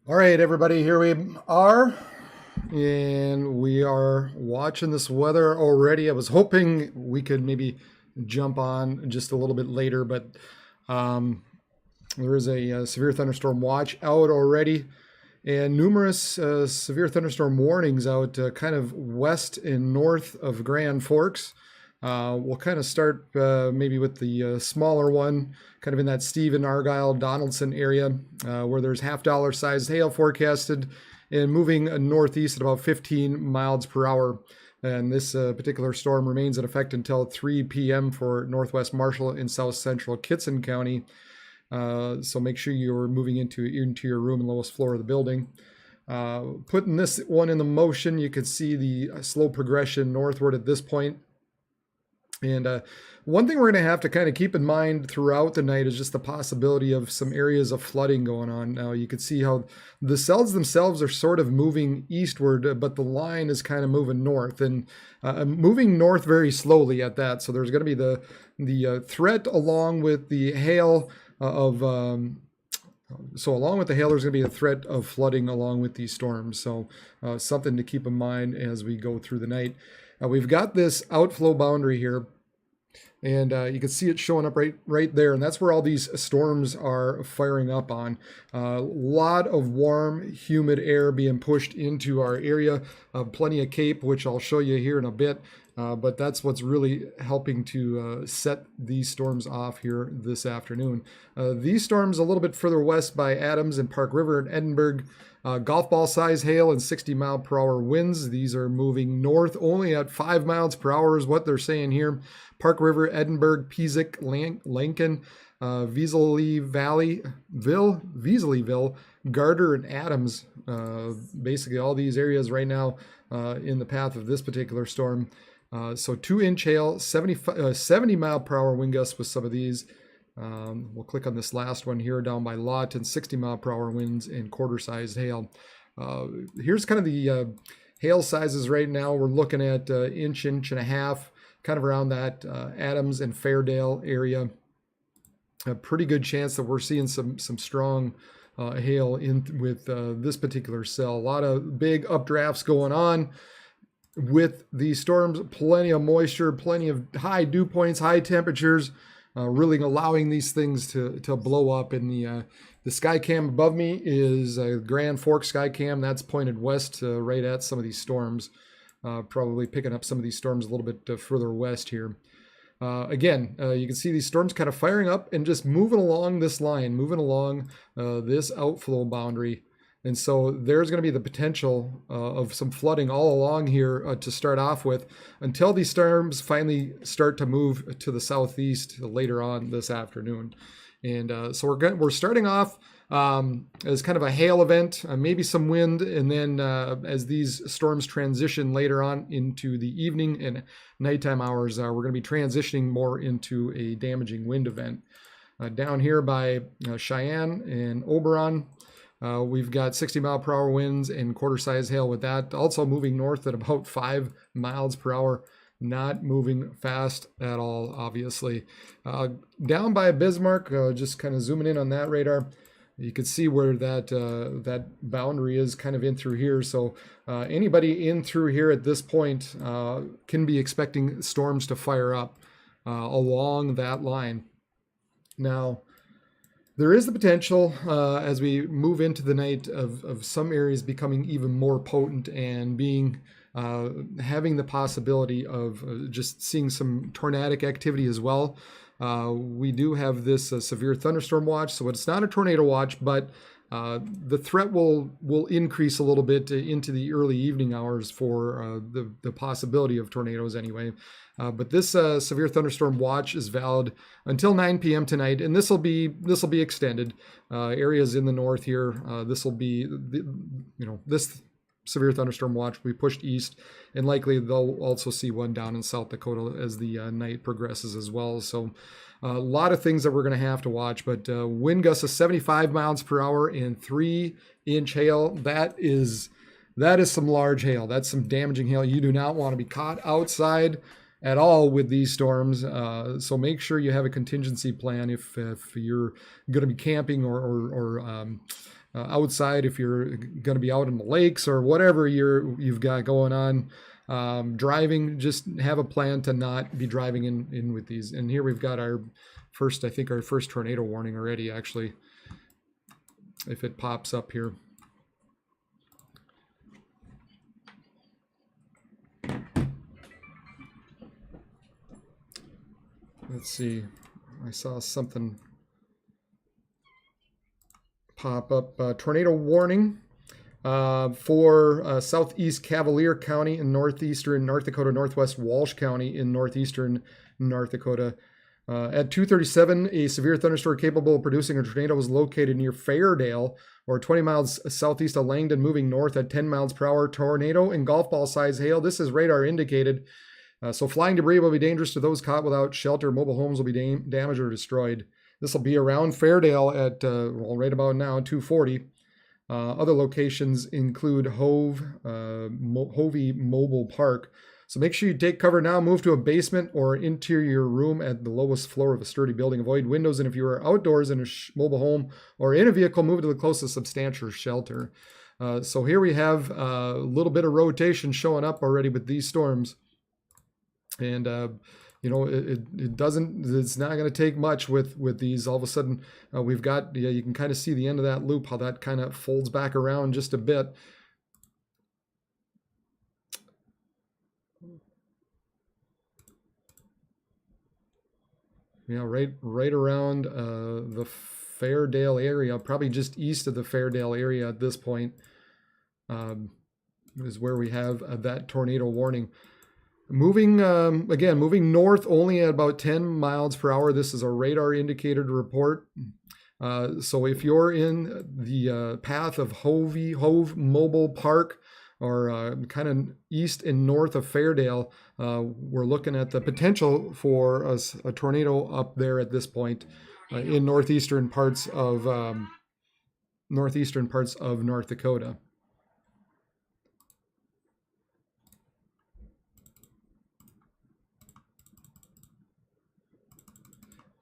All right, everybody, here we are, and we are watching this weather already. I was hoping we could maybe jump on just a little bit later, but um, there is a severe thunderstorm watch out already, and numerous severe thunderstorm warnings out kind of west and north of Grand Forks. We'll kind of start maybe with the smaller one, kind of in that Stephen, Argyle, Donaldson area, where there's half-dollar sized hail forecasted and moving northeast at about 15 miles per hour. And this particular storm remains in effect until 3 p.m. for northwest Marshall and south central Kitson County. So make sure you're moving into your room and lowest floor of the building. Putting this one in the motion, you can see the slow progression northward at this point. And one thing we're going to have to kind of keep in mind throughout the night is just the possibility of some areas of flooding going on. Now, you can see how the cells themselves are sort of moving eastward, but the line is kind of moving north and moving north very slowly at that. So there's going to be the threat along with the hail so along with the hail, there's going to be a threat of flooding along with these storms. So something to keep in mind as we go through the night. We've got this outflow boundary here, and you can see it showing up right there, and that's where all these storms are firing up on. A lot of warm, humid air being pushed into our area. Plenty of CAPE, which I'll show you here in a bit, but that's what's really helping to set these storms off here this afternoon. These storms a little bit further west by Adams and Park River and Edinburgh. Golf ball size hail and 60 mile per hour winds. These are moving north only at 5 miles per hour is what they're saying here. Park River, Edinburgh, Peasic, Lankin, Veasleyville, Garter, and Adams. Basically all these areas right now in the path of this particular storm. So 2-inch hail, 70 mile per hour wind gusts with some of these. We'll click on this last one here down by Lawton, 60 mile per hour winds and quarter-sized hail. Here's kind of the hail sizes right now. We're looking at inch and a half, kind of around that Adams and Fairdale area. A pretty good chance that we're seeing some strong hail in with this particular cell. A lot of big updrafts going on with these storms. Plenty of moisture, plenty of high dew points, high temperatures. Really allowing these things to blow up. And the sky cam above me is a Grand Forks sky cam that's pointed west right at some of these storms. Probably picking up some of these storms a little bit further west here. Again, you can see these storms kind of firing up and just moving along this line, moving along this outflow boundary. And so there's going to be the potential of some flooding all along here to start off with until these storms finally start to move to the southeast later on this afternoon. And so we're starting off as kind of a hail event, maybe some wind, and then as these storms transition later on into the evening and nighttime hours, we're going to be transitioning more into a damaging wind event. Down here by Cheyenne and Oberon, we've got 60 mile per hour winds and quarter-sized hail with that. Also moving north at about 5 miles per hour. Not moving fast at all, obviously. Down by Bismarck, just kind of zooming in on that radar, you can see where that boundary is kind of in through here. So anybody in through here at this point can be expecting storms to fire up along that line. Now, there is the potential as we move into the night of some areas becoming even more potent and being having the possibility of just seeing some tornadic activity as well. We do have this severe thunderstorm watch, so it's not a tornado watch, but the threat will increase a little bit into the early evening hours for the possibility of tornadoes anyway. But this severe thunderstorm watch is valid until 9 p.m. tonight, and this will be extended. Areas in the north here, this will be this severe thunderstorm watch will be pushed east, and likely they'll also see one down in South Dakota as the night progresses as well. So a lot of things that we're going to have to watch, but wind gusts of 75 miles per hour and 3-inch hail. That is some large hail. That's some damaging hail. You do not want to be caught outside at all with these storms. So make sure you have a contingency plan if you're going to be camping or outside, if you're going to be out in the lakes or whatever you've got going on. Driving, just have a plan to not be driving in with these. And here we've got our first tornado warning already, actually, if it pops up here. Let's see. I saw something pop up. Tornado warning for southeast Cavalier County in northeastern North Dakota, northwest Walsh County in northeastern North Dakota. At 2:37, a severe thunderstorm capable of producing a tornado was located near Fairdale, or 20 miles southeast of Langdon, moving north at 10 miles per hour. Tornado and golf ball size hail. This is radar indicated. So flying debris will be dangerous to those caught without shelter. Mobile homes will be damaged or destroyed. This will be around Fairdale at, right about now, 2:40. Other locations include Hovey Mobile Park. So make sure you take cover now. Move to a basement or interior room at the lowest floor of a sturdy building. Avoid windows, and if you are outdoors in a mobile home or in a vehicle, move to the closest substantial shelter. So here we have a little bit of rotation showing up already with these storms. And you know, it's not going to take much with these. All of a sudden, we've got, you can kind of see the end of that loop, how that kind of folds back around just a bit. Yeah, right around the Fairdale area, probably just east of the Fairdale area at this point, is where we have that tornado warning. Moving, again, moving north only at about 10 miles per hour. This is a radar indicated report. So if you're in the path of Hove Mobile Park, or kind of east and north of Fairdale, we're looking at the potential for a tornado up there at this point in northeastern parts of North Dakota.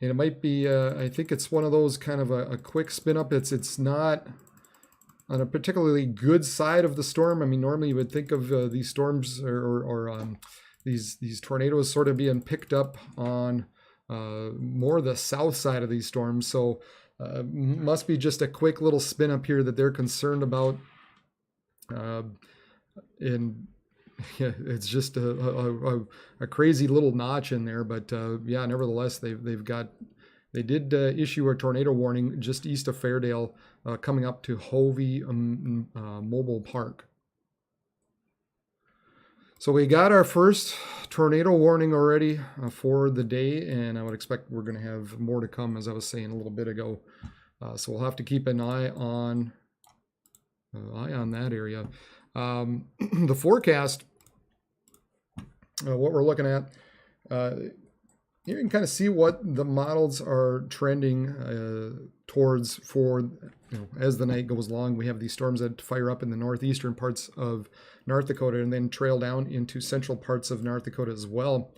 And it might be, I think it's one of those kind of a quick spin up. It's not on a particularly good side of the storm. I mean, normally you would think of these storms or these tornadoes sort of being picked up on more the south side of these storms. So must be just a quick little spin up here that they're concerned about. And yeah, it's just a crazy little notch in there, but yeah, nevertheless, they did issue a tornado warning just east of Fairdale, coming up to Hovey Mobile Park. So we got our first tornado warning already for the day, and I would expect we're going to have more to come, as I was saying a little bit ago. So we'll have to keep an eye on that area. The forecast, what we're looking at, you can kind of see what the models are trending towards for, as the night goes along. We have these storms that fire up in the northeastern parts of North Dakota and then trail down into central parts of North Dakota as well.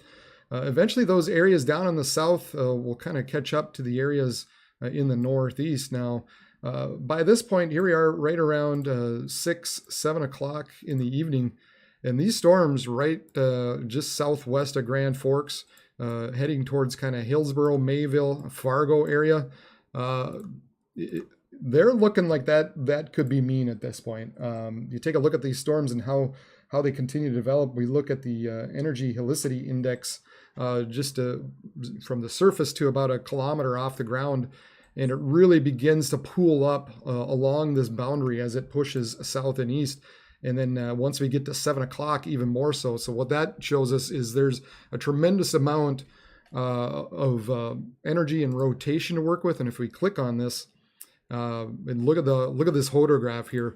Eventually, those areas down in the south will kind of catch up to the areas in the northeast. Now, by this point, here we are right around 6, 7 o'clock in the evening. And these storms right just southwest of Grand Forks, heading towards kind of Hillsboro, Mayville, Fargo area, they're looking like that could be mean at this point. You take a look at these storms and how they continue to develop. We look at the energy helicity index just from the surface to about a kilometer off the ground, and it really begins to pool up along this boundary as it pushes south and east. And then once we get to 7 o'clock, even more so. So what that shows us is there's a tremendous amount of energy and rotation to work with. And if we click on this and look at this photograph here,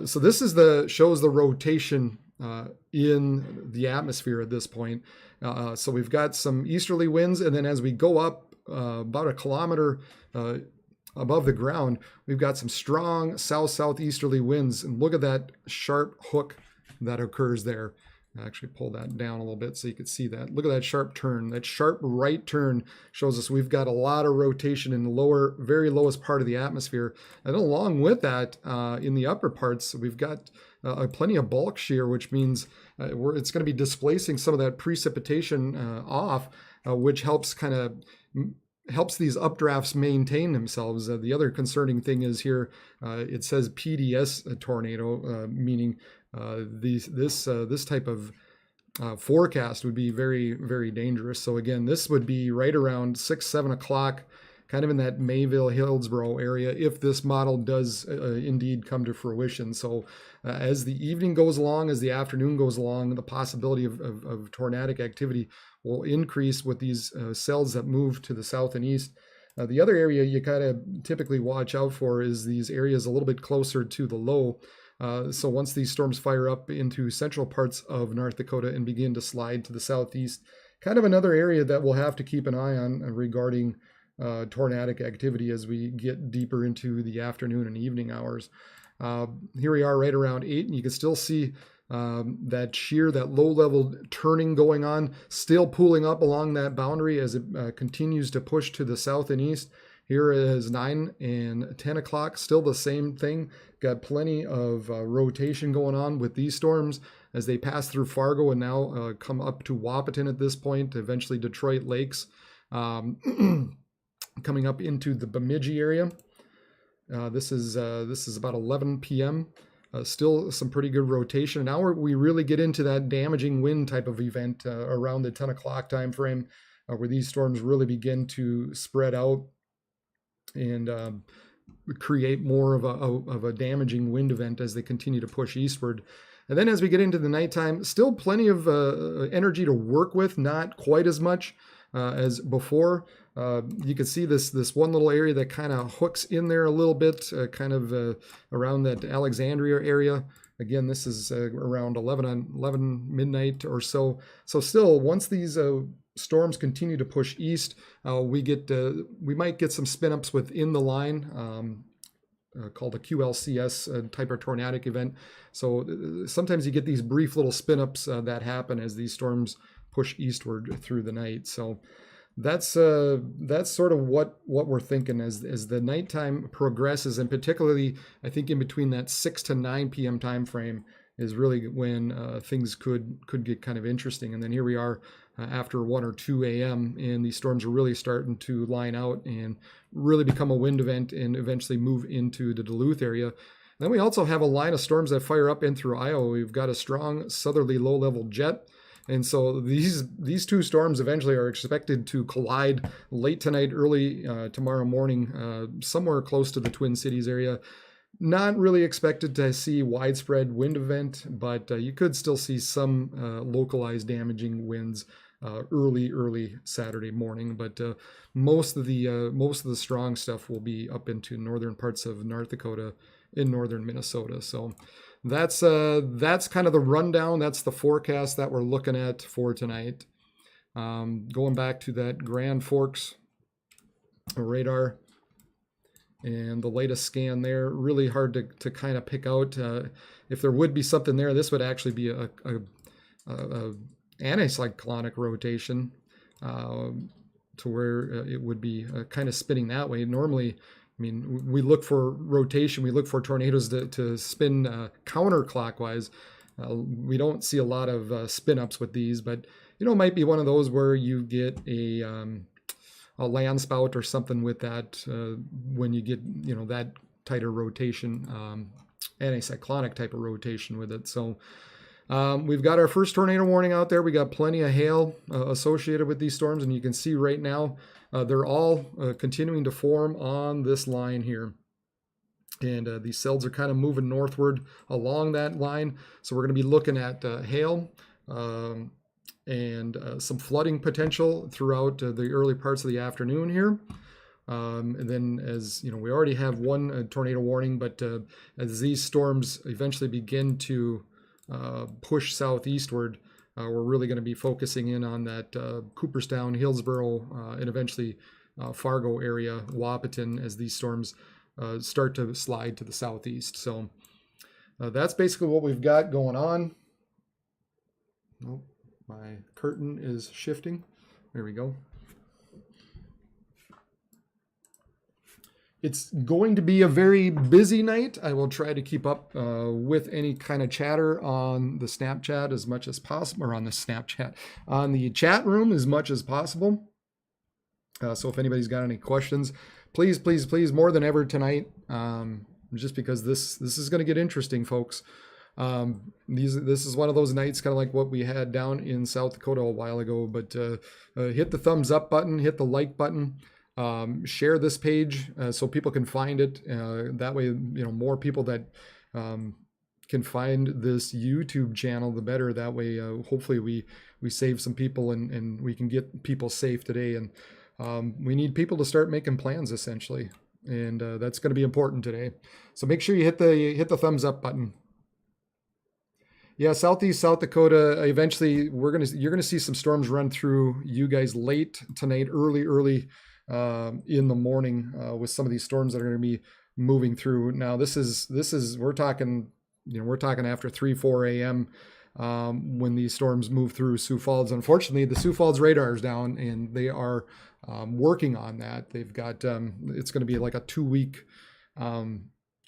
so this is shows the rotation in the atmosphere at this point. So we've got some easterly winds, and then as we go up about a kilometer above the ground, we've got some strong southeasterly winds, and look at that sharp hook that occurs there. Actually pull that down a little bit so you can see that. Look at that sharp turn. That sharp right turn shows us we've got a lot of rotation in the lower, very lowest part of the atmosphere. And along with that, in the upper parts, we've got plenty of bulk shear, which means it's going to be displacing some of that precipitation off, which helps kind of helps these updrafts maintain themselves. The other concerning thing is here, it says PDS tornado, meaning this type of forecast would be very, very dangerous. So again, this would be right around 6, 7 o'clock, kind of in that Mayville, Hillsboro area, if this model does indeed come to fruition. So as the evening goes along, as the afternoon goes along, the possibility of tornadic activity will increase with these cells that move to the south and east. The other area you kind of typically watch out for is these areas a little bit closer to the low. So once these storms fire up into central parts of North Dakota and begin to slide to the southeast, kind of another area that we'll have to keep an eye on regarding tornadic activity as we get deeper into the afternoon and evening hours. Here we are right around 8, and you can still see that shear, that low-level turning going on, still pulling up along that boundary as it continues to push to the south and east. Here is 9 and 10 o'clock, still the same thing. Got plenty of rotation going on with these storms as they pass through Fargo and now come up to Wahpeton at this point, eventually Detroit Lakes, coming up into the Bemidji area. This is about 11 p.m. Still some pretty good rotation. Now we really get into that damaging wind type of event around the 10 o'clock time frame, where these storms really begin to spread out and create more of a damaging wind event as they continue to push eastward. And then as we get into the nighttime, still plenty of energy to work with, not quite as much as before. You can see this one little area that kind of hooks in there a little bit, kind of around that Alexandria area. Again, this is around 11 midnight or so. So still, once these storms continue to push east, we might get some spin-ups within the line, called a QLCS type of tornadic event. So sometimes you get these brief little spin-ups that happen as these storms push eastward through the night. So that's sort of what we're thinking as the nighttime progresses, and particularly I think in between that 6 to 9 p.m. time frame is really when things could get kind of interesting. And then here we are after 1 or 2 a.m. and these storms are really starting to line out and really become a wind event and eventually move into the Duluth area. And then we also have a line of storms that fire up in through Iowa. We've got a strong southerly low-level jet. And so these two storms eventually are expected to collide late tonight, early tomorrow morning, somewhere close to the Twin Cities area. Not really expected to see widespread wind event, but you could still see some localized damaging winds early Saturday morning. But most of the strong stuff will be up into northern parts of North Dakota in northern Minnesota. So that's kind of the rundown. That's the forecast that we're looking at for tonight. Going back to that Grand Forks radar and the latest scan there, really hard to kind of pick out. If there would be something there, this would actually be a anticyclonic rotation to where it would be kind of spinning that way. Normally, I mean, we look for rotation, we look for tornadoes to spin counterclockwise. We don't see a lot of spin-ups with these, but it might be one of those where you get a land spout or something with that when you get that tighter rotation, anticyclonic type of rotation with it. So we've got our first tornado warning out there. We got plenty of hail associated with these storms, and you can see right now they're all continuing to form on this line here. And these cells are kind of moving northward along that line. So we're going to be looking at hail and some flooding potential throughout the early parts of the afternoon here. And then as we already have one tornado warning, but as these storms eventually begin to push southeastward, we're really going to be focusing in on that Cooperstown, Hillsboro, and eventually Fargo area, Wahpeton, as these storms start to slide to the southeast. So that's basically what we've got going on. Oh, my curtain is shifting. There we go. It's going to be a very busy night. I will try to keep up with any kind of chatter on the Snapchat as much as possible, or on the Snapchat, on the chat room as much as possible. So if anybody's got any questions, please, please, please, more than ever tonight, just because this is going to get interesting, folks. This is one of those nights, kind of like what we had down in South Dakota a while ago. But hit the thumbs up button, hit the like button. Share this page so people can find it. That way, more people that can find this YouTube channel, the better. That way, hopefully we save some people and we can get people safe today. And we need people to start making plans, essentially, and that's going to be important today. So make sure you hit the thumbs up button. Yeah, Southeast South Dakota. Eventually, you're gonna see some storms run through you guys late tonight, early. In the morning with some of these storms that are going to be moving through. Now this is we're talking after 3-4 a.m. When these storms move through Sioux Falls. Unfortunately, the Sioux Falls radar is down, and they are working on that. They've got it's going to be like a 2-week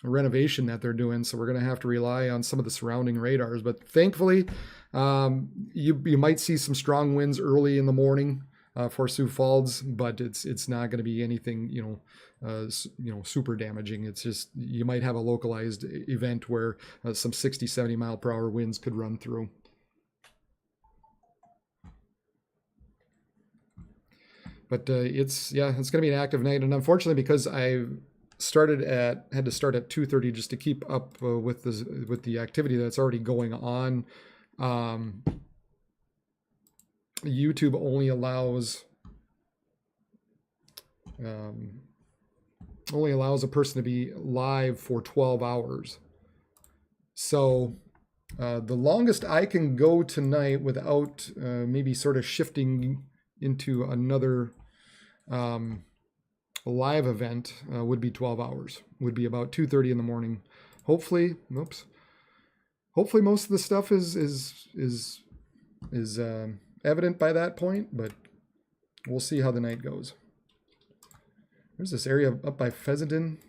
renovation that they're doing, so we're going to have to rely on some of the surrounding radars. But thankfully, you might see some strong winds early in the morning for Sioux Falls, but it's not going to be anything super damaging. It's just you might have a localized event where some 60-70 mile per hour winds could run through. But it's going to be an active night, and unfortunately, because I had to start at 2:30 just to keep up with the activity that's already going on. YouTube only allows a person to be live for 12 hours. So the longest I can go tonight without maybe sort of shifting into another live event would be 12 hours. Would be about 2:30 in the morning. Hopefully most of the stuff is evident by that point, but we'll see how the night goes. There's this area up by Pheasanton.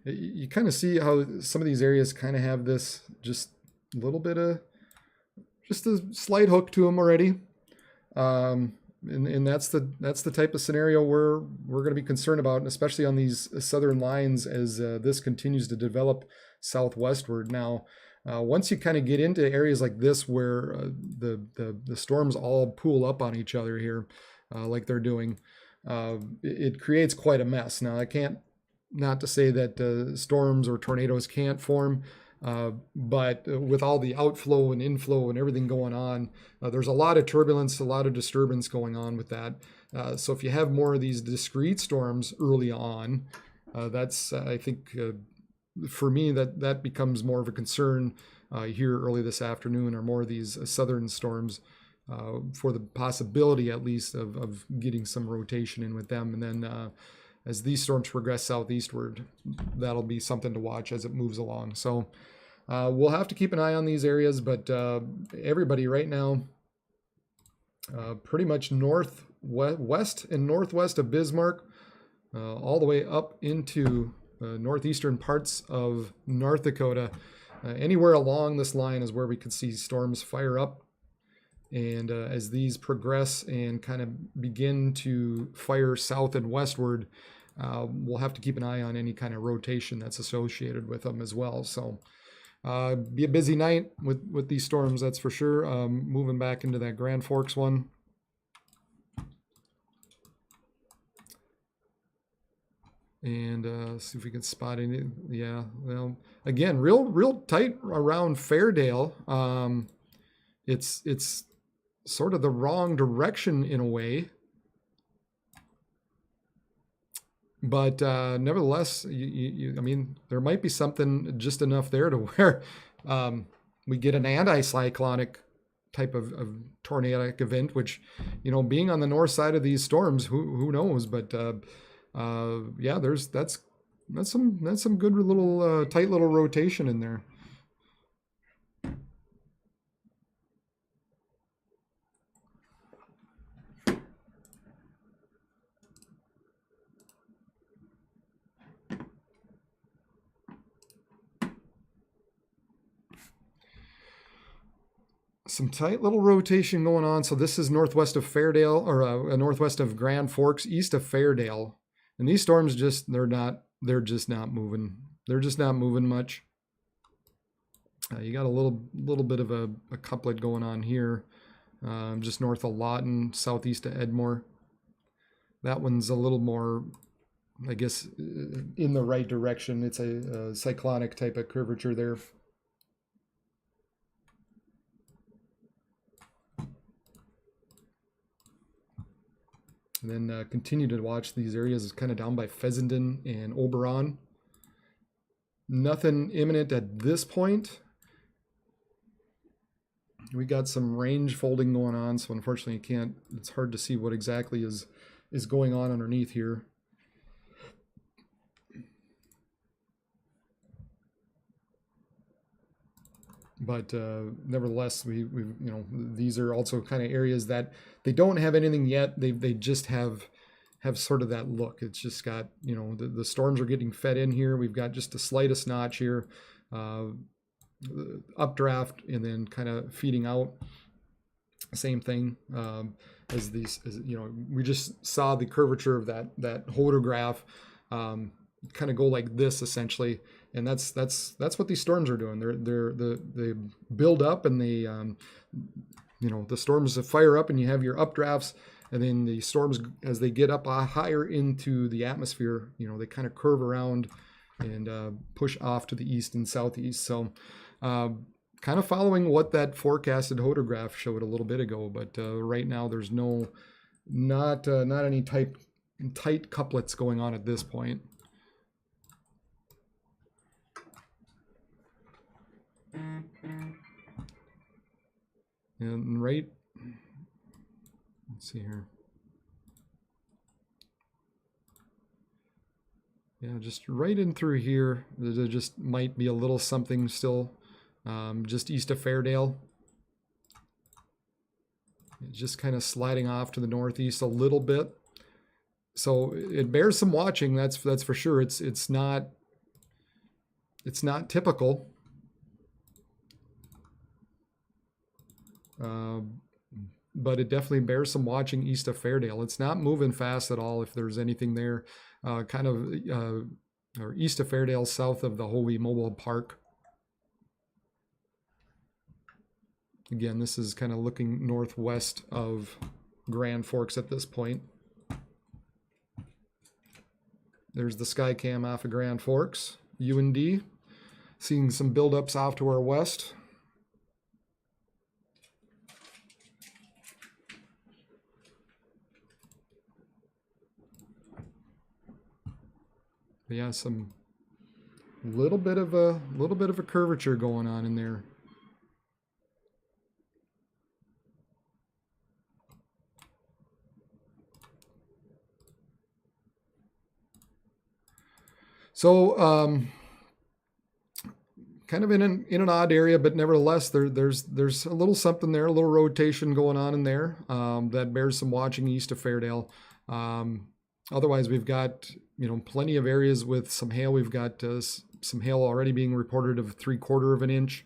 You kind of see how some of these areas kind of have this just a little bit of just a slight hook to them already. And that's the type of scenario we're going to be concerned about, and especially on these southern lines as this continues to develop southwestward. Now, once you kind of get into areas like this where the storms all pool up on each other here, like they're doing, it creates quite a mess. Now, I can't, not to say that storms or tornadoes can't form, but with all the outflow and inflow and everything going on, there's a lot of turbulence, a lot of disturbance going on with that. So if you have more of these discrete storms early on, that's, I think, for me, that becomes more of a concern here early this afternoon, or more of these southern storms for the possibility, at least, of getting some rotation in with them. And then as these storms progress southeastward, that'll be something to watch as it moves along. So we'll have to keep an eye on these areas, but everybody right now, pretty much west and northwest of Bismarck, all the way up into northeastern parts of North Dakota. Anywhere along this line is where we could see storms fire up. And as these progress and kind of begin to fire south and westward, we'll have to keep an eye on any kind of rotation that's associated with them as well. So be a busy night with these storms, that's for sure. Moving back into that Grand Forks one. And see if we can spot any. Yeah, well, again, real tight around Fairdale. It's sort of the wrong direction in a way, but nevertheless, I mean, there might be something just enough there to where we get an anticyclonic type of tornadic event, which, being on the north side of these storms, who knows? But yeah, that's some good little tight little rotation in there. Some tight little rotation going on. So this is northwest of Fairdale, or northwest of Grand Forks, east of Fairdale. And these storms they're just not moving. They're just not moving much. You got a little bit of a couplet going on here, just north of Lawton, southeast of Edmore. That one's a little more, I guess, in the right direction. It's a cyclonic type of curvature there. And then continue to watch these areas kind of down by Fessenden and Oberon. Nothing imminent at this point. We got some range folding going on, so unfortunately it's hard to see what exactly is going on underneath here. But nevertheless, we these are also kind of areas that they don't have anything yet. They just have sort of that look. It's just got, the storms are getting fed in here. We've got just the slightest notch here, updraft, and then kind of feeding out. Same thing as these. We just saw the curvature of that hodograph kind of go like this essentially. And that's what these storms are doing. They build up, and they the storms fire up, and you have your updrafts, and then the storms, as they get up higher into the atmosphere, they kind of curve around and push off to the east and southeast. So kind of following what that forecasted hodograph showed a little bit ago, but right now there's not any tight couplets going on at this point. And let's see here. Yeah, just right in through here. There just might be a little something still, just east of Fairdale. It's just kind of sliding off to the northeast a little bit. So it bears some watching. That's for sure. It's not typical. But it definitely bears some watching east of Fairdale. It's not moving fast at all if there's anything there. Or east of Fairdale, south of the Hovey Mobile Park. Again, this is kind of looking northwest of Grand Forks at this point. There's the Skycam off of Grand Forks, UND. Seeing some buildups off to our west. But yeah, some little bit of a curvature going on in there. So kind of in an odd area, but nevertheless, there's a little something there, a little rotation going on in there that bears some watching east of Fairdale. Otherwise, we've got plenty of areas with some hail. We've got some hail already being reported of 3/4 of an inch.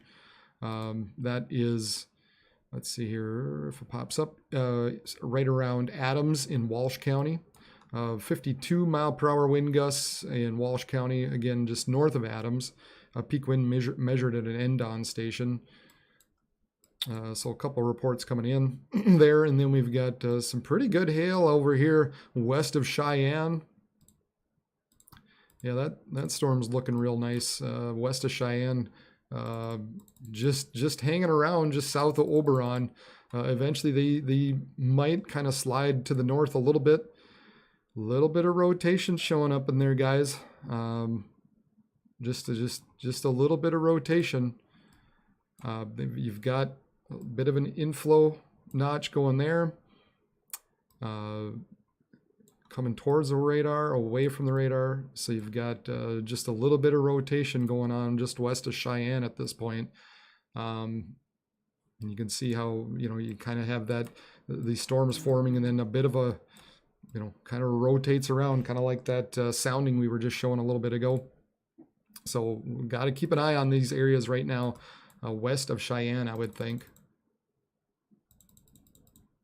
That is, let's see here if it pops up, right around Adams in Walsh County. 52 mile per hour wind gusts in Walsh County, again just north of Adams. Peak wind measured at an NDON station. So a couple of reports coming in there, and then we've got some pretty good hail over here west of Cheyenne. Yeah, that storm's looking real nice west of Cheyenne. Just hanging around just south of Oberon. Eventually they might kind of slide to the north a little bit. A little bit of rotation showing up in there, guys. Just a little bit of rotation. You've got a bit of an inflow notch going there. Coming towards the radar, away from the radar. So you've got just a little bit of rotation going on just west of Cheyenne at this point. And you can see how, you kind of have the storms forming, and then a bit of a, kind of rotates around, kind of like that sounding we were just showing a little bit ago. So we've got to keep an eye on these areas right now, west of Cheyenne, I would think.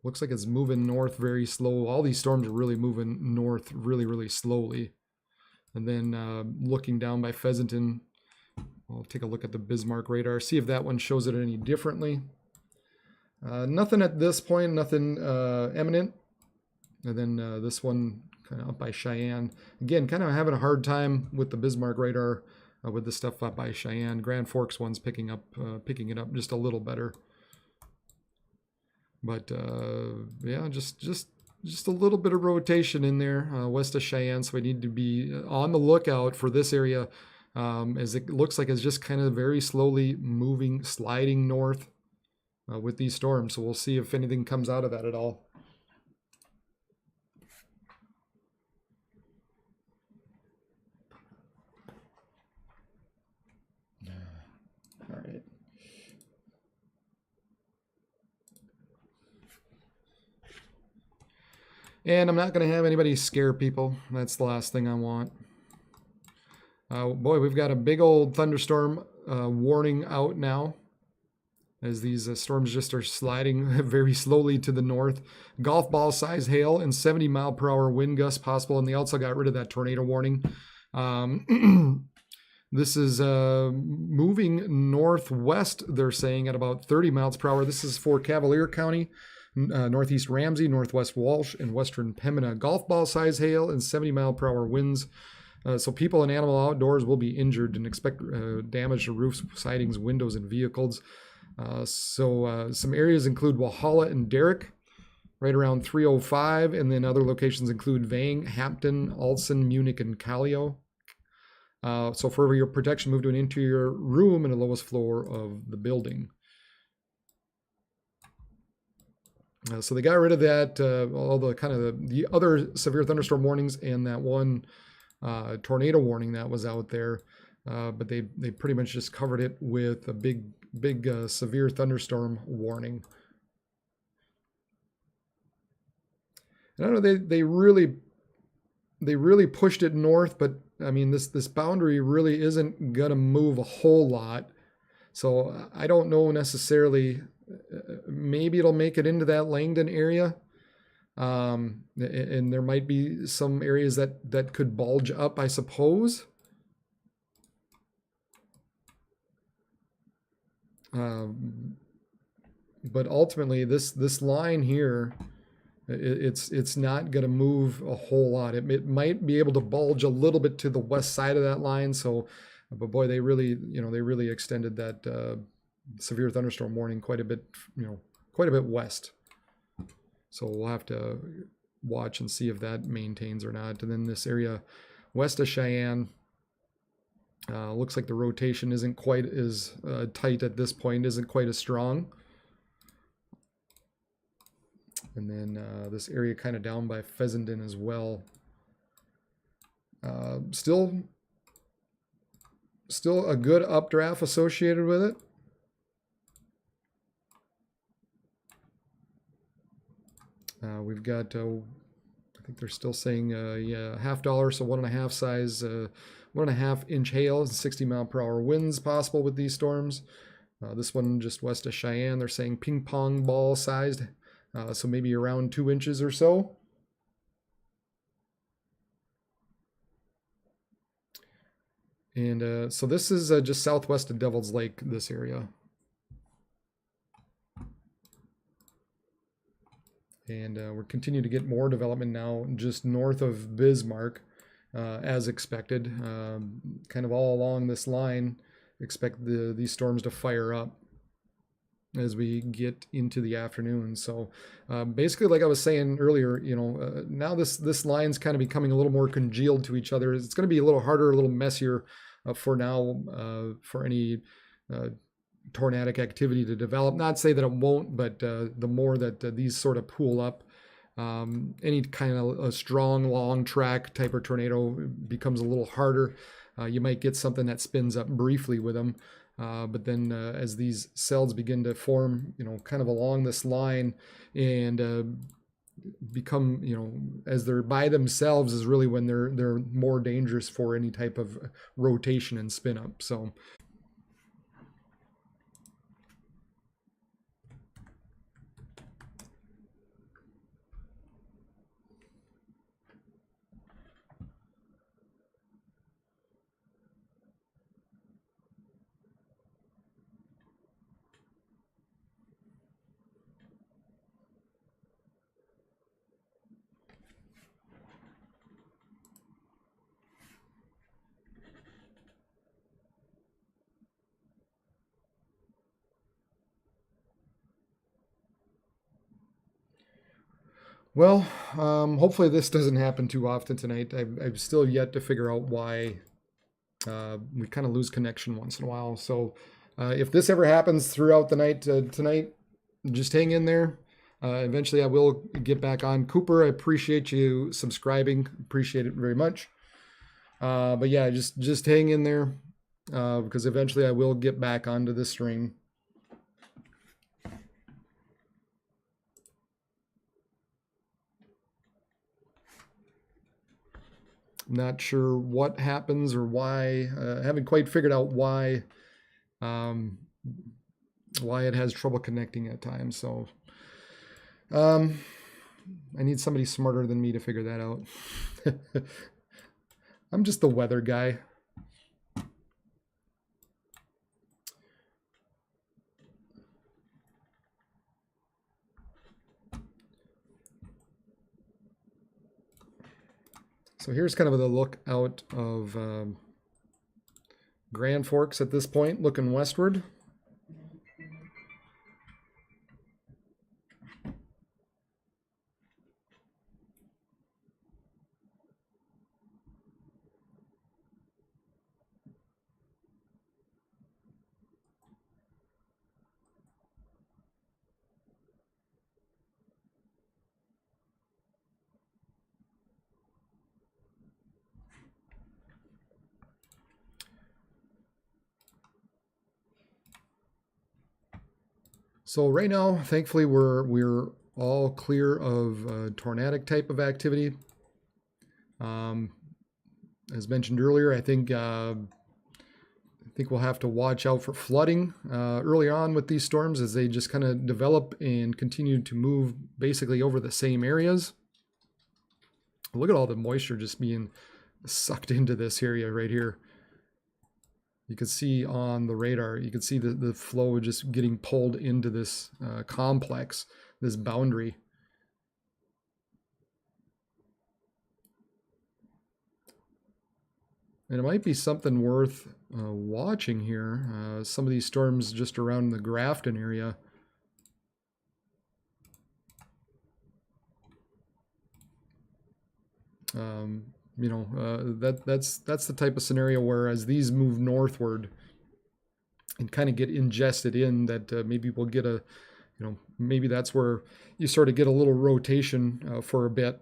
looks like it's moving north very slow. All these storms are really moving north really slowly. And then looking down by Pheasanton, I'll take a look at the Bismarck radar, see if that one shows it any differently. Nothing at this point, nothing imminent. And then this one kind of up by Cheyenne. Again, kind of having a hard time with the Bismarck radar with the stuff up by Cheyenne. Grand Forks one's picking it up just a little better. But yeah, just a little bit of rotation in there west of Cheyenne. So we need to be on the lookout for this area as it looks like it's just kind of very slowly moving, sliding north with these storms. So we'll see if anything comes out of that at all. All right. And I'm not going to have anybody scare people. That's the last thing I want. Boy, we've got a big old thunderstorm warning out now, as these storms just are sliding very slowly to the north. Golf ball size hail and 70-mile-per-hour wind gusts possible, and they also got rid of that tornado warning. This is moving northwest, they're saying, at about 30 miles per hour. This is for Cavalier County, northeast Ramsey, northwest Walsh, and western Pembina. Golf ball size hail and 70-mile-per-hour winds. So people and animal outdoors will be injured, and expect damage to roofs, sidings, windows, and vehicles. Some areas include Walhalla and Derrick, right around 305, and then other locations include Vang, Hampton, Alson, Munich, and Callio. So for your protection, move to an interior room in the lowest floor of the building. So they got rid of that, all the kind of the other severe thunderstorm warnings and that one tornado warning that was out there. But they pretty much just covered it with a big severe thunderstorm warning. And I don't know, they really pushed it north, but I mean, this boundary really isn't gonna move a whole lot. So I don't know necessarily. Maybe it'll make it into that Langdon area, and there might be some areas that could bulge up, I suppose. But ultimately, this line here, it's not going to move a whole lot. It might be able to bulge a little bit to the west side of that line. So, but boy, they really extended that severe thunderstorm warning quite a bit west. So we'll have to watch and see if that maintains or not. And then this area west of Cheyenne, looks like the rotation isn't quite as tight at this point, isn't quite as strong. And then this area kind of down by Pheasanton as well. Still a good updraft associated with it. We've got, I think they're still saying, yeah, $50, so 1.5 size, 1.5 inch hail, 60-mile-per-hour winds possible with these storms. This one just west of Cheyenne, they're saying ping pong ball sized, so maybe around 2 inches or so. And so this is just southwest of Devil's Lake, this area. And we're continuing to get more development now just north of Bismarck, as expected. Kind of all along this line, expect these storms to fire up as we get into the afternoon. So basically, like I was saying earlier, now this line's kind of becoming a little more congealed to each other. It's going to be a little harder, a little messier for now for any tornadic activity to develop. Not say that it won't, but the more that these sort of pool up, any kind of a strong long track type of tornado becomes a little harder. You might get something that spins up briefly with them, but then as these cells begin to form, kind of along this line and become, as they're by themselves is really when they're more dangerous for any type of rotation and spin up. So Well, hopefully this doesn't happen too often tonight. I've still yet to figure out why we kind of lose connection once in a while. So if this ever happens throughout the night tonight, just hang in there. Eventually I will get back on. Cooper, I appreciate you subscribing. Appreciate it very much. But yeah, just hang in there because eventually I will get back onto this stream. Not sure what happens or why. I haven't quite figured out why it has trouble connecting at times. So I need somebody smarter than me to figure that out. I'm just the weather guy. So here's kind of the look out of Grand Forks at this point, looking westward. So right now, thankfully, we're all clear of tornadic type of activity. As mentioned earlier, I think we'll have to watch out for flooding early on with these storms as they just kind of develop and continue to move basically over the same areas. Look at all the moisture just being sucked into this area right here. You can see on the radar, you can see the flow just getting pulled into this complex, this boundary. And it might be something worth watching here. Some of these storms just around the Grafton area. You know, that's the type of scenario where as these move northward and kind of get ingested in, that maybe we'll get a, you know, maybe that's where you sort of get a little rotation for a bit.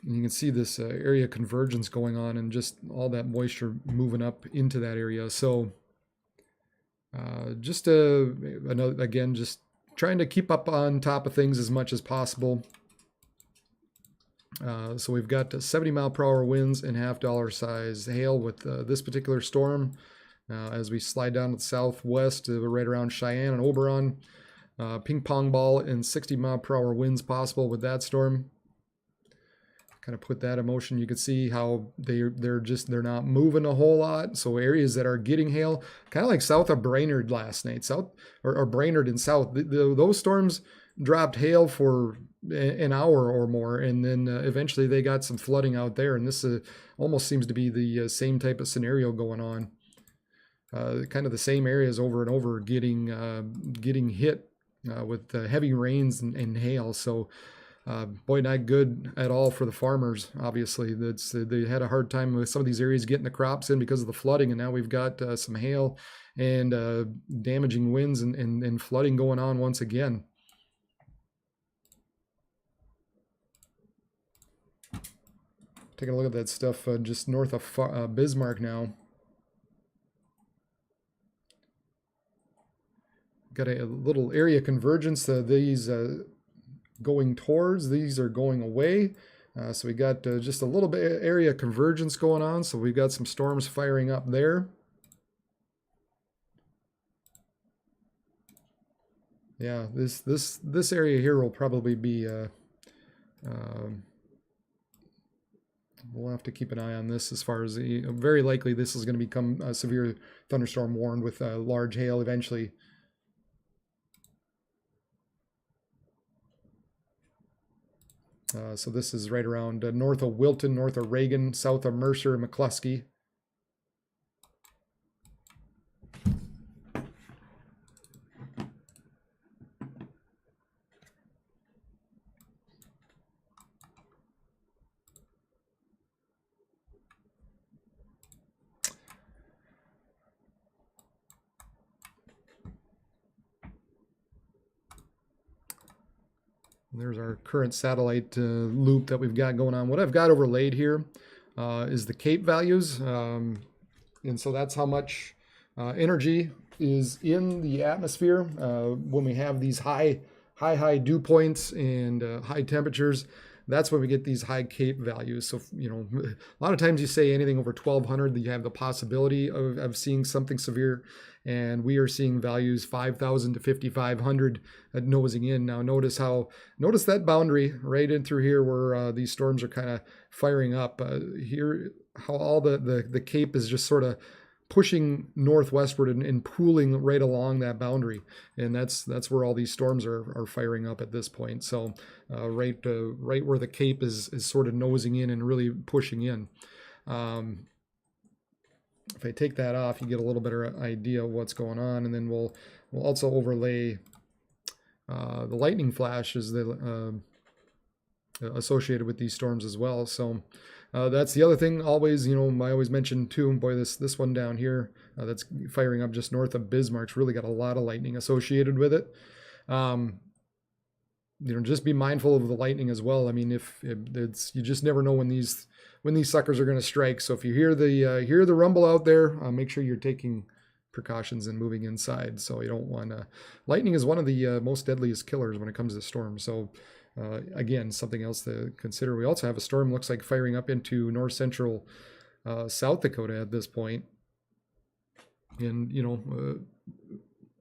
And you can see this area convergence going on and just all that moisture moving up into that area. So just again, just trying to keep up on top of things as much as possible. So we've got 70-mile-per-hour winds and half-dollar size hail with this particular storm. As we slide down to the southwest, right around Cheyenne and Oberon, ping pong ball and 60-mile-per-hour winds possible with that storm. Kind of put that in motion. You can see how they're not moving a whole lot. So areas that are getting hail, kind of like south of Brainerd last night, or Brainerd and south, those storms dropped hail for an hour or more, and then eventually they got some flooding out there. And this almost seems to be the same type of scenario going on. Kind of the same areas over and over getting hit with heavy rains and hail. So boy, not good at all for the farmers. Obviously, they had a hard time with some of these areas getting the crops in because of the flooding, and now we've got some hail and damaging winds and flooding going on once again. Taking a look at that stuff just north of Bismarck now. Got a little area convergence. These going towards, these are going away. So we got just a little bit area convergence going on. So we've got some storms firing up there. Yeah, this area here will probably be we'll have to keep an eye on this as far as very likely this is going to become a severe thunderstorm warned with large hail eventually. So this is right around north of Wilton, north of Reagan, south of Mercer and McCluskey. There's our current satellite loop that we've got going on. What I've got overlaid here is the CAPE values. And so that's how much energy is in the atmosphere when we have these high dew points and high temperatures. That's when we get these high CAPE values. So, you know, a lot of times you say anything over 1200, you have the possibility of seeing something severe. And we are seeing values 5,000 to 5,500 nosing in. Now, notice that boundary right in through here where these storms are kind of firing up. Here, how all the CAPE is just sort of pushing northwestward and pooling right along that boundary, and that's where all these storms are firing up at this point. So right where the CAPE is sort of nosing in and really pushing in. If I take that off, you get a little better idea of what's going on, and then we'll also overlay the lightning flashes that associated with these storms as well. So that's the other thing. Always, you know, I always mention too. Boy, this one down here that's firing up just north of Bismarck's really got a lot of lightning associated with it. You know, just be mindful of the lightning as well. I mean, if it's, you just never know when these suckers are going to strike. So if you hear the rumble out there, make sure you're taking precautions and moving inside. So you don't want to. Lightning is one of the most deadliest killers when it comes to storms. So. Again, something else to consider. We also have a storm, looks like, firing up into north central South Dakota at this point. And, you know,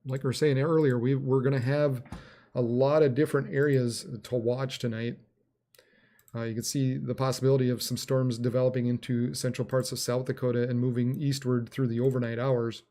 like we were saying earlier, we're going to have a lot of different areas to watch tonight. You can see the possibility of some storms developing into central parts of South Dakota and moving eastward through the overnight hours.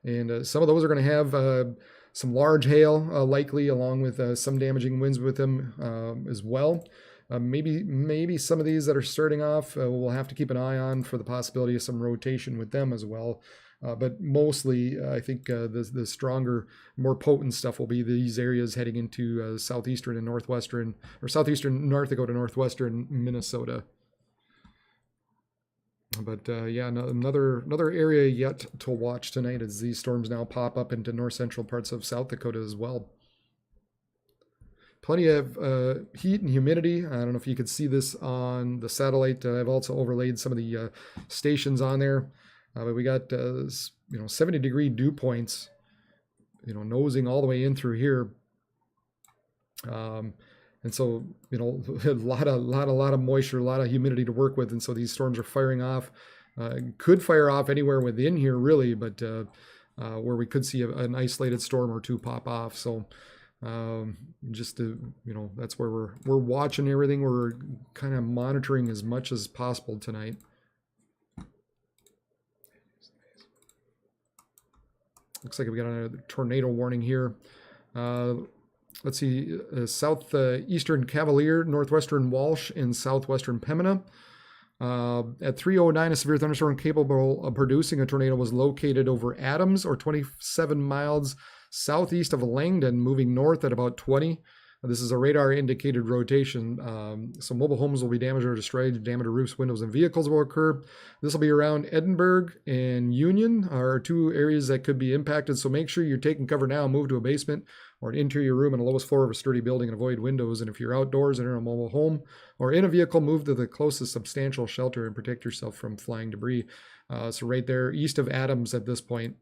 And some of those are going to have some large hail likely, along with some damaging winds with them as well. Maybe some of these that are starting off, we'll have to keep an eye on for the possibility of some rotation with them as well. But mostly, I think the stronger, more potent stuff will be these areas heading into southeastern and northwestern, or southeastern North Dakota, northwestern Minnesota. But yeah, another area yet to watch tonight as these storms now pop up into north central parts of South Dakota as well. Plenty of heat and humidity. I don't know if you could see this on the satellite. I've also overlaid some of the stations on there. But we got 70-degree dew points, nosing all the way in through here. And so, a lot of moisture, a lot of humidity to work with. And so these storms are firing off, could fire off anywhere within here really, but where we could see an isolated storm or two pop off. So just to, that's where we're watching everything. We're kind of monitoring as much as possible tonight. Looks like we got a tornado warning here. Let's see, southeastern Cavalier, northwestern Walsh, and southwestern Pembina. At 3:09, a severe thunderstorm capable of producing a tornado was located over Adams, or 27 miles southeast of Langdon, moving north at about 20. This is a radar-indicated rotation. So mobile homes will be damaged or destroyed. Damage to roofs, windows, and vehicles will occur. This will be around Edinburgh and Union, are two areas that could be impacted. So make sure you're taking cover now. Move to a basement or an interior room on the lowest floor of a sturdy building and avoid windows. And if you're outdoors and in a mobile home or in a vehicle, move to the closest substantial shelter and protect yourself from flying debris. So right there, east of Adams at this point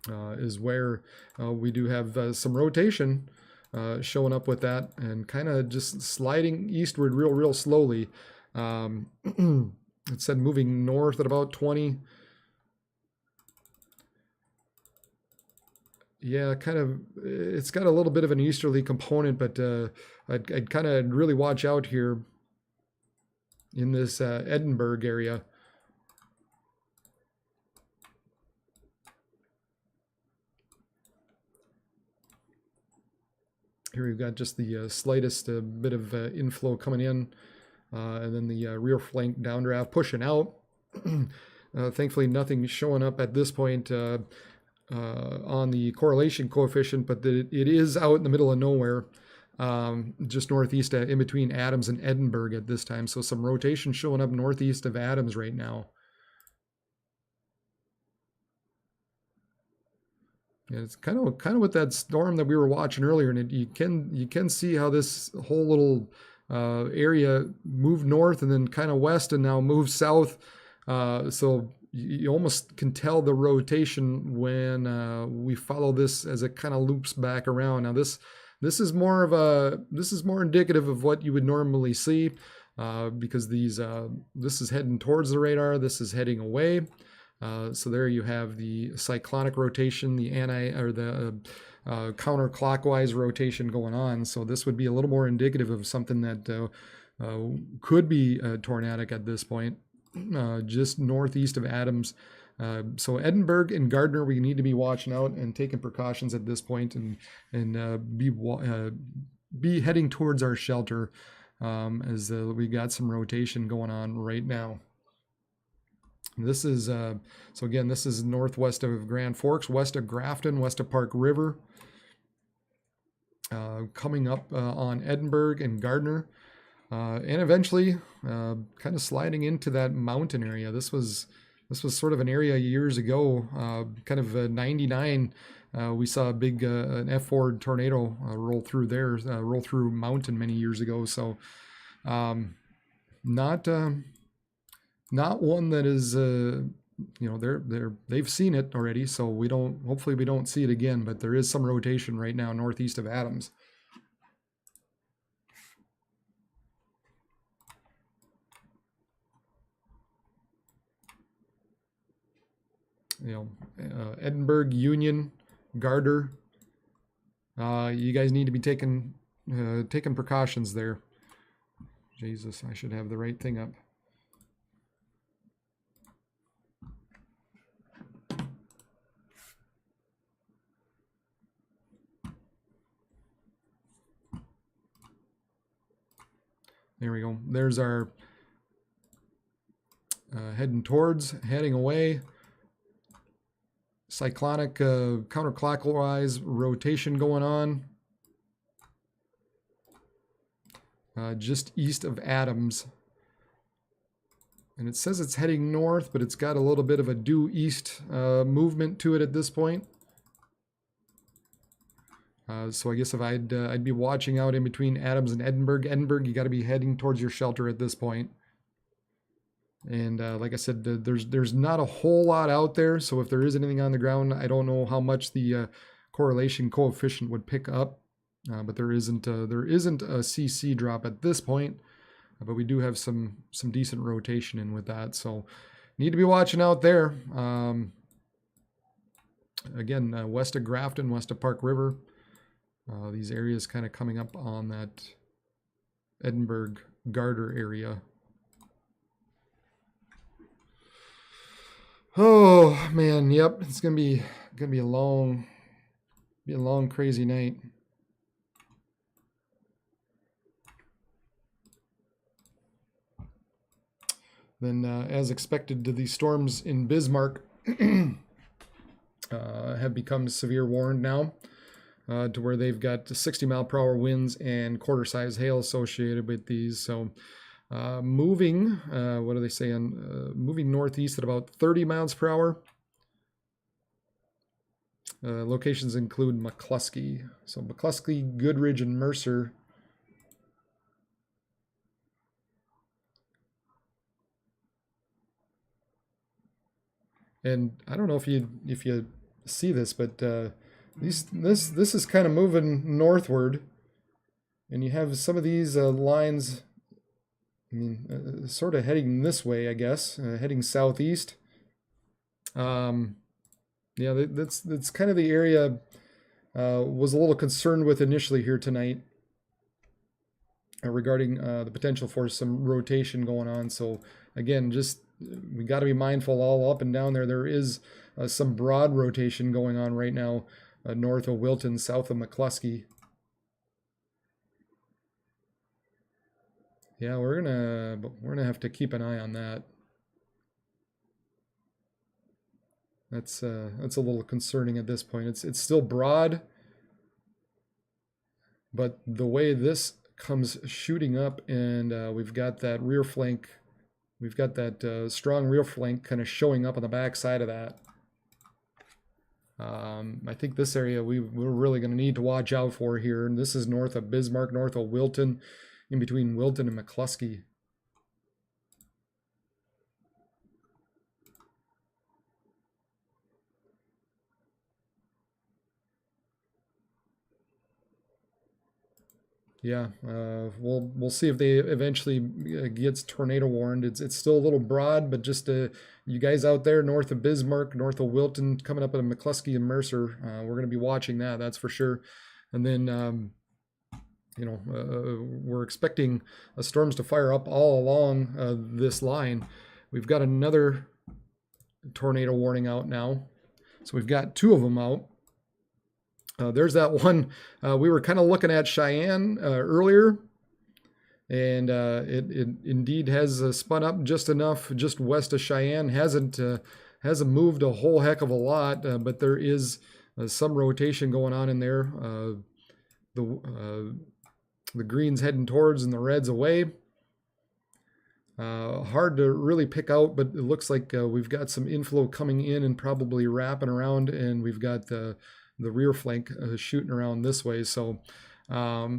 is where we do have some rotation. Showing up with that and kind of just sliding eastward real slowly. It said moving north at about 20. Yeah, it's got a little bit of an easterly component, but I'd kind of really watch out here in this Edinburgh area. Here we've got just the slightest bit of inflow coming in, and then the rear flank downdraft pushing out. Thankfully, nothing showing up at this point on the correlation coefficient, but it is out in the middle of nowhere, just northeast in between Adams and Edinburgh at this time. So some rotation showing up northeast of Adams right now. Yeah, it's kind of with that storm that we were watching earlier, and you can see how this whole little area moved north and then kind of west and now moved south. So you almost can tell the rotation when we follow this as it kind of loops back around. Now this is more indicative of what you would normally see because this is heading towards the radar, this is heading away. So there you have the cyclonic rotation, the counterclockwise rotation going on. So this would be a little more indicative of something that could be tornadic at this point, just northeast of Adams. So Edinburgh and Gardner, we need to be watching out and taking precautions at this point, and be heading towards our shelter as we got some rotation going on right now. This is so again, this is northwest of Grand Forks, west of Grafton, west of Park River, coming up on Edinburgh and Gardner, and eventually kind of sliding into that mountain area. This was sort of an area years ago, kind of 99. We saw a big an F4 tornado roll through there, roll through mountain many years ago. So not one that is they've seen it already, so hopefully we don't see it again, but there is some rotation right now northeast of Adams. Edinburgh, Union, Gardner, you guys need to be taking precautions there. Jesus, I should have the right thing up. There we go. There's our heading away. Cyclonic counterclockwise rotation going on. Just east of Adams. And it says it's heading north, but it's got a little bit of a due east movement to it at this point. So I guess if I'd be watching out in between Adams and Edinburgh. Edinburgh, you got to be heading towards your shelter at this point. And like I said, there's not a whole lot out there. So if there is anything on the ground, I don't know how much the correlation coefficient would pick up. But there isn't a CC drop at this point. But we do have some decent rotation in with that. So need to be watching out there. Again, west of Grafton, west of Park River. These areas kind of coming up on that Edinburgh Gardner area. Oh man, yep, it's gonna be a long crazy night. Then, as expected, these storms in Bismarck have become severe warned now. To where they've got 60-mile-per-hour winds and quarter-size hail associated with these. So moving, what are they saying? Moving northeast at about 30 miles per hour. Locations include McCluskey. So McCluskey, Goodridge, and Mercer. And I don't know if you see this, but this is kind of moving northward, and you have some of these lines, I mean, sort of heading this way, I guess, heading southeast. Yeah, that's kind of the area was a little concerned with initially here tonight regarding the potential for some rotation going on. So again, just we got to be mindful all up and down there. There is some broad rotation going on right now. North of Wilton, south of McCluskey. Yeah, we're gonna have to keep an eye on that. That's a little concerning at this point. It's still broad, but the way this comes shooting up, and we've got that rear flank, strong rear flank kind of showing up on the back side of that. I think this area we're really going to need to watch out for here. And this is north of Bismarck, north of Wilton, in between Wilton and McCluskey. Yeah, we'll see if they eventually gets tornado warned. It's still a little broad, but just you guys out there north of Bismarck, north of Wilton, coming up at McCluskey and Mercer, we're going to be watching that. That's for sure. And then you know, we're expecting storms to fire up all along this line. We've got another tornado warning out now, so we've got 2 of them out. There's that one we were kind of looking at Cheyenne earlier, and it indeed has spun up just enough, just west of Cheyenne. Hasn't moved a whole heck of a lot, but there is some rotation going on in there. The green's heading towards and the red's away. Hard to really pick out, but it looks like we've got some inflow coming in and probably wrapping around, and we've got the rear flank shooting around this way. So a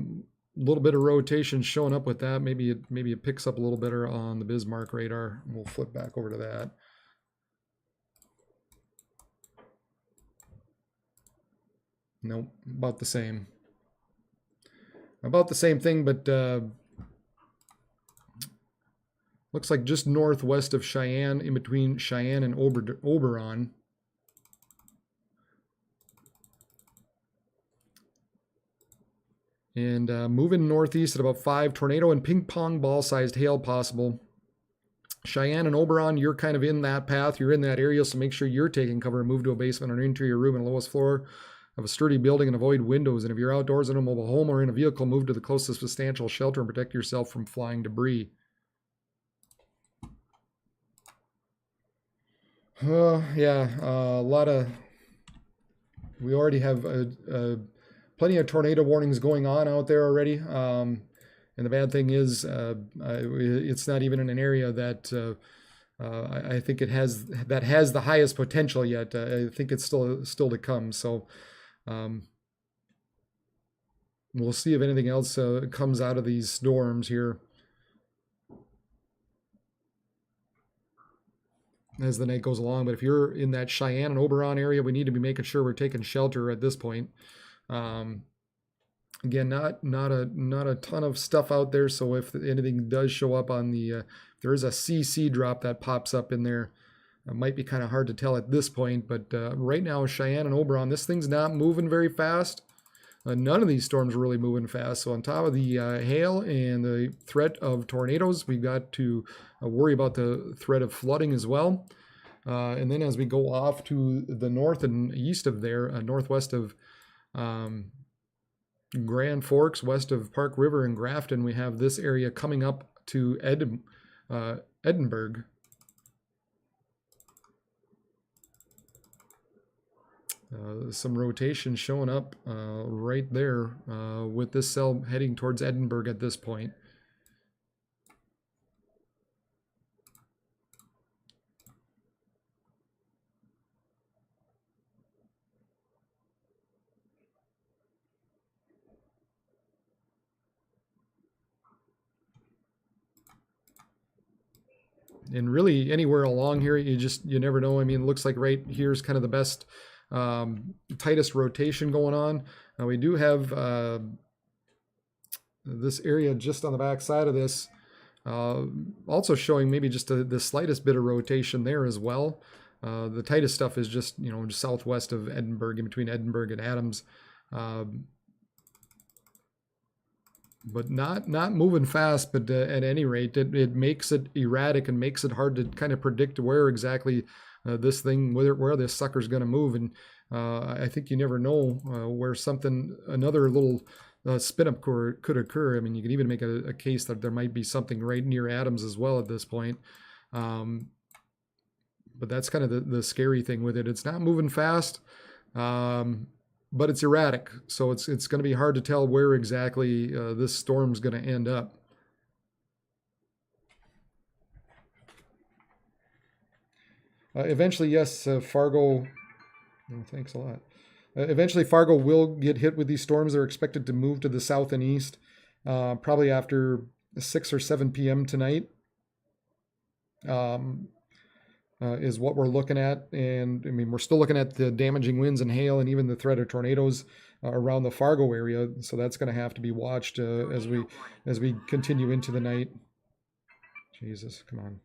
little bit of rotation showing up with that. Maybe it picks up a little better on the Bismarck radar. We'll flip back over to that. Nope, about the same. About the same thing, but looks like just northwest of Cheyenne, in between Cheyenne and Oberon. And moving northeast at about 5, tornado and ping pong ball sized hail possible. Cheyenne and Oberon, you're kind of in that path. You're in that area, so make sure you're taking cover and move to a basement or an interior room and lowest floor of a sturdy building and avoid windows. And if you're outdoors in a mobile home or in a vehicle, move to the closest substantial shelter and protect yourself from flying debris. Yeah, a lot of... We already have plenty of tornado warnings going on out there already. And the bad thing is it's not even in an area that I think it has the highest potential yet. I think it's still to come. So we'll see if anything else comes out of these storms here as the night goes along. But if you're in that Cheyenne and Oberon area, we need to be making sure we're taking shelter at this point. Again, not a ton of stuff out there. So if anything does show up on the, there is a CC drop that pops up in there. It might be kind of hard to tell at this point, but right now Cheyenne and Oberon, this thing's not moving very fast. None of these storms are really moving fast. So on top of the hail and the threat of tornadoes, we've got to worry about the threat of flooding as well. And then as we go off to the north and east of there, northwest of Grand Forks, west of Park River and Grafton, we have this area coming up to Edinburgh. Some rotation showing up right there with this cell heading towards Edinburgh at this point. And really anywhere along here, you never know. I mean, it looks like right here is kind of the best, tightest rotation going on. Now we do have this area just on the back side of this also showing maybe just the slightest bit of rotation there as well. The tightest stuff is just, you know, just southwest of Edinburgh, in between Edinburgh and Adams. But not moving fast, but at any rate, it makes it erratic and makes it hard to kind of predict where exactly this thing, where this sucker's going to move. And I think you never know where another little spin up could occur. I mean, you can even make a case that there might be something right near Adams as well at this point. But that's kind of the scary thing with it. It's not moving fast. But it's erratic, so it's going to be hard to tell where exactly this storm's going to end up. Eventually, yes, Fargo Oh, thanks a lot. Eventually, Fargo will get hit with these storms. They're expected to move to the south and east, probably after 6 or 7 p.m. tonight. Is what we're looking at. And I mean, we're still looking at the damaging winds and hail and even the threat of tornadoes around the Fargo area. So that's going to have to be watched as we continue into the night. Jesus, come on.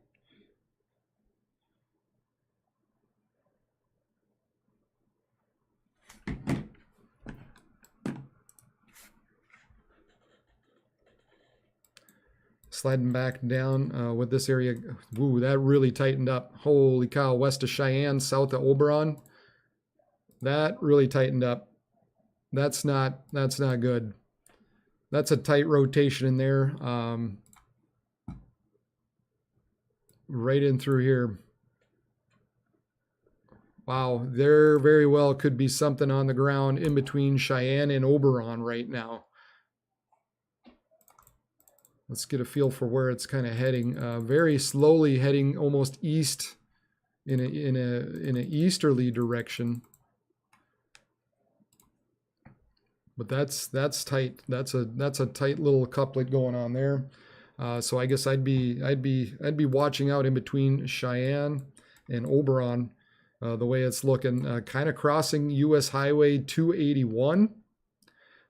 Sliding back down with this area. Ooh, that really tightened up. Holy cow, west of Cheyenne, south of Oberon. That really tightened up. That's not good. That's a tight rotation in there. Right in through here. Wow, there very well could be something on the ground in between Cheyenne and Oberon right now. Let's get a feel for where it's kind of heading. Very slowly heading almost east in an easterly direction. But that's tight. That's a tight little couplet going on there. So I guess I'd be watching out in between Cheyenne and Oberon. The way it's looking, kind of crossing U.S. Highway 281.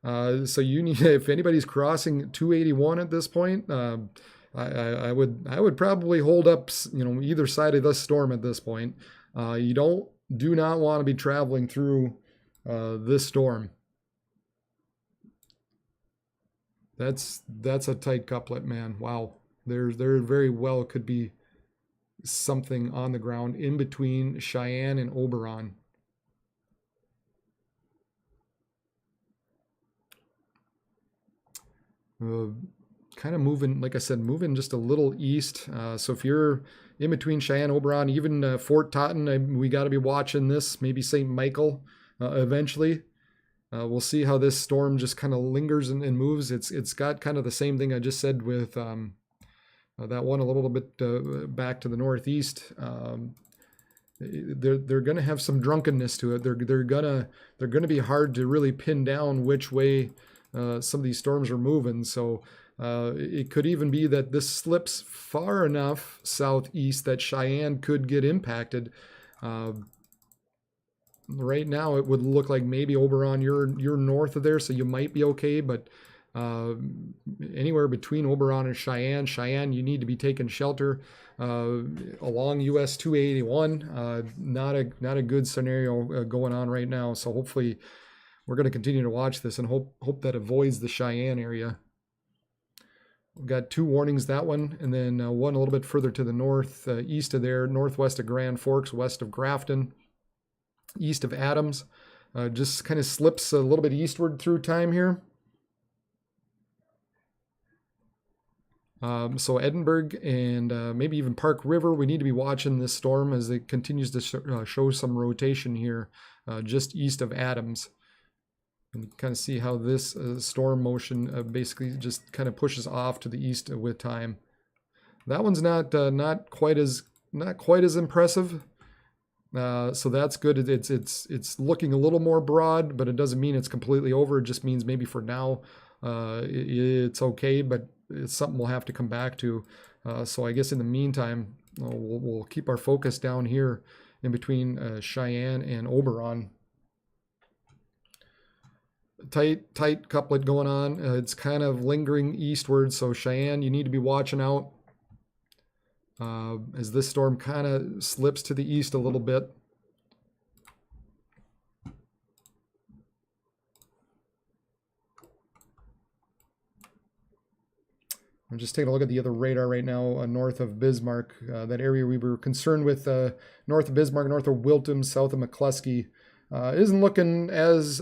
So you need, if anybody's crossing 281 at this point, I would probably hold up, either side of this storm at this point. You do not want to be traveling through this storm. That's a tight couplet, man. Wow, there very well could be something on the ground in between Cheyenne and Oberon. Kind of moving, like I said, moving just a little east. So if you're in between Cheyenne, Oberon, even Fort Totten, we got to be watching this. Maybe St. Michael eventually. We'll see how this storm just kind of lingers and moves. It's got kind of the same thing I just said with that one a little bit back to the northeast. They're going to have some drunkenness to it. They're gonna be hard to really pin down which way some of these storms are moving. So it could even be that this slips far enough southeast that Cheyenne could get impacted. Right now, it would look like maybe Oberon, you're north of there, so you might be okay. But anywhere between Oberon and Cheyenne, you need to be taking shelter along US 281. Not a good scenario going on right now. So hopefully, we're going to continue to watch this and hope that avoids the Cheyenne area. We've got 2 warnings, that one, and then one a little bit further to the north, east of there, northwest of Grand Forks, west of Grafton, east of Adams. Just kind of slips a little bit eastward through time here. So Edinburgh and maybe even Park River, we need to be watching this storm as it continues to show some rotation here just east of Adams. And kind of see how this storm motion basically just kind of pushes off to the east with time. That one's not quite as impressive. So that's good. It's looking a little more broad, but it doesn't mean it's completely over. It just means maybe for now it's okay, but it's something we'll have to come back to. So I guess in the meantime, we'll keep our focus down here in between Cheyenne and Oberon. Tight couplet going on. It's kind of lingering eastward, so Cheyenne, you need to be watching out as this storm kind of slips to the east a little bit. I'm just taking a look at the other radar right now north of Bismarck. That area we were concerned with north of Bismarck, north of Wilton, south of McCluskey. Isn't looking as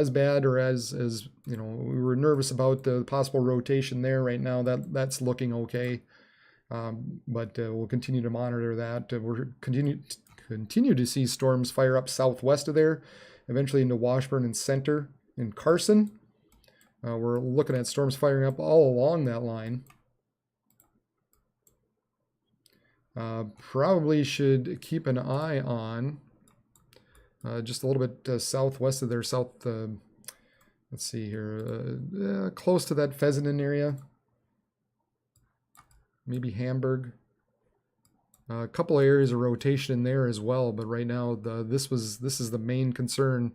bad or as we were nervous about the possible rotation there right now. That's looking okay. But we'll continue to monitor that. We're continue to see storms fire up southwest of there, eventually into Washburn and Center and Carson. We're looking at storms firing up all along that line. Probably should keep an eye on just a little bit southwest of there, let's see here, close to that Pheasant area, maybe Hamburg. A couple of areas of rotation in there as well, but right now this is the main concern,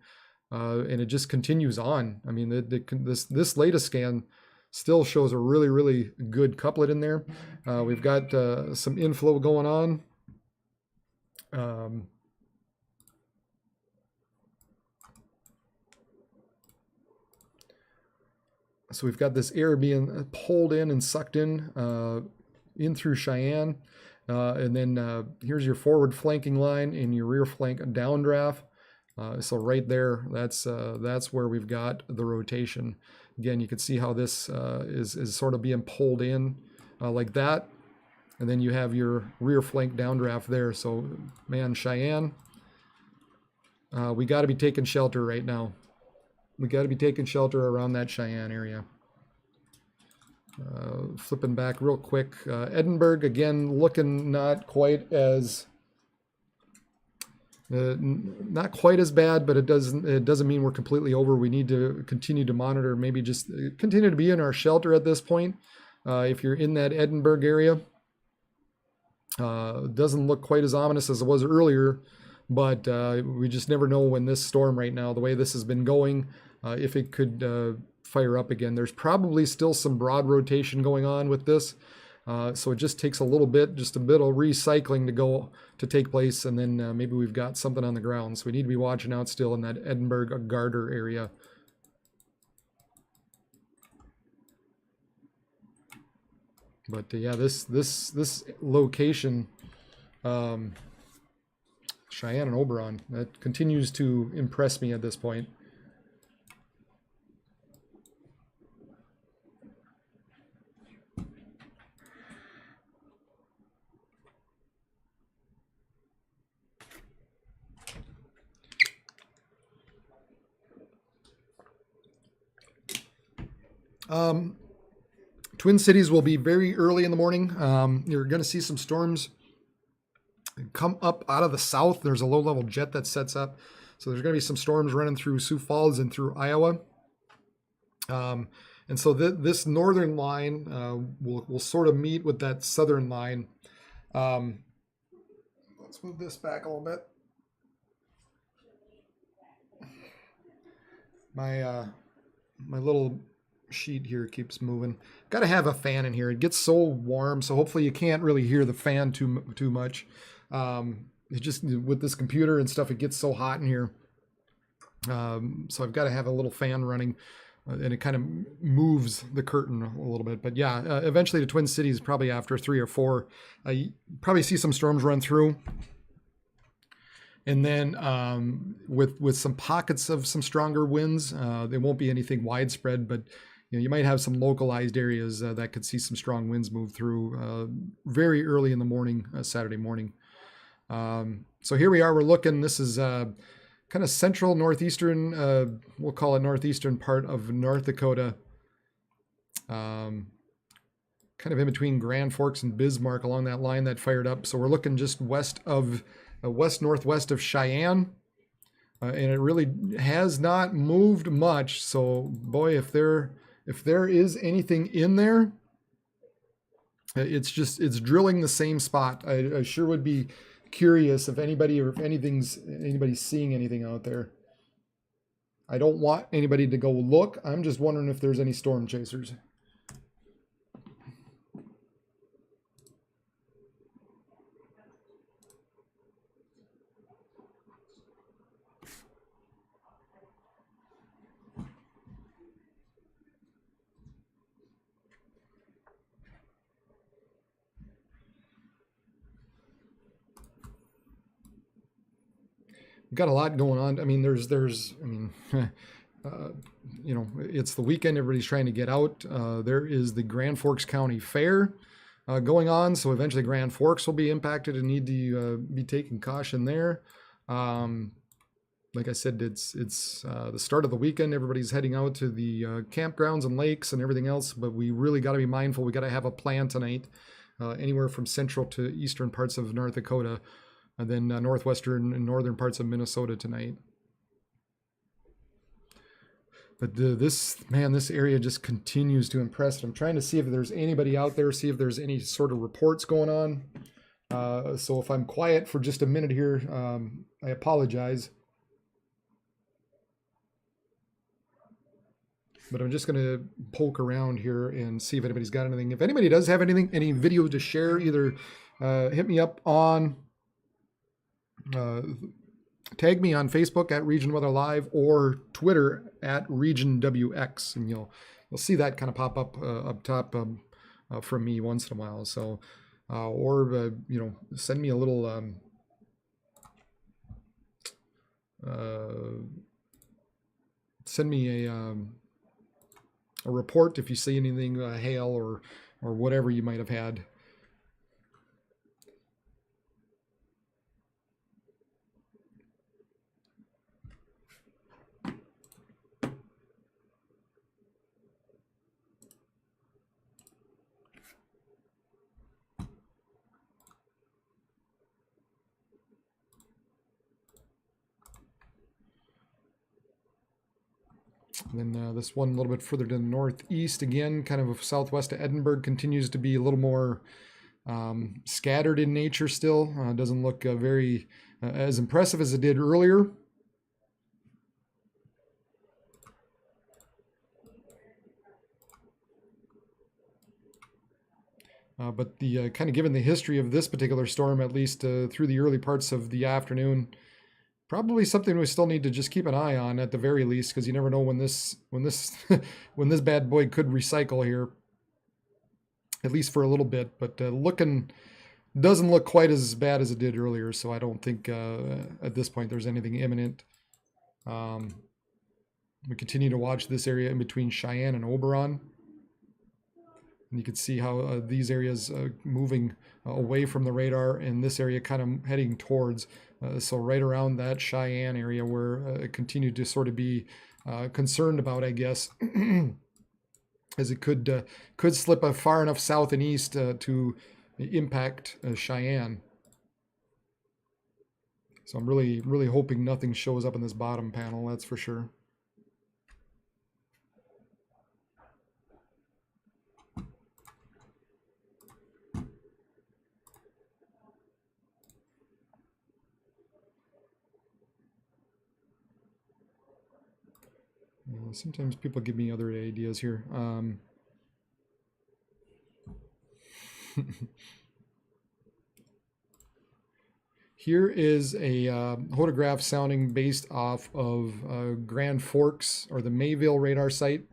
and it just continues on. I mean, this latest scan still shows a really good couplet in there. We've got some inflow going on. So we've got this air being pulled in and sucked in through Cheyenne. And then here's your forward flanking line and your rear flank downdraft. So right there, that's where we've got the rotation. Again, you can see how this is sort of being pulled in like that. And then you have your rear flank downdraft there. So, man, Cheyenne, we got to be taking shelter right now. We got to be taking shelter around that Cheyenne area. Flipping back real quick, Edinburgh again looking not quite as bad, but it doesn't mean we're completely over. We need to continue to monitor, maybe just continue to be in our shelter at this point. If you're in that Edinburgh area, it doesn't look quite as ominous as it was earlier, but we just never know when this storm right now, the way this has been going, if it could fire up again. There's probably still some broad rotation going on with this, so it just takes just a bit of recycling to take place, and then maybe we've got something on the ground. So we need to be watching out still in that Edinburgh Garter area. But yeah, this location, Cheyenne and Oberon, that continues to impress me at this point. Twin Cities will be very early in the morning. You're going to see some storms come up out of the south. There's a low-level jet that sets up. So there's going to be some storms running through Sioux Falls and through Iowa. And so this northern line will sort of meet with that southern line. Let's move this back a little bit. My little sheet here keeps moving. Got to have a fan in here. It gets so warm, so hopefully you can't really hear the fan too much. It just, with this computer and stuff, it gets so hot in here. So I've got to have a little fan running, and it kind of moves the curtain a little bit. But yeah, eventually the Twin Cities, probably after 3 or 4, you probably see some storms run through. And then with some pockets of some stronger winds, there won't be anything widespread, but you might have some localized areas that could see some strong winds move through very early in the morning, Saturday morning. So here we are, we're looking, this is kind of central northeastern, we'll call it northeastern part of North Dakota, kind of in between Grand Forks and Bismarck along that line that fired up. So we're looking just west northwest of Cheyenne, and it really has not moved much. So boy, if there is anything in there, it's drilling the same spot. I sure would be curious if anybody's seeing anything out there. I don't want anybody to go look. I'm just wondering if there's any storm chasers. Got a lot going on. I mean, it's the weekend. Everybody's trying to get out. There is the Grand Forks County Fair going on. So eventually Grand Forks will be impacted and need to be taking caution there. Like I said, it's the start of the weekend. Everybody's heading out to the campgrounds and lakes and everything else, but we really got to be mindful. We got to have a plan tonight, anywhere from central to eastern parts of North Dakota. and then northwestern and northern parts of Minnesota tonight. But this area just continues to impress. I'm trying to see if there's anybody out there, see if there's any sort of reports going on. So if I'm quiet for just a minute here, I apologize. But I'm just going to poke around here and see if anybody's got anything. If anybody does have anything, any video to share, either hit me up on, tag me on Facebook at Region Weather Live or Twitter at Region WX, and you'll see that kind of pop up up top from me once in a while. So, or you know, send me a little send me a report if you see anything, hail or whatever you might have had. And then this one a little bit further to the northeast, again, kind of southwest of Edinburgh, continues to be a little more scattered in nature still. Doesn't look very as impressive as it did earlier. But the kind of given the history of this particular storm, at least through the early parts of the afternoon, probably something we still need to just keep an eye on at the very least, because you never know when this when this bad boy could recycle here, at least for a little bit. But doesn't look quite as bad as it did earlier, so I don't think at this point there's anything imminent. We continue to watch this area in between Cheyenne and Oberon. And you can see how these areas moving away from the radar, and this area kind of heading towards. So right around that Cheyenne area where it continued to sort of be concerned about, I guess, as it could slip far enough south and east to impact Cheyenne. So I'm really, really hoping nothing shows up in this bottom panel, that's for sure. Sometimes people give me other ideas here. Here is a photograph sounding based off of Grand Forks, or the Mayville radar site.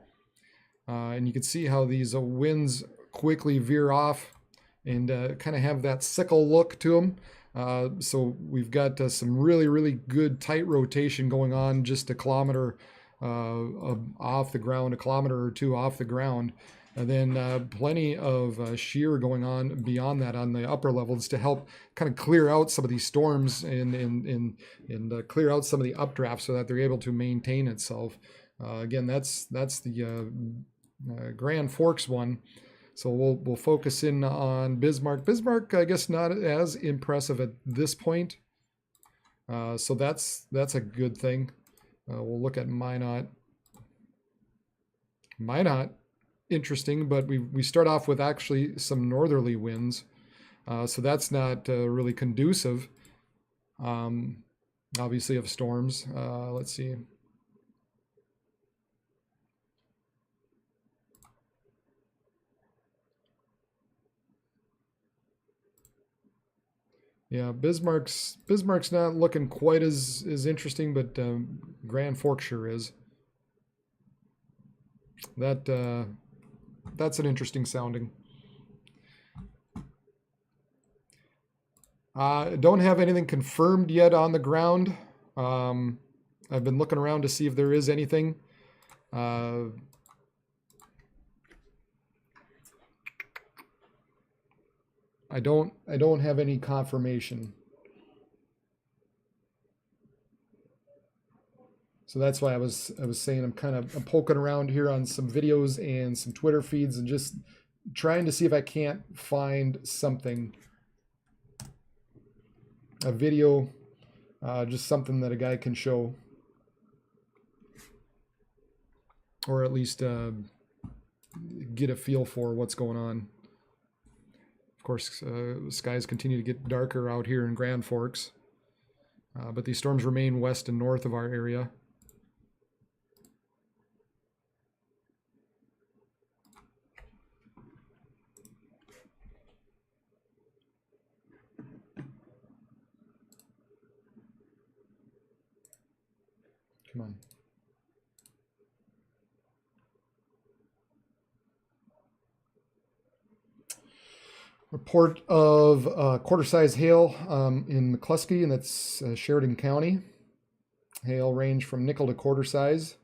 And you can see how these winds quickly veer off and kind of have that sickle look to them. So we've got some really, really good tight rotation going on just a kilometer off the ground, a kilometer or two off the ground, and then plenty of shear going on beyond that on the upper levels to help kind of clear out some of these storms and clear out some of the updrafts so that they're able to maintain itself. Again, that's the Grand Forks one. So we'll focus in on Bismarck. Bismarck, I guess, not as impressive at this point. So that's a good thing. We'll look at Minot. Minot, interesting, but we start off with actually some northerly winds. So that's not really conducive, obviously, of storms. Let's see. Yeah, Bismarck's not looking quite as interesting, but Grand Forks sure is. That's an interesting sounding. Don't have anything confirmed yet on the ground. I've been looking around to see if there is anything. I don't have any confirmation. So that's why I was saying I'm poking around here on some videos and some Twitter feeds and just trying to see if I can't find something. a video, just something that a guy can show, or at least get a feel for what's going on. Of course, skies continue to get darker out here in Grand Forks, but these storms remain west and north of our area. Come on. Report of quarter-size hail in McCluskey, and that's Sheridan County. Hail range from nickel to quarter size.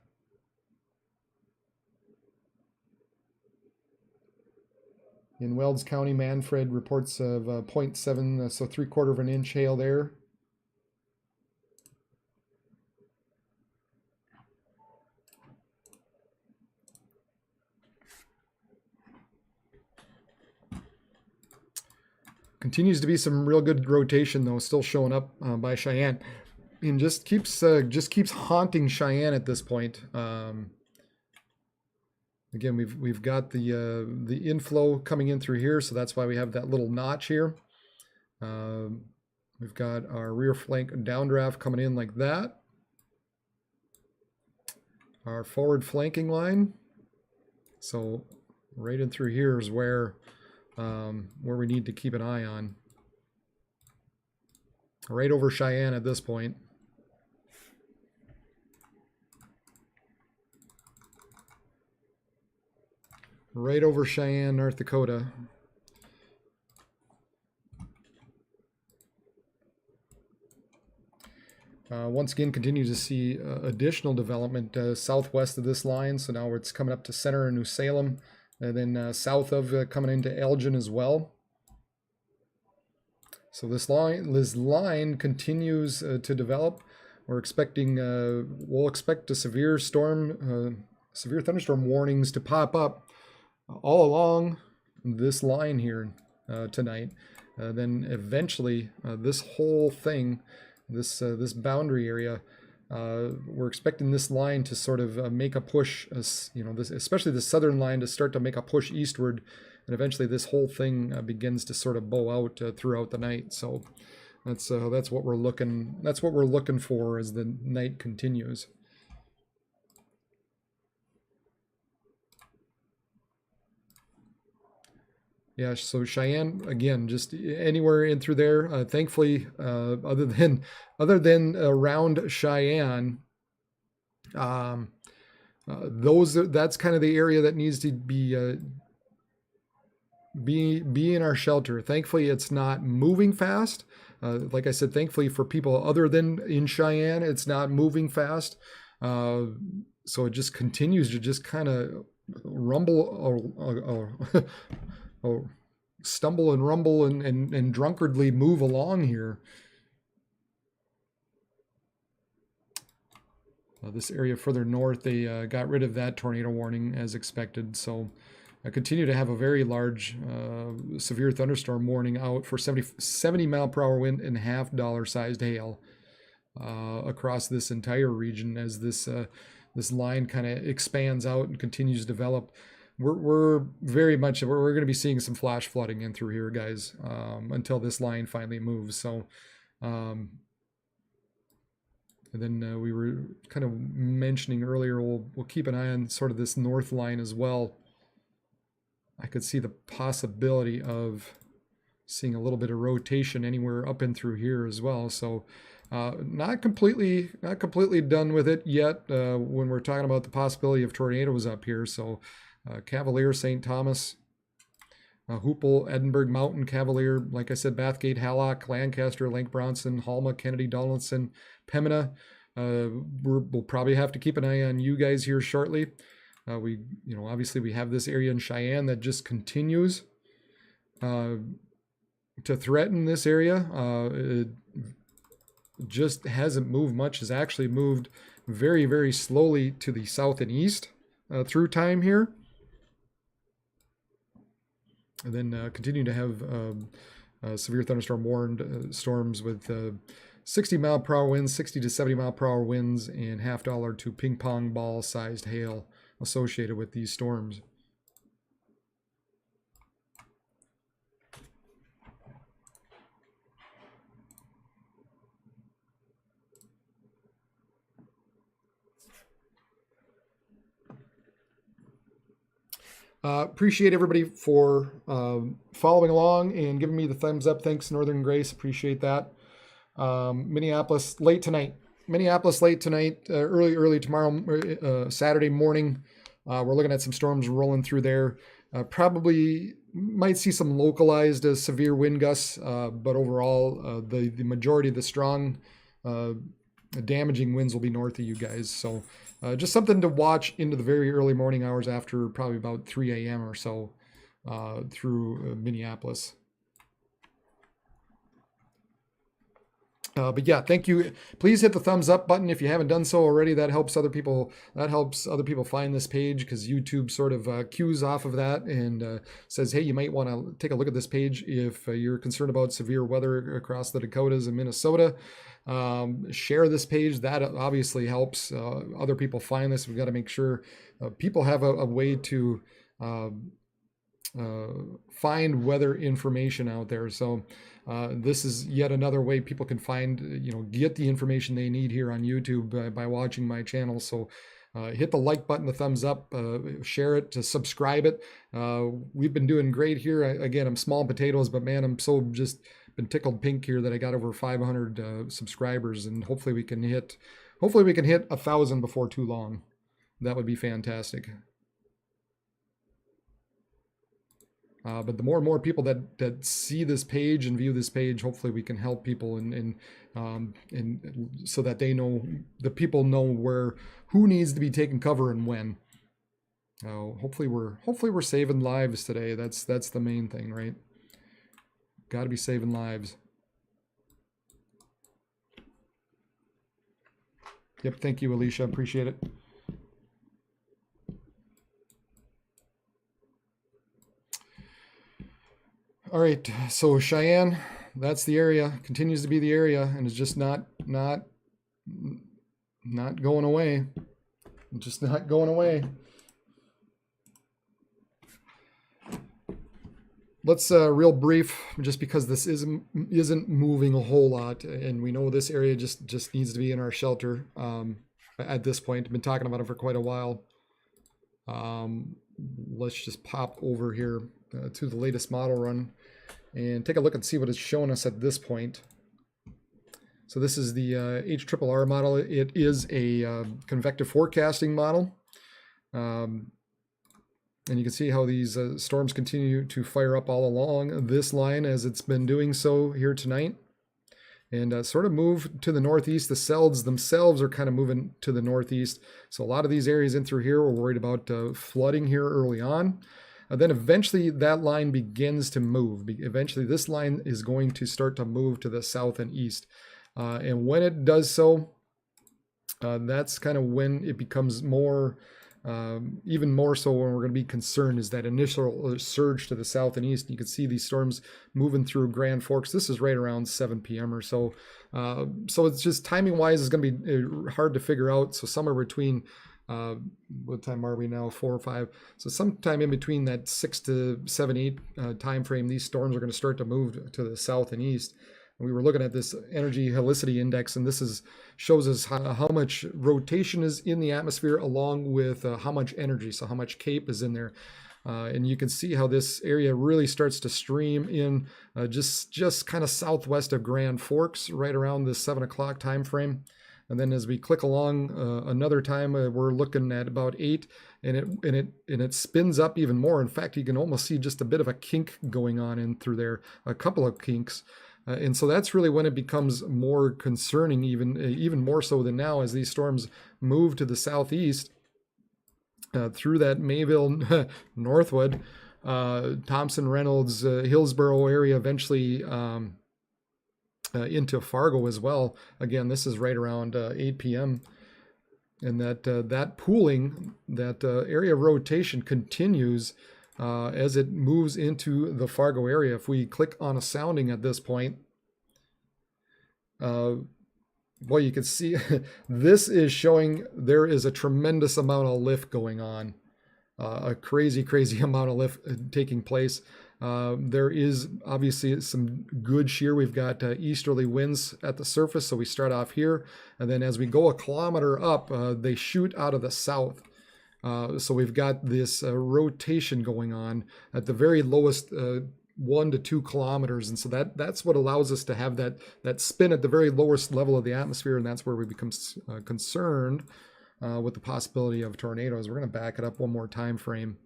In Wells County, Manfred reports of 0.7, so 3/4 of an inch hail there. Continues to be some real good rotation though, still showing up by Cheyenne, and just keeps haunting Cheyenne at this point. Again, we've got the inflow coming in through here, so that's why we have that little notch here. We've got our rear flank downdraft coming in like that. Our forward flanking line. So right in through here is where we need to keep an eye on. Right over Cheyenne at this point. Right over Cheyenne, North Dakota. Once again, continue to see additional development southwest of this line. So now it's coming up to center in New Salem, and then south of coming into Elgin as well. So this line continues to develop. We're expecting we'll expect a severe thunderstorm warnings to pop up all along this line here tonight. Then eventually this whole thing, this boundary area, we're expecting this line to sort of make a push, especially the southern line, to start to make a push eastward, and eventually this whole thing begins to sort of bow out throughout the night. So that's what we're looking for as the night continues. Yeah, so Cheyenne, again, just anywhere in through there. Thankfully, other than around Cheyenne, that's kind of the area that needs to be in our shelter. Thankfully, it's not moving fast. Like I said, thankfully for people other than in Cheyenne, it's not moving fast. So it just continues to just kind of rumble. Stumble and rumble and drunkardly move along here. This area further north, they got rid of that tornado warning as expected. So I continue to have a very large severe thunderstorm warning out for 70 mile per hour wind and $half sized hail across this entire region as this line kind of expands out and continues to develop. We're going to be seeing some flash flooding in through here, guys, until this line finally moves. So, and then we were kind of mentioning earlier, we'll keep an eye on sort of this north line as well. I could see the possibility of seeing a little bit of rotation anywhere up and through here as well. So, not completely done with it yet when we're talking about the possibility of tornadoes up here. So. Cavalier, St. Thomas, Hoople, Edinburgh, Mountain, Cavalier, like I said, Bathgate, Hallock, Lancaster, Lake Bronson, Halma, Kennedy, Donaldson, Pembina. We'll probably have to keep an eye on you guys here shortly. Obviously we have this area in Cheyenne that just continues to threaten this area. It just hasn't moved much. Has actually moved very, very slowly to the south and east through time here. And then continue to have severe thunderstorm warned storms with 60-mile-per-hour winds, 60 to 70-mile-per-hour winds, and $50 to ping pong ball sized hail associated with these storms. Appreciate everybody for following along and giving me the thumbs up. Thanks, Northern Grace. Appreciate that. Minneapolis late tonight. Early tomorrow, Saturday morning. We're looking at some storms rolling through there. Probably might see some localized severe wind gusts, but overall, the majority of the strong damaging winds will be north of you guys. So just something to watch into the very early morning hours after probably about 3 a.m. or so through Minneapolis. But yeah, thank you. Please hit the thumbs up button if you haven't done so already. That helps other people. That helps other people find this page, because YouTube sort of cues off of that and says, hey, you might want to take a look at this page if you're concerned about severe weather across the Dakotas and Minnesota. Share this page. That obviously helps other people find this. We've got to make sure people have a way to find weather information out there. So this is yet another way people can find, get the information they need here on YouTube by watching my channel. So hit the like button, the thumbs up, share it, to subscribe it. We've been doing great here. Again, I'm small potatoes, but man, I'm so just been tickled pink here that I got over 500 subscribers, and hopefully we can hit 1,000 before too long. That would be fantastic. But the more and more people that see this page and view this page, hopefully we can help people and so that the people know who needs to be taking cover and when. Hopefully we're saving lives today. That's the main thing, right? Got to be saving lives. Yep, thank you, Alicia. Appreciate it. All right, so Cheyenne, that's the area, continues to be the area, and it's just not going away. Just not going away. Let's real brief, just because this isn't moving a whole lot, and we know this area just needs to be in our shelter at this point. I've been talking about it for quite a while. Let's just pop over here to the latest model run and take a look and see what it's showing us at this point. So this is the HRRR model. It is a convective forecasting model. And you can see how these storms continue to fire up all along this line as it's been doing so here tonight. And sort of move to the northeast. The cells themselves are kind of moving to the northeast. So a lot of these areas in through here, we're worried about flooding here early on. Then eventually that line begins to move. Eventually this line is going to start to move to the south and east. And when it does so, that's kind of when it becomes more, even more so when we're going to be concerned, is that initial surge to the south and east. You can see these storms moving through Grand Forks. This is right around 7 p.m. or so. So it's just timing wise is going to be hard to figure out. So somewhere between, what time are we now? 4 or 5. So sometime in between that 6 to 7, 8 time frame, these storms are going to start to move to the south and east. And we were looking at this energy helicity index, and this shows us how much rotation is in the atmosphere along with how much energy, so how much CAPE is in there. And you can see how this area really starts to stream in just kind of southwest of Grand Forks, right around the 7 o'clock time frame. And then as we click along another time, we're looking at about 8, and it spins up even more. In fact, you can almost see just a bit of a kink going on in through there, a couple of kinks. And so that's really when it becomes more concerning, even more so than now, as these storms move to the southeast through that Mayville, Northwood, Thompson, Reynolds, Hillsborough area, eventually into Fargo as well. Again, this is right around 8 p.m. And that pooling, that area of rotation continues as it moves into the Fargo area. If we click on a sounding at this point, well, you can see this is showing there is a tremendous amount of lift going on, a crazy amount of lift taking place. There is obviously some good shear. We've got easterly winds at the surface, so we start off here, and then as we go a kilometer up, they shoot out of the south. So we've got this rotation going on at the very lowest 1 to 2 kilometers, and so that's what allows us to have that spin at the very lowest level of the atmosphere, and that's where we become concerned with the possibility of tornadoes. We're going to back it up one more time frame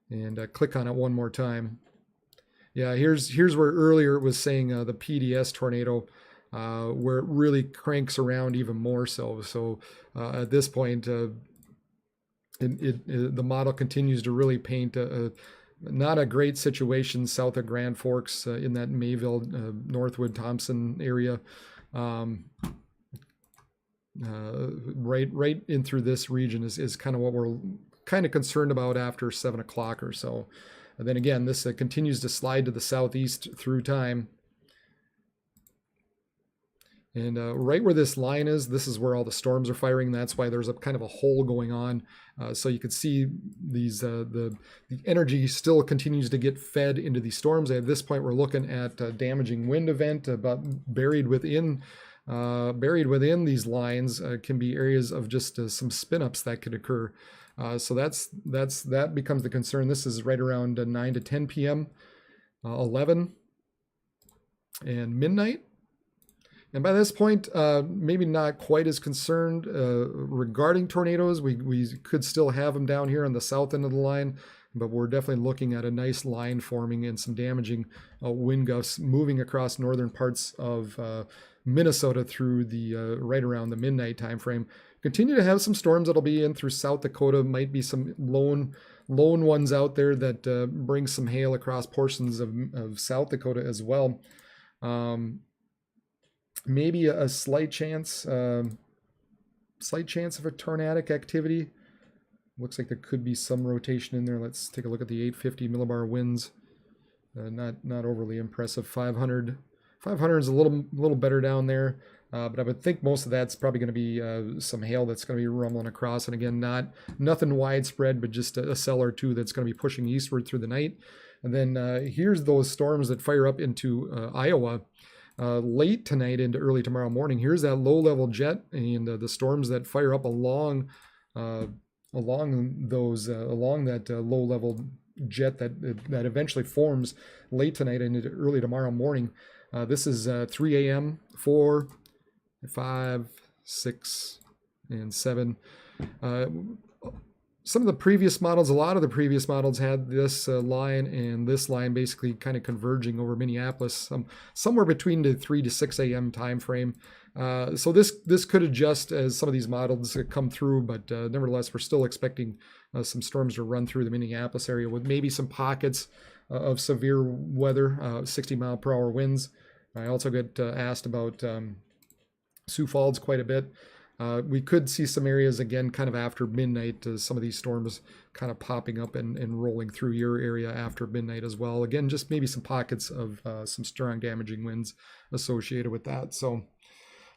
and click on it one more time. Yeah, here's where earlier it was saying the PDS tornado, where it really cranks around even more so. So at this point, the model continues to really paint not a great situation south of Grand Forks in that Mayville, Northwood, Thompson area. Right in through this region is kind of what we're kind of concerned about after 7 o'clock or so. And then again, this continues to slide to the southeast through time. And right where this line is, this is where all the storms are firing. That's why there's a kind of a hole going on. So you can see these the energy still continues to get fed into these storms. At this point, we're looking at a damaging wind event, but buried within these lines can be areas of just some spin-ups that could occur. So that becomes the concern. This is right around 9 to 10 p.m., 11, and midnight. And by this point, maybe not quite as concerned regarding tornadoes. We could still have them down here on the south end of the line, but we're definitely looking at a nice line forming and some damaging wind gusts moving across northern parts of Minnesota through the right around the midnight time frame. Continue to have some storms that'll be in through South Dakota. Might be some lone ones out there that bring some hail across portions of South Dakota as well. Maybe a slight chance of a tornadic activity. Looks like there could be some rotation in there. Let's take a look at the 850 millibar winds. Not overly impressive. 500 is a little better down there. But I would think most of that's probably going to be some hail that's going to be rumbling across. And again, nothing widespread, but just a cell or two that's going to be pushing eastward through the night. And then here's those storms that fire up into Iowa late tonight into early tomorrow morning. Here's that low-level jet and the storms that fire up along that low-level jet that eventually forms late tonight and into early tomorrow morning. This is 3 a.m., 4, 5, 6, and 7. Some of the previous models, a lot of the previous models had this line and this line basically kind of converging over Minneapolis, somewhere between the 3 to 6 a.m. time frame. So this could adjust as some of these models come through, but nevertheless, we're still expecting some storms to run through the Minneapolis area with maybe some pockets of severe weather, 60-mile-per-hour winds. I also get asked about Sioux Falls quite a bit. We could see some areas again kind of after midnight, some of these storms kind of popping up and rolling through your area after midnight as well. Again, just maybe some pockets of some strong damaging winds associated with that. So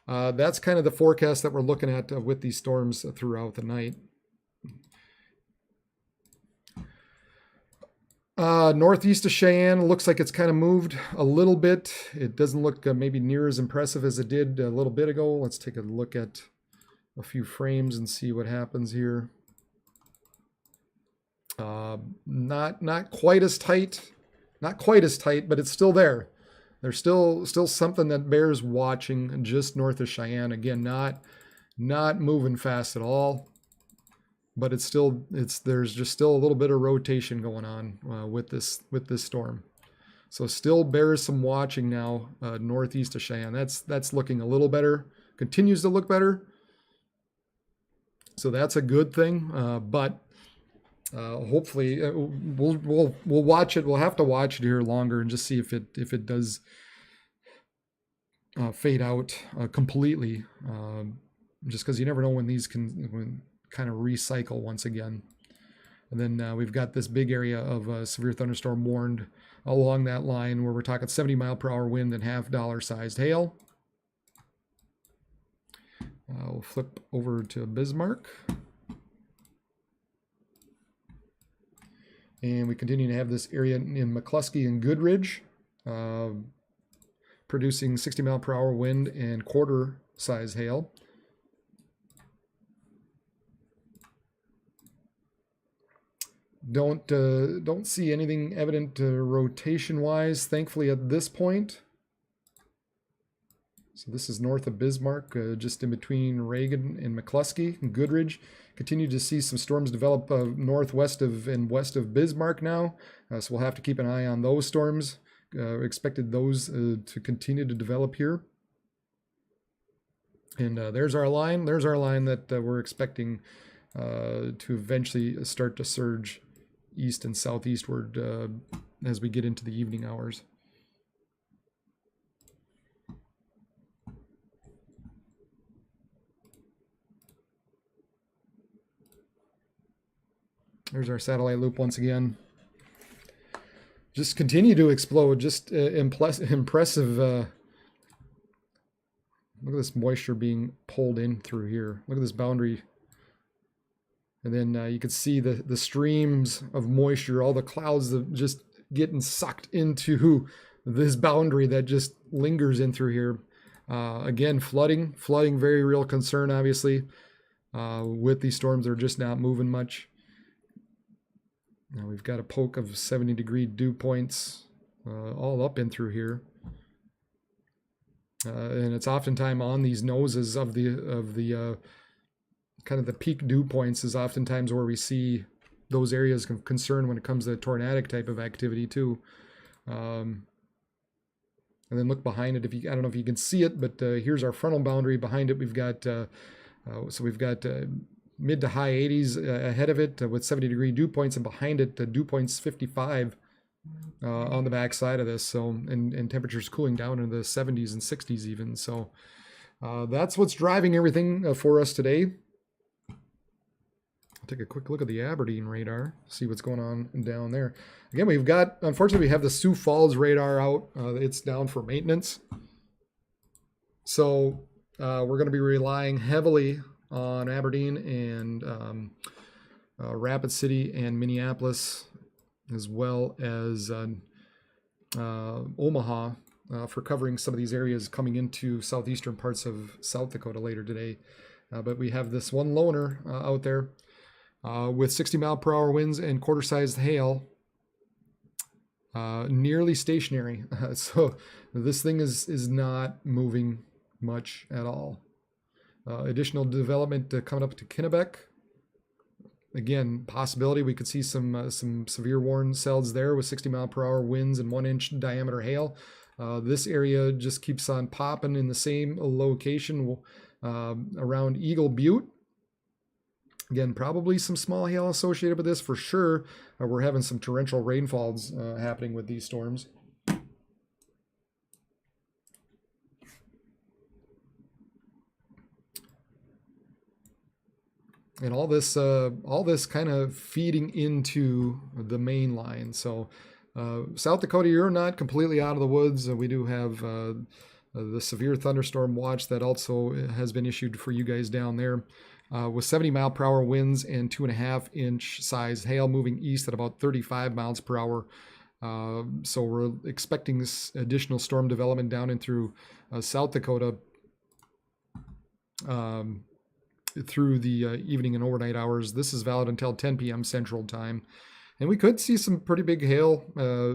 that's kind of the forecast that we're looking at with these storms throughout the night. Northeast of Cheyenne, looks like it's kind of moved a little bit. It doesn't look maybe near as impressive as it did a little bit ago. Let's take a look at a few frames and see what happens here. Not quite as tight, but it's still there. There's still something that bears watching just north of Cheyenne. Again, not moving fast at all, but there's just still a little bit of rotation going on with this storm. So still bears some watching now northeast of Cheyenne. That's looking a little better. Continues to look better. So that's a good thing, but hopefully we'll watch it. We'll have to watch it here longer and just see if it does fade out completely. Just because you never know when these can kind of recycle once again. And then we've got this big area of severe thunderstorm warned along that line where we're talking 70-mile-per-hour wind and half dollar-sized hail. We'll flip over to Bismarck. And we continue to have this area in McCluskey and Goodridge, producing 60-mile-per-hour wind and quarter-size hail. Don't see anything evident rotation-wise, thankfully, at this point. So this is north of Bismarck, just in between Reagan and McCluskey and Goodridge. Continue to see some storms develop northwest of and west of Bismarck now. So we'll have to keep an eye on those storms. Expected those to continue to develop here. And there's our line. There's our line that we're expecting to eventually start to surge east and southeastward as we get into the evening hours. There's our satellite loop once again. Just continue to explode. Just impressive. Look at this moisture being pulled in through here. Look at this boundary. And then you can see the streams of moisture, all the clouds that just getting sucked into this boundary that just lingers in through here. Again, flooding, very real concern, obviously. With these storms, they're just not moving much. Now we've got a poke of 70-degree dew points all up in through here. And it's oftentimes on these noses of the kind of the peak dew points is oftentimes where we see those areas of concern when it comes to tornadic type of activity too. And then look behind it. I don't know if you can see it, but here's our frontal boundary. Behind it, we've got mid to high 80s ahead of it with 70-degree dew points, and behind it, the dew points 55 on the back side of this. So, and temperatures cooling down into the 70s and 60s even. So that's what's driving everything for us today. I'll take a quick look at the Aberdeen radar, see what's going on down there. Again, unfortunately, we have the Sioux Falls radar out. It's down for maintenance. So we're going to be relying heavily on Aberdeen and Rapid City and Minneapolis, as well as Omaha, for covering some of these areas coming into southeastern parts of South Dakota later today. But we have this one loner out there with 60-mile-per-hour winds and quarter-sized hail, nearly stationary. So this thing is not moving much at all. Additional development coming up to Kennebec. Again, possibility we could see some severe warning cells there with 60-mile-per-hour winds and 1-inch diameter hail. This area just keeps on popping in the same location around Eagle Butte. Again, probably some small hail associated with this for sure. We're having some torrential rainfalls happening with these storms. And all this kind of feeding into the main line. So South Dakota, you're not completely out of the woods. We do have the severe thunderstorm watch that also has been issued for you guys down there, with 70-mile-per-hour winds and 2.5-inch size hail moving east at about 35 miles per hour. So we're expecting this additional storm development down and through South Dakota through the evening and overnight hours. This is valid until 10 p.m. Central Time. And we could see some pretty big hail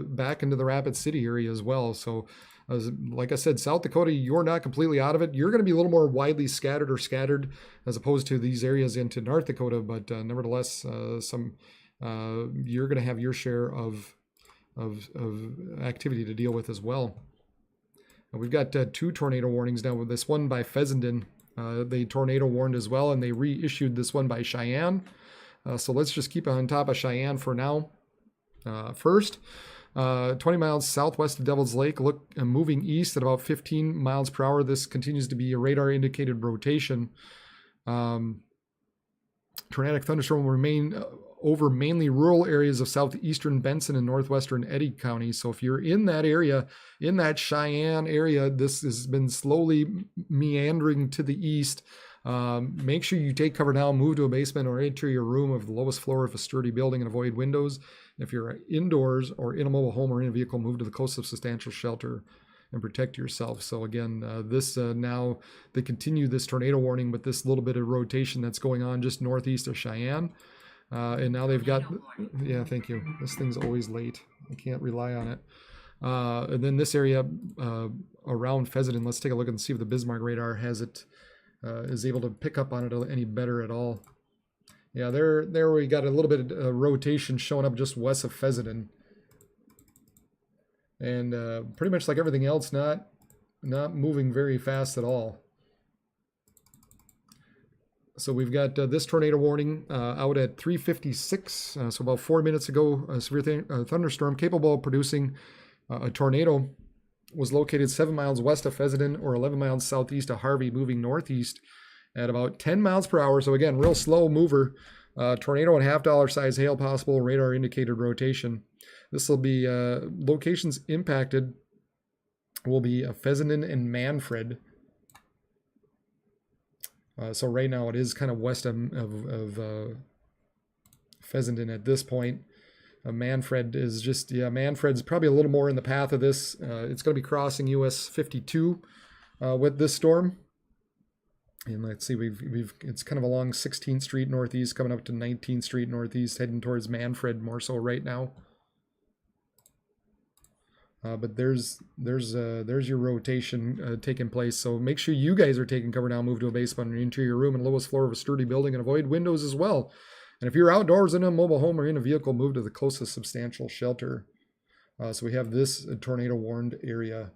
back into the Rapid City area as well. So like I said, South Dakota, you're not completely out of it. You're going to be a little more widely scattered as opposed to these areas into North Dakota. But nevertheless, you're going to have your share of activity to deal with as well. And we've got 2 tornado warnings now, with this one by Fessenden. They tornado warned as well, and they reissued this one by Cheyenne. So let's just keep on top of Cheyenne for now. First, 20 miles southwest of Devil's Lake, moving east at about 15 miles per hour. This continues to be a radar indicated rotation. Tornadic thunderstorm will remain over mainly rural areas of southeastern Benson and northwestern Eddy County. So if you're in that area, in that Cheyenne area, this has been slowly meandering to the east. Make sure you take cover now, move to a basement or enter your room of the lowest floor of a sturdy building and avoid windows. If you're indoors or in a mobile home or in a vehicle, move to the closest substantial shelter and protect yourself. So again, now they continue this tornado warning, but this little bit of rotation that's going on just northeast of Cheyenne. And now they've got, yeah, thank you. This thing's always late. I can't rely on it. And then this area around Fessenden, let's take a look and see if the Bismarck radar has it, is able to pick up on it any better at all. Yeah, there we got a little bit of rotation showing up just west of Fessenden. And pretty much like everything else, not moving very fast at all. So we've got this tornado warning out at 3:56, so about 4 minutes ago. A severe thunderstorm capable of producing a tornado was located 7 miles west of Fessenden or 11 miles southeast of Harvey, moving northeast at about 10 miles per hour. So again, real slow mover. Tornado and $50 size hail possible, radar indicated rotation. This will be locations impacted will be Fessenden and Manfred. So right now it is kind of west of Fessenden at this point. Manfred is just, yeah, Manfred's probably a little more in the path of this. It's going to be crossing US 52 with this storm. And let's see, it's kind of along 16th Street Northeast, coming up to 19th Street Northeast, heading towards Manfred more so right now. But there's your rotation taking place. So make sure you guys are taking cover now. Move to a basement or into your room and lowest floor of a sturdy building and avoid windows as well. And if you're outdoors in a mobile home or in a vehicle, move to the closest substantial shelter. So we have this tornado warned area.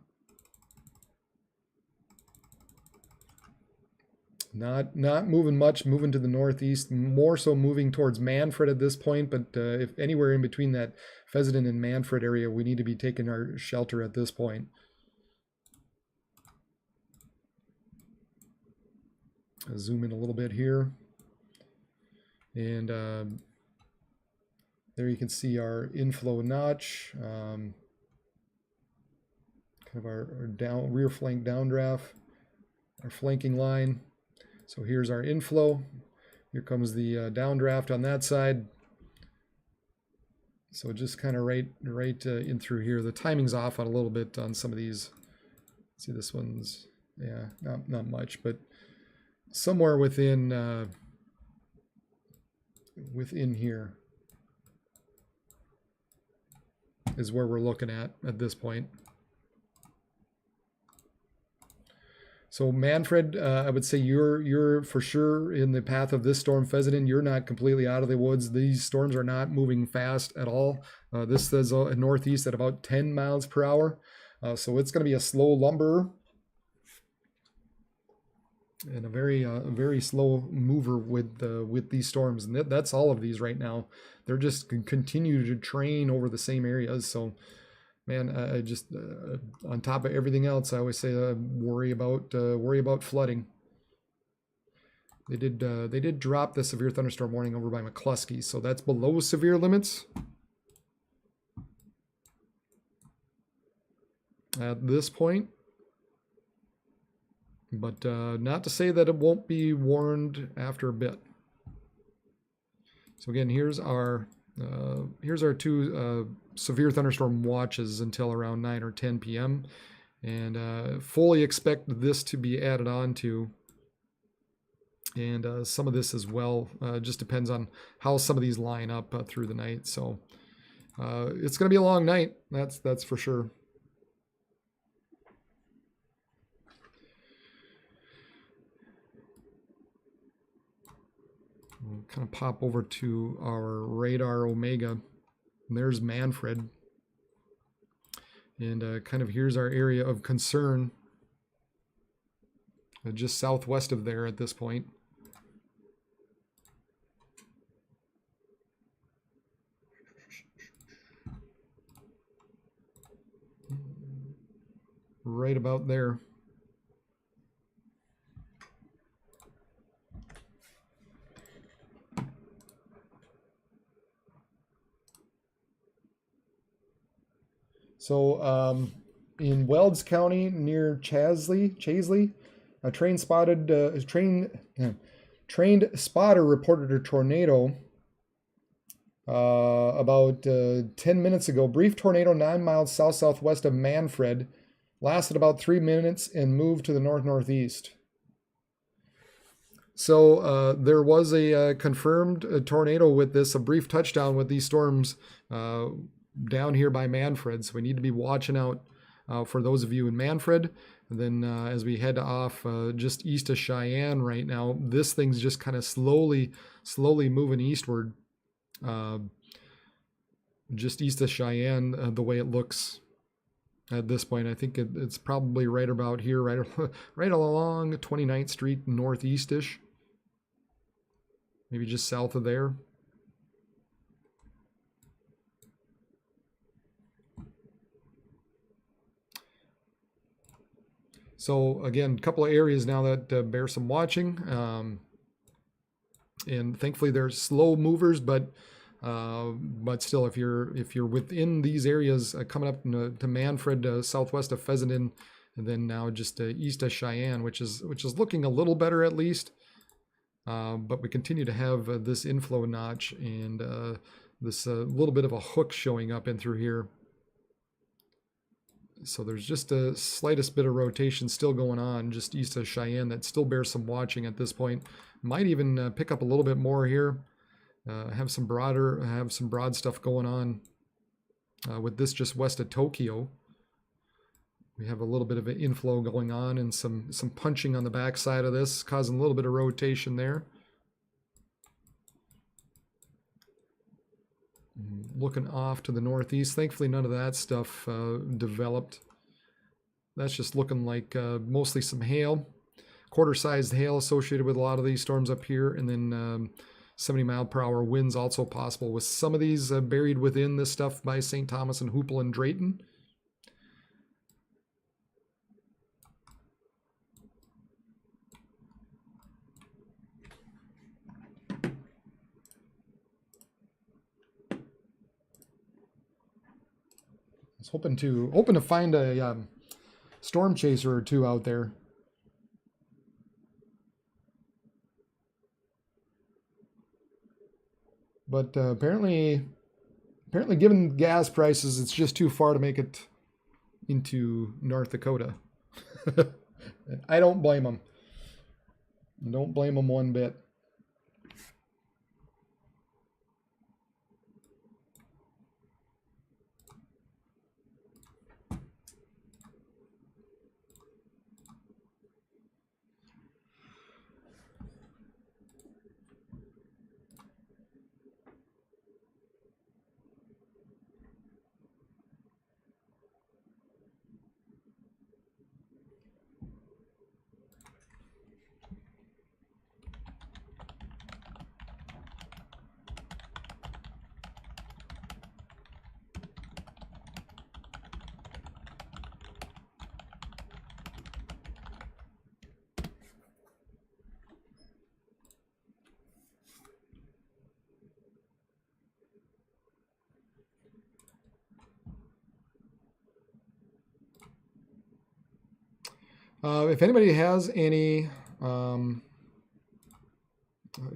Not moving much, moving to the northeast, more so moving towards Manfred at this point, but if anywhere in between that Fessenden and Manfred area, we need to be taking our shelter at this point. I'll zoom in a little bit here. And there you can see our inflow notch, kind of our rear flank downdraft, our flanking line. So here's our inflow. Here comes the downdraft on that side. So just kind of right in through here. The timing's off on a little bit on some of these. See, this one's, yeah, not much, but somewhere within here is where we're looking at this point. So Manfred, I would say you're for sure in the path of this storm. Fessenden, you're not completely out of the woods. These storms are not moving fast at all. This says northeast at about 10 miles per hour. So it's going to be a slow lumber and a very slow mover with these storms. And that's all of these right now. They're just continue to train over the same areas. So man, I just on top of everything else, I always say worry about flooding. They did drop the severe thunderstorm warning over by McCluskey, so that's below severe limits at this point. But not to say that it won't be warned after a bit. So again, here's our two severe thunderstorm watches until around 9 or 10 p.m. And fully expect this to be added on to, and some of this as well. Just depends on how some of these line up through the night. So it's going to be a long night. That's for sure. We'll kind of pop over to our radar Omega. And there's Manfred. And kind of here's our area of concern. Just southwest of there at this point. Right about there. So in Welds County near Chasley, a trained spotter reported a tornado about 10 minutes ago. Brief tornado 9 miles south-southwest of Manfred, lasted about 3 minutes and moved to the north-northeast. So there was a confirmed tornado with this, a brief touchdown with these storms down here by Manfred. So we need to be watching out for those of you in Manfred. And then as we head off just east of Cheyenne right now, this thing's just kind of slowly moving eastward. Just east of Cheyenne, the way it looks at this point. I think it's probably right about here, right along 29th Street northeast-ish. Maybe just south of there. So again, a couple of areas now that bear some watching. And thankfully they're slow movers, but still, if you're within these areas, coming up to Manfred, southwest of Fessenden, and then now just east of Cheyenne, which is looking a little better at least. But we continue to have this inflow notch and this little bit of a hook showing up in through here. So there's just a slightest bit of rotation still going on just east of Cheyenne that still bears some watching at this point. Might even pick up a little bit more here. Have some broad stuff going on with this just west of Tokyo. We have a little bit of an inflow going on and some punching on the backside of this, causing a little bit of rotation there. Looking off to the northeast. Thankfully, none of that stuff developed. That's just looking like mostly some hail, quarter-sized hail associated with a lot of these storms up here, and then 70-mile-per-hour winds also possible with some of these buried within this stuff by St. Thomas and Hoople and Drayton. I was hoping to find a storm chaser or two out there. But apparently given gas prices, it's just too far to make it into North Dakota. I don't blame them. Don't blame them one bit. If anybody has any,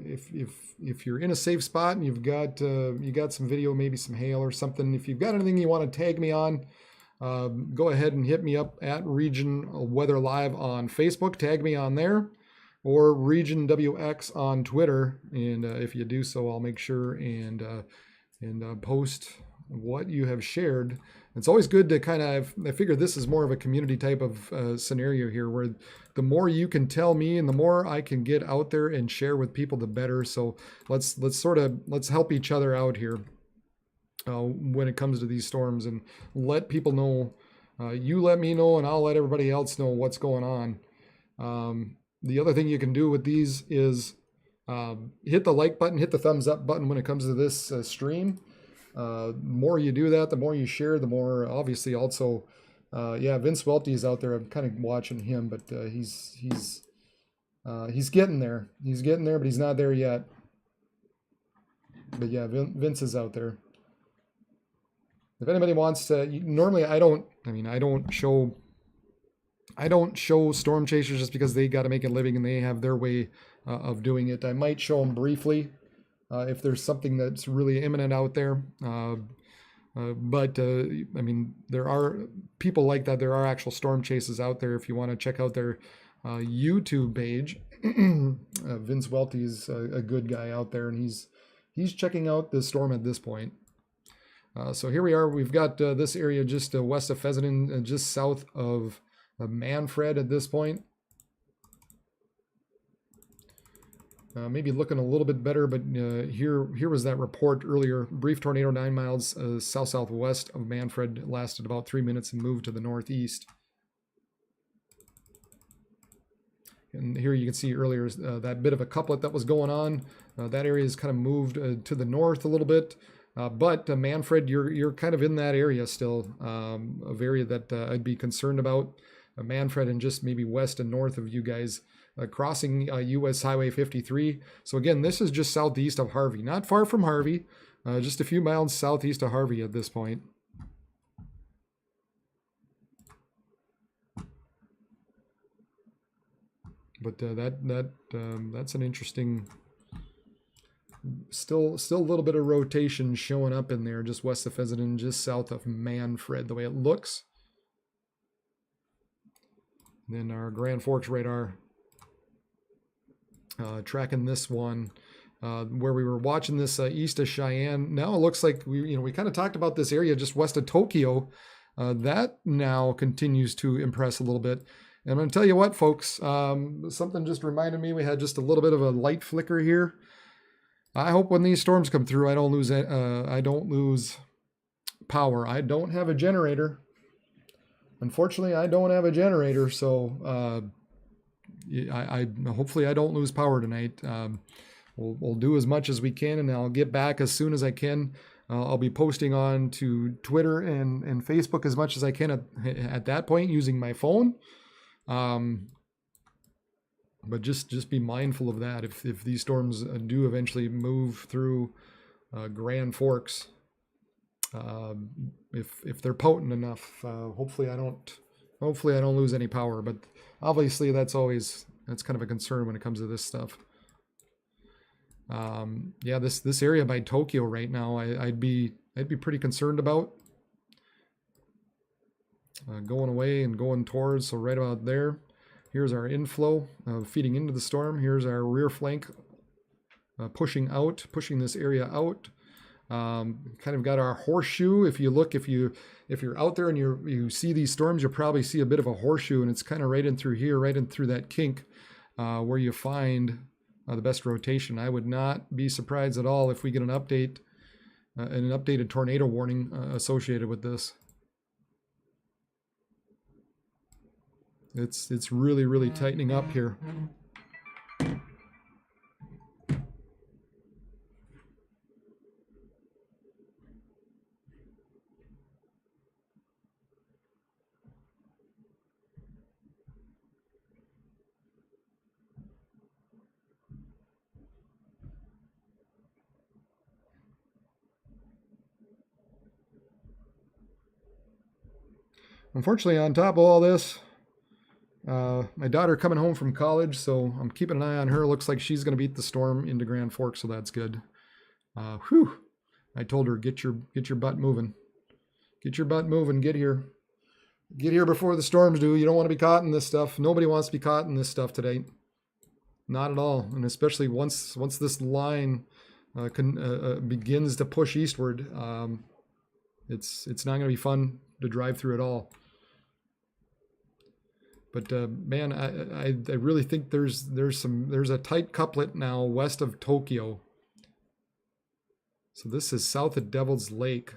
if you're in a safe spot and you got some video, maybe some hail or something, if you've got anything you want to tag me on, go ahead and hit me up at Region Weather Live on Facebook. Tag me on there, or Region WX on Twitter. And if you do so, I'll make sure and post what you have shared. It's always good to kind of, I figure this is more of a community type of scenario here, where the more you can tell me and the more I can get out there and share with people, the better. So let's help each other out here when it comes to these storms, and let people know. You let me know and I'll let everybody else know what's going on. The other thing you can do with these is hit the like button, hit the thumbs up button when it comes to this stream. The more you do that, the more you share, the more obviously also, Vince Welty is out there. I'm kind of watching him, but he's getting there. He's getting there, but he's not there yet. But yeah, Vince is out there. if anybody wants to, normally I don't. I mean, I don't show storm chasers just because they got to make a living and they have their way of doing it. I might show them briefly if there's something that's really imminent out there. But I mean, there are people like that. There are actual storm chases out there. If you want to check out their YouTube page, Vince Welty's a good guy out there, and he's checking out the storm at this point. So here we are. We've got this area just west of Fessenden, just south of Manfred at this point. Maybe looking a little bit better, but here was that report earlier. Brief tornado 9 miles south-southwest of Manfred, lasted about 3 minutes and moved to the northeast. And here you can see earlier that bit of a couplet that was going on. That area is kind of moved to the north a little bit. But Manfred, you're kind of in that area still, of area that I'd be concerned about. Manfred and just maybe west and north of you guys. Crossing US Highway 53. So again, this is just southeast of Harvey. Not far from Harvey, just a few miles southeast of Harvey at this point. But that's an interesting, still a little bit of rotation showing up in there, just west of Fessenden, just south of Manfred, the way it looks. And then our Grand Forks radar. Tracking this one where we were watching this east of Cheyenne. Now it looks like we kind of talked about this area just west of Tokyo. That now continues to impress a little bit. And I'm going to tell you what, folks, something just reminded me we had just a little bit of a light flicker here. I hope when these storms come through, I don't lose power. I don't have a generator. Unfortunately, I don't have a generator, so I hopefully I don't lose power tonight. We'll do as much as we can, and I'll get back as soon as I can. I'll be posting on to Twitter and Facebook as much as I can at that point using my phone. But just be mindful of that. If these storms do eventually move through Grand Forks, if they're potent enough, hopefully I don't lose any power. But obviously, that's kind of a concern when it comes to this stuff. Yeah, this area by Tokyo right now, I'd be pretty concerned about going away and going towards. So right about there, here's our inflow feeding into the storm. Here's our rear flank pushing this area out. Kind of got our horseshoe. If you're out there and you see these storms, you'll probably see a bit of a horseshoe, and it's kind of right in through here, right in through that kink, where you find the best rotation. I would not be surprised at all if we get an update, an updated tornado warning associated with this. It's really tightening up here. Unfortunately, on top of all this, my daughter coming home from college, so I'm keeping an eye on her. Looks like she's going to beat the storm into Grand Forks, so that's good. Whew! I told her, get your butt moving. Get your butt moving. Get here. Get here before the storms do. You don't want to be caught in this stuff. Nobody wants to be caught in this stuff today. Not at all. And especially once this line begins to push eastward, it's not going to be fun to drive through at all. But man, I really think there's a tight couplet now west of Tokyo. So this is south of Devil's Lake.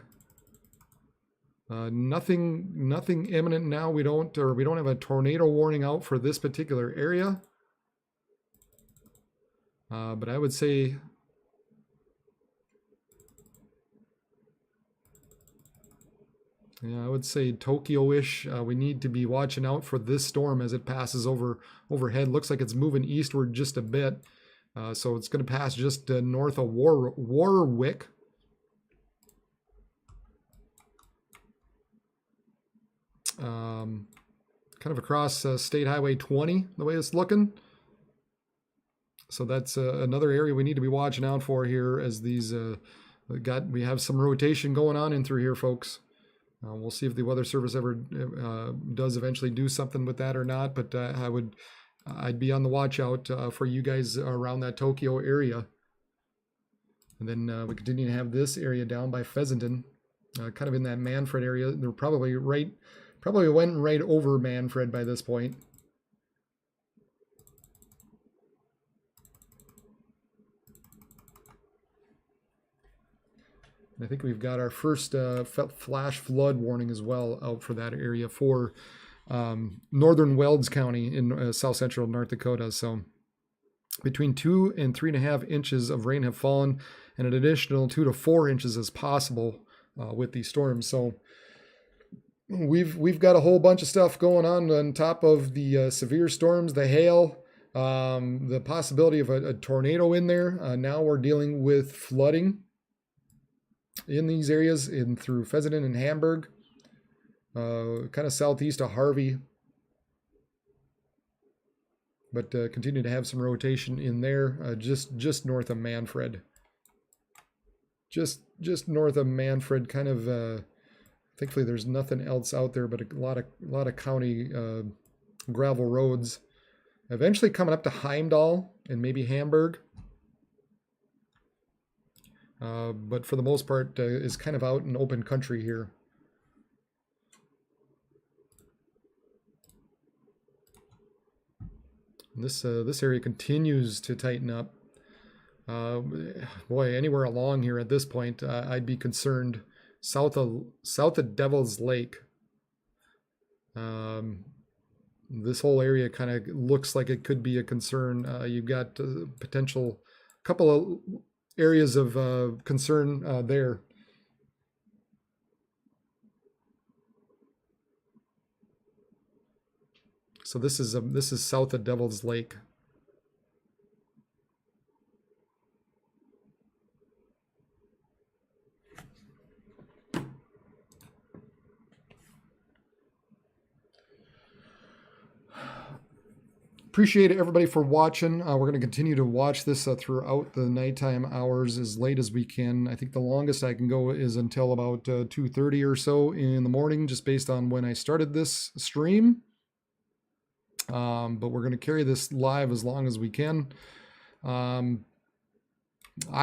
Nothing imminent now. We don't have a tornado warning out for this particular area. But I would say Tokyo-ish. We need to be watching out for this storm as it passes overhead. Looks like it's moving eastward just a bit. So it's going to pass just north of Warwick. kind of across State Highway 20, the way it's looking. So that's another area we need to be watching out for here, as these we have some rotation going on in through here, folks. We'll see if the Weather Service ever does eventually do something with that or not, but I'd be on the watch out for you guys around that Tokyo area. And then we continue to have this area down by Pheasanton, kind of in that Manfred area. They're probably went right over Manfred by this point. I think we've got our first flash flood warning as well out for that area for northern Welds County in south central North Dakota. So between 2 and 3.5 inches of rain have fallen, and an additional 2 to 4 inches is possible with these storms. So we've got a whole bunch of stuff going on top of the severe storms, the hail, the possibility of a tornado in there. Now we're dealing with flooding in these areas in through Pheasanton and Hamburg, kind of southeast of Harvey, but continue to have some rotation in there, just north of Manfred, just north of Manfred. Kind of thankfully there's nothing else out there, but a lot of county gravel roads. Eventually coming up to Heimdall and maybe Hamburg. But for the most part is kind of out in open country here. This area continues to tighten up. Boy, anywhere along here at this point, I'd be concerned. South of Devil's Lake. This whole area kind of looks like it could be a concern. You've got potential couple of areas of concern there. So this is south of Devil's Lake. Appreciate everybody for watching. We're going to continue to watch this throughout the nighttime hours as late as we can. I think the longest I can go is until about 2:30 or so in the morning, just based on when I started this stream. But we're going to carry this live as long as we can. I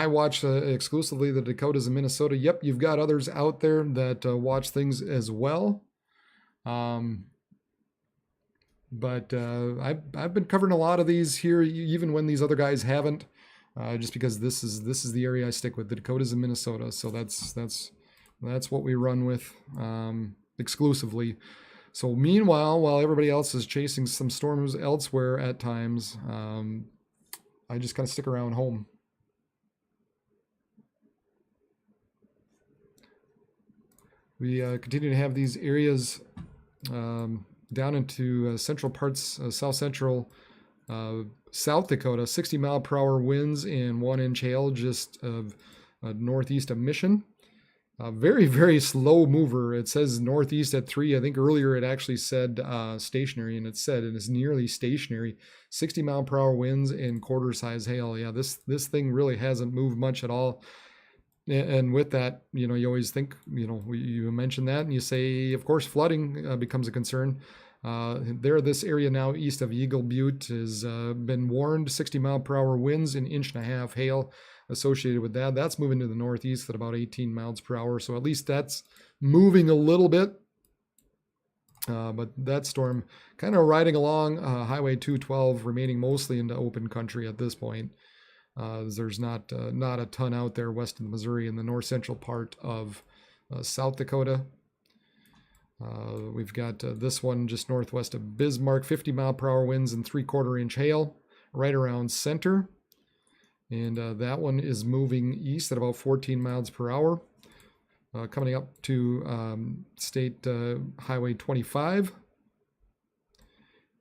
watch exclusively the Dakotas and Minnesota. Yep, you've got others out there that watch things as well. But I've been covering a lot of these here, even when these other guys haven't, just because this is the area I stick with, the Dakotas and Minnesota. So that's what we run with exclusively. So meanwhile, while everybody else is chasing some storms elsewhere at times, I just kind of stick around home. We continue to have these areas down into central parts, south central South Dakota, 60-mile-per-hour winds and 1-inch hail just northeast of Mission. Very, very slow mover. It says northeast at 3. I think earlier it actually said stationary, and it is nearly stationary. 60-mile-per-hour winds and quarter-size hail. Yeah, this thing really hasn't moved much at all. And with that, you always think, you mention that and you say, of course, flooding becomes a concern. This area now east of Eagle Butte has been warned 60-mile-per-hour winds and 1.5 inches hail associated with that. That's moving to the northeast at about 18 miles per hour. So at least that's moving a little bit. But that storm kind of riding along Highway 212, remaining mostly into open country at this point. There's not a ton out there west of the Missouri in the north central part of South Dakota. We've got this one just northwest of Bismarck, 50-mile-per-hour winds and 3/4-inch hail right around center. And that one is moving east at about 14 miles per hour, coming up to State Highway 25.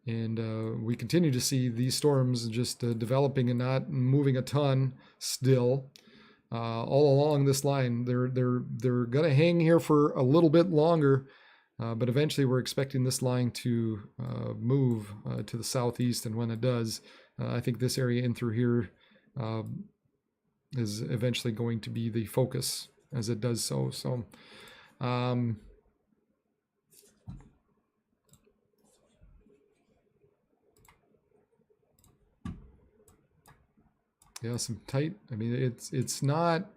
And we continue to see these storms just developing and not moving a ton still all along this line. They're going to hang here for a little bit longer. But eventually we're expecting this line to move to the southeast, and when it does, I think this area in through here is eventually going to be the focus as it does so. So yeah, some tight, I mean, it's not,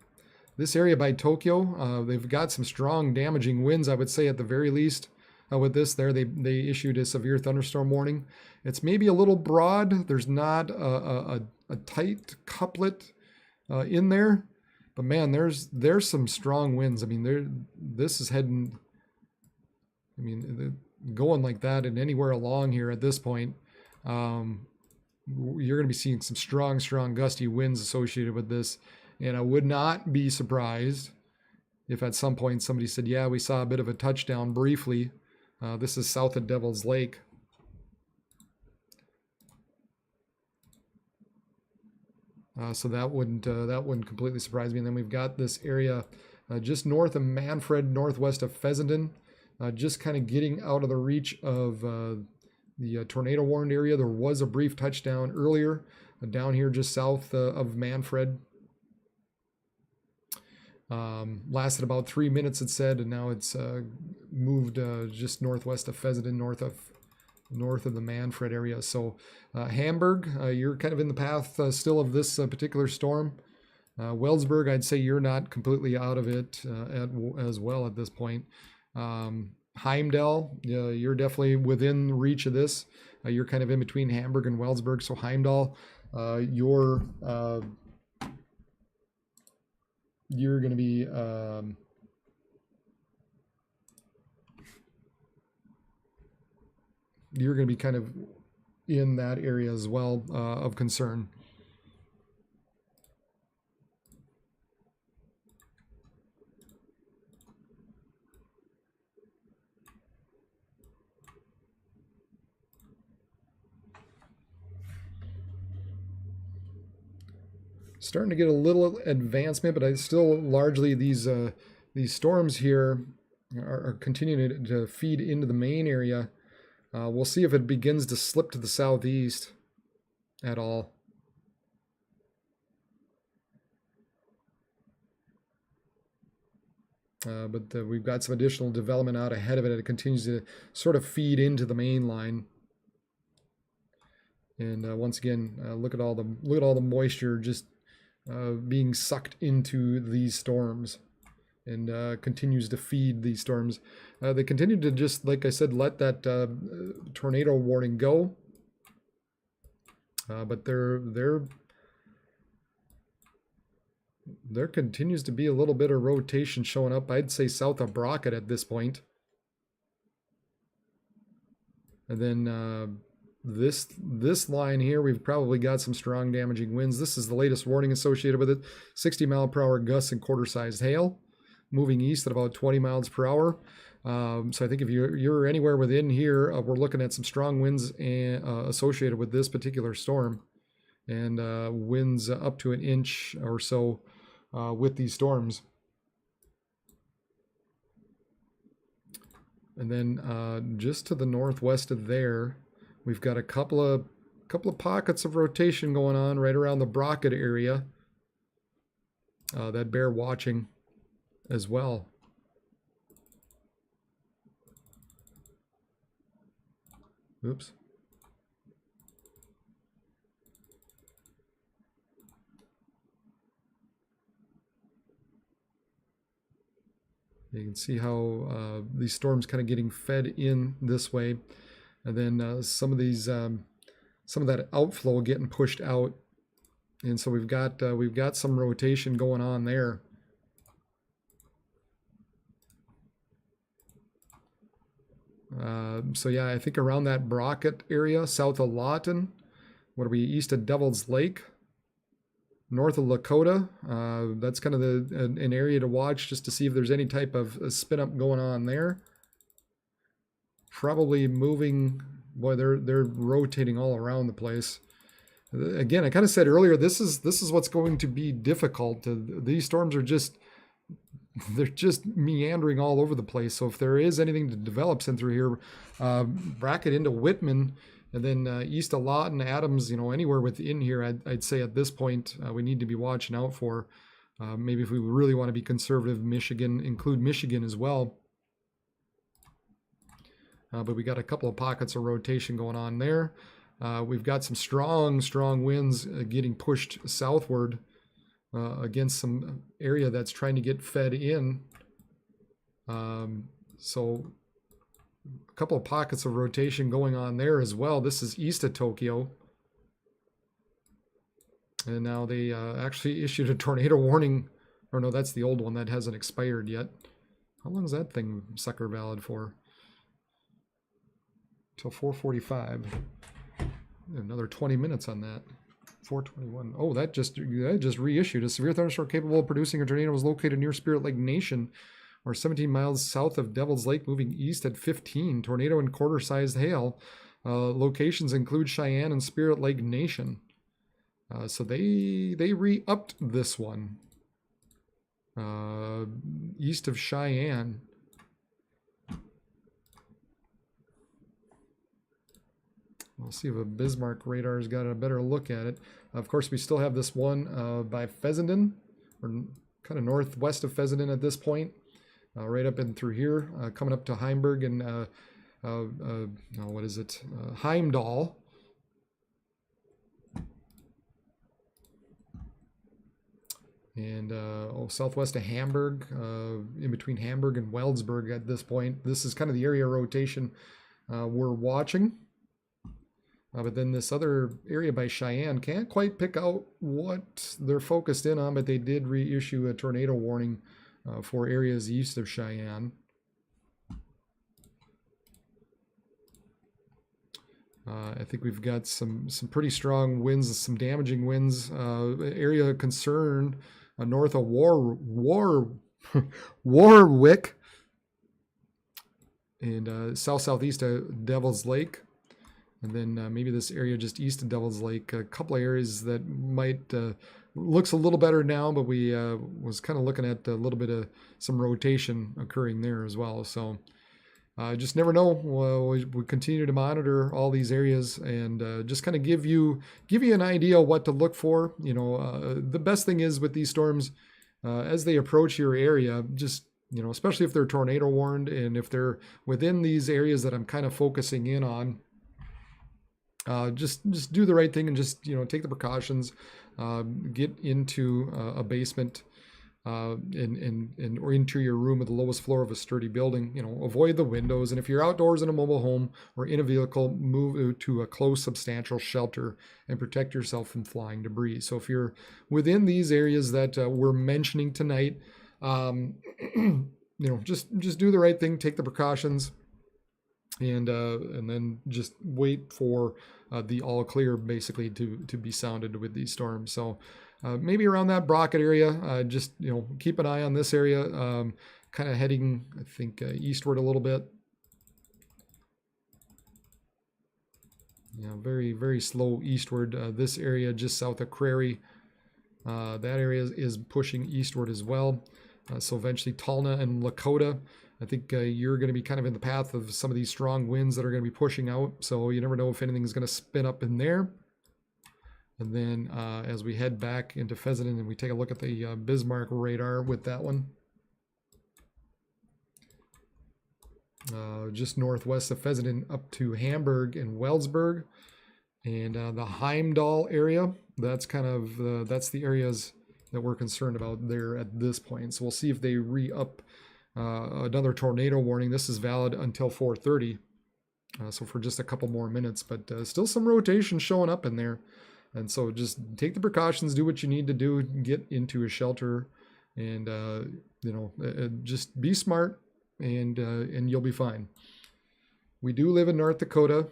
this area by Tokyo, they've got some strong damaging winds, I would say at the very least. With this there, they issued a severe thunderstorm warning. It's maybe a little broad. There's not a tight couplet in there, but man, there's some strong winds. I mean, this is heading, I mean, going like that and anywhere along here at this point, you're going to be seeing some strong gusty winds associated with this. And I would not be surprised if at some point somebody said, yeah, we saw a bit of a touchdown briefly. This is south of Devil's Lake. So that wouldn't completely surprise me. And then we've got this area just north of Manfred, northwest of Fessenden, just kind of getting out of the reach of the tornado warned area. There was a brief touchdown earlier down here just south of Manfred. Lasted about 3 minutes, it said, and now it's moved just northwest of Fessenden, north of the Manfred area. So Hamburg, you're kind of in the path still of this particular storm. Wellsburg, I'd say you're not completely out of it as well at this point. Heimdall, you're definitely within reach of this. You're kind of in between Hamburg and Wellsburg. So Heimdall, you're going to be kind of in that area as well of concern. Starting to get a little advancement, but I still largely these storms here are continuing to feed into the main area. We'll see if it begins to slip to the southeast at all. But we've got some additional development out ahead of it. It continues to sort of feed into the main line. And once again, look at all the moisture just being sucked into these storms, and continues to feed these storms. They continue to just, like I said, let that tornado warning go. But there continues to be a little bit of rotation showing up. I'd say south of Brockett at this point. And then this line here, we've probably got some strong damaging winds. This is the latest warning associated with it. 60-mile-per-hour gusts and quarter-sized hail, moving east at about 20 miles per hour. So I think if you're anywhere within here, we're looking at some strong winds associated with this particular storm, and winds up to an inch or so with these storms. And then just to the northwest of there, we've got a couple of pockets of rotation going on right around the Brockett area that bear watching as well. Oops. You can see how these storms kind of getting fed in this way. And then some of that outflow getting pushed out, and so we've got some rotation going on there. So yeah, I think around that Brockett area, south of Lawton, what are we, east of Devil's Lake, north of Dakota. That's kind of an area to watch just to see if there's any type of spin up going on there. Probably moving, boy, they're rotating all around the place. Again, I kind of said earlier, this is what's going to be difficult. These storms are just they're just meandering all over the place. So if there is anything that develops in through here, bracket into Whitman, and then east of Lawton, Adams, anywhere within here, I'd say at this point we need to be watching out for. Maybe if we really want to be conservative, Michigan, include Michigan as well. But we got a couple of pockets of rotation going on there. We've got some strong winds getting pushed southward against some area that's trying to get fed in. So a couple of pockets of rotation going on there as well. This is east of Tokyo. And now they actually issued a tornado warning. Or no, that's the old one that hasn't expired yet. How long is that thing sucker valid for? Till 4:45. Another 20 minutes on that. 4:21. Oh, that just reissued. A severe thunderstorm capable of producing a tornado was located near Spirit Lake Nation, or 17 miles south of Devil's Lake, moving east at 15. Tornado and quarter-sized hail. Locations include Cheyenne and Spirit Lake Nation. So they re-upped this one. East of Cheyenne. We'll see if a Bismarck radar's got a better look at it. Of course, we still have this one by Fessenden, or kind of northwest of Fessenden at this point, right up in through here, coming up to Heimberg and what is it? Heimdall. And southwest of Hamburg, in between Hamburg and Weldsburg at this point. This is kind of the area rotation we're watching. But then this other area by Cheyenne, can't quite pick out what they're focused in on, but they did reissue a tornado warning for areas east of Cheyenne. I think we've got some pretty strong winds, some damaging winds. Area of concern north of Warwick and southeast of Devil's Lake. And then maybe this area just east of Devil's Lake, a couple of areas that might looks a little better now, but we was kind of looking at a little bit of some rotation occurring there as well. So just never know. We continue to monitor all these areas and just kind of give you an idea what to look for. The best thing is with these storms, as they approach your area, just especially if they're tornado warned and if they're within these areas that I'm kind of focusing in on. Just do the right thing and just take the precautions. Get into a basement or into your room at the lowest floor of a sturdy building. Avoid the windows, and if you're outdoors in a mobile home or in a vehicle, move to a close, substantial shelter and protect yourself from flying debris. So if you're within these areas that we're mentioning tonight, just do the right thing. Take the precautions. And then just wait for the all clear basically to be sounded with these storms. So maybe around that Brockett area, just keep an eye on this area, kind of heading I think eastward a little bit. Very, very slow eastward. This area just south of Crary, that area is pushing eastward as well. So eventually Talna and Lakota. I think you're going to be kind of in the path of some of these strong winds that are going to be pushing out. So you never know if anything is going to spin up in there. And then as we head back into Fessenden and we take a look at the Bismarck radar with that one. Just northwest of Fessenden up to Hamburg and Weldsburg. And the Heimdall area, that's kind of, that's the areas that we're concerned about there at this point. So we'll see if they re-up another tornado warning. This is valid until 4:30, so for just a couple more minutes, but still some rotation showing up in there. And so just take the precautions, do what you need to do, get into a shelter, and just be smart, and you'll be fine. We do live in North Dakota.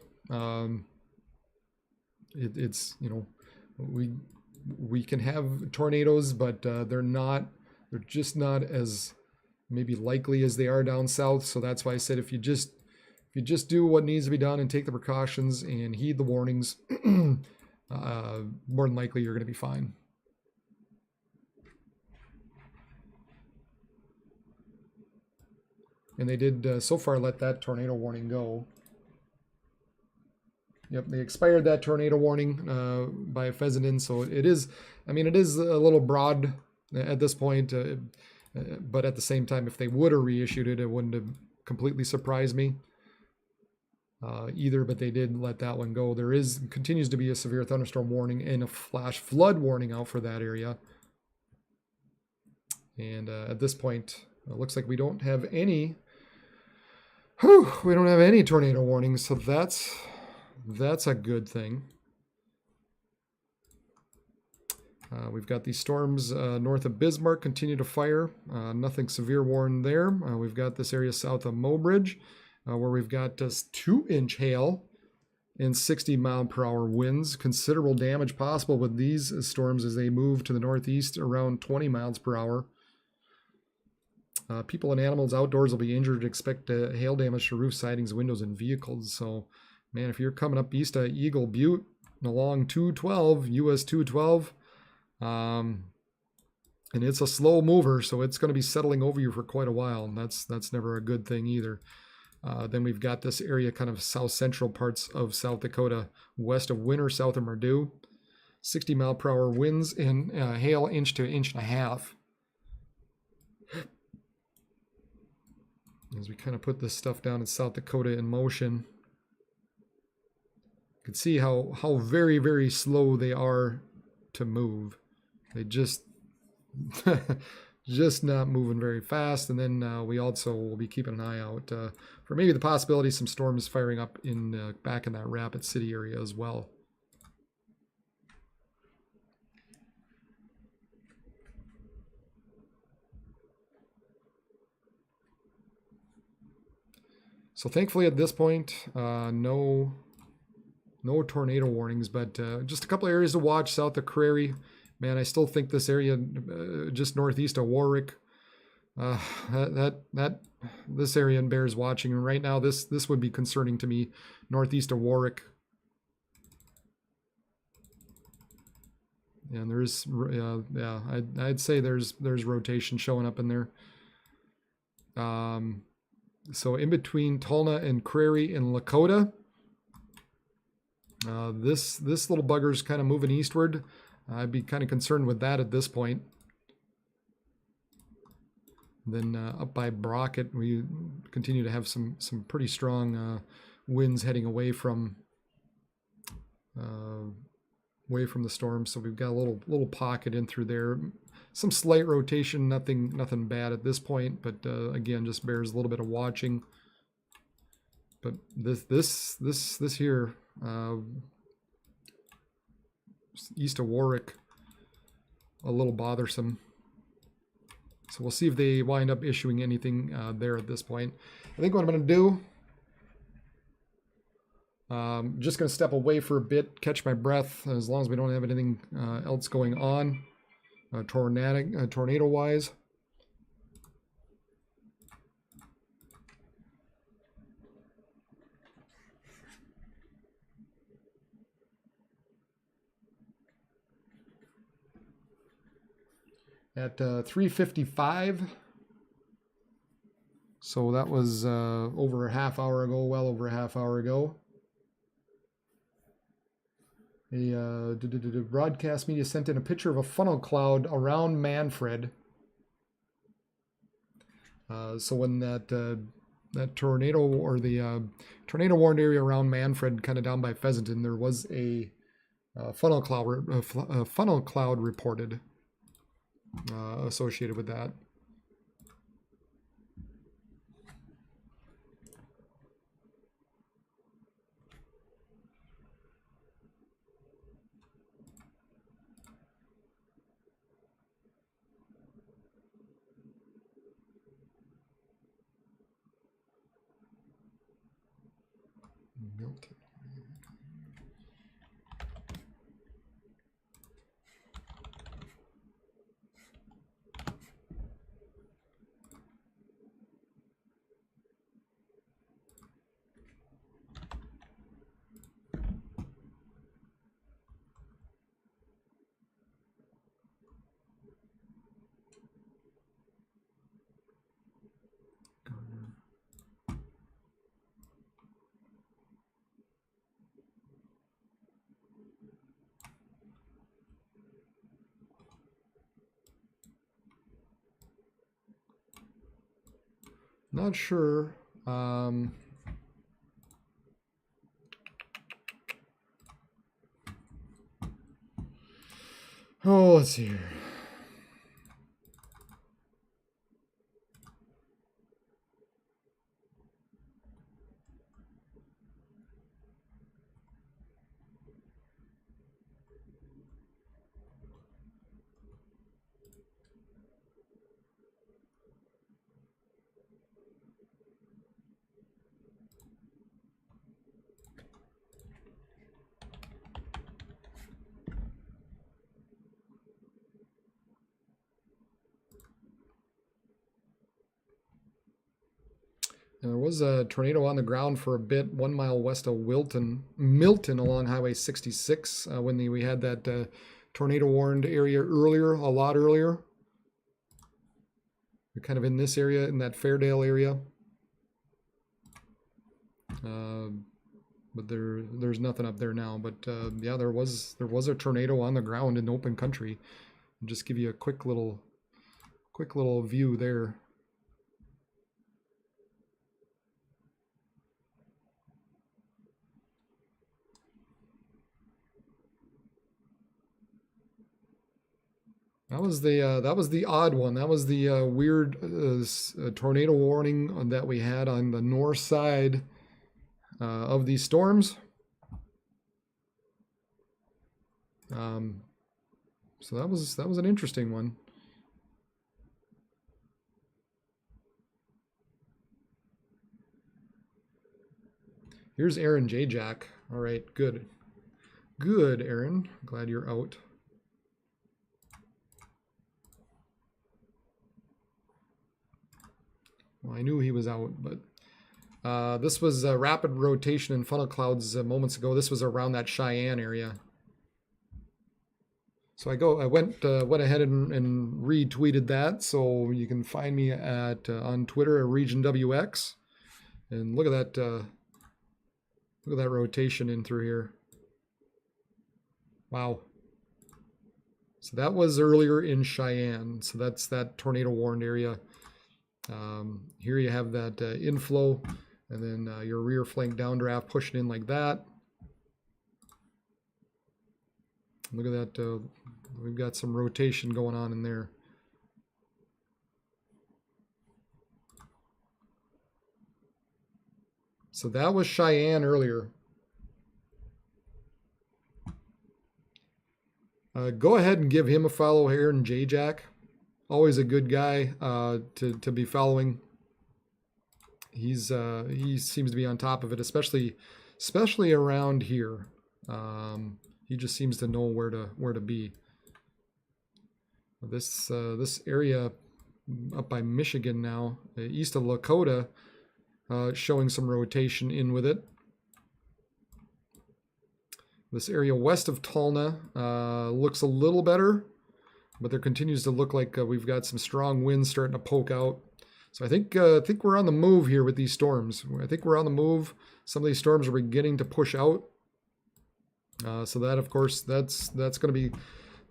It's we can have tornadoes, but they're just not as maybe likely as they are down south. So that's why I said if you just do what needs to be done and take the precautions and heed the warnings, more than likely you're going to be fine. And they did so far let that tornado warning go. Yep, they expired that tornado warning by Fessenden, so it is, I mean, it is a little broad at this point, but at the same time, if they would have reissued it, it wouldn't have completely surprised me either, but they did let that one go. There continues to be a severe thunderstorm warning and a flash flood warning out for that area. And at this point, it looks like we don't have any, we don't have any tornado warnings, so that's a good thing. We've got these storms north of Bismarck continue to fire. Nothing severe warned there. We've got this area south of Mobridge where we've got just 2-inch hail and 60-mile-per-hour winds. Considerable damage possible with these storms as they move to the northeast around 20 miles per hour. People and animals outdoors will be injured. Expect hail damage to roof sidings, windows, and vehicles. So, man, if you're coming up east of Eagle Butte and along 212, US 212, and it's a slow mover, so it's going to be settling over you for quite a while, and that's never a good thing either. Then we've got this area kind of south central parts of South Dakota, west of Winter, south of Murdu. 60-mile-per-hour winds and hail 1 to 1.5 inches. As we kind of put this stuff down in South Dakota in motion, you can see how very, very slow they are to move. They just not moving very fast. And then we also will be keeping an eye out for maybe the possibility some storms firing up in back in that Rapid City area as well. So thankfully at this point, no tornado warnings, but just a couple areas to watch south of Prairie. Man, I still think this area just northeast of Warwick, this area bears watching. And right now, this would be concerning to me, northeast of Warwick. And there's, yeah, I'd say there's rotation showing up in there. So in between Tulna and Prairie and Lakota, this little bugger's kind of moving eastward. I'd be kind of concerned with that at this point. Then up by Brockett, we continue to have some pretty strong winds heading away from the storm. So we've got a little pocket in through there. Some slight rotation, nothing bad at this point, but again, just bears a little bit of watching. But this here, east of Warwick, a little bothersome. So we'll see if they wind up issuing anything there at this point. I think what I'm going to do, just going to step away for a bit, catch my breath, as long as we don't have anything else going on, tornado-wise. At 3:55, so that was over a half hour ago, well over a half hour ago. A broadcast media sent in a picture of a funnel cloud around Manfred. So when that tornado, or the tornado warned area around Manfred, kind of down by Pheasanton, there was a funnel cloud reported. Associated with that. Milton. Not sure. Oh, let's see here. There was a tornado on the ground for a bit, 1 mile west of Milton along Highway 66 when we had that tornado warned area earlier, a lot earlier. We're kind of in this area, in that Fairdale area. But there's nothing up there now. But yeah, there was a tornado on the ground in open country. I'll just give you a quick little view there. That was the odd one. That was the weird tornado warning that we had on the north side of these storms. So that was an interesting one. Here's Aaron J. Jack. All right, good, Aaron. Glad you're out. Well, I knew he was out, but this was a rapid rotation in funnel clouds moments ago. This was around that Cheyenne area. So I went ahead and retweeted that. So you can find me at on Twitter at RegionWX, and look at that rotation in through here. Wow. So that was earlier in Cheyenne. So that's that tornado warned area. Here you have that inflow, and then your rear flank downdraft pushing in like that. Look at that. We've got some rotation going on in there. So that was Cheyenne earlier. Go ahead and give him a follow here, and J-Jack. Always a good guy to be following. He seems to be on top of it, especially around here. He just seems to know where to be. This area up by Michigan now, east of Dakota, showing some rotation in with it. This area west of Tulna looks a little better, but there continues to look like we've got some strong winds starting to poke out. So I think we're on the move here with these storms. I think we're on the move. Some of these storms are beginning to push out. So that, of course, that's going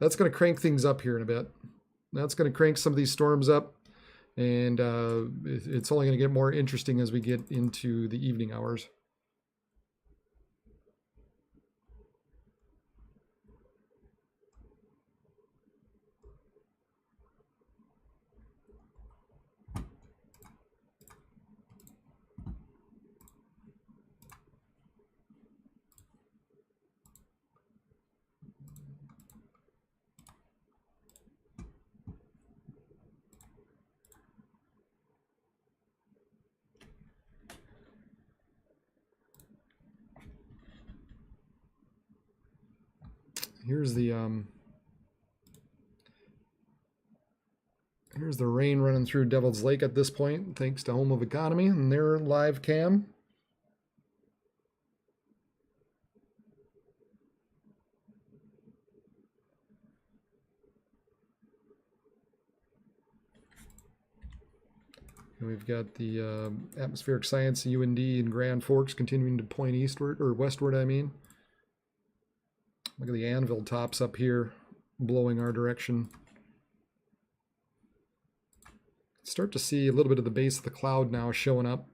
to crank things up here in a bit. That's going to crank some of these storms up, and it's only going to get more interesting as we get into the evening hours. Here's the rain running through Devil's Lake at this point, thanks to Home of Economy and their live cam. And we've got the atmospheric science, UND, and Grand Forks continuing to point eastward, or westward, I mean. Look at the anvil tops up here blowing our direction. start to see a little bit of the base of the cloud now showing up.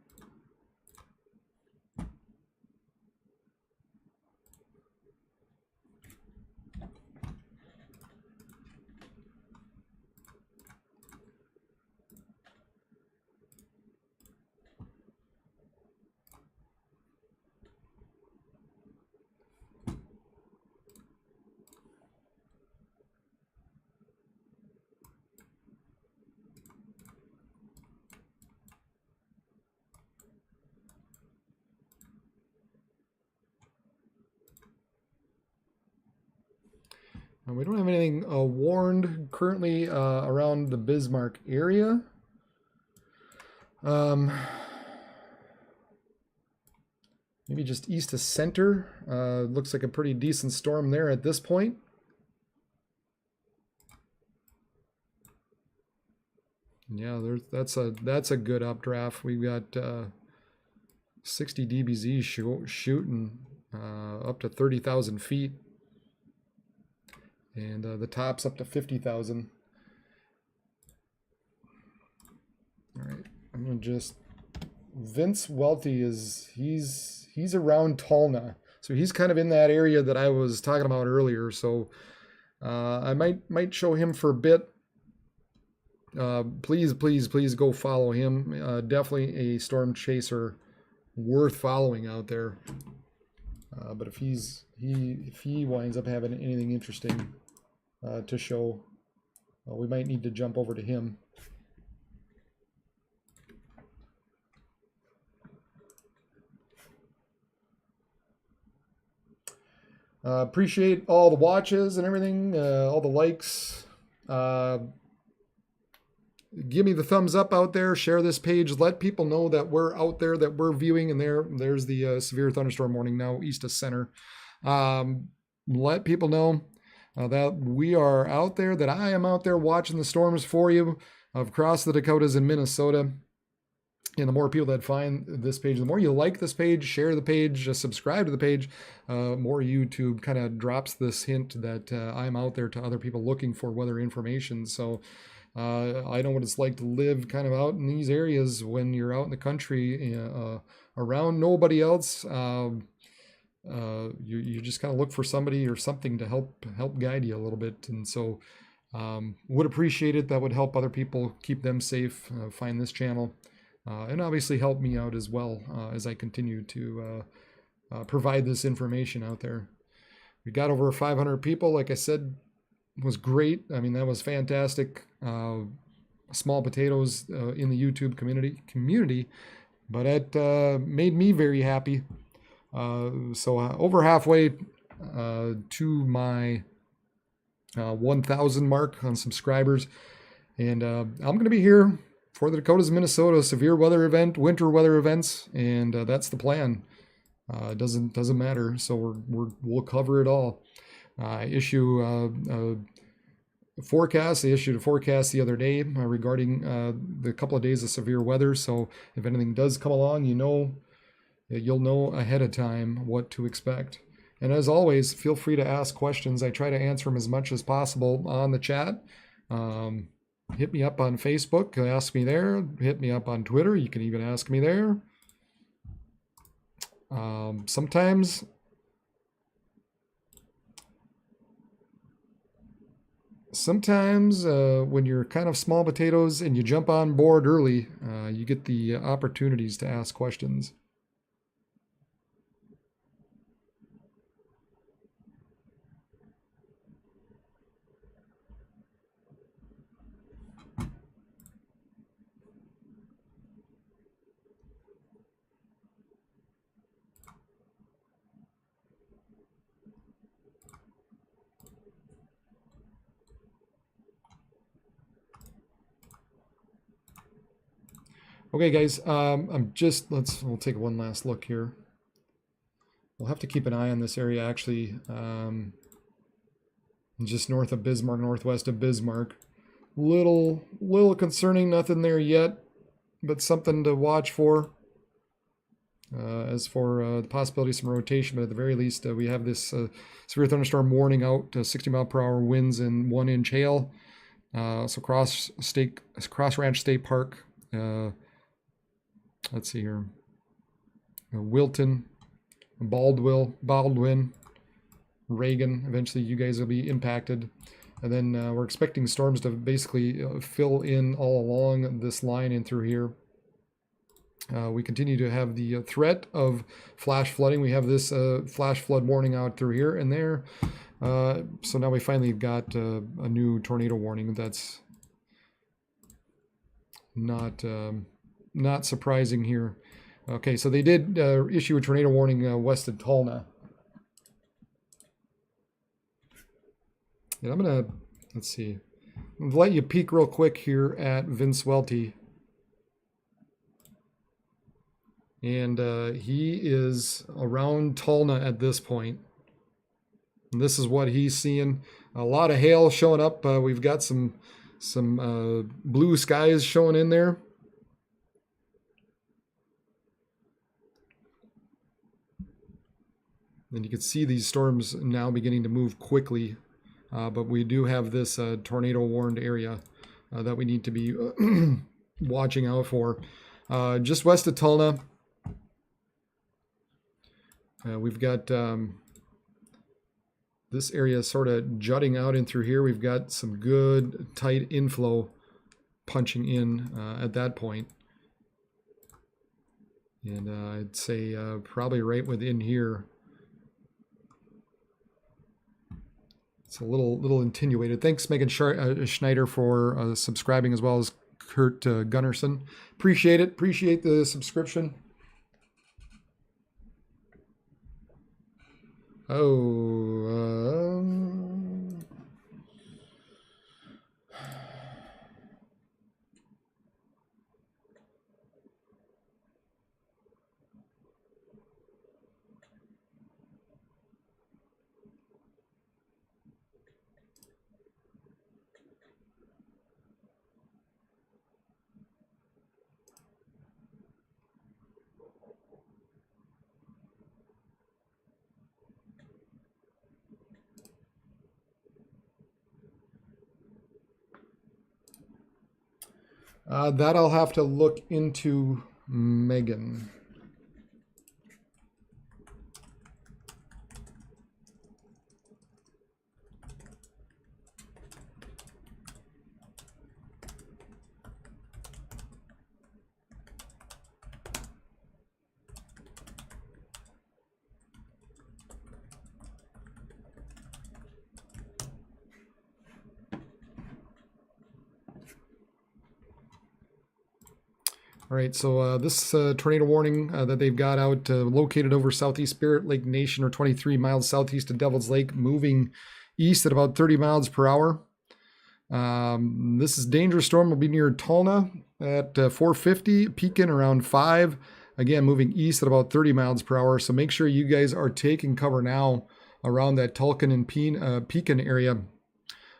We don't have anything warned currently around the Bismarck area. Maybe just east of center. Looks like a pretty decent storm there at this point. Yeah, that's a good updraft. We've got 60 dBz shooting up to 30,000 feet. And the top's up to 50,000. All right, I'm gonna just, Vince Welty he's around Tolna, so he's kind of in that area that I was talking about earlier. So I might show him for a bit. Please go follow him. Definitely a storm chaser worth following out there. But if he winds up having anything interesting to show, we might need to jump over to him. Appreciate all the watches and everything, all the likes. Give me the thumbs up out there. Share this page. Let people know that we're out there, that we're viewing. And there's the severe thunderstorm warning now east of center. Let people know that we are out there, that I am out there watching the storms for you across the Dakotas and Minnesota. And the more people that find this page, the more you like this page, share the page, subscribe to the page, more YouTube kind of drops this hint that I'm out there to other people looking for weather information. So I know what it's like to live kind of out in these areas when you're out in the country around nobody else. You just kind of look for somebody or something to help guide you a little bit. And so would appreciate it. That would help other people, keep them safe, find this channel. And obviously help me out as well as I continue to provide this information out there. We got over 500 people, like I said, was great. I mean, that was fantastic. Small potatoes in the YouTube community, but it made me very happy. So over halfway to my 1,000 mark on subscribers, and I'm going to be here for the Dakotas, Minnesota severe weather event, winter weather events, and that's the plan. It doesn't matter. So we'll cover it all. Issue a forecast. They issued a forecast the other day regarding the couple of days of severe weather. So if anything does come along, you'll know ahead of time what to expect. And as always, feel free to ask questions. I try to answer them as much as possible on the chat. Hit me up on Facebook, ask me there. Hit me up on Twitter, you can even ask me there. Sometimes when you're kind of small potatoes and you jump on board early, you get the opportunities to ask questions. Okay, guys, we'll take one last look here. We'll have to keep an eye on this area, actually, just north of Bismarck, northwest of Bismarck. Little concerning, nothing there yet, but something to watch for. As for the possibility of some rotation, but at the very least, we have this severe thunderstorm warning out, 60 mile per hour winds and 1 inch hail. So Cross Ranch State Park. Let's see here. Wilton, Baldwin, Reagan. Eventually, you guys will be impacted. And then we're expecting storms to basically fill in all along this line and through here. We continue to have the threat of flash flooding. We have this flash flood warning out through here and there. So now we finally got a new tornado warning. That's not surprising here. Okay, so they did issue a tornado warning west of Tulna. And I'm gonna, let's see, I'm gonna let you peek real quick here at Vince Welty. And he is around Tulna at this point. And this is what he's seeing. A lot of hail showing up. We've got some blue skies showing in there. And you can see these storms now beginning to move quickly. But we do have this tornado warned area that we need to be watching out for. Just west of Tulna, we've got this area sort of jutting out in through here. We've got some good tight inflow punching in at that point. And I'd say probably right within here. It's a little attenuated. Thanks, Megan Schneider, for subscribing, as well as Kurt Gunnarsson. Appreciate it. Appreciate the subscription. Oh, that I'll have to look into, Megan. All right, so this tornado warning that they've got out, located over southeast Spirit Lake Nation, or 23 miles southeast of Devil's Lake, moving east at about 30 miles per hour. This is dangerous storm. Will be near Tulna at 4:50, peaking around 5. Again, moving east at about 30 miles per hour. So make sure you guys are taking cover now around that Tulkin and Pekin area.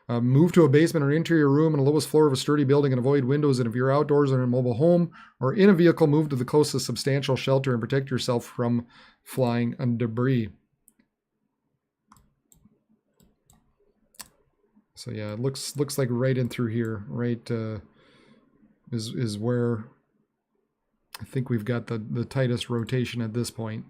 Move to a basement or interior room on the lowest floor of a sturdy building and avoid windows. And if you're outdoors or in a mobile home or in a vehicle, move to the closest substantial shelter and protect yourself from flying debris. So yeah, it looks like right in through here, right, is where I think we've got the tightest rotation at this point.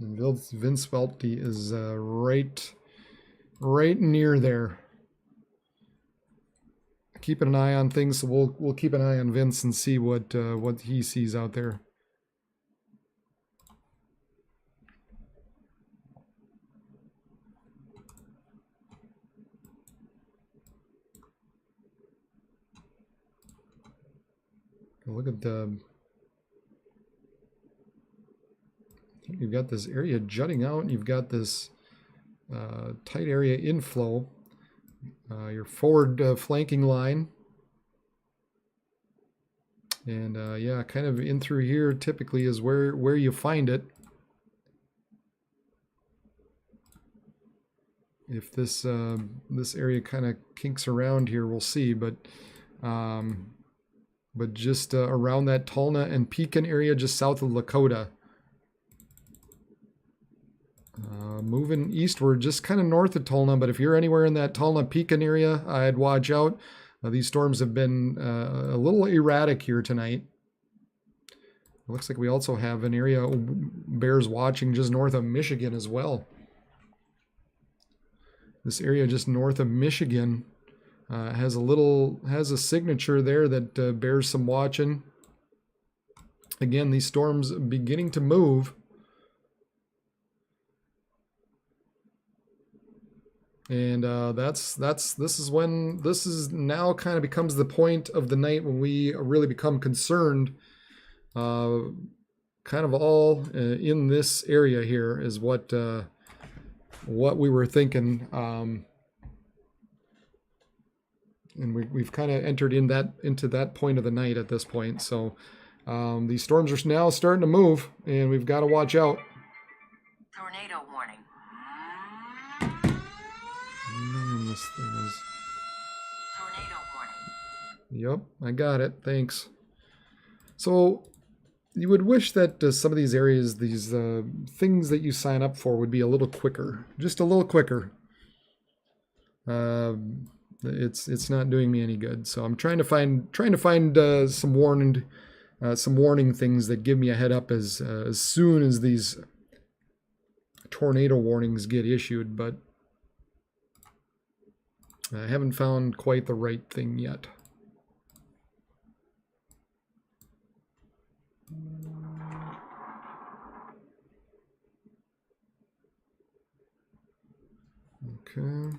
And Vince Welty is right near there. Keeping an eye on things, so we'll keep an eye on Vince and see what he sees out there. Look at the. You've got this area jutting out, and you've got this tight area inflow. Your forward flanking line. And yeah, kind of in through here typically is where you find it. if this this area kind of kinks around here, we'll see. But just around that Tulna and Pekin area, just south of Dakota. Moving eastward, just kind of north of Tulna, but if you're anywhere in that Tulna-Pekin area, I'd watch out. These storms have been a little erratic here tonight. It looks like we also have an area bears watching just north of Michigan as well. This area just north of Michigan has a signature there that bears some watching. Again, these storms beginning to move. And this is now kind of becomes the point of the night when we really become concerned. Kind of all in this area here is what we were thinking, and we've kind of entered into that point of the night at this point. So these storms are now starting to move, and we've got to watch out. Tornado warning. Man, this thing is... Tornado warning. Yep, I got it. Thanks. So you would wish that some of these areas, these things that you sign up for, would be a little quicker, just a little quicker. It's not doing me any good. So I'm trying to find some warning things that give me a head up as soon as these tornado warnings get issued, but I haven't found quite the right thing yet. Okay.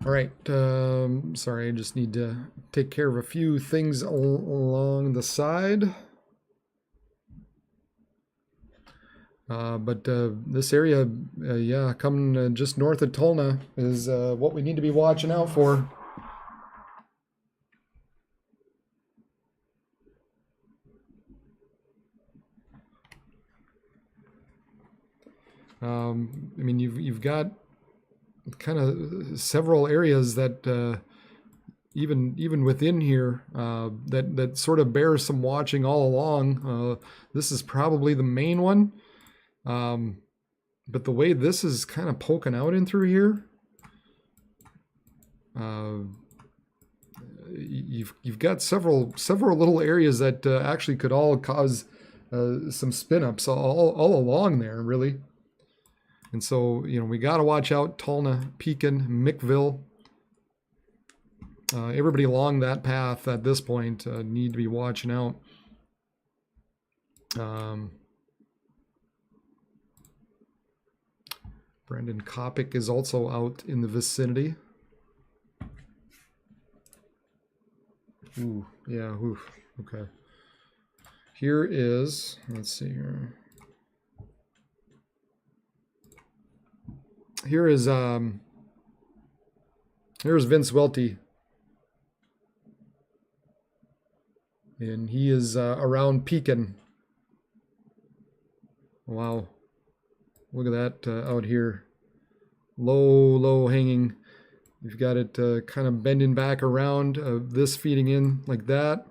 All right, sorry, I just need to take care of a few things along the side. But this area, yeah, coming just north of Tulna is what we need to be watching out for. I mean, you've got kind of several areas that even within here that sort of bears some watching all along. This is probably the main one, but the way this is kind of poking out in through here, you've got several little areas that actually could all cause some spin ups all along there, really. And so, you know, we got to watch out Tulna, Pekin, Mickville. Everybody along that path at this point need to be watching out. Brendan Kopic is also out in the vicinity. Ooh, yeah, oof, okay. Here is, let's see here. Here's Vince Welty, and he is around Pekin. Wow, look at that out here, low hanging. You've got it kind of bending back around, this feeding in like that.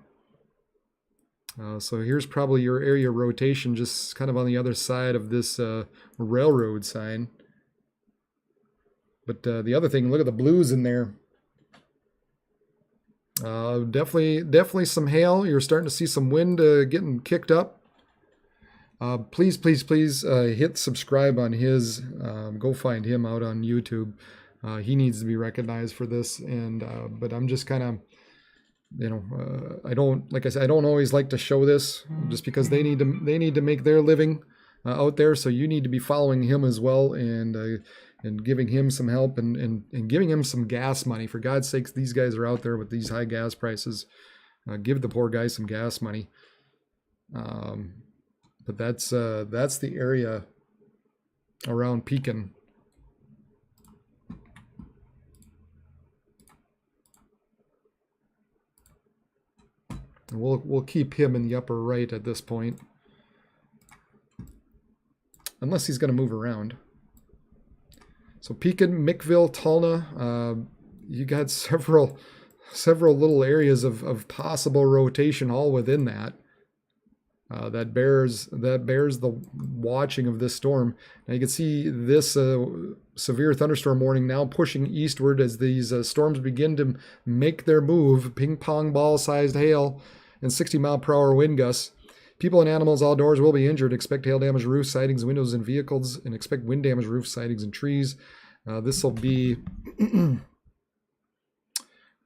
So here's probably your area rotation, just kind of on the other side of this railroad sign. But the other thing, look at the blues in there. Definitely some hail. You're starting to see some wind getting kicked up. Please hit subscribe on his. Go find him out on YouTube. He needs to be recognized for this. And but I'm just kind of, I don't, like I said, I don't always like to show this just because they need to make their living out there. So you need to be following him as well and giving him some help and giving him some gas money. For God's sakes, these guys are out there with these high gas prices. Give the poor guys some gas money. But that's the area around Pekin. And we'll keep him in the upper right at this point, unless he's going to move around. So Pekin, Mickville, Tulna, you got several little areas of possible rotation all within that. That bears the watching of this storm. Now you can see this severe thunderstorm warning now pushing eastward as these storms begin to make their move. Ping pong ball sized hail and 60-mile-per-hour wind gusts. People and animals outdoors will be injured. Expect hail damaged roofs, sidings, windows, and vehicles, and expect wind damaged roofs, sidings, and trees. This will be.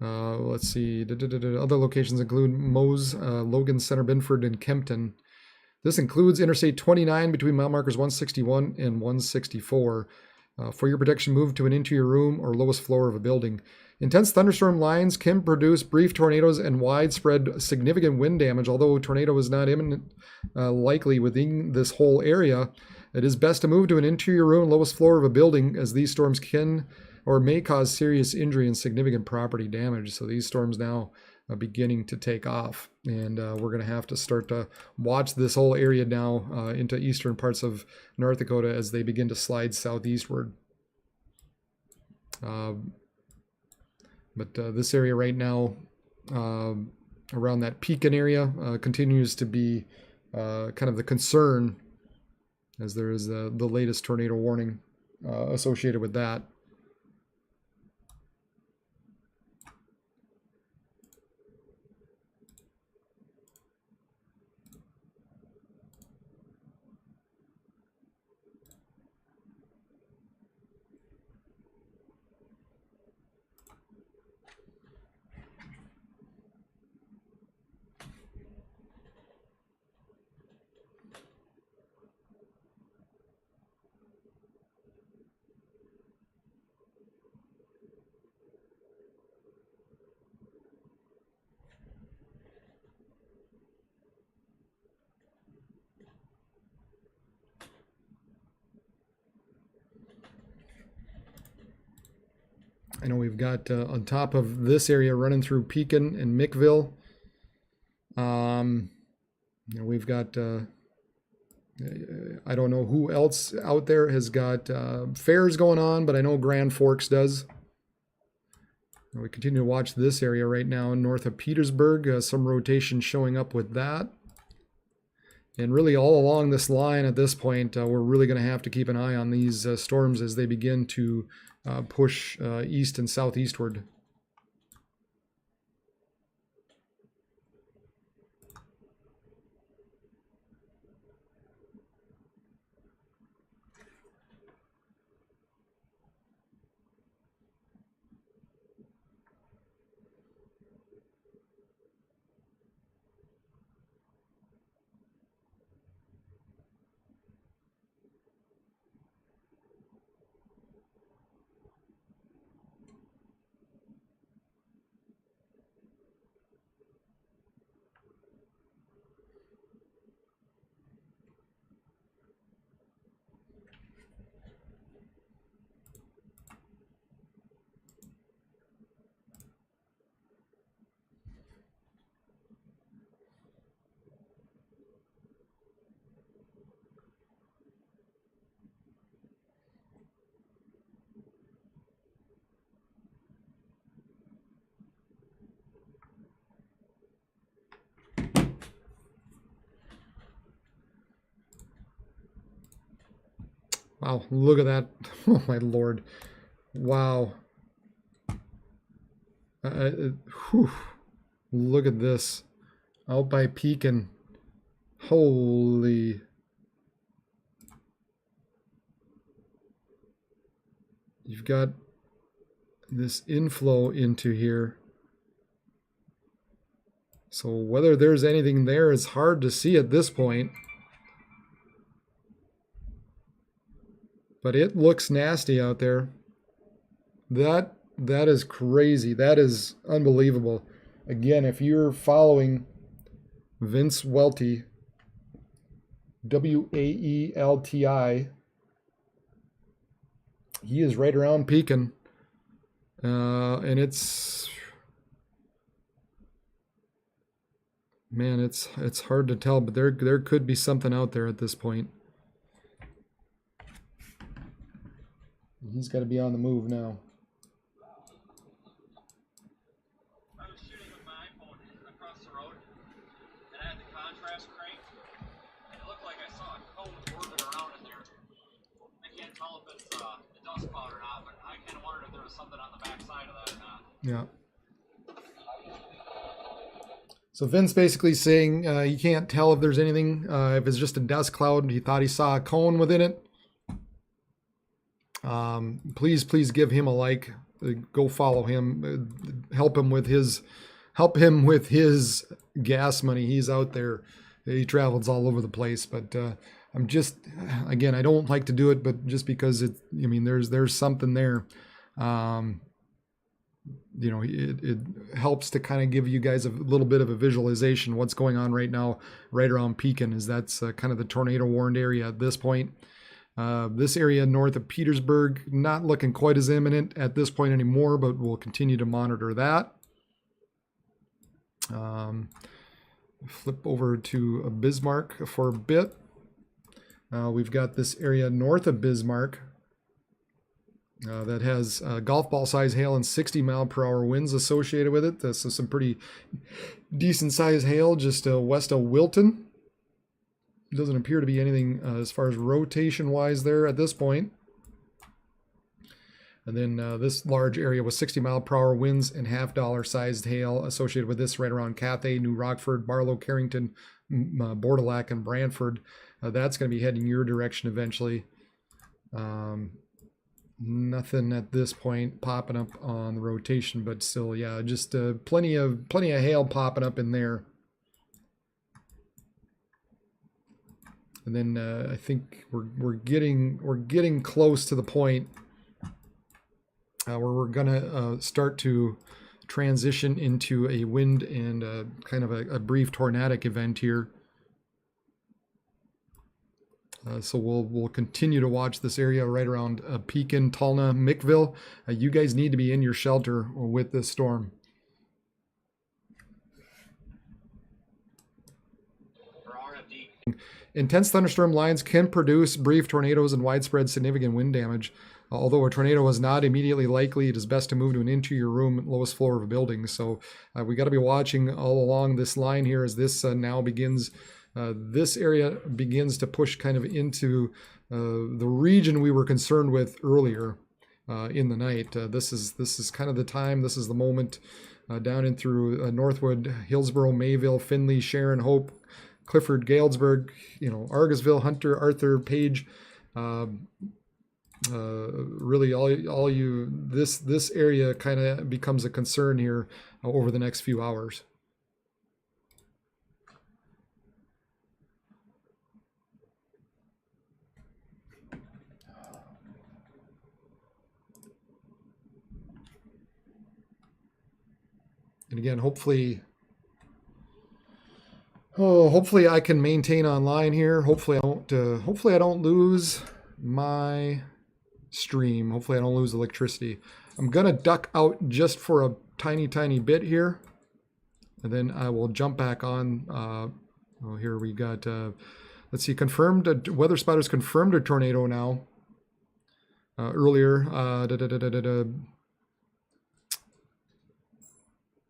Let's see. Other locations include Mose, Logan, Center, Binford, and Kempton. This includes Interstate 29 between mile markers 161 and 164. For your protection, move to an interior room or lowest floor of a building. Intense thunderstorm lines can produce brief tornadoes and widespread significant wind damage. Although a tornado is not imminent, likely within this whole area, it is best to move to an interior room, lowest floor of a building, as these storms can or may cause serious injury and significant property damage. So these storms now are beginning to take off, and we're going to have to start to watch this whole area now into eastern parts of North Dakota as they begin to slide southeastward. But this area right now, around that Pekin area, continues to be kind of the concern, as there is the latest tornado warning associated with that. I know we've got on top of this area running through Pekin and Mickville. We've got, I don't know who else out there has got fairs going on, but I know Grand Forks does. We continue to watch this area right now north of Petersburg. Some rotation showing up with that. And really all along this line at this point, we're really going to have to keep an eye on these storms as they begin to push east and southeastward. Wow, look at that. Oh my Lord. Wow. Whew. Look at this. Out by Pekin. Holy. You've got this inflow into here. So whether there's anything there is hard to see at this point. But it looks nasty out there. That is crazy. That is unbelievable. Again, if you're following Vince Welty, Waelti, he is right around Pekin. And it's, man, it's hard to tell, but there could be something out there at this point. He's got to be on the move now. I was shooting with my iPhone across the road, and I had the contrast cranked, and it looked like I saw a cone orbit around in there. I can't tell if it's the dust cloud or not, but I kind of wondered if there was something on the back side of that or not. Yeah. So Vince basically saying he can't tell if there's anything, if it's just a dust cloud. He thought he saw a cone within it. Please give him a like. Go follow him. Help him with his gas money. He's out there. He travels all over the place. But I'm just, again, I don't like to do it, but just because it, I mean, there's something there. You know, it helps to kind of give you guys a little bit of a visualization. What's going on right now, right around Pekin, is that's kind of the tornado warned area at this point. This area north of Petersburg, not looking quite as imminent at this point anymore, but we'll continue to monitor that. Flip over to Bismarck for a bit. We've got this area north of Bismarck that has golf ball size hail and 60-mile-per-hour winds associated with it. So some pretty decent size hail just west of Wilton. Doesn't appear to be anything as far as rotation wise there at this point. And then this large area with 60-mile-per-hour winds and half-dollar sized hail associated with this right around Cathay, New Rockford, Barlow, Carrington, Bordeaux, and Brantford. That's going to be heading your direction eventually. Nothing at this point popping up on the rotation, but still, yeah, just plenty of hail popping up in there. And then I think we're getting close to the point where we're gonna start to transition into a wind and kind of a brief tornadic event here. So we'll continue to watch this area right around Pekin, Tulna, Mickville. You guys need to be in your shelter with this storm. Intense thunderstorm lines can produce brief tornadoes and widespread significant wind damage. Although a tornado is not immediately likely, it is best to move to an interior room at lowest floor of a building. So we got to be watching all along this line here as this now begins. This area begins to push kind of into the region we were concerned with earlier in the night. This is kind of the time. This is the moment down in through Northwood, Hillsborough, Mayville, Findlay, Sharon, Hope, Clifford, Galesburg, you know, Argosville, Hunter, Arthur, Page. Really, all you this area kind of becomes a concern here over the next few hours. And again, hopefully I can maintain online here. Hopefully I don't lose my stream. Hopefully I don't lose electricity. I'm gonna duck out just for a tiny bit here, and then I will jump back on. Well, here we got let's see, confirmed weather spotters confirmed a tornado now. Earlier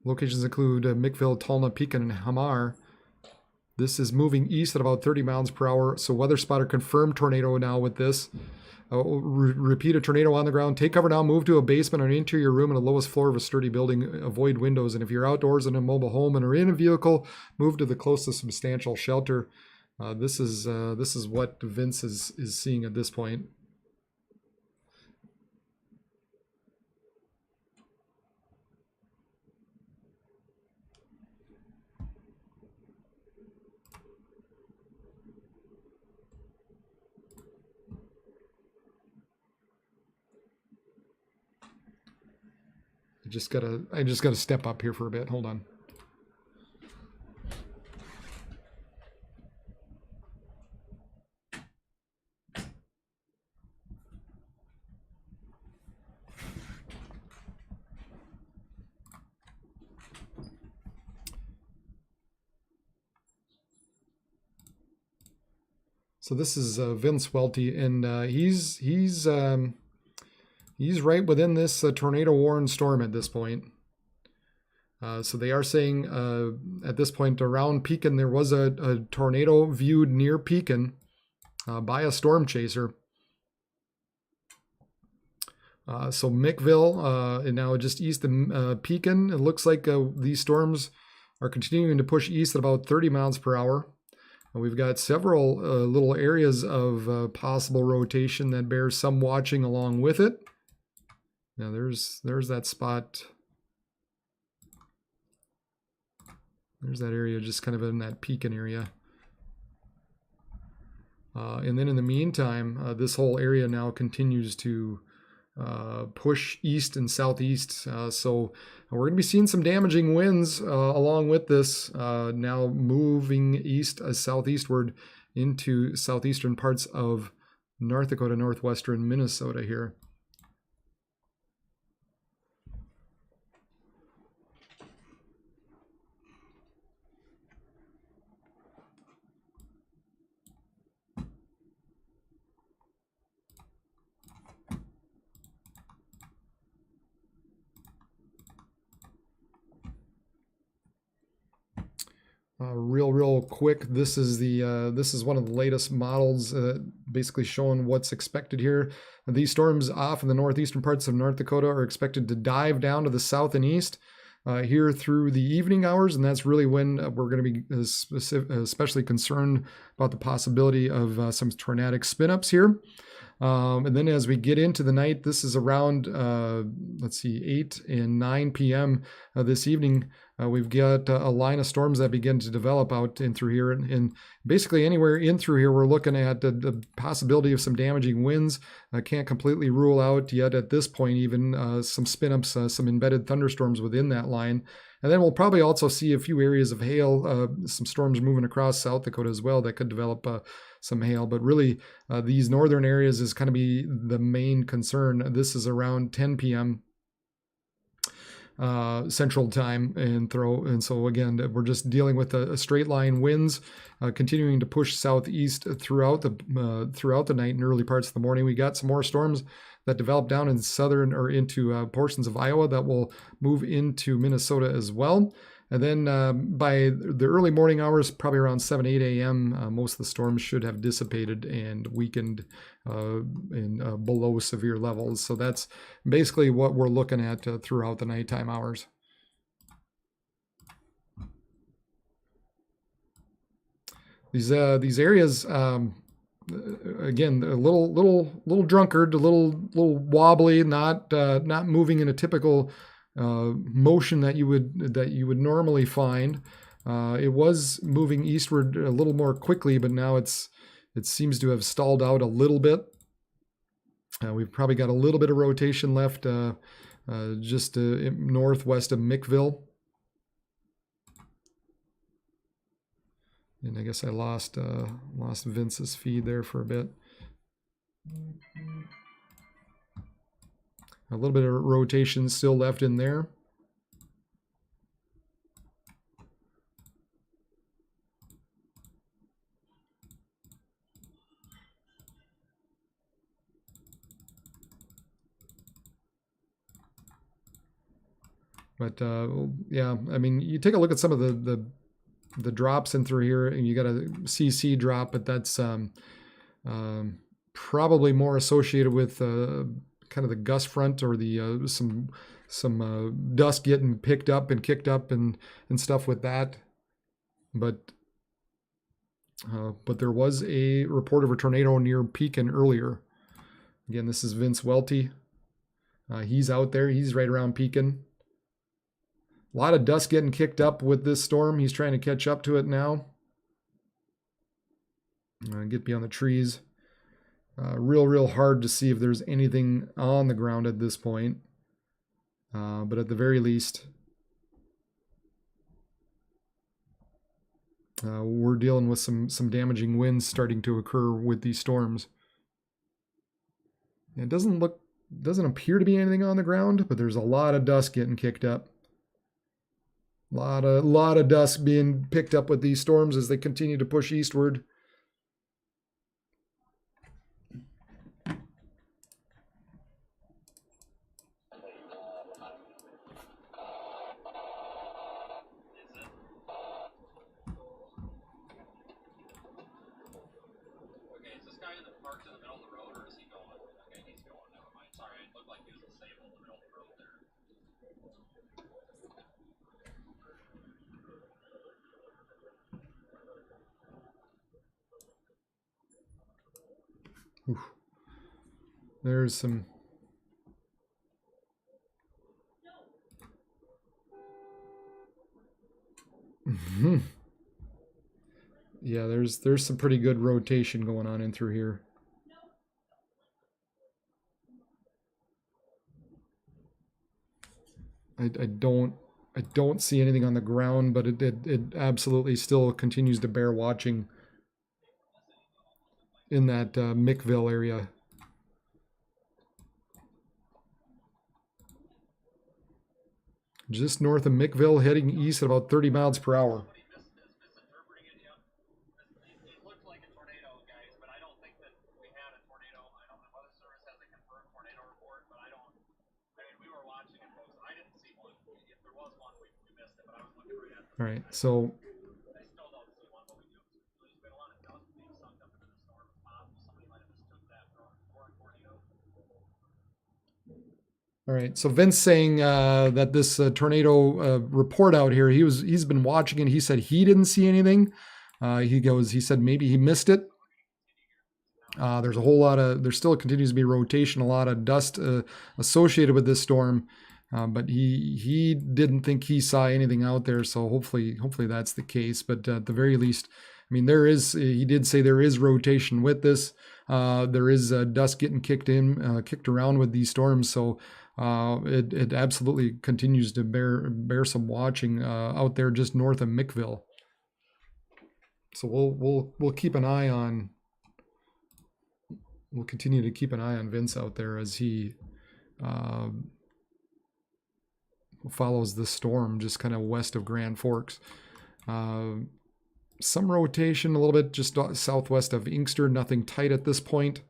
locations include Mickville, Tulna, Pekin, and Hamar. This is moving east at about 30 miles per hour. So weather spotter confirmed tornado now with this. Repeat a tornado on the ground. Take cover now. Move to a basement or an interior room on the lowest floor of a sturdy building. Avoid windows. And if you're outdoors in a mobile home and are in a vehicle, move to the closest substantial shelter. This is what Vince is seeing at this point. I just gotta step up here for a bit. Hold on. So this is Vince Welty, and he's right within this tornado warned storm at this point. So they are saying at this point around Pekin, there was a tornado viewed near Pekin by a storm chaser. So Mickville, and now just east of Pekin, it looks like these storms are continuing to push east at about 30 miles per hour. We've got several little areas of possible rotation that bears some watching along with it. Now there's that spot. There's that area just kind of in that Pekin area. And then in the meantime, this whole area now continues to push east and southeast. So we're going to be seeing some damaging winds along with this, now moving east southeastward into southeastern parts of North Dakota, northwestern Minnesota here. Real quick, this is one of the latest models, basically showing what's expected here. These storms off in the northeastern parts of North Dakota are expected to dive down to the south and east here through the evening hours, and that's really when we're going to be especially concerned about the possibility of some tornadic spin-ups here. And then as we get into the night, this is around, let's see, 8 and 9 p.m. This evening. We've got a line of storms that begin to develop out in through here. And basically anywhere in through here, we're looking at the possibility of some damaging winds. I can't completely rule out yet at this point even some spin-ups, some embedded thunderstorms within that line. And then we'll probably also see a few areas of hail, some storms moving across South Dakota as well that could develop some hail. But really, these northern areas is kind of be the main concern. This is around 10 p.m. Central time, and so again, we're just dealing with a straight line winds continuing to push southeast throughout the night and early parts of the morning. We got some more storms that develop down in southern or into portions of Iowa that will move into Minnesota as well. And then by the early morning hours, probably around 7, 8 a.m., most of the storms should have dissipated and weakened in below severe levels. So that's basically what we're looking at throughout the nighttime hours. These areas, again, a little drunkard, a little wobbly, not moving in a typical motion that you would normally find. It was moving eastward a little more quickly, but now it seems to have stalled out a little bit. We've probably got a little bit of rotation left just northwest of Mickville. And I guess I lost Vince's feed there for a bit. A little bit of rotation still left in there. But yeah, I mean, you take a look at some of the drops in through here, and you got a CC drop, but that's probably more associated with kind of the gust front or the some dust getting picked up and kicked up and stuff with that. But there was a report of a tornado near Pekin earlier. Again, this is Vince Welty. He's out there. He's right around Pekin. A lot of dust getting kicked up with this storm. He's trying to catch up to it now. Get beyond the trees. Real hard to see if there's anything on the ground at this point. But at the very least, we're dealing with some damaging winds starting to occur with these storms. It doesn't appear to be anything on the ground, but there's a lot of dust getting kicked up. A lot of dust being picked up with these storms as they continue to push eastward. Oof. There's some yeah, there's some pretty good rotation going on in through here. I don't see anything on the ground, but it absolutely still continues to bear watching in that Mickville area. Just north of Mickville, heading east at about 30 miles per hour. All right, so Vince saying that this tornado report out here, he's been watching it. He said he didn't see anything. He said maybe he missed it. There's a whole lot of, there still continues to be rotation, a lot of dust associated with this storm. But he didn't think he saw anything out there, so hopefully that's the case. But at the very least, I mean, he did say there is rotation with this. There is dust getting kicked around with these storms, so it absolutely continues to bear some watching out there just north of Mickville. So we'll keep an eye on. We'll continue to keep an eye on Vince out there as he follows the storm just kind of west of Grand Forks. Some rotation a little bit just southwest of Inkster, nothing tight at this point.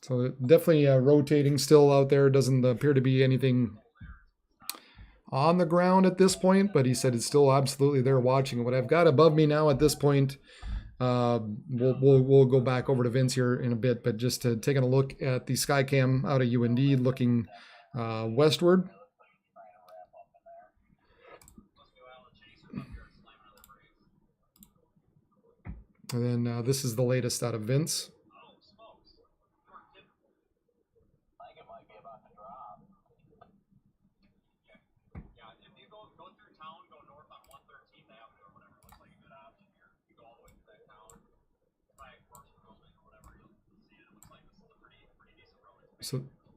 So definitely rotating still out there. Doesn't appear to be anything on the ground at this point, but he said it's still absolutely there watching. What I've got above me now at this point, we'll go back over to Vince here in a bit, but just taking a look at the Skycam out of UND looking westward. And then this is the latest out of Vince.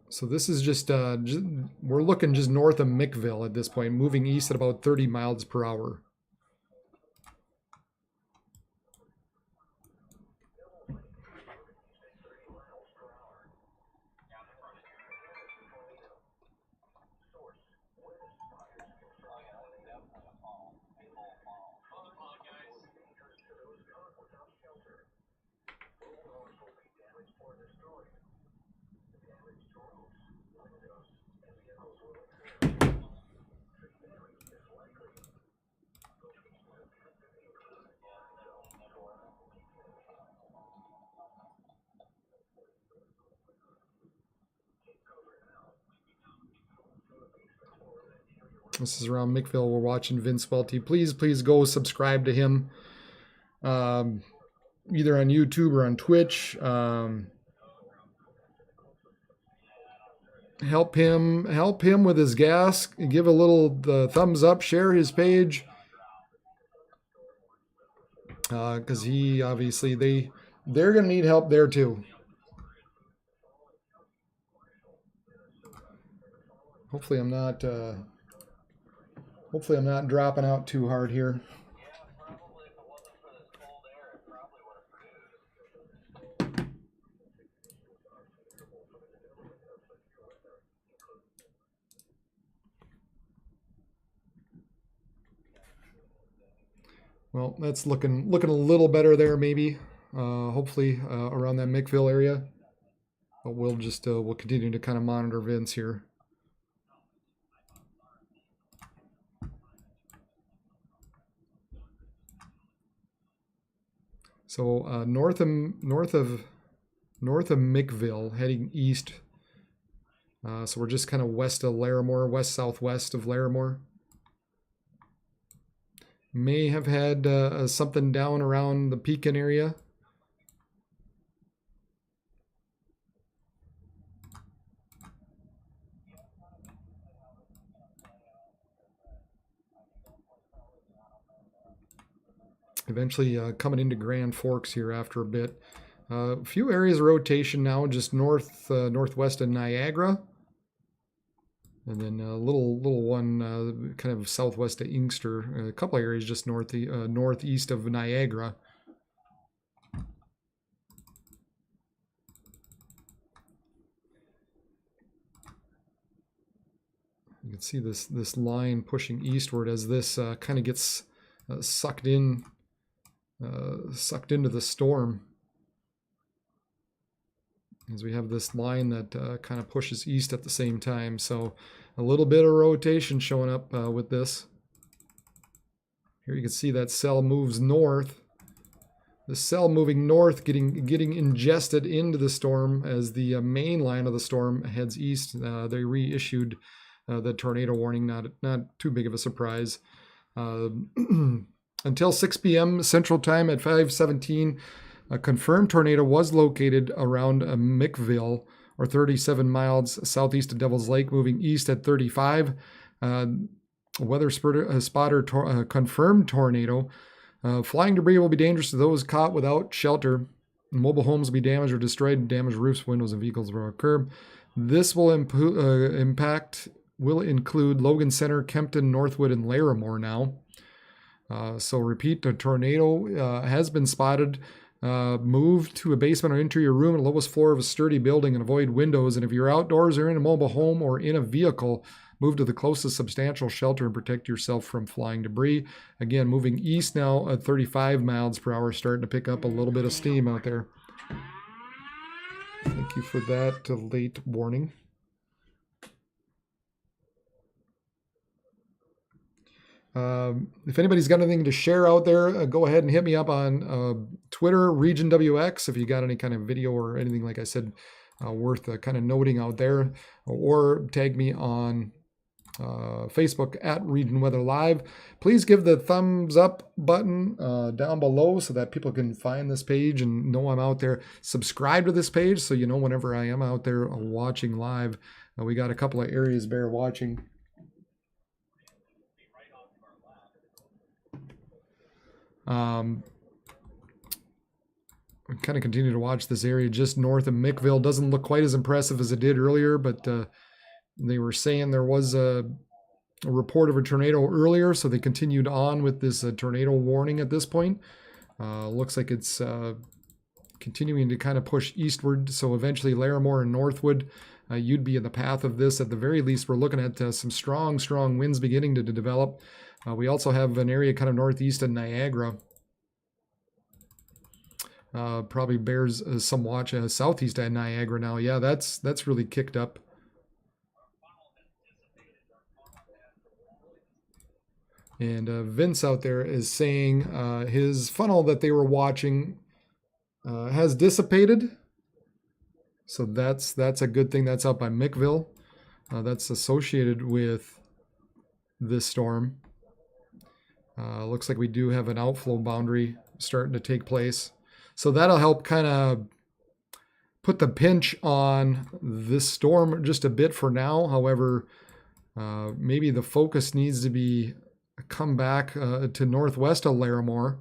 So this is just we're looking just north of Mickville at this point, moving east at about 30 miles per hour. This is around Mickville. We're watching Vince Welty. Please go subscribe to him, either on YouTube or on Twitch. Help him with his gas. Give a little thumbs up. Share his page, because he obviously they're gonna need help there too. Hopefully I'm not dropping out too hard here. Well, that's looking a little better there, maybe. Hopefully around that Mickville area. But we'll just we'll continue to kind of monitor Vince here. So north of Mickville, heading east. So we're just kind of west of Larimore, west-southwest of Larimore. May have had something down around the Pekin area. Eventually coming into Grand Forks here after a bit. A few areas of rotation now, just northwest of Niagara. And then a little one kind of southwest of Inkster. A couple areas just northeast of Niagara. You can see this line pushing eastward as this kind of gets sucked into the storm. As we have this line that kind of pushes east at the same time. So a little bit of rotation showing up with this. Here you can see that cell moves north. The cell moving north getting ingested into the storm as the main line of the storm heads east. They reissued the tornado warning, not too big of a surprise. Until 6 p.m. Central Time at 5:17, a confirmed tornado was located around Mickville, or 37 miles southeast of Devil's Lake, moving east at 35. Weather spotter confirmed tornado. Flying debris will be dangerous to those caught without shelter. Mobile homes will be damaged or destroyed. Damaged roofs, windows, and vehicles will occur. This will will include Logan Center, Kempton, Northwood, and Larimore now. So repeat, the tornado has been spotted. Move to a basement or interior room and lowest floor of a sturdy building and avoid windows. And if you're outdoors or in a mobile home or in a vehicle, move to the closest substantial shelter and protect yourself from flying debris. Again, moving east now at 35 miles per hour, starting to pick up a little bit of steam out there. Thank you for that late warning. If anybody's got anything to share out there, go ahead and hit me up on Twitter, RegionWX, if you got any kind of video or anything, like I said, worth kind of noting out there, or tag me on Facebook at Region Weather Live. Please give the thumbs up button down below so that people can find this page and know I'm out there. Subscribe to this page so you know whenever I am out there watching live. We got a couple of areas bear watching. Kind of continue to watch this area just north of Mickville. Doesn't look quite as impressive as it did earlier, but they were saying there was a report of a tornado earlier, so they continued on with this tornado warning at this point. Looks like it's continuing to kind of push eastward, so eventually Larimore and Northwood, you'd be in the path of this. At the very least, we're looking at some strong winds beginning to develop. We also have an area kind of northeast of Niagara. Probably bears some watch southeast at Niagara now. Yeah, that's really kicked up. And Vince out there is saying his funnel that they were watching has dissipated. So that's a good thing. That's out by Mickville. That's associated with this storm. Looks like we do have an outflow boundary starting to take place. So that'll help kind of put the pinch on this storm just a bit for now. However, maybe the focus needs to be come back to northwest of Larimore,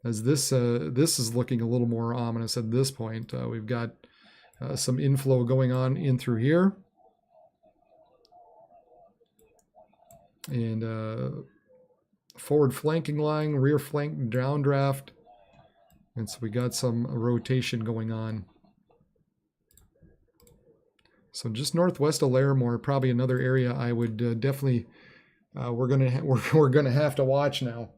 as this is looking a little more ominous at this point. We've got some inflow going on in through here, and forward flanking line, rear flank downdraft, and so we got some rotation going on. So just northwest of Larimore, probably another area I would definitely we're gonna have to watch now.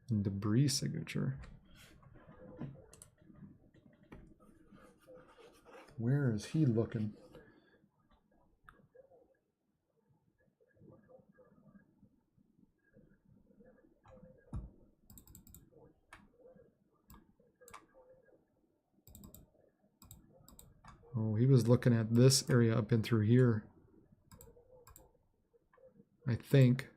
Debris signature. Where is he looking? Oh, he was looking at this area up and through here, I think.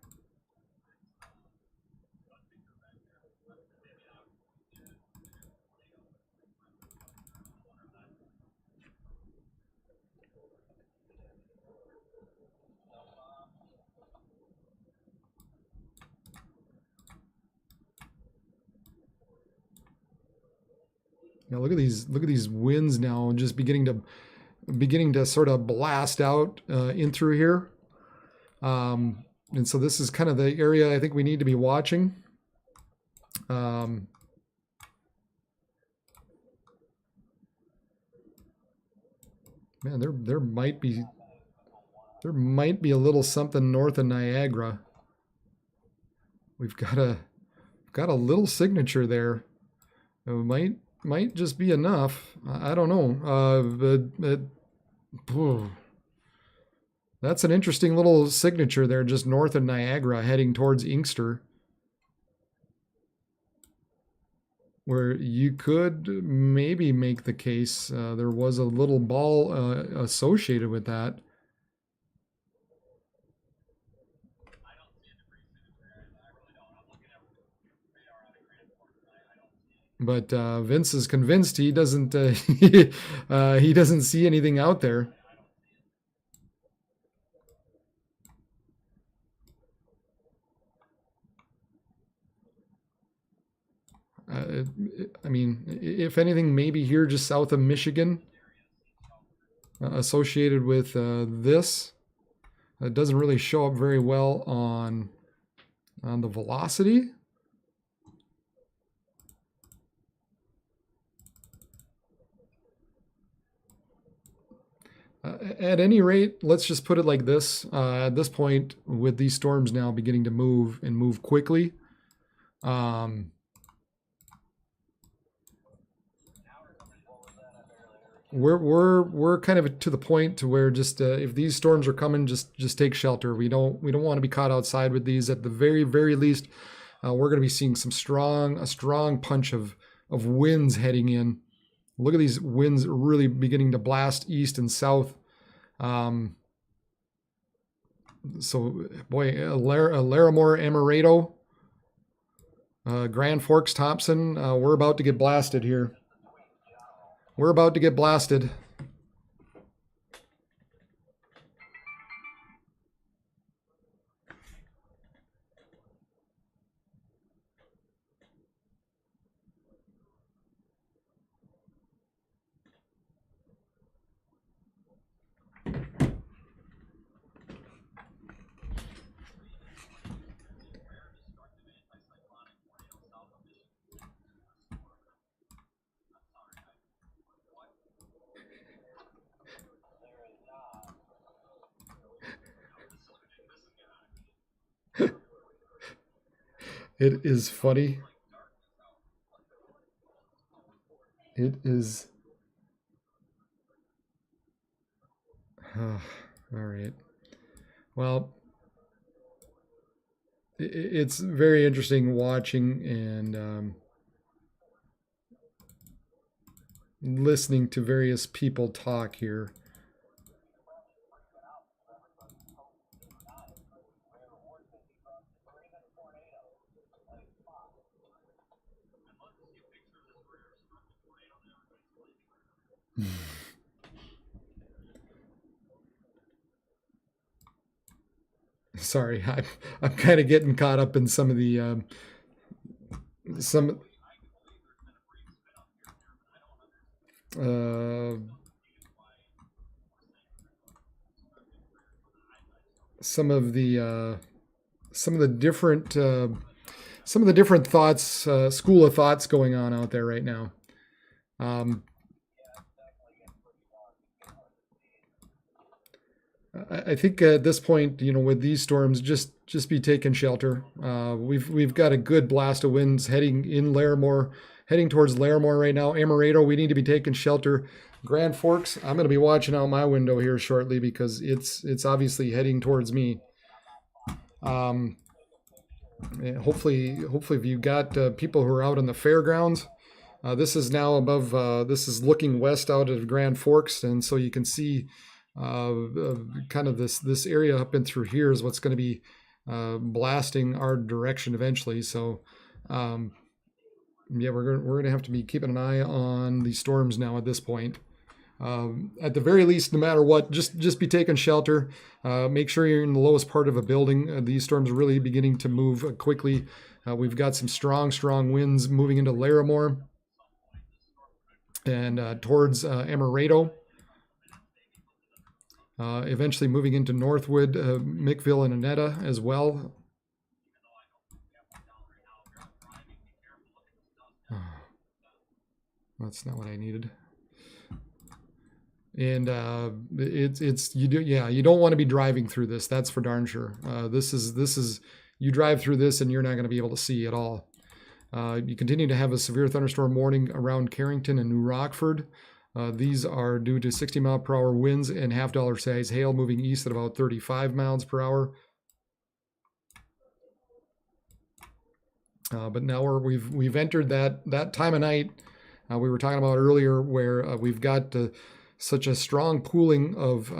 Now look at these winds now, just beginning to sort of blast out in through here, and so this is kind of the area I think we need to be watching. Man, there might be a little something north of Niagara. We've got a little signature there. It might just be enough. I don't know. That's an interesting little signature there, just north of Niagara, heading towards Inkster, where you could maybe make the case there was a little ball associated with that. But Vince is convinced he doesn't he doesn't see anything out there. I mean, if anything, maybe here just south of Michigan, associated with this. It doesn't really show up very well on the velocity. At any rate, let's just put it like this. At this point, with these storms now beginning to move and move quickly, we're kind of to the point to where just if these storms are coming, just take shelter. We don't want to be caught outside with these. At the very least, we're going to be seeing a strong punch of winds heading in. Look at these winds really beginning to blast east and south. So, boy, Larimore, Amaretto, Grand Forks, Thompson, we're about to get blasted here. We're about to get blasted. It is funny. It is. All right. Well, it's very interesting watching and listening to various people talk here. Sorry, I'm kind of getting caught up in some of the some uh, some of the different thoughts, school of thoughts going on out there right now. Um, I think at this point, with these storms, just be taking shelter. We've got a good blast of winds heading towards Larimore right now. Amaretto, we need to be taking shelter. Grand Forks, I'm going to be watching out my window here shortly because it's obviously heading towards me. Hopefully, if you've got people who are out on the fairgrounds, this is now above. This is looking west out of Grand Forks, and so you can see kind of this area up and through here is what's going to be blasting our direction eventually. So, yeah, we're going to have to be keeping an eye on the storms now at this point. At the very least, no matter what, just be taking shelter. Make sure you're in the lowest part of a building. These storms are really beginning to move quickly. We've got some strong winds moving into Larimore and towards Amaretto. Eventually moving into Northwood, Mickville, and Annetta as well. That's not what I needed. And you don't want to be driving through this. That's for darn sure. This is you drive through this and you're not going to be able to see at all. You continue to have a severe thunderstorm warning around Carrington and New Rockford. These are due to 60-mile-per-hour winds and half-dollar size hail moving east at about 35 miles per hour. But now we've entered that time of night we were talking about earlier, where we've got such a strong pooling of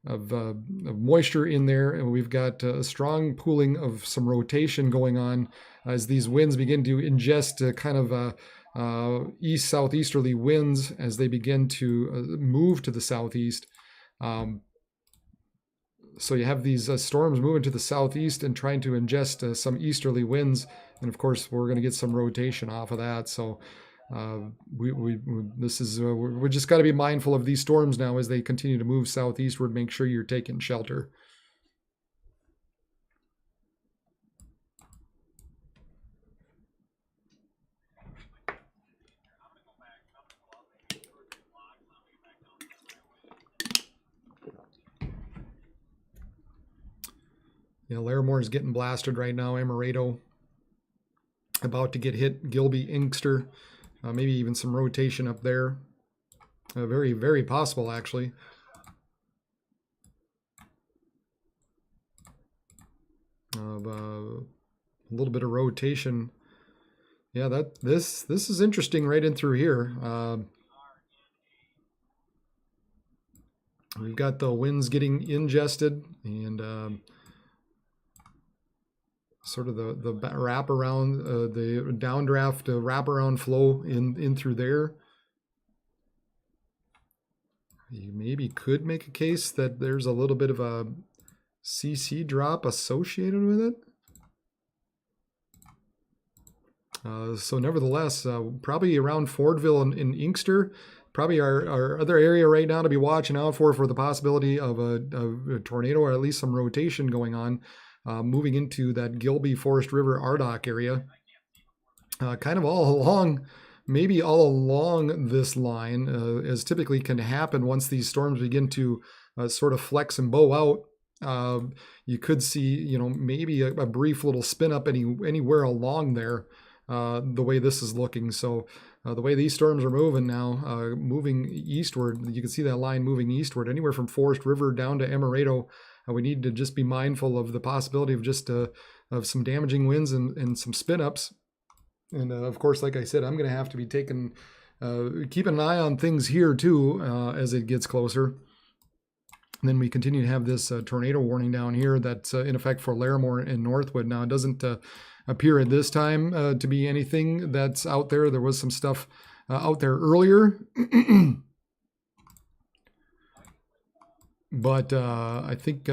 moisture in there, and we've got a strong pooling of some rotation going on as these winds begin to ingest kind of east-southeasterly winds as they begin to move to the southeast. So you have these storms moving to the southeast and trying to ingest some easterly winds, and of course we're going to get some rotation off of that. So we're just got to be mindful of these storms now as they continue to move southeastward. Make sure you're taking shelter. Yeah, Larimore is getting blasted right now. Amaretto about to get hit. Gilby, Inkster, maybe even some rotation up there. Very, very possible, actually. A little bit of rotation. Yeah, this is interesting right in through here. We've got the winds getting ingested and sort of the wrap around, the downdraft wrap around flow in through there. You maybe could make a case that there's a little bit of a CC drop associated with it. So nevertheless, probably around Fordville and Inkster, probably our other area right now to be watching out for the possibility of a tornado, or at least some rotation going on. Moving into that Gilby, Forest River, Ardoch area, kind of all along, maybe all along this line, as typically can happen once these storms begin to sort of flex and bow out. You could see, maybe a brief little spin up anywhere along there, the way this is looking. So the way these storms are moving now, moving eastward, you can see that line moving eastward, anywhere from Forest River down to Amaretto. We need to just be mindful of the possibility of just of some damaging winds and some spin ups. And of course, like I said, I'm going to have to be keeping an eye on things here too as it gets closer. And then we continue to have this tornado warning down here that's in effect for Larimore and Northwood. Now, it doesn't appear at this time to be anything that's out there. There was some stuff out there earlier. But I think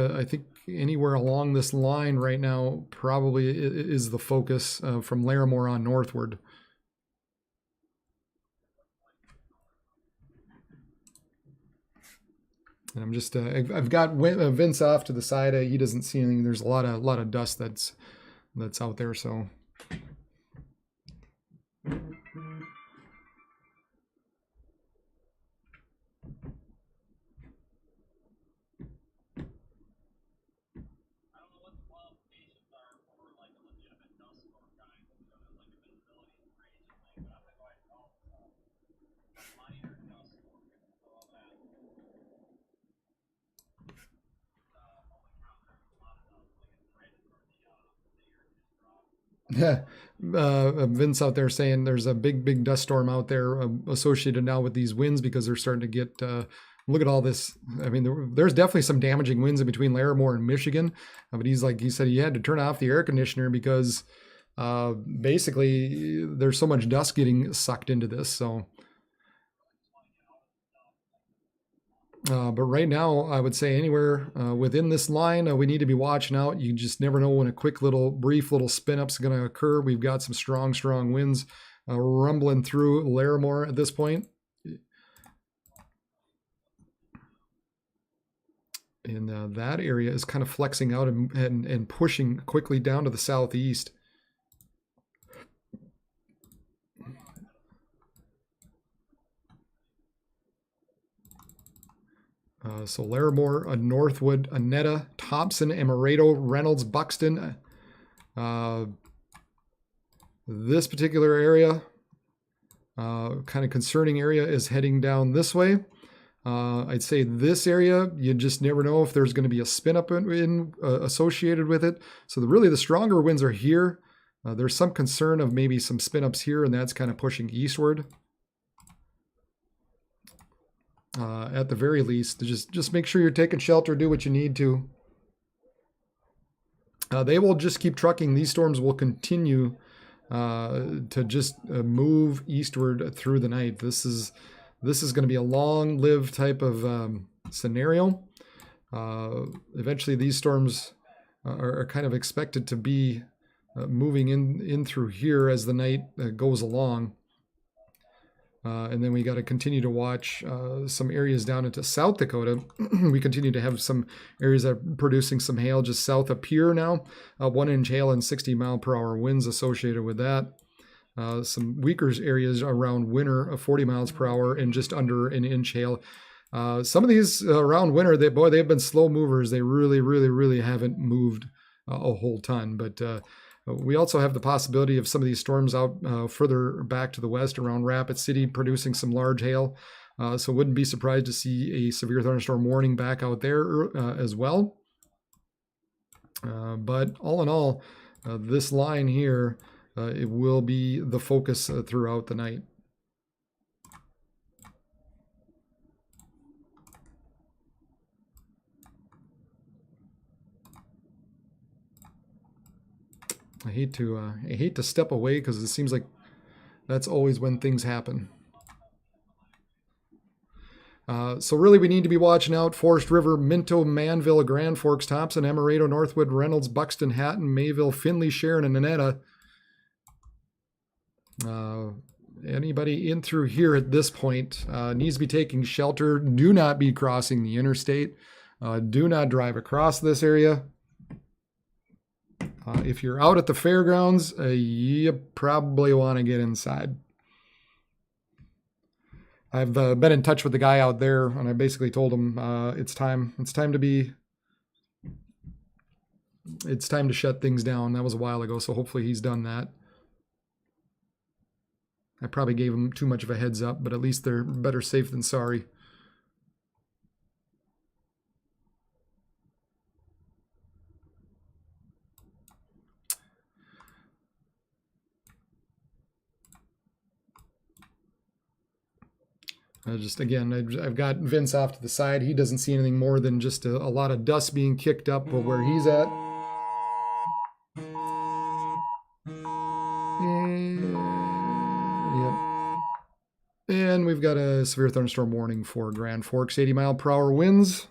anywhere along this line right now probably is the focus from Larimore on northward. And I'm just I've got Vince off to the side. He doesn't see anything. There's a lot of dust that's out there. So. Vince out there saying there's a big dust storm out there associated now with these winds because they're starting to get look at all this. I mean, there's definitely some damaging winds in between Larimore and Michigan, but he said he had to turn off the air conditioner because basically there's so much dust getting sucked into this. So but right now, I would say anywhere within this line, we need to be watching out. You just never know when a brief little spin up is going to occur. We've got some strong winds rumbling through Larimore at this point. And that area is kind of flexing out and pushing quickly down to the southeast. So Larimore, Northwood, Annetta, Thompson, Amaretto, Reynolds, Buxton. This particular area, kind of concerning area, is heading down this way. I'd say this area, you just never know if there's going to be a spin up associated with it. So really the stronger winds are here. There's some concern of maybe some spin ups here, and that's kind of pushing eastward. At the very least, just make sure you're taking shelter, do what you need to. They will just keep trucking. These storms will continue to just move eastward through the night. This is going to be a long-lived type of scenario. Eventually, these storms are kind of expected to be moving in through here as the night goes along. And then we got to continue to watch some areas down into South Dakota. We continue to have some areas that are producing some hail just south up here now. 1 inch hail and 60-mile-per-hour winds associated with that. Some weaker areas around Winter of 40 miles per hour and just under an inch hail. Some of these around Winter, they've been slow movers. They really haven't moved a whole ton. But we also have the possibility of some of these storms out further back to the west around Rapid City producing some large hail. So wouldn't be surprised to see a severe thunderstorm warning back out there as well. But all in all, this line here, it will be the focus throughout the night. I hate to step away because it seems like that's always when things happen. So really we need to be watching out. Forest River, Minto, Manville, Grand Forks, Thompson, Amaretto, Northwood, Reynolds, Buxton, Hatton, Mayville, Findlay, Sharon, and Annetta. Anybody in through here at this point needs to be taking shelter. Do not be crossing the interstate. Do not drive across this area. If you're out at the fairgrounds, you probably want to get inside. I've been in touch with the guy out there, and I basically told him it's time to be it's time to shut things down. That was a while ago, so hopefully he's done that. I probably gave him too much of a heads up, but at least they're better safe than sorry. Just again, I've got Vince off to the side. He doesn't see anything more than just a lot of dust being kicked up where he's at. And we've got a severe thunderstorm warning for Grand Forks, 80-mile-per-hour winds.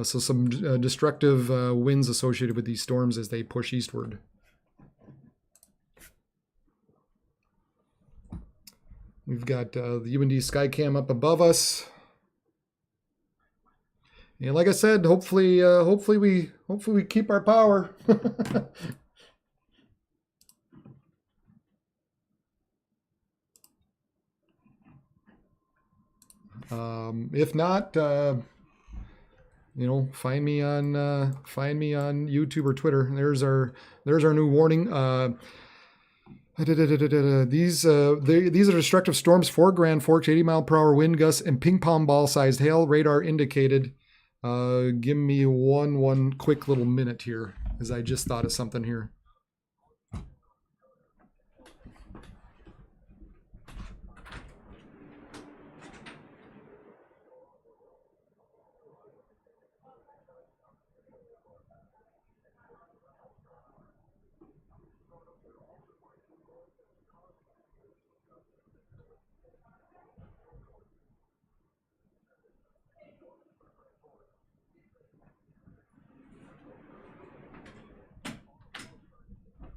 So some destructive winds associated with these storms as they push eastward. We've got the UND Skycam up above us. And like I said, hopefully we keep our power. If not, you know, find me on YouTube or Twitter. There's our new warning. These are destructive storms for Grand Forks, 80-mile-per-hour wind gusts and ping pong ball sized hail. Radar indicated. Give me one quick little minute here, as I just thought of something here.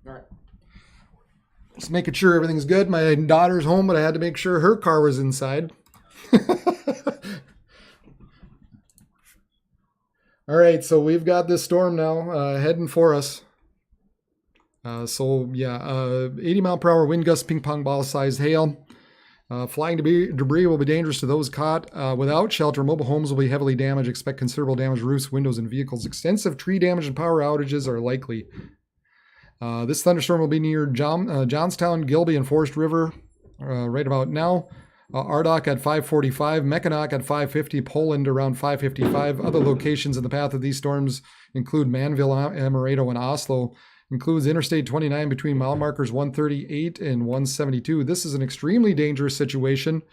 All right. Just making sure everything's good. My daughter's home, but I had to make sure her car was inside. All right, so we've got this storm now heading for us. So yeah, 80-mile-per-hour wind gusts, ping pong ball sized hail. Flying debris will be dangerous to those caught without shelter. Mobile homes will be heavily damaged. Expect considerable damage to roofs, windows, and vehicles. Extensive tree damage and power outages are likely. This thunderstorm will be near Johnstown, Gilby, and Forest River right about now. Ardok at 5:45, Mackinac at 5:50, Poland around 5:55. Other locations in the path of these storms include Manville, Amaretto, and Oslo. Includes Interstate 29 between mile markers 138 and 172. This is an extremely dangerous situation.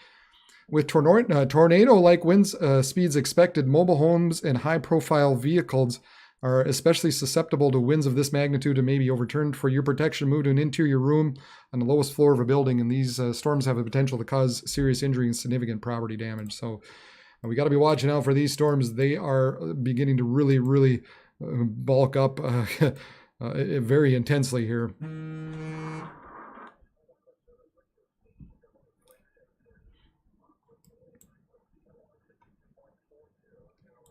With tornado-like wind speeds expected, mobile homes and high-profile vehicles are especially susceptible to winds of this magnitude and may be overturned. For your protection, move to an interior room on the lowest floor of a building, and these storms have the potential to cause serious injury and significant property damage. So we got to be watching out for these storms. They are beginning to really bulk up very intensely here.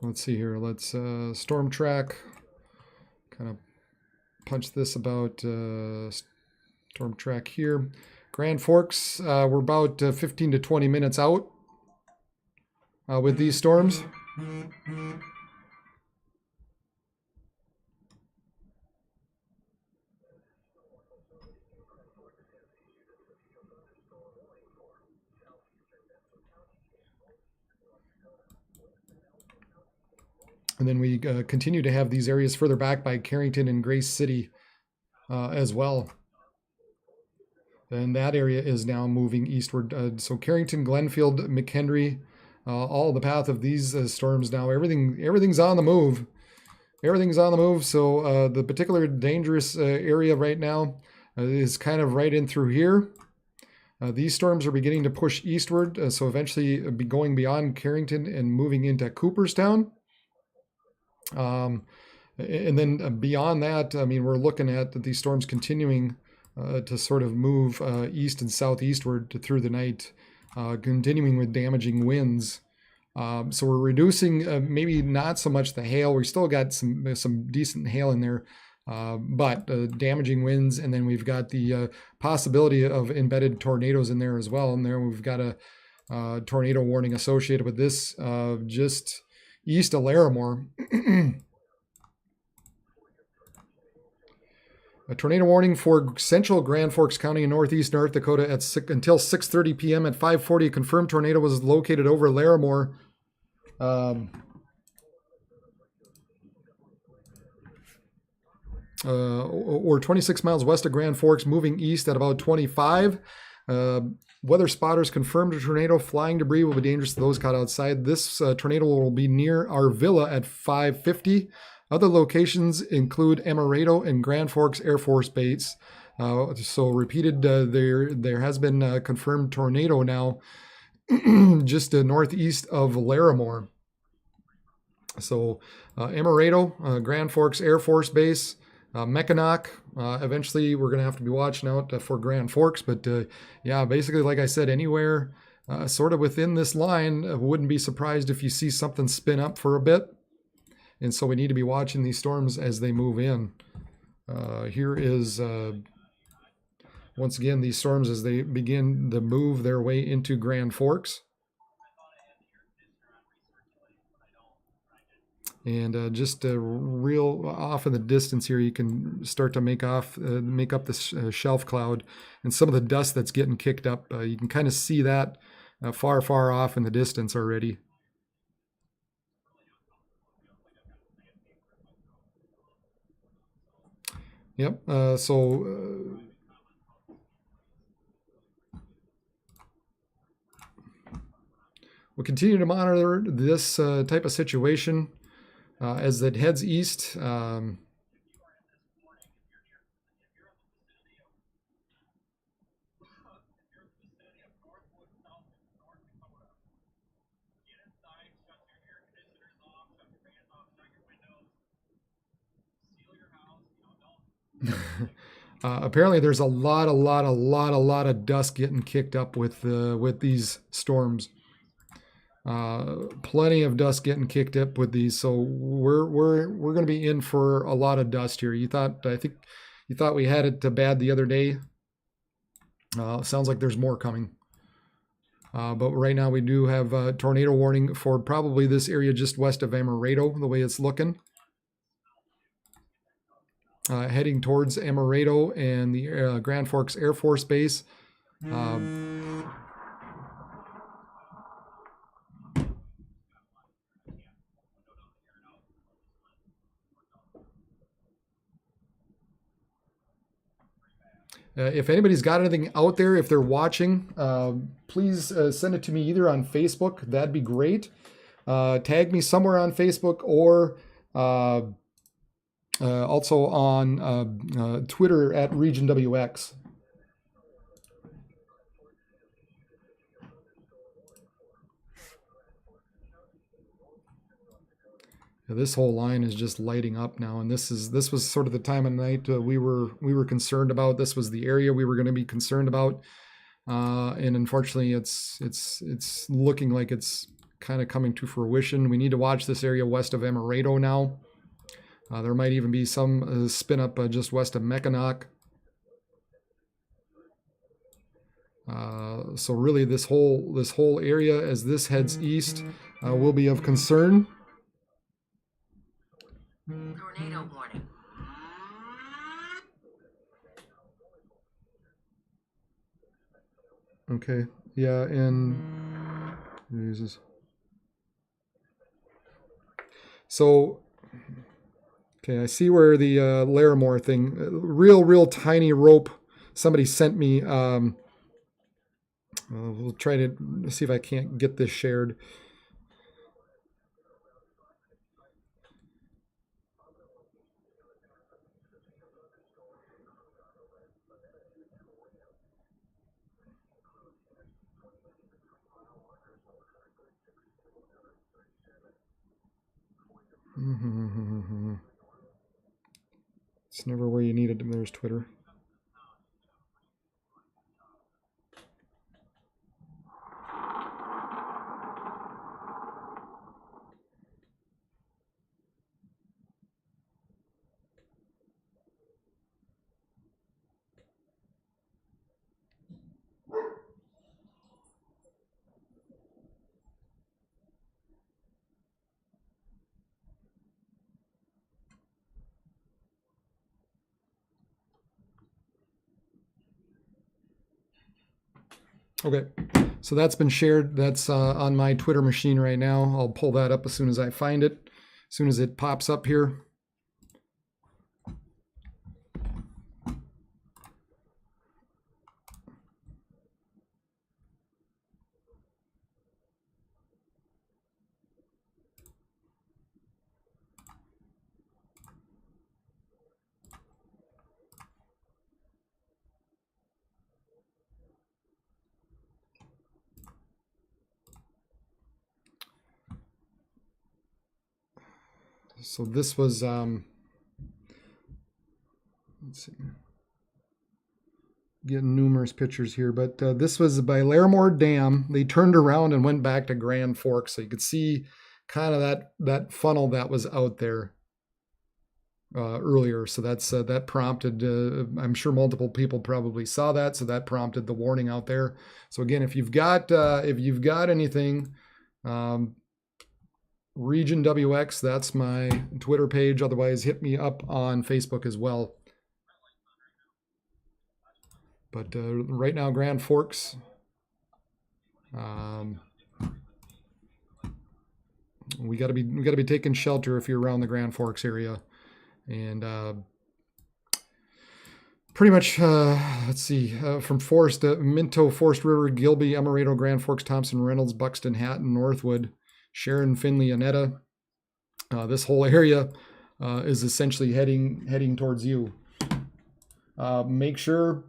Let's see here. Let's storm track. Kind of punch this about storm track here. Grand Forks, we're about 15 to 20 minutes out with these storms. And then we continue to have these areas further back by Carrington and Grace City as well. And that area is now moving eastward. So Carrington, Glenfield, McHenry, all the path of these storms now. Everything's on the move. Everything's on the move. So the particular dangerous area right now is kind of right in through here. These storms are beginning to push eastward. So eventually be going beyond Carrington and moving into Cooperstown. And then beyond that, I mean, we're looking at these storms continuing to sort of move east and southeastward through the night, continuing with damaging winds. So we're reducing maybe not so much the hail. We still got some decent hail in there, but damaging winds. And then we've got the possibility of embedded tornadoes in there as well. And there we've got a tornado warning associated with this just east of Larimore. A tornado warning for central Grand Forks County in northeast North Dakota until 6:30 p.m. At 5:40, a confirmed tornado was located over Larimore. Or 26 miles west of Grand Forks, moving east at about 25. Weather spotters confirmed a tornado. Flying debris will be dangerous to those caught outside. This tornado will be near our villa at 5:50. Other locations include Amaretto and Grand Forks Air Force Base. So repeated, there has been a confirmed tornado now just northeast of Larimore. So Amaretto, Grand Forks Air Force Base, Mackinac. Eventually, we're going to have to be watching out for Grand Forks. But yeah, basically, like I said, anywhere sort of within this line, wouldn't be surprised if you see something spin up for a bit. And so we need to be watching these storms as they move in. Here is, once again, these storms as they begin to move their way into Grand Forks. And just real off in the distance here, you can start to make up this shelf cloud and some of the dust that's getting kicked up. You can kind of see that far, far off in the distance already. Yep. So we'll continue to monitor this type of situation as it heads east. Apparently there's a lot of dust getting kicked up with these storms. Plenty of dust getting kicked up with these, so we're going to be in for a lot of dust here. I think you thought we had it bad the other day. Sounds like there's more coming. But right now we do have a tornado warning for probably this area just west of Amaretto, the way it's looking. Heading towards Amaretto and the Grand Forks Air Force Base. If anybody's got anything out there, if they're watching, please send it to me either on Facebook. That'd be great. Tag me somewhere on Facebook or also on Twitter at RegionWX. This whole line is just lighting up now, and this was sort of the time of night we were concerned about. This was the area we were going to be concerned about, and unfortunately, it's looking like it's kind of coming to fruition. We need to watch this area west of Amaretto now. There might even be some spin up just west of Mackinac. So really, this whole area as this heads east will be of concern. Tornado warning. Okay. Yeah, and Jesus. So, okay, I see where the Larimore thing, real tiny rope somebody sent me. We'll try to see if I can't get this shared. It's never where you need it. There's Twitter. Okay, so that's been shared. That's on my Twitter machine right now. I'll pull that up as soon as I find it, as soon as it pops up here. So this was, let's see, getting numerous pictures here, but this was by Larimore Dam. They turned around and went back to Grand Forks, so you could see kind of that funnel that was out there earlier. So that's that prompted. I'm sure multiple people probably saw that, so that prompted the warning out there. So again, if you've got anything. Region WX, that's my Twitter page. Otherwise, hit me up on Facebook as well. But right now, Grand Forks. We gotta be taking shelter if you're around the Grand Forks area, and pretty much. Let's see, from Forest, Minto, Forest River, Gilby, Amaretto, Grand Forks, Thompson, Reynolds, Buxton, Hatton, Northwood, Sharon, Finley, Annetta. This whole area is essentially heading towards you. Make sure,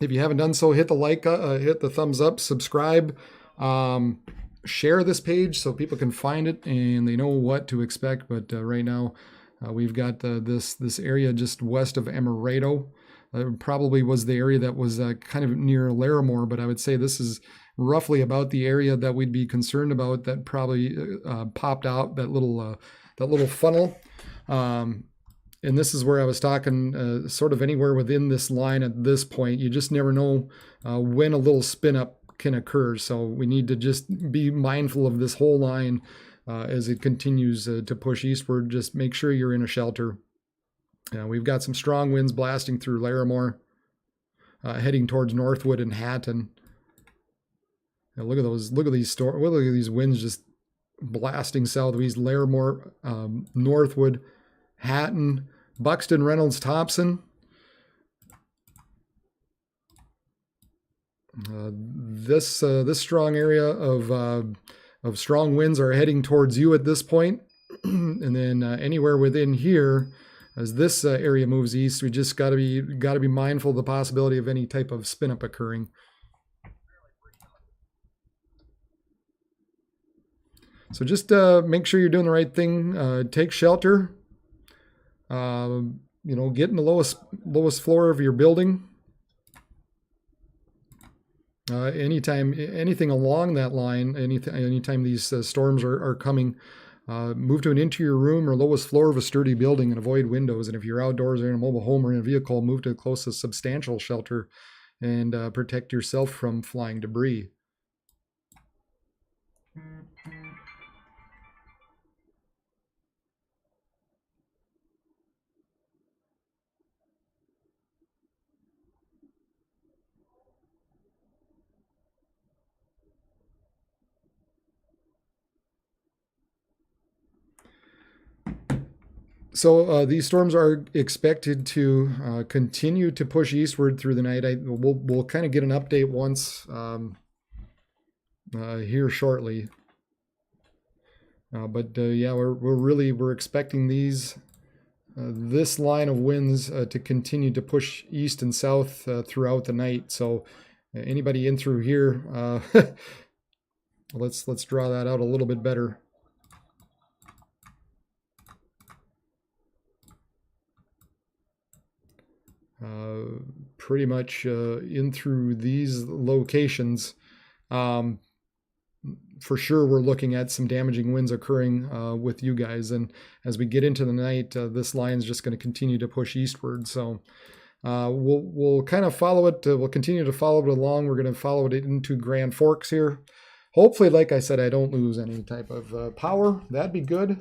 if you haven't done so, hit the like, hit the thumbs up, subscribe, share this page so people can find it and they know what to expect. But right now, we've got this area just west of Amaretto. Probably was the area that was kind of near Larimore, but I would say this is roughly about the area that we'd be concerned about. That probably popped out that little funnel, and this is where I was talking. Sort of anywhere within this line at this point, you just never know when a little spin up can occur. So we need to just be mindful of this whole line as it continues to push eastward. Just make sure you're in a shelter. We've got some strong winds blasting through Larimore, heading towards Northwood and Hatton. Now look at those! Look at these winds just blasting southeast. Larimore, Northwood, Hatton, Buxton, Reynolds, Thompson. This strong area of strong winds are heading towards you at this point, and then anywhere within here. As this area moves east, we just got to be mindful of the possibility of any type of spin up occurring. So just make sure you're doing the right thing. Take shelter. Get in the lowest floor of your building. Anything along that line, anytime these storms are coming. Move to an interior room or lowest floor of a sturdy building and avoid windows. And if you're outdoors or in a mobile home or in a vehicle, move to the closest substantial shelter and protect yourself from flying debris. So these storms are expected to continue to push eastward through the night. We'll kind of get an update once here shortly. Yeah, we're expecting this line of winds to continue to push east and south throughout the night. So anybody in through here, let's draw that out a little bit better. Pretty much in through these locations, for sure we're looking at some damaging winds occurring with you guys. And as we get into the night, this line is just going to continue to push eastward. So we'll kind of follow it. We'll continue to follow it along. We're going to follow it into Grand Forks here. Hopefully, like I said, I don't lose any type of power. That'd be good.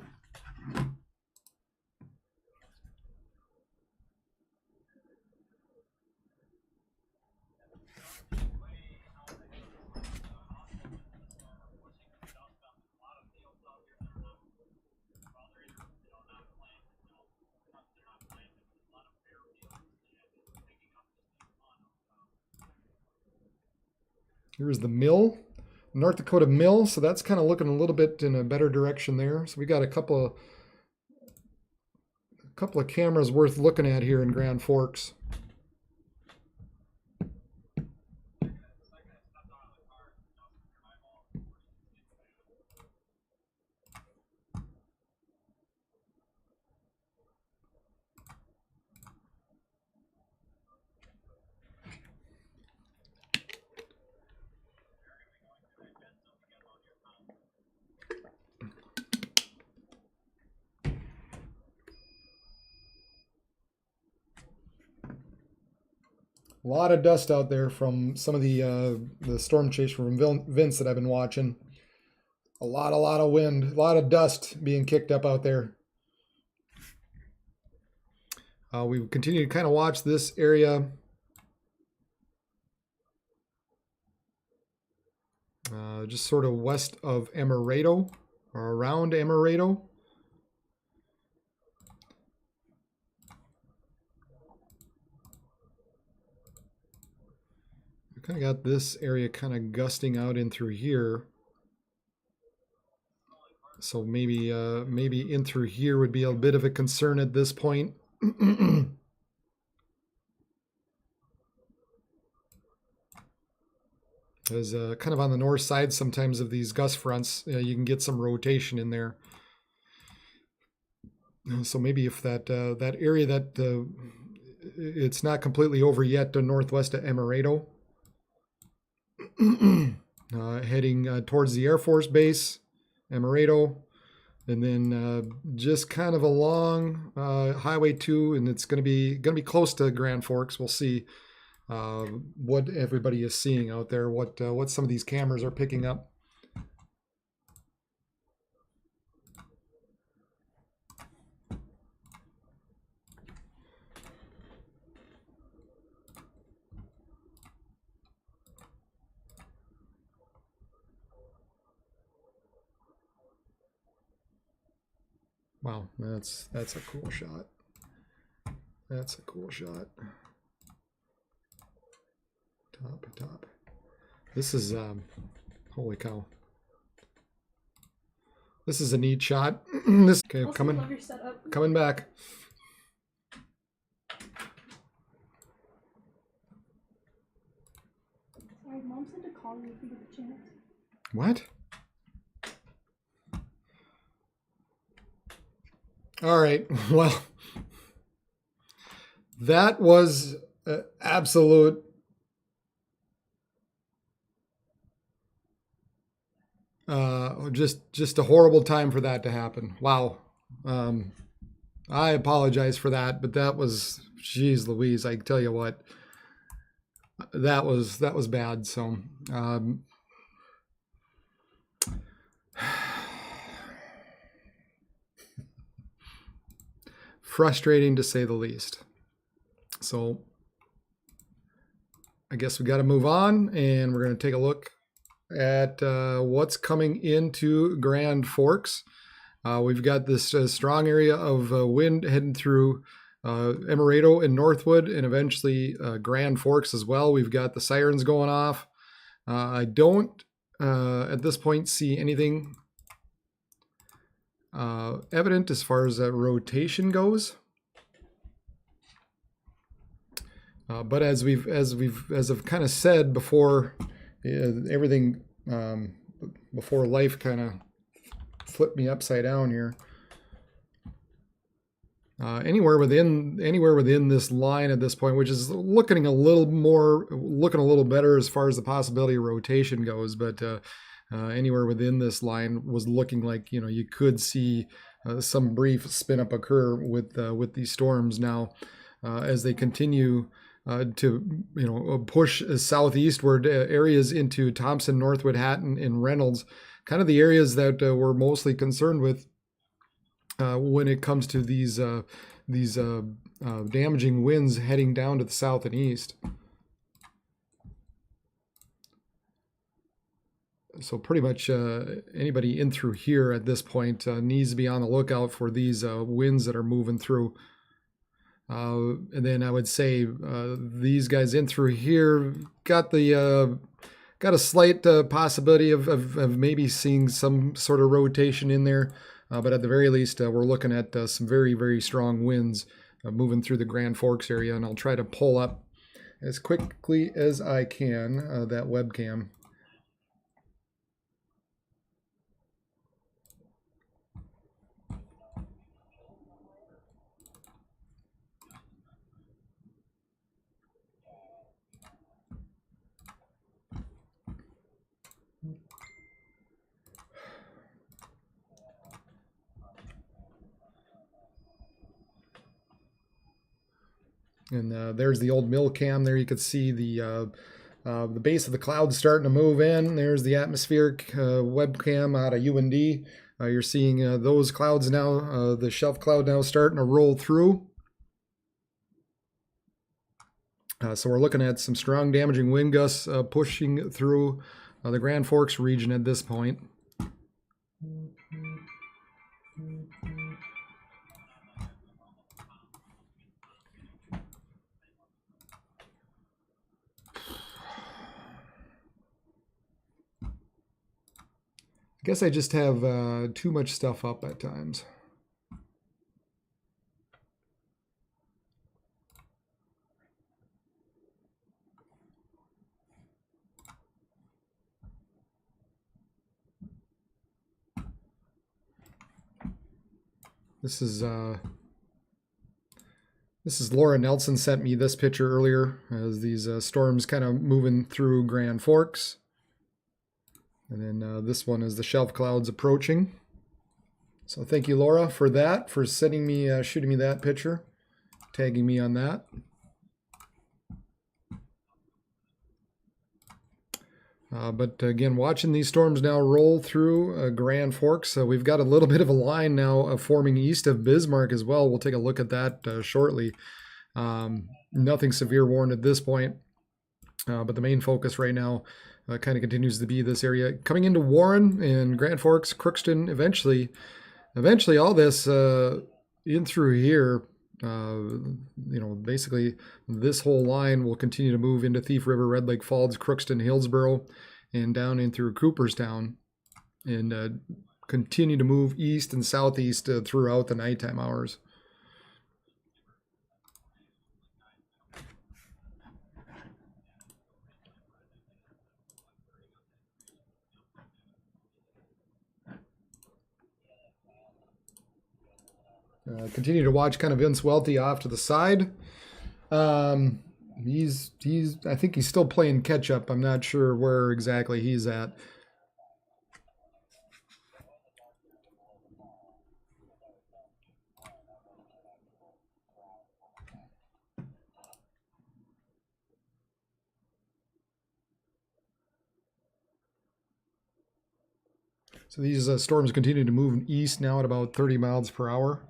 Here's the mill, North Dakota mill. So that's kind of looking a little bit in a better direction there. So we got a couple of cameras worth looking at here in Grand Forks. A lot of dust out there from some of the storm chase from Vince that I've been watching. A lot of wind, a lot of dust being kicked up out there. We continue to kind of watch this area. Just sort of west of Amaretto, or around Amaretto. We kind of got this area kind of gusting out in through here. So maybe in through here would be a bit of a concern at this point. Because kind of on the north side sometimes of these gust fronts, you can get some rotation in there. So maybe if that area that it's not completely over yet to northwest of Amaretto, heading towards the Air Force Base, Amaretto, and then just kind of along Highway 2, and it's going to be close to Grand Forks. We'll see what everybody is seeing out there, what some of these cameras are picking up. Wow, that's a cool shot. That's a cool shot. Top. This is holy cow. This is a neat shot. This okay, coming back. Sorry, Mom said to call you if you get the chance. What? All right. Well, that was absolute just a horrible time for that to happen. Wow. I apologize for that, but that was, geez Louise, I tell you what, that was bad. So frustrating to say the least. So I guess we got to move on, and we're going to take a look at what's coming into Grand Forks. We've got this strong area of wind heading through Amaretto and Northwood, and eventually Grand Forks as well. We've got the sirens going off. I don't at this point see anything evident as far as rotation goes. But as I've kind of said before, everything before life kind of flipped me upside down here. Anywhere within this line at this point, which is looking a little better as far as the possibility of rotation goes, but anywhere within this line was looking like, you could see some brief spin up occur with these storms now as they continue to push southeastward areas into Thompson, Northwood, Hatton, and Reynolds, kind of the areas that we're mostly concerned with when it comes to these damaging winds heading down to the south and east. So pretty much anybody in through here at this point needs to be on the lookout for these winds that are moving through. And then I would say these guys in through here got the got a slight possibility of maybe seeing some sort of rotation in there, but at the very least, we're looking at some very, very strong winds moving through the Grand Forks area, and I'll try to pull up as quickly as I can that webcam. And there's the old mill cam there. You could see the base of the clouds starting to move in. There's the atmospheric webcam out of UND. You're seeing those clouds now, the shelf cloud now starting to roll through. So we're looking at some strong damaging wind gusts pushing through the Grand Forks region at this point. I guess I just have too much stuff up at times. This is Laura Nelson sent me this picture earlier as these storms kind of moving through Grand Forks. And then this one is the shelf clouds approaching. So thank you, Laura, for that, for sending me, shooting me that picture, tagging me on that. But again, watching these storms now roll through Grand Forks, we've got a little bit of a line now forming east of Bismarck as well. We'll take a look at that shortly. Nothing severe warned at this point, but the main focus right now kind of continues to be this area. Coming into Warren and Grand Forks, Crookston, eventually all this in through here, basically this whole line will continue to move into Thief River, Red Lake Falls, Crookston, Hillsboro, and down in through Cooperstown, and continue to move east and southeast throughout the nighttime hours. Continue to watch kind of Vince Welty off to the side. He's I think he's still playing catch up. I'm not sure where exactly he's at. So these storms continue to move east now at about 30 miles per hour.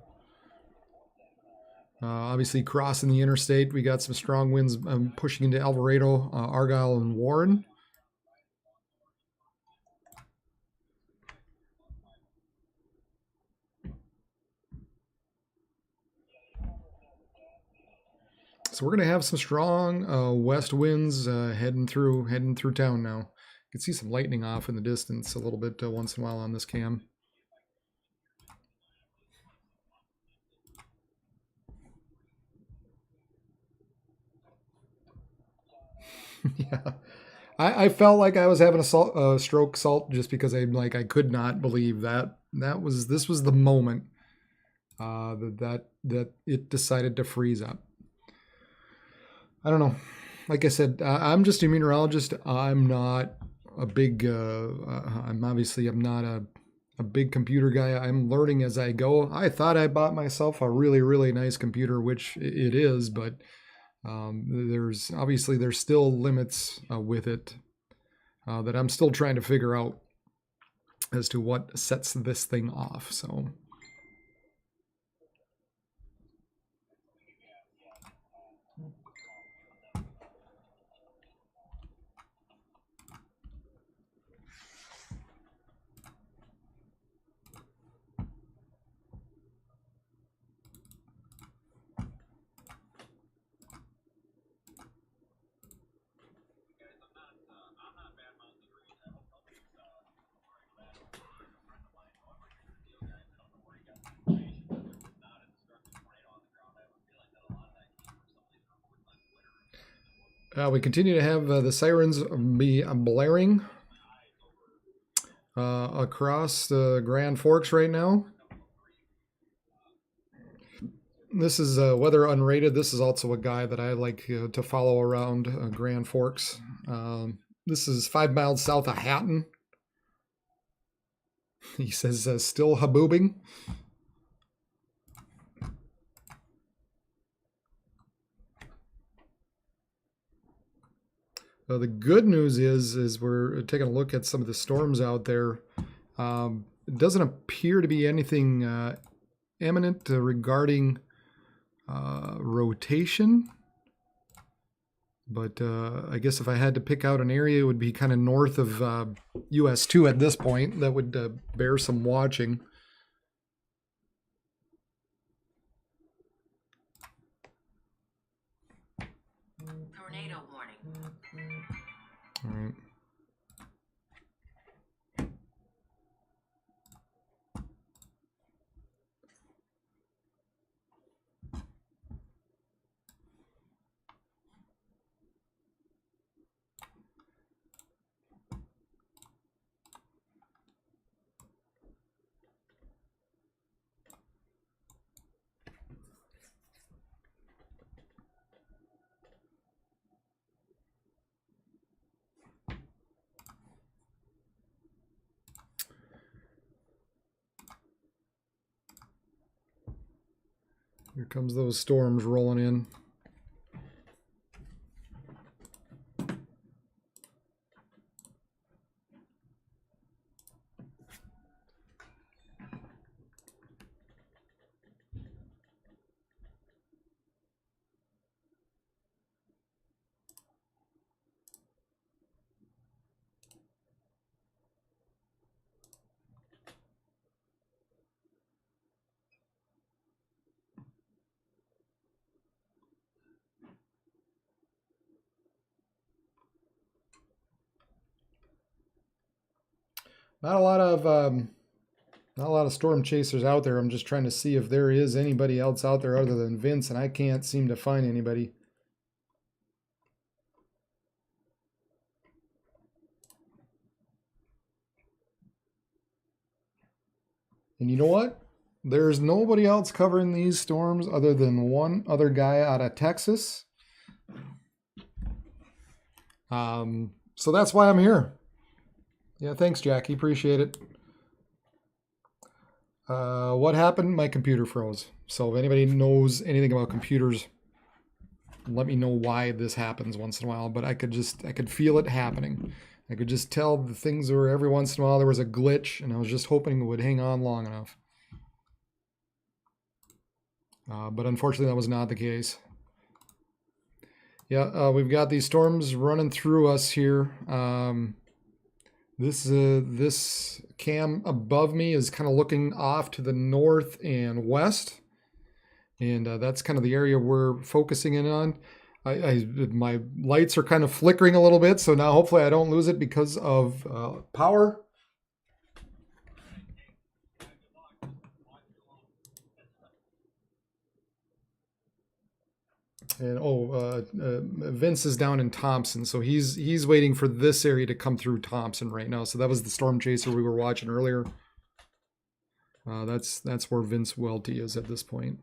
Obviously crossing the interstate, we got some strong winds pushing into Alvarado, Argyle, and Warren. So we're going to have some strong west winds heading through town now. You can see some lightning off in the distance a little bit once in a while on this cam. Yeah, I felt like I was having a stroke salt just because I could not believe this was the moment that it decided to freeze up. I don't know. Like I said, I'm just a meteorologist. I'm not a big. I'm not a big computer guy. I'm learning as I go. I thought I bought myself a really, really nice computer, which it is, but there's still limits with it that I'm still trying to figure out as to what sets this thing off. So. We continue to have the sirens be blaring across the Grand Forks right now. This is weather unrated. This is also a guy that I like to follow around Grand Forks. This is 5 miles south of Hatton. He says still haboobing. The good news is we're taking a look at some of the storms out there. It doesn't appear to be anything imminent regarding rotation. But I guess if I had to pick out an area, it would be kind of north of US 2 at this point. That would bear some watching. Tornado warning. All right. Here comes those storms rolling in. Not a lot of storm chasers out there. I'm just trying to see if there is anybody else out there other than Vince, and I can't seem to find anybody. And you know what? There's nobody else covering these storms other than one other guy out of Texas. So that's why I'm here. Yeah, thanks, Jackie. Appreciate it. What happened? My computer froze. So if anybody knows anything about computers, let me know why this happens once in a while. But I could feel it happening. I could just tell the things were every once in a while there was a glitch, and I was just hoping it would hang on long enough. But unfortunately, that was not the case. Yeah, we've got these storms running through us here. This cam above me is kind of looking off to the north and west, and that's kind of the area we're focusing in on. My lights are kind of flickering a little bit, so now hopefully I don't lose it because of power. And Vince is down in Thompson, so he's waiting for this area to come through Thompson right now. So that was the storm chaser we were watching earlier. That's where Vince Welty is at this point.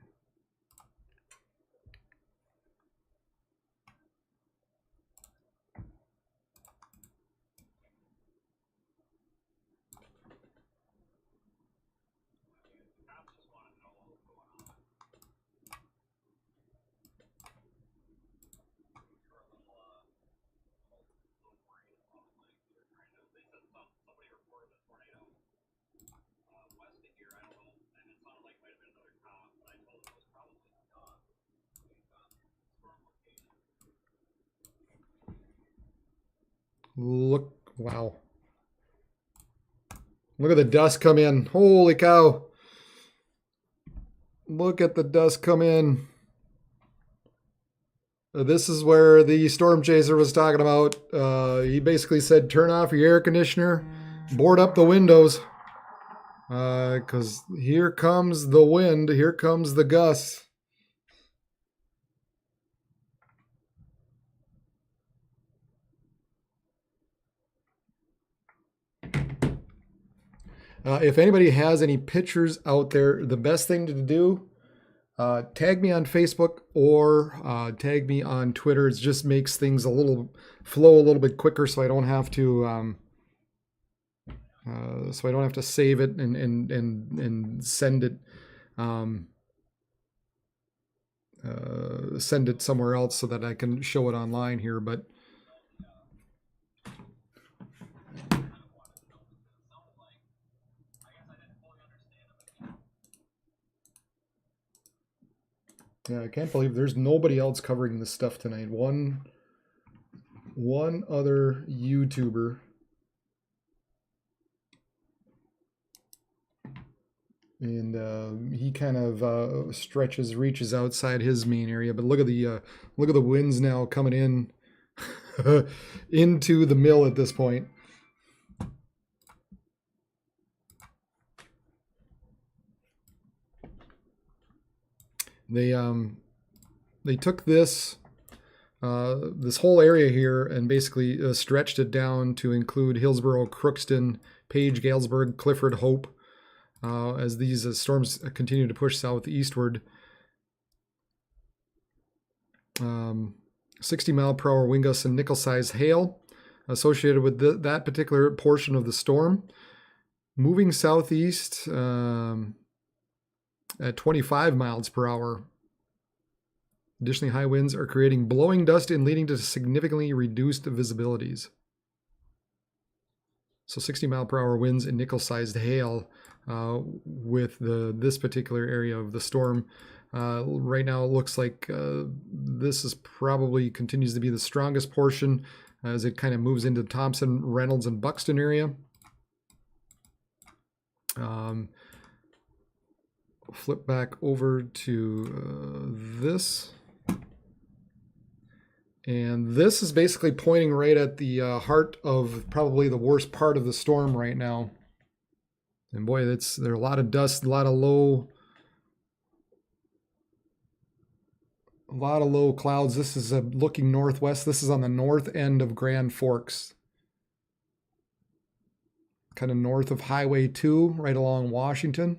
Look, wow. Look at the dust come in. Holy cow. Look at the dust come in. This is where the storm chaser was talking about. He basically said, turn off your air conditioner, board up the windows, because here comes the wind, here comes the gusts. If anybody has any pictures out there, the best thing to do, tag me on Facebook or tag me on Twitter. It just makes things flow a little bit quicker, so I don't have to save it and send it send it somewhere else so that I can show it online here. But yeah, I can't believe there's nobody else covering this stuff tonight. One other YouTuber. And he kind of reaches outside his main area. But look at the winds now coming in into the mill at this point. They took this whole area here and basically stretched it down to include Hillsborough, Crookston, Page, Galesburg, Clifford, Hope. As these storms continue to push southeastward. 60-mile-per-hour wind gusts and nickel-sized hail associated with that particular portion of the storm. Moving southeast at 25 miles per hour. Additionally, high winds are creating blowing dust and leading to significantly reduced visibilities. So 60-mile-per-hour winds and nickel-sized hail with this particular area of the storm. Right now, it looks like this is probably continues to be the strongest portion as it kind of moves into Thompson, Reynolds, and Buxton area. Flip back over to this. And this is basically pointing right at the heart of probably the worst part of the storm right now. And boy, there's a lot of dust, a lot of low clouds. This is looking northwest. This is on the north end of Grand Forks. Kind of north of Highway 2, right along Washington.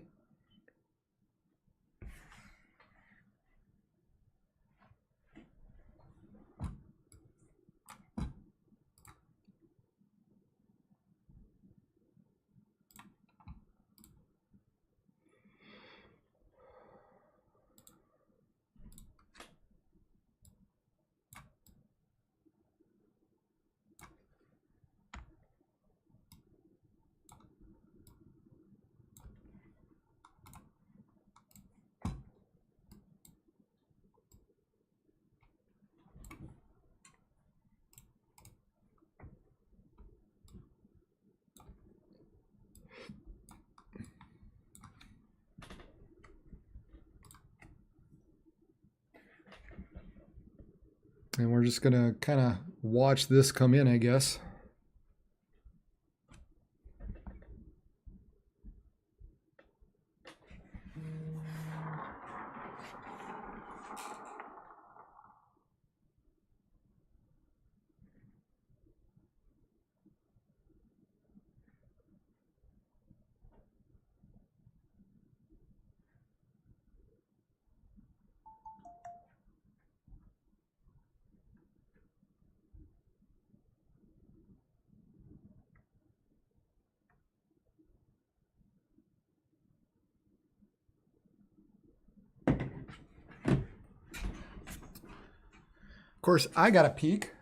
And we're just going to kind of watch this come in, I guess. Of course, I got a peek.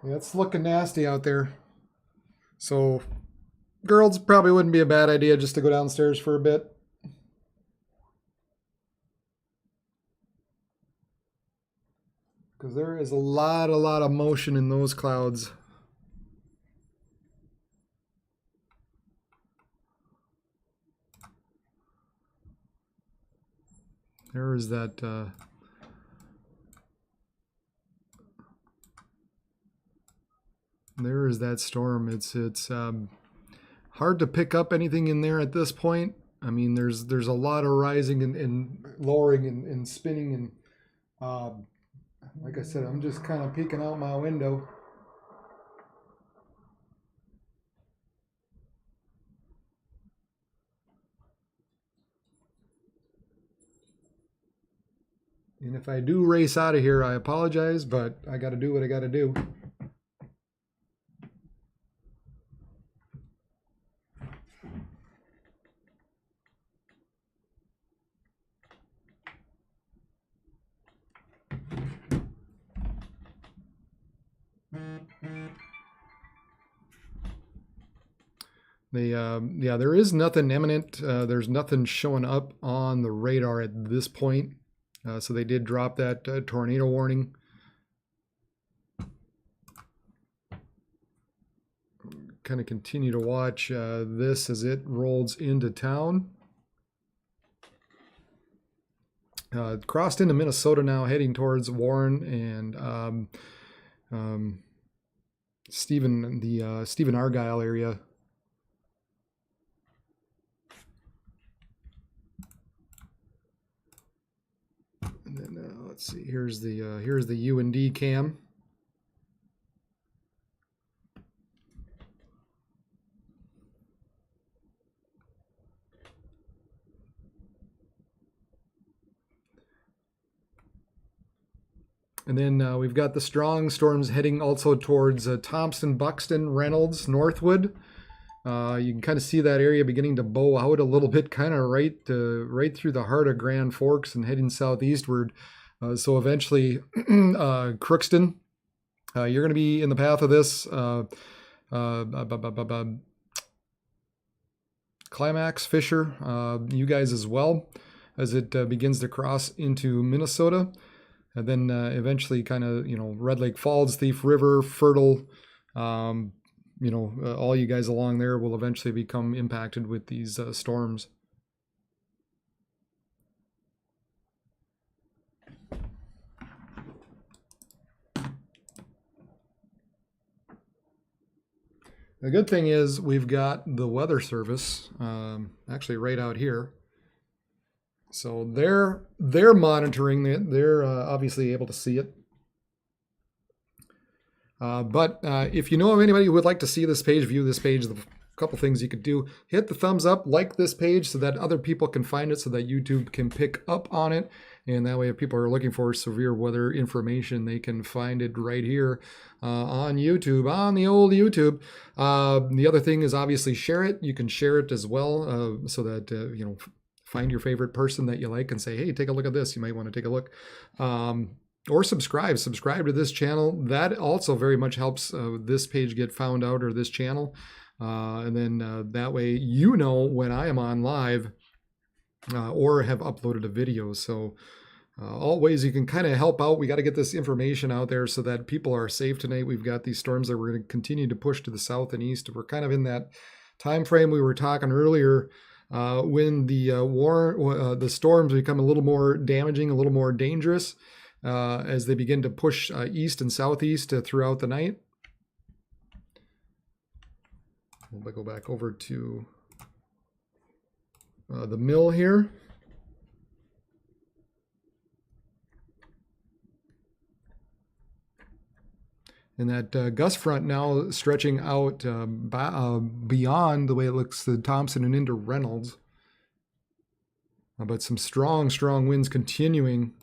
Yeah, it's looking nasty out there. So, girls, probably wouldn't be a bad idea just to go downstairs for a bit. Because there is a lot of motion in those clouds. There is that there is that storm. It's hard to pick up anything in there at this point. I mean, there's a lot of rising and lowering and spinning, and like I said, I'm just kind of peeking out my window. And if I do race out of here, I apologize, but I got to do what I got to do. Yeah, there is nothing imminent. There's nothing showing up on the radar at this point. So they did drop that tornado warning. Kind of continue to watch this as it rolls into town. Crossed into Minnesota now, heading towards Warren and Stephen Argyle area. And then let's see. Here's the UND cam. And then we've got the strong storms heading also towards Thompson, Buxton, Reynolds, Northwood. You can kind of see that area beginning to bow out a little bit, kind of right through the heart of Grand Forks and heading southeastward. So eventually, Crookston, you're going to be in the path of this. Climax, Fisher, you guys as well, as it begins to cross into Minnesota. And then eventually kind of, Red Lake Falls, Thief River, Fertile, all you guys along there will eventually become impacted with these storms. The good thing is we've got the Weather Service actually right out here. So they're monitoring it. They're obviously able to see it. But if you know of anybody who would like to see this page, view this page, a couple things you could do. Hit the thumbs up, like this page so that other people can find it, so that YouTube can pick up on it. And that way, if people are looking for severe weather information, they can find it right here on YouTube, on the old YouTube. The other thing is obviously share it. You can share it as well so that, find your favorite person that you like and say, hey, take a look at this. You might want to take a look. Or subscribe to this channel. That also very much helps this page get found out, or this channel. And then that way, when I am on live or have uploaded a video. So all ways you can kind of help out. We got to get this information out there so that people are safe tonight. We've got these storms that we're going to continue to push to the south and east. We're kind of in that time frame we were talking earlier, when the storms become a little more damaging, a little more dangerous, as they begin to push east and southeast throughout the night. We'll go back over to the mill here. And that gust front now stretching out beyond, the way it looks, the Thompson and into Reynolds. But some strong winds continuing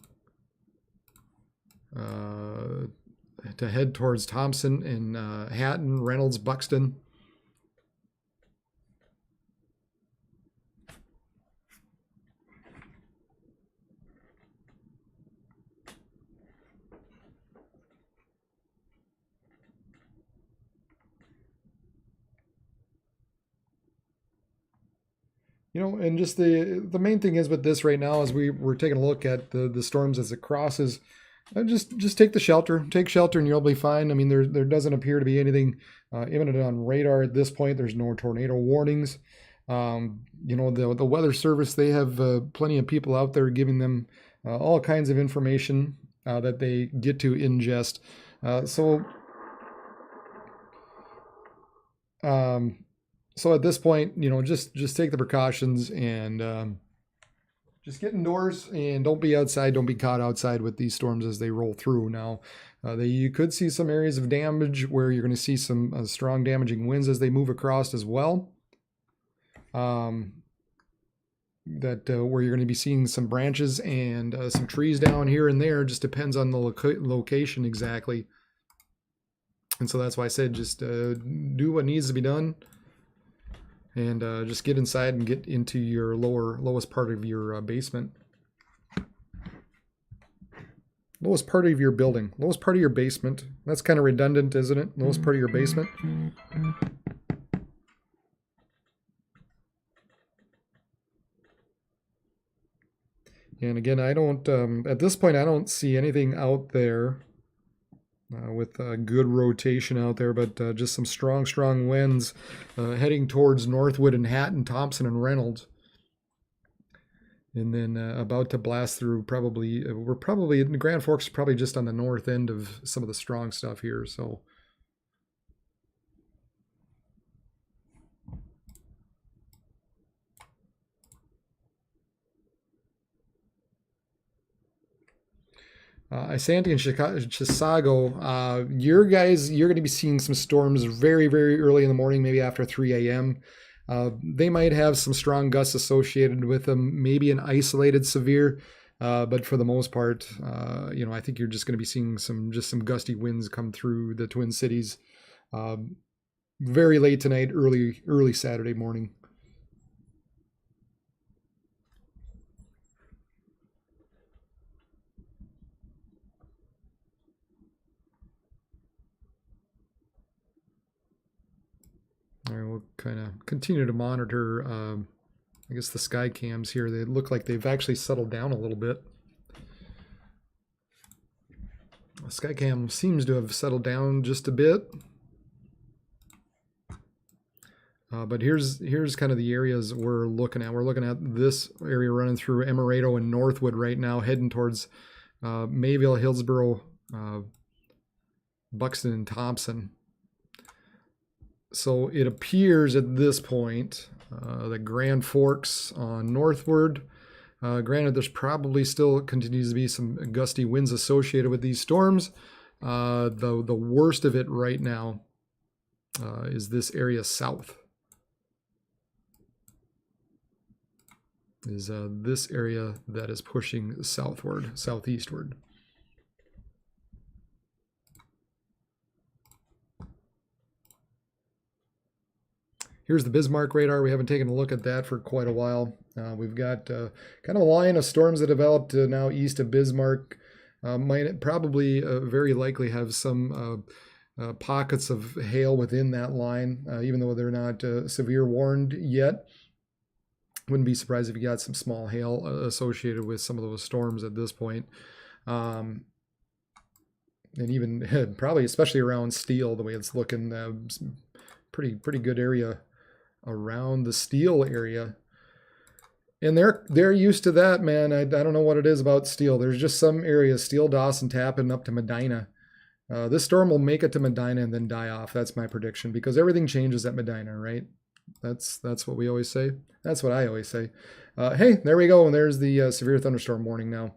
to head towards Thompson and Hatton, Reynolds, Buxton. And just the main thing is with this right now is we're taking a look at the storms as it crosses. Just take shelter, and you'll be fine. I mean, there doesn't appear to be anything imminent on radar at this point. There's no tornado warnings. The Weather Service, they have plenty of people out there giving them all kinds of information that they get to ingest. So So at this point, you know, just take the precautions and just get indoors and don't be outside. Don't be caught outside with these storms as they roll through. Now, you could see some areas of damage where you're going to see some strong damaging winds as they move across as well. Where you're going to be seeing some branches and some trees down here and there. Just depends on the location exactly. And so that's why I said just do what needs to be done. And just get inside and get into your lowest part of your basement. Lowest part of your building. Lowest part of your basement. That's kind of redundant, isn't it? Lowest part of your basement. And again, I don't, at this point, I don't see anything out there with good rotation out there, but just some strong winds heading towards Northwood and Hatton, Thompson and Reynolds. And then about to blast through probably, we're probably, in Grand Forks, probably just on the north end of some of the strong stuff here, so. Isanti and Chisago, you're going to be seeing some storms very early in the morning, maybe after 3 a.m. They might have some strong gusts associated with them, maybe an isolated severe, but for the most part, you know, I think you're just going to be seeing some gusty winds come through the Twin Cities very late tonight, early Saturday morning. All right, we'll kind of continue to monitor, I guess, the sky cams here. They look like they've actually settled down a little bit. The sky cam seems to have settled down just a bit. But here's kind of the areas we're looking at. We're looking at this area running through Emerado and Northwood right now, heading towards Mayville, Hillsboro, Buxton, and Thompson. So it appears at this point that Grand Forks on Northward, granted there's probably still continues to be some gusty winds associated with these storms. The worst of it right now is this area south. Is this area that is pushing southeastward. Here's the Bismarck radar. We haven't taken a look at that for quite a while. We've got kind of a line of storms that developed now east of Bismarck. Might probably very likely have some pockets of hail within that line, even though they're not severe warned yet. Wouldn't be surprised if you got some small hail associated with some of those storms at this point. And even probably especially around Steele, the way it's looking, pretty good area around the Steele area. And they're used to that, man. I don't know what it is about Steele. There's just some areas, Steele, Dawson, Tappan, up to Medina. This storm will make it to Medina and then die off. That's my prediction, because everything changes at Medina, right? That's what we always say. That's what I always say. Hey, there we go. And there's the severe thunderstorm warning now.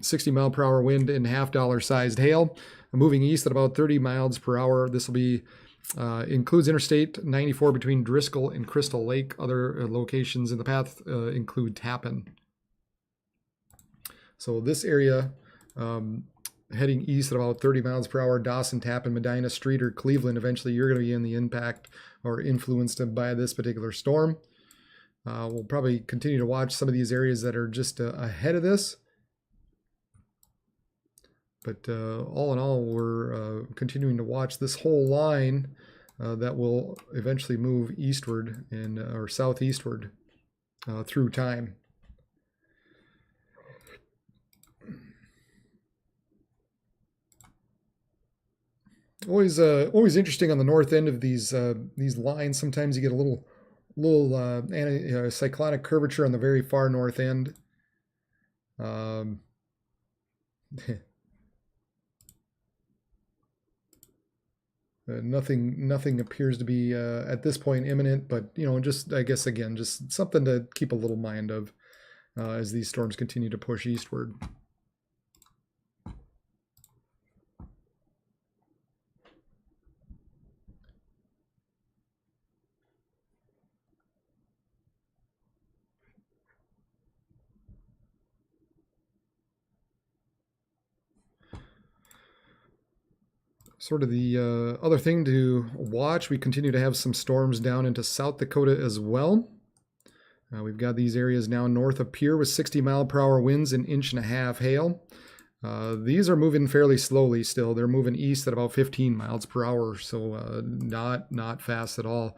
60 mile per hour wind and $50 sized hail. Moving east at about 30 miles per hour. This will be includes Interstate 94 between Driscoll and Crystal Lake. Other locations in the path include Tappan. So this area heading east at about 30 miles per hour, Dawson, Tappan, Medina, Streeter, Cleveland. Eventually you're going to be in the impact or influenced by this particular storm. We'll probably continue to watch some of these areas that are just ahead of this. But all in all, we're continuing to watch this whole line that will eventually move eastward and or southeastward through time. Always interesting on the north end of these lines. Sometimes you get a little cyclonic curvature on the very far north end. Nothing appears to be at this point imminent, but just I guess again, just something to keep a little mind of as these storms continue to push eastward. Sort of the other thing to watch, we continue to have some storms down into South Dakota as well. We've got these areas now north of Pierre with 60-mile-per-hour winds and 1.5 inches hail. These are moving fairly slowly still. They're moving east at about 15 miles per hour, so not fast at all.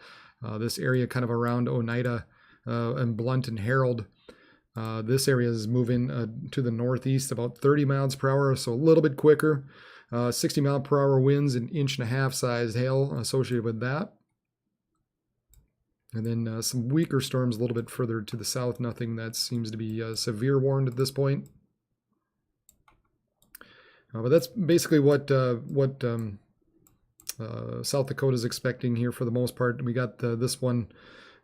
This area kind of around Oneida and Blunt and Herald. This area is moving to the northeast about 30 miles per hour, so a little bit quicker. 60-mile-per-hour winds and 1.5 inch sized hail associated with that. And then some weaker storms a little bit further to the south. Nothing that seems to be severe warned at this point. But that's basically what South Dakota is expecting here for the most part. We got this one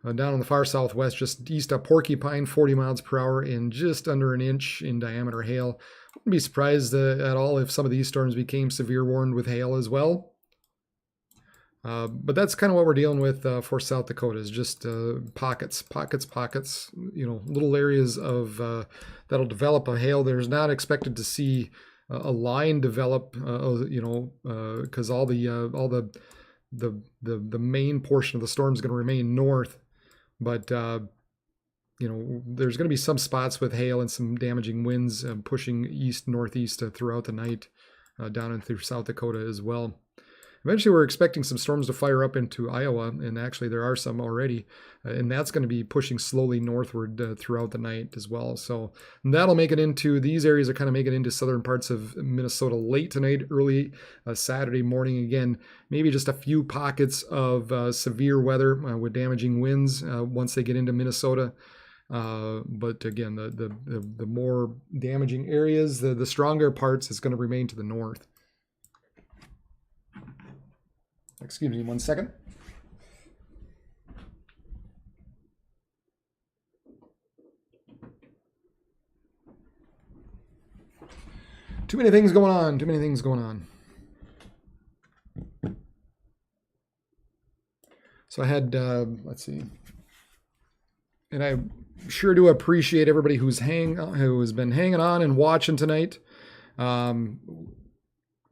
down in the far southwest, just east of Porcupine, 40 miles per hour and just under 1 inch in diameter hail. Wouldn't be surprised at all if some of these storms became severe warned with hail as well. But that's kind of what we're dealing with for South Dakota, is just pockets, little areas of that'll develop a hail. There's not expected to see a line develop, because all the main portion of the storm is going to remain north, but there's going to be some spots with hail and some damaging winds pushing east northeast throughout the night down and through South Dakota as well. Eventually, we're expecting some storms to fire up into Iowa, and actually there are some already, and that's going to be pushing slowly northward throughout the night as well. So that'll make it into, these areas are kind of making it into southern parts of Minnesota late tonight, early Saturday morning. Again, maybe just a few pockets of severe weather with damaging winds once they get into Minnesota. But again, the more damaging areas, the stronger parts is going to remain to the north. Excuse me 1 second. Too many things going on. So I had, let's see. And I sure do appreciate everybody who has been hanging on and watching tonight.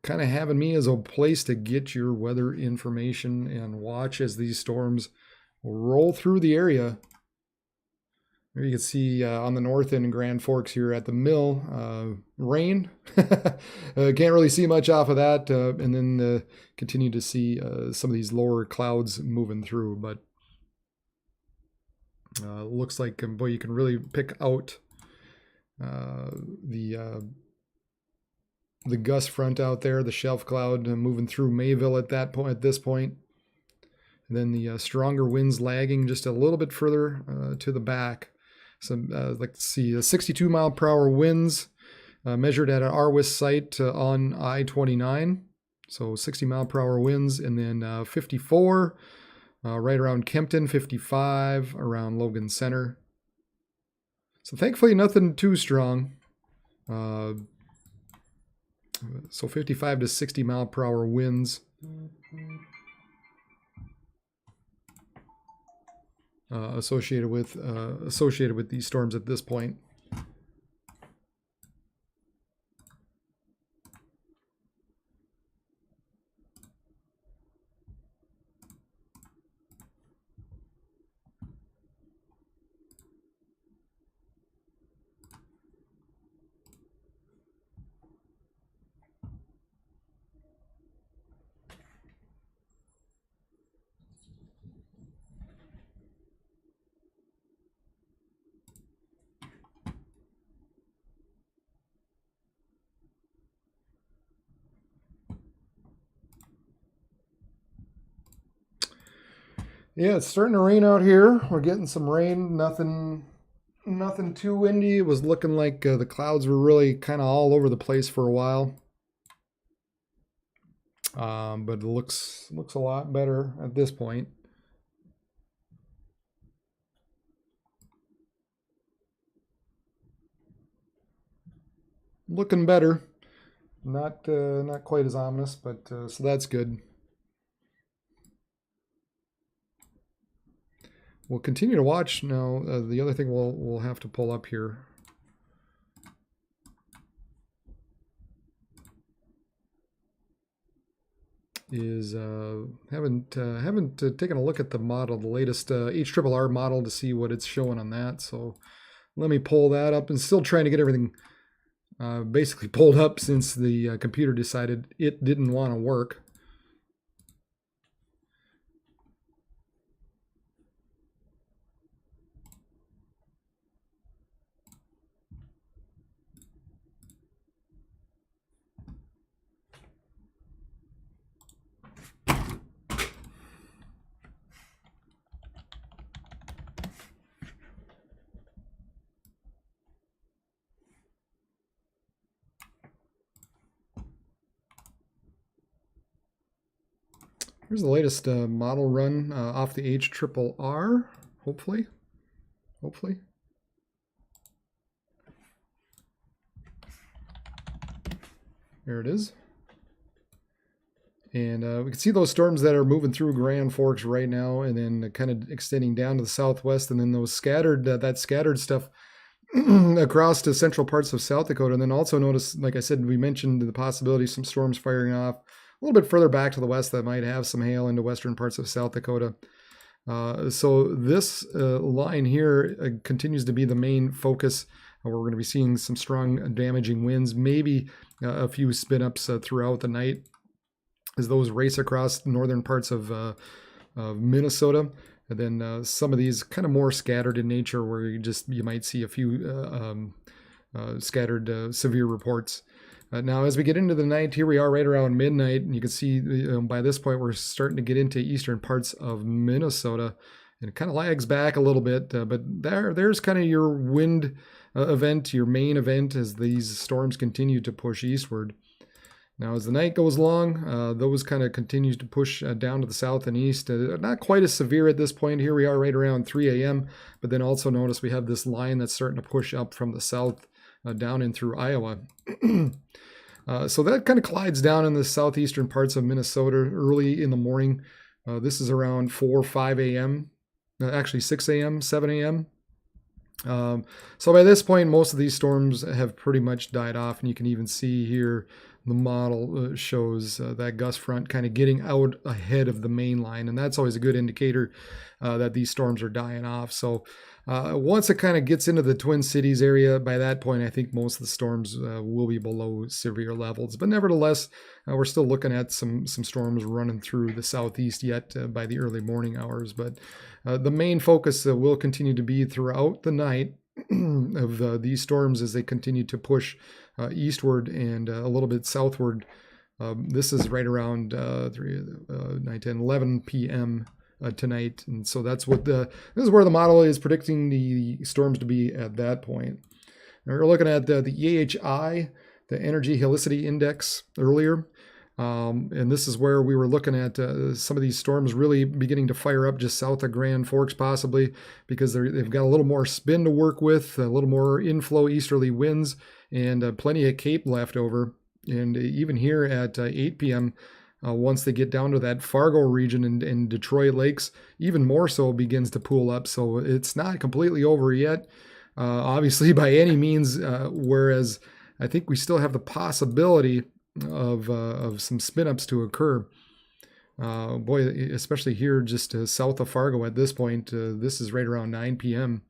Kind of having me as a place to get your weather information and watch as these storms roll through the area. There you can see on the north end in Grand Forks here at the mill, rain. Can't really see much off of that. And then continue to see some of these lower clouds moving through. But looks like, boy, you can really pick out the gust front out there, the shelf cloud moving through Mayville at this point. And then the stronger winds lagging just a little bit further to the back. So let's see, 62-mile-per-hour winds measured at an RWIS site on I-29. So 60-mile-per-hour winds, and then 54 right around Kempton, 55 around Logan Center. So thankfully nothing too strong. So 55 to 60 mile per hour winds. Associated with these storms at this point. Yeah, it's starting to rain out here. We're getting some rain. Nothing too windy. It was looking like the clouds were really kind of all over the place for a while. but it looks a lot better at this point. Looking better. Not quite as ominous, but so that's good. We'll continue to watch now. The other thing we'll have to pull up here is haven't taken a look at the model, the latest HRRR model, to see what it's showing on that. So let me pull that up, and still trying to get everything basically pulled up since the computer decided it didn't want to work. Here's the latest model run off the HRRR, hopefully. There it is. And we can see those storms that are moving through Grand Forks right now, and then kind of extending down to the southwest, and then those scattered, that scattered stuff across to central parts of South Dakota. And then also notice, like I said, we mentioned the possibility of some storms firing off a little bit further back to the west that might have some hail into western parts of South Dakota. So this line here continues to be the main focus. We're going to be seeing some strong damaging winds, maybe a few spin-ups throughout the night as those race across northern parts of Minnesota. And then some of these kind of more scattered in nature, where you might see a few scattered severe reports. Now, as we get into the night, here we are right around midnight, and you can see by this point we're starting to get into eastern parts of Minnesota, and it kind of lags back a little bit, but there's kind of your wind event, your main event, as these storms continue to push eastward. Now, as the night goes along, those kind of continues to push down to the south and east. Not quite as severe at this point. Here we are right around 3 a.m., but then also notice we have this line that's starting to push up from the south down in through Iowa. So that kind of collides down in the southeastern parts of Minnesota early in the morning. This is around 4 or 5 a.m., actually 6 a.m., 7 a.m. So by this point, most of these storms have pretty much died off, and you can even see here the model shows that gust front kind of getting out ahead of the main line, and that's always a good indicator that these storms are dying off. So once it kind of gets into the Twin Cities area, by that point, I think most of the storms will be below severe levels. But nevertheless, we're still looking at some storms running through the southeast yet by the early morning hours. But the main focus will continue to be throughout the night of these storms as they continue to push eastward and a little bit southward. This is right around 9, 10, 11 p.m. Tonight, and so that's what this is where the model is predicting the storms to be at that point. Now we're looking at the EHI, the Energy Helicity Index, earlier, and this is where we were looking at some of these storms really beginning to fire up just south of Grand Forks, possibly because they've got a little more spin to work with, a little more inflow easterly winds, and plenty of cape left over. And even here at 8 p.m., once they get down to that Fargo region and Detroit Lakes, even more so begins to pool up. So it's not completely over yet, obviously, by any means, whereas I think we still have the possibility of some spin-ups to occur. Boy, especially here just south of Fargo at this point. This is right around 9 p.m.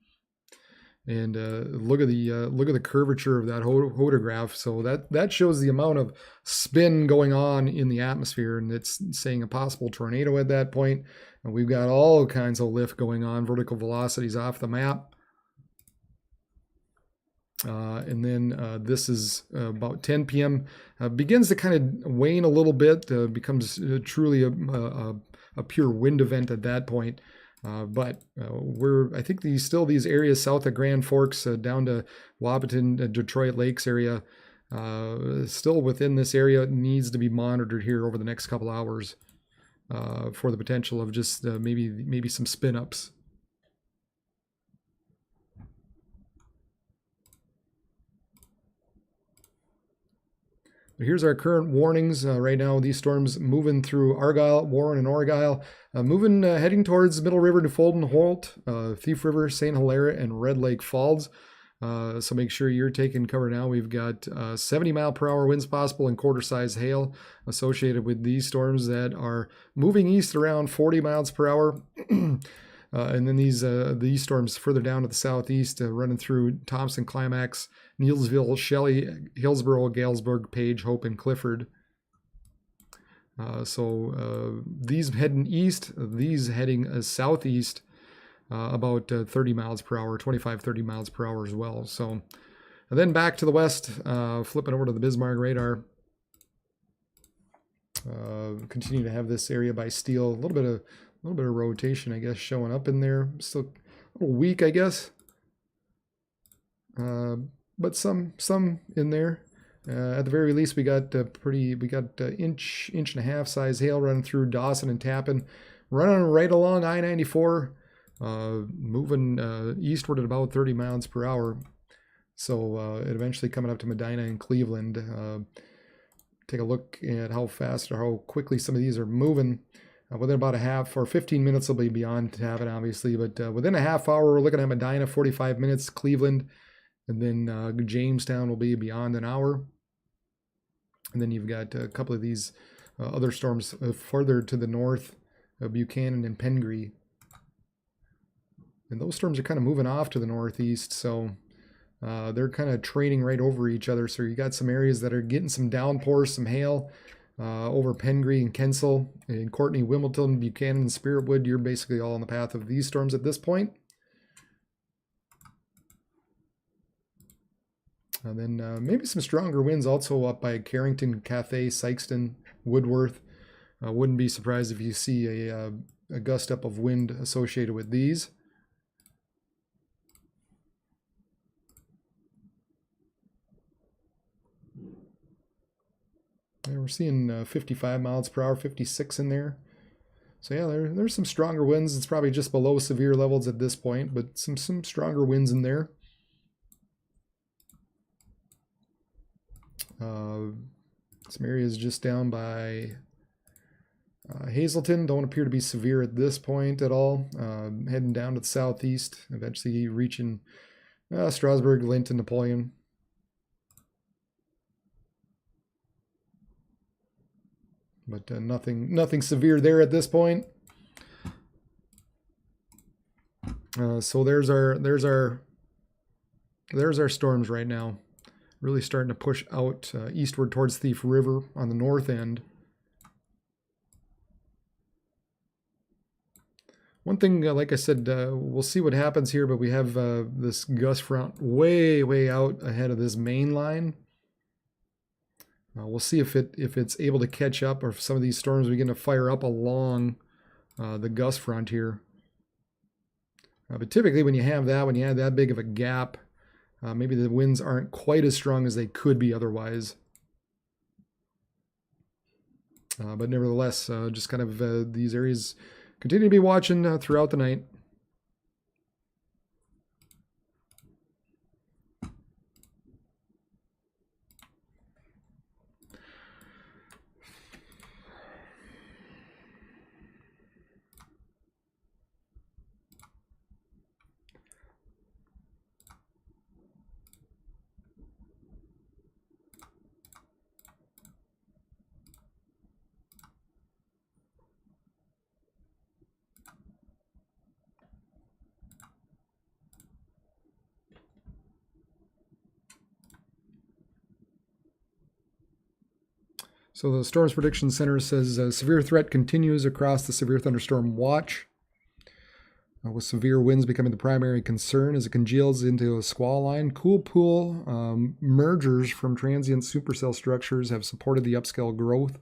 And look at the curvature of that photograph. So that shows the amount of spin going on in the atmosphere, and it's saying a possible tornado at that point. And we've got all kinds of lift going on, vertical velocities off the map. And then this is about 10 p.m. Begins to kind of wane a little bit, becomes truly a pure wind event at that point. But I think these areas south of Grand Forks down to Wahpeton, Detroit Lakes area, still within this area. It needs to be monitored here over the next couple hours for the potential of just maybe some spin ups. Here's our current warnings. Right now, these storms moving through Argyle, Warren, and Argyle, heading towards Middle River, Newfoundland, Holt, Thief River, St. Hilaire, and Red Lake Falls. So make sure you're taking cover now. We've got 70-mile-per-hour winds possible and quarter-size hail associated with these storms that are moving east around 40 miles per hour. And then these storms further down to the southeast, running through Thompson, Climax, Neilsville, Shelley, Hillsborough, Galesburg, Page, Hope, and Clifford. So these heading east, these heading southeast, about 30 miles per hour, 25, 30 miles per hour as well. So and then back to the west, flipping over to the Bismarck radar. Continue to have this area by Steele, a little bit of rotation, I guess, showing up in there. Still a little weak, I guess, but some in there. At the very least, we got inch and a half size hail running through Dawson and Tappan, running right along I-94, moving eastward at about 30 miles per hour. So it eventually coming up to Medina and Cleveland. Take a look at how fast or how quickly some of these are moving. Within about a half or 15 minutes, they'll be beyond Tappan, obviously. But within a half hour, we're looking at Medina, 45 minutes, Cleveland, and then Jamestown will be beyond an hour. And then you've got a couple of these other storms further to the north, Buchanan and Pengree. And those storms are kind of moving off to the northeast, so they're kind of training right over each other. So you got some areas that are getting some downpours, some hail, over Pengree and Kensal, and Courtney, Wimbledon, Buchanan, and Spiritwood. You're basically all on the path of these storms at this point. And then maybe some stronger winds also up by Carrington, Cathay, Sykeston, Woodworth. Wouldn't be surprised if you see a gust up of wind associated with these. Yeah, we're seeing 55 miles per hour, 56 in there. So yeah, there's some stronger winds. It's probably just below severe levels at this point, but some stronger winds in there. Some areas just down by Hazleton don't appear to be severe at this point at all. Heading down to the southeast, eventually reaching Strasburg, Linton, Napoleon. But nothing severe there at this point. So there's our storms right now, really starting to push out eastward towards Thief River on the north end. One thing, like I said, we'll see what happens here, but we have this gust front way out ahead of this main line. We'll see if it's able to catch up, or if some of these storms begin to fire up along the gust front here. But typically when you have that big of a gap, maybe the winds aren't quite as strong as they could be otherwise. But nevertheless, just kind of these areas continue to be watching throughout the night. So the Storms Prediction Center says severe threat continues across the severe thunderstorm watch, with severe winds becoming the primary concern as it congeals into a squall line. Cool pool mergers from transient supercell structures have supported the upscale growth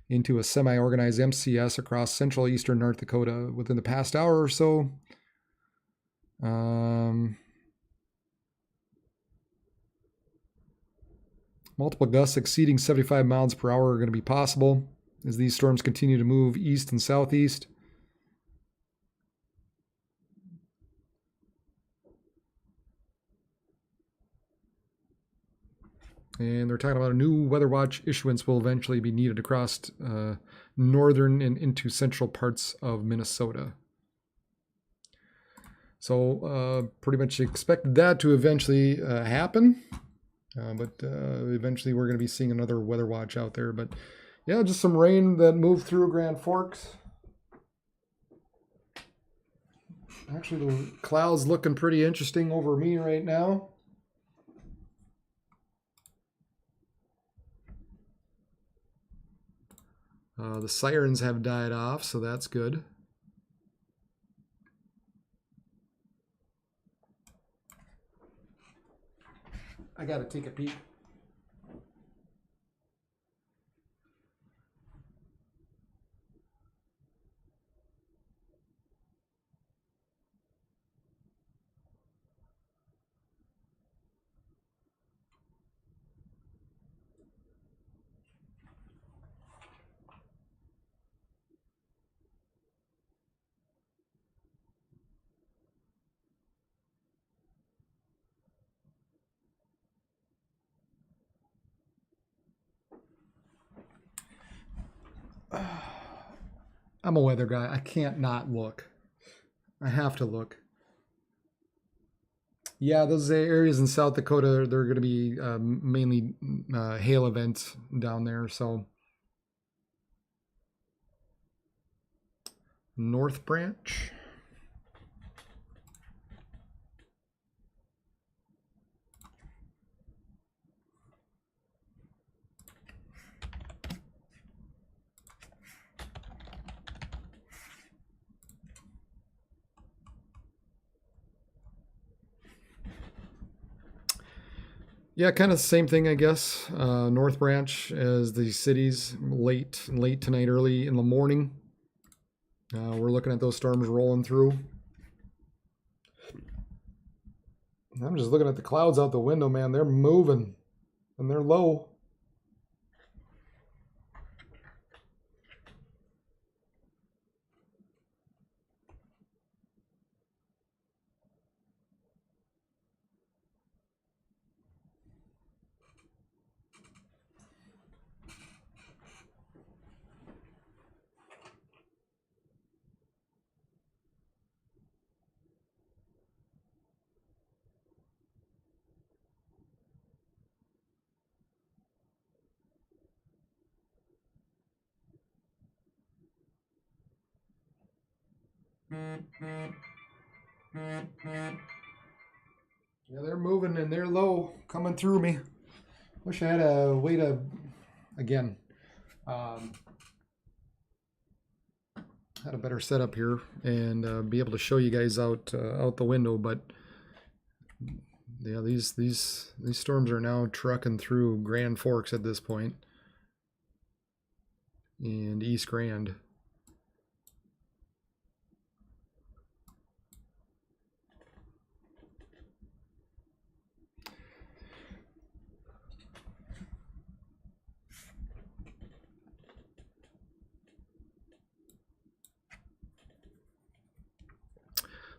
into a semi-organized MCS across central eastern North Dakota within the past hour or so. Multiple gusts exceeding 75 miles per hour are going to be possible as these storms continue to move east and southeast. And they're talking about a new weather watch issuance will eventually be needed across northern and into central parts of Minnesota. So pretty much expected that to eventually happen. But eventually we're going to be seeing another weather watch out there. But yeah, just some rain that moved through Grand Forks. Actually, the clouds looking pretty interesting over me right now. The sirens have died off, so that's good. I gotta take a peek. I'm a weather guy. I can't not look. I have to look. Yeah, those areas in South Dakota, they're going to be mainly hail events down there. So North Branch. Yeah, kind of the same thing, I guess. North Branch as the cities late tonight, early in the morning. We're looking at those storms rolling through. I'm just looking at the clouds out the window, man. They're moving and they're low. Yeah, they're moving and they're low coming through me. Wish I had a way to, again, had a better setup here and be able to show you guys out the window. But yeah, these storms are now trucking through Grand Forks at this point and East Grand.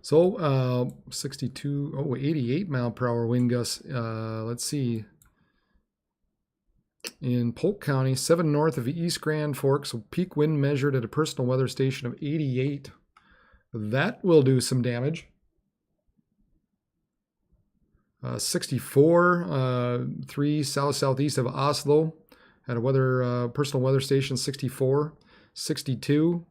So 88 mile per hour wind gusts. Let's see. In Polk County, 7 north of East Grand Forks, peak wind measured at a personal weather station of 88. That will do some damage. 64, 3 southeast of Oslo, had a personal weather station 64. 62.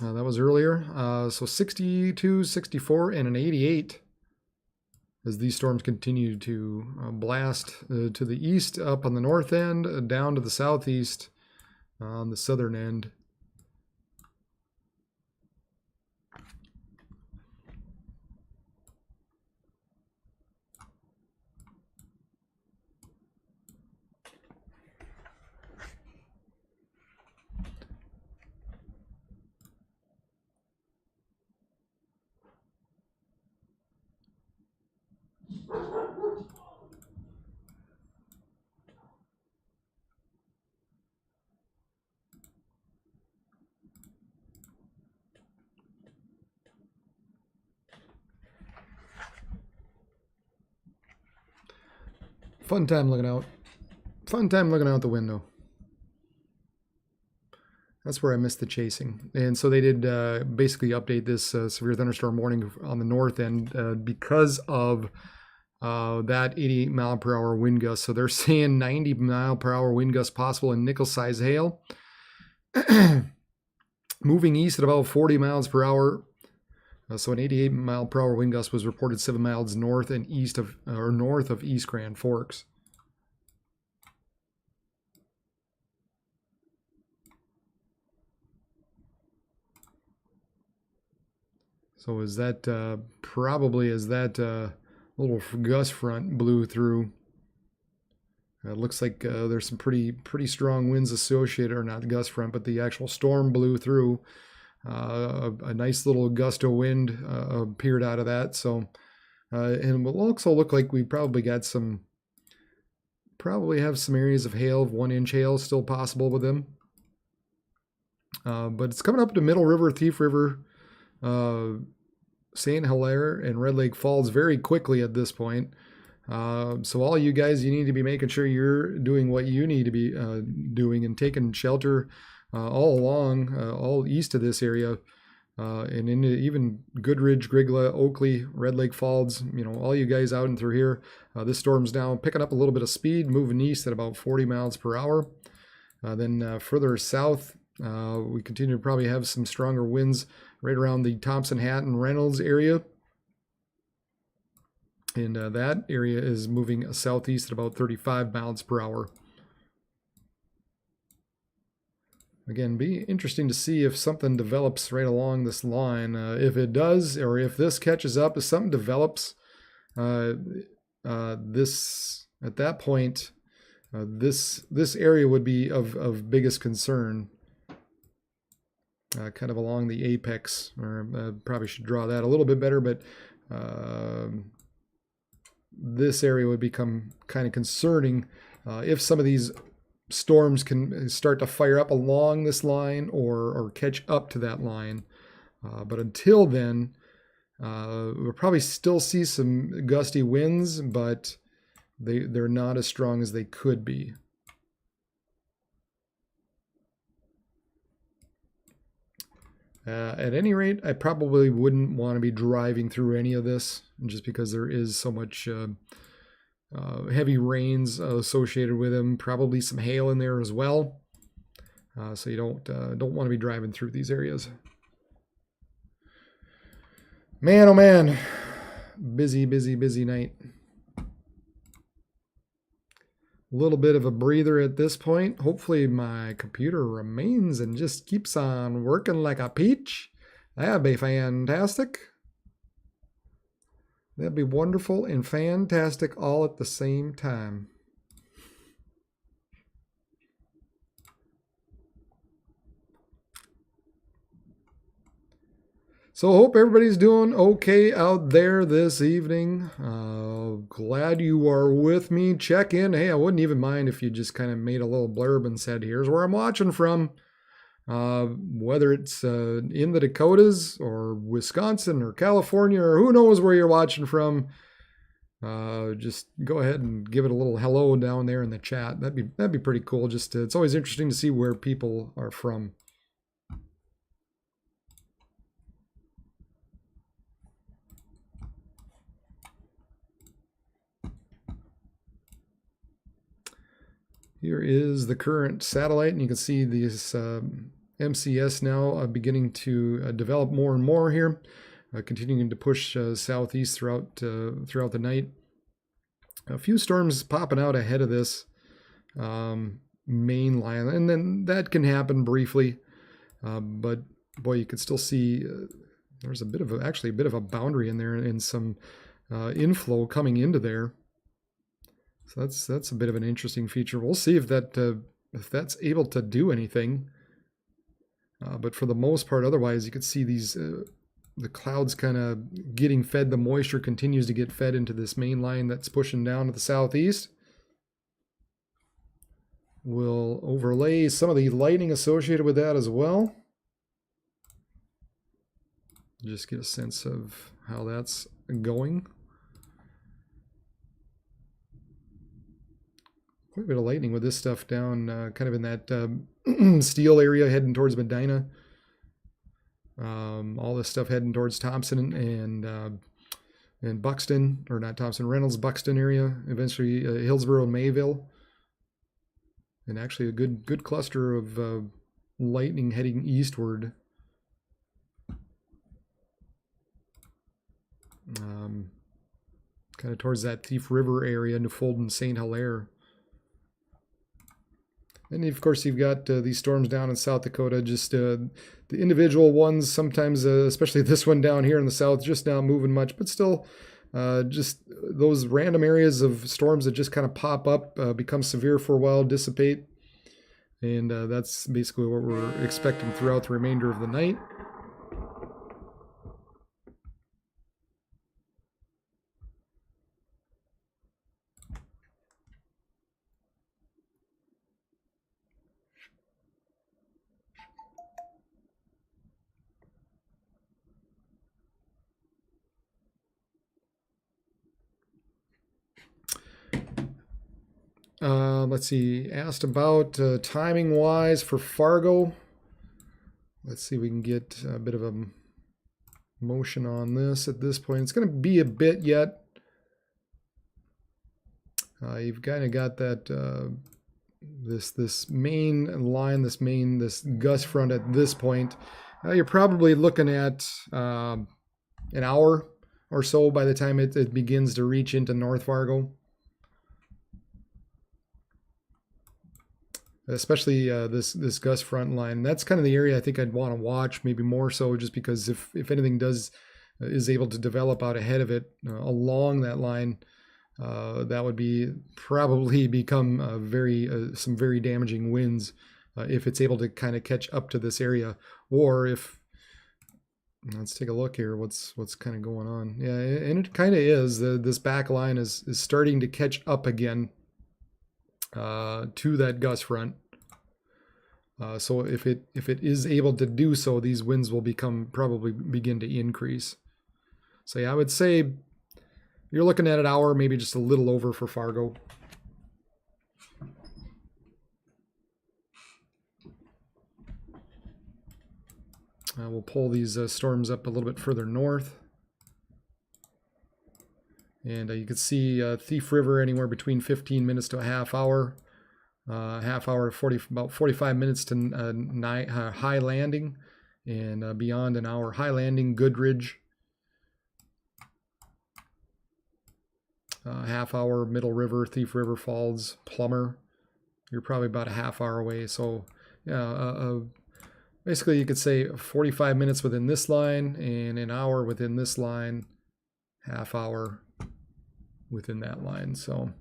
That was earlier. So 62, 64, and an 88 as these storms continue to blast to the east up on the north end, down to the southeast on the southern end. Fun time looking out. Fun time looking out the window. That's where I missed the chasing. And so they did basically update this severe thunderstorm warning on the north end because of that 88 mile per hour wind gust. So they're saying 90 mile per hour wind gust possible in nickel size hail. Moving east at about 40 miles per hour. So an 88 mile per hour wind gust was reported 7 miles north and east of, or north of East Grand Forks. So is that probably as that little gust front blew through? It looks like there's some pretty strong winds associated, or not the gust front, but the actual storm blew through. A nice little gust of wind appeared out of that. So, and it will also look like we probably have some areas of hail, of 1 inch hail still possible with them. But it's coming up to Middle River, Thief River, St. Hilaire, and Red Lake Falls very quickly at this point. So all you guys, you need to be making sure you're doing what you need to be doing and taking shelter all along, all east of this area, and into even Goodridge, Grigla, Oakley, Red Lake Falls, you know, all you guys out and through here. This storm's now picking up a little bit of speed, moving east at about 40 miles per hour. Then further south, we continue to probably have some stronger winds right around the Thompson, Hatton, Reynolds area. And that area is moving southeast at about 35 miles per hour. Again, be interesting to see if something develops right along this line. If it does, or if this catches up, if something develops, this at that point, this area would be of biggest concern. Kind of along the apex, or probably should draw that a little bit better, but this area would become kind of concerning if some of these storms can start to fire up along this line or catch up to that line. But until then, we'll probably still see some gusty winds, but they're not as strong as they could be. At any rate, I probably wouldn't want to be driving through any of this, just because there is so much heavy rains associated with them. Probably some hail in there as well, so you don't want to be driving through these areas. Man, oh man, busy night. A little bit of a breather at this point. Hopefully my computer remains and just keeps on working like a peach. That'd be fantastic. That'd be wonderful and fantastic all at the same time. So hope everybody's doing okay out there this evening. Glad you are with me. Check in. Hey, I wouldn't even mind if you just kind of made a little blurb and said, here's where I'm watching from. Whether it's in the Dakotas or Wisconsin or California or who knows where you're watching from. Just go ahead and give it a little hello down there in the chat. That'd be pretty cool. Just it's always interesting to see where people are from. Here is the current satellite, and you can see this MCS now beginning to develop more and more here, continuing to push southeast throughout the night. A few storms popping out ahead of this main line, and then that can happen briefly, but boy, you can still see there's actually a bit of a boundary in there and some inflow coming into there. So that's a bit of an interesting feature. We'll see if that's able to do anything. But for the most part, otherwise, you can see these the clouds kind of getting fed. The moisture continues to get fed into this main line that's pushing down to the southeast. We'll overlay some of the lightning associated with that as well. Just get a sense of how that's going. quite a bit of lightning with this stuff down kind of in that steel area heading towards Medina. All this stuff heading towards Thompson and Buxton, or not Thompson, Reynolds, Buxton area, eventually Hillsborough and Mayville. And actually a good cluster of lightning heading eastward. Kind of towards that Thief River area, Newfold and St. Hilaire. And of course you've got these storms down in South Dakota, just the individual ones, sometimes especially this one down here in the south, just not moving much, but still just those random areas of storms that just kind of pop up, become severe for a while, dissipate. And that's basically what we're expecting throughout the remainder of the night. Let's see, asked about timing wise for Fargo. Let's see if we can get a bit of a motion on this at this point. It's going to be a bit yet. You've kind of got that this main line, this gust front at this point. You're probably looking at an hour or so by the time it begins to reach into North Fargo. Especially this gust front line. That's kind of the area I think I'd want to watch, maybe more so, just because if anything is able to develop out ahead of it along that line, that would probably become some very damaging winds if it's able to kind of catch up to this area. Or if, let's take a look here, what's kind of going on. Yeah, and it kind of is. This back line is starting to catch up again to that gust front. So if it is able to do so, these winds will probably begin to increase. So yeah, I would say you're looking at an hour, maybe just a little over for Fargo. We'll pull these storms up a little bit further north. And you can see Thief River anywhere between 15 minutes to a half hour. Half hour to about 45 minutes to High Landing, and beyond an hour High Landing, Goodridge. Half hour Middle River, Thief River Falls, Plummer. You're probably about a half hour away. So yeah, basically you could say 45 minutes within this line and an hour within this line, half hour within that line. So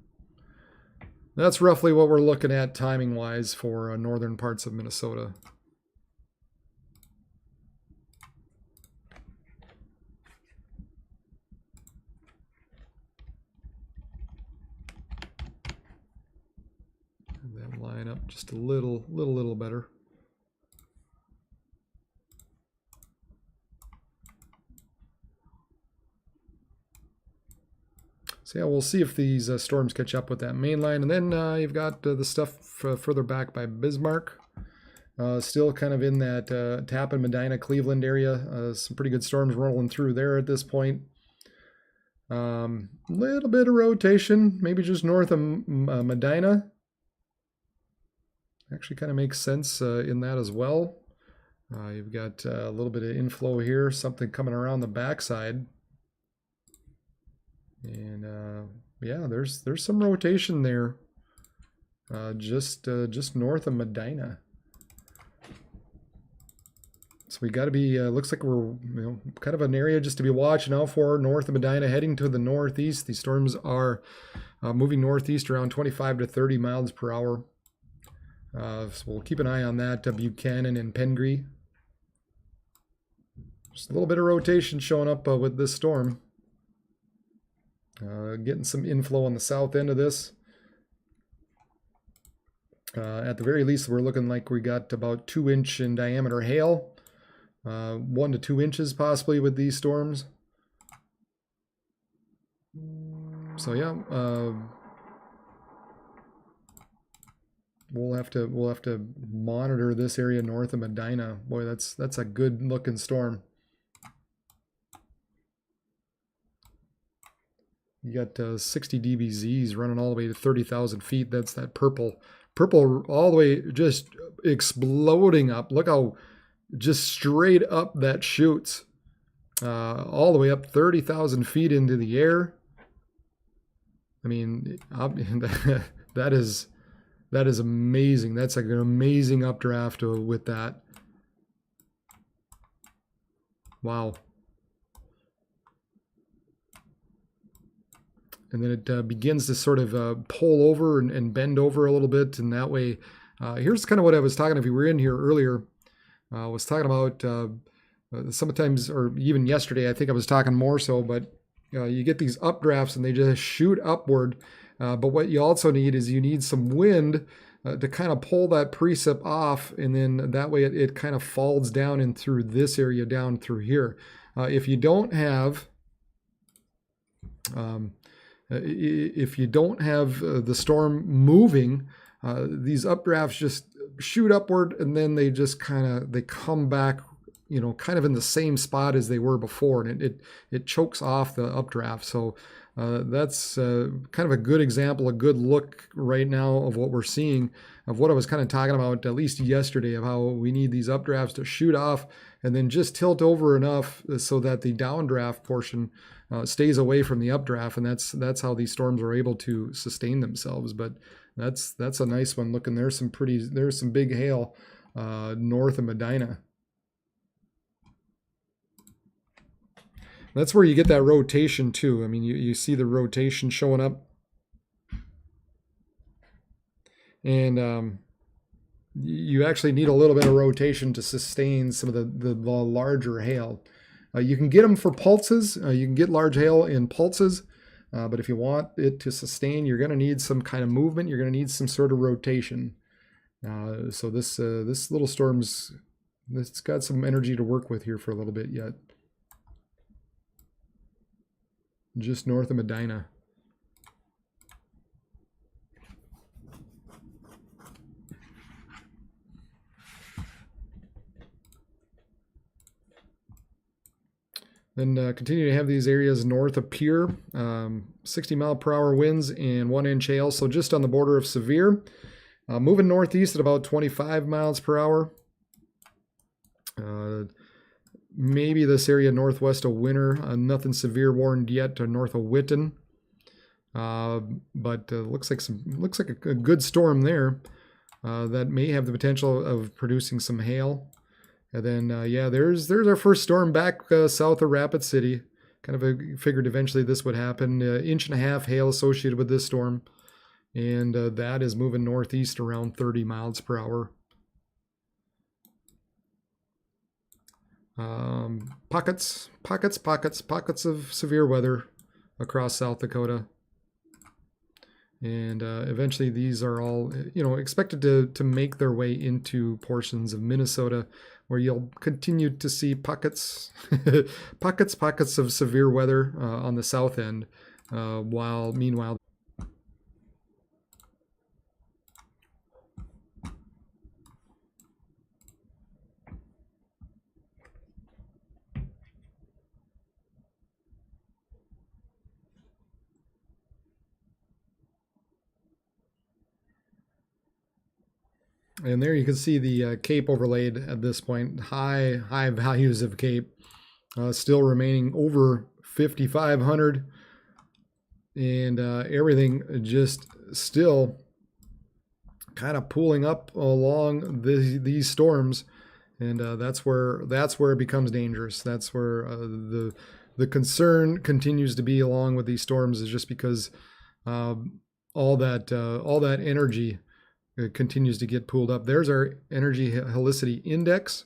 that's roughly what we're looking at timing wise for northern parts of Minnesota. That line up just a little better. So yeah, we'll see if these storms catch up with that main line. And then you've got the stuff further back by Bismarck. Still kind of in that Tappan, Medina, Cleveland area. Some pretty good storms rolling through there at this point. Little bit of rotation, maybe just north of Medina. Actually kind of makes sense in that as well. You've got a little bit of inflow here, something coming around the backside. And yeah, there's some rotation there, just north of Medina. So we got to be. Looks like we're kind of an area just to be watching out for north of Medina, heading to the northeast. These storms are moving northeast around 25 to 30 miles per hour. So we'll keep an eye on that. Buchanan and Pengree. Just a little bit of rotation showing up with this storm. Getting some inflow on the south end of this. At the very least, we're looking like we got about 2-inch in diameter hail. 1 to 2 inches possibly with these storms. So yeah, we'll have to monitor this area north of Medina. Boy, that's a good looking storm. You got 60 dBZs running all the way to 30,000 feet. That's that purple all the way just exploding up. Look how just straight up that shoots all the way up 30,000 feet into the air. I mean, that is amazing. That's like an amazing updraft with that. Wow. And then it begins to sort of pull over and bend over a little bit, and that way, here's kind of what I was talking. If you were in here earlier, I was talking about sometimes, or even yesterday, I think I was talking more so, but you get these updrafts and they just shoot upward. But what you also need is you need some wind to kind of pull that precip off, and then that way it kind of falls down in through this area down through here. If you don't have the storm moving, these updrafts just shoot upward, and then they just they come back, kind of in the same spot as they were before, and it chokes off the updraft. So that's kind of a good example, a good look right now of what we're seeing, of what I was kind of talking about at least yesterday, of how we need these updrafts to shoot off and then just tilt over enough so that the downdraft portion stays away from the updraft, and that's how these storms are able to sustain themselves. But that's a nice one looking. There's some big hail north of Medina. That's where you get that rotation too. I mean, you see the rotation showing up, and you actually need a little bit of rotation to sustain some of the larger hail. You can get them for pulses. You can get large hail in pulses, but if you want it to sustain, you're going to need some kind of movement. You're going to need some sort of rotation. So this little it's got some energy to work with here for a little bit yet. Just north of Medina. Then continue to have these areas north of Pierre, 60-mile-per-hour winds and 1-inch hail, so just on the border of severe. Moving northeast at about 25 miles per hour. Maybe this area northwest of Winter, nothing severe warned yet to north of Witten, but looks like a good storm there that may have the potential of producing some hail. And then, there's our first storm back south of Rapid City. Kind of figured eventually this would happen. 1.5 inch hail associated with this storm. And that is moving northeast around 30 miles per hour. Pockets of severe weather across South Dakota. And eventually these are all, expected to make their way into portions of Minnesota, where you'll continue to see pockets of severe weather on the south end, while meanwhile and there you can see the Cape overlaid at this point. High values of Cape, still remaining over 5,500, and everything just still kind of pulling up along these storms, and that's where it becomes dangerous. That's where the concern continues to be along with these storms, is just because all that energy continues to get pulled up. There's our energy helicity index,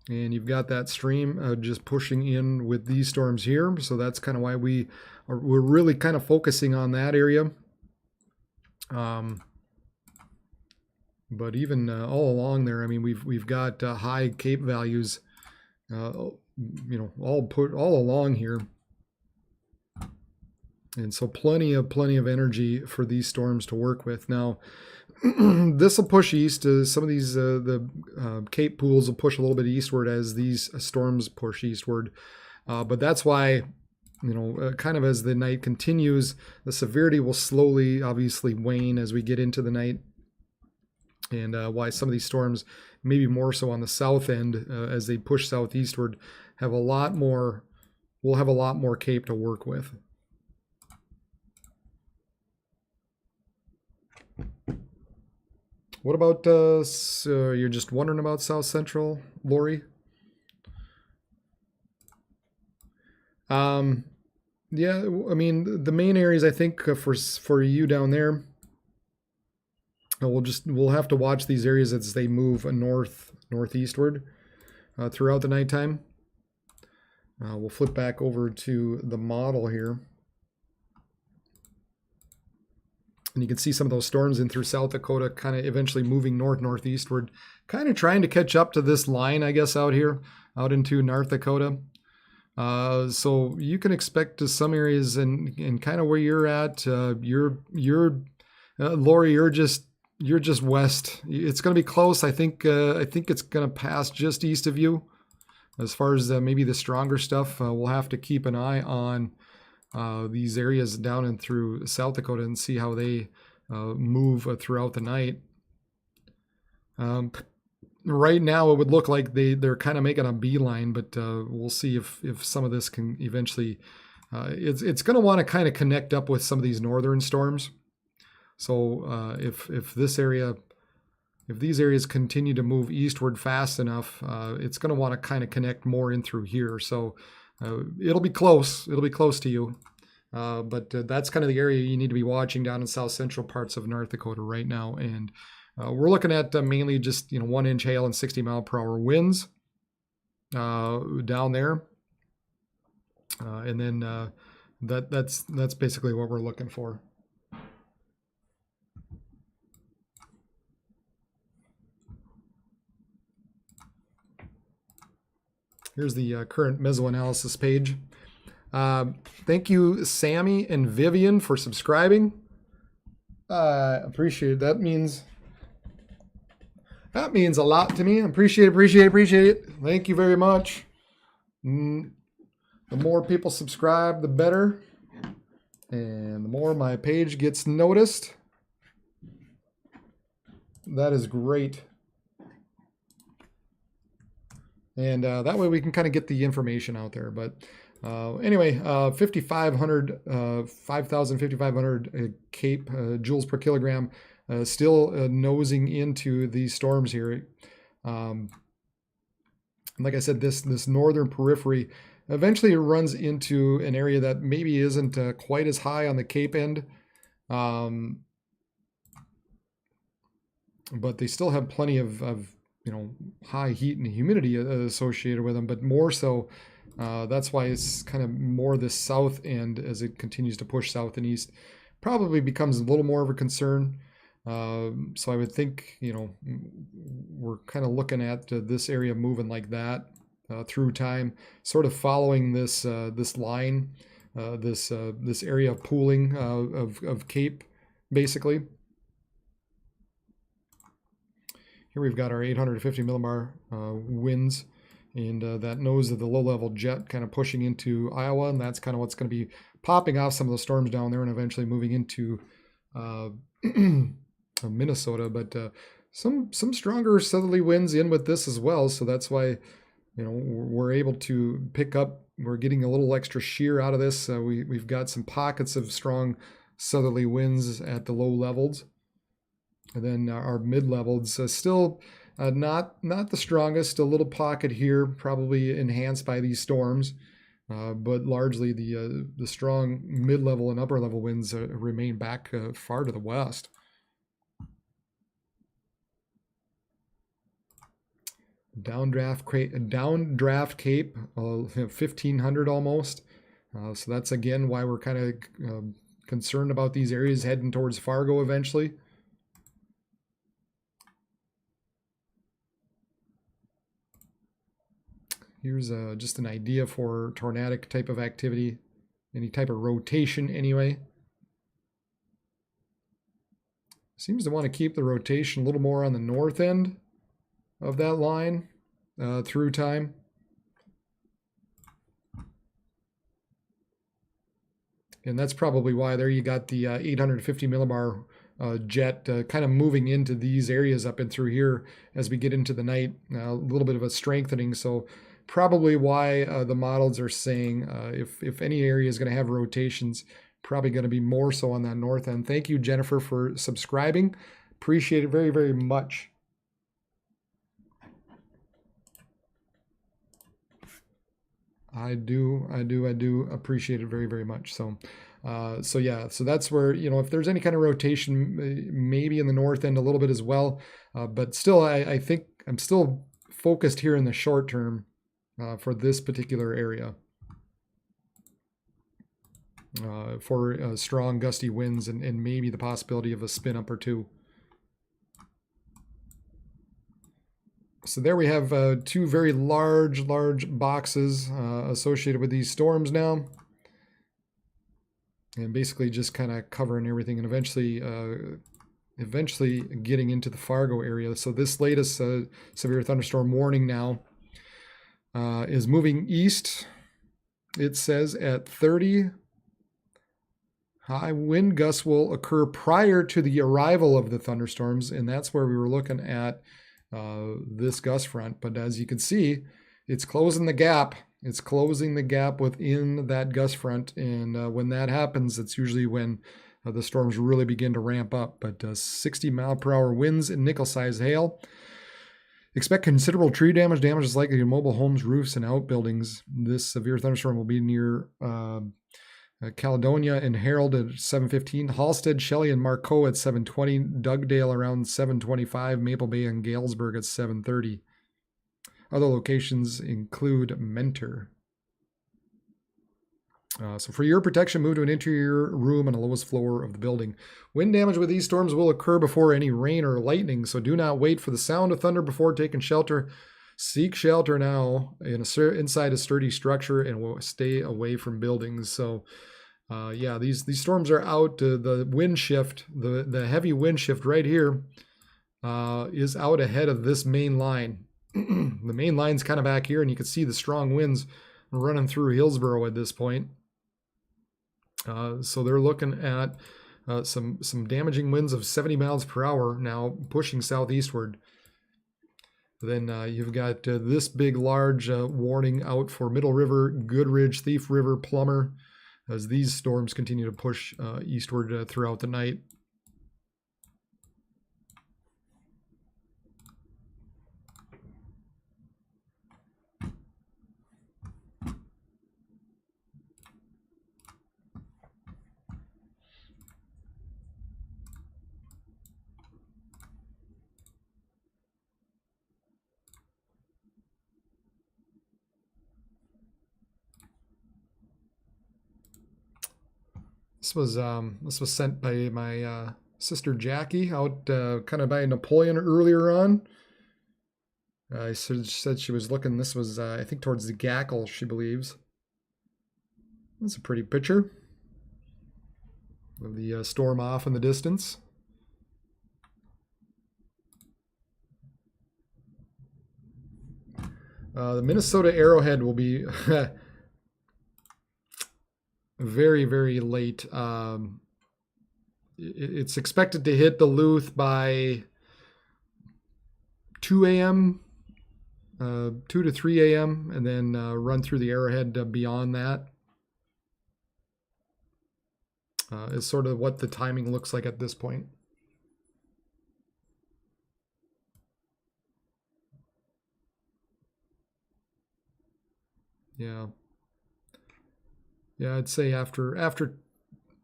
and you've got that stream just pushing in with these storms here. So that's kind of why we're really kind of focusing on that area. But even all along there, I mean, we've got high Cape values, all along here. And so plenty of energy for these storms to work with. Now, this will push east. Some of these Cape pools will push a little bit eastward as these storms push eastward. But that's why, kind of as the night continues, the severity will slowly, obviously, wane as we get into the night. And why some of these storms, maybe more so on the south end, as they push southeastward, have a lot more. We'll have a lot more Cape to work with. What about you're just wondering about South Central, Lori? Yeah, I mean the main areas I think for you down there. We'll have to watch these areas as they move northeastward throughout the nighttime. We'll flip back over to the model here. And you can see some of those storms in through South Dakota kind of eventually moving northeastward, kind of trying to catch up to this line, I guess, out here, out into North Dakota. So you can expect to some areas in kind of where you're at, Lori, you're just west. It's going to be close. I think it's going to pass just east of you. As far as maybe the stronger stuff, we'll have to keep an eye on these areas down and through South Dakota and see how they move throughout the night. Right now, it would look like they're kind of making a beeline, but we'll see if some of this can eventually. It's going to want to kind of connect up with some of these northern storms. So if these areas continue to move eastward fast enough, it's going to want to kind of connect more in through here. So it'll be close. It'll be close to you. But that's kind of the area you need to be watching down in south central parts of North Dakota right now. And we're looking at mainly just 1 inch hail and 60 mile per hour winds down there. And then that's basically what we're looking for. Here's the current mesoanalysis page. Thank you, Sammy and Vivian, for subscribing. Appreciate it. That means a lot to me. Appreciate it. Thank you very much. The more people subscribe, the better. And the more my page gets noticed. That is great. And that way we can kind of get the information out there. But anyway, 5,500 Cape joules per kilogram, still nosing into these storms here. Like I said, this northern periphery, eventually it runs into an area that maybe isn't quite as high on the Cape end. But they still have plenty of high heat and humidity associated with them, but more so, that's why it's kind of more the south end as it continues to push south and east, probably becomes a little more of a concern. So I would think, we're kind of looking at this area moving like that through time, sort of following this line, this area of pooling of Cape, basically. Here we've got our 850 millibar winds, and that nose of the low-level jet kind of pushing into Iowa, and that's kind of what's going to be popping off some of the storms down there and eventually moving into Minnesota. But some stronger southerly winds in with this as well, so that's why we're able to pick up. We're getting a little extra shear out of this. We've got some pockets of strong southerly winds at the low levels. And then our mid-levels still not the strongest. A little pocket here, probably enhanced by these storms, but largely the strong mid-level and upper-level winds remain back far to the west. Downdraft Cape, 1,500 almost. So that's again why we're kind of concerned about these areas heading towards Fargo eventually. Here's just an idea for tornadic type of activity any type of rotation anyway. Seems to want to keep the rotation a little more on the north end of that line through time. And that's probably why there you got the 850 millibar jet kind of moving into these areas up and through here as we get into the night. A little bit of a strengthening. So probably why the models are saying if any area is going to have rotations, probably going to be more so on that north end. Thank you, Jennifer, for subscribing. Appreciate it very, very much. I do appreciate it very, very much. So yeah, so that's where, you know, if there's any kind of rotation, maybe in the north end a little bit as well. But still, I think I'm still focused here in the short term for this particular area. For strong gusty winds and maybe the possibility of a spin up or two. So there we have two very large boxes associated with these storms now. And basically just kind of covering everything and eventually getting into the Fargo area. So this latest severe thunderstorm warning now is moving east. It says at 30. High wind gusts will occur prior to the arrival of the thunderstorms, and that's where we were looking at this gust front. But as you can see, it's closing the gap. It's closing the gap within that gust front, and when that happens, it's usually when the storms really begin to ramp up. But 60-mile-per-hour winds and nickel-sized hail. Expect considerable tree damage. Damage is likely to mobile homes, roofs, and outbuildings. This severe thunderstorm will be near Caledonia and Harold at 7:15, Halstead, Shelley, and Marco at 7:20, Dugdale around 7:25, Maple Bay and Galesburg at 7:30. Other locations include Mentor. So for your protection, move to an interior room on the lowest floor of the building. Wind damage with these storms will occur before any rain or lightning, so do not wait for the sound of thunder before taking shelter. Seek shelter now inside a sturdy structure and will stay away from buildings. So, yeah, these storms are out. The wind shift, the heavy wind shift right here is out ahead of this main line. The main line's kind of back here, and you can see the strong winds running through Hillsborough at this point. So they're looking at some damaging winds of 70 miles per hour now pushing southeastward. Then you've got this big, large warning out for Middle River, Goodridge, Thief River, Plummer, as these storms continue to push eastward throughout the night. This was sent by my sister Jackie out kind of by Napoleon earlier on. I said she was looking. This was I think towards the Gackle, she believes. That's a pretty picture of the storm off in the distance. The Minnesota Arrowhead will be very, very late. It's expected to hit Duluth by 2 a.m., 2 to 3 a.m., and then run through the Arrowhead beyond that. Is sort of what the timing looks like at this point. Yeah. Yeah, I'd say after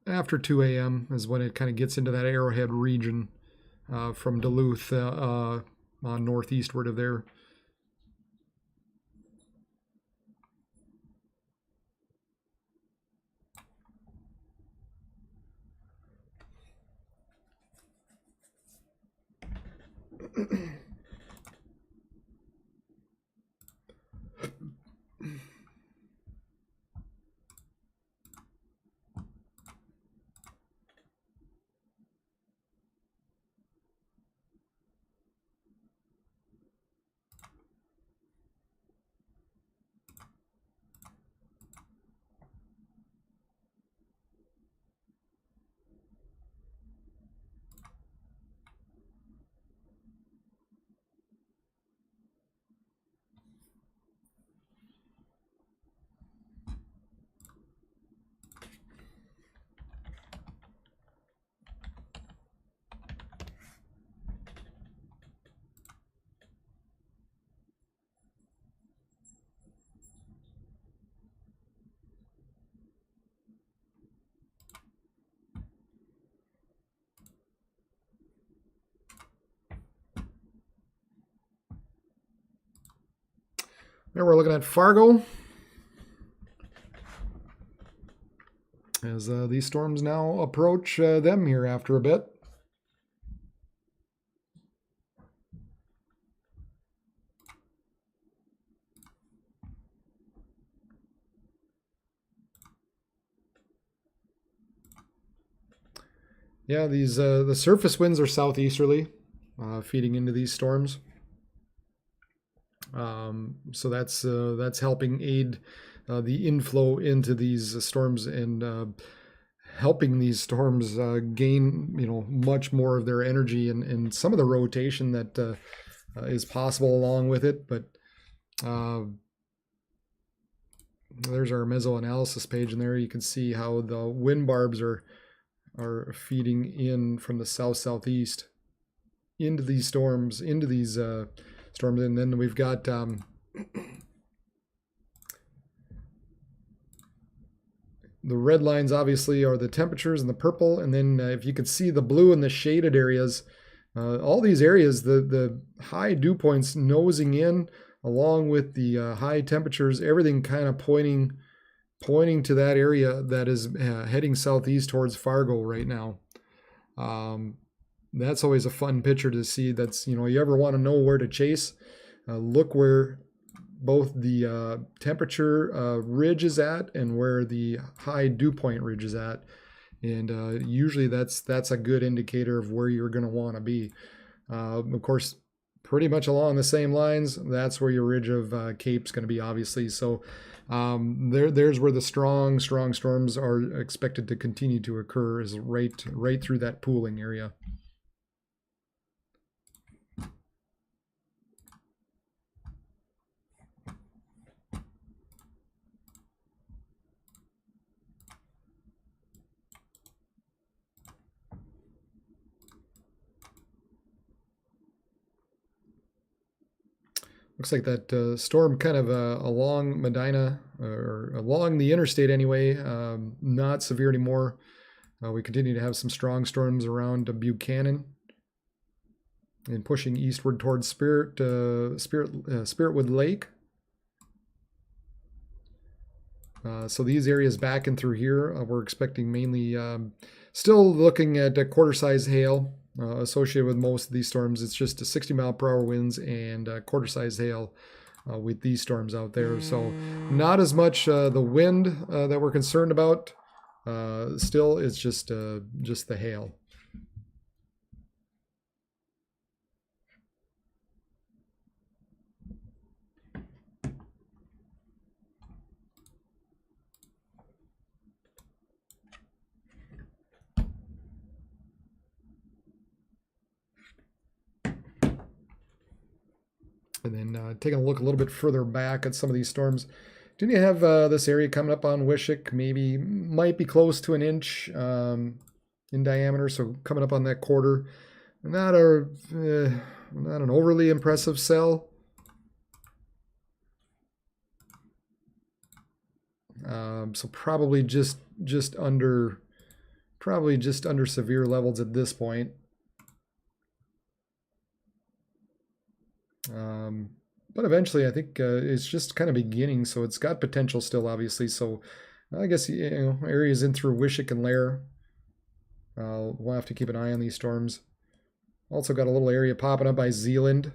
2 a.m. is when it kind of gets into that Arrowhead region from Duluth on northeastward of there. Now we're looking at Fargo. As these storms now approach them here after a bit. Yeah, these the surface winds are southeasterly, feeding into these storms. So that's helping aid the inflow into these storms and helping these storms gain, much more of their energy and some of the rotation that is possible along with it. But there's our meso analysis page, and there you can see how the wind barbs are feeding in from the southeast into these storms, and then we've got the red lines obviously are the temperatures and the purple, and then if you could see the blue in the shaded areas, all these areas, the high dew points nosing in along with the high temperatures, everything kind of pointing to that area that is heading southeast towards Fargo right now. That's always a fun picture to see. That's, you ever want to know where to chase, look where both the temperature ridge is at and where the high dew point ridge is at. And usually that's a good indicator of where you're going to want to be. Of course, pretty much along the same lines, that's where your ridge of Cape's going to be, obviously. So there's where the strong storms are expected to continue to occur, is right through that pooling area. Looks like that storm kind of along Medina, or along the interstate anyway, not severe anymore. We continue to have some strong storms around Buchanan and pushing eastward towards Spiritwood Lake. So these areas back and through here, we're expecting mainly, still looking at quarter-size hail. Associated with most of these storms. It's just a 60-mile-per-hour winds and quarter-size hail with these storms out there. So not as much the wind that we're concerned about. Still, it's just the hail. And then taking a look a little bit further back at some of these storms. Didn't you have this area coming up on Wishick? Might be close to an inch in diameter, so coming up on that quarter. Not an overly impressive cell. So probably just under severe levels at this point. But eventually I think it's just kind of beginning, so it's got potential still, obviously. So I guess areas in through Wishick and Lair, we'll have to keep an eye on these storms. Also got a little area popping up by Zeeland,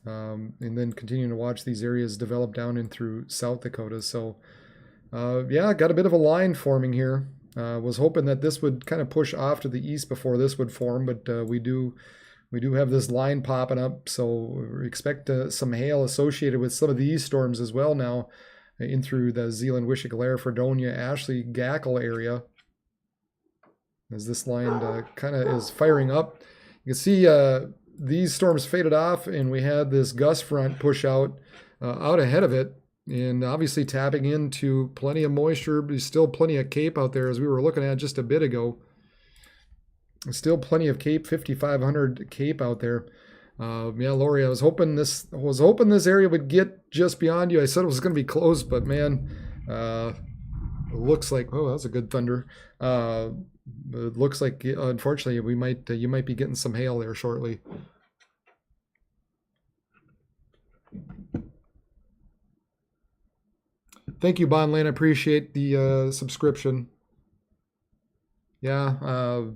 and then continuing to watch these areas develop down in through South Dakota. So yeah, got a bit of a line forming here. Was hoping that this would kind of push off to the east before this would form, but we do have this line popping up, so we expect some hail associated with some of these storms as well now in through the Zeeland, Wishick, Lair, Fredonia, Ashley, Gackle area. As this line kind of is firing up. You can see these storms faded off, and we had this gust front push out ahead of it. And obviously tapping into plenty of moisture. There's still plenty of Cape out there, as we were looking at just a bit ago. Still plenty of Cape, 5,500 Cape out there. Yeah, Lori, I was hoping this area would get just beyond you. I said it was going to be close, but man, it looks like, oh, that's a good thunder. It looks like, unfortunately, you might be getting some hail there shortly. Thank you, Bonlane. I appreciate the subscription. Yeah,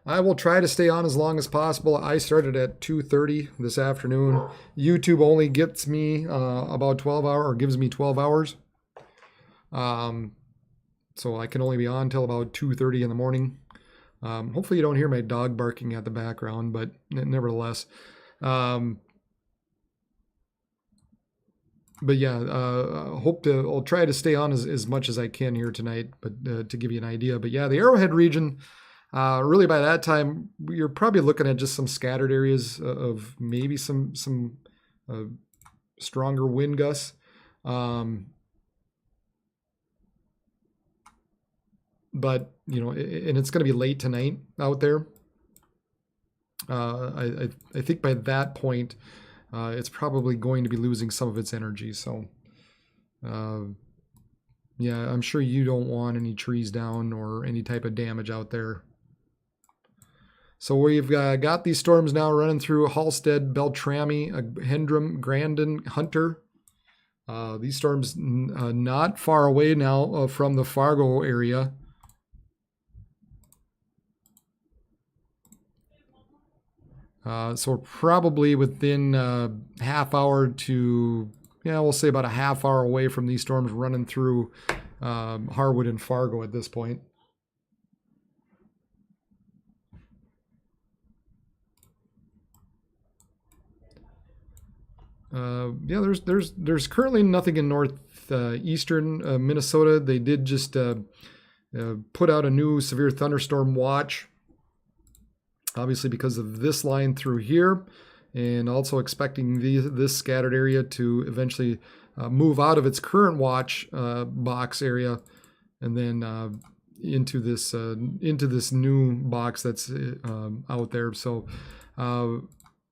I will try to stay on as long as possible. I started at 2:30 this afternoon. YouTube only gets me about 12 hours, or gives me 12 hours. So I can only be on till about 2:30 in the morning. Hopefully you don't hear my dog barking at the background, but nevertheless. But yeah, I'll try to stay on as much as I can here tonight, but to give you an idea. But yeah, the Arrowhead region, really by that time, you're probably looking at just some scattered areas of maybe some stronger wind gusts. But, you know, and it's going to be late tonight out there. I think by that point, it's probably going to be losing some of its energy. So, yeah, I'm sure you don't want any trees down or any type of damage out there. So we've got these storms now running through Halstead, Beltrami, Hendrum, Grandin, Hunter. These storms not far away now from the Fargo area. So we're probably within half hour to, yeah, we'll say about a half hour away from these storms running through Harwood and Fargo at this point. Yeah, there's currently nothing in northeastern Minnesota. They did just put out a new severe thunderstorm watch. Obviously because of this line through here, and also expecting this scattered area to eventually move out of its current watch box area, and then into this new box that's out there. So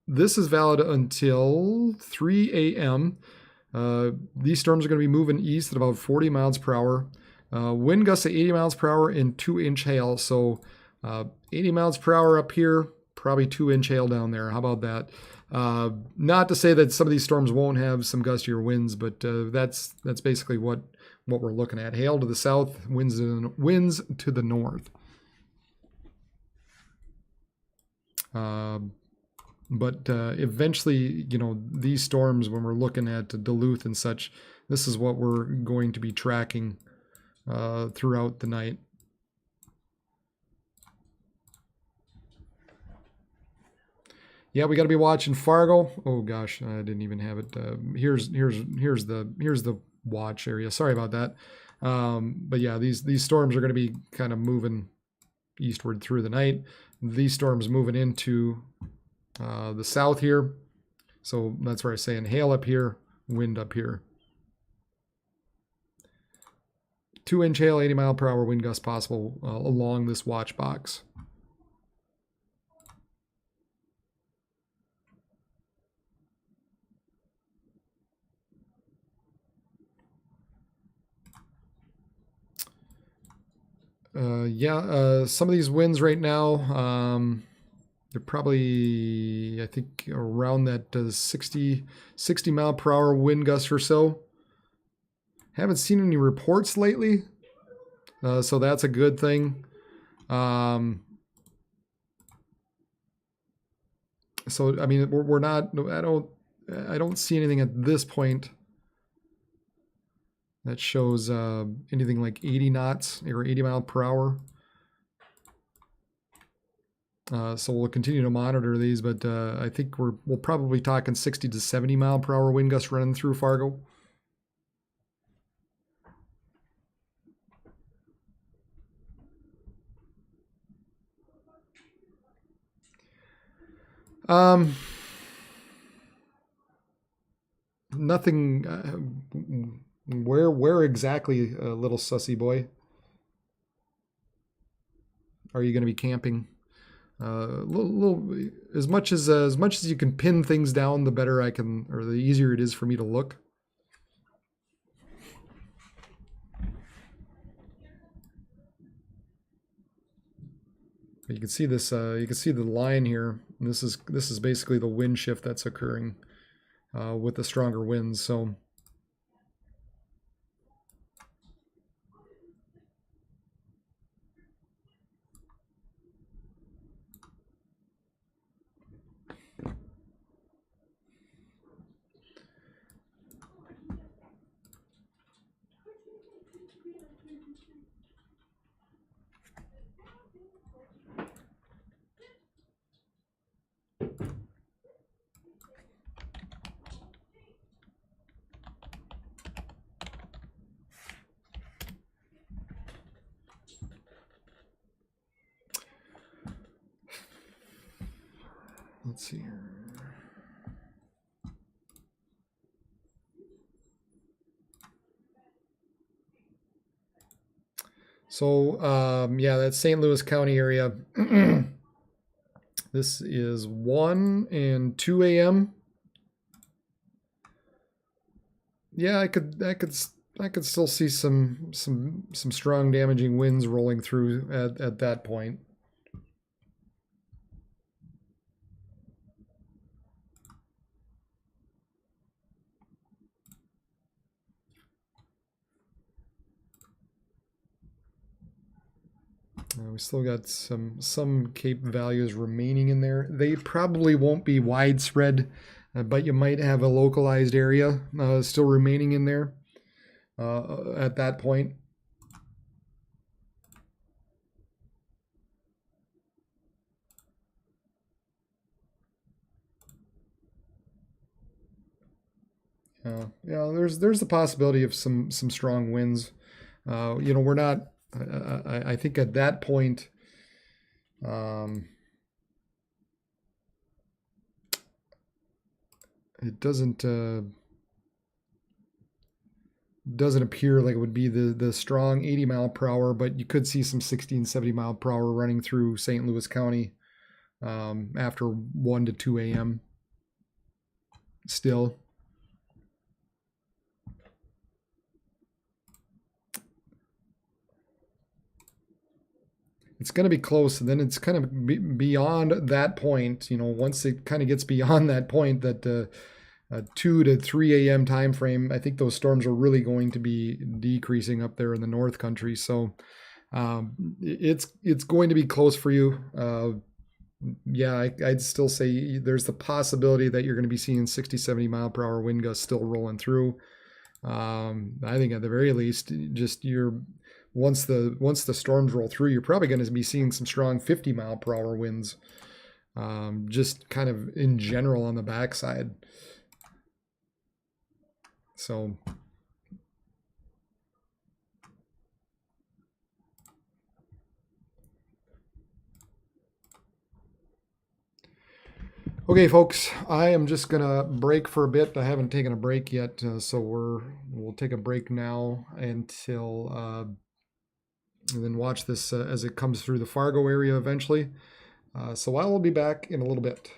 this is valid until 3 a.m. These storms are going to be moving east at about 40 miles per hour. Wind gusts at 80 miles per hour and 2-inch hail. So 80 miles per hour up here, probably 2-inch hail down there. How about that? Not to say that some of these storms won't have some gustier winds, but that's basically what we're looking at. Hail to the south, winds to the north. But eventually, you know, these storms, when we're looking at Duluth and such, this is what we're going to be tracking throughout the night. Yeah, we got to be watching Fargo. Oh gosh, I didn't even have it. Here's the watch area. Sorry about that. But yeah, these storms are going to be kind of moving eastward through the night. These storms moving into the south here. So that's where I'm saying hail up here, wind up here. 2-inch hail, 80 mile per hour wind gust possible along this watch box. Some of these winds right now, they're probably, I think, around that 60 mile per hour wind gust or so. Haven't seen any reports lately, so that's a good thing. So I mean, we're not. I don't see anything at this point that shows anything like 80 knots or 80 mile per hour. So we'll continue to monitor these, but I think we'll probably talking 60 to 70 mile per hour wind gusts running through Fargo. Nothing. Where exactly, little sussy boy? Are you going to be camping? As much as you can pin things down, the better I can, or the easier it is for me to look. You can see this. You can see the line here. And this is basically the wind shift that's occurring with the stronger winds. So let's see here. So yeah, that's St. Louis County area. This is 1 and 2 a.m. Yeah, I could still see some strong damaging winds rolling through at that point. We still got some Cape values remaining in there. They probably won't be widespread, but you might have a localized area still remaining in there at that point. Yeah, there's the possibility of some strong winds. You know, we're not. I think at that point, it doesn't appear like it would be the strong 80 mile per hour, but you could see some 60 and 70 mile per hour running through St. Louis County after 1 to 2 a.m. Still. It's going to be close, and then it's kind of beyond that point. You know, once it kind of gets beyond that point, that 2 to 3 a.m. time frame, I think those storms are really going to be decreasing up there in the North Country. So it's going to be close for you. Yeah, I'd still say there's the possibility that you're going to be seeing 60, 70 mile per hour wind gusts still rolling through. I think at the very least, just once the storms roll through, you're probably going to be seeing some strong 50 mile per hour winds, just kind of in general on the backside. So okay, folks, I am just gonna break for a bit. I haven't taken a break yet, so we'll take a break now until and then watch this as it comes through the Fargo area eventually. So I will be back in a little bit.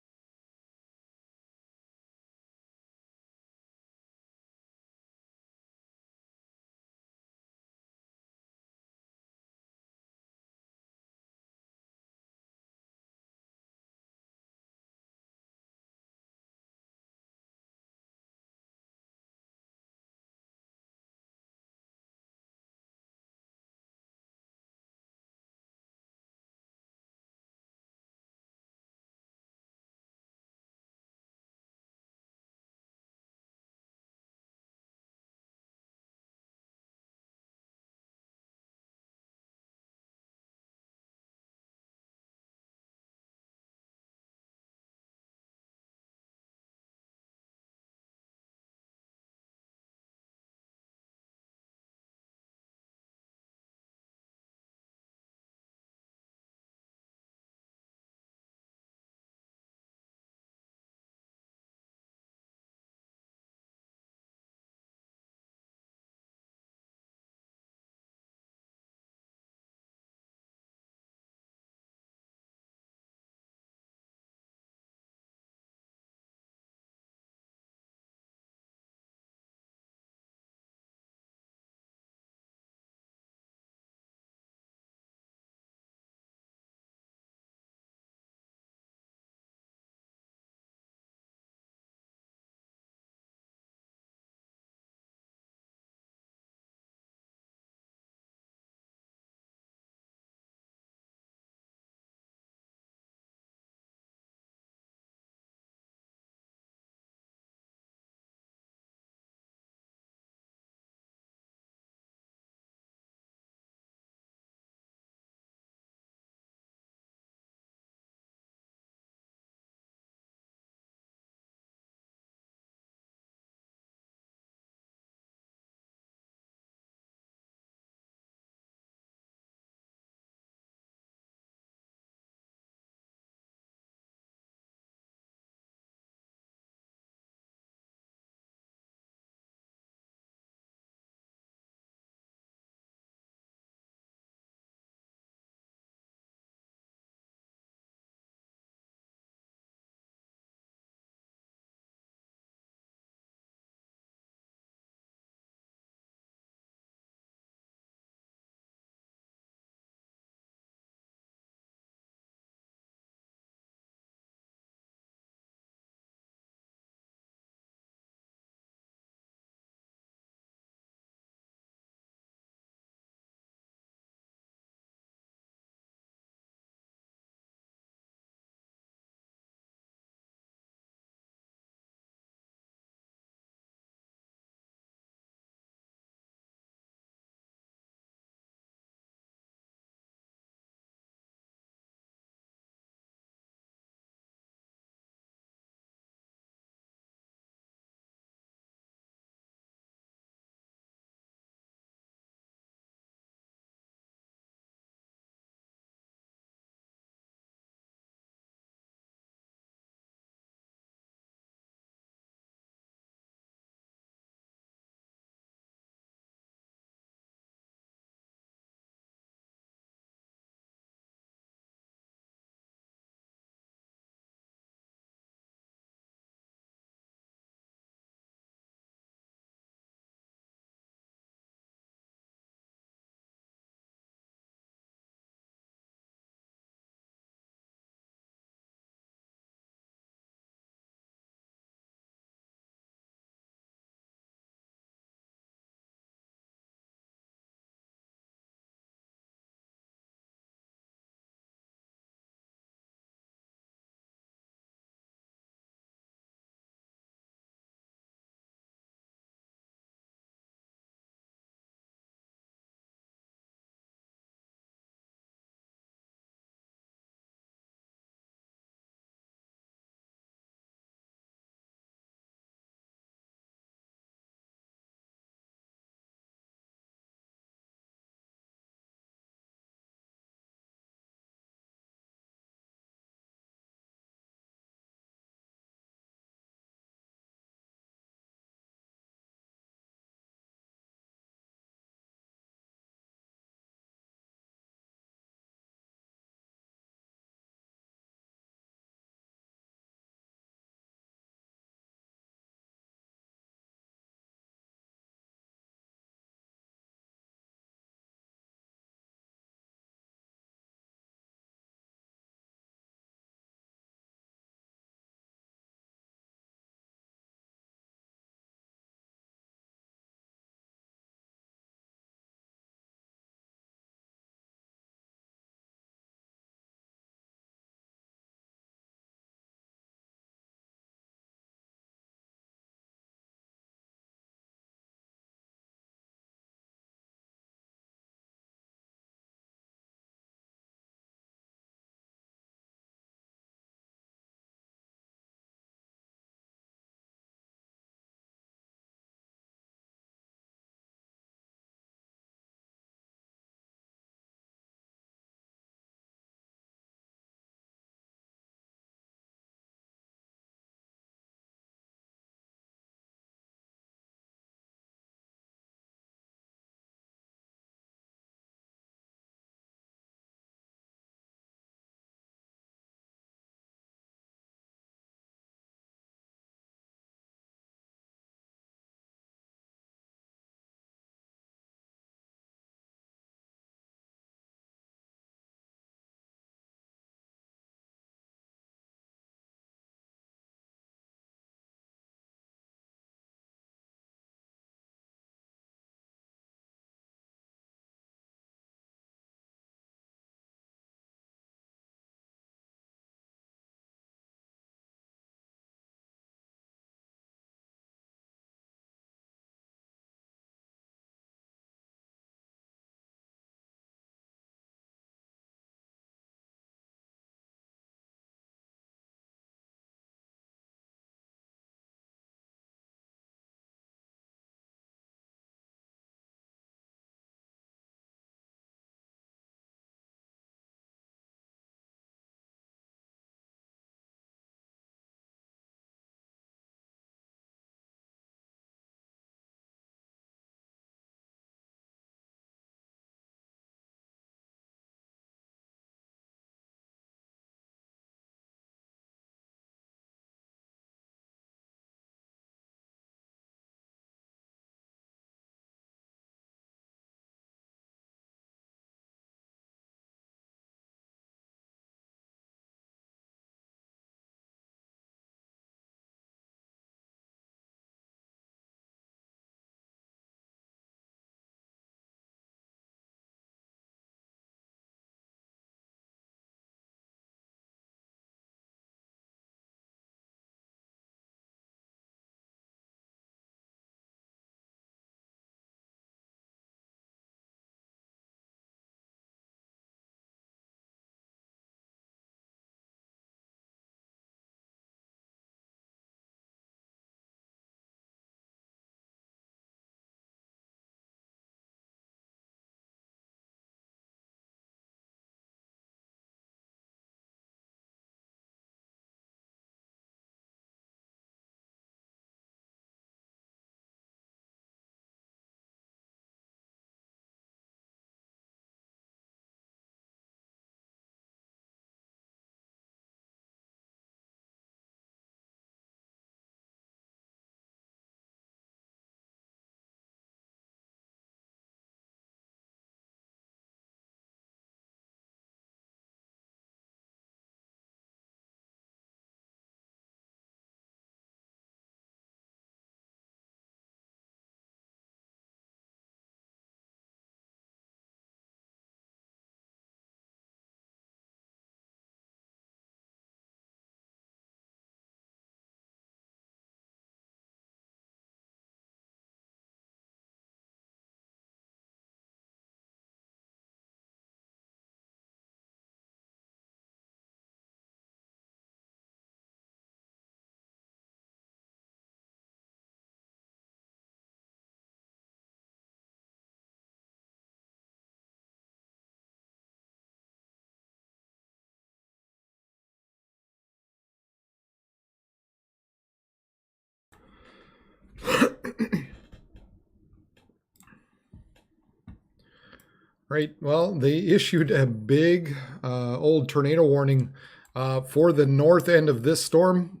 Right. Well, they issued a big old tornado warning for the north end of this storm.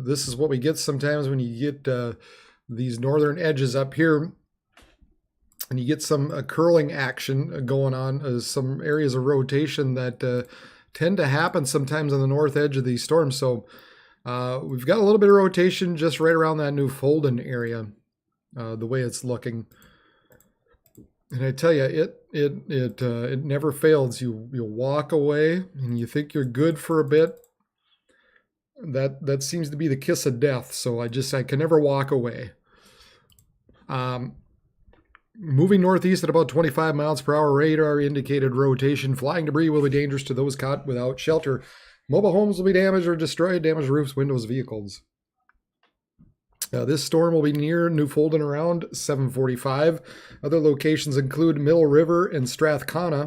This is what we get sometimes when you get these northern edges up here, and you get some curling action going on, some areas of rotation that tend to happen sometimes on the north edge of these storms. So we've got a little bit of rotation just right around that New Folden area, the way it's looking. And I tell you, it never fails. You walk away and you think you're good for a bit. That seems to be the kiss of death. So I can never walk away. Moving northeast at about 25 miles per hour, radar indicated rotation. Flying debris will be dangerous to those caught without shelter. Mobile homes will be damaged or destroyed. Damaged roofs, windows, vehicles. This storm will be near New Folden around 7:45. Other locations include Middle River and Strathcona.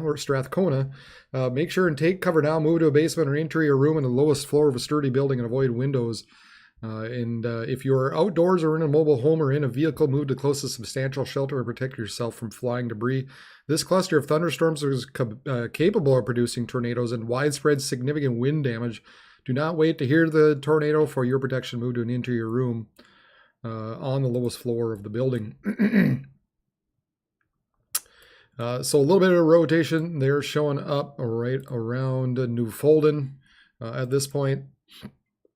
Make sure and take cover now. Move to a basement or interior room in the lowest floor of a sturdy building and avoid windows. If you're outdoors or in a mobile home or in a vehicle, move to closest substantial shelter and protect yourself from flying debris. This cluster of thunderstorms is capable of producing tornadoes and widespread significant wind damage. Do not wait to hear the tornado for your protection. Move to an interior room on the lowest floor of the building. So a little bit of rotation. They're showing up right around New Folden at this point.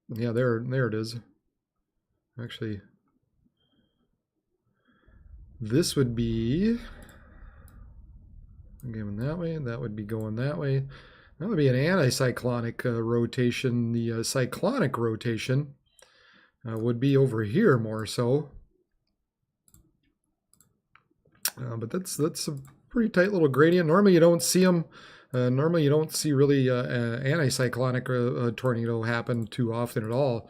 Yeah, there it is. Actually, this would be going that way, and that would be going that way. That would be an anticyclonic rotation. The cyclonic rotation would be over here more so. But that's a pretty tight little gradient. Normally you don't see them. Normally you don't see really an anticyclonic tornado happen too often at all.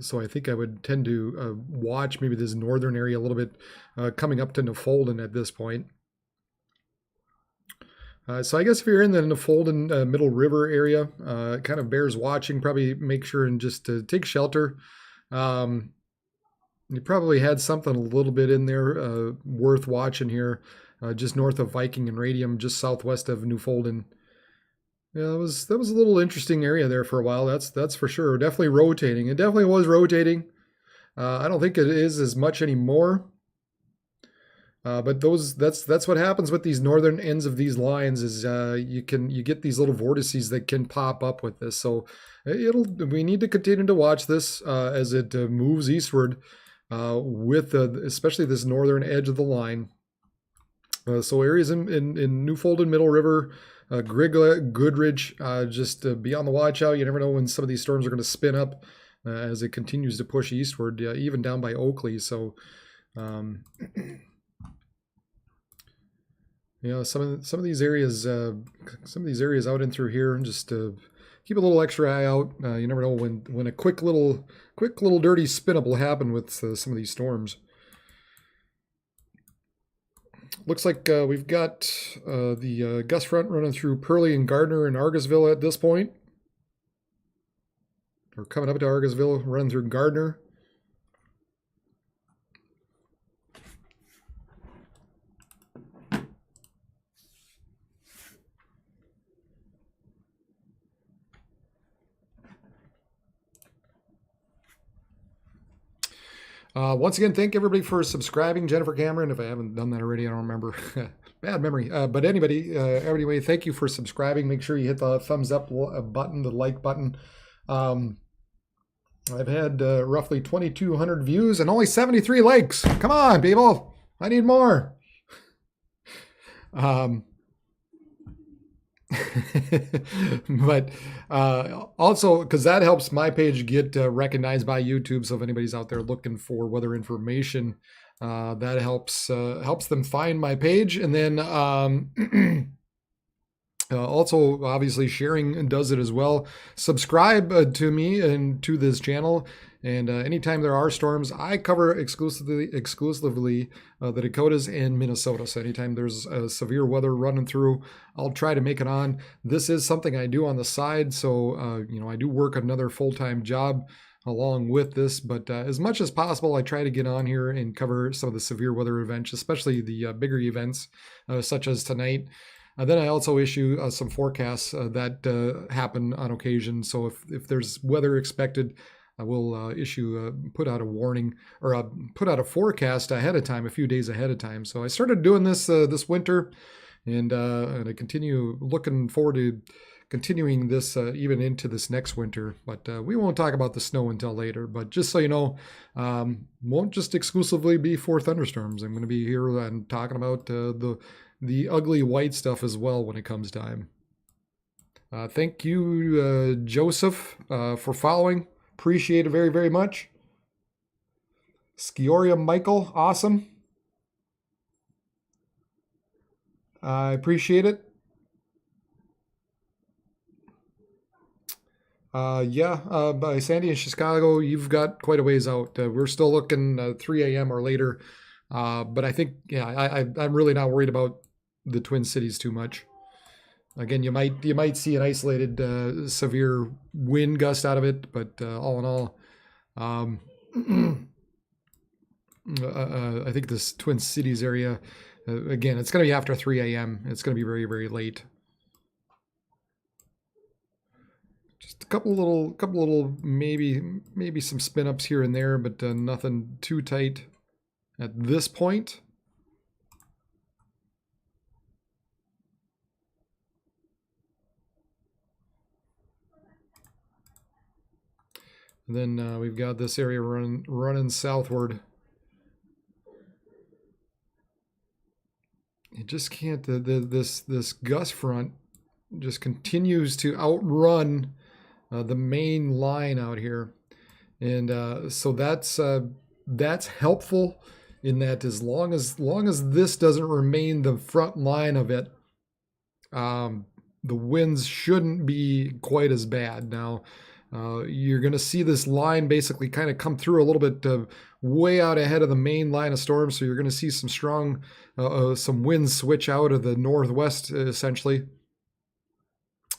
So I think I would tend to watch maybe this northern area a little bit coming up to New Folden at this point. So I guess if you're in the New Folden Middle River area, it kind of bears watching. Probably make sure and just take shelter. You probably had something a little bit in there worth watching here. Just north of Viking and Radium, just southwest of New Folden. Yeah, that was a little interesting area there for a while. That's for sure. Definitely rotating. It definitely was rotating. I don't think it is as much anymore. But that's what happens with these northern ends of these lines is you get these little vortices that can pop up with this. So we need to continue to watch this as it moves eastward with especially this northern edge of the line. So areas in New Folden, Middle River, Grigla, Goodridge, just be on the watch out. You never know when some of these storms are going to spin up as it continues to push eastward, even down by Oakley. So, some of these areas out in through here, and just keep a little extra eye out. You never know when a quick little dirty spin up will happen with some of these storms. Looks like we've got the gust front running through Pearlie and Gardner and Argosville at this point. We're coming up to Argosville, running through Gardner. Once again, thank everybody for subscribing. Jennifer Cameron, if I haven't done that already, I don't remember. Bad memory. But anyway, thank you for subscribing. Make sure you hit the thumbs up button, the like button. I've had roughly 2,200 views and only 73 likes. Come on, people. I need more. But also because that helps my page get recognized by YouTube. So if anybody's out there looking for weather information, that helps them find my page. And then also obviously sharing does it as well. Subscribe to me and to this channel. And anytime there are storms, I cover exclusively the Dakotas and Minnesota. So anytime there's severe weather running through, I'll try to make it on. This is something I do on the side. So, I do work another full-time job along with this, but as much as possible, I try to get on here and cover some of the severe weather events, especially the bigger events, such as tonight. Then I also issue some forecasts that happen on occasion. So if there's weather expected, I will put out a warning or put out a forecast ahead of time, a few days ahead of time. So I started doing this this winter, and I continue looking forward to continuing this even into this next winter. But we won't talk about the snow until later. But just so you know, won't just exclusively be for thunderstorms. I'm going to be here and talking about the ugly white stuff as well when it comes time. Thank you, Joseph, for following. Appreciate it very, very much. Skioria Michael, awesome. I appreciate it. By Sandy and Chicago, you've got quite a ways out. We're still looking 3 a.m. or later. But I think, yeah, I'm really not worried about the Twin Cities too much. Again, you might see an isolated severe wind gust out of it, but all in all, I think this Twin Cities area, again, it's going to be after 3 a.m. It's going to be very, very late. Just a couple little maybe some spin ups here and there, but nothing too tight at this point. And then we've got this area running southward. It just can't. This gust front just continues to outrun the main line out here, and so that's helpful in that as long as this doesn't remain the front line of it, the winds shouldn't be quite as bad. Now, you're going to see this line basically kind of come through a little bit way out ahead of the main line of storm. So you're going to see some strong, some winds switch out of the northwest essentially,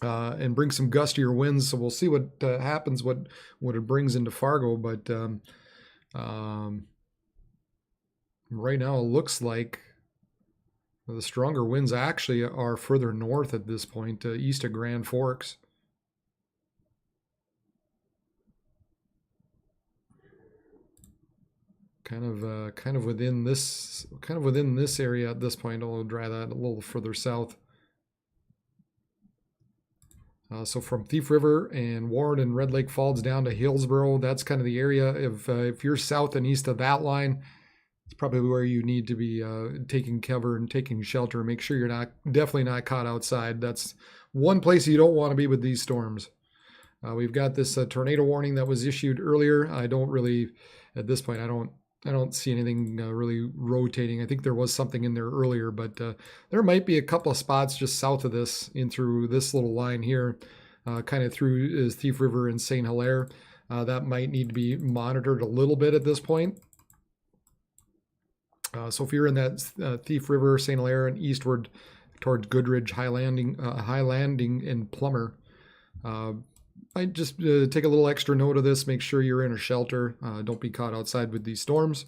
and bring some gustier winds. So we'll see what happens, what it brings into Fargo. But right now it looks like the stronger winds actually are further north at this point, east of Grand Forks. Kind of within this area at this point. I'll dry that a little further south. So from Thief River and Warren and Red Lake Falls down to Hillsboro, that's kind of the area. If you're south and east of that line, it's probably where you need to be taking cover and taking shelter. Make sure you're definitely not caught outside. That's one place you don't want to be with these storms. We've got this tornado warning that was issued earlier. I don't really, at this point, I don't see anything really rotating. I think there was something in there earlier, but there might be a couple of spots just south of this, in through this little line here, kind of through Thief River and St. Hilaire. That might need to be monitored a little bit at this point. So if you're in that Thief River, St. Hilaire, and eastward towards Goodridge, High Landing, and Plummer, I just take a little extra note of this. Make sure you're in a shelter. Don't be caught outside with these storms.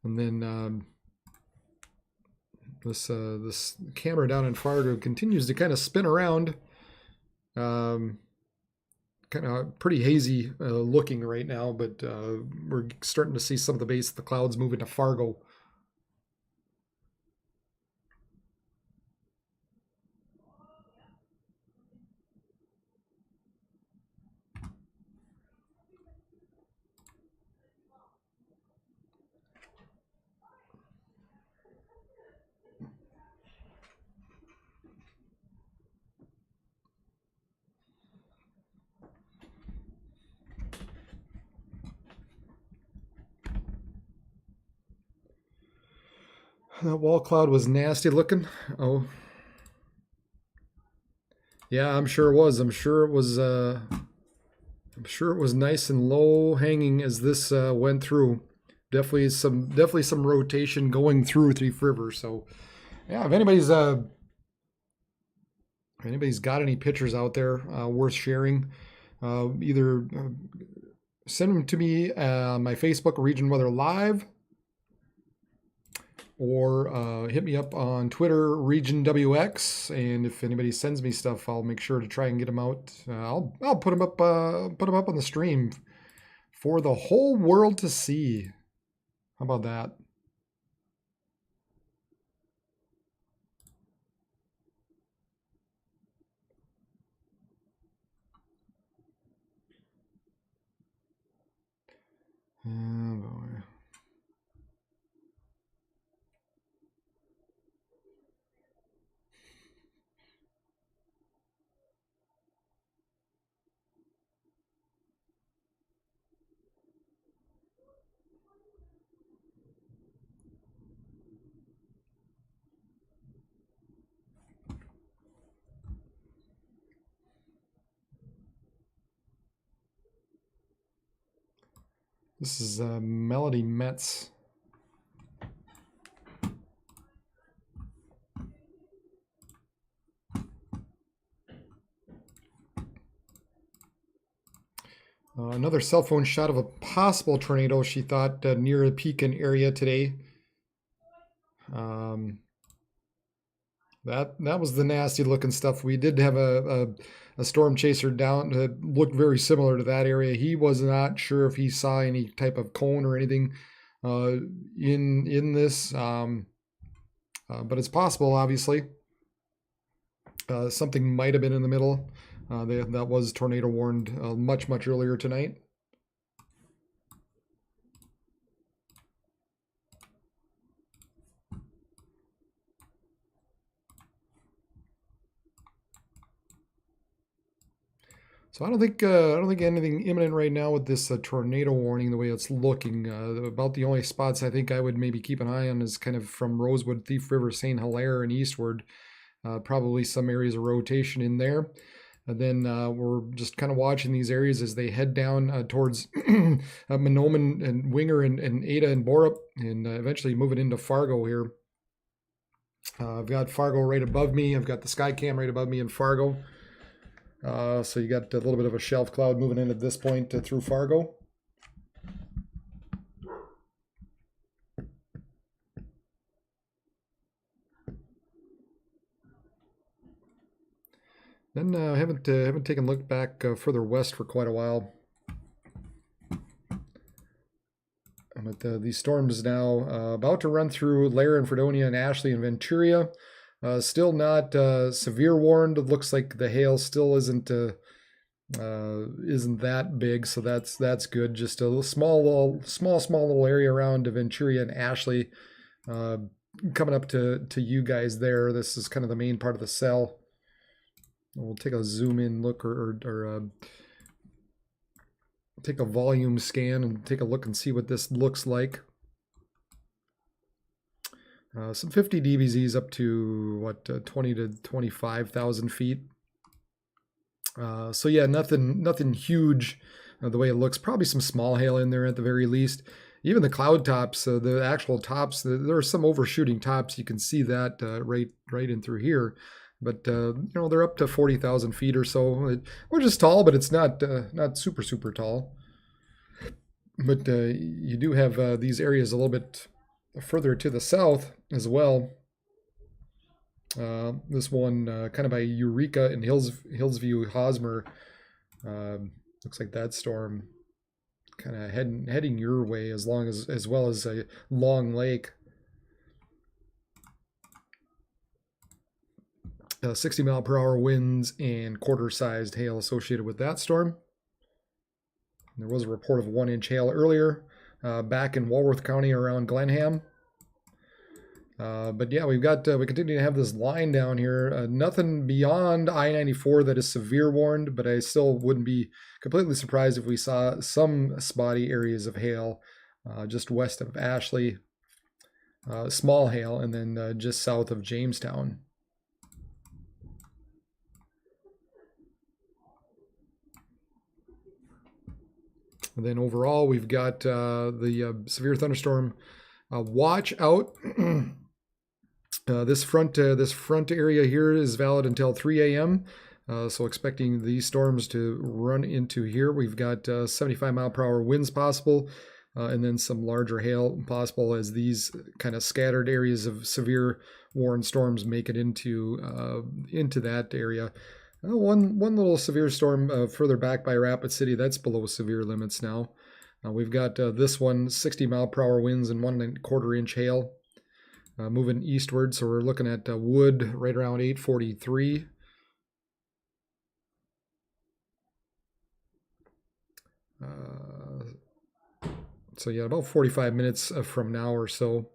And then this camera down in Fargo continues to kind of spin around. Kind of pretty hazy looking right now, but we're starting to see some of the base of the clouds move into Fargo. That wall cloud was nasty looking. Oh, yeah, I'm sure it was. I'm sure it was nice and low hanging as this went through. Definitely some rotation going through Thief River. So, yeah, if anybody's got any pictures out there worth sharing, either send them to me on my Facebook Region Weather Live, or hit me up on Twitter, Region WX. And if anybody sends me stuff, I'll make sure to try and get them out. I'll put them up on the stream for the whole world to see. How about that? Oh boy. This is Melody Metz. Another cell phone shot of a possible tornado, she thought, near a Pekin area today. That was the nasty looking stuff. We did have a storm chaser down that looked very similar to that area. He was not sure if he saw any type of cone or anything in this, but it's possible, obviously. Something might have been in the middle. That was tornado warned much earlier tonight. So I don't think anything imminent right now with this tornado warning the way it's looking. About the only spots I think I would maybe keep an eye on is kind of from Rosewood, Thief River, St. Hilaire, and eastward. Probably some areas of rotation in there. And then we're just kind of watching these areas as they head down towards Mahnomen and Winger and Ada and Borup, and eventually moving into Fargo here. I've got Fargo right above me. I've got the Skycam right above me in Fargo. So you got a little bit of a shelf cloud moving in at this point through Fargo. Then I haven't taken a look back further west for quite a while. But these storms now about to run through Lair and Fredonia and Ashley and Venturia. Still not severe warned. It looks like the hail still isn't that big, so that's good. Just a small little area around Venturia and Ashley. Coming up to you guys there. This is kind of the main part of the cell. We'll take a zoom in look or take a volume scan and take a look and see what this looks like. Some 50 DBZs up to what 20 to 25,000 feet. So yeah, nothing huge the way it looks. Probably some small hail in there at the very least. Even the cloud tops, the actual tops, there are some overshooting tops. You can see that right in through here. But you know, they're up to 40,000 feet or so, which is tall, but it's not super tall. But you do have these areas a little bit further to the south as well. This one kind of by Eureka and Hillsview, Hosmer. Looks like that storm kind of heading your way as well as a Long Lake. 60-mile-per-hour winds and quarter-sized hail associated with that storm. There was a report of 1-inch hail earlier back in Walworth County around Glenham. But yeah, we continue to have this line down here. Nothing beyond I-94 that is severe warned, but I still wouldn't be completely surprised if we saw some spotty areas of hail just west of Ashley, small hail, and then just south of Jamestown. And then overall, we've got the severe thunderstorm watch out. This front area here is valid until 3 a.m. So expecting these storms to run into here. We've got 75-mile-per-hour winds possible, and then some larger hail possible as these kind of scattered areas of severe warned storms make it into that area. One little severe storm further back by Rapid City, that's below severe limits now. We've got this one, 60-mile-per-hour winds and 1.25 inch hail moving eastward. So we're looking at Wood right around 843. So yeah, about 45 minutes from now or so.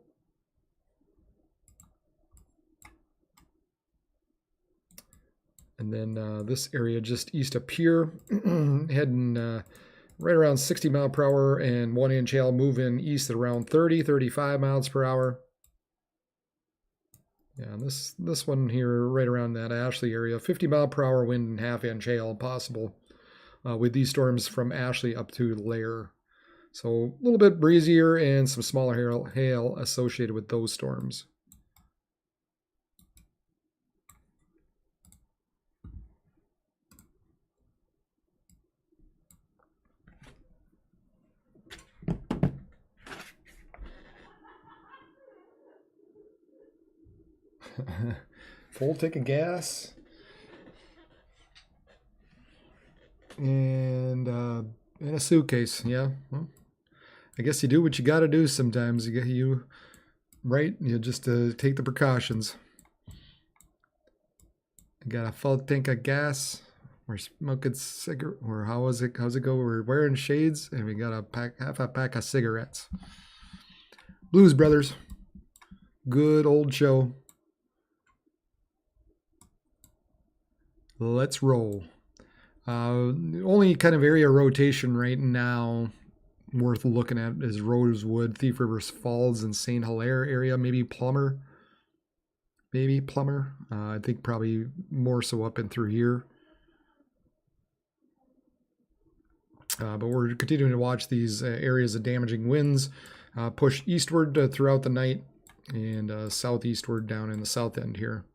And then this area just east up here, heading right around 60 mile per hour and 1 inch hail, moving east at around 35 miles per hour. Yeah, this one here right around that Ashley area, 50 mile per hour wind and half inch hail possible with these storms from Ashley up to Lair. So a little bit breezier and some smaller hail associated with those storms. Full tank of gas and a suitcase. Yeah, well, I guess you do what you got to do sometimes. You just take the precautions. You got a full tank of gas. We're smoking cigarette. Or how's it go? We're wearing shades and we got half a pack of cigarettes. Blues Brothers, good old show. Let's roll. Only kind of area rotation right now worth looking at is Rosewood, Thief River Falls, and St. Hilaire area. Maybe Plummer. I think probably more so up and through here. But we're continuing to watch these areas of damaging winds push eastward throughout the night and southeastward down in the south end here.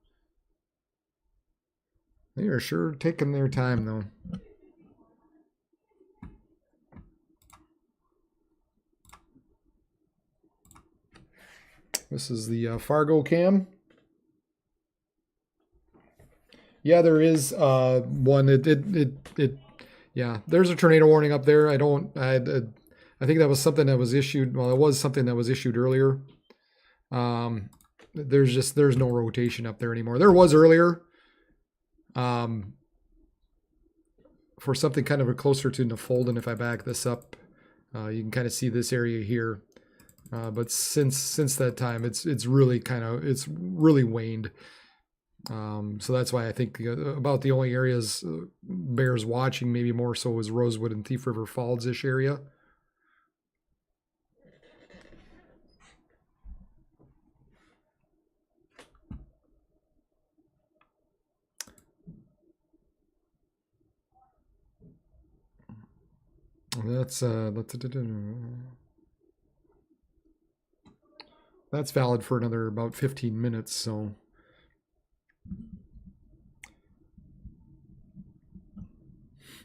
They are sure taking their time, though. This is the Fargo cam. Yeah, there is one. Yeah, there's a tornado warning up there. I think that was something that was issued. Well, it was something that was issued earlier. There's no rotation up there anymore. There was earlier. For something kind of closer to Nefolden, if I back this up, you can kind of see this area here. But since that time, it's really waned. So that's why I think about the only areas bears watching maybe more so is Rosewood and Thief River Falls-ish area. That's valid for another about 15 minutes, so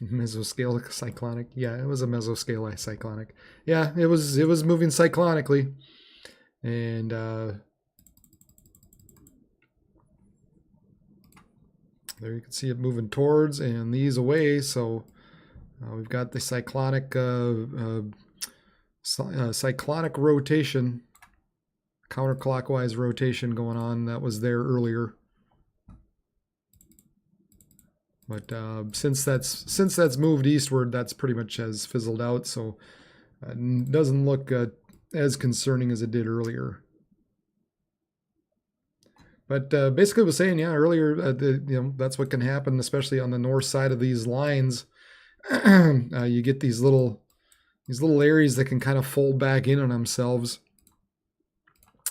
mesoscale cyclonic. Yeah, it was a mesoscale cyclonic. Yeah, it was moving cyclonically, and there you can see it moving towards and these away. So we've got the cyclonic rotation, counterclockwise rotation going on. That was there earlier, but since that's moved eastward, that's pretty much has fizzled out. So it doesn't look as concerning as it did earlier. But basically, I was saying, yeah, earlier, that's what can happen, especially on the north side of these lines. You get these little areas that can kind of fold back in on themselves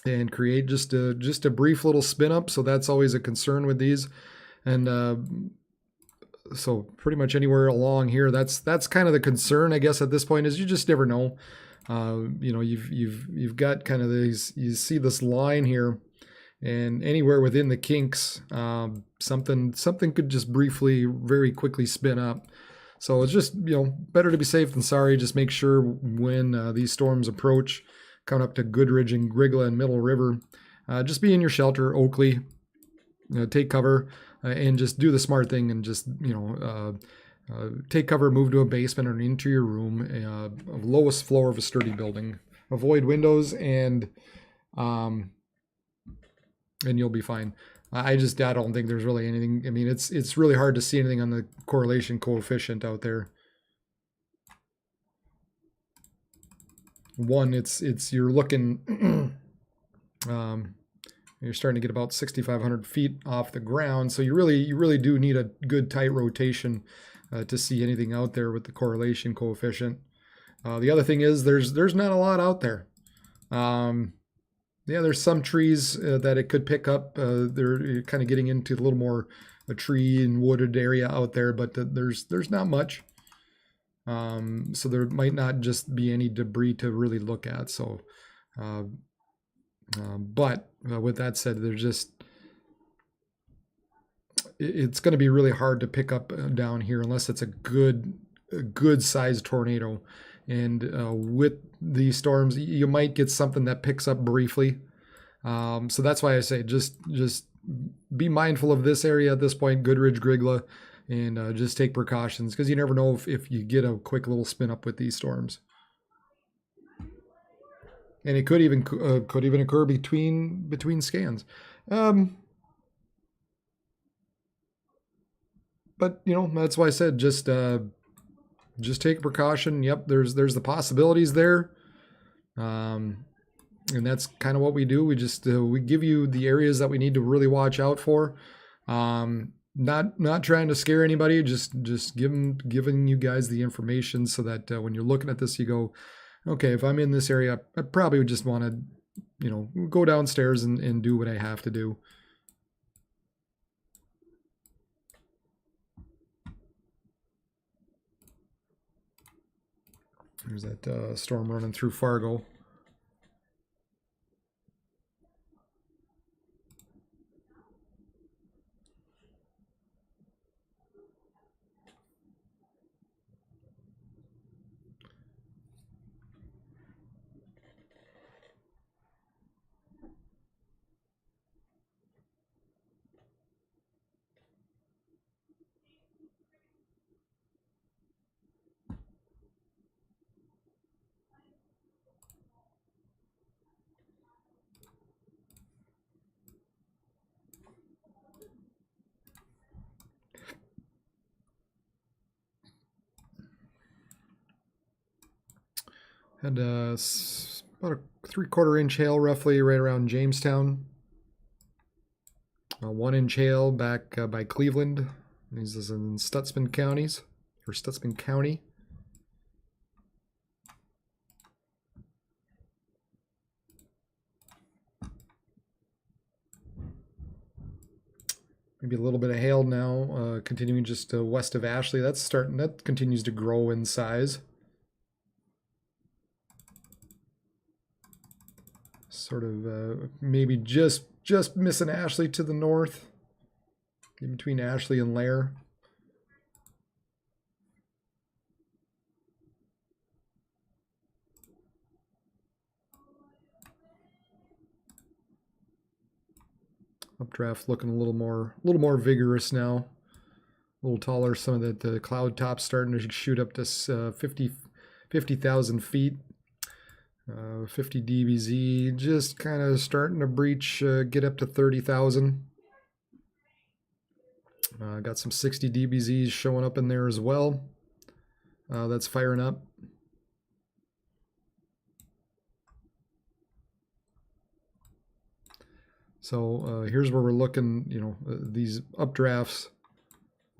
and create just a brief little spin up. So that's always a concern with these, and so pretty much anywhere along here, that's kind of the concern, I guess, at this point, is you just never know. You've got kind of these. You see this line here, and anywhere within the kinks, something could just briefly, very quickly spin up. So it's just, better to be safe than sorry. Just make sure when these storms approach, coming up to Goodridge and Grigla and Middle River, just be in your shelter, Oakley, take cover, and just do the smart thing and just, take cover, move to a basement or into your room, lowest floor of a sturdy building. Avoid windows and you'll be fine. I don't think there's really anything. I mean, it's really hard to see anything on the correlation coefficient out there. One, you're looking, you're starting to get about 6,500 feet off the ground, so you really do need a good tight rotation to see anything out there with the correlation coefficient. The other thing is there's not a lot out there. Yeah, there's some trees that it could pick up. They're kind of getting into a little more a tree and wooded area out there, but there's not much. So there might not just be any debris to really look at. So, but with that said, it's going to be really hard to pick up down here unless it's a good sized tornado. And with these storms, you might get something that picks up briefly. So that's why I say just be mindful of this area at this point, Goodridge, Grigla, and just take precautions because you never know if you get a quick little spin up with these storms. And it could even occur between scans. But that's why I said just take precaution. Yep, there's the possibilities there, and that's kind of what we do. We just we give you the areas that we need to really watch out for. Not trying to scare anybody, just giving you guys the information so that when you're looking at this, you go, okay, if I'm in this area, I probably would just want to, go downstairs and do what I have to do. There's that storm running through Fargo. Had about a 3/4 inch hail roughly right around Jamestown. 1 inch hail back by Cleveland. This is in Stutsman counties, or Stutsman County. Maybe a little bit of hail now, continuing just west of Ashley. That continues to grow in size. Sort of maybe just missing Ashley to the north, in between Ashley and Lair. Updraft looking a little more vigorous now, a little taller. Some of that the cloud tops starting to shoot up to 50,000 feet. 50 dBz, just kind of starting to breach, get up to 30,000. Got some 60 dBzs showing up in there as well. That's firing up. So here's where we're looking, these updrafts.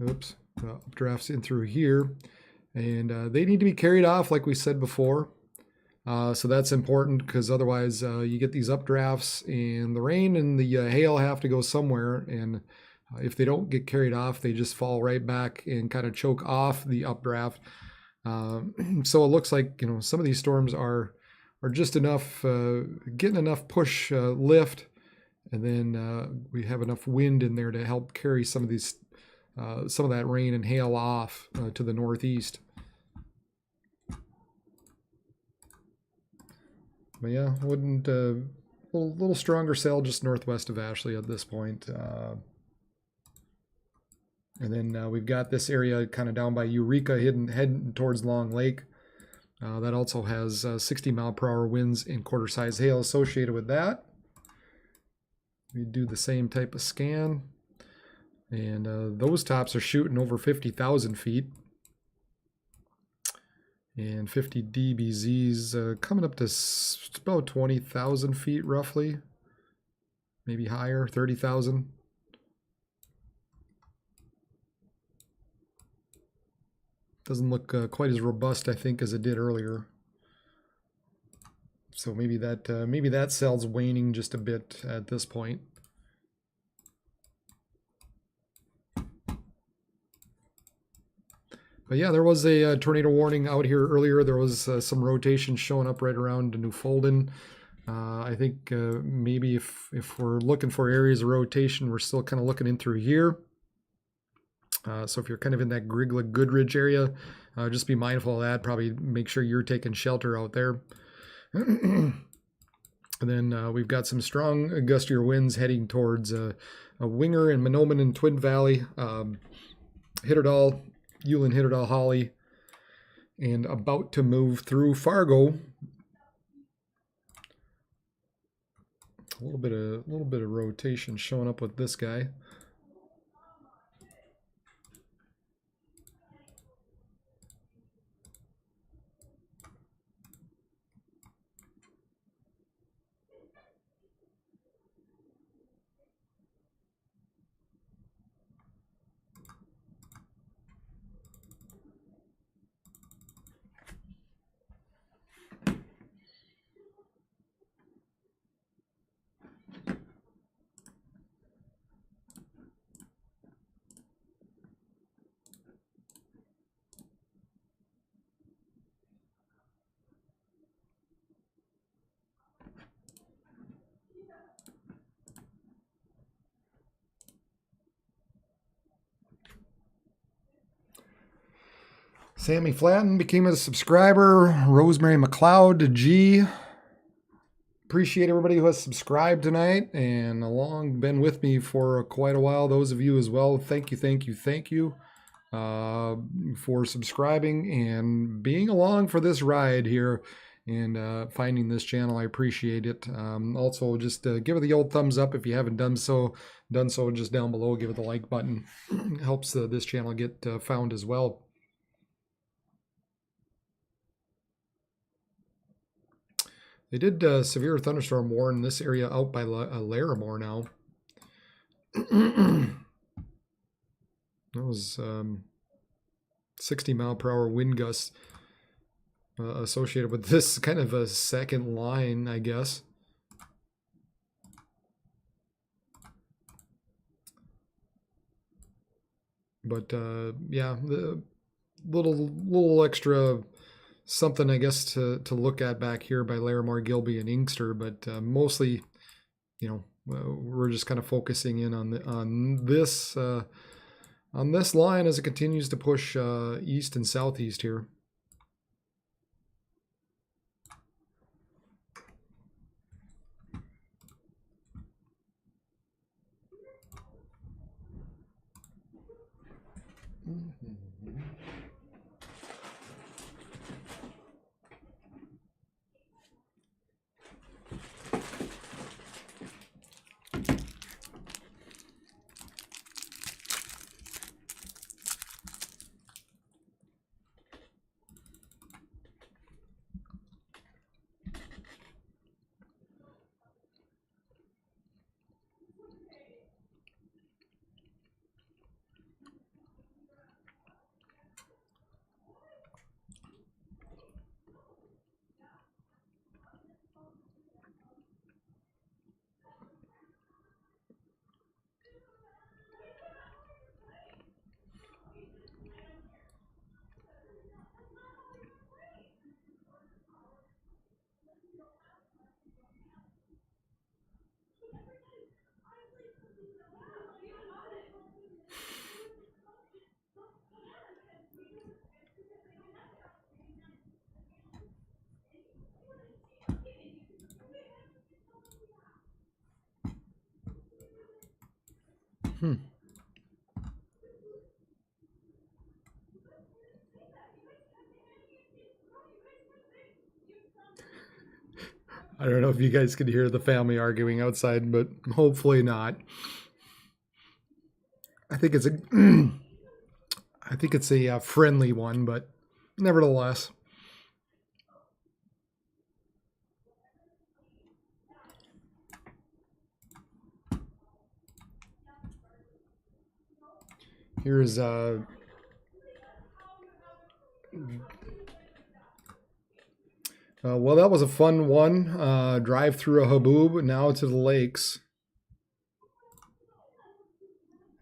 Oops, updrafts in through here. And they need to be carried off like we said before. So that's important because otherwise you get these updrafts and the rain and the hail have to go somewhere. And if they don't get carried off, they just fall right back and kind of choke off the updraft. So it looks like, some of these storms are just enough, getting enough push lift And then we have enough wind in there to help carry some of these, some of that rain and hail off to the northeast. But yeah, wouldn't a little stronger cell just northwest of Ashley at this point. And then we've got this area kind of down by Eureka, heading towards Long Lake. That also has 60-mile-per-hour winds and quarter-size hail associated with that. We do the same type of scan, and those tops are shooting over 50,000 feet. And 50 dBZs coming up to about 20,000 feet roughly, maybe higher, 30,000. Doesn't look quite as robust, I think, as it did earlier. So maybe that cell's waning just a bit at this point. But yeah, there was a tornado warning out here earlier. There was some rotation showing up right around Newfoundland. I think maybe if we're looking for areas of rotation, we're still kind of looking in through here. So if you're kind of in that Grigla Goodridge area, just be mindful of that. Probably make sure you're taking shelter out there. And then we've got some strong gustier winds heading towards Winger and Mahnomen and Twin Valley, Hitterdal, Ulen, Hitterdal, Holly, and about to move through Fargo. A little bit of rotation showing up with this guy. Sammy Flatton became a subscriber. Rosemary McLeod, G. Appreciate everybody who has subscribed tonight and been with me for quite a while. Those of you as well, thank you for subscribing and being along for this ride here and finding this channel. I appreciate it. Also, just give it the old thumbs up if you haven't done so just down below. Give it the like button. Helps this channel get found as well. They did severe thunderstorm warn this area out by Larimore now. That was 60-mile-per-hour wind gusts associated with this kind of a second line, I guess. But yeah, the little extra something, I guess, to look at back here by Larimore, Gilby, and Inkster, but mostly, we're just kind of focusing in on this line as it continues to push east and southeast here. I don't know if you guys could hear the family arguing outside, but hopefully not. I think it's a I think it's a friendly one, but nevertheless. Here's well, that was a fun one. Drive through a haboob, now to the lakes.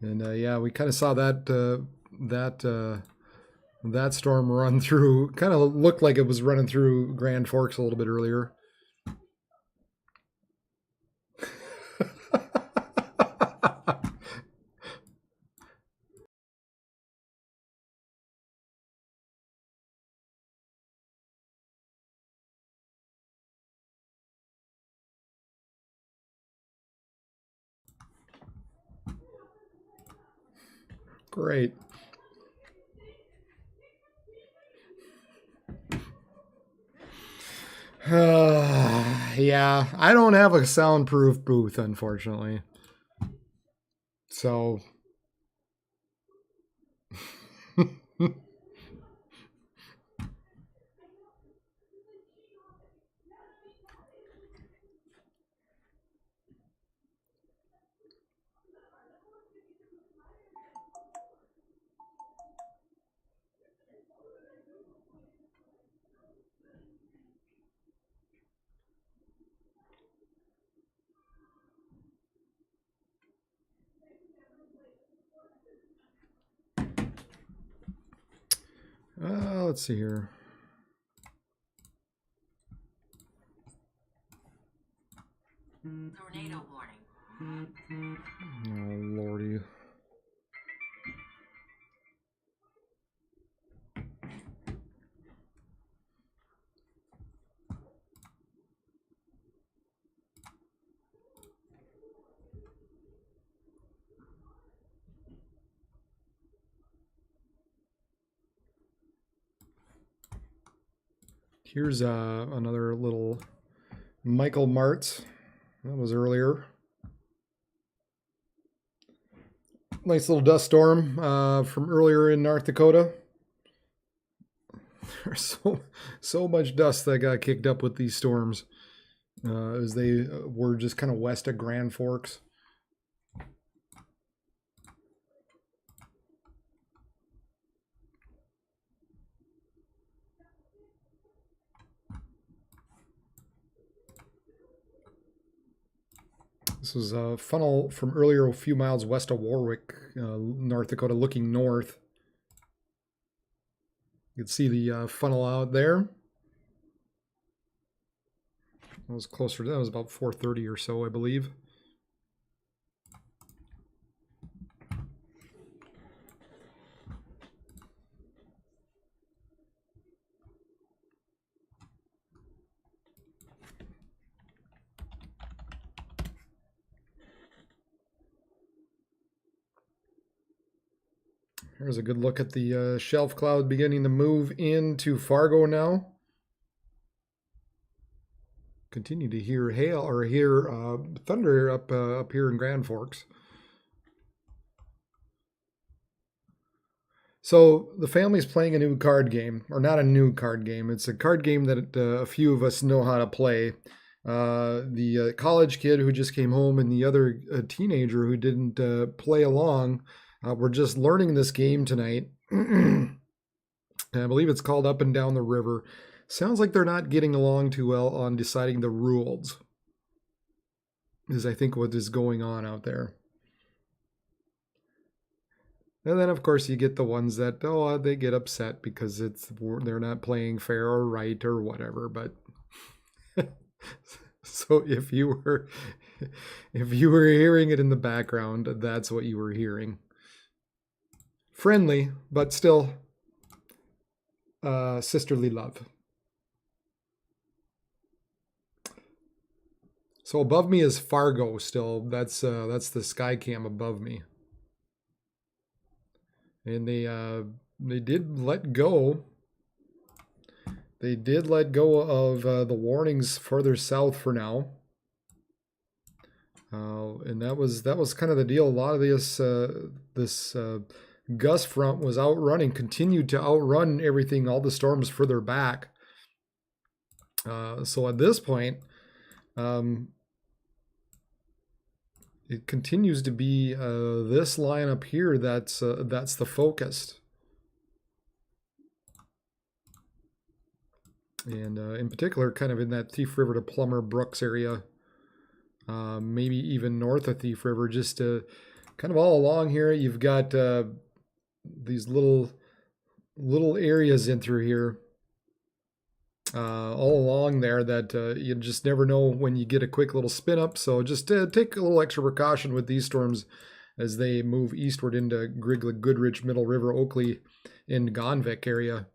And yeah, we kind of saw that storm run through. Kind of looked like it was running through Grand Forks a little bit earlier. Great. Yeah, I don't have a soundproof booth, unfortunately. So let's see here. Tornado warning. Oh, Lordy. Here's another little Michael Martz. That was earlier. Nice little dust storm from earlier in North Dakota. There's so much dust that got kicked up with these storms as they were just kind of west of Grand Forks. This was a funnel from earlier, a few miles west of Warwick, North Dakota, looking north. You can see the funnel out there. That was closer to that. Was about 4:30 or so, I believe. Here's a good look at the shelf cloud beginning to move into Fargo now. Continue to hear hail or hear thunder up here in Grand Forks. So the family's playing a new card game, or not a new card game. It's a card game that a few of us know how to play. The college kid who just came home and the other teenager who didn't play along. We're just learning this game tonight. And I believe it's called Up and Down the River. Sounds like they're not getting along too well on deciding the rules, is I think what is going on out there. And then, of course, you get the ones that, oh, they get upset because they're not playing fair or right or whatever. But so if you were hearing it in the background, that's what you were hearing. Friendly, but still sisterly love. So above me is Fargo still. That's the sky cam above me. and they did let go. They did let go of the warnings further south for now, and that was kind of the deal. A lot of this gust front was continued to outrun everything, all the storms further back. So at this point, it continues to be this line up here that's the focus. And in particular, kind of in that Thief River to Plummer Brooks area, maybe even north of Thief River, just kind of all along here, you've got these little areas in through here, all along there that you just never know when you get a quick little spin up. So just take a little extra precaution with these storms as they move eastward into Grigla, Goodrich, Middle River, Oakley, and Gonvick area.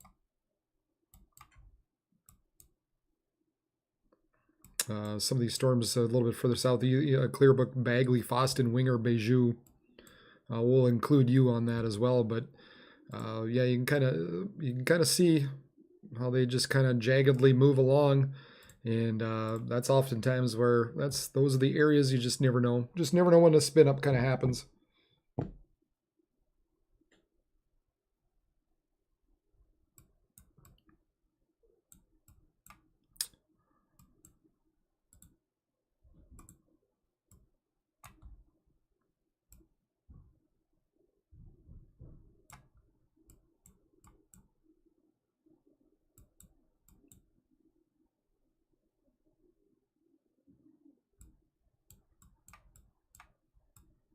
Some of these storms a little bit further south, Clearbrook, Bagley, Foston, Winger, Bijou. We'll include you on that as well. But yeah, you can kind of see how they just kind of jaggedly move along, and that's oftentimes where those are the areas you just never know. Just never know when a spin up kind of happens.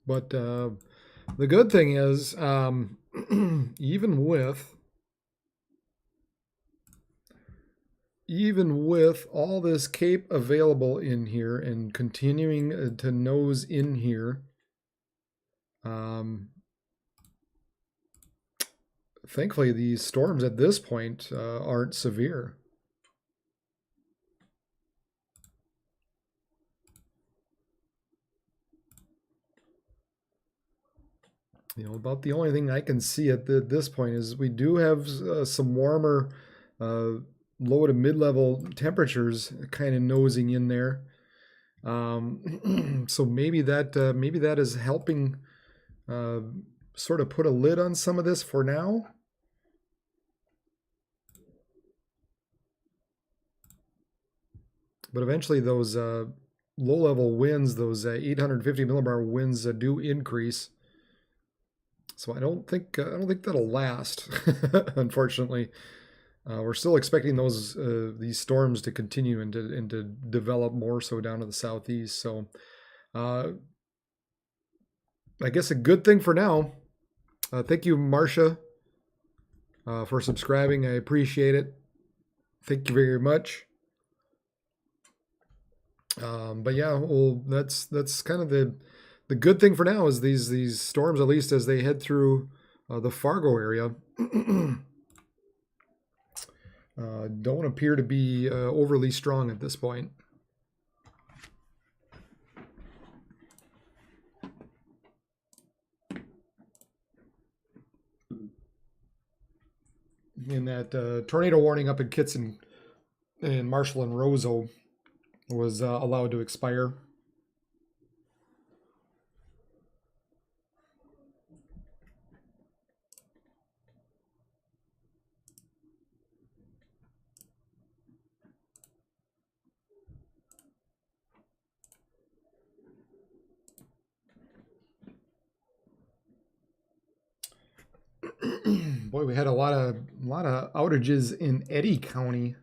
But the good thing is, even with all this cape available in here and continuing to nose in here, thankfully these storms at this point aren't severe. About the only thing I can see at this point is we do have some warmer low to mid-level temperatures kind of nosing in there. So maybe that is helping sort of put a lid on some of this for now. But eventually those low-level winds, those 850 millibar winds do increase. So I don't think that'll last, unfortunately. We're still expecting these storms to continue and to develop more so down to the southeast. So I guess a good thing for now. Thank you, Marcia, for subscribing. I appreciate it. Thank you very much. But yeah, well, that's kind of the good thing for now is these storms, at least as they head through the Fargo area, don't appear to be overly strong at this point. In that tornado warning up in Kitson and Marshall and Roseau was allowed to expire. Boy, we had a lot of outages in Eddy County.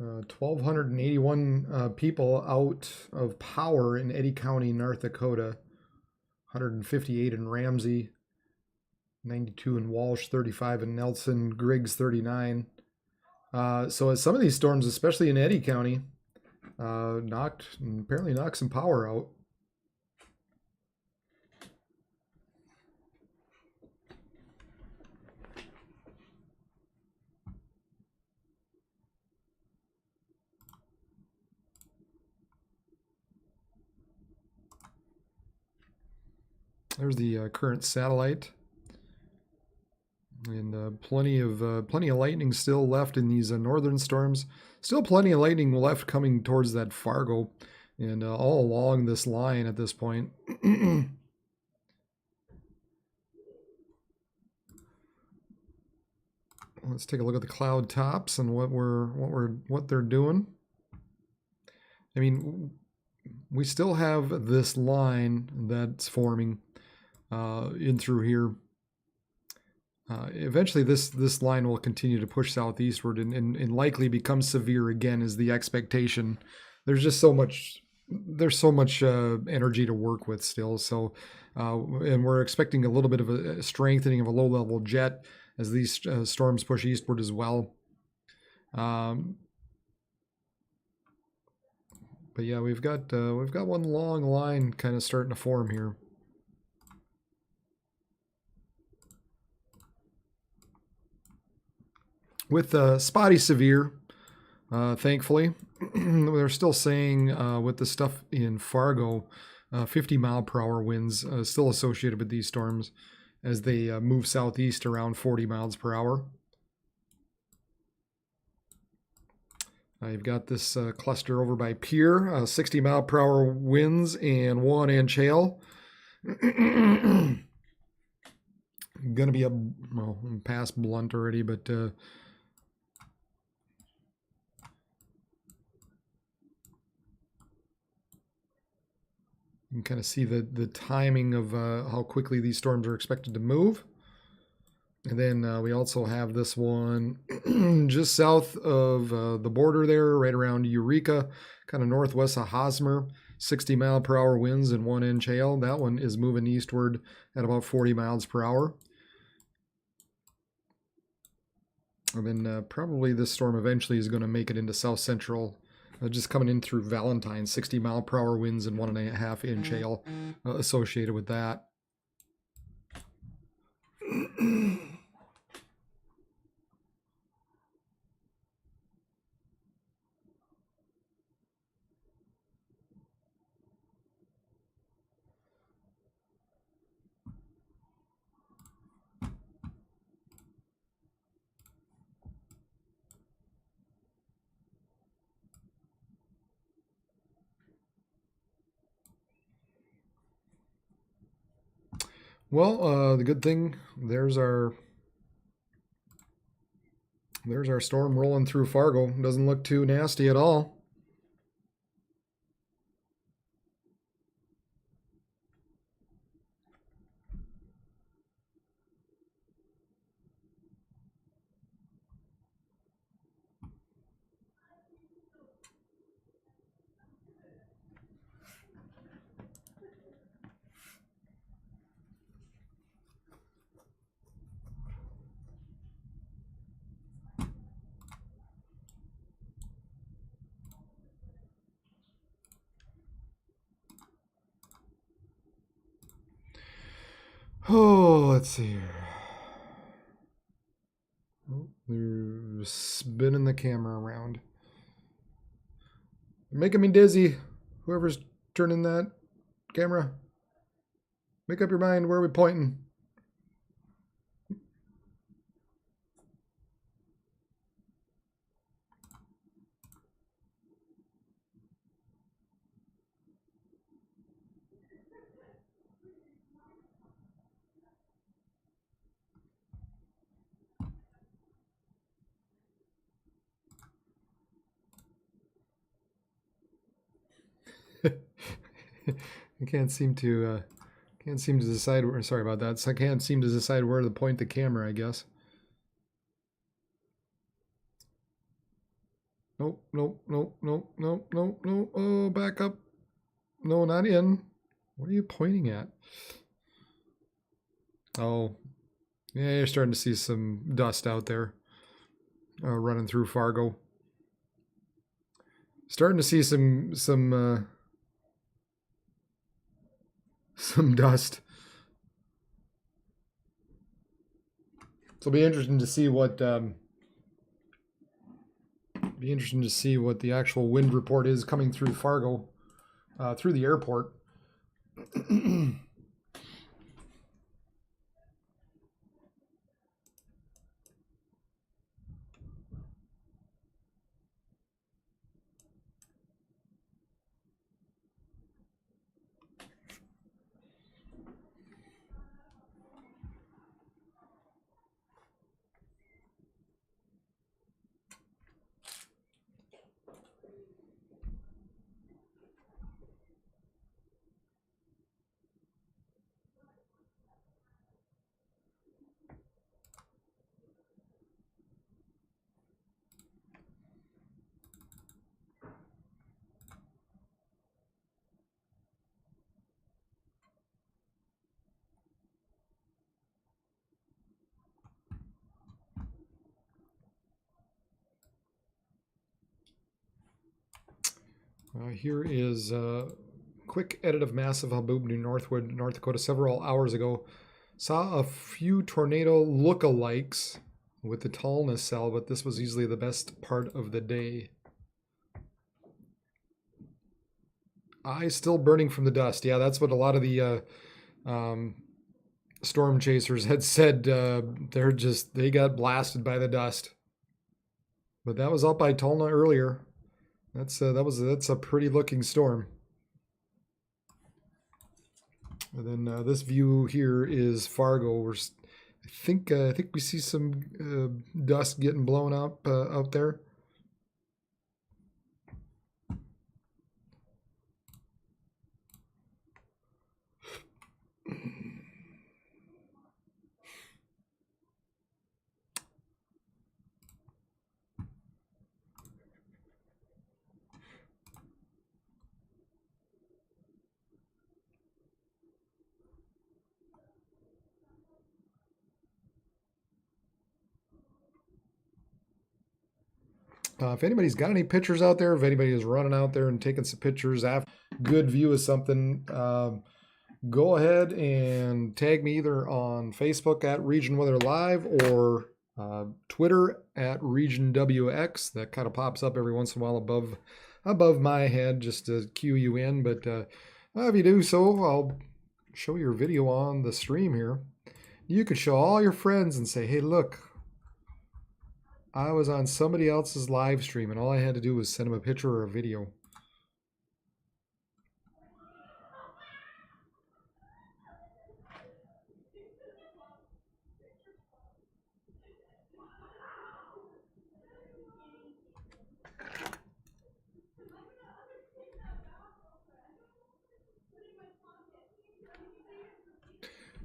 Uh, 1,281 people out of power in Eddy County, North Dakota. 158 in Ramsey, 92 in Walsh, 35 in Nelson, Griggs 39. So as some of these storms, especially in Eddy County, apparently knocked some power out. There's the current satellite, and plenty of lightning still left in these northern storms. Still plenty of lightning left coming towards that Fargo, and all along this line at this point. Let's take a look at the cloud tops and what they're doing. I mean, we still have this line that's forming in through here. Eventually, this line will continue to push southeastward and likely become severe again, is the expectation. There's just so much. There's so much energy to work with still. So, and we're expecting a little bit of a strengthening of a low-level jet as these storms push eastward as well. But yeah, we've got one long line kind of starting to form here. With spotty severe, thankfully. They're still saying with the stuff in Fargo, 50-mile-per-hour winds still associated with these storms as they move southeast around 40 miles per hour. You've got this cluster over by Pier, 60-mile-per-hour winds and 1-inch hail. Going to be I'm past blunt already, but you can kind of see the timing of how quickly these storms are expected to move. And then we also have this one just south of the border there, right around Eureka, kind of northwest of Hosmer, 60-mile-per-hour winds and 1-inch hail. That one is moving eastward at about 40 miles per hour. And then probably this storm eventually is going to make it into south central, just coming in through Valentine, 60-mile-per-hour winds and 1.5-inch hail associated with that. Well, the good thing, there's our storm rolling through Fargo. Doesn't look too nasty at all. Oh, let's see here. Oh, they're spinning the camera around. They're making me dizzy. Whoever's turning that camera. Make up your mind. Where are we pointing? I can't seem to decide where, sorry about that. So I can't seem to decide where to point the camera, I guess. Nope, nope, nope, nope, nope, nope, nope. Oh, back up. No, not in. What are you pointing at? Oh, yeah, you're starting to see some dust out there running through Fargo. Starting to see some dust. So it'll be interesting to see what the actual wind report is coming through Fargo, through the airport. Here is a quick edit of massive haboob New Northwood, North Dakota several hours ago. Saw a few tornado lookalikes with the tallness cell, but this was easily the best part of the day. Eyes still burning from the dust. Yeah, that's what a lot of the storm chasers had said. They got blasted by the dust. But that was up by Tulna earlier. That's a pretty looking storm. And then this view here is Fargo. I think we see some dust getting blown up out there. If anybody's got any pictures out there, if anybody is running out there and taking some pictures, after good view of something, go ahead and tag me either on Facebook at Region Weather Live or Twitter at Region WX. That kind of pops up every once in a while above my head just to cue you in. But if you do so, I'll show your video on the stream here. You could show all your friends and say, hey, look, I was on somebody else's live stream and all I had to do was send them a picture or a video.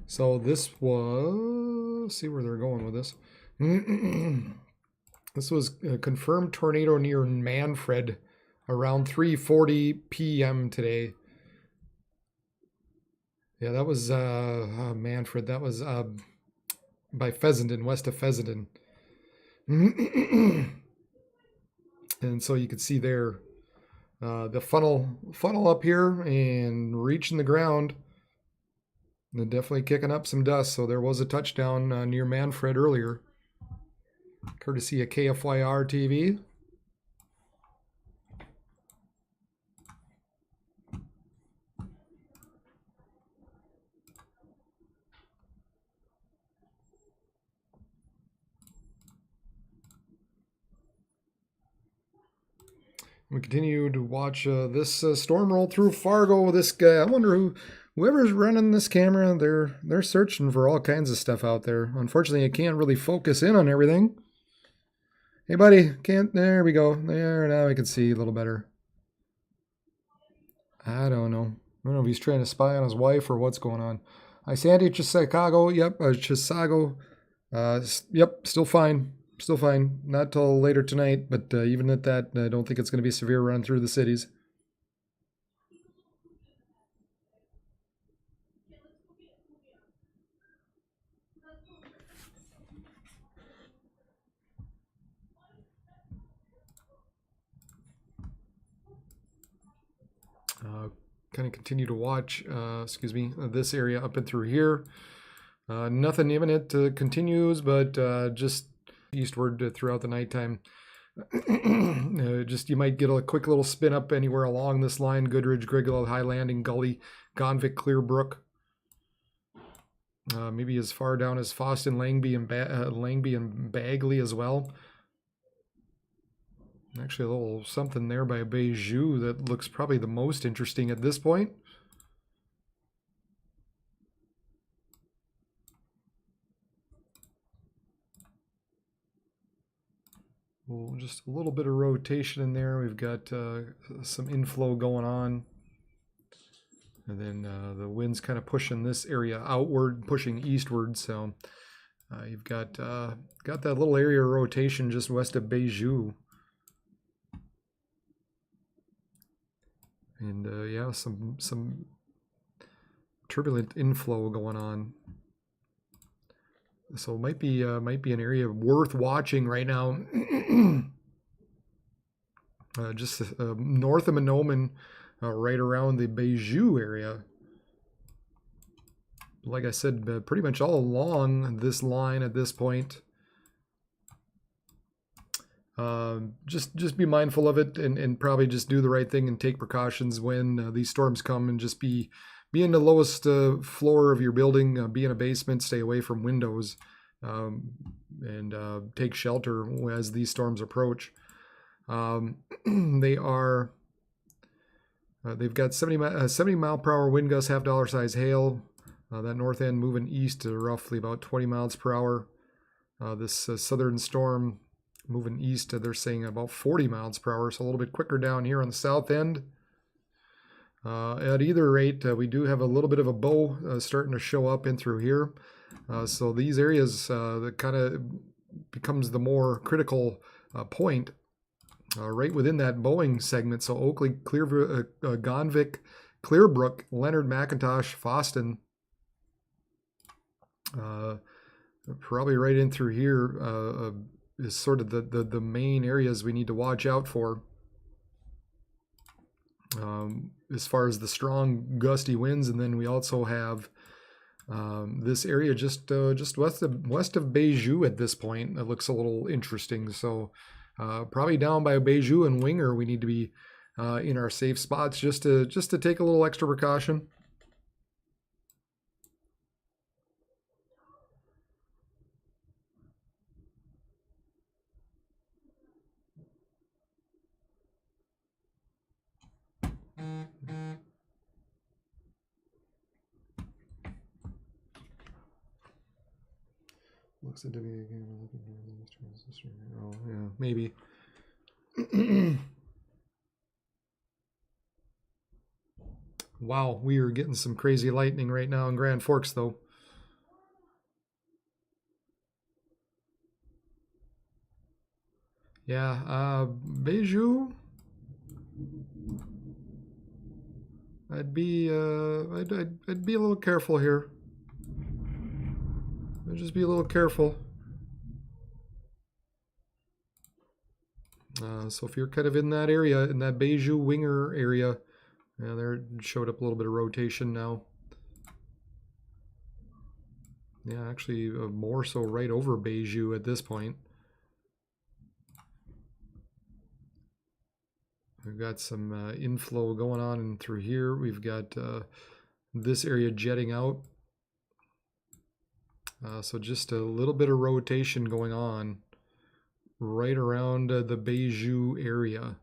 So this was, let's see where they're going with this. This was a confirmed tornado near Manfred around 3:40 p.m. today. Yeah, that was Manfred. That was by Fessenden, west of Fessenden. And so you could see there the funnel up here and reaching the ground. And definitely kicking up some dust. So there was a touchdown near Manfred earlier, courtesy of KFYR TV. We continue to watch this storm roll through Fargo. This guy, I wonder whoever's running this camera, they're searching for all kinds of stuff out there. Unfortunately, I can't really focus in on everything. Hey, buddy, there we go. There, now I can see a little better. I don't know. I don't know if he's trying to spy on his wife or what's going on. Hi, Sandy, Chicago. Yep, Chicago. Yep, still fine. Still fine. Not till later tonight, but even at that, I don't think it's going to be a severe run through the cities. Kind of continue to watch, this area up and through here. Nothing imminent continues, but just eastward throughout the nighttime. Just you might get a quick little spin up anywhere along this line: Goodridge, Griglow, High Landing, Gully, Gonvick, Clearbrook. Maybe as far down as Foston, Langby, and Bagley as well. Actually, a little something there by Beijou that looks probably the most interesting at this point. Well, just a little bit of rotation in there. We've got some inflow going on. And then the wind's kind of pushing this area outward, pushing eastward. So you've got that little area of rotation just west of Beijou. And yeah, some turbulent inflow going on. So it might be an area worth watching right now. just north of Mahnomen, right around the Beiju area. Like I said, pretty much all along this line at this point. Just be mindful of it, and probably just do the right thing and take precautions when these storms come, and just be in the lowest floor of your building, be in a basement, stay away from windows, and take shelter as these storms approach. They've got 70 mile per hour wind gusts, half dollar size hail. That north end moving east to roughly about 20 miles per hour. This southern storm moving east, they're saying about 40 miles per hour, so a little bit quicker down here on the south end. At either rate, we do have a little bit of a bow starting to show up in through here. So these areas that kind of becomes the more critical point right within that bowing segment. So Oakley, Gonvick, Clearbrook, Leonard, McIntosh, Foston, probably right in through here is sort of the main areas we need to watch out for. As far as the strong gusty winds, and then we also have this area just west of Beiju at this point. It looks a little interesting. So probably down by Beiju and Winger, we need to be in our safe spots just to take a little extra precaution. Looks at W again. Oh yeah, maybe. Wow, we are getting some crazy lightning right now in Grand Forks, though. Yeah, Beiju. I'd be I'd be a little careful here. Just be a little careful. So if you're kind of in that area, in that Beiju Winger area, there showed up a little bit of rotation now. Yeah, actually more so right over Beiju at this point. We've got some inflow going on through here. We've got this area jetting out. So just a little bit of rotation going on right around the Beiju area.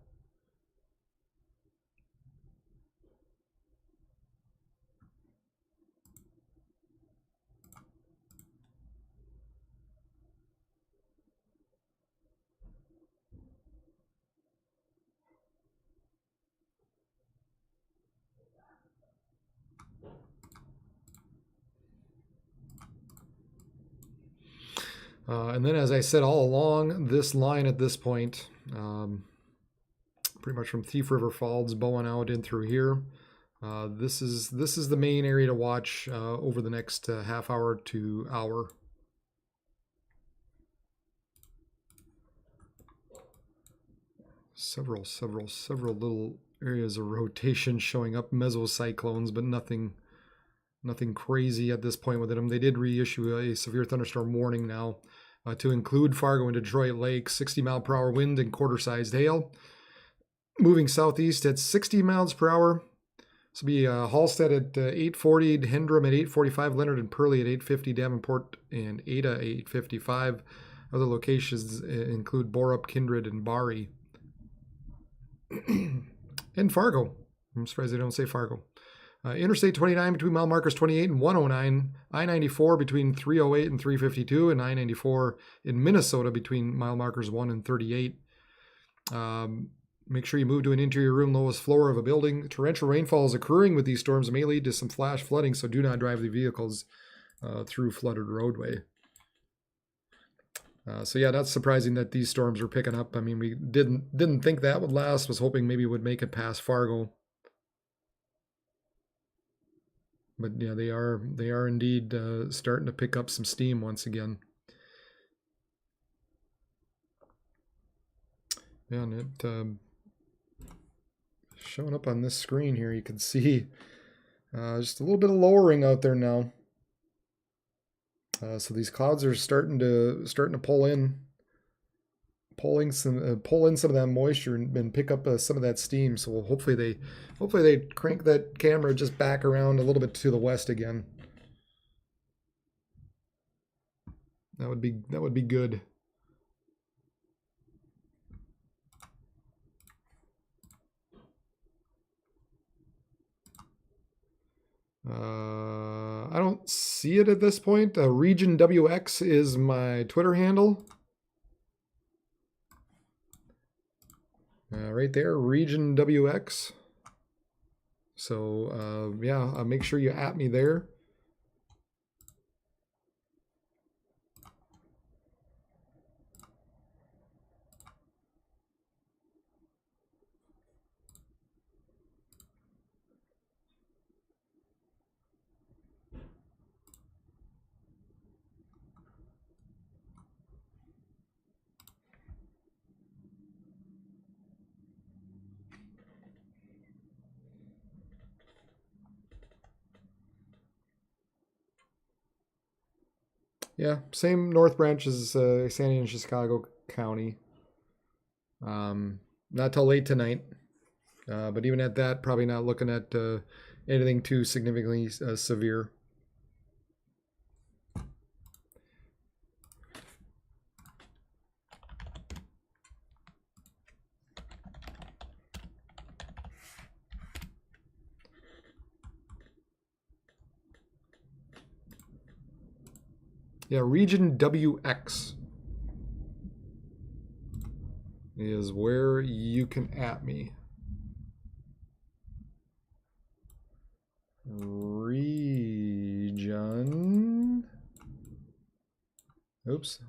And then, as I said, all along this line at this point, pretty much from Thief River Falls bowing out in through here, this is the main area to watch over the next half hour to hour. Several little areas of rotation showing up, mesocyclones, but nothing crazy at this point with them. They did reissue a severe thunderstorm warning now to include Fargo and Detroit Lake, 60 mile per hour wind and quarter-sized hail. Moving southeast at 60 miles per hour. This will be Halstead at 840, Hendrum at 845, Leonard and Purley at 850, Davenport and Ada 855. Other locations include Borup, Kindred, and Bari. And Fargo. I'm surprised they don't say Fargo. Interstate 29 between mile markers 28 and 109. I-94 between 308 and 352. And I-94 in Minnesota between mile markers 1 and 38. Make sure you move to an interior room, lowest floor of a building. Torrential rainfall is occurring with these storms and may lead to some flash flooding, so do not drive the vehicles through flooded roadway. So yeah, that's surprising that these storms are picking up. I mean, we didn't think that would last. Was hoping maybe it would make it past Fargo. But yeah, they are indeed starting to pick up some steam once again. Yeah, and showing up on this screen here, you can see just a little bit of lowering out there now. So these clouds are starting to pull in in some of that moisture and pick up some of that steam. So hopefully they crank that camera just back around a little bit to the west again. That would be good. I don't see it at this point. Region WX is my Twitter handle. Right there, Region WX. So yeah, make sure you at me there. Yeah, same North Branch as Sandy and Chicago County. Not till late tonight, but even at that, probably not looking at anything too significantly severe. Yeah, Region WX is where you can at me. Region. Oops.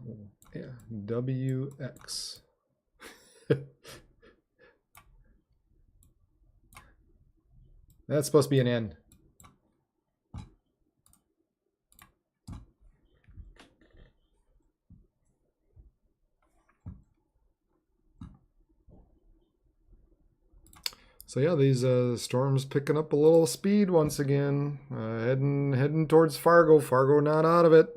Yeah, WX. That's supposed to be an N. So yeah, these storms picking up a little speed once again, heading towards Fargo. Fargo not out of it.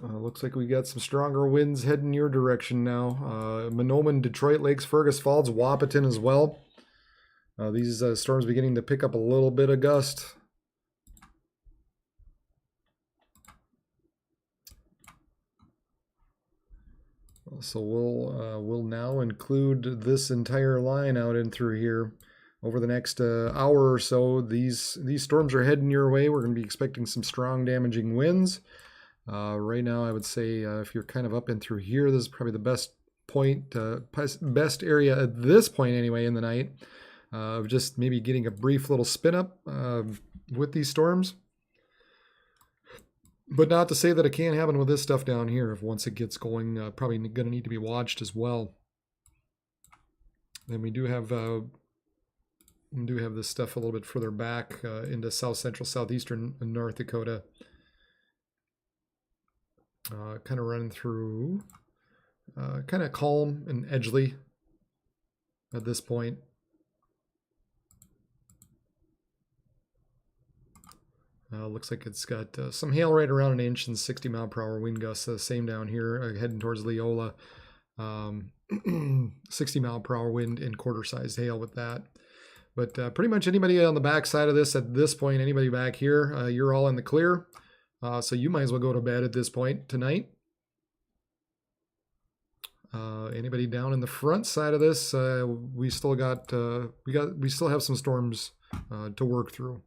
Looks like we got some stronger winds heading your direction now. Monoman, Detroit, Lakes, Fergus Falls, Wahpeton as well. These storms beginning to pick up a little bit of gust. So we'll now include this entire line out and through here over the next hour or so. These storms are heading your way. We're going to be expecting some strong damaging winds. Right now, I would say if you're kind of up and through here, this is probably the best point, best area at this point anyway in the night of just maybe getting a brief little spin up with these storms. But not to say that it can't happen with this stuff down here. If once it gets going, probably going to need to be watched as well. Then we do have this stuff a little bit further back into south central, southeastern North Dakota. Kind of running through, kind of calm and edgely at this point. Looks like it's got some hail right around an inch and 60-mile-per-hour wind gusts. Same down here, heading towards Leola. 60-mile-per-hour wind and quarter-sized hail with that. But pretty much anybody on the back side of this at this point, anybody back here, you're all in the clear. So you might as well go to bed at this point tonight. Anybody down in the front side of this, we still have some storms to work through.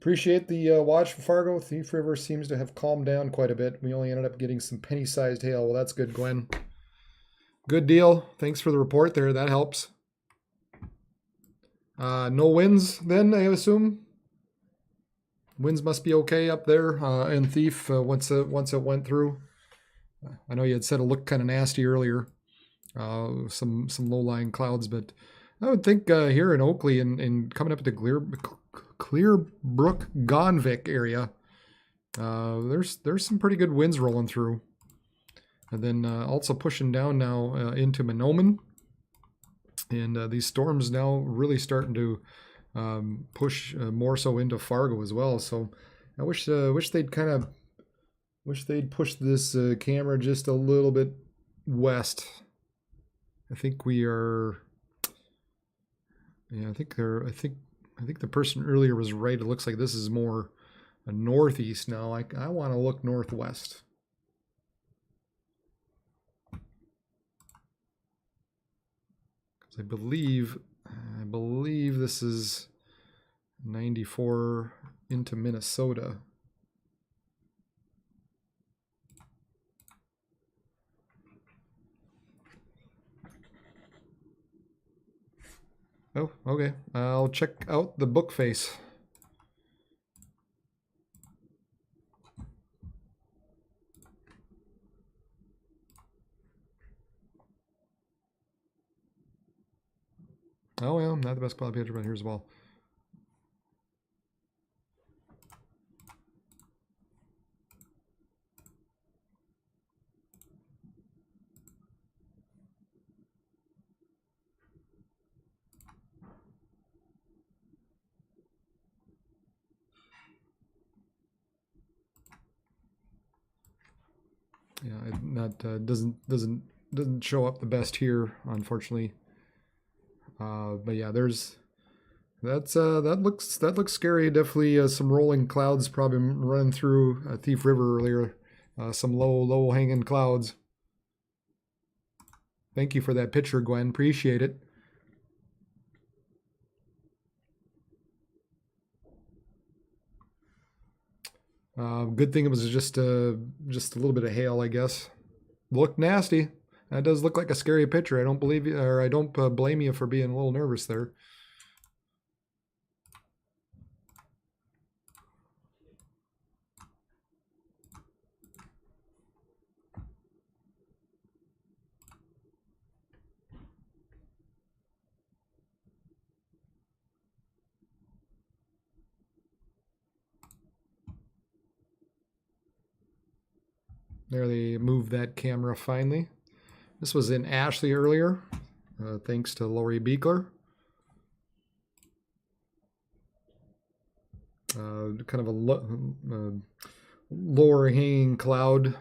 Appreciate the watch for Fargo. Thief River seems to have calmed down quite a bit. We only ended up getting some penny-sized hail. Well, that's good, Glenn. Good deal. Thanks for the report there. That helps. No winds then, I assume? Winds must be okay up there in Thief once it went through. I know you had said it looked kind of nasty earlier. Some low-lying clouds, but I would think here in Oakley and coming up to Clearbrook Gonvick area, there's some pretty good winds rolling through. And then also pushing down now into Mahnomen. And these storms now really starting to push more so into Fargo as well. So I wish they'd push this camera just a little bit west. I think we are. Yeah, I think the person earlier was right. It looks like this is more a northeast now. I want to look northwest. I believe this is 94 into Minnesota. Oh, okay. I'll check out the book face. Oh, yeah, not the best quality picture, but here's the ball. Yeah, that doesn't show up the best here, unfortunately. But yeah, that looks scary. Definitely some rolling clouds probably running through Thief River earlier. Some low hanging clouds. Thank you for that picture, Gwen. Appreciate it. Good thing it was just a little bit of hail, I guess. Looked nasty. That does look like a scary picture. I don't believe you, or I don't blame you for being a little nervous there. There, they moved that camera finally. This was in Ashley earlier, thanks to Lori Beekler. Kind of a lower hanging cloud.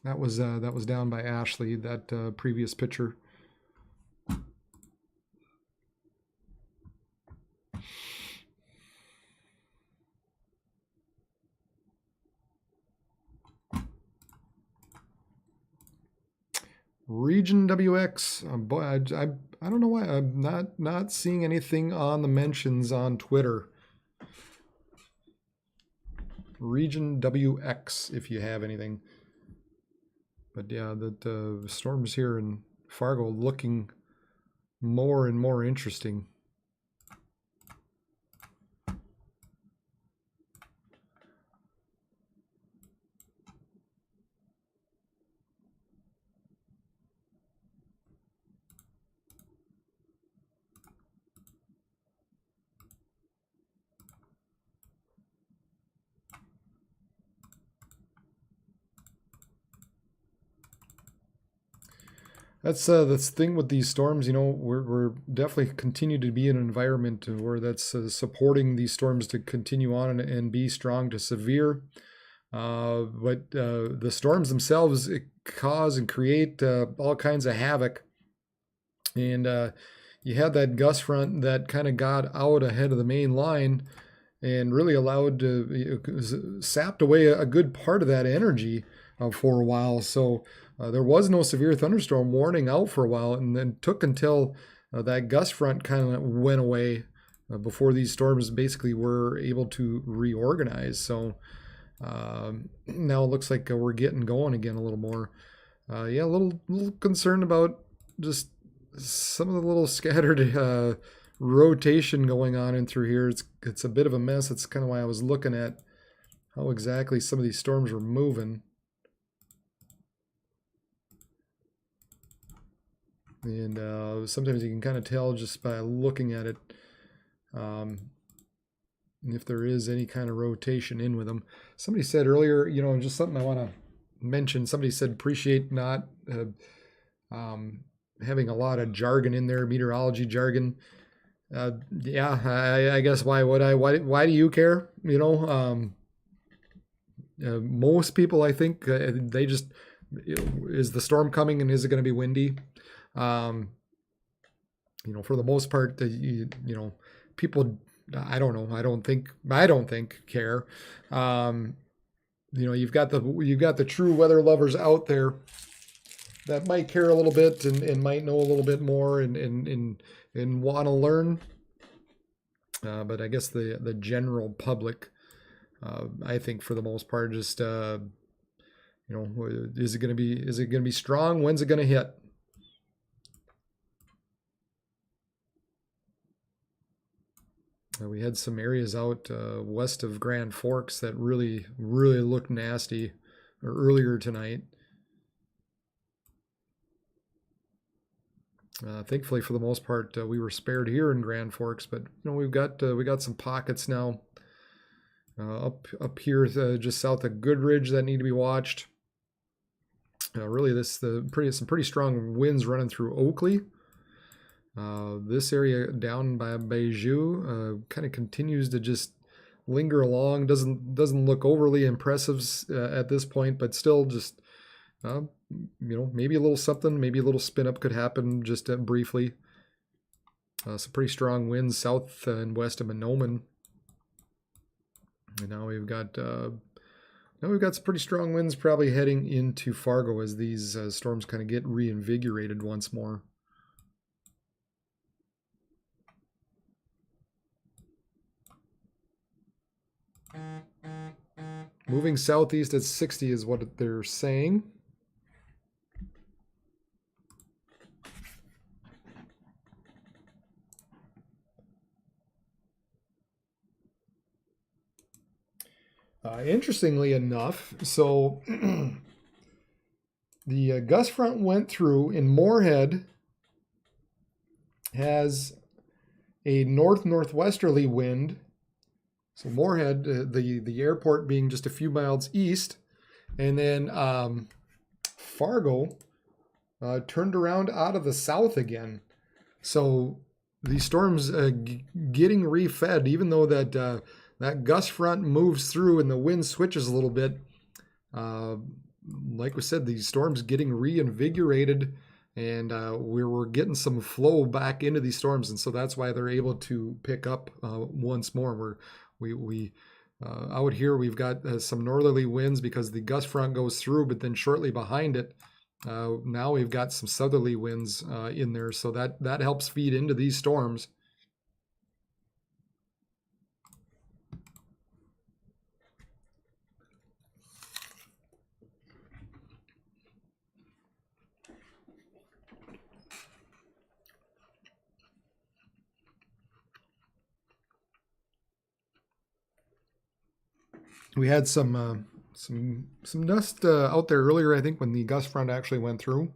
That was down by Ashley, that previous picture. Region WX. Boy, I don't know why I'm not seeing anything on the mentions on Twitter. Region WX, if you have anything. But yeah, the storms here in Fargo looking more and more interesting. That's the thing with these storms. You know, we're definitely continue to be in an environment where that's supporting these storms to continue on and be strong to severe. But the storms themselves cause and create all kinds of havoc. And you had that gust front that kind of got out ahead of the main line and really sapped away a good part of that energy for a while. So there was no severe thunderstorm warning out for a while, and then took until that gust front kind of went away before these storms basically were able to reorganize. So Now it looks like we're getting going again a little more. Yeah, a little concerned about just some of the little scattered rotation going on in through here. It's a bit of a mess. It's kind of why I was looking at how exactly some of these storms were moving. And sometimes you can kind of tell just by looking at it if there is any kind of rotation in with them. Somebody said earlier, you know, just something I want to mention. Somebody said appreciate not having a lot of jargon in there, meteorology jargon. Yeah, I guess why would I? Why do you care? You know, most people, I think, they just, is the storm coming and is it going to be windy? You know, for the most part, you know, people, I don't know, I don't think care. You know, you've got the true weather lovers out there that might care a little bit and might know a little bit more and want to learn. But I guess the general public, I think for the most part, just you know, is it going to be strong? When's it going to hit? We had some areas out west of Grand Forks that really looked nasty earlier tonight. Thankfully, for the most part, we were spared here in Grand Forks, but you know, we got some pockets now up here just south of Goodridge that need to be watched. Really, some pretty strong winds running through Oakley. This area down by Beijing kind of continues to just linger along. Doesn't look overly impressive at this point, but still just you know, maybe a little something, maybe a little spin up could happen just briefly. Some pretty strong winds south and west of Mahnomen. And now we've got some pretty strong winds probably heading into Fargo as these storms kind of get reinvigorated once more. Moving southeast at 60 is what they're saying. Interestingly enough, so the gust front went through, and Moorhead has a northwesterly wind. So Moorhead, the airport being just a few miles east, and then Fargo turned around out of the south again. So these storms getting refed, even though that gust front moves through and the wind switches a little bit. Like we said, these storms getting reinvigorated, and we're getting some flow back into these storms, and so that's why they're able to pick up once more. We out here we've got some northerly winds because the gust front goes through, but then shortly behind it, now we've got some southerly winds in there, so that helps feed into these storms. We had some dust out there earlier, I think, when the gust front actually went through.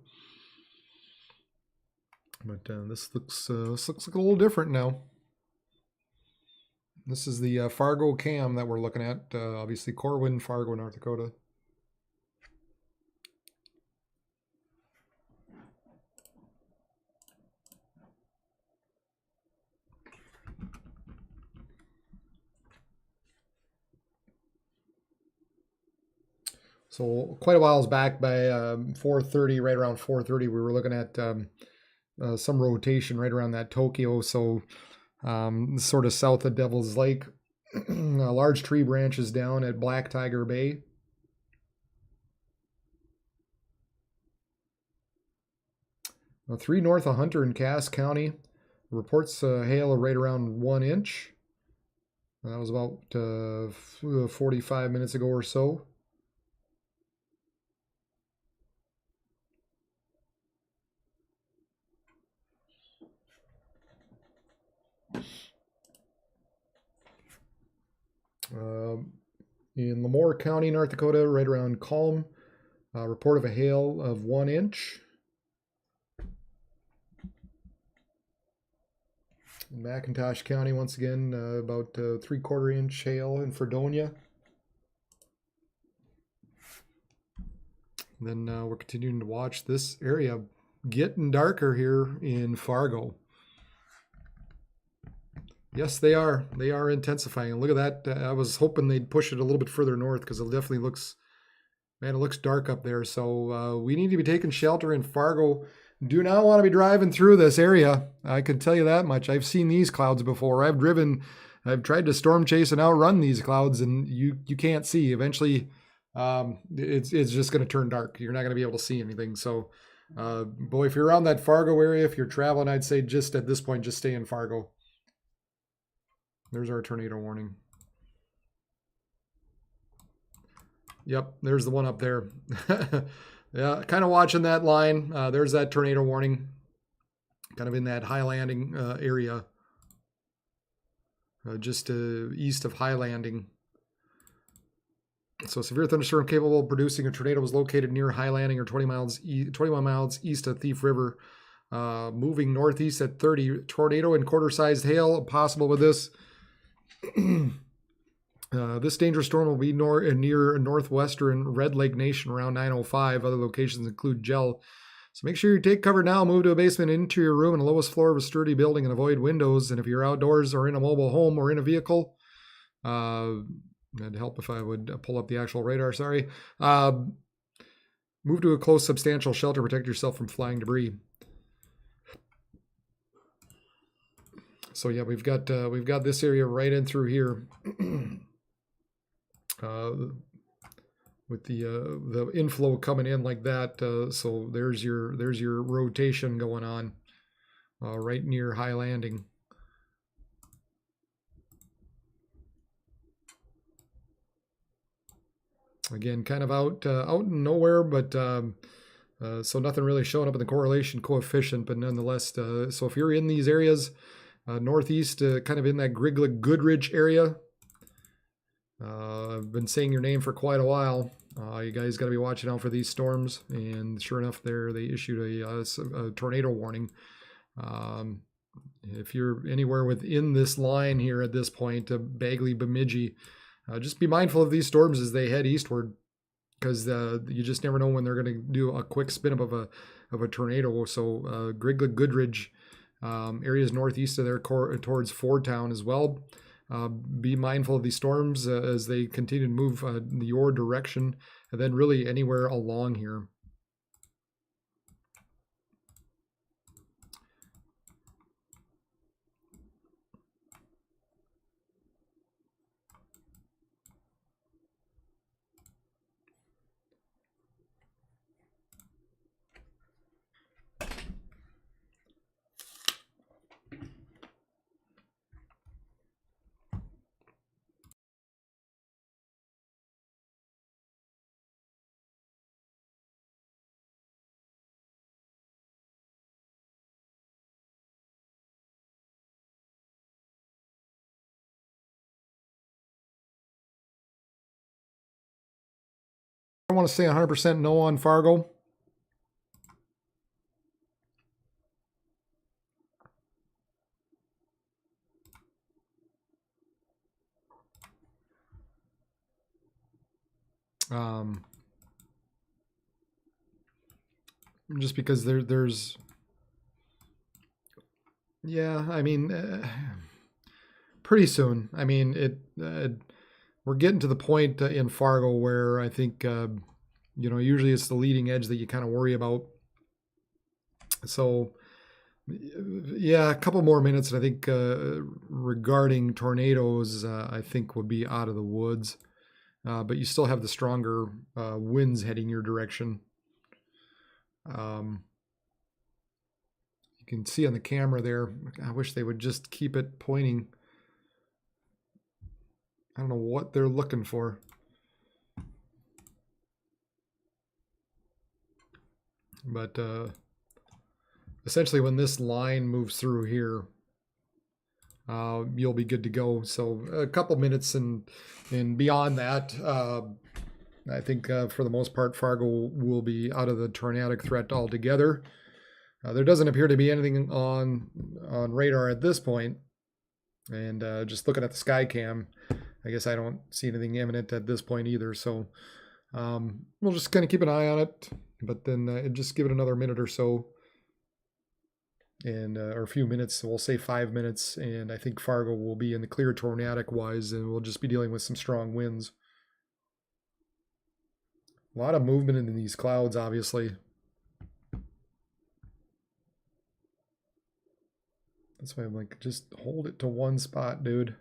But this looks like a little different now. This is the Fargo cam that we're looking at. Obviously, Corwin, Fargo, North Dakota. So quite a while back, by 4:30, right around 4:30, we were looking at some rotation right around that Tokyo. So sort of south of Devil's Lake, a large tree branches down at Black Tiger Bay. Now, 3 north of Hunter and Cass County reports hail right around 1 inch. That was about 45 minutes ago or so. In Lemoore County, North Dakota, right around Calm, report of a hail of 1 inch. In McIntosh County, once again, about 3/4 inch hail in Fredonia. Then we're continuing to watch this area getting darker here in Fargo. Yes, they are. They are intensifying. And look at that. I was hoping they'd push it a little bit further north because it definitely looks, man, it looks dark up there. So we need to be taking shelter in Fargo. Do not want to be driving through this area. I can tell you that much. I've seen these clouds before. I've tried to storm chase and outrun these clouds, and you can't see. Eventually, it's just going to turn dark. You're not going to be able to see anything. So, boy, if you're around that Fargo area, if you're traveling, I'd say just at this point, just stay in Fargo. There's our tornado warning. Yep, there's the one up there. Yeah, kind of watching that line. There's that tornado warning. Kind of in that high landing area. Just east of high landing. So severe thunderstorm capable of producing a tornado was located near high landing or 21 miles east of Thief River. Moving northeast at 30. Tornado and quarter-sized hail possible with this. This dangerous storm will be near northwestern Red Lake Nation around 9:05. Other locations include Gel. So make sure you take cover now. Move to a basement into your room and the lowest floor of a sturdy building and avoid windows. And if you're outdoors or in a mobile home or in a vehicle, it'd help if I would pull up the actual radar. Sorry. Move to a close, substantial shelter. Protect yourself from flying debris. So yeah, we've got this area right in through here, with the inflow coming in like that. So there's your rotation going on, right near high landing. Again, kind of out in nowhere, but so nothing really showing up in the correlation coefficient, but nonetheless. So if you're in these areas. Northeast, kind of in that Goodridge area. I've been saying your name for quite a while. You guys got to be watching out for these storms. And sure enough, they issued a tornado warning. If you're anywhere within this line here at this point, Bagley, Bemidji, just be mindful of these storms as they head eastward, because you just never know when they're going to do a quick spin up of a tornado. So Goodridge. Areas northeast of there towards Fordtown as well. Be mindful of these storms as they continue to move your direction, and then really anywhere along here. I want to say 100% no on Fargo. Just because there's, yeah, I mean, pretty soon. I mean, we're getting to the point in Fargo where I think, usually it's the leading edge that you kind of worry about. So, yeah, a couple more minutes, and I think regarding tornadoes, I think would be out of the woods. But you still have the stronger winds heading your direction. You can see on the camera there, I wish they would just keep it pointing. I don't know what they're looking for. But essentially when this line moves through here, you'll be good to go. So a couple minutes and beyond that, I think for the most part, Fargo will be out of the tornadic threat altogether. There doesn't appear to be anything on radar at this point. And just looking at the sky cam, I guess I don't see anything imminent at this point either. So we'll just kind of keep an eye on it, but then just give it another minute or so. And or a few minutes, so we'll say 5 minutes, and I think Fargo will be in the clear tornadic wise, and we'll just be dealing with some strong winds. A lot of movement in these clouds, obviously. That's why I'm like, just hold it to one spot, dude.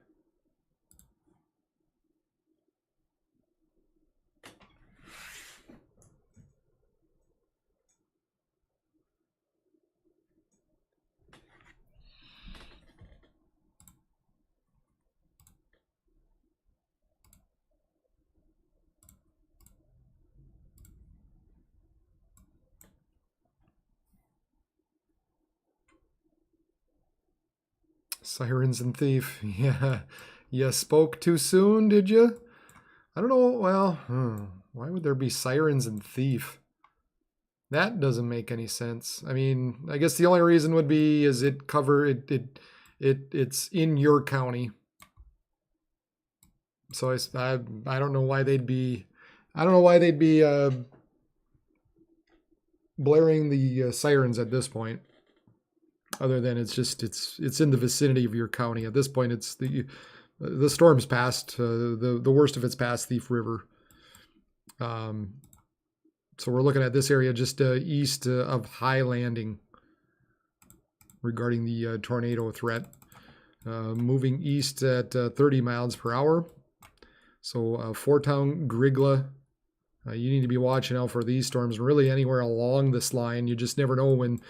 Sirens and Thief. Yeah. You spoke too soon, did you? I don't know. Well, why would there be Sirens and Thief? That doesn't make any sense. I mean, I guess the only reason would be is it's in your county. So I don't know why they'd be blaring the sirens at this point. Other than it's in the vicinity of your county. At this point, it's the storm's past. The worst of it's past Thief River. So we're looking at this area just east of High Landing regarding the tornado threat. Moving east at 30 miles per hour. So Fort Town, Grigla. You need to be watching out for these storms. Really anywhere along this line. You just never know when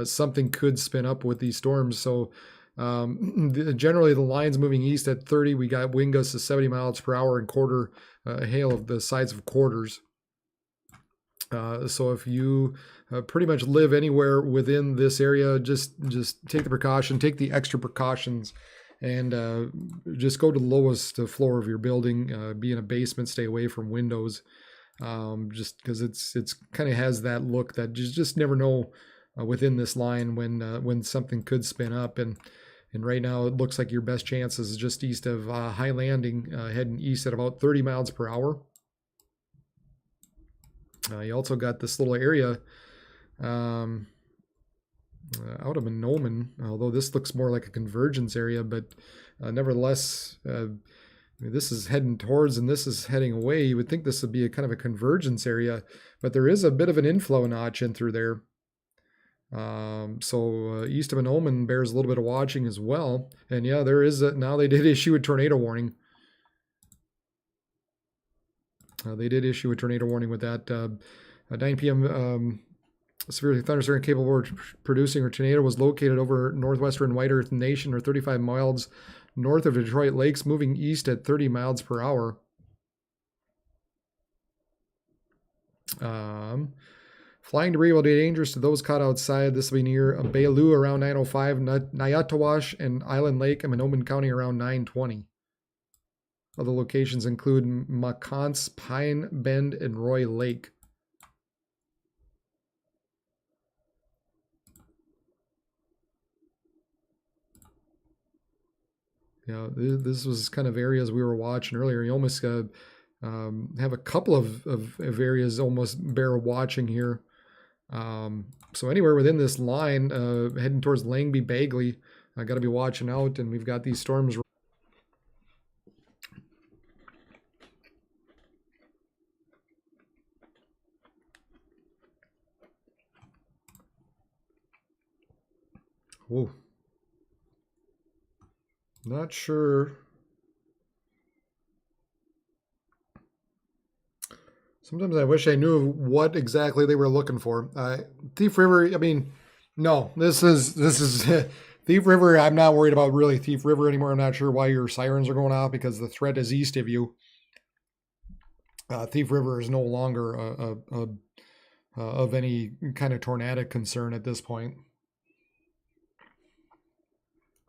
something could spin up with these storms. So generally the line's moving east at 30. We got wind gusts of 70 miles per hour and quarter hail of the size of quarters. So if you pretty much live anywhere within this area, just take the precaution, take the extra precautions, and just go to the lowest floor of your building. Be in a basement, stay away from windows. Just because it's kind of has that look that you just never know within this line when something could spin up, and right now it looks like your best chance is just east of High Landing, heading east at about 30 miles per hour. You also got this little area out of Monoman, although this looks more like a convergence area, but nevertheless, I mean, this is heading towards and this is heading away. You would think this would be a kind of a convergence area, but there is a bit of an inflow notch in through there. So east of Monoman bears a little bit of watching as well. And yeah, there is now they did issue a tornado warning. They did issue a tornado warning with that. At 9 p.m., severely thunderstorm capable of producing a tornado was located over northwestern White Earth Nation, or 35 miles north of Detroit Lakes, moving east at 30 miles per hour. Flying debris will be dangerous to those caught outside. This will be near Bailou around 9:05, Nyatawash and Island Lake in Monoman County around 9:20. Other locations include Macance, Pine Bend, and Roy Lake. Yeah, this was kind of areas we were watching earlier. You almost have a couple of areas almost bear watching here. So anywhere within this line, heading towards Langby, Bagley, I got to be watching out, and we've got these storms. Whoa. Not sure. Sometimes I wish I knew what exactly they were looking for. Thief River, I mean, no, this is Thief River, I'm not worried about really Thief River anymore. I'm not sure why your sirens are going off because the threat is east of you. Thief River is no longer of any kind of tornadic concern at this point.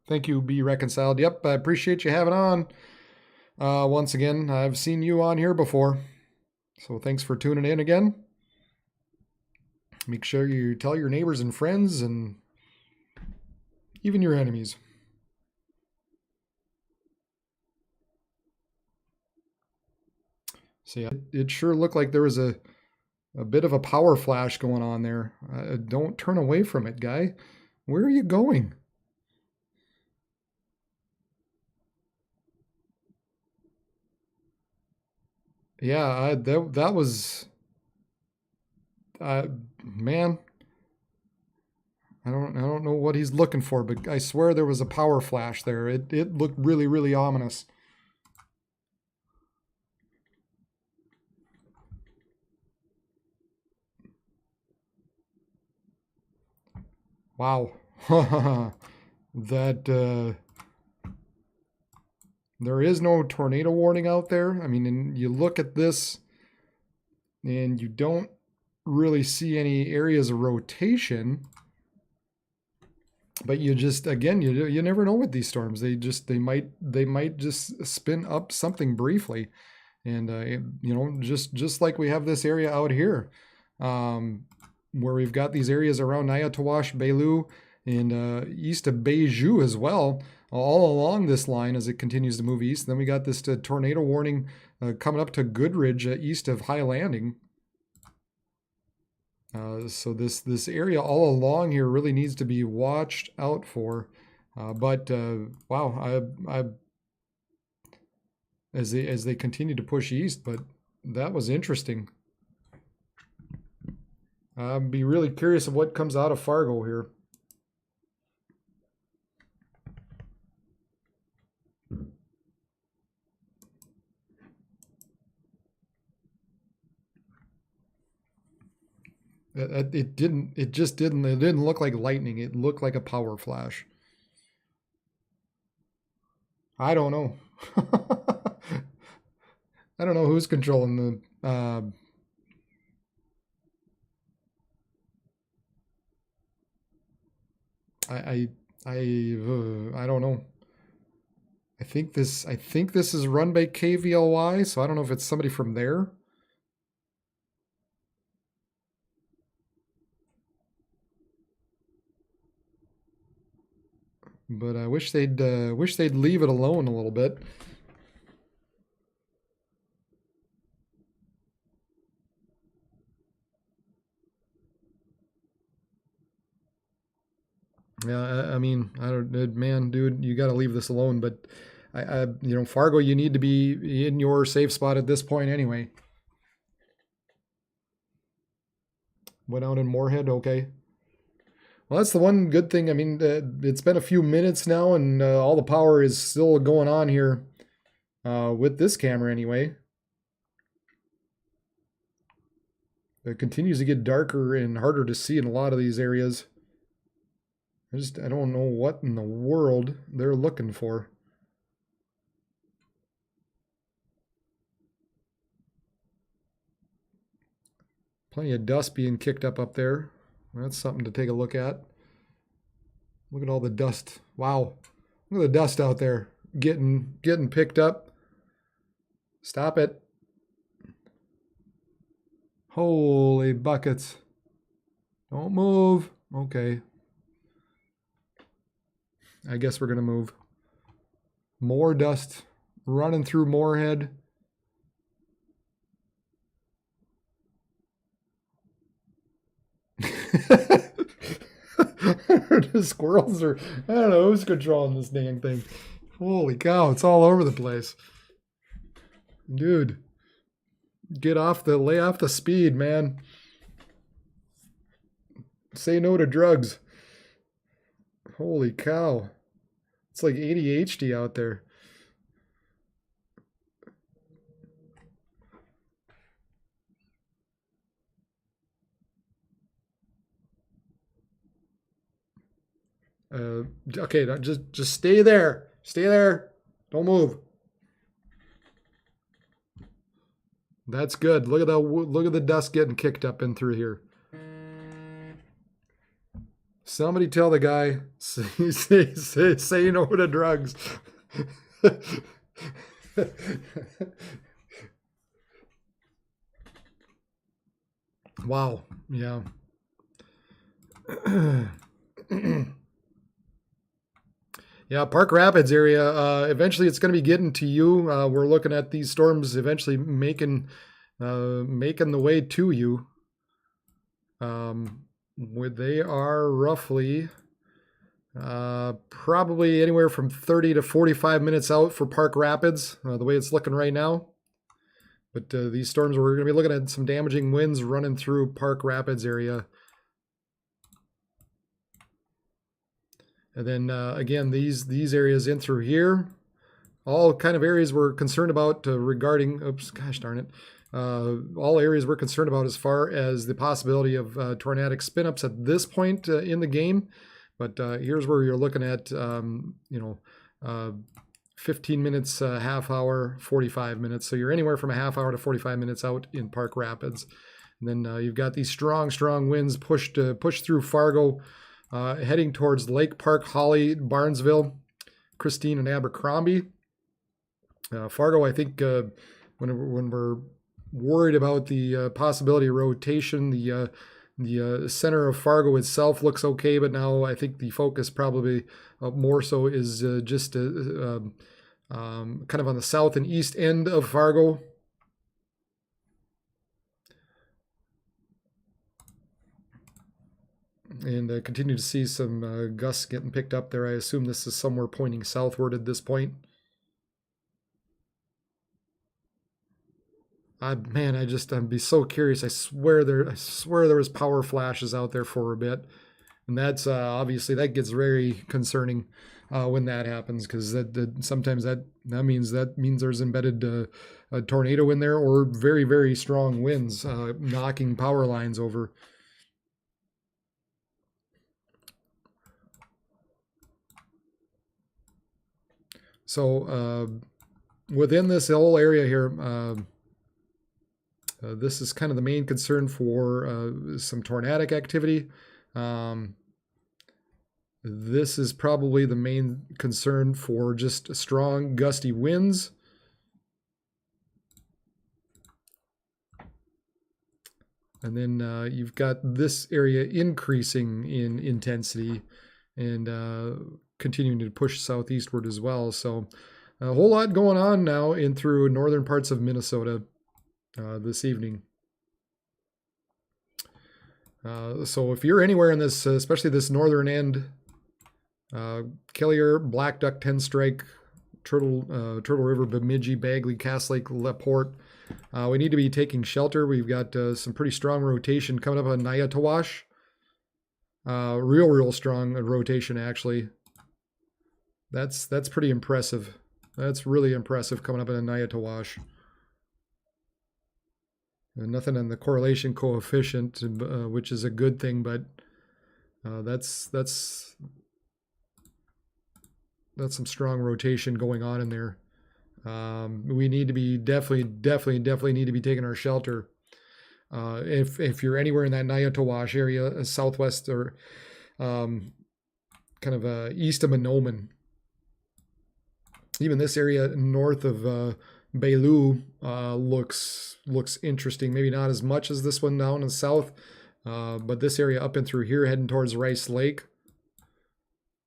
Thank you, Be Reconciled. Yep, I appreciate you having on. Once again, I've seen you on here before. So thanks for tuning in again. Make sure you tell your neighbors and friends and even your enemies. So yeah, it sure looked like there was a bit of a power flash going on there. Don't turn away from it, guy. Where are you going? Yeah, that was, man. I don't know what he's looking for, but I swear there was a power flash there. It looked really, really ominous. Wow. That there is no tornado warning out there. I mean, and you look at this and you don't really see any areas of rotation. But you just, again, you never know with these storms. They might just spin up something briefly, and you know, just like we have this area out here, where we've got these areas around Nayatawash, Beilu, and east of Beiju as well, all along this line as it continues to move east. Then we got this tornado warning coming up to Goodridge, east of High Landing. So this area all along here really needs to be watched out for. But wow, I as they continue to push east, but that was interesting. I'd be really curious of what comes out of Fargo here. It didn't look like lightning. It looked like a power flash. I don't know. I don't know who's controlling the I don't know. I think this is run by KVLY, so I don't know if it's somebody from there. But I wish they'd leave it alone a little bit. Yeah, I mean, I don't, man, dude, you got to leave this alone. But you know, Fargo, you need to be in your safe spot at this point anyway. Went out in Moorhead, okay. Well, that's the one good thing. I mean, it's been a few minutes now, and all the power is still going on here with this camera anyway. It continues to get darker and harder to see in a lot of these areas. I don't know what in the world they're looking for. Plenty of dust being kicked up there. That's something to take a look at. Look at all the dust. Wow. Look at the dust out there getting picked up. Stop it. Holy buckets. Don't move. Okay. I guess we're going to move. More dust running through Moorhead. The squirrels are, I don't know who's controlling this dang thing. Holy cow, it's all over the place. Dude, lay off the speed, man. Say no to drugs. Holy cow. It's like ADHD out there. Okay, just stay there. Stay there. Don't move. That's good. Look at the dust getting kicked up in through here. Somebody tell the guy say no to drugs. Wow. Yeah. Yeah, Park Rapids area. Eventually, it's going to be getting to you. We're looking at these storms eventually making the way to you. Where they are roughly probably anywhere from 30 to 45 minutes out for Park Rapids, the way it's looking right now. But these storms, we're going to be looking at some damaging winds running through Park Rapids area. And then again, these areas in through here, all kind of areas we're concerned about regarding, oops, gosh darn it, all areas we're concerned about as far as the possibility of tornadic spin-ups at this point in the game. But here's where you're looking at, 15 minutes, half hour, 45 minutes. So you're anywhere from a half hour to 45 minutes out in Park Rapids. And then you've got these strong winds push through Fargo, heading towards Lake Park, Holly, Barnesville, Christine, and Abercrombie. Fargo, I think when we're worried about the possibility of rotation, the center of Fargo itself looks okay, but now I think the focus probably more so is just kind of on the south and east end of Fargo. And continue to see some gusts getting picked up there. I assume this is somewhere pointing southward at this point. I'd be so curious. I swear there was power flashes out there for a bit, and that's obviously that gets very concerning when that happens, because sometimes that means there's embedded a tornado in there, or very, very strong winds knocking power lines over. So within this whole area here, this is kind of the main concern for some tornadic activity. This is probably the main concern for just strong gusty winds. And then you've got this area increasing in intensity and continuing to push southeastward as well. So a whole lot going on now in through northern parts of Minnesota this evening. So if you're anywhere in this, especially this northern end, Kelliher, Black Duck, 10 Strike, Turtle River, Bemidji, Bagley, Cass Lake, LaPorte, we need to be taking shelter. We've got some pretty strong rotation coming up on Nyatawash. Real strong rotation, actually. That's pretty impressive. That's really impressive coming up in Nyatawash. Nothing on the correlation coefficient, which is a good thing, but that's some strong rotation going on in there. We need to be definitely need to be taking our shelter. If you're anywhere in that Nyatawash area, southwest or kind of east of Mahnomen, even this area north of Belleau looks interesting. Maybe not as much as this one down in the south, but this area up and through here heading towards Rice Lake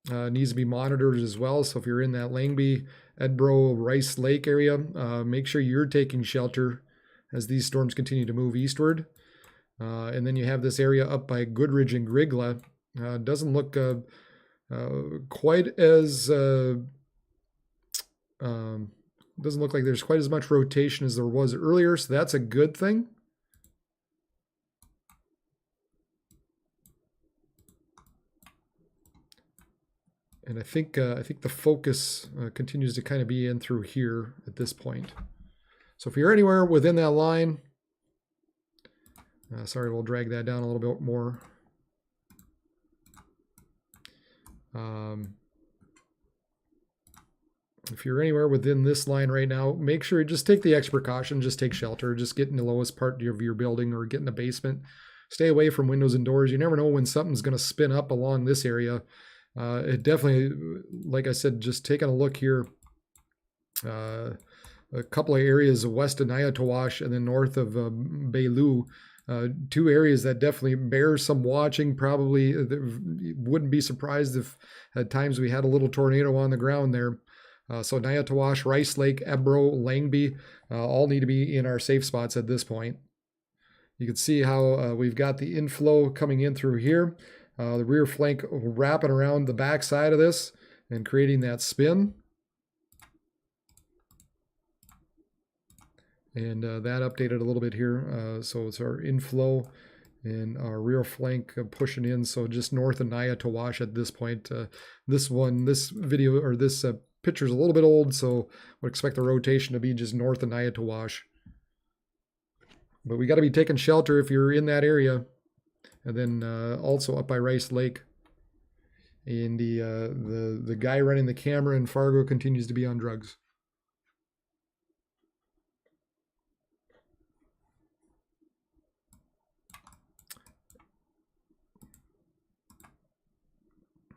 needs to be monitored as well. So if you're in that Langby, Edbro, Rice Lake area, make sure you're taking shelter as these storms continue to move eastward. And then you have this area up by Goodridge and Grigla. Doesn't look quite as doesn't look like there's quite as much rotation as there was earlier, so that's a good thing. And I think the focus continues to kind of be in through here at this point. So if you're anywhere within that line, sorry, we'll drag that down a little bit more. If you're anywhere within this line right now, make sure you just take the extra precaution, just take shelter, just get in the lowest part of your building or get in the basement. Stay away from windows and doors. You never know when something's going to spin up along this area. It definitely, like I said, just taking a look here, a couple of areas west of Nyatawash and then north of Beilu, two areas that definitely bear some watching. Probably wouldn't be surprised if at times we had a little tornado on the ground there. So Nyatawash, Rice Lake, Ebro, Langby, all need to be in our safe spots at this point. You can see how we've got the inflow coming in through here. The rear flank wrapping around the back side of this and creating that spin. And that updated a little bit here. So it's our inflow and our rear flank pushing in. So just north of Nyatawash at this point. This video or this picture's a little bit old, so would expect the rotation to be just north of Nyatawash. But we got to be taking shelter if you're in that area. And then also up by Rice Lake. And the guy running the camera in Fargo continues to be on drugs.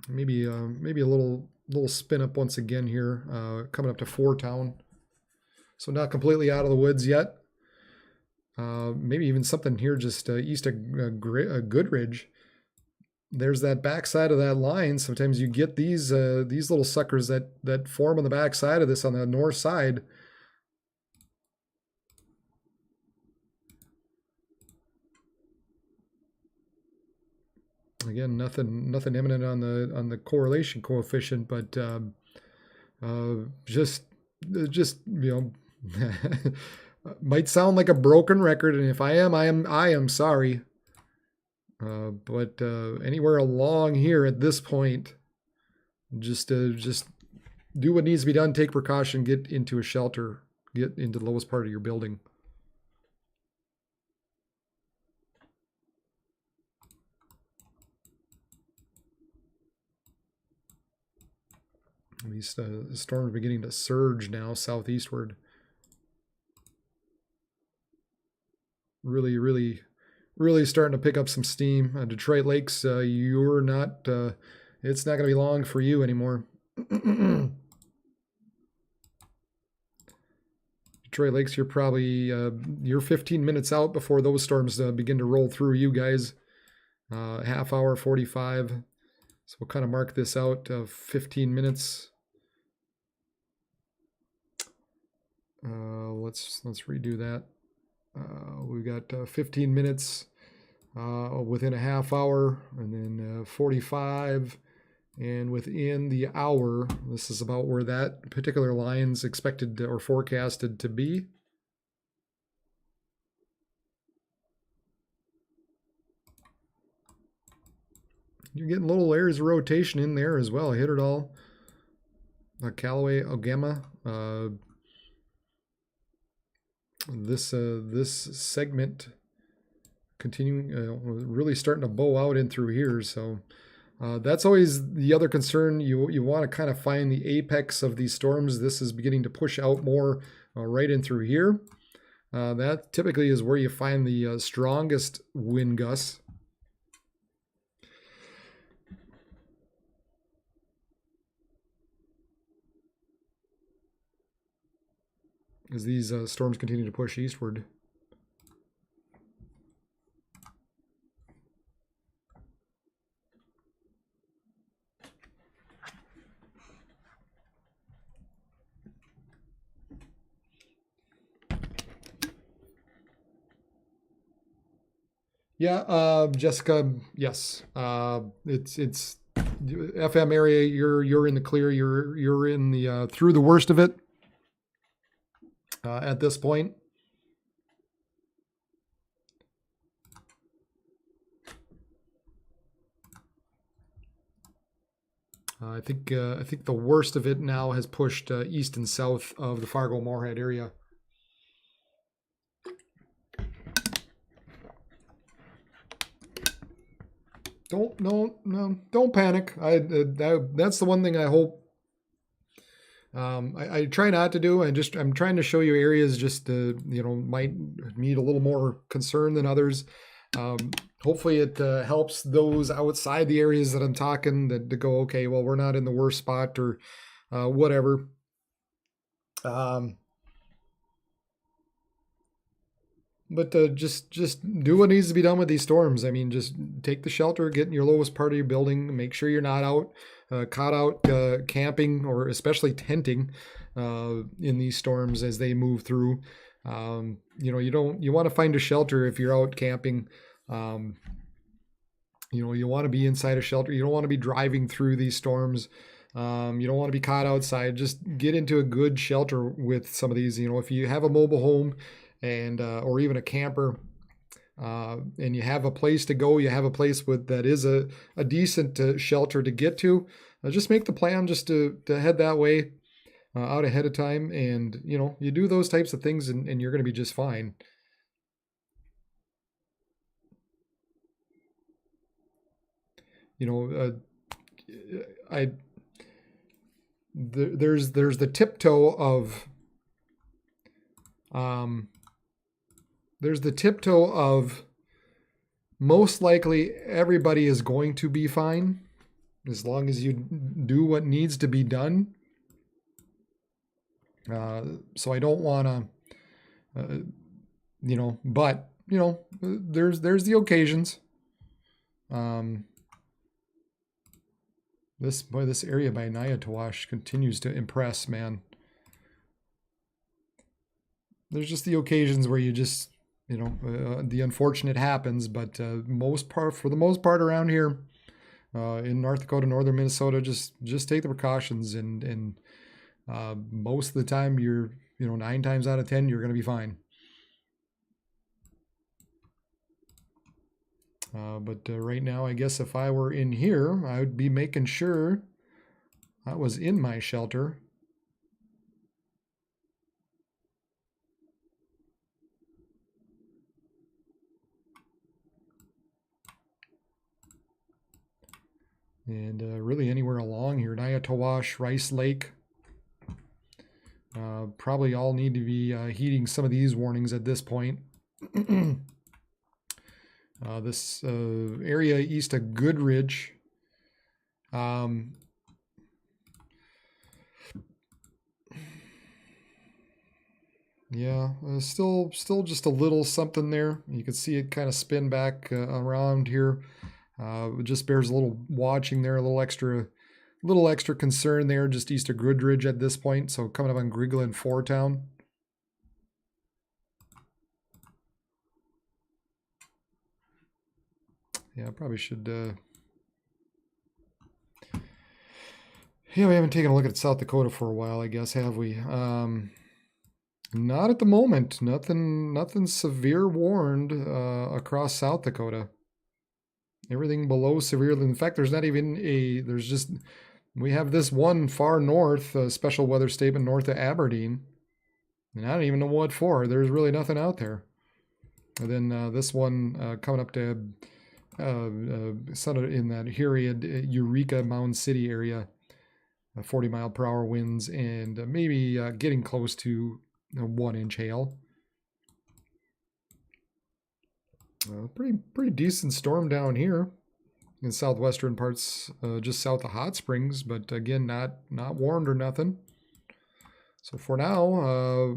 Maybe a little spin up once again here, coming up to Four Town. So not completely out of the woods yet. Maybe even something here just east of Goodridge. There's that back side of that line. Sometimes you get these little suckers that form on the back side of this on the north side. Again, nothing imminent on the correlation coefficient, but just you know, might sound like a broken record, and if I am sorry. But anywhere along here at this point, just do what needs to be done. Take precaution. Get into a shelter. Get into the lowest part of your building. These storms are beginning to surge now southeastward. Really starting to pick up some steam. Detroit Lakes, you're not, it's not going to be long for you anymore. Detroit Lakes, you're probably, you're 15 minutes out before those storms begin to roll through you guys. Half hour, 45. So we'll kind of mark this out, 15 minutes. Let's redo that. We've got 15 minutes within a half hour, and then 45, and within the hour, this is about where that particular line's expected or forecasted to be. You're getting little areas of rotation in there as well. I hit it all. Callaway, Ogema. This segment continuing, really starting to bow out in through here. So that's always the other concern. You want to kind of find the apex of these storms. This is beginning to push out more right in through here. That typically is where you find the strongest wind gusts. As these storms continue to push eastward. Yeah, Jessica, yes. It's FM area, you're in the clear, you're in the through the worst of it. At this point. I think the worst of it now has pushed east and south of the Fargo-Moorhead area. don't panic. That's the one thing I hope. I try not to do. I'm trying to show you areas just might need a little more concern than others. Hopefully it helps those outside the areas that I'm talking that to go, okay, well, we're not in the worst spot or whatever. But just do what needs to be done with these storms. I mean, just take the shelter, get in your lowest part of your building, make sure you're not caught out camping or especially tenting in these storms as they move through. You want to find a shelter if you're out camping. You want to be inside a shelter. You don't want to be driving through these storms. You don't want to be caught outside. Just get into a good shelter with some of these. If you have a mobile home and or even a camper, and you have a place to go, you have a place that is a decent shelter to get to. Just make the plan just to head that way out ahead of time, and you do those types of things, and you're going to be just fine. There's the tiptoe of most likely everybody is going to be fine as long as you do what needs to be done. So I don't want to, but there's the occasions. This area by Nayatawash continues to impress, man. There's just the occasions where you just, the unfortunate happens, but for the most part around here in North Dakota, northern Minnesota, just take the precautions, and most of the time you're, 9 times out of 10, you're going to be fine. But right now, I guess if I were in here, I would be making sure I was in my shelter. And really anywhere along here, Nayatawash, Rice Lake, probably all need to be heeding some of these warnings at this point. This area east of Goodridge, still just a little something there. You can see it kind of spin back around here. It just bears a little watching there, a little extra concern there, just east of Goodridge at this point. So coming up on Grigla and Foretown. Yeah, I probably should. We haven't taken a look at South Dakota for a while, I guess, have we? Not at the moment. Nothing severe warned across South Dakota. Everything below severe. In fact, there's not even we have this one far north special weather statement north of Aberdeen, and I don't even know what for. There's really nothing out there. And then this one coming up to in that Heriad, Eureka, Mound City area, 40-mile-per-hour winds, and maybe getting close to 1-inch hail. Pretty decent storm down here in southwestern parts, just south of Hot Springs, but again, not warned or nothing. So for now,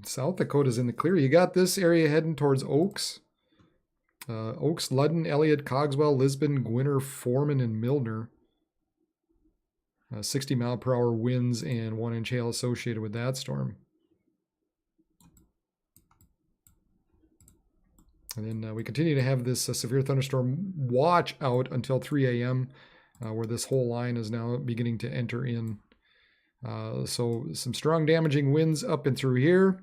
South Dakota's in the clear. You got this area heading towards Oaks. Oaks, Ludden, Elliott, Cogswell, Lisbon, Gwinner, Foreman, and Milner. 60-mile-per-hour winds and 1-inch hail associated with that storm. And then we continue to have this severe thunderstorm watch out until 3 a.m., where this whole line is now beginning to enter in. So some strong damaging winds up and through here.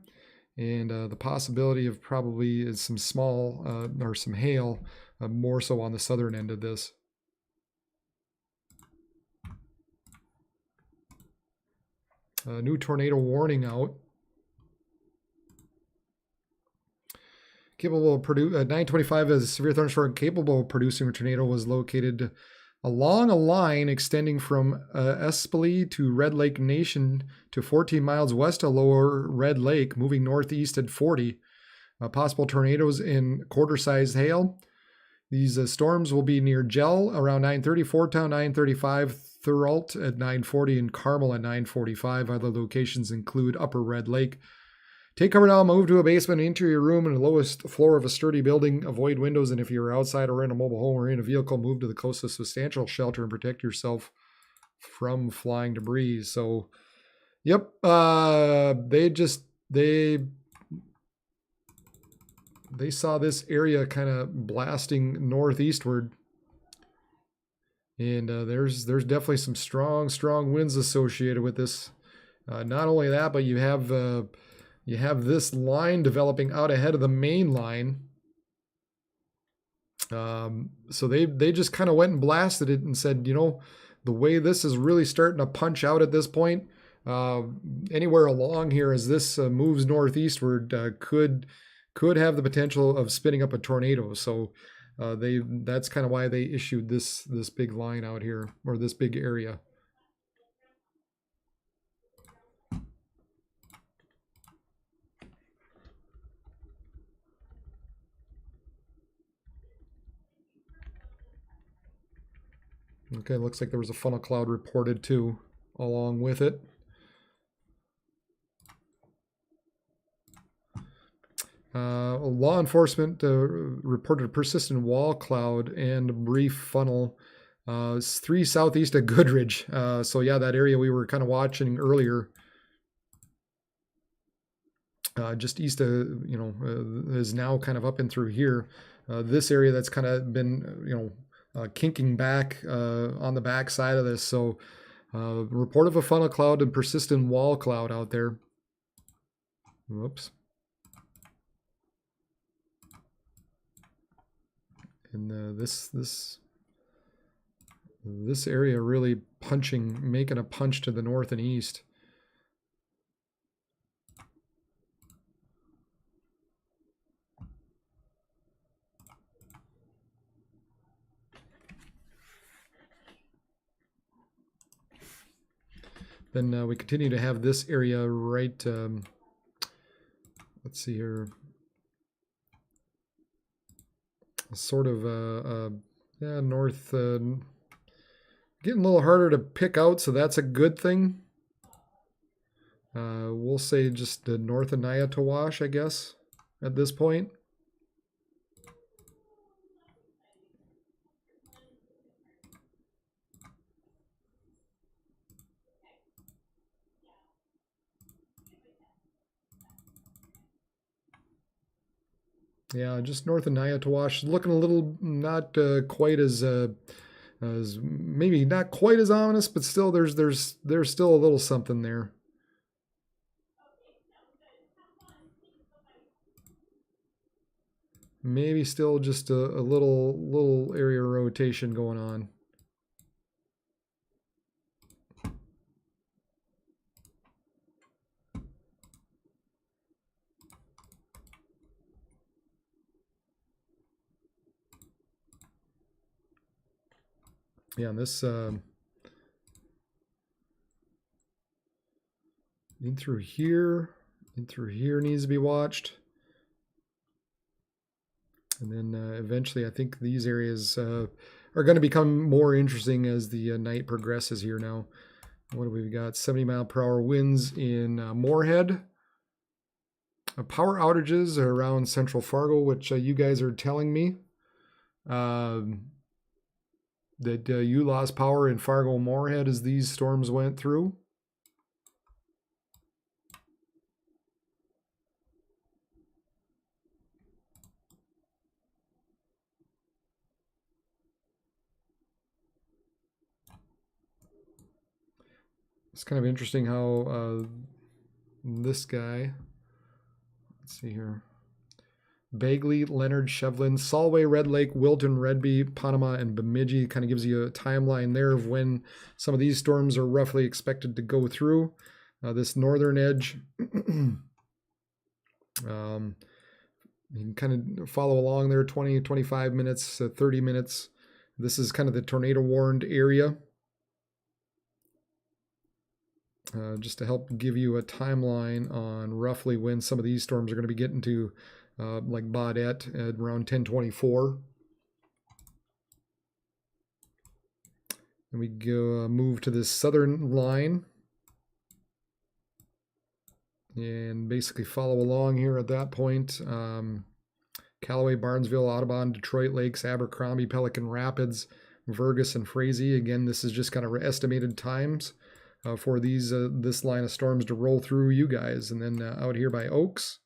And the possibility of probably is some small or some hail, more so on the southern end of this. New tornado warning out. capable of 925 as a severe thunderstorm capable of producing a tornado was located along a line extending from Espali to Red Lake Nation to 14 miles west of Lower Red Lake, moving northeast at 40. Possible tornadoes in quarter-sized hail. These storms will be near Gel around 9:30, Fort Town 9:35, Thuralt at 9:40, and Carmel at 9:45. Other locations include Upper Red Lake. Take cover now, move to a basement, interior room, and the lowest floor of a sturdy building. Avoid windows, and if you're outside or in a mobile home or in a vehicle, move to the closest substantial shelter and protect yourself from flying debris. So, yep, they saw this area kind of blasting northeastward, and there's definitely some strong winds associated with this. Not only that, but you have this line developing out ahead of the main line. So they just kind of went and blasted it and said, the way this is really starting to punch out at this point, anywhere along here as this moves northeastward could have the potential of spinning up a tornado. So that's kind of why they issued this big line out here, or this big area. Okay, looks like there was a funnel cloud reported too, along with it. Law enforcement reported a persistent wall cloud and brief funnel 3 southeast of Goodridge. So yeah, that area we were kind of watching earlier, just east of, is now kind of up and through here. This area that's kind of been, kinking back on the back side of this. So report of a funnel cloud and persistent wall cloud out there. Whoops. And this area really making a punch to the north and east. Then we continue to have this area right, let's see here, sort of north, getting a little harder to pick out, so that's a good thing. We'll say just north of Nayatawash, I guess, at this point. Yeah, just north of Nayatawash, looking a little not quite as maybe not quite as ominous, but still there's still a little something there. Maybe still just a little area rotation going on. Yeah, and this in through here needs to be watched. And then eventually I think these areas are going to become more interesting as the night progresses here now. What do we got? 70-mile-per-hour winds in Moorhead. Power outages around Central Fargo, which you guys are telling me. That you lost power in Fargo Moorhead as these storms went through. It's kind of interesting how this guy, let's see here, Bagley, Leonard, Shevlin, Solway, Red Lake, Wilton, Redby, Panama, and Bemidji. Kind of gives you a timeline there of when some of these storms are roughly expected to go through. This northern edge, You can kind of follow along there, 20, 25 minutes, 30 minutes. This is kind of the tornado warned area. Just to help give you a timeline on roughly when some of these storms are going to be getting to like Baudette at around 1024. And we go move to this southern line and basically follow along here at that point. Callaway, Barnesville, Audubon, Detroit Lakes, Abercrombie, Pelican Rapids, Vergas, and Frazee. Again, this is just kind of estimated times for these this line of storms to roll through you guys. And then out here by Oaks,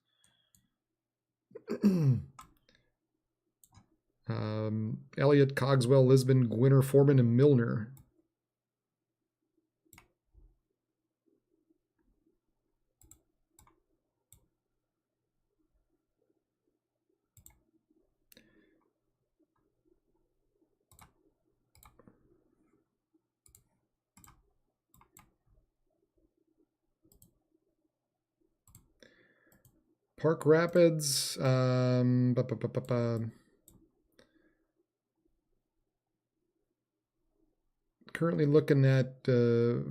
Elliott, Cogswell, Lisbon, Gwinner, Foreman, and Milner. Park Rapids, currently looking at a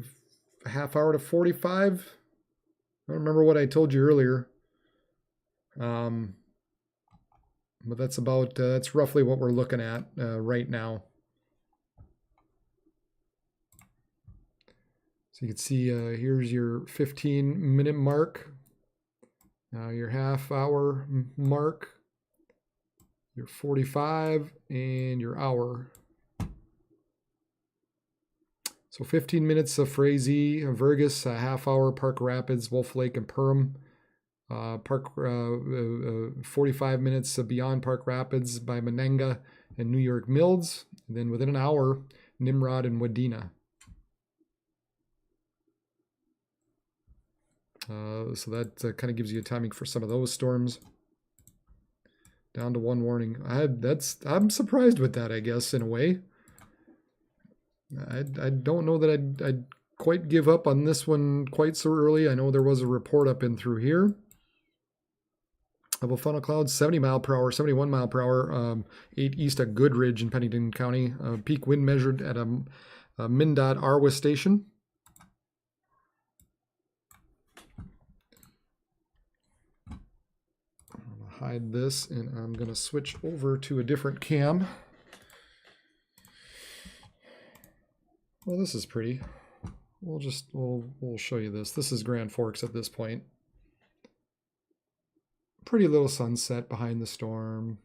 half hour to 45. I don't remember what I told you earlier. But that's about, that's roughly what we're looking at right now. So you can see here's your 15-minute mark. Your half hour mark, your 45, and your hour. So 15 minutes of Frazee, Vergas, a half hour, Park Rapids, Wolf Lake, and Perham. 45 minutes beyond Park Rapids by Menenga and New York Mills. And then within an hour, Nimrod and Wadena. So that kind of gives you a timing for some of those storms. Down to one warning. I'm surprised with that, I guess, in a way. I don't know that I'd quite give up on this one quite so early. I know there was a report up in through here of a funnel cloud, 70 mile per hour, 71 mile per hour, 8 east of Goodridge in Pennington County. Peak wind measured at a MnDOT Arwa station. Hide this, and I'm going to switch over to a different cam. Well, this is pretty. We'll show you this. This is Grand Forks at this point. Pretty little sunset behind the storm.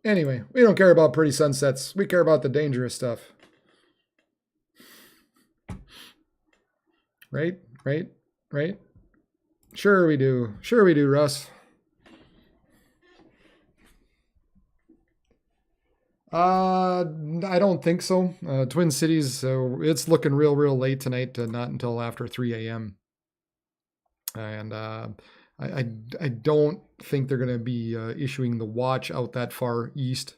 Anyway, we don't care about pretty sunsets. We care about the dangerous stuff. Right? Sure we do. Sure we do, Russ. I don't think so. Twin Cities, it's looking real late tonight, not until after 3 a.m. And I don't think they're going to be issuing the watch out that far east.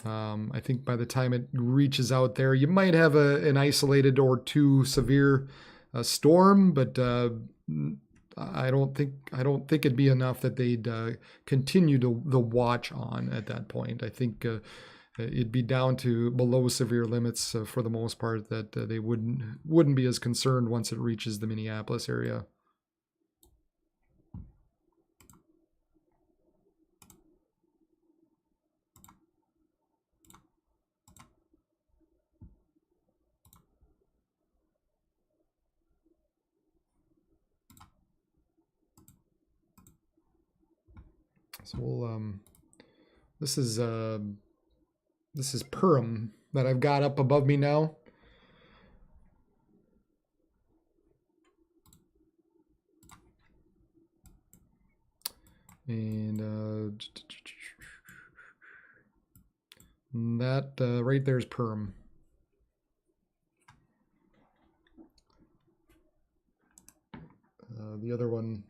I think by the time it reaches out there, you might have an isolated or two severe storm, but I don't think it'd be enough that they'd continue the watch on at that point. I think it'd be down to below severe limits for the most part, that they wouldn't be as concerned once it reaches the Minneapolis area. So we'll this is Perham that I've got up above me now. And that right there is Perham. The other one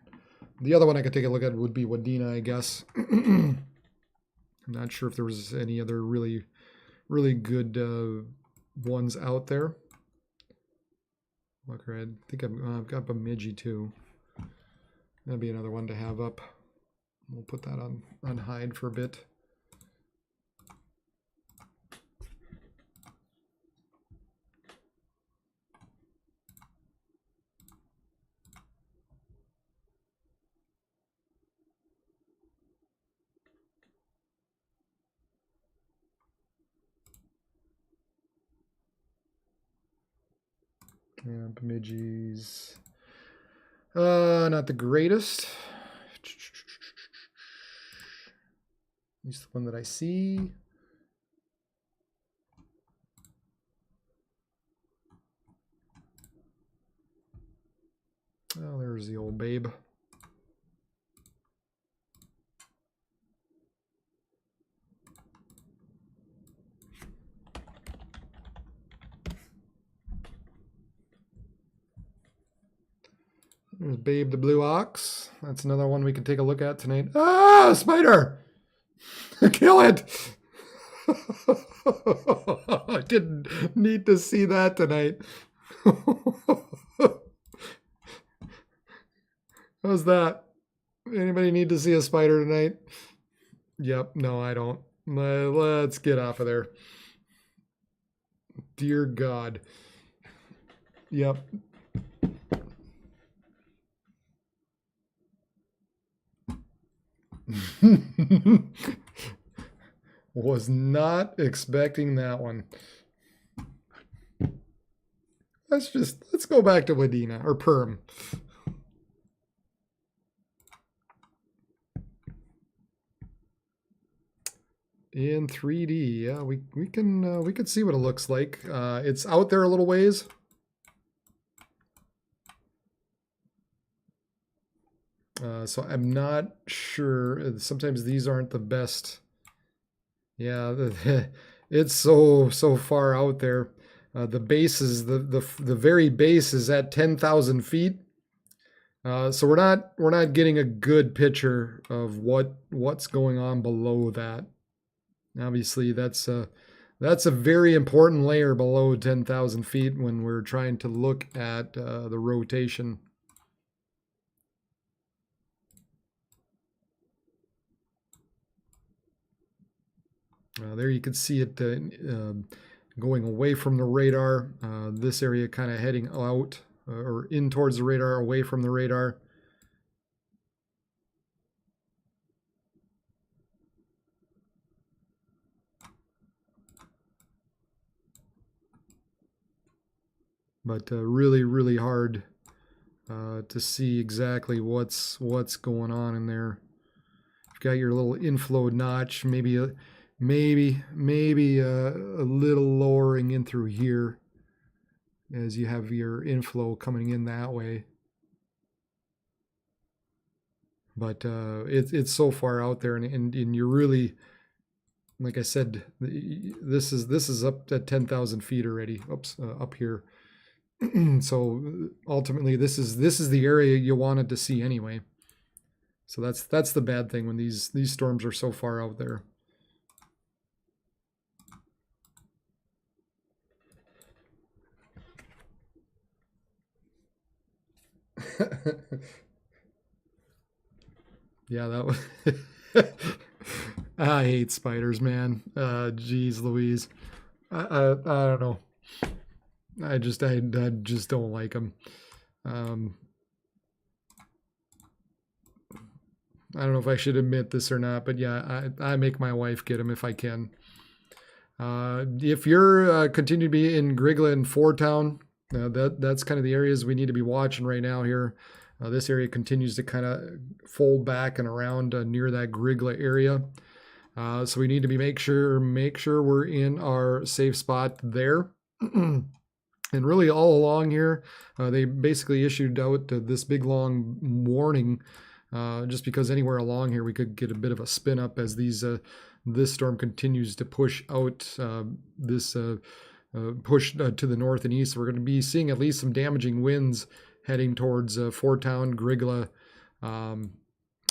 I could take a look at would be Wadena, I guess. I'm not sure if there was any other really good ones out there. Look, I think I've got Bemidji too. That'd be another one to have up. We'll put that on hide for a bit. Yeah, Bemidji's not the greatest. At least the one that I see. Oh, there's the old babe. There's Babe the Blue Ox. That's another one we can take a look at tonight. Ah, spider! Kill it! I didn't need to see that tonight. How's that? Anybody need to see a spider tonight? Yep, no, I don't. Let's get off of there. Dear God. Yep. Was not expecting that one. Let's go back to Wadena or Perm. In 3D, yeah, we can see what it looks like. It's out there a little ways. So I'm not sure. Sometimes these aren't the best. Yeah, it's so far out there. The base is the very base is at 10,000 feet. So we're not getting a good picture of what's going on below that. Obviously, that's a very important layer below 10,000 feet when we're trying to look at the rotation. There you can see it going away from the radar. This area kind of heading out or in towards the radar, away from the radar. But really hard to see exactly what's going on in there. You've got your little inflow notch, maybe a little lowering in through here as you have your inflow coming in that way. But it's so far out there, and you're really, like I said, this is up at 10,000 feet already. Oops, up here. So ultimately, this is the area you wanted to see anyway. So that's the bad thing when these storms are so far out there. Yeah, that was. I hate spiders, man. Geez, Louise. I don't know. I just don't like them. I don't know if I should admit this or not, but yeah, I make my wife get them if I can. If you're continue to be in Grigla and Fortown, that's kind of the areas we need to be watching right now here. This area continues to kind of fold back and around near that Grigla area. So we need to be make sure we're in our safe spot there. And really all along here, they basically issued out this big long warning, just because anywhere along here we could get a bit of a spin up as this storm continues to push out push to the north and east. We're going to be seeing at least some damaging winds heading towards Fortown, Grigla,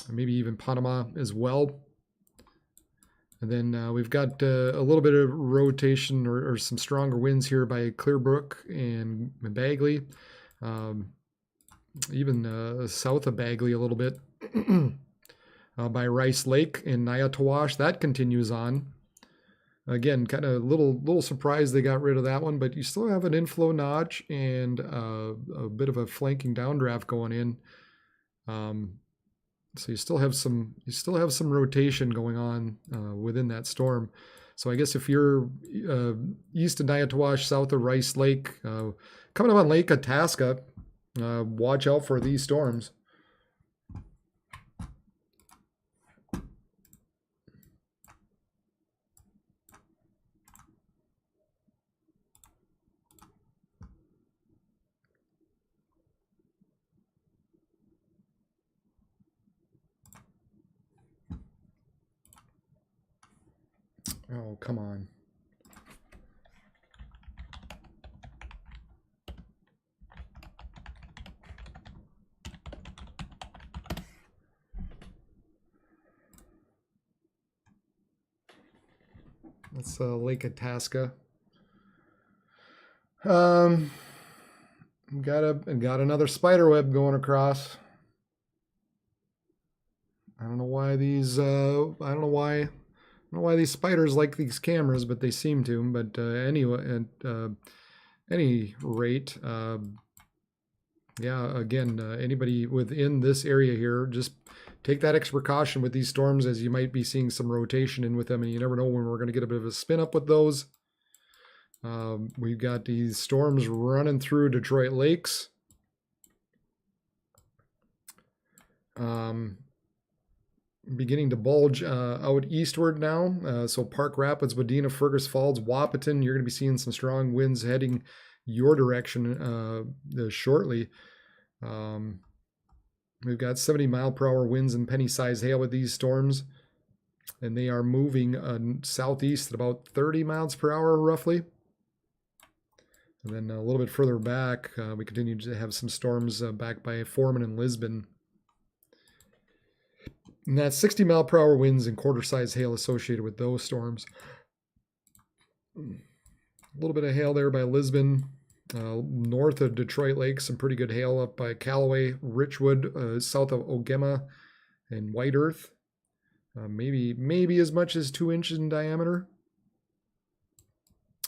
maybe even Panama as well. And then we've got a little bit of rotation or some stronger winds here by Clearbrook and Bagley, even south of Bagley a little bit by Rice Lake and Nyatawash. That continues on. Again, kind of little surprised they got rid of that one, but you still have an inflow notch and a bit of a flanking downdraft going in. So you still have some rotation going on within that storm. So I guess if you're east of Nyatawash, south of Rice Lake, coming up on Lake Itasca, watch out for these storms. Oh, come on. That's Lake Itasca. Got another spider web going across. I don't know why these these spiders like these cameras, but they seem to. But anyway, at any rate, yeah, again, anybody within this area here, just take that extra precaution with these storms, as you might be seeing some rotation in with them, and you never know when we're going to get a bit of a spin up with those. We've got these storms running through Detroit Lakes. Beginning to bulge out eastward now. So Park Rapids, Wadena, Fergus Falls, Wahpeton, you're going to be seeing some strong winds heading your direction shortly. We've got 70-mile-per-hour winds and penny-sized hail with these storms, and they are moving southeast at about 30 miles per hour roughly. And then a little bit further back, we continue to have some storms back by Foreman and Lisbon. And that's 60-mile-per-hour winds and quarter-size hail associated with those storms. A little bit of hail there by Lisbon. North of Detroit Lake, some pretty good hail up by Callaway, Richwood, south of Ogema, and White Earth. Maybe as much as 2 inches in diameter.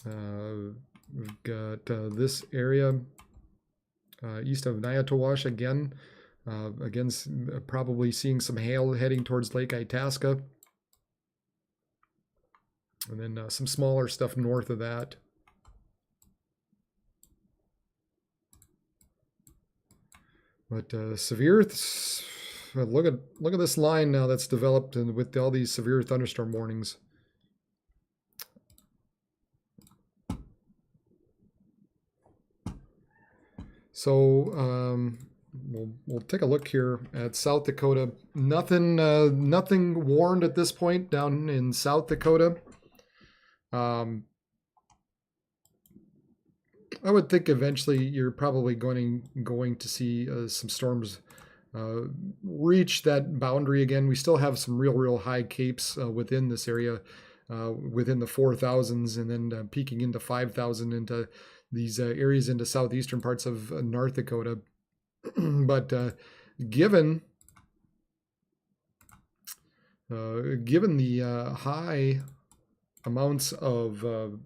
We've got this area east of Nyatawash again. Probably seeing some hail heading towards Lake Itasca. And then some smaller stuff north of that. But severe, look at this line now that's developed, and with all these severe thunderstorm warnings. So we'll take a look here at South Dakota. Nothing warned at this point down in South Dakota. I would think eventually you're probably going to see some storms reach that boundary again. We still have some real high capes within this area, within the 4,000s, and then peaking into 5,000 into these areas into southeastern parts of North Dakota. But given the high amounts of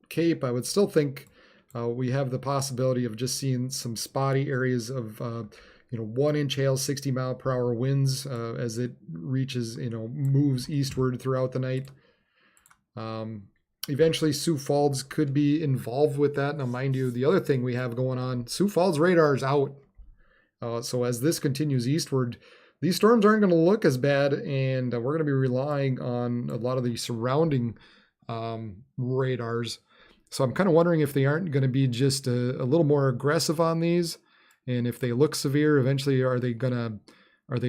cape, I would still think we have the possibility of just seeing some spotty areas of 1 inch hail, 60-mile-per-hour winds as it reaches, moves eastward throughout the night. Eventually, Sioux Falls could be involved with that. Now, mind you, the other thing we have going on, Sioux Falls radar is out. So as this continues eastward, these storms aren't going to look as bad, and we're going to be relying on a lot of the surrounding radars. So I'm kind of wondering if they aren't going to be just a little more aggressive on these, and if they look severe, eventually are they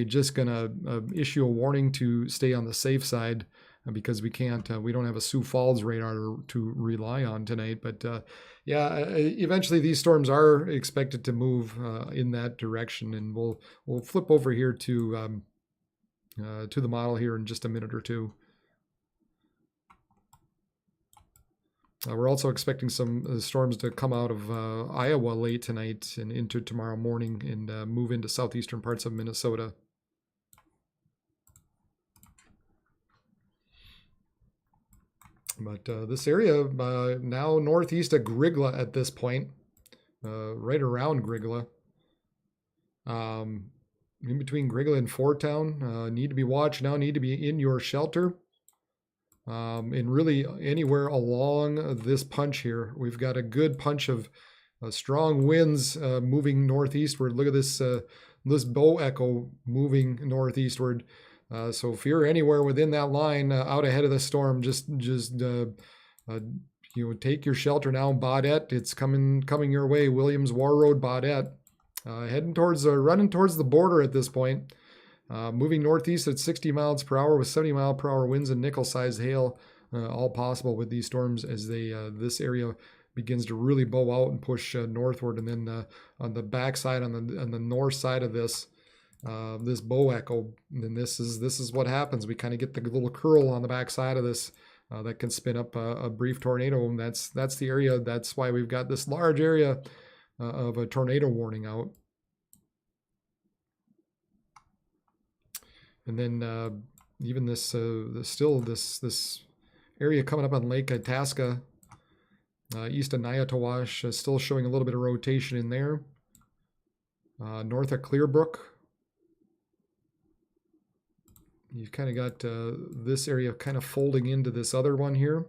just gonna issue a warning to stay on the safe side, because we don't have a Sioux Falls radar to rely on tonight. But yeah, eventually these storms are expected to move in that direction, and we'll flip over here to the model here in just a minute or two. We're also expecting some storms to come out of Iowa late tonight and into tomorrow morning and move into southeastern parts of Minnesota. But this area now northeast of Grigla at this point, right around Grigla. In between Grigla and Fort Town, need to be watched now, need to be in your shelter. And really anywhere along this punch here, we've got a good punch of strong winds moving northeastward. Look at this this bow echo moving northeastward. So if you're anywhere within that line out ahead of the storm, just take your shelter now. Baudette, it's coming your way. Williams War Road, Baudette, heading towards running towards the border at this point. Moving northeast at 60 miles per hour with 70 mile per hour winds and nickel-sized hail, all possible with these storms as they this area begins to really bow out and push northward. And then on the backside, on the north side of this bow echo, then this is what happens. We kind of get the little curl on the backside of this that can spin up a brief tornado, and that's the area. That's why we've got this large area of a tornado warning out. And then even this area coming up on Lake Itasca, east of Nyatawash, still showing a little bit of rotation in there. North of Clearbrook, you've kind of got this area kind of folding into this other one here.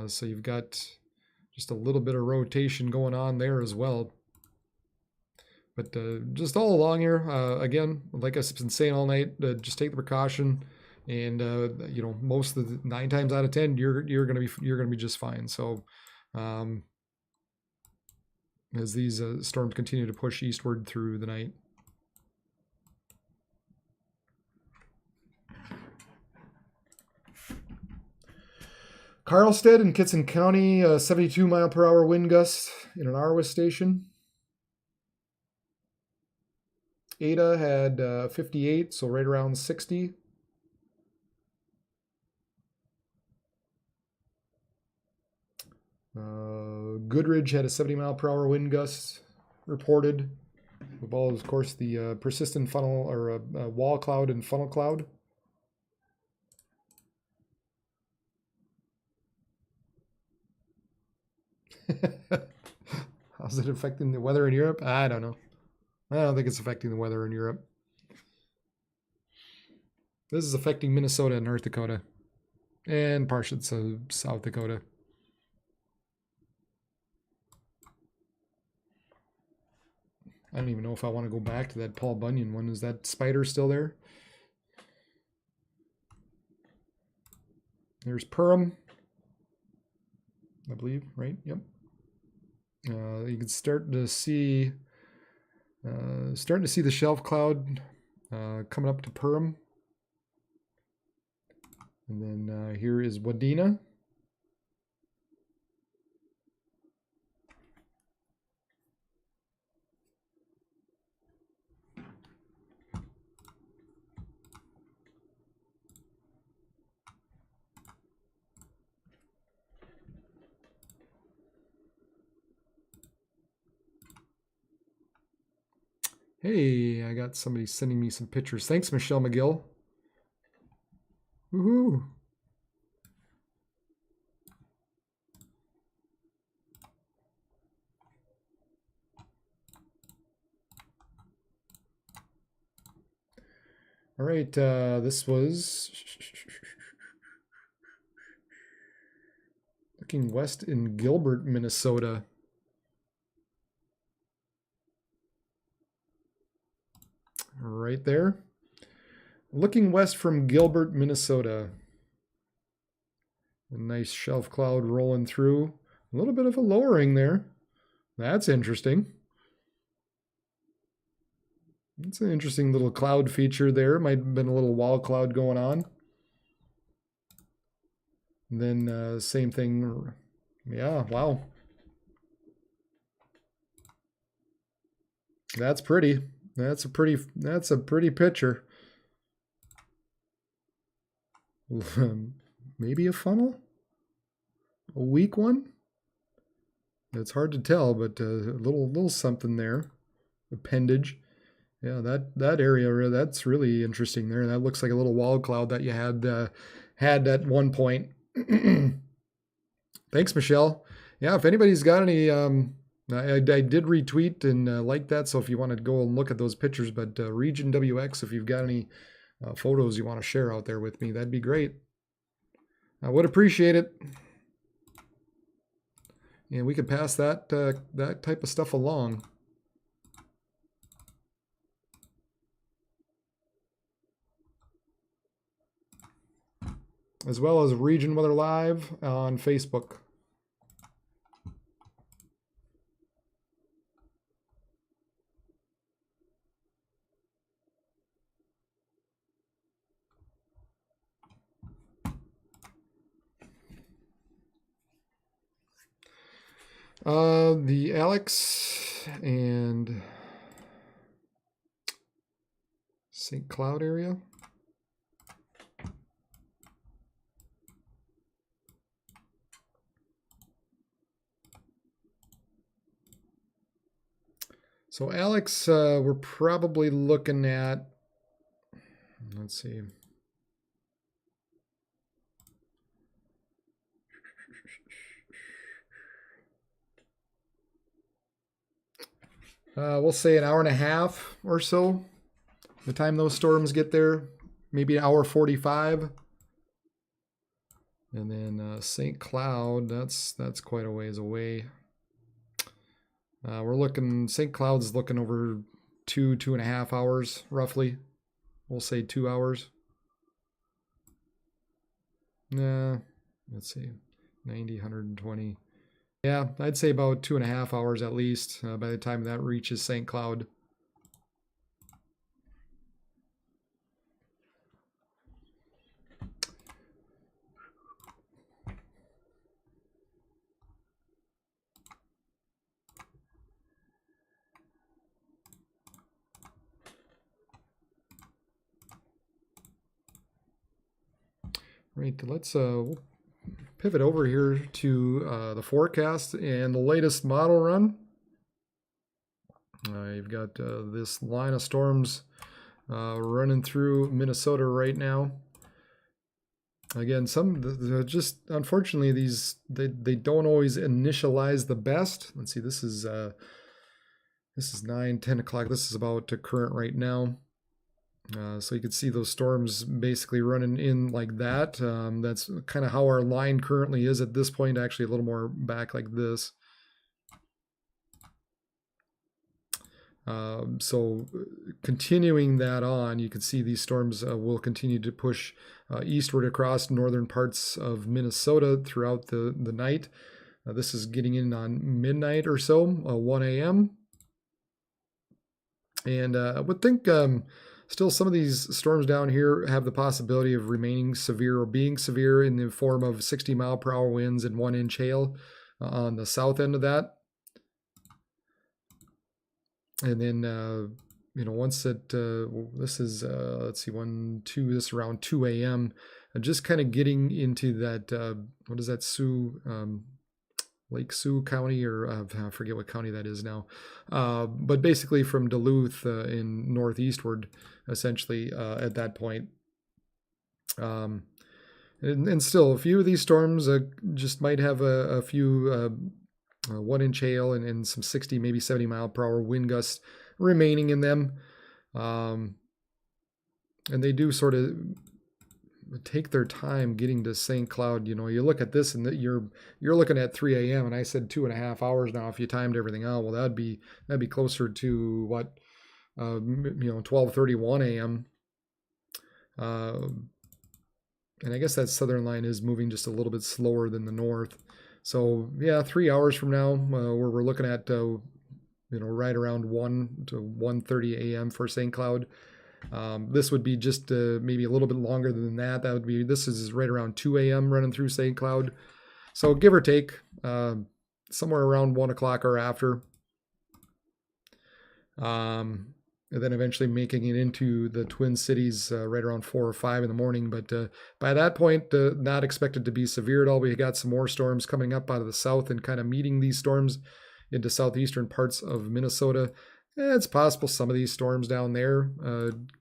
So you've got just a little bit of rotation going on there as well. But just all along here, again, like I've been saying all night, just take the precaution, and most of the 9 times out of 10, you're gonna be just fine. So, as these storms continue to push eastward through the night. Carlstead in Kitson County, 72 mile per hour wind gusts in an RWIS station. Ada had 58, so right around 60. Goodridge had a 70 mile per hour wind gust reported. With all, of course, the persistent funnel or wall cloud and funnel cloud. How's it affecting the weather in Europe? I don't know. I don't think it's affecting the weather in Europe. This is affecting Minnesota and North Dakota and portions of South Dakota. I don't even know if I want to go back to that Paul Bunyan one. Is that spider still there? There's Purim, I believe, right? Yep. You can start to see the shelf cloud coming up to Purim. And then here is Wadena. Hey, I got somebody sending me some pictures. Thanks, Michelle McGill. Woohoo! All right, this was looking west in Gilbert, Minnesota. Right there. Looking west from Gilbert, Minnesota. A nice shelf cloud rolling through. A little bit of a lowering there. That's interesting. It's an interesting little cloud feature there. Might have been a little wall cloud going on. And then same thing. Yeah, wow. That's pretty. That's a pretty picture. Maybe a funnel? a weak one. It's hard to tell, but a little something there. Appendage. Yeah, that area, that's really interesting there. That looks like a little wall cloud that you had at one point. Thanks, Michelle. Yeah, if anybody's got any, I did retweet and like that, so if you want to go and look at those pictures, but Region WX, if you've got any photos you want to share out there with me, that'd be great. I would appreciate it. And we could pass that that type of stuff along. As well as Region Weather Live on Facebook. The Alex and St. Cloud area. So Alex, we're probably looking at, let's see. We'll say an hour and a half or so. The time those storms get there, maybe an hour 45. And then St. Cloud, that's quite a ways away. We're looking, St. Cloud's looking over 2.5 hours roughly. We'll say 2 hours. Nah, let's see, 90, 120. Yeah, I'd say about 2.5 hours at least by the time that reaches St. Cloud. Right, let's we'll pivot over here to the forecast and the latest model run. You've got this line of storms running through Minnesota right now. Again, just unfortunately these they don't always initialize the best. Let's see, this is 9, 10 o'clock. This is about current right now. So you can see those storms basically running in like that. That's kind of how our line currently is at this point, actually a little more back like this. So continuing that on, you can see these storms will continue to push eastward across northern parts of Minnesota throughout the night. This is getting in on midnight or so, 1 a.m. And I would think still some of these storms down here have the possibility of remaining severe or being severe in the form of 60-mile-per-hour winds and 1-inch hail on the south end of that. And then, once it, this is, let's see, 1, 2, this is around 2 a.m. Just kind of getting into that, what is that, Lake Sioux County, or I forget what county that is now. But basically from Duluth in northeastward, essentially, at that point. And still, a few of these storms just might have a few 1-inch hail and some 60, maybe 70-mile-per-hour wind gusts remaining in them. And they do sort of take their time getting to St. Cloud. You look at this and you're looking at 3 a.m. and I said 2.5 hours now if you timed everything out. Well, that'd be closer to what, 12:31 a.m. And I guess that southern line is moving just a little bit slower than the north. So yeah, 3 hours from now, where we're looking at, right around 1 to 1:30 a.m. for St. Cloud. This would be just maybe a little bit longer than that. This is right around 2 a.m. running through St. Cloud. So give or take, somewhere around 1 o'clock or after. and then eventually making it into the Twin Cities right around 4 or 5 in the morning. But by that point, not expected to be severe at all. We got some more storms coming up out of the south and kind of meeting these storms into southeastern parts of Minnesota. It's possible some of these storms down there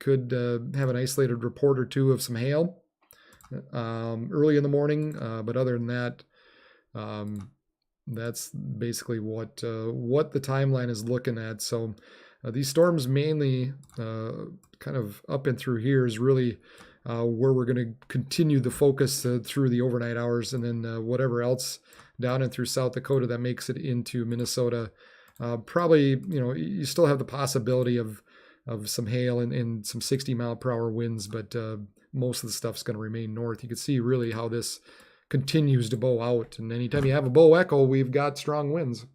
could have an isolated report or two of some hail early in the morning. But other than that, that's basically what the timeline is looking at. So these storms mainly kind of up and through here is really where we're going to continue the focus through the overnight hours, and then whatever else down and through South Dakota that makes it into Minnesota. Probably, you still have the possibility of some hail and some 60-mile-per-hour winds, but most of the stuff's going to remain north. You can see really how this continues to bow out, and anytime you have a bow echo, we've got strong winds.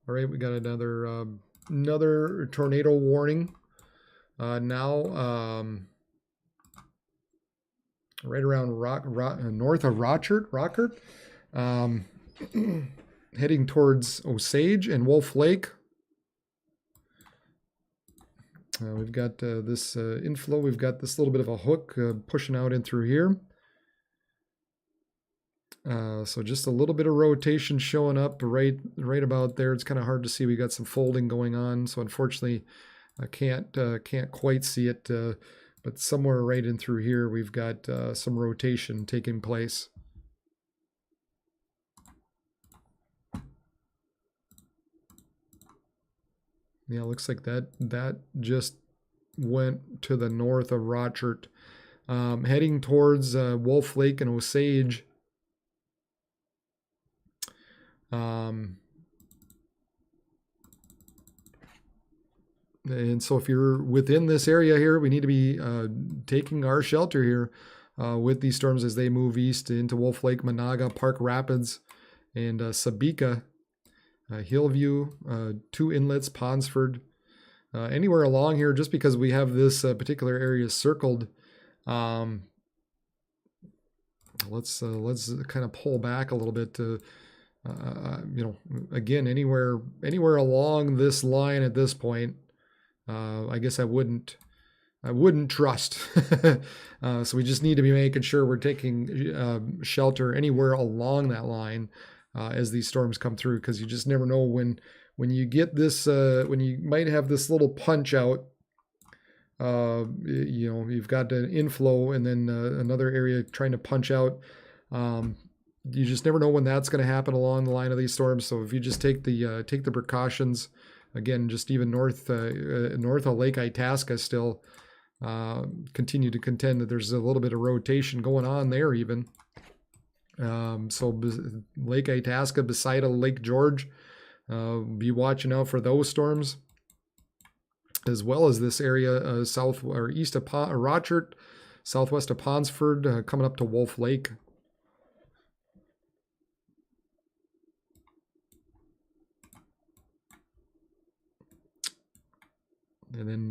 All right, we got another tornado warning now. Right around north of Rockert, heading towards Osage and Wolf Lake. We've got this inflow. We've got this little bit of a hook pushing out in through here. So just a little bit of rotation showing up right about there. It's kind of hard to see. We got some folding going on, so unfortunately I can't quite see it. But somewhere right in through here, we've got some rotation taking place. Yeah, looks like that just went to the north of Rochert, heading towards Wolf Lake and Osage. And so if you're within this area here, we need to be taking our shelter here with these storms as they move east into Wolf Lake, Monaga, Park Rapids, and Sabika, Hillview, two inlets, Ponsford, anywhere along here, just because we have this particular area circled. Let's kind of pull back a little bit to, again, anywhere along this line at this point. I guess I wouldn't trust. So we just need to be making sure we're taking shelter anywhere along that line as these storms come through, because you just never know when you get this, when you might have this little punch out. You've got an inflow and then another area trying to punch out. You just never know when that's going to happen along the line of these storms. So if you just take the precautions. Again, just even north of Lake Itasca still continue to contend that there's a little bit of rotation going on there even. So Lake Itasca beside Lake George, be watching out for those storms, as well as this area south or east of Rochert, southwest of Ponsford, coming up to Wolf Lake. And then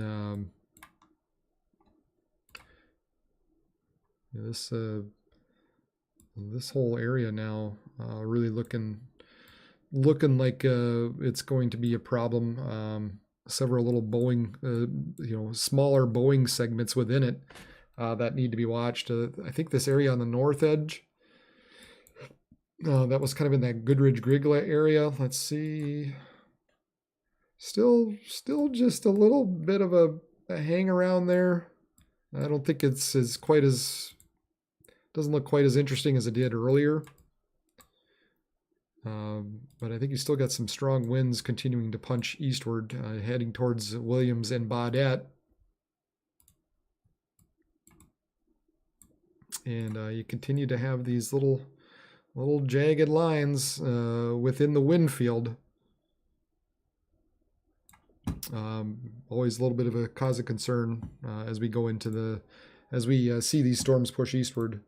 this whole area now really looking like it's going to be a problem. Several little Boeing, smaller Boeing segments within it that need to be watched. I think this area on the north edge, that was kind of in that Goodridge-Grigla area. Let's see. Still just a little bit of a hang around there. I don't think it's doesn't look quite as interesting as it did earlier. But I think you still got some strong winds continuing to punch eastward, heading towards Williams and Baudette. And you continue to have these little jagged lines within the wind field. Always a little bit of a cause of concern as we go into as we see these storms push eastward.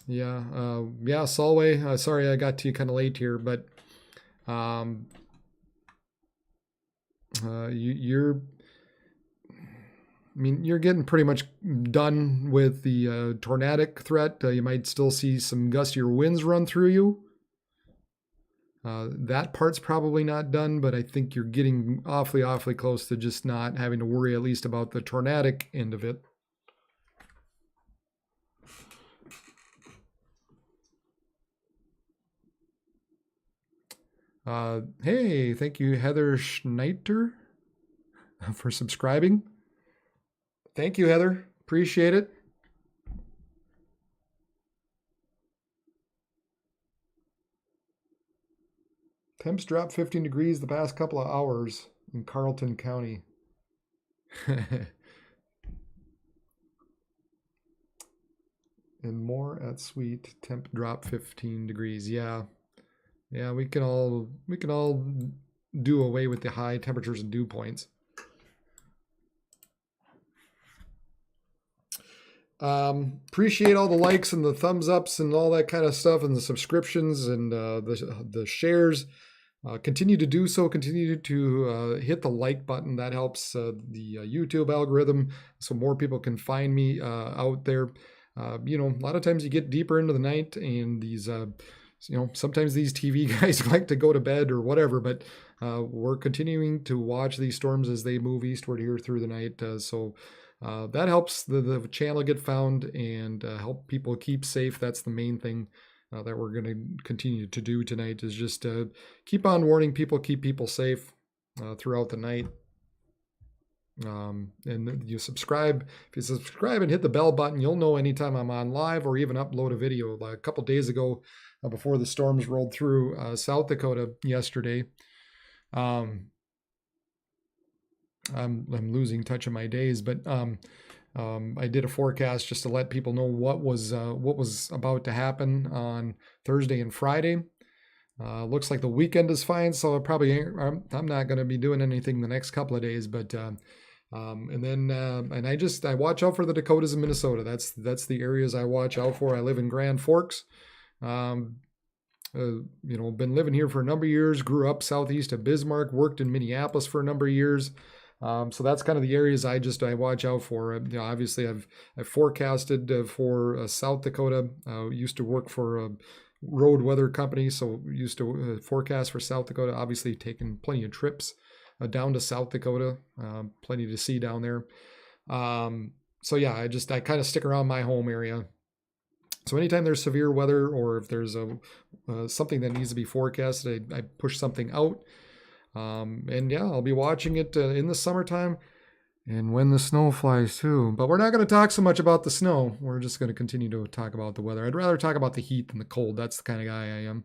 Yeah. Yeah, Solway. Sorry, I got to you kind of late here, but you're. I mean, you're getting pretty much done with the tornadic threat. You might still see some gustier winds run through you. That part's probably not done, but I think you're getting awfully close to just not having to worry at least about the tornadic end of it. Hey, thank you, Heather Schneider, for subscribing. Thank you, Heather. Appreciate it. Temps dropped 15 degrees the past couple of hours in Carlton County. And more at Sweet. Temp drop 15 degrees. Yeah. Yeah, we can all do away with the high temperatures and dew points. Appreciate all the likes and the thumbs ups and all that kind of stuff, and the subscriptions and the shares. Continue to do so. Continue to hit the like button. That helps the YouTube algorithm, so more people can find me out there. You know, a lot of times you get deeper into the night, and these, you know, sometimes these TV guys like to go to bed or whatever. But we're continuing to watch these storms as they move eastward here through the night. So that helps the channel get found and help people keep safe. That's the main thing that we're going to continue to do tonight, is just keep on warning people, keep people safe throughout the night. And you subscribe. If you subscribe and hit the bell button, you'll know anytime I'm on live or even upload a video. Like a couple days ago, before the storms rolled through South Dakota yesterday, I'm losing touch of my days, but I did a forecast just to let people know what was about to happen on Thursday and Friday. Looks like the weekend is fine, so I'm not going to be doing anything the next couple of days. But and then I watch out for the Dakotas and Minnesota. That's the areas I watch out for. I live in Grand Forks. You know, been living here for a number of years. Grew up southeast of Bismarck. Worked in Minneapolis for a number of years. So that's kind of the areas I watch out for. You know, obviously I've forecasted for South Dakota. Used to work for a road weather company, so used to forecast for South Dakota. Obviously taken plenty of trips down to South Dakota. Plenty to see down there. So yeah, I kind of stick around my home area. So anytime there's severe weather, or if there's something that needs to be forecasted, I push something out. And yeah, I'll be watching it in the summertime and when the snow flies too. But we're not going to talk so much about the snow. We're just going to continue to talk about the weather. I'd rather talk about the heat than the cold. That's the kind of guy I am.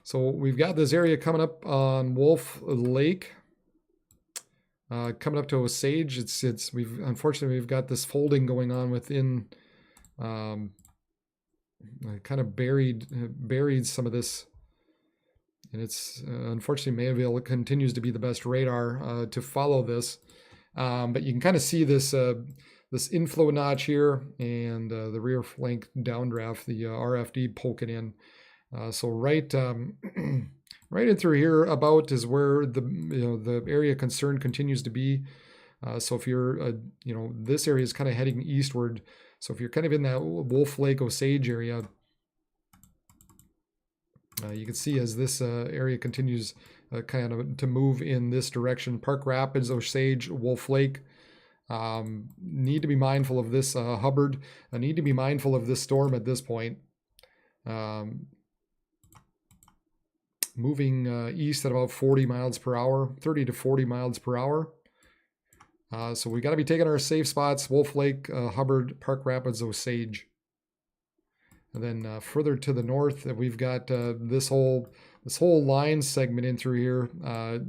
So we've got this area coming up on Wolf Lake. Coming up to Osage, unfortunately we've got this folding going on within, kind of buried some of this, and it's unfortunately Mayville continues to be the best radar to follow this, but you can kind of see this this inflow notch here and the rear flank downdraft, the RFD poking in. So right right in through here about is where the area of concern continues to be. So if you're this area is kind of heading eastward. So if you're kind of in that Wolf Lake Osage area, you can see as this area continues kind of to move in this direction. Park Rapids, Osage, Wolf Lake. Need to be mindful of this Hubbard. Need to be mindful of this storm at this point. Moving east at about 40 miles per hour, 30 to 40 miles per hour. So we got to be taking our safe spots: Wolf Lake, Hubbard, Park Rapids, Osage. And then further to the north, we've got this whole line segment in through here.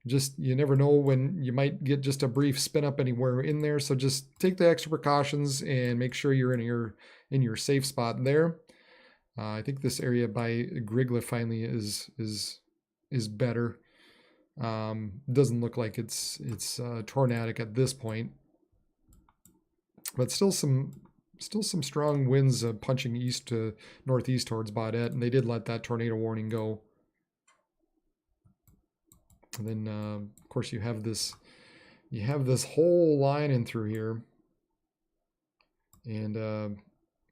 Just you never know when you might get just a brief spin up anywhere in there. So just take the extra precautions and make sure you're in your safe spot there. I think this area by Grigla finally is better. Doesn't look like it's tornadic at this point, but still some strong winds punching east to northeast towards Baudette, and they did let that tornado warning go. And then of course you have this whole line in through here, and of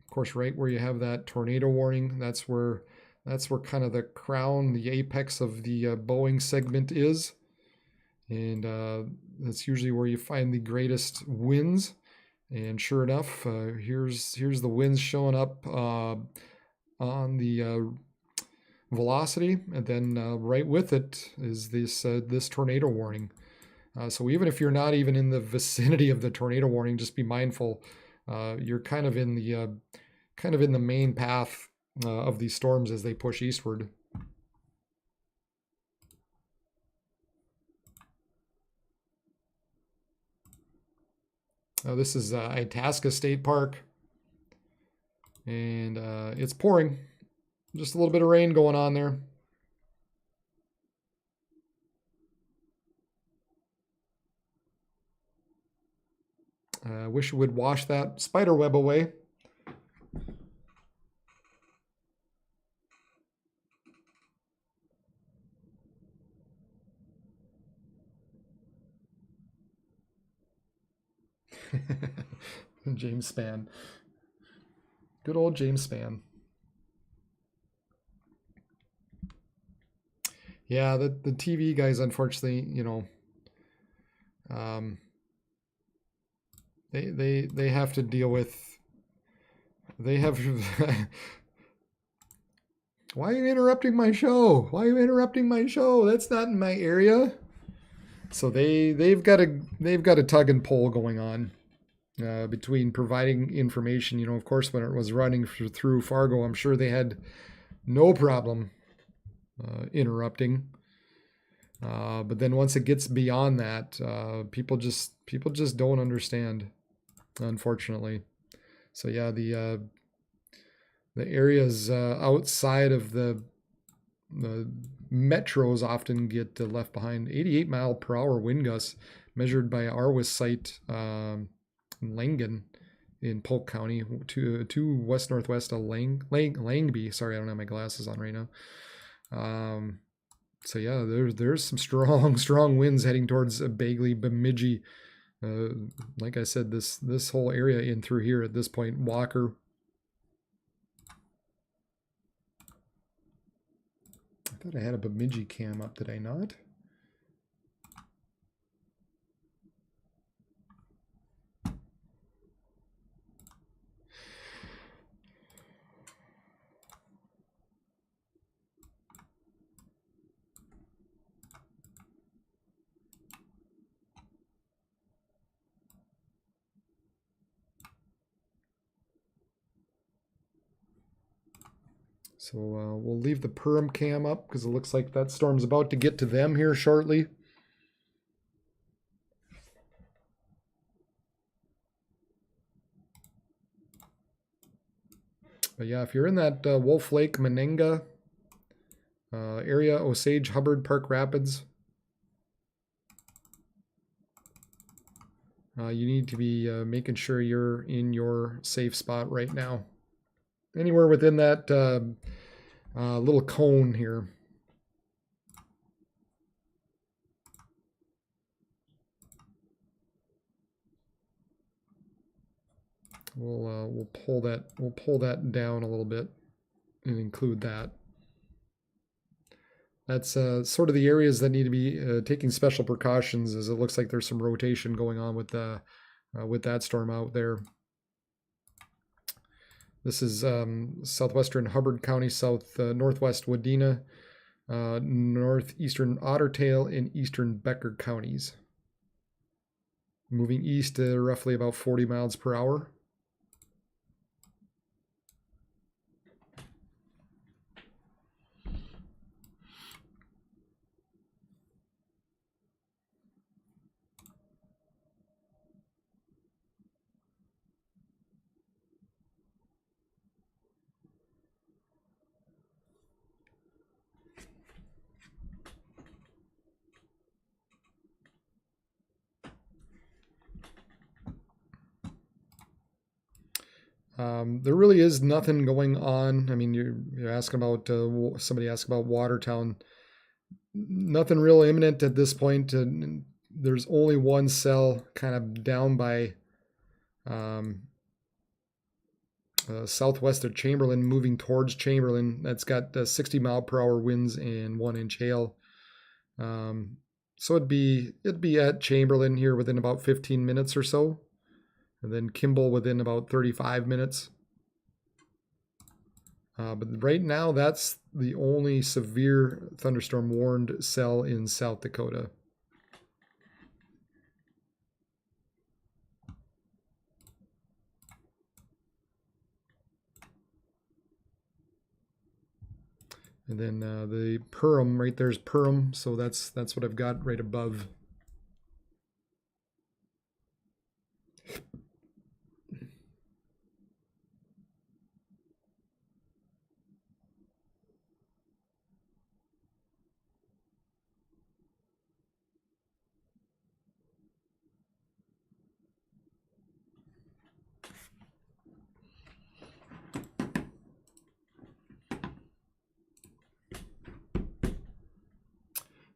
course right where you have that tornado warning, that's where kind of the crown, the apex of the Boeing segment is, and that's usually where you find the greatest winds. And sure enough, here's the winds showing up on the velocity, and then right with it is this tornado warning. So even if you're not even in the vicinity of the tornado warning, just be mindful. You're kind of in the main path of these storms as they push eastward. This is Itasca State Park, and it's pouring. Just a little bit of rain going on there. I wish it would wash that spider web away. James Spann. Good old James Spann. Yeah, the TV guys, unfortunately, you know, they have to deal with. They have. Why are you interrupting my show? Why are you interrupting my show? That's not in my area. So they've got a tug and pull going on between providing information. You know, of course, when it was running through Fargo, I'm sure they had no problem interrupting. But then once it gets beyond that, people just don't understand, unfortunately. So yeah, the areas outside of the metros often get left behind. 88 mile per hour wind gusts measured by Arwis site in Langen in Polk County to west northwest of Langby. Sorry, I don't have my glasses on right now. So yeah, there's some strong winds heading towards Bagley, Bemidji. Like I said, this whole area in through here at this point, Walker. I thought I had a Bemidji cam up, did I not? So we'll leave the Perm cam up because it looks like that storm's about to get to them here shortly. But yeah, if you're in that Wolf Lake, Menenga area, Osage, Hubbard, Park Rapids, you need to be making sure you're in your safe spot right now. Anywhere within that little cone here. We'll pull that down a little bit and include that. That's sort of the areas that need to be taking special precautions, as it looks like there's some rotation going on with that storm out there. This is southwestern Hubbard County, northwest Wadena, northeastern Otter Tail, and eastern Becker counties. Moving east at roughly about 40 miles per hour. There really is nothing going on. I mean, you're asking about somebody asked about Watertown. Nothing real imminent at this point. There's only one cell kind of down by southwest of Chamberlain, moving towards Chamberlain. That's got 60-mile-per-hour winds and 1-inch hail. So it'd be at Chamberlain here within about 15 minutes or so, and then Kimball within about 35 minutes. But right now, that's the only severe thunderstorm warned cell in South Dakota. And then the Perham, right there's Perham, so that's what I've got right above.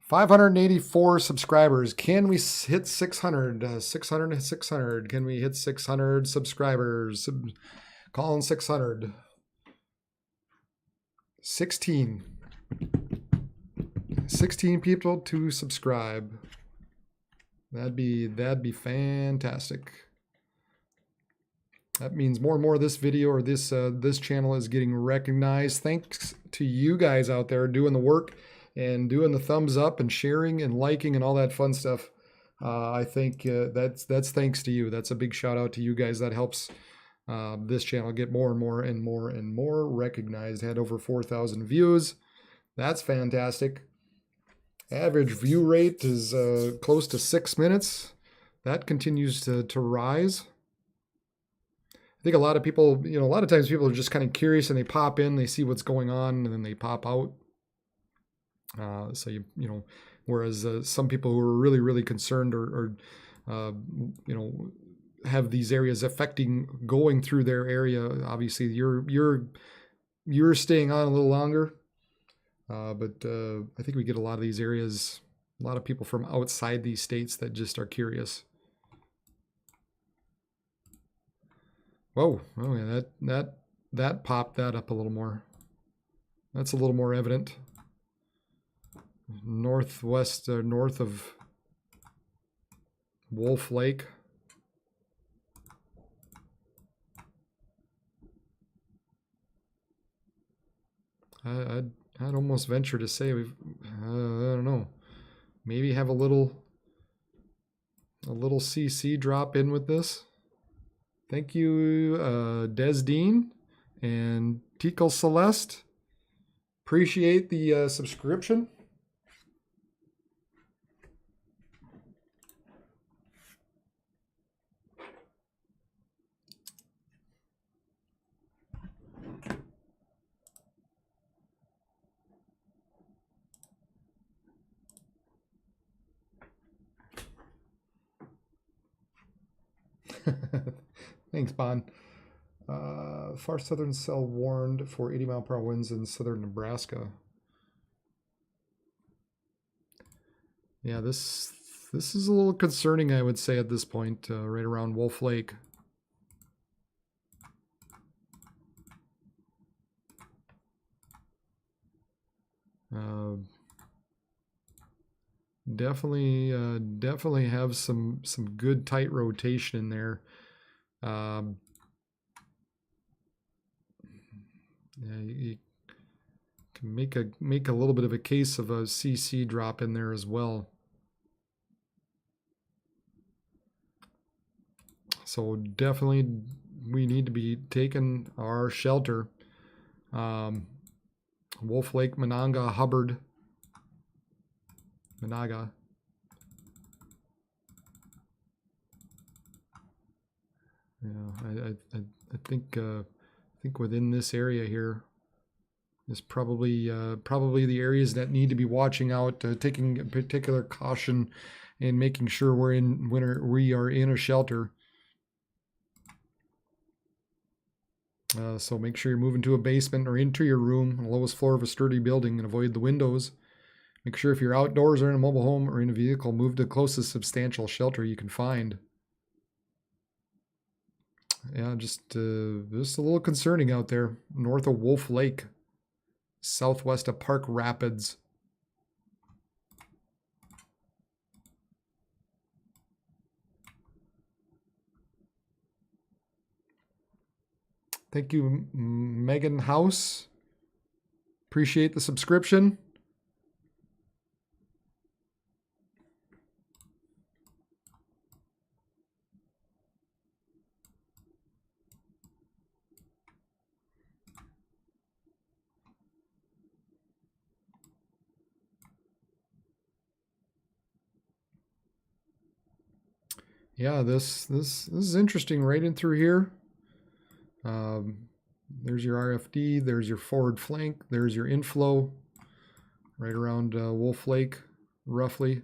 $584 subscribers. Can we hit 600? 600. Can we hit 600 subscribers? Calling 600. 16 people to subscribe. That'd be fantastic. That means more and more of this video or this channel is getting recognized. Thanks to you guys out there doing the work and doing the thumbs up and sharing and liking and all that fun stuff. I think that's thanks to you. That's a big shout out to you guys. That helps this channel get more and more and more and more recognized. Had over 4,000 views. That's fantastic. Average view rate is close to 6 minutes. That continues to rise. I think a lot of people, a lot of times people are just kind of curious and they pop in, they see what's going on, and then they pop out. So whereas some people who are really, really concerned or have these areas going through their area, obviously you're staying on a little longer. But I think we get a lot of these areas, a lot of people from outside these states that just are curious. Whoa, oh yeah, that popped that up a little more. That's a little more evident. Northwest, north of Wolf Lake. I'd almost venture to say we've, I don't know, maybe have a little CC drop in with this. Thank you, Des Dean and Tickle Celeste. Appreciate the subscription. Thanks, Bon. Far southern cell warned for 80-mile-per-hour winds in southern Nebraska. Yeah, this is a little concerning, I would say, at this point, right around Wolf Lake. Definitely have some good tight rotation in there. Yeah, you can make a little bit of a case of a CC drop in there as well. So definitely we need to be taking our shelter. Wolf Lake, Monongah, Hubbard, Monaga. Yeah, I think within this area here is probably the areas that need to be watching out, taking particular caution, and making sure we are in a shelter. So make sure you're moving to a basement or into your room on the lowest floor of a sturdy building and avoid the windows. Make sure if you're outdoors or in a mobile home or in a vehicle, move to the closest substantial shelter you can find. Yeah, just a little concerning out there. North of Wolf Lake, southwest of Park Rapids. Thank you, Megan House. Appreciate the subscription. Yeah, this is interesting right in through here. There's your RFD, there's your forward flank, there's your inflow, right around Wolf Lake, roughly.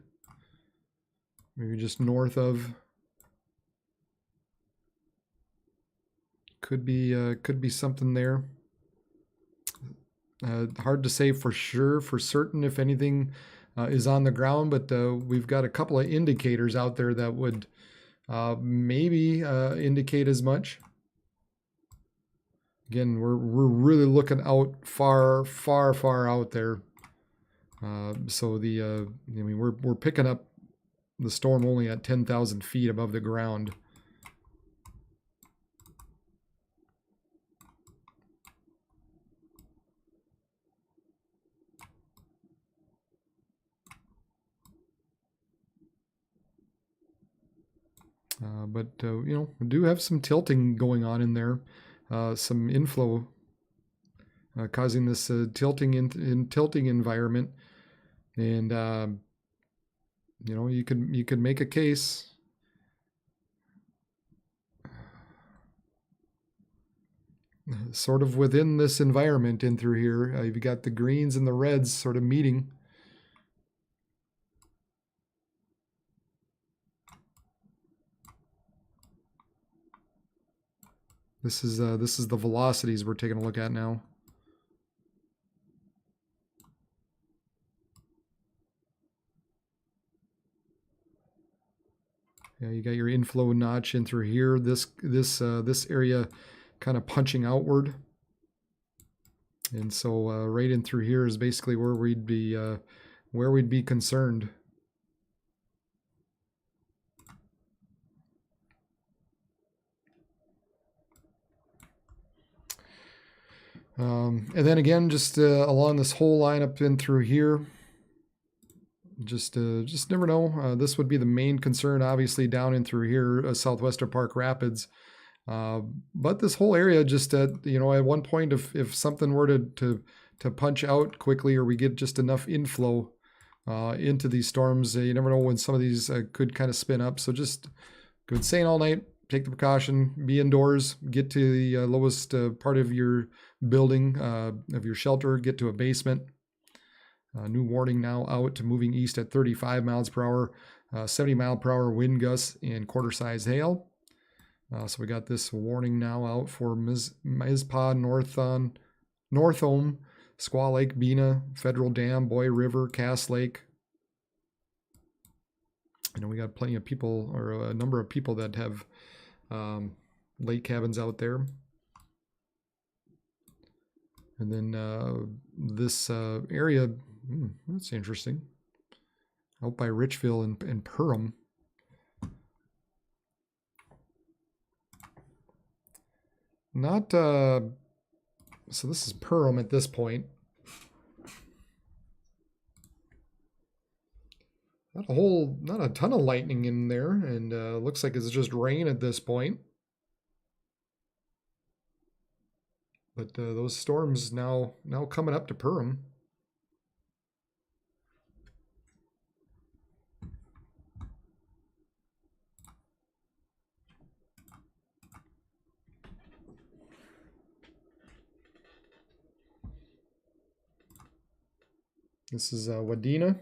Maybe just north of. Could be something there. Hard to say for sure, for certain, if anything is on the ground, but we've got a couple of indicators out there that would maybe indicate as much. Again, we're really looking out far out there. So the I mean we're picking up the storm only at 10,000 feet above the ground. But you know, we do have some tilting going on in there, some inflow causing this tilting in tilting environment, and you know, you could make a case. Sort of within this environment in through here, you've got the greens and the reds sort of meeting. This is the velocities we're taking a look at now. Yeah, you got your inflow notch in through here. This area kind of punching outward, and so right in through here is basically where we'd be concerned. And then again, just along this whole line up in through here, just never know. This would be the main concern, obviously, down in through here, southwest of Park Rapids. But this whole area, just you know, at one point, if something were to punch out quickly, or we get just enough inflow into these storms, you never know when some of these could kind of spin up. So just good saying all night. Take the precaution, be indoors, get to the lowest part of your building, of your shelter, get to a basement. New warning now out to moving east at 35 miles per hour, 70 mile per hour wind gusts and quarter size hail. So we got this warning now out for Mizpah, Northome, Squaw Lake, Bena, Federal Dam, Boy River, Cass Lake. You know, we got plenty of people, or a number of people that have lake cabins out there. And then this area, that's interesting. Out by Richville and Perham. Not, so this is Perham at this point. Not a ton of lightning in there, and looks like it's just rain at this point. But those storms now coming up to Perham. This is Wadena.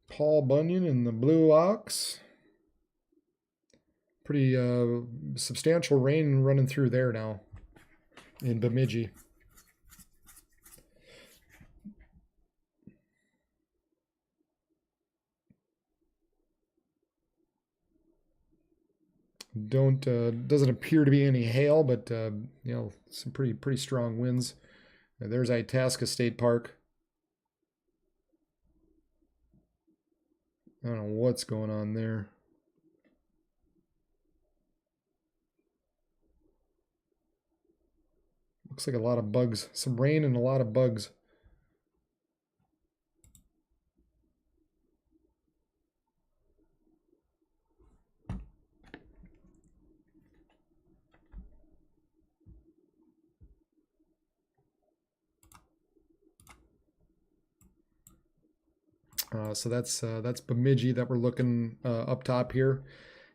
Paul Bunyan and the Blue Ox. pretty substantial rain running through there now in Bemidji. Doesn't appear to be any hail, but you know, some pretty strong winds. There's Itasca State Park. I don't know what's going on there. Looks like a lot of bugs. Some rain and a lot of bugs. So that's Bemidji that we're looking up top here.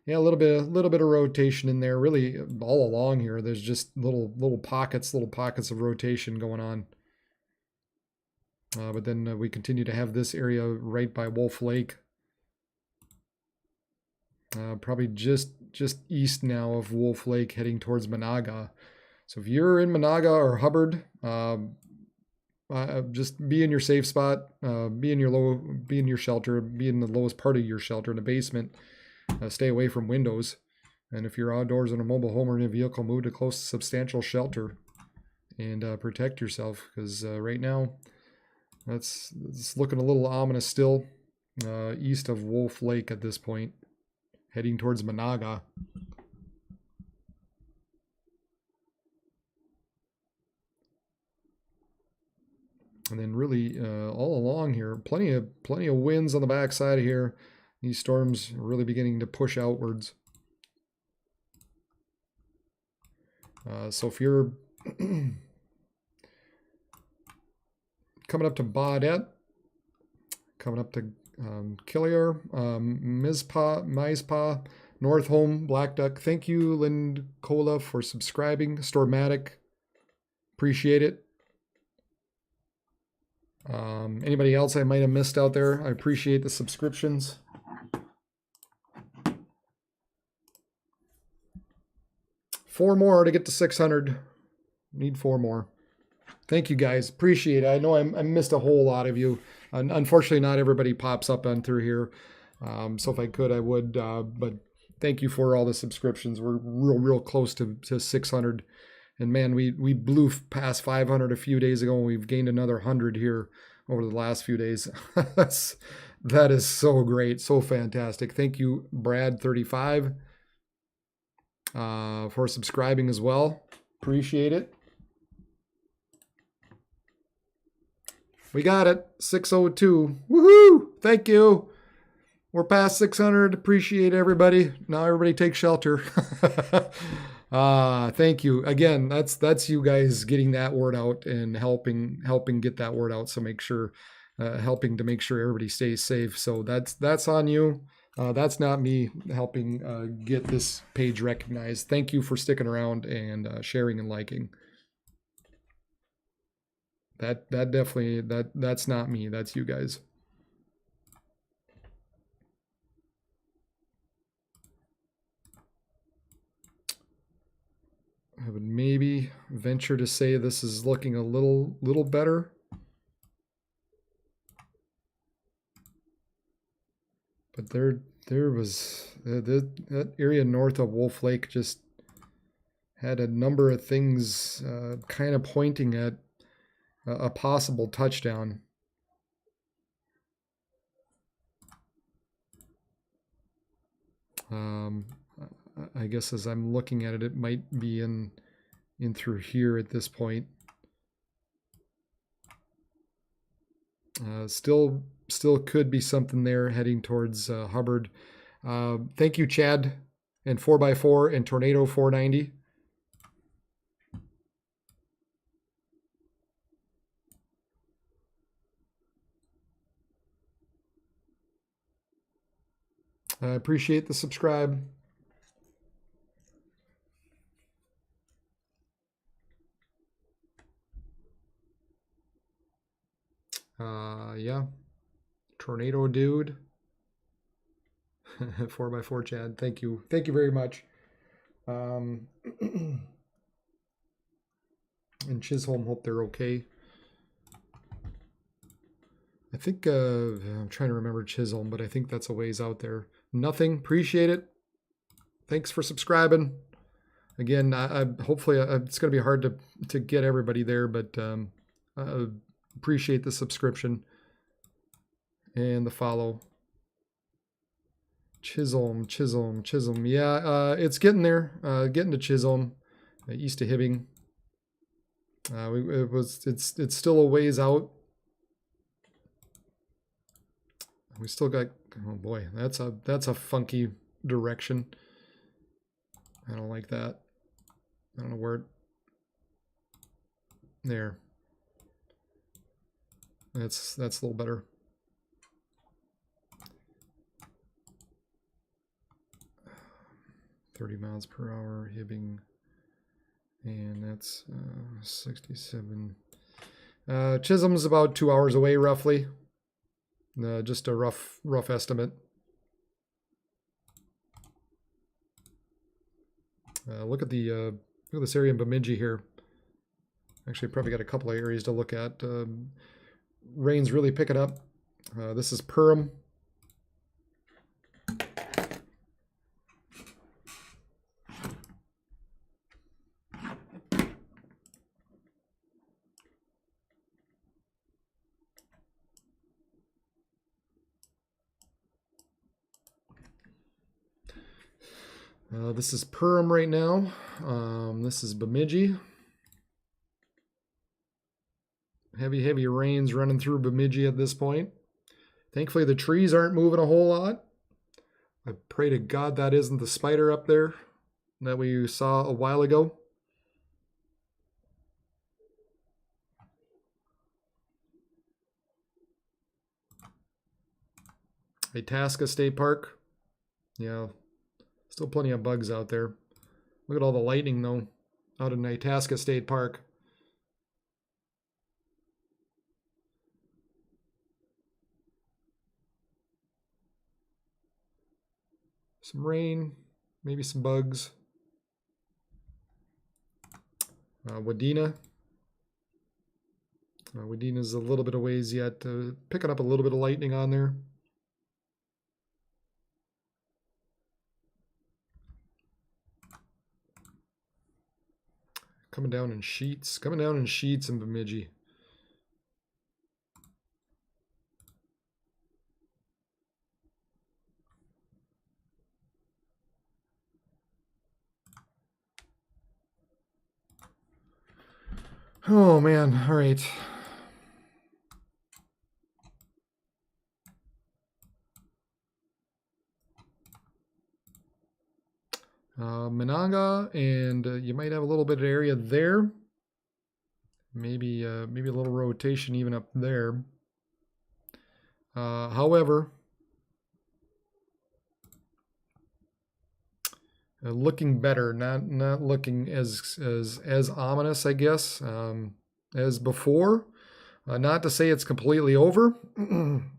Yeah, a little bit of rotation in there. Really, all along here, there's just little pockets of rotation going on. But then we continue to have this area right by Wolf Lake. Probably just east now of Wolf Lake, heading towards Monaga. So if you're in Monaga or Hubbard, just be in your safe spot. Be in your shelter. Be in the lowest part of your shelter in the basement. Stay away from windows. And if you're outdoors in a mobile home or in a vehicle, move to close to substantial shelter and protect yourself. Because right now, it's looking a little ominous still. East of Wolf Lake at this point, heading towards Monaga. And then really all along here, plenty of winds on the backside of here. These storms are really beginning to push outwards. So if you're coming up to Baudette, coming up to Killier, Mizpah, North Home, Black Duck. Thank you, Lincola, for subscribing. Stormatic, appreciate it. Anybody else I might have missed out there? I appreciate the subscriptions. Four more to get to 600. Need 4 more. Thank you guys. Appreciate it. I know I missed a whole lot of you. Unfortunately, not everybody pops up on through here. So if I could, I would. But thank you for all the subscriptions. We're real close to 600. And man, we blew past 500 a few days ago, and we've gained another 100 here over the last few days. That is so great, so fantastic. Thank you, Brad35, for subscribing as well. Appreciate it. We got it, 602. Woohoo! Thank you. We're past 600. Appreciate everybody. Now everybody take shelter. Thank you again. That's you guys getting that word out and helping get that word out. So make sure, helping to make sure everybody stays safe. So that's on you. That's not me helping get this page recognized. Thank you for sticking around and sharing and liking. That definitely that's not me. That's you guys. I would maybe venture to say this is looking a little better. But there was that area north of Wolf Lake just had a number of things kind of pointing at a possible touchdown. I guess as I'm looking at it, it might be in through here at this point. Still could be something there heading towards Hubbard. Thank you, Chad, and 4x4 and Tornado 490. I appreciate the subscribe. Yeah. Tornado dude. 4x4 Chad. Thank you. Thank you very much. And Chisholm, hope they're okay. I think, I'm trying to remember Chisholm, but I think that's a ways out there. Nothing. Appreciate it. Thanks for subscribing. Again, I hopefully it's going to be hard to get everybody there, but appreciate the subscription and the follow. Chisholm. Yeah, it's getting there. Getting to Chisholm, east of Hibbing. It's still a ways out. We still got, oh boy, that's a funky direction. I don't like that. I don't know where there. That's a little better. .30 miles per hour, Hibbing, and that's 67. Chisholm's about 2 hours away, roughly. Just a rough estimate. Look at this area in Bemidji here. Actually, probably got a couple of areas to look at. Rain's really picking up. This is Perham. This is Perham right now. This is Bemidji. Heavy rains running through Bemidji at this point. Thankfully, the trees aren't moving a whole lot. I pray to God that isn't the spider up there that we saw a while ago. Itasca State Park. Yeah, still plenty of bugs out there. Look at all the lightning, though, out in Itasca State Park. Some rain, maybe some bugs. Wadena. Wadena's a little bit of ways yet. Picking up a little bit of lightning on there. Coming down in sheets in Bemidji. Oh man, all right. Menanga, and you might have a little bit of area there. Maybe a little rotation even up there. However, looking better, not looking as ominous, I guess, as before. Not to say it's completely over. And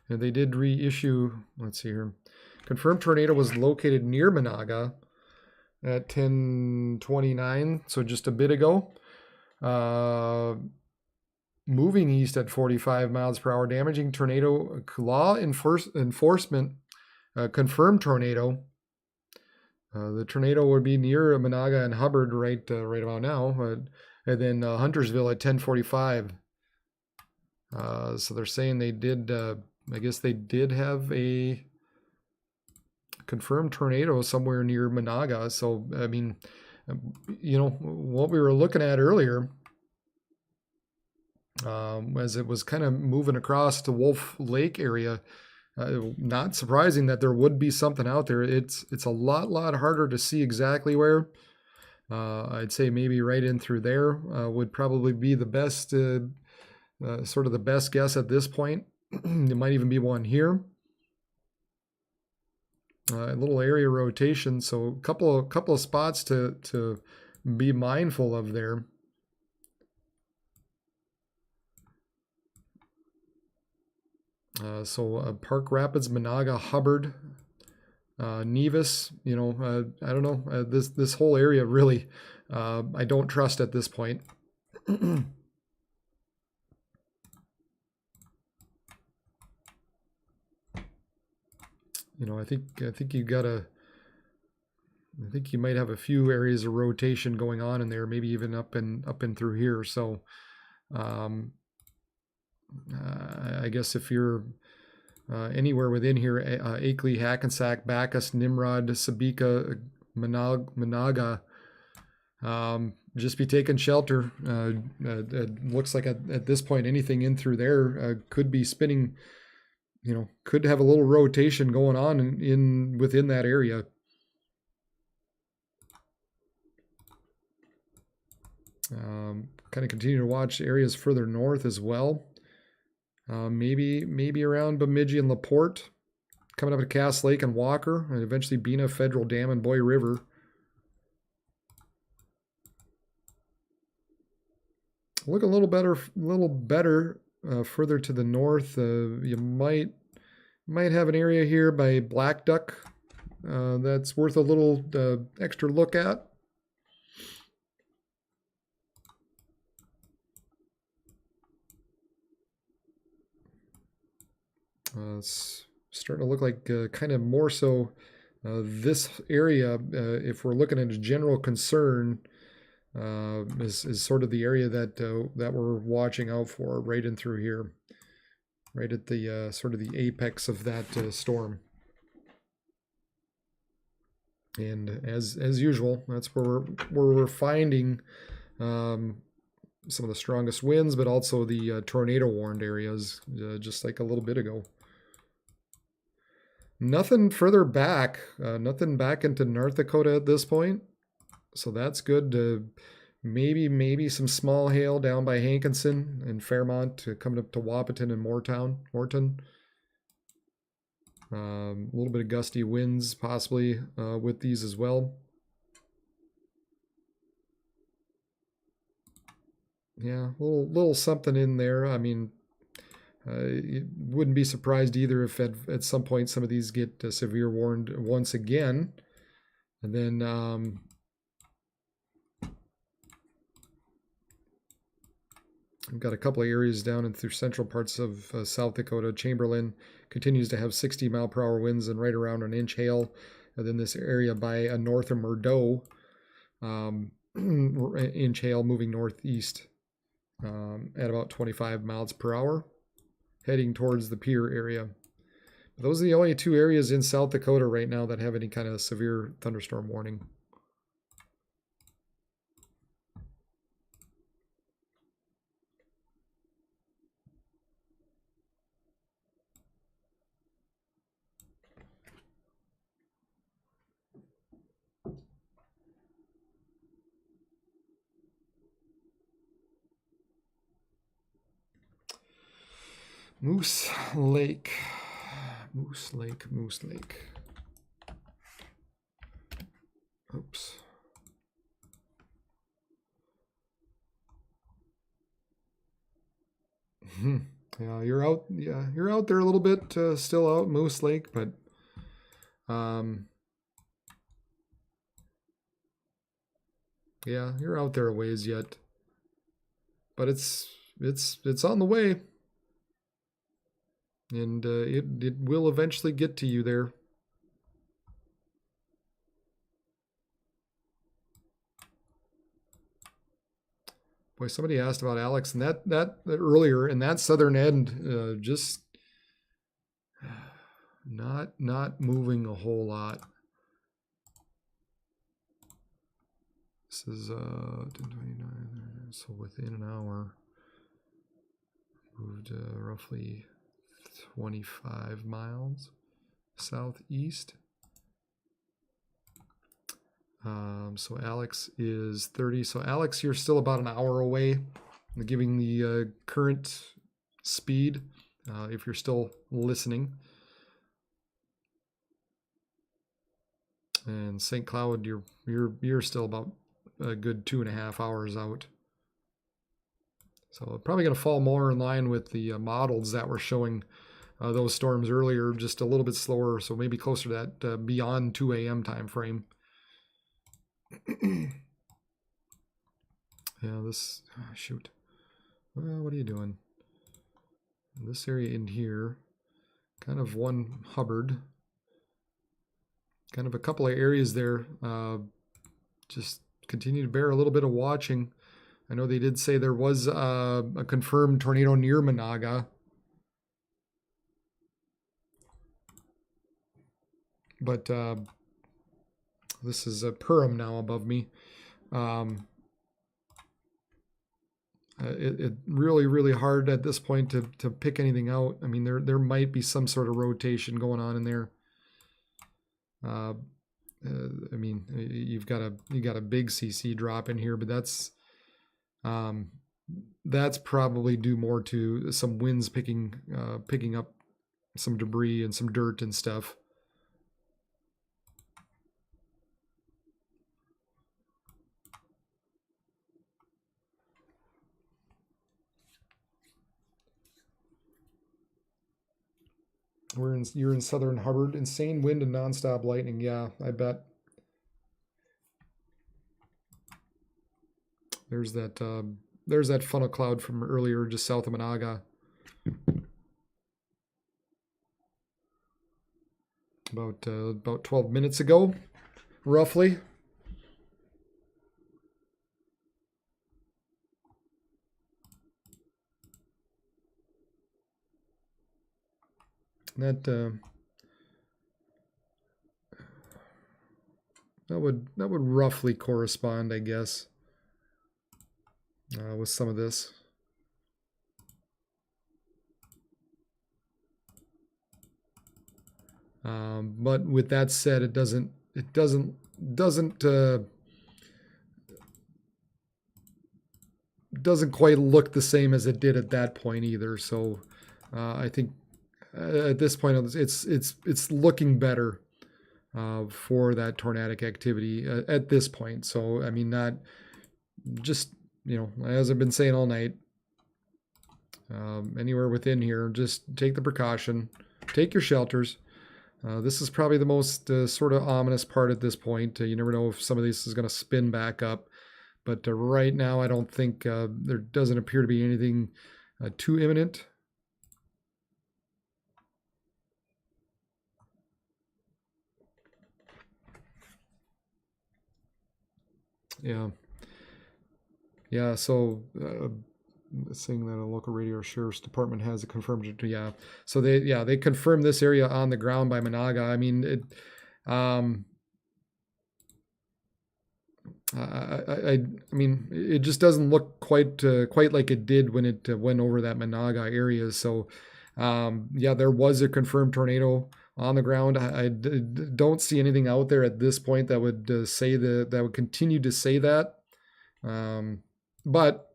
they did reissue. Let's see here. Confirmed tornado was located near Menanga at 10:29, so just a bit ago. Moving east at 45 miles per hour, damaging tornado. Law enforcement confirmed tornado. The tornado would be near Menanga and Hubbard right about now, and then Huntersville at 10:45. So they're saying they did. I guess they did have a confirmed tornado somewhere near Menanga. So I mean, you know what we were looking at earlier, as it was kind of moving across to Wolf Lake area. Not surprising that there would be something out there. It's a lot harder to see exactly where. I'd say maybe right in through there would probably be the best, sort of the best guess at this point. There might even be one here. A little area rotation, so a couple of spots to be mindful of there. So Park Rapids, Menanga, Hubbard, Nevis, you know, I don't know. This whole area really, I don't trust at this point. You know, I think you gotta. I think you might have a few areas of rotation going on in there, maybe even up and through here. So, I guess if you're anywhere within here, Akeley, Hackensack, Bacchus, Nimrod, Sabika, Managa, just be taking shelter. It looks like at this point, anything in through there could be spinning. You know, could have a little rotation going on in within that area. Kind of continue to watch areas further north as well. Maybe around Bemidji and LaPorte, coming up to Cass Lake and Walker, and eventually Bena, Federal Dam, and Boy River. Look a little better further to the north. You might have an area here by Black Duck that's worth a little extra look at. It's starting to look like kind of more so this area, if we're looking at a general concern, is sort of the area that we're watching out for right in through here, right at the sort of the apex of that storm. And as usual, that's where we're finding some of the strongest winds, but also the tornado warned areas, just like a little bit ago. Nothing further back, nothing back into North Dakota at this point, so that's good. Maybe some small hail down by Hankinson and Fairmont, coming up to Wahpeton and Morton. A little bit of gusty winds possibly with these as well. Yeah, a little something in there. I mean, you wouldn't be surprised either if at some point some of these get severe warned once again. And then I've got a couple of areas down and through central parts of South Dakota. Chamberlain continues to have 60-mile-per-hour winds and right around an inch hail. And then this area by north of Murdo, inch hail moving northeast at about 25 miles per hour, heading towards the Pier area. But those are the only two areas in South Dakota right now that have any kind of severe thunderstorm warning. Moose Lake. Oops. Yeah, you're out. Yeah, you're out there a little bit, still out Moose Lake, but yeah, you're out there a ways yet. But it's on the way. And it will eventually get to you there. Boy, somebody asked about Alex, and that earlier, and that southern end just not moving a whole lot. This is 10:29, so within an hour, moved roughly 25 miles southeast. So Alex is 30. So Alex, you're still about an hour away, giving the current speed, if you're still listening. And St. Cloud, you're still about a good 2.5 hours out. So probably going to fall more in line with the models that were showing those storms earlier, just a little bit slower, so maybe closer to that beyond 2 a.m. time frame. Yeah, this, shoot. What are you doing? This area in here, kind of one Hubbard, kind of a couple of areas there. Just continue to bear a little bit of watching. I know they did say there was a confirmed tornado near Monaga. But this is a Purim now above me. It really hard at this point to pick anything out. I mean, there might be some sort of rotation going on in there. I mean, you got a big CC drop in here, but that's probably due more to some winds picking up some debris and some dirt and stuff. You're in southern Hubbard. Insane wind and nonstop lightning. Yeah, I bet. There's that funnel cloud from earlier, just south of Monaga. About 12 minutes ago, roughly. That would roughly correspond, I guess, with some of this. But with that said, it doesn't quite look the same as it did at that point either. So I think at this point it's looking better for that tornadic activity at this point. So I mean, not just, you know, as I've been saying all night, anywhere within here, just take the precaution, take your shelters. This is probably the most sort of ominous part at this point. You never know if some of this is going to spin back up. But right now, I don't think there doesn't appear to be anything too imminent. Yeah. Yeah, so saying that a local radio sheriff's department has it confirmed. Yeah, so they confirmed this area on the ground by Monaga. I mean, it I mean, it just doesn't look quite like it did when it went over that Monaga area. So yeah, there was a confirmed tornado on the ground. I don't see anything out there at this point that would say that would continue to say that. But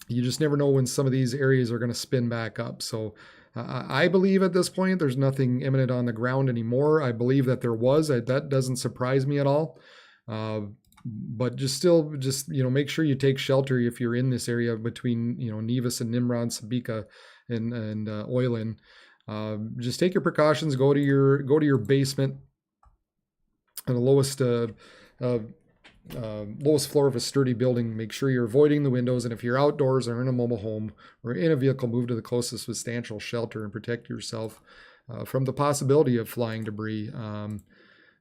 you just never know when some of these areas are going to spin back up. So I believe at this point there's nothing imminent on the ground anymore. I believe that there was. That doesn't surprise me at all. But just you know, make sure you take shelter if you're in this area between, you know, Nevis and Nimrod, Sabika, and Oilen. Just take your precautions. Go to your basement on the lowest floor of a sturdy building. Make sure you're avoiding the windows, and if you're outdoors or in a mobile home or in a vehicle, move to the closest substantial shelter and protect yourself from the possibility of flying debris.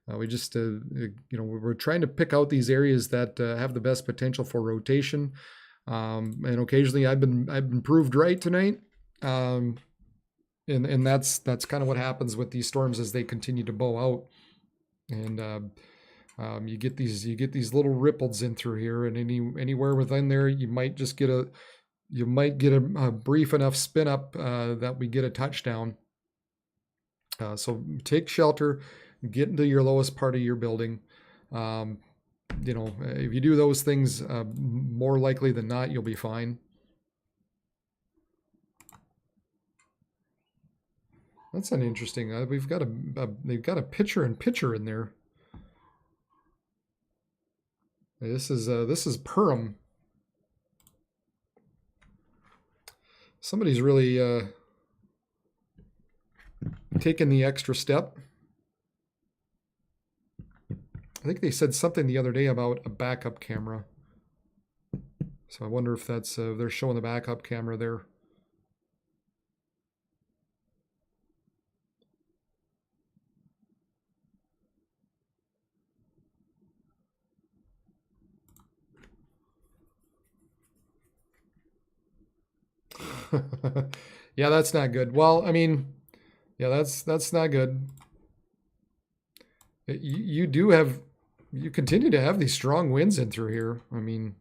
We just, you know, we're trying to pick out these areas that have the best potential for rotation, and occasionally I've been proved right tonight, and that's kind of what happens with these storms as they continue to bow out, and you get these little ripples in through here, and anywhere within there, you might get a brief enough spin up that we get a touchdown. So take shelter, get into your lowest part of your building. You know, if you do those things, more likely than not, you'll be fine. That's an interesting. We've got they've got a pitcher and pitcher in there. This is Purim. Somebody's really taken the extra step. I think they said something the other day about a backup camera. So I wonder if that's they're showing the backup camera there. Yeah, that's not good. Well, I mean, yeah, that's not good. You do have, you continue to have these strong winds in through here. I mean,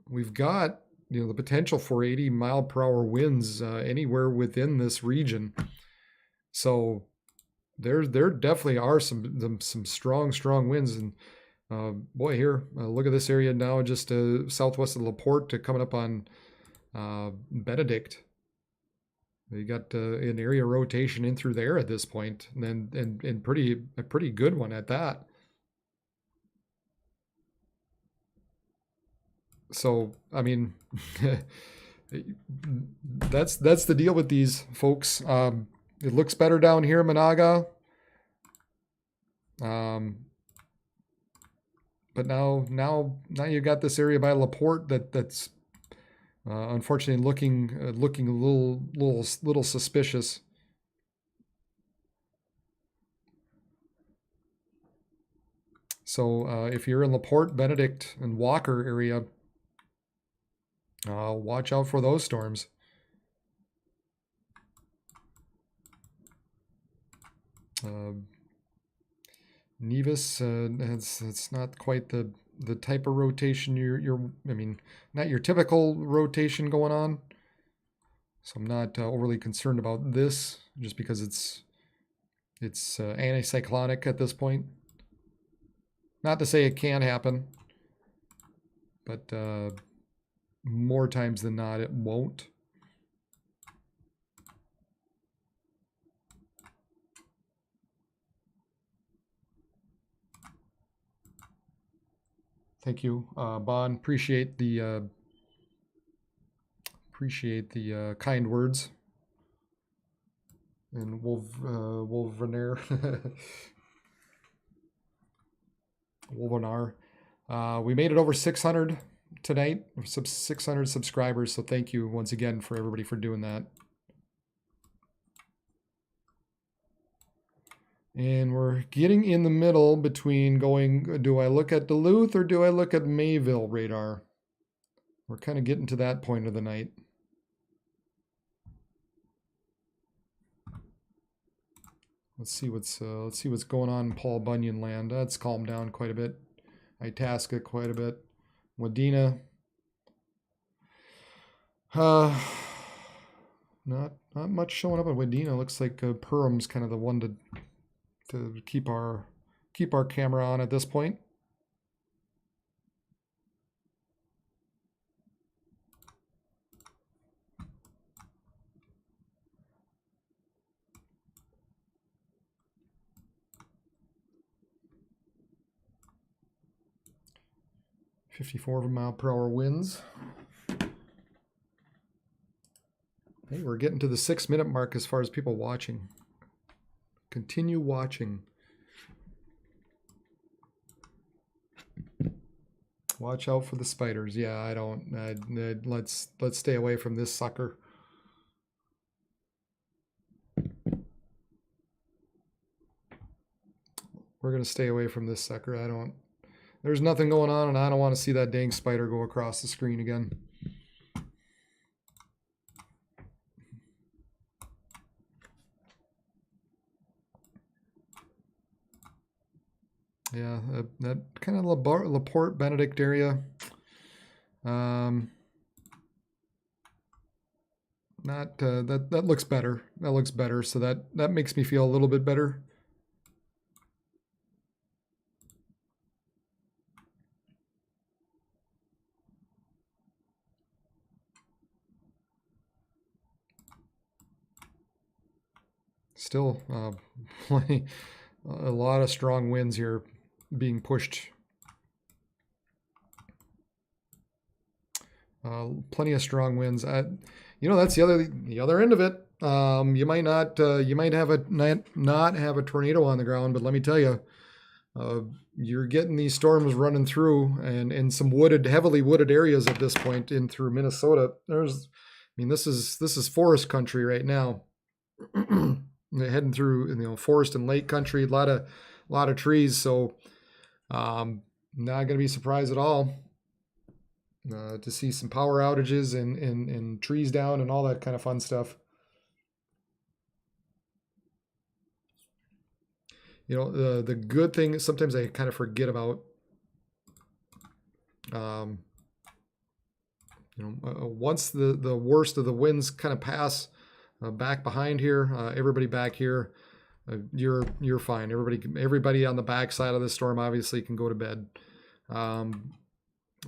we've got, you know, the potential for 80-mile-per-hour winds anywhere within this region. So there definitely are some strong winds. And boy, here, look at this area now, just southwest of LaPorte to coming up on Benedict. You got an area rotation in through there at this point, and then and a pretty good one at that. So I mean, that's the deal with these folks. It looks better down here in Monaga. But now you got this area by LaPorte that's unfortunately looking a little suspicious. So if you're in LaPorte, Benedict, and Walker area, watch out for those storms. Nevis, it's not quite the type of rotation I mean, not your typical rotation going on. So I'm not overly concerned about this, just because it's anticyclonic at this point. Not to say it can't happen, but more times than not, it won't. Thank you, Bon. Appreciate the kind words. And Wolverner. Wolvernar. We made it over 600 tonight, 600 subscribers. So thank you once again for everybody for doing that. And we're getting in the middle between going, do I look at Duluth or do I look at Mayville radar? We're kind of getting to that point of the night. Let's see what's going on in Paul Bunyan land. That's calmed down quite a bit. Itasca quite a bit. Wadena. Not much showing up at Wadena. Looks like Perham's kind of the one to keep our camera on at this point. .54-mile-per-hour winds. Hey, we're getting to the 6-minute mark as far as people watching. Continue watching. Watch out for the spiders. Yeah, I don't. Let's stay away from this sucker. We're gonna stay away from this sucker. I don't. There's nothing going on, and I don't want to see that dang spider go across the screen again. Yeah, that kind of LaPorte, Benedict area. Not that looks better. That looks better. So that makes me feel a little bit better. Still, a lot of strong winds here being pushed. Plenty of strong winds. you know, that's the other end of it. You might not have a tornado on the ground, but let me tell you, you're getting these storms running through and some heavily wooded areas at this point in through Minnesota. This is forest country right now. They're heading through, forest and lake country, a lot of trees. So, not going to be surprised at all to see some power outages and trees down and all that kind of fun stuff. The good thing sometimes I kind of forget about, once the worst of the winds kind of pass back behind here, everybody back here, you're fine. Everybody on the back side of the storm obviously can go to bed.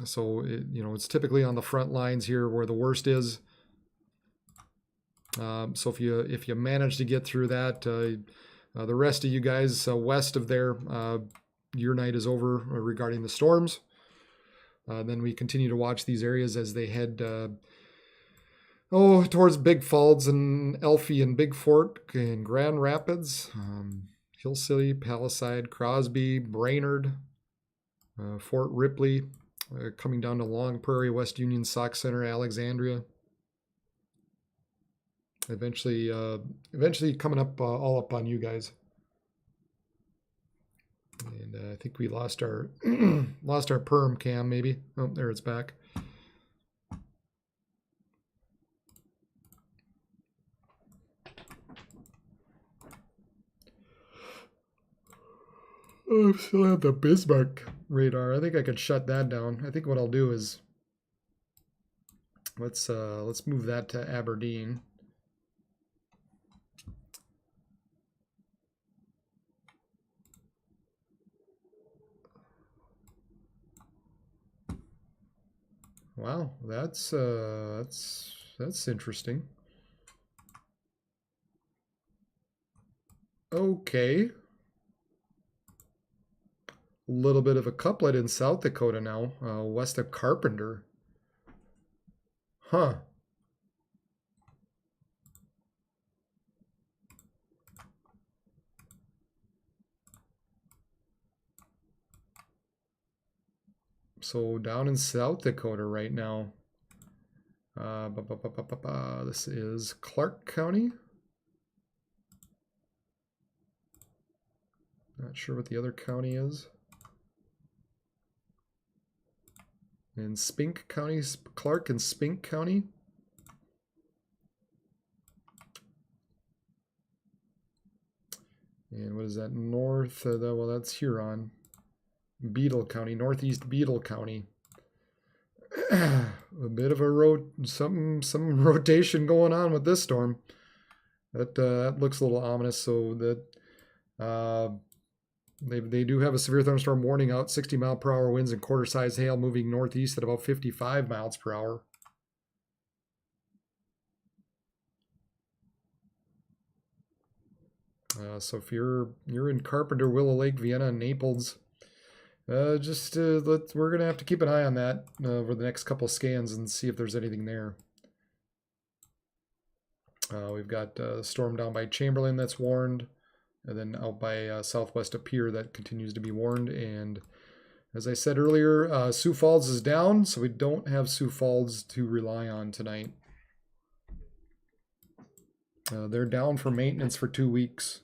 So it's typically on the front lines here where the worst is. So if you manage to get through that, the rest of you guys west of there, your night is over regarding the storms. Then we continue to watch these areas as they head towards Big Falls and Elfie and Big Fork and Grand Rapids, Hill City, Palisade, Crosby, Brainerd, Fort Ripley, coming down to Long Prairie, West Union, Sauk Center, Alexandria. Eventually coming up all up on you guys. And I think we lost our perm cam maybe. Oh, there it's back. Oh, I still have the Bismarck radar. I think I could shut that down. I think what I'll do is let's move that to Aberdeen. Wow, that's interesting. Okay. A little bit of a couplet in South Dakota now, west of Carpenter. Huh. So down in South Dakota right now, this is Clark County. Not sure what the other county is. In Spink County, Clark and Spink County. And what is that? North, well, that's Huron. Beetle County, northeast Beetle County. A bit of some rotation going on with this storm. That looks a little ominous. So that they do have a severe thunderstorm warning out. 60-mile-per-hour winds and quarter-size hail moving northeast at about 55 miles per hour. So if you're in Carpenter, Willow Lake, Vienna, and Naples, we're gonna have to keep an eye on that over the next couple scans and see if there's anything there. We've got storm down by Chamberlain that's warned, and then out by southwest of Pier that continues to be warned. And as I said earlier, Sioux Falls is down, so we don't have Sioux Falls to rely on tonight. They're down for maintenance for 2 weeks.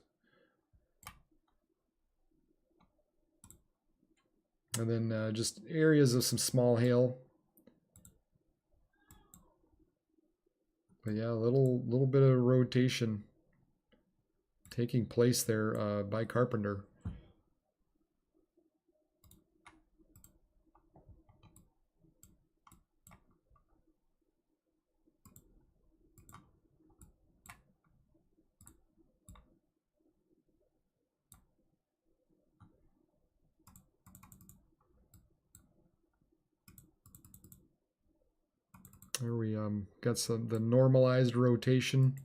And then just areas of some small hail. But yeah, a little bit of rotation taking place there by Carpenter. There we got the normalized rotation.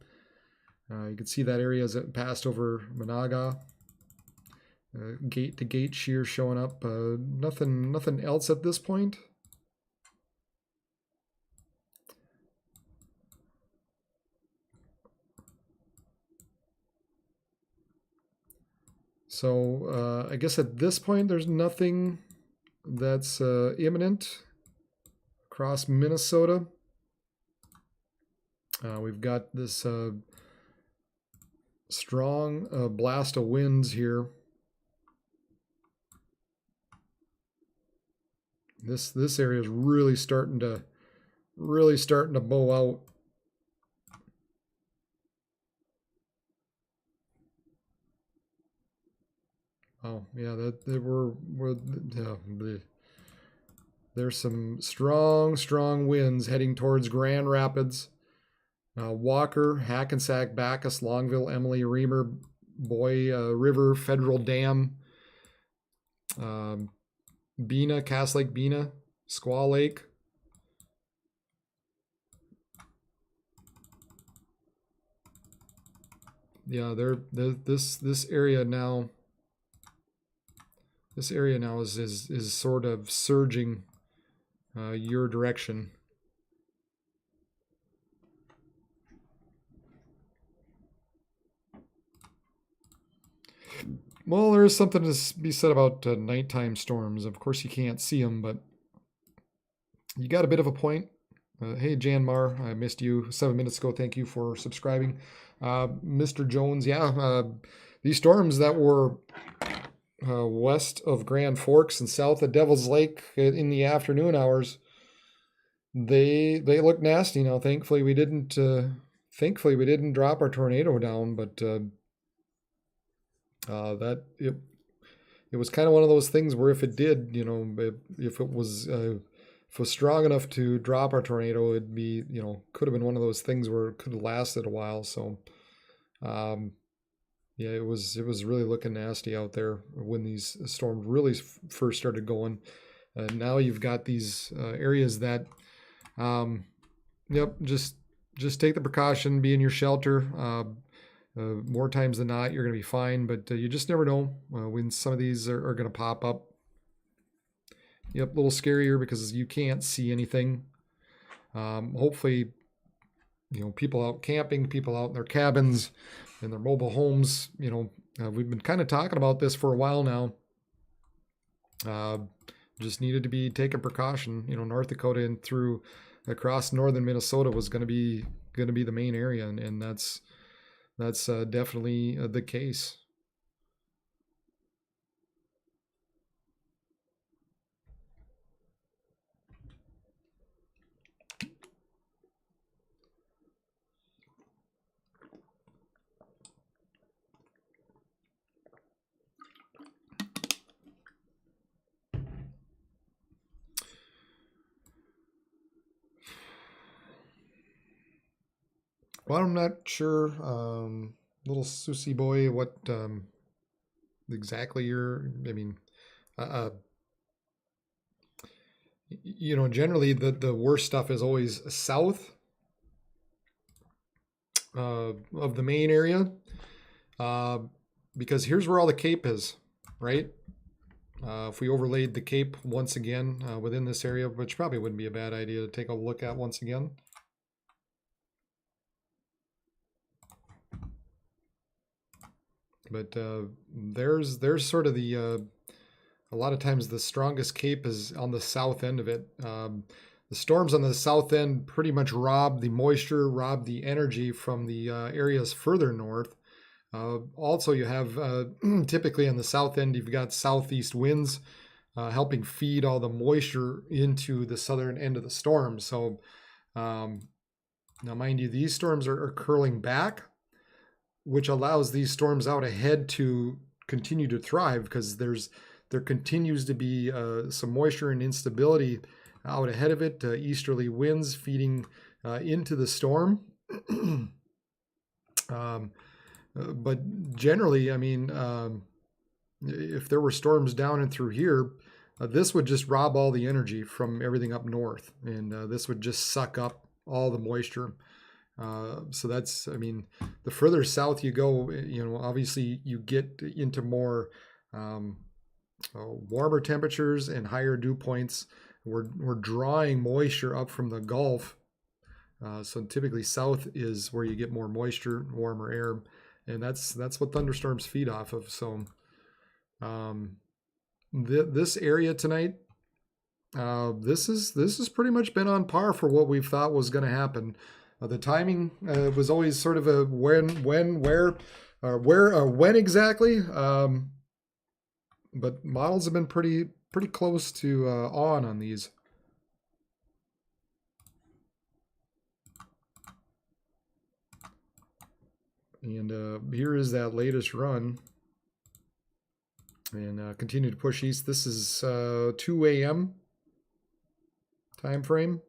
You can see that area as it passed over Monaga. Gate to gate shear showing up. Nothing else at this point. So I guess at this point, there's nothing that's imminent across Minnesota. We've got this strong blast of winds here. This area is really starting to bow out. Oh yeah, there's some strong winds heading towards Grand Rapids, Walker, Hackensack, Bacchus, Longville, Emily, Reamer, Boy River, Federal Dam, Bena, Cass Lake, Bena, Squaw Lake. Yeah, this area now. This area now is sort of surging your direction. Well, there is something to be said about nighttime storms. Of course, you can't see them, but you got a bit of a point. Hey, Jan Mar, I missed you 7 minutes ago. Thank you for subscribing. Mr. Jones, yeah, these storms that were west of Grand Forks and south of Devil's Lake in the afternoon hours, they look nasty now. Thankfully, we didn't drop our tornado down, but it was kind of one of those things where if it did, if it was strong enough to drop our tornado, it'd be, could have been one of those things where it could have lasted a while. So, yeah, it was really looking nasty out there when these storms really first started going. And now you've got these areas that, yep, just take the precaution, be in your shelter. More times than not, you're going to be fine, but you just never know when some of these are going to pop up. Yep, a little scarier because you can't see anything. Hopefully, people out camping, people out in their cabins, in their mobile homes, we've been kind of talking about this for a while now. Just needed to be taking precaution. North Dakota and through across northern Minnesota was going to be the main area, and that's definitely the case. Well, I'm not sure, little Susie boy, what exactly generally the worst stuff is always south of the main area, because here's where all the Cape is, right? If we overlaid the Cape once again within this area, which probably wouldn't be a bad idea to take a look at once again. But there's sort of a lot of times the strongest Cape is on the south end of it. The storms on the south end pretty much rob the moisture, rob the energy from the areas further north. Also, you have typically on the south end, you've got southeast winds helping feed all the moisture into the southern end of the storm. So now, mind you, these storms are curling back, which allows these storms out ahead to continue to thrive because there continues to be some moisture and instability out ahead of it. Easterly winds feeding into the storm. But generally, if there were storms down and through here, this would just rob all the energy from everything up north, and this would just suck up all the moisture. So that's, the further south you go, obviously you get into more warmer temperatures and higher dew points. We're drawing moisture up from the Gulf. So typically south is where you get more moisture, warmer air, and that's what thunderstorms feed off of. So This area tonight, this is pretty much been on par for what we thought was going to happen. The timing was always sort of a when, where, when exactly. But models have been pretty close to on these. And here is that latest run. And continue to push east. This is 2 a.m. time frame.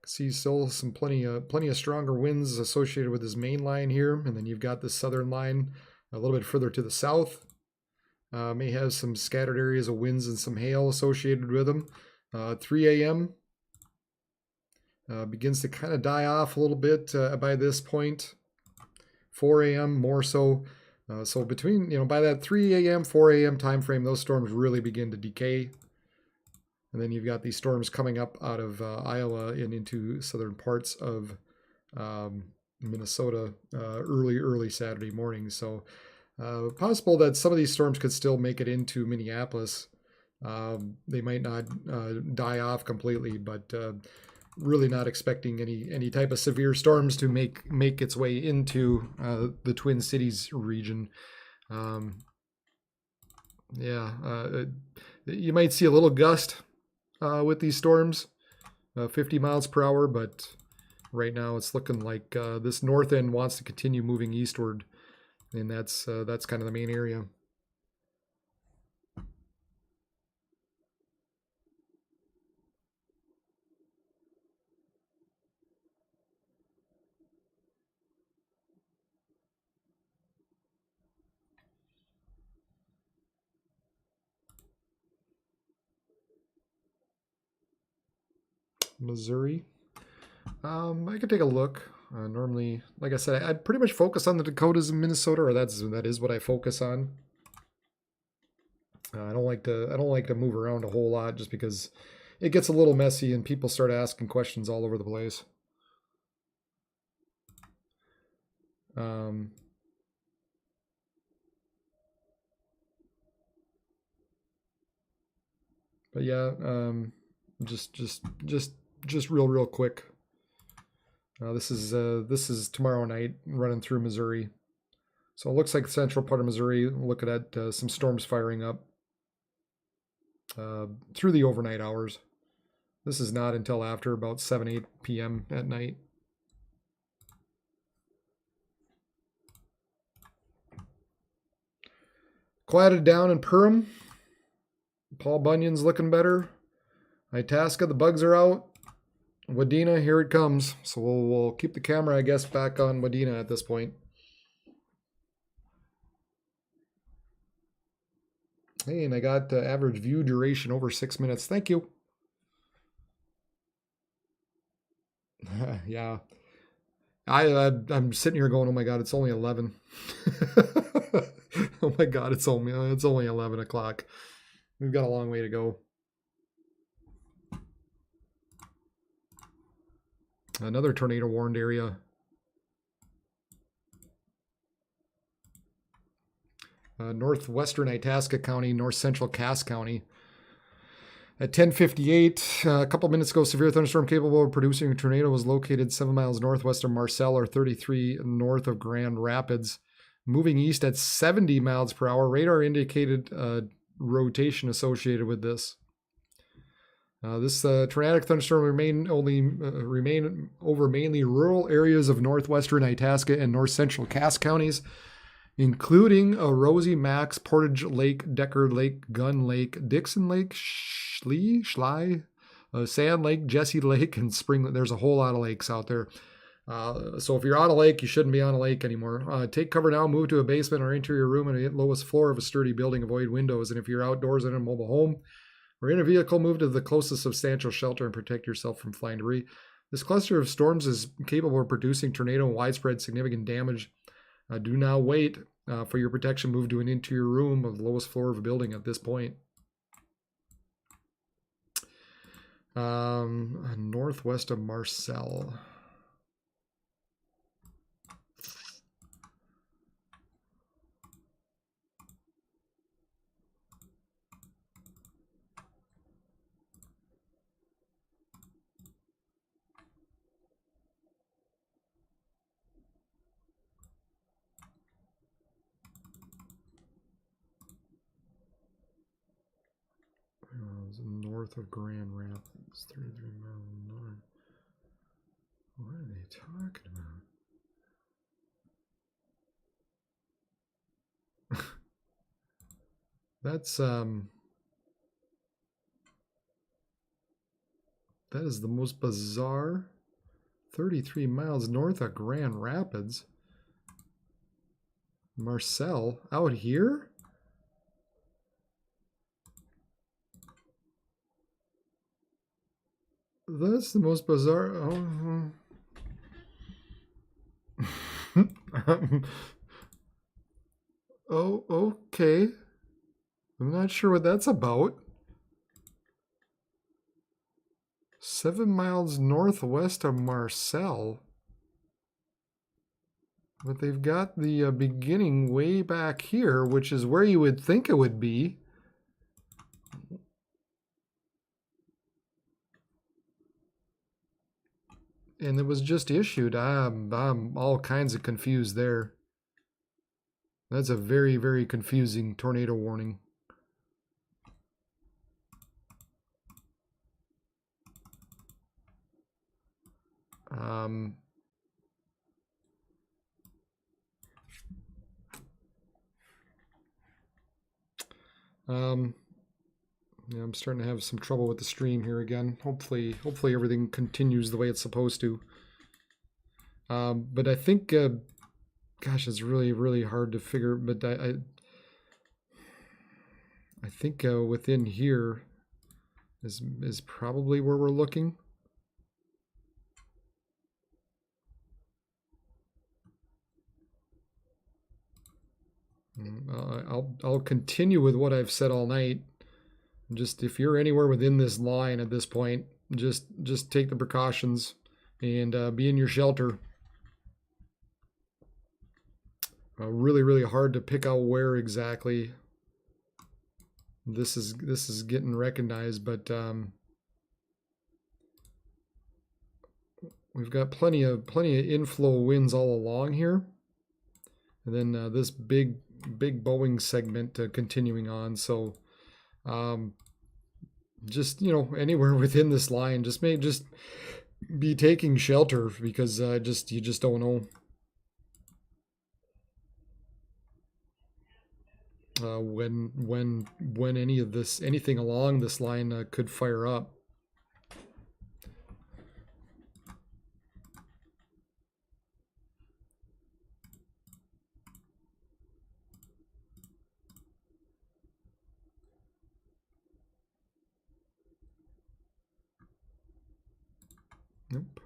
See still some plenty of stronger winds associated with this main line here, and then you've got this southern line a little bit further to the south. May have some scattered areas of winds and some hail associated with them. 3 a.m. Begins to kind of die off a little bit by this point. 4 a.m. more so. So between, by that 3 a.m., 4 a.m. time frame, those storms really begin to decay. And then you've got these storms coming up out of Iowa and into southern parts of Minnesota early Saturday morning. So possible that some of these storms could still make it into Minneapolis. They might not die off completely, but really not expecting any type of severe storms to make its way into the Twin Cities region. You might see a little gust with these storms, 50 miles per hour, but right now it's looking like this north end wants to continue moving eastward, and that's kind of the main area. Missouri. I could take a look. Normally, like I said, I pretty much focus on the Dakotas and Minnesota, or that is what I focus on. I don't like to move around a whole lot just because it gets a little messy and people start asking questions all over the place. But yeah, just real quick. This is tomorrow night running through Missouri. So it looks like the central part of Missouri, looking at some storms firing up through the overnight hours. This is not until after about 7-8 p.m. at night. Quieted down in Perham. Paul Bunyan's looking better. Itasca, the bugs are out. Wadena, here it comes. So we'll keep the camera, I guess, back on Wadena at this point. Hey, and I got the average view duration over 6 minutes. Thank you. Yeah. I'm sitting here going, oh my God, it's only 11. Oh my God, it's only 11 o'clock. We've got a long way to go. Another tornado warned area. Northwestern Itasca County, north central Cass County. At 10:58, a couple minutes ago, severe thunderstorm capable of producing a tornado was located 7 miles northwest of Marcel, or 33 north of Grand Rapids. Moving east at 70 miles per hour. Radar indicated rotation associated with this. This tornadic thunderstorm remain over mainly rural areas of northwestern Itasca and north central Cass counties, including Rosie, Max, Portage Lake, Decker Lake, Gun Lake, Dixon Lake, Schley, Sand Lake, Jesse Lake, and Spring Lake. There's a whole lot of lakes out there. So if you're on a lake, you shouldn't be on a lake anymore. Take cover now, move to a basement or interior room and hit lowest floor of a sturdy building, avoid windows. And if you're outdoors in a mobile home or in a vehicle, move to the closest substantial shelter and protect yourself from flying debris. This cluster of storms is capable of producing tornado and widespread significant damage. Do not wait for your protection. Move to an interior room of the lowest floor of a building at this point. Northwest of Marcel. north of Grand Rapids, 33 miles north. What are they talking about? That's that is the most bizarre. 33 miles north of Grand Rapids. Marcel, out here? That's the most bizarre. Oh, okay. I'm not sure what that's about. 7 miles northwest of Marcel. But they've got the beginning way back here, which is where you would think it would be. And it was just issued. I'm all kinds of confused there. That's a very, very confusing tornado warning. Yeah, I'm starting to have some trouble with the stream here again. Hopefully everything continues the way it's supposed to. But I think, gosh, it's really, really hard to figure. But I think within here is probably where we're looking. I'll continue with what I've said all night. Just if you're anywhere within this line at this point, just take the precautions and be in your shelter. Really, really hard to pick out where exactly this is getting recognized, but we've got plenty of inflow winds all along here, and then this big Boeing segment continuing on. So just, you know, anywhere within this line, just be taking shelter, because you just don't know when anything along this line could fire up. Nope.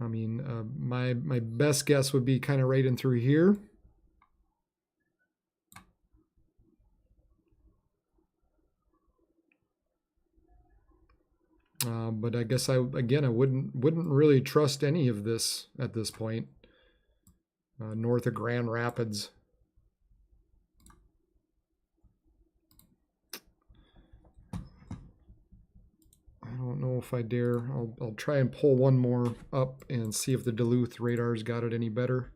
I mean, my best guess would be kind of right in through here. But I guess I wouldn't really trust any of this at this point. North of Grand Rapids. I don't know if I dare. I'll try and pull one more up and see if the Duluth radar's got it any better.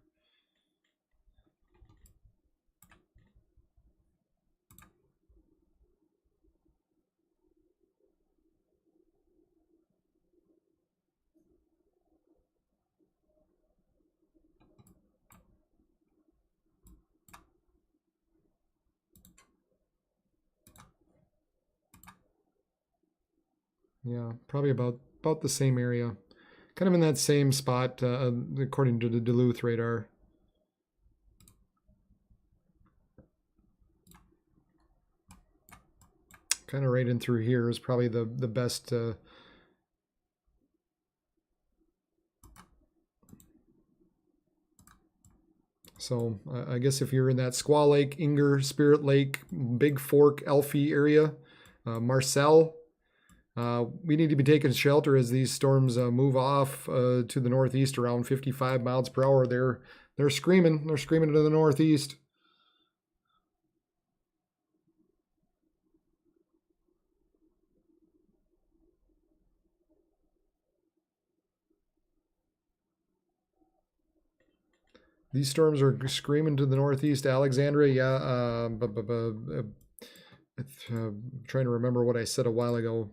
Yeah, probably about the same area. Kind of in that same spot, according to the Duluth radar. Kind of right in through here is probably the best. So I guess if you're in that Squaw Lake, Inger, Spirit Lake, Big Fork, Elfie area, Marcel, we need to be taking shelter as these storms move off to the northeast around 55 miles per hour. They're screaming. They're screaming to the northeast. These storms are screaming to the northeast. Alexandria, yeah. trying to remember what I said a while ago.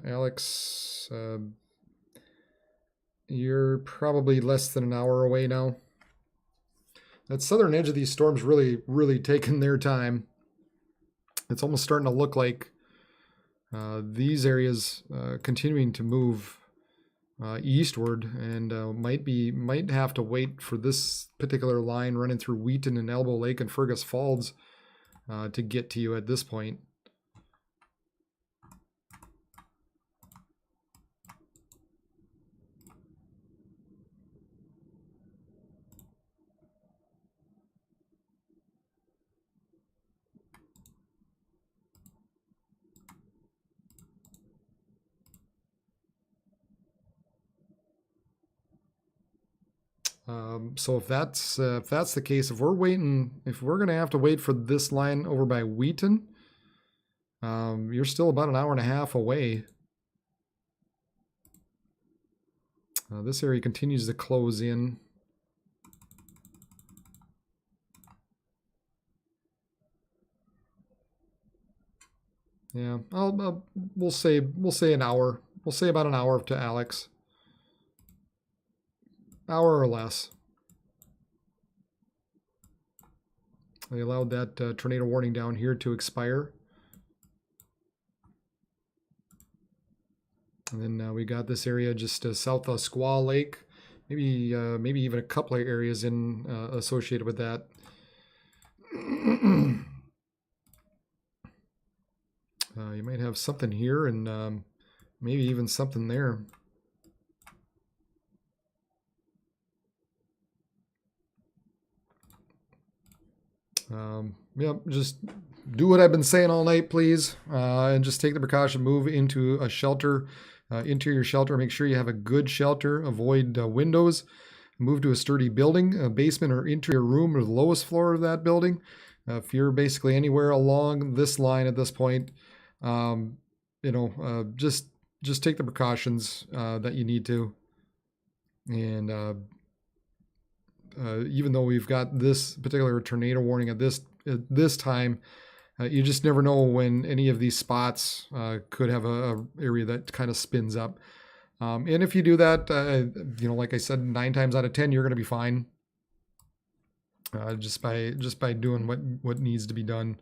Alex, you're probably less than an hour away now. That southern edge of these storms really taking their time. It's almost starting to look like these areas continuing to move eastward, and might have to wait for this particular line running through Wheaton and Elbow Lake and Fergus Falls to get to you at this point. So if that's the case, if we're gonna have to wait for this line over by Wheaton, you're still about an hour and a half away. This area continues to close in. Yeah, we'll say an hour. We'll say about an hour to Alex. Hour or less. They allowed that tornado warning down here to expire. And then we got this area just south of Squaw Lake. Maybe even a couple of areas in associated with that. You might have something here and maybe even something there. Yeah, just do what I've been saying all night, please, and just take the precaution. Move into a shelter, interior shelter. Make sure you have a good shelter. Avoid windows. Move to a sturdy building, a basement or interior room, or the lowest floor of that building. If you're basically anywhere along this line at this point, just take the precautions that you need to. And even though we've got this particular tornado warning at this time, you just never know when any of these spots could have a area that kind of spins up. And if you do that, like I said, 9 times out of 10, you're going to be fine. Just by doing what needs to be done.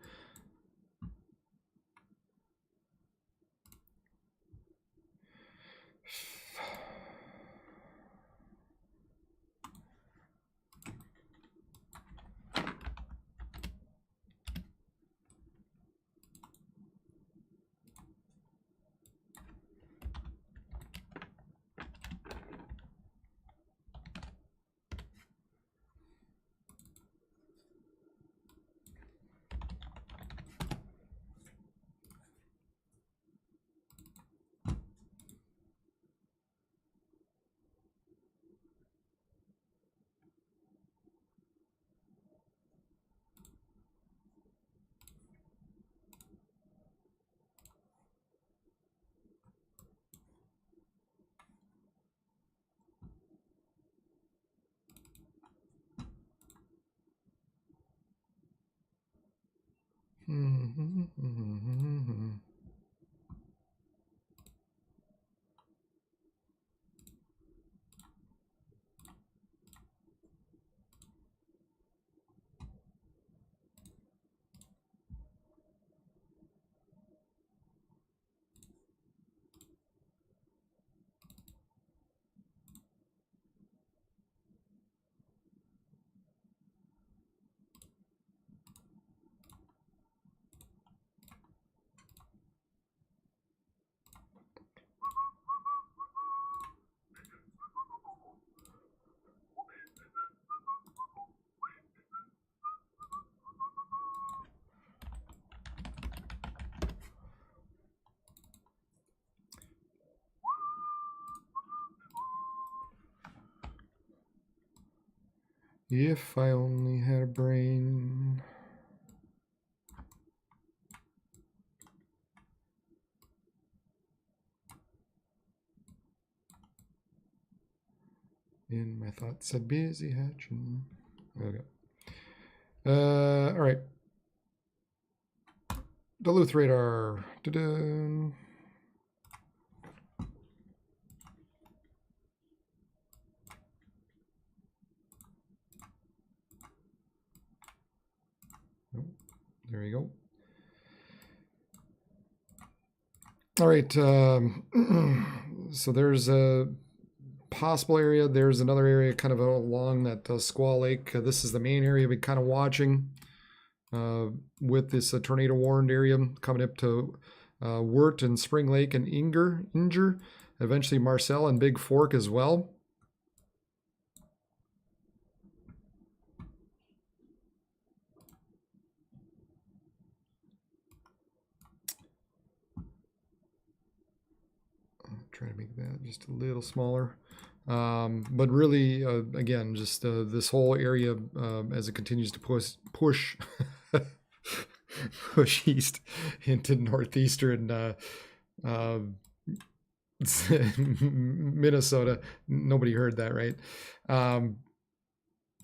If I only had a brain. In my thoughts said busy hatching. Okay. All right. Duluth radar. Da-da. Oh, there you go. All right. So there's a possible area. There's another area kind of along that Squaw Lake. This is the main area we're kind of watching with this tornado warned area coming up to Wirt and Spring Lake and Inger, eventually Marcel and Big Fork as well. Try to make that just a little smaller. But really, again, just this whole area as it continues to push push east into northeastern Minnesota. Nobody heard that, right?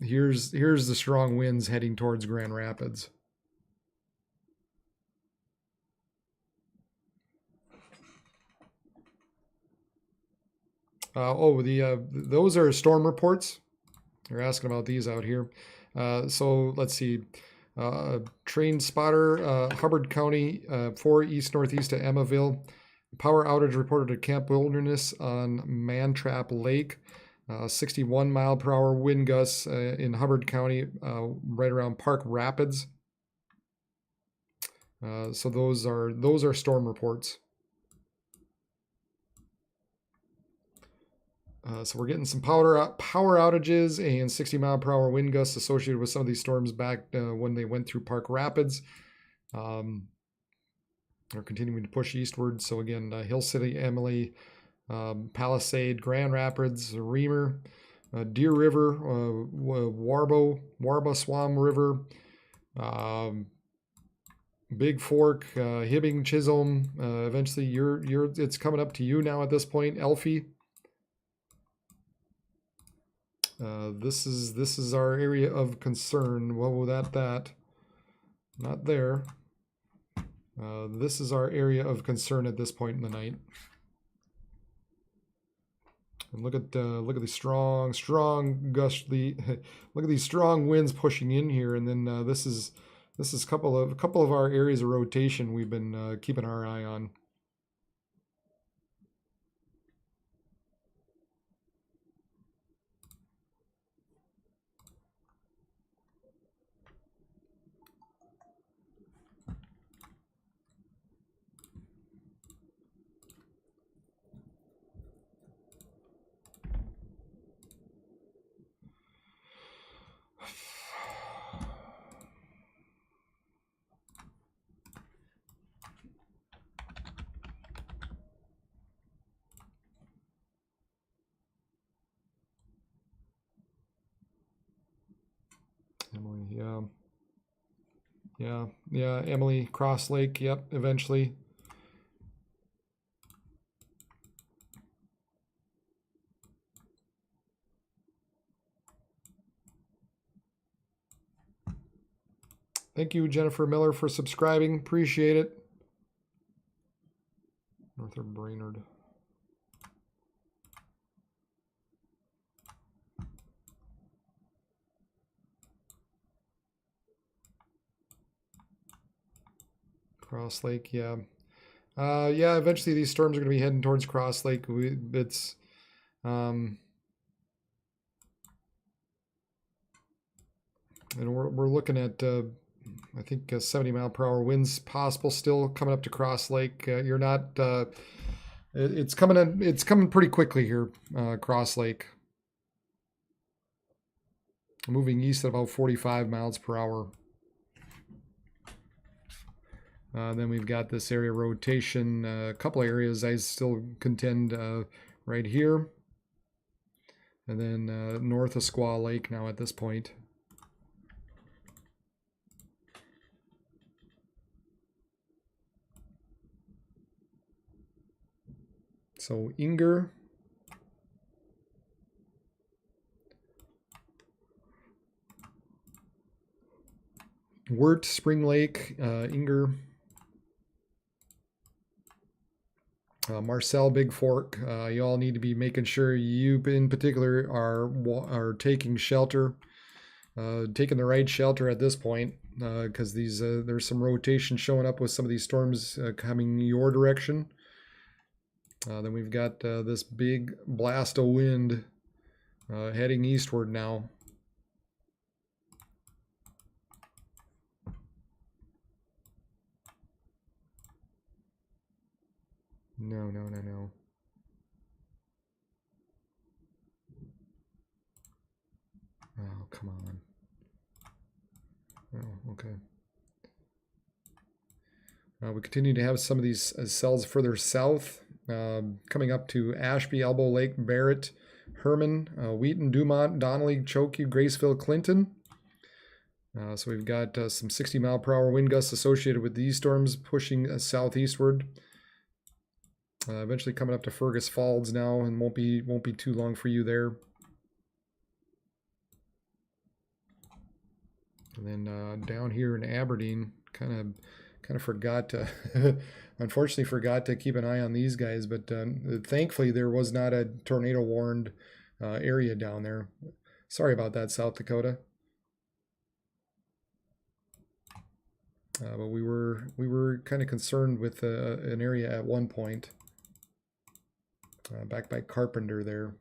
Here's the strong winds heading towards Grand Rapids. Those are storm reports. They're asking about these out here. So let's see. Train spotter, Hubbard County, 4 east-northeast of Emmaville. Power outage reported at Camp Wilderness on Mantrap Lake. 61 mile per hour wind gusts in Hubbard County, right around Park Rapids. So those are storm reports. So we're getting some power outages and 60 mile per hour wind gusts associated with some of these storms back when they went through Park Rapids. They're continuing to push eastward. So again, Hill City, Emily, Palisade, Grand Rapids, Reamer, Deer River, Warbaswam River, Big Fork, Hibbing, Chisholm. Eventually, it's coming up to you now at this point, Elfie. This is our area of concern. Whoa, that not there. This is our area of concern at this point in the night. And look at the strong gustly. Look at these strong winds pushing in here, and then this is a couple of our areas of rotation we've been keeping our eye on. Emily, yeah, Emily, Cross Lake, yep, eventually. Thank you, Jennifer Miller, for subscribing. Appreciate it. Northrop Brainerd. Cross Lake, yeah. Yeah, eventually these storms are going to be heading towards Cross Lake. And we're looking at, I think, 70 mile per hour winds possible still coming up to Cross Lake. You're not, it's coming pretty quickly here, Cross Lake. Moving east at about 45 miles per hour. Then we've got this area rotation, a couple areas I still contend right here. And then north of Squaw Lake now at this point. So Inger. Wirt, Spring Lake, Inger, Marcel, Big Fork. You all need to be making sure you, in particular, are taking shelter, taking the right shelter at this point, because there's some rotation showing up with some of these storms coming your direction. Then we've got this big blast of wind heading eastward now. No, no, no, no. Oh, come on. Oh, okay. We continue to have some of these cells further south, coming up to Ashby, Elbow Lake, Barrett, Herman, Wheaton, Dumont, Donnelly, Chokey, Graceville, Clinton. So we've got some 60-mile-per-hour wind gusts associated with these storms pushing southeastward. Eventually coming up to Fergus Falls now, and won't be too long for you there. And then down here in Aberdeen, kind of forgot to, unfortunately forgot to keep an eye on these guys. But thankfully there was not a tornado warned area down there. Sorry about that, South Dakota. But we were kind of concerned with an area at one point. Back by Carpenter there.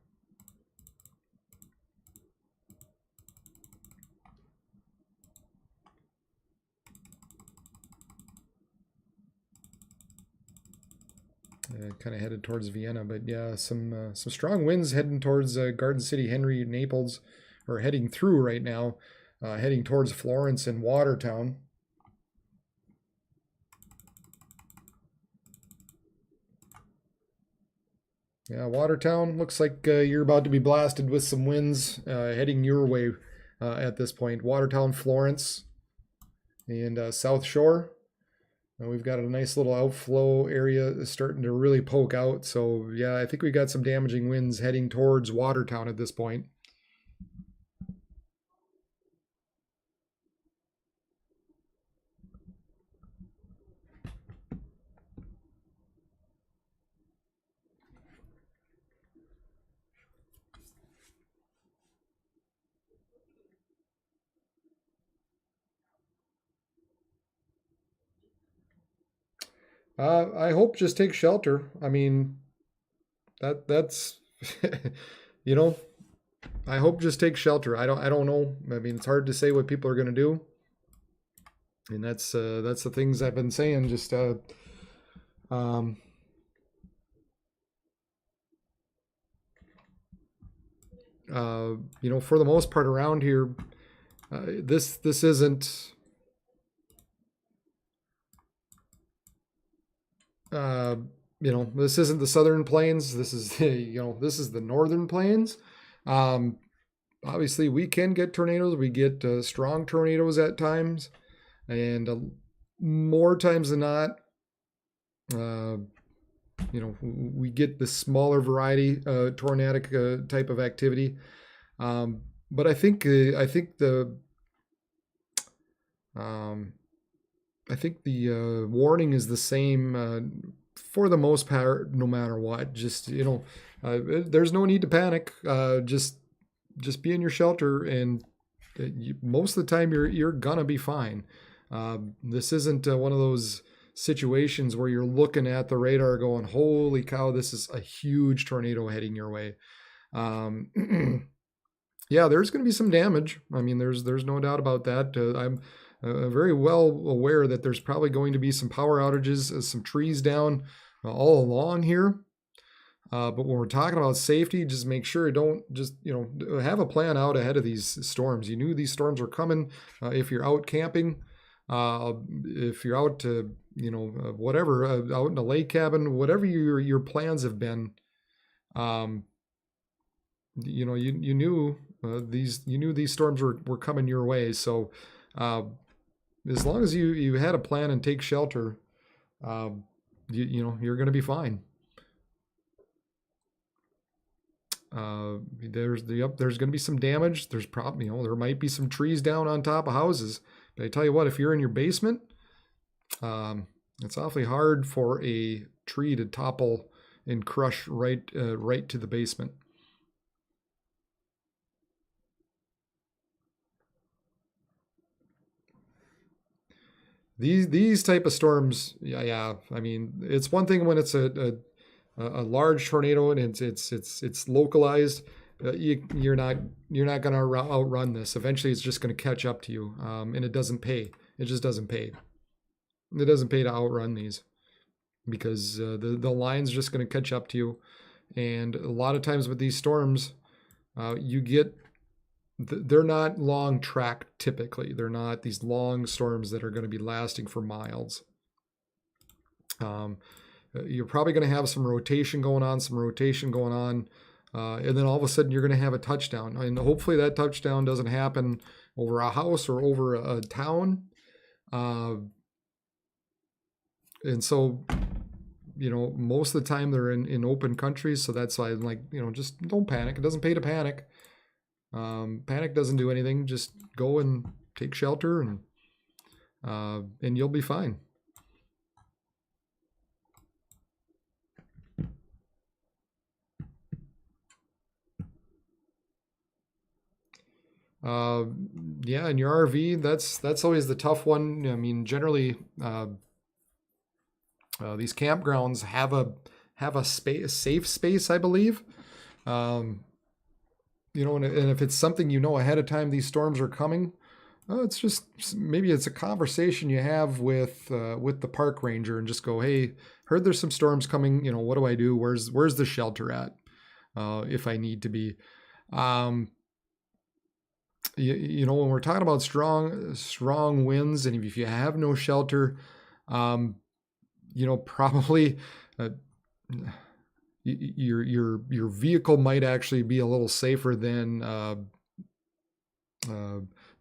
Kind of headed towards Vienna, but yeah, some strong winds heading towards Garden City, Henry, Naples, or heading through right now, heading towards Florence and Watertown. Yeah, Watertown looks like you're about to be blasted with some winds heading your way at this point. Watertown, Florence, and South Shore. We've got a nice little outflow area starting to really poke out. So yeah, I think we got some damaging winds heading towards Watertown at this point. I hope just take shelter. I mean, that's you know, I hope just take shelter. I don't know. I mean, it's hard to say what people are going to do. And that's the things I've been saying. Just you know, for the most part around here, this isn't you know, this isn't the southern plains. This is the, you know, this is the northern plains. Obviously we can get tornadoes. We get strong tornadoes at times, and more times than not, you know, we get the smaller variety tornadic type of activity. But I think the warning is the same for the most part, no matter what. Just, you know, there's no need to panic. Just be in your shelter, and most of the time you're gonna be fine. This isn't one of those situations where you're looking at the radar going, "Holy cow, this is a huge tornado heading your way." Yeah, there's going to be some damage. I mean, there's no doubt about that. I'm very well aware that there's probably going to be some power outages, some trees down all along here. But when we're talking about safety, just make sure don't just, you know, have a plan out ahead of these storms. You knew these storms were coming. If you're out camping, if you're out to, you know, whatever, out in a lake cabin, whatever your plans have been, you know, you knew these storms were coming your way. So as long as you had a plan and take shelter, you know, you're going to be fine. There's going to be some damage. There's probably, you know, there might be some trees down on top of houses. But I tell you what, if you're in your basement, it's awfully hard for a tree to topple and crush right to the basement. These type of storms, yeah. I mean, it's one thing when it's a large tornado and it's localized. You're not going to outrun this. Eventually, it's just going to catch up to you, and it doesn't pay. It just doesn't pay. It doesn't pay to outrun these because the line's just going to catch up to you. And a lot of times with these storms, you get they're not long track typically. They're not these long storms that are going to be lasting for miles. You're probably going to have some rotation going on, and then all of a sudden you're going to have a touchdown. And hopefully that touchdown doesn't happen over a house or over a town. And so, most of the time they're in open countries. So that's why I'm like, just don't panic. It doesn't pay to panic. Panic doesn't do anything. Just go and take shelter and you'll be fine. Yeah, in your RV, that's always the tough one. I mean, generally, these campgrounds have a safe space, I believe. And if it's something ahead of time, these storms are coming. It's just maybe it's a conversation you have with the park ranger and just go, hey, heard there's some storms coming. What do I do? Where's the shelter at? If I need to be. When we're talking about strong winds, and if you have no shelter, probably your vehicle might actually be a little safer than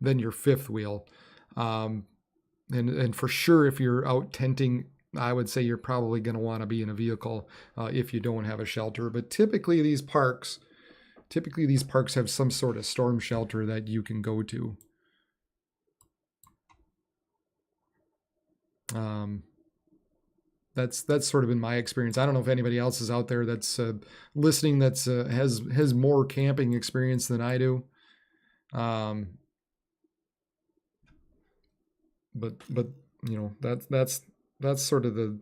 your fifth wheel. And for sure, if you're out tenting, I would say you're probably going to want to be in a vehicle if you don't have a shelter. But typically these parks have some sort of storm shelter that you can go to. That's sort of been my experience. I don't know if anybody else is out there that's listening that's has more camping experience than I do. But that's sort of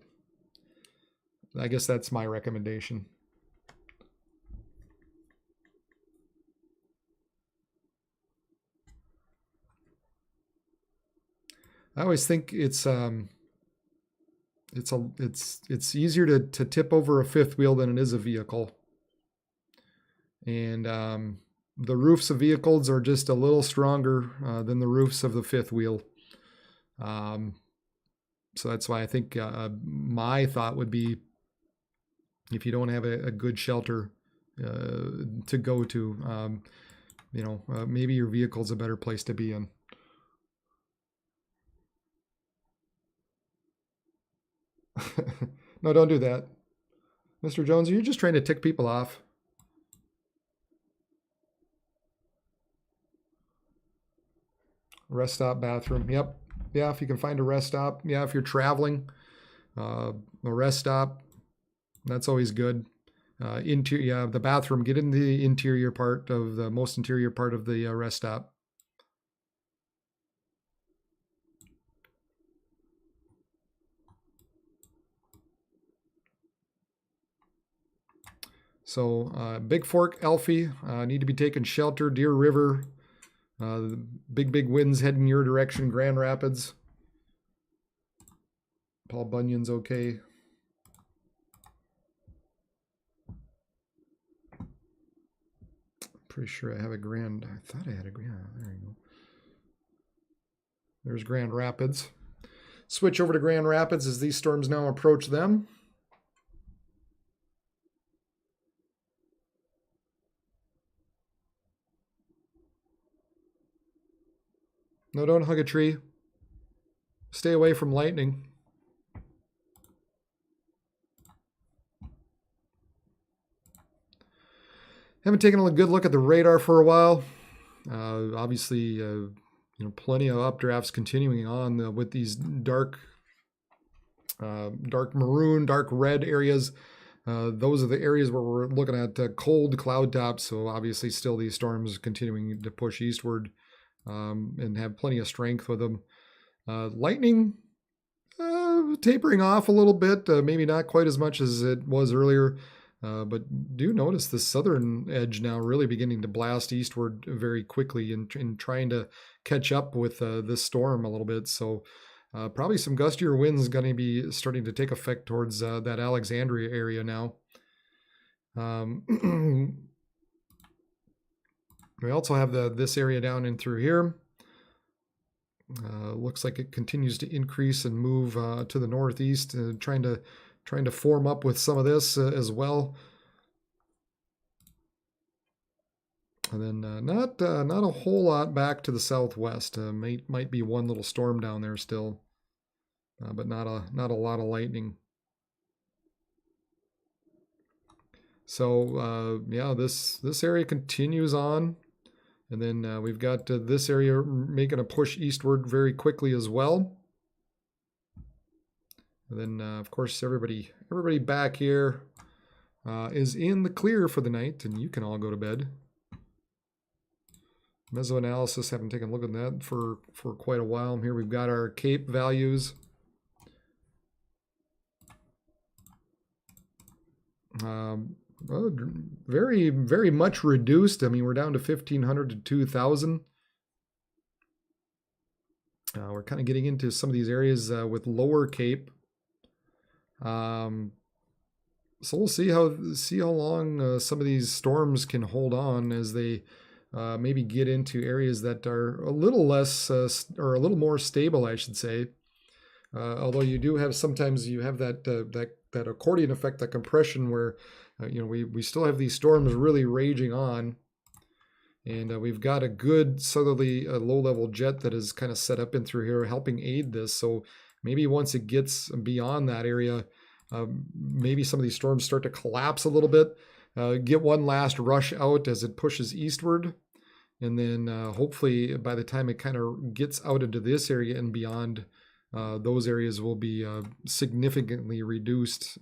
I guess that's my recommendation. I always think it's easier to tip over a fifth wheel than it is a vehicle. And the roofs of vehicles are just a little stronger than the roofs of the fifth wheel. So that's why I think my thought would be, if you don't have a good shelter to go to, maybe your vehicle's a better place to be in. No, don't do that. Mr. Jones, you're just trying to tick people off. Rest stop bathroom. Yep. Yeah, if you can find a rest stop. Yeah, if you're traveling, a rest stop, that's always good. The bathroom, get in the most interior part of the rest stop. So Big Fork, Elfie, need to be taking shelter. Deer River, big winds heading your direction. Grand Rapids. Paul Bunyan's okay. Pretty sure I have a Grand. I thought I had a Grand. There you go. There's Grand Rapids. Switch over to Grand Rapids as these storms now approach them. No, don't hug a tree. Stay away from lightning. Haven't taken a good look at the radar for a while. Obviously, plenty of updrafts continuing on with these dark maroon, dark red areas. Those are the areas where we're looking at cold cloud tops. So obviously still these storms continuing to push eastward and have plenty of strength with them. Lightning tapering off a little bit, maybe not quite as much as it was earlier. But do notice the southern edge now really beginning to blast eastward very quickly and trying to catch up with this storm a little bit. So probably some gustier winds going to be starting to take effect towards that Alexandria area now. We also have this area down in through here. Looks like it continues to increase and move to the northeast, trying to form up with some of this as well. And then not a whole lot back to the southwest. Might be one little storm down there still, but not a lot of lightning. So yeah, this area continues on, and then we've got this area making a push eastward very quickly as well. And then of course everybody back here is in the clear for the night, and you can all go to bed. Mesoanalysis, haven't taken a look at that for quite a while. Here we've got our CAPE values. Well, very, very much reduced. I mean, we're down to 1,500 to 2,000. We're kind of getting into some of these areas with lower CAPE. So we'll see how long some of these storms can hold on as they maybe get into areas that are a little less or a little more stable, I should say. Although you do have sometimes you have that accordion effect, that compression where we still have these storms really raging on, and we've got a good southerly low-level jet that is kind of set up in through here, helping aid this. So maybe once it gets beyond that area, maybe some of these storms start to collapse a little bit. Get one last rush out as it pushes eastward, and then hopefully by the time it kind of gets out into this area and beyond, those areas will be significantly reduced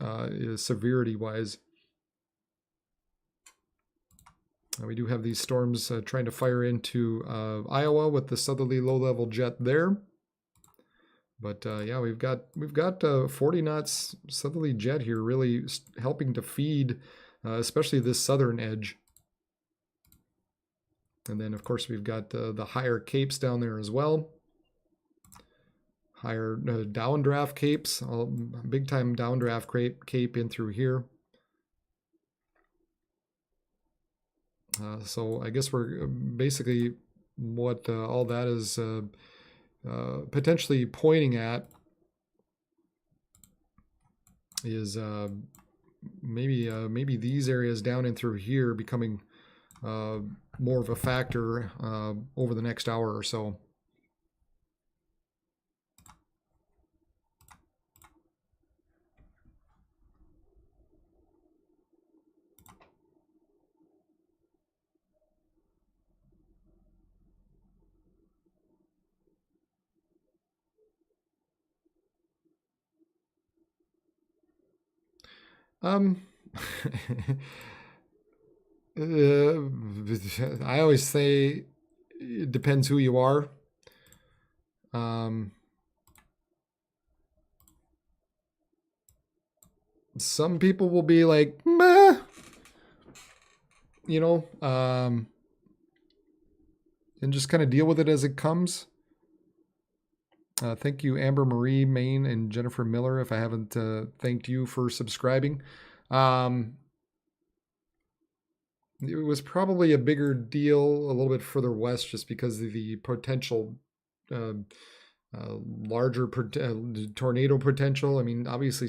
severity-wise. We do have these storms trying to fire into Iowa with the southerly low-level jet there. But yeah, we've got 40 knots southerly jet here, really helping to feed especially this southern edge. And then of course we've got the higher capes down there as well. Higher downdraft capes, big time downdraft cape in through here. So I guess we're basically what all that is potentially pointing at is maybe these areas down in through here becoming more of a factor over the next hour or so. I always say it depends who you are. Some people will be like, meh, and just kind of deal with it as it comes. Thank you, Amber Marie Main and Jennifer Miller, if I haven't thanked you for subscribing. It was probably a bigger deal a little bit further west just because of the potential larger tornado potential. I mean, obviously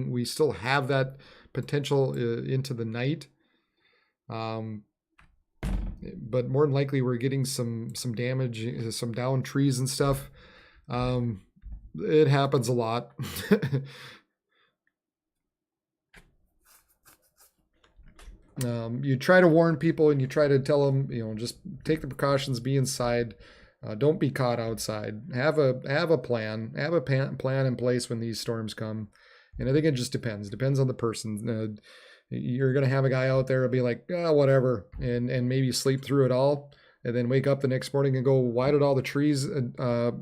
we still have that potential into the night. But more than likely we're getting some damage, some downed trees and stuff. It happens a lot. You try to warn people and you try to tell them, just take the precautions, be inside. Don't be caught outside. Have a plan. Have a plan in place when these storms come. And I think it just depends. Depends on the person. You're gonna have a guy out there be like, whatever, and maybe sleep through it all, and then wake up the next morning and go, why did all the trees? Where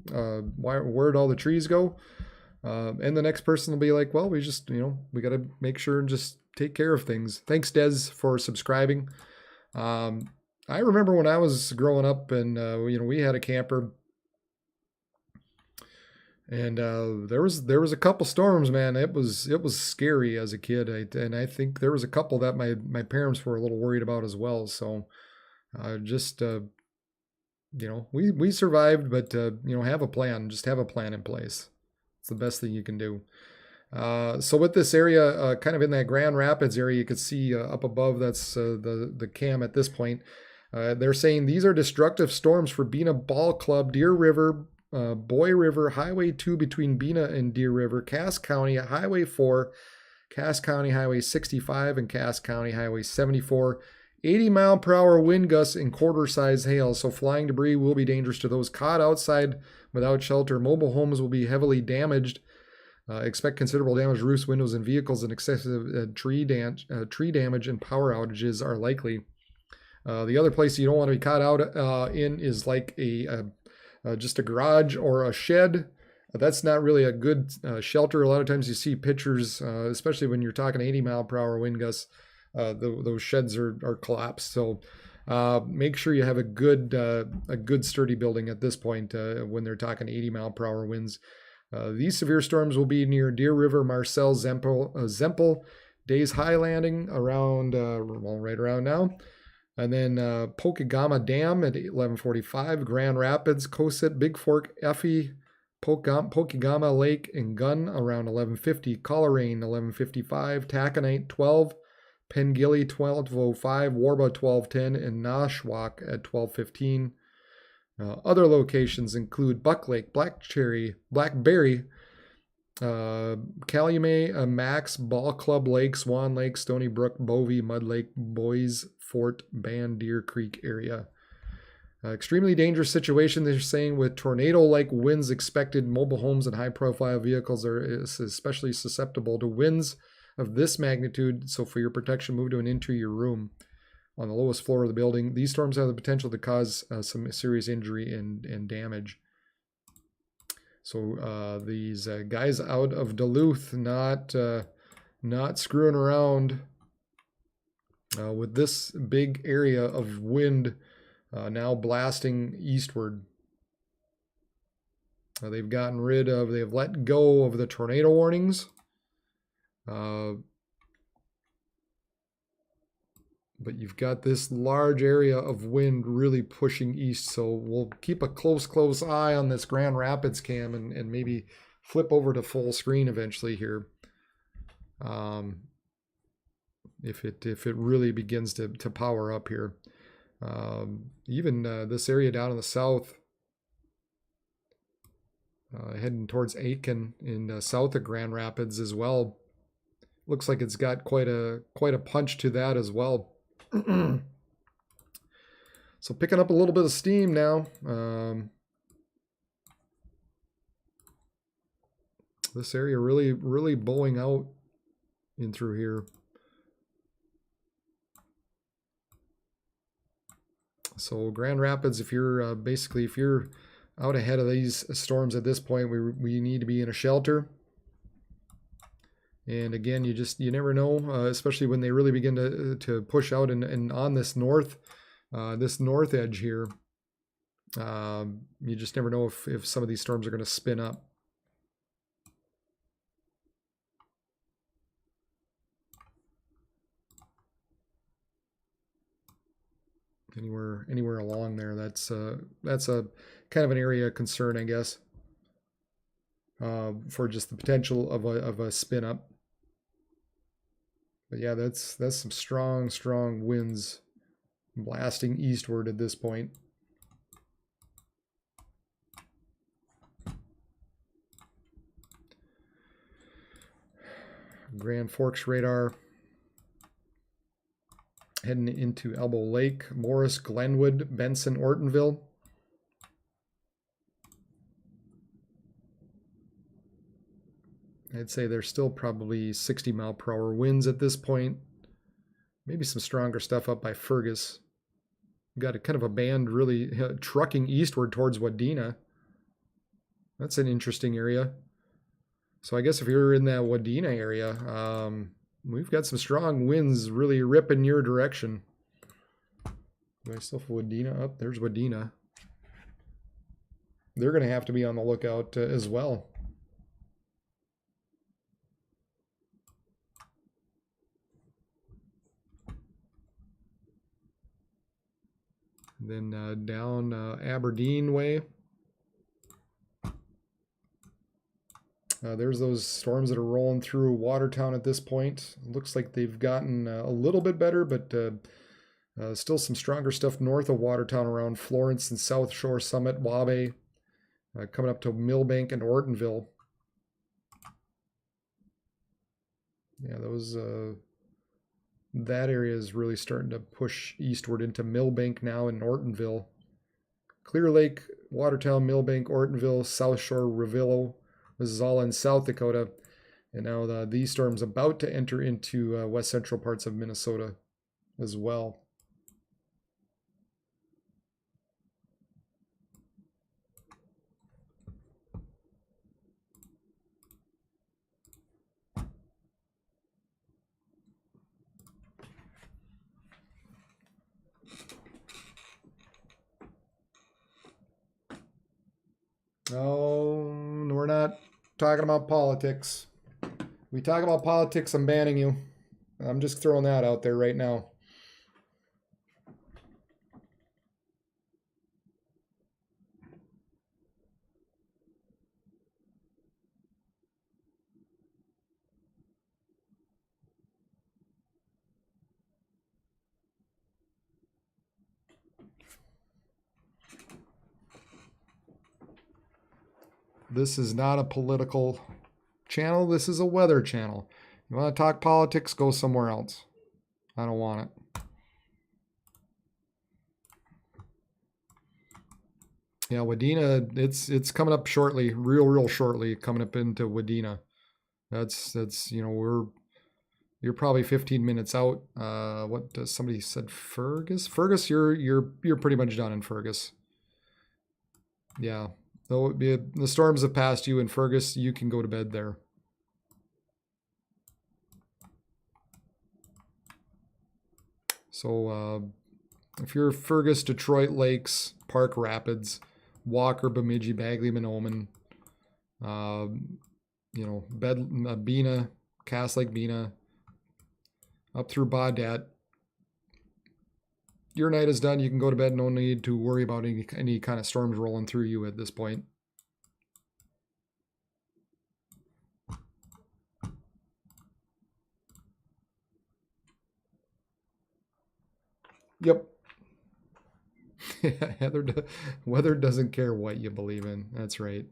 did all the trees go? And the next person will be like, well, we just, we got to make sure and just take care of things. Thanks, Des, for subscribing. I remember when I was growing up, and we had a camper, and there was a couple storms, man. It was scary as a kid, and I think there was a couple that my parents were a little worried about as well. So we survived, but have a plan. Just have a plan in place. It's the best thing you can do. So with this area, kind of in that Grand Rapids area, you could see up above, that's the cam at this point. They're saying these are destructive storms for Bena Ball Club, Deer River, Boy River, Highway 2 between Bena and Deer River, Cass County, Highway 4, Cass County Highway 65, and Cass County Highway 74. 80-mile-per-hour wind gusts and quarter-size hail, so flying debris will be dangerous to those caught outside without shelter. Mobile homes will be heavily damaged. Expect considerable damage to roofs, windows, and vehicles, and excessive tree damage and power outages are likely. The other place you don't want to be caught out in is like just a garage or a shed. That's not really a good shelter. A lot of times you see pictures, especially when you're talking 80-mile-per-hour wind gusts, those sheds are collapsed. So make sure you have a good sturdy building at this point when they're talking 80-mile-per-hour winds. These severe storms will be near Deer River, Marcel, Zempel, Days High Landing around right around now. And then Pokegama Dam at 11:45, Grand Rapids, Cosit, Big Fork, Effie, Pokegama Lake and Gun around 11:50, Coleraine 11:55, Taconite 12, Pengilly 12:05, Warba 12:10, and Nashwauk at 12:15. Other locations include Buck Lake, Blackberry, Calumet, Max, Ball Club Lake, Swan Lake, Stony Brook, Bovey, Mud Lake, Boys Fort, Band, Deer Creek area. Extremely dangerous situation, they're saying, with tornado-like winds expected. Mobile homes and high-profile vehicles are especially susceptible to winds of this magnitude, so for your protection, move to an interior room on the lowest floor of the building. These storms have the potential to cause some serious injury and damage. So these guys out of Duluth not screwing around with this big area of wind now blasting eastward. They've let go of the tornado warnings. But you've got this large area of wind really pushing east, so we'll keep a close eye on this Grand Rapids cam and maybe flip over to full screen eventually here. If it really begins to power up here. Even this area down in the south, heading towards Aiken in south of Grand Rapids as well. Looks like it's got quite a punch to that as well. So picking up a little bit of steam now. This area really bowing out in through here. So Grand Rapids, if you're out ahead of these storms at this point, we need to be in a shelter. And again, you never know, especially when they really begin to push out and on this north edge here. You just never know if some of these storms are going to spin up. Anywhere along there, that's a kind of an area of concern, I guess, for just the potential of a spin up. But yeah, that's some strong winds blasting eastward at this point. Grand Forks radar heading into Elbow Lake, Morris, Glenwood, Benson, Ortonville. I'd say there's still probably 60-mile-per-hour winds at this point. Maybe some stronger stuff up by Fergus. Got a kind of a band really trucking eastward towards Wadena. That's an interesting area. So I guess if you're in that Wadena area, we've got some strong winds really ripping your direction. Do I still have Wadena up? There's Wadena. They're going to have to be on the lookout as well. Then down Aberdeen way. There's those storms that are rolling through Watertown at this point. Looks like they've gotten a little bit better, but still some stronger stuff north of Watertown around Florence and South Shore Summit, Wabe, coming up to Millbank and Ortonville. Yeah, those that area is really starting to push eastward into Millbank now in Ortonville. Clear Lake, Watertown, Millbank, Ortonville, South Shore, Revillo. This is all in South Dakota. And now these storms about to enter into west central parts of Minnesota as well. Oh, we're not talking about politics. We talk about politics, I'm banning you. I'm just throwing that out there right now. This is not a political channel. This is a weather channel. You want to talk politics, go somewhere else. I don't want it. Yeah, Wadena, it's coming up shortly, real shortly, coming up into Wadena. That's you know, you're probably 15 minutes out. What does somebody said? Fergus? Fergus, you're pretty much done in Fergus. Yeah. Though the storms have passed you in Fergus, you can go to bed there. So if you're Fergus, Detroit Lakes, Park Rapids, Walker, Bemidji, Bagley, Mahnomen, you know, Bena, Cass Lake, Bena, up through Baudette, your night is done. You can go to bed. No need to worry about any kind of storms rolling through you at this point. Yep. Weather doesn't care what you believe in. That's right.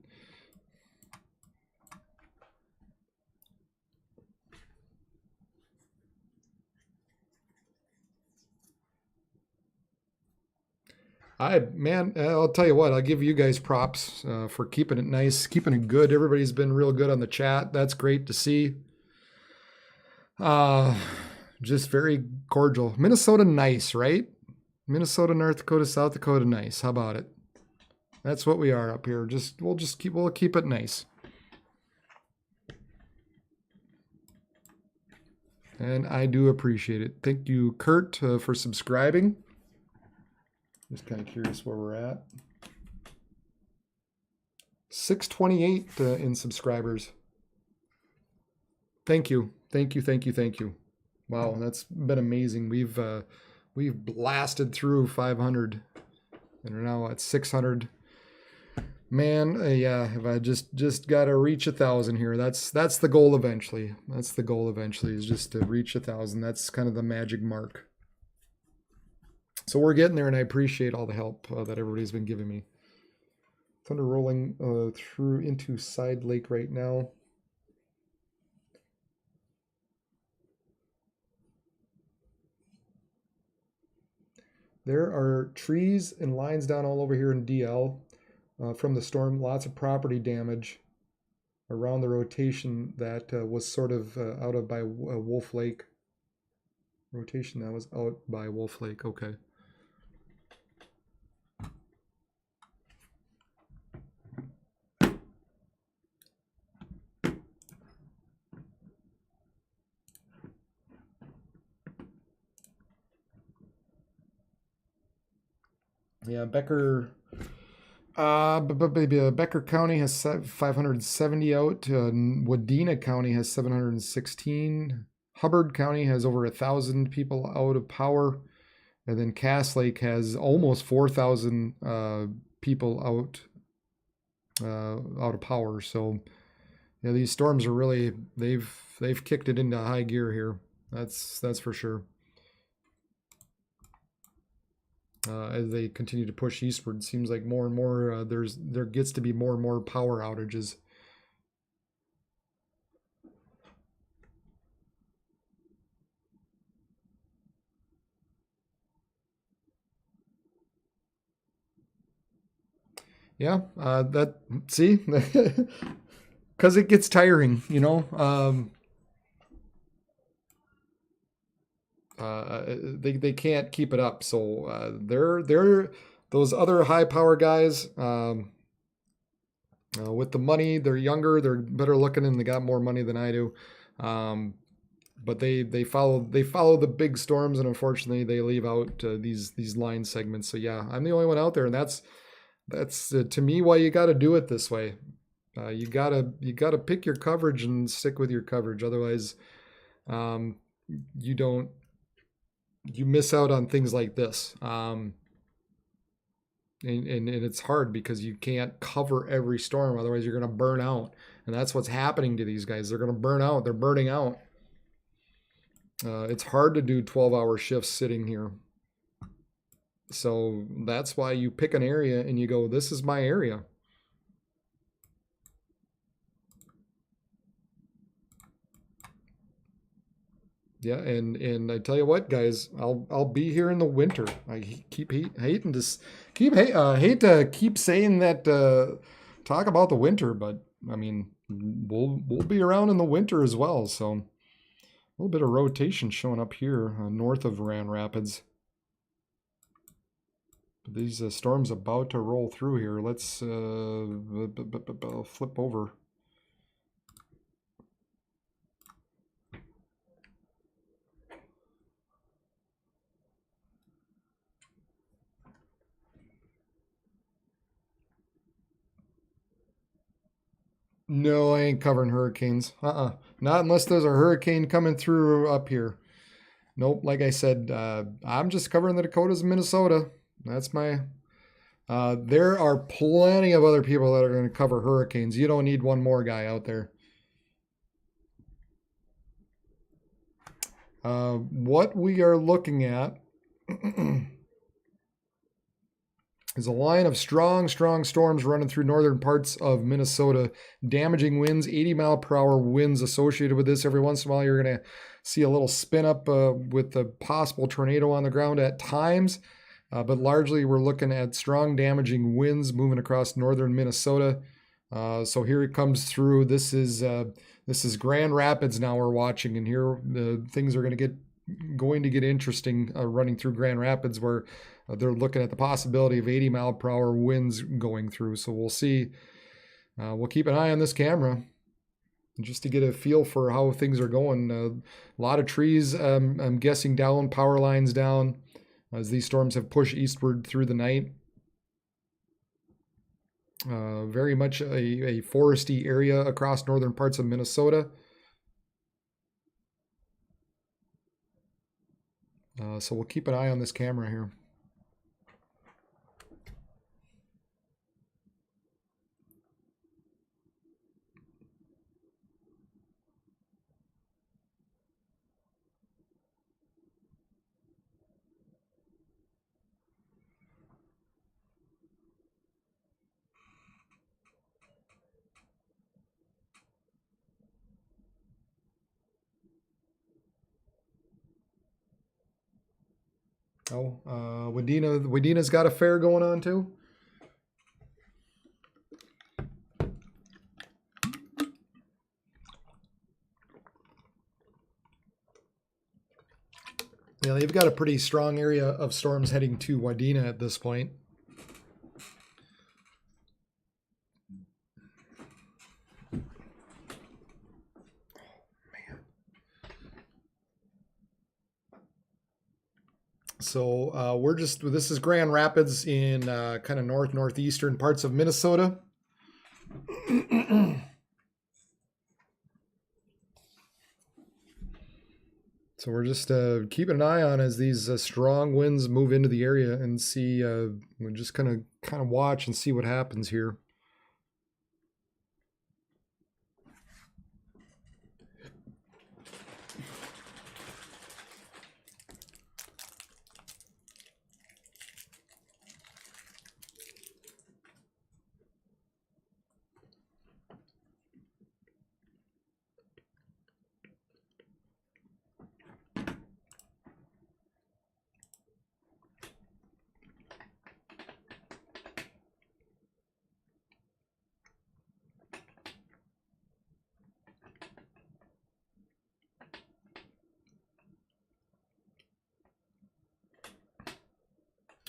Man, I'll tell you what, I'll give you guys props for keeping it nice, keeping it good. Everybody's been real good on the chat. That's great to see. Just very cordial. Minnesota nice, right? Minnesota, North Dakota, South Dakota nice. How about it? That's what we are up here. We'll keep it nice. And I do appreciate it. Thank you, Kurt, for subscribing. Just kind of curious where we're at. 628 in subscribers. Thank you. Thank you. Wow, that's been amazing. We've blasted through 500 and are now at 600. Man, yeah, if I just got to reach 1,000 here. That's the goal eventually. That's the goal eventually, is just to reach 1,000. That's kind of the magic mark. So we're getting there, and I appreciate all the help that everybody's been giving me. Thunder rolling through into Side Lake right now. There are trees and lines down all over here in DL from the storm. Lots of property damage. around the rotation that was sort of out of by Wolf Lake. Rotation that was out by Wolf Lake. Okay. Yeah, Becker. Becker County has 570 out. Wadena County has 716. Hubbard County has over 1,000 people out of power, and then Cass Lake has almost 4,000 people out of power. So, yeah, these storms are really they've kicked it into high gear here. That's for sure. As they continue to push eastward, it seems like more and more there gets to be more and more power outages. Yeah, see, because it gets tiring, you know. They can't keep it up, so they're those other high power guys. With the money, they're younger, they're better looking, and they got more money than I do. But they follow the big storms, and unfortunately, they leave out these line segments. So yeah, I'm the only one out there, and that's to me why you got to do it this way. You gotta pick your coverage and stick with your coverage. Otherwise, you miss out on things like this. And it's hard because you can't cover every storm. Otherwise, you're going to burn out. And that's what's happening to these guys. They're going to burn out. They're burning out. It's hard to do 12-hour shifts sitting here. So that's why you pick an area and you go, this is my area. Yeah, and I tell you what, guys, I'll be here in the winter. I keep hating to hate to keep saying that talk about the winter, but I mean we'll be around in the winter as well. So a little bit of rotation showing up here north of Grand Rapids. These storms about to roll through here. Let's flip over. No, I ain't covering hurricanes. Not unless there's a hurricane coming through up here. Nope, like I said, I'm just covering the Dakotas and Minnesota. That's my... there are plenty of other people that are going to cover hurricanes. You don't need one more guy out there. What we are looking at is a line of strong storms running through northern parts of Minnesota, damaging winds, 80-mile-per-hour winds associated with this. Every once in a while, you're going to see a little spin up with a possible tornado on the ground at times. But largely, we're looking at strong damaging winds moving across northern Minnesota. So here it comes through. This is Grand Rapids now we're watching, and here things are going to get interesting running through Grand Rapids, where they're looking at the possibility of 80-mile-per-hour winds going through. So we'll see. We'll keep an eye on this camera just to get a feel for how things are going. A lot of trees, I'm guessing, down, power lines down, as these storms have pushed eastward through the night. Very much a foresty area across northern parts of Minnesota. So we'll keep an eye on this camera here. Oh, Wadena's got a fair going on too. Yeah, they've got a pretty strong area of storms heading to Wadena at this point. So this is Grand Rapids in kind of northeastern parts of Minnesota. So we're just keeping an eye on as these strong winds move into the area and see. We're just kind of watch and see what happens here.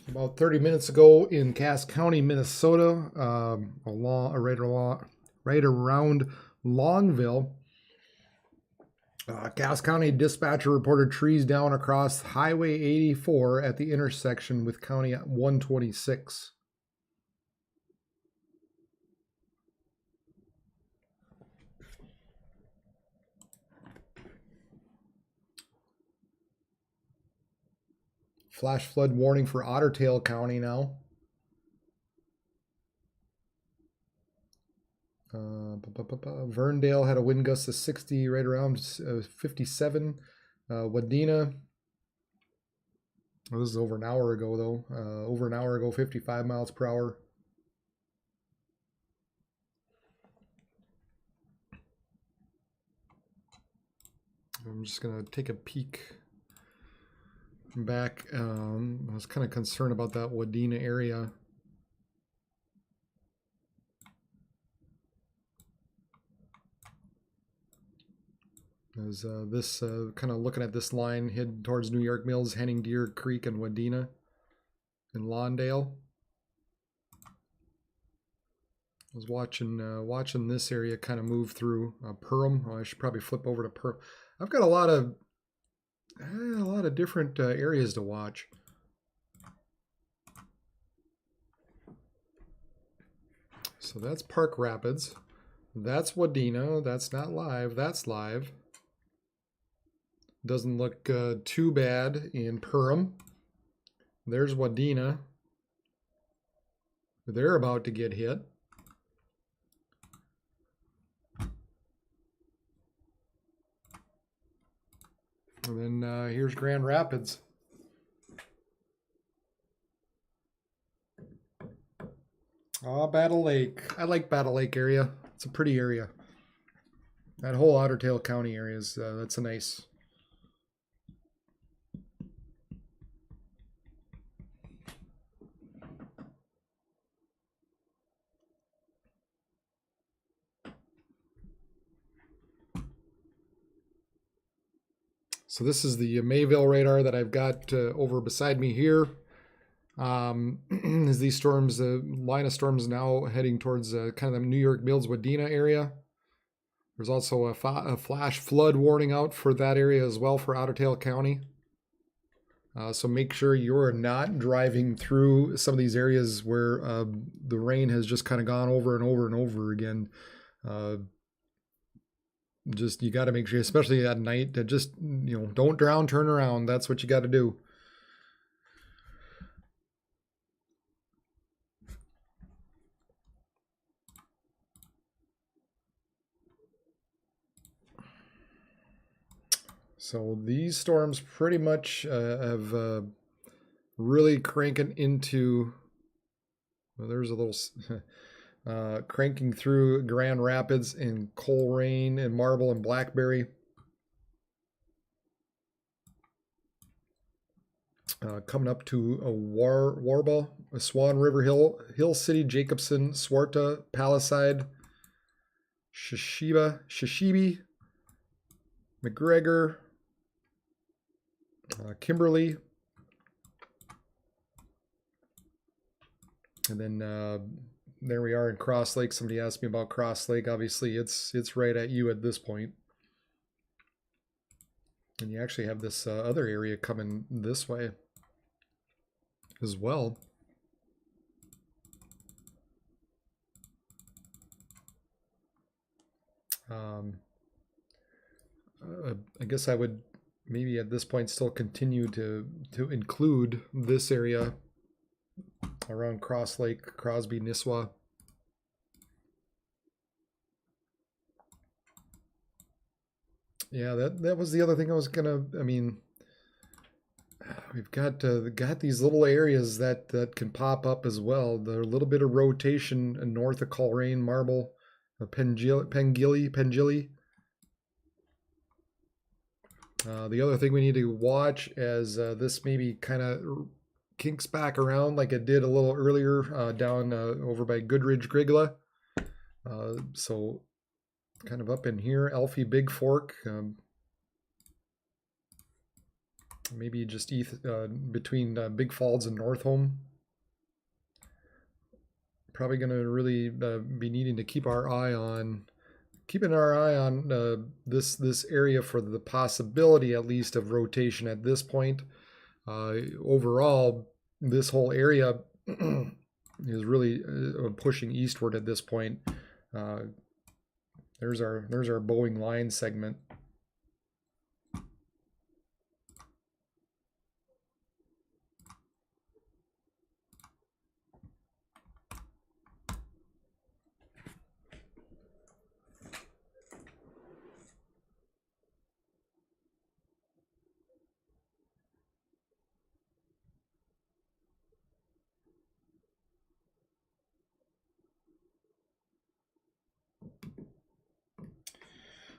About 30 minutes ago in Cass County, Minnesota, right around Longville, Cass County dispatcher reported trees down across Highway 84 at the intersection with County 126. Flash flood warning for Otter Tail County now. Verndale had a wind gust of 60, right around 57. Wadena, this is over an hour ago though. Over an hour ago, 55 miles per hour. I'm just gonna take a peek back. I was kind of concerned about that Wadena area. As this kind of looking at this line head towards New York Mills, Henning Deer Creek, and Wadena and Lawndale. I was watching this area kind of move through Perham. Oh, I should probably flip over to Perham. I've got a lot of different areas to watch. So that's Park Rapids. That's Wadena. That's not live. That's live. Doesn't look too bad in Perham. There's Wadena. They're about to get hit. And then here's Grand Rapids. Oh, Battle Lake. I like Battle Lake area. It's a pretty area. That whole Otter Tail County area is that's a nice. So this is the Mayville radar that I've got over beside me here. As these storms, line of storms now heading towards kind of the New York Mills Wadena area. There's also a flash flood warning out for that area as well for Otter Tail County. So make sure you're not driving through some of these areas where the rain has just kind of gone over and over and over again. Just you got to make sure, especially at night, that just don't drown, turn around. That's what you got to do. So these storms pretty much have really cranking into. Well, there's a little cranking through Grand Rapids and Coleraine and Marble and Blackberry. Coming up to Warba, Swan River Hill City, Jacobson, Swarta, Palisade, Shishebe, McGregor, Kimberly. And then there we are in Cross Lake. Somebody asked me about Cross Lake. Obviously, it's right at you at this point. And you actually have this other area coming this way as well. I guess I would maybe at this point still continue to include this area around Cross Lake, Crosby, Nisswa. Yeah, that was the other thing I was gonna. I mean, we've got these little areas that can pop up as well. There's a little bit of rotation north of Coleraine, Marble, Pengilly. The other thing we need to watch as this maybe kind of kinks back around like it did a little earlier down over by Goodridge, Grigla. So kind of up in here, Alfie, Big Fork. Maybe just between Big Falls and Northholm. Probably going to really be needing to keeping our eye on this area for the possibility at least of rotation at this point. Overall, this whole area is really pushing eastward at this point. There's our Boeing line segment.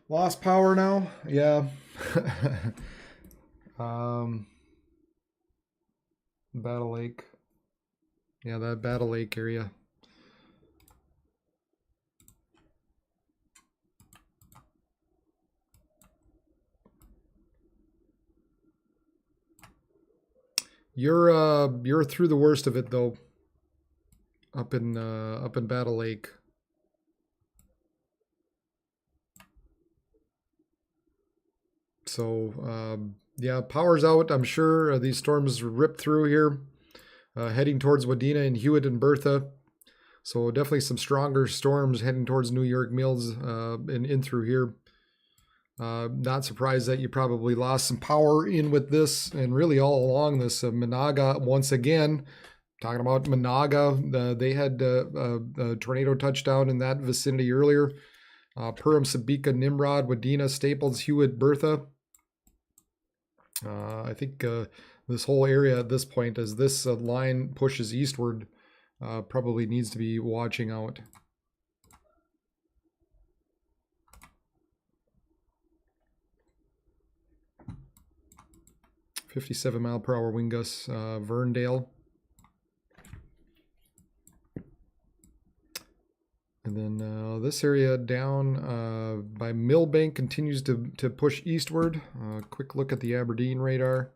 Lost power now? Yeah. Battle Lake. Yeah, that Battle Lake area. You're through the worst of it though. Up in Battle Lake. So, yeah, power's out. I'm sure these storms rip through here, heading towards Wadena and Hewitt and Bertha. So definitely some stronger storms heading towards New York Mills and in through here. Not surprised that you probably lost some power in with this and really all along this. Monaga, once again, talking about Monaga, they had a tornado touchdown in that vicinity earlier. Perham, Sabika, Nimrod, Wadena, Staples, Hewitt, Bertha. I think this whole area at this point, as this line pushes eastward, probably needs to be watching out. .57-mile-per-hour wind gusts, Verndale. And then this area down by Millbank continues to push eastward. Quick look at the Aberdeen radar.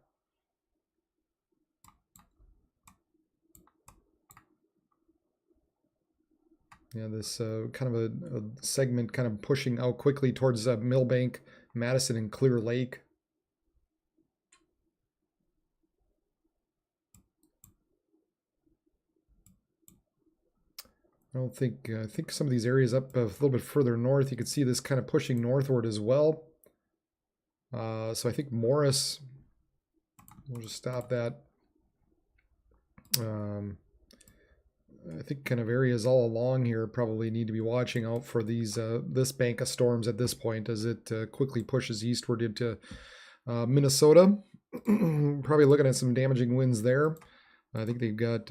Yeah, this kind of a segment kind of pushing out quickly towards Millbank, Madison, and Clear Lake. I think some of these areas up a little bit further north, you can see this kind of pushing northward as well. So I think Morris, we'll just stop that. I think kind of areas all along here probably need to be watching out for these this bank of storms at this point as it quickly pushes eastward into Minnesota. Probably looking at some damaging winds there. I think they've got...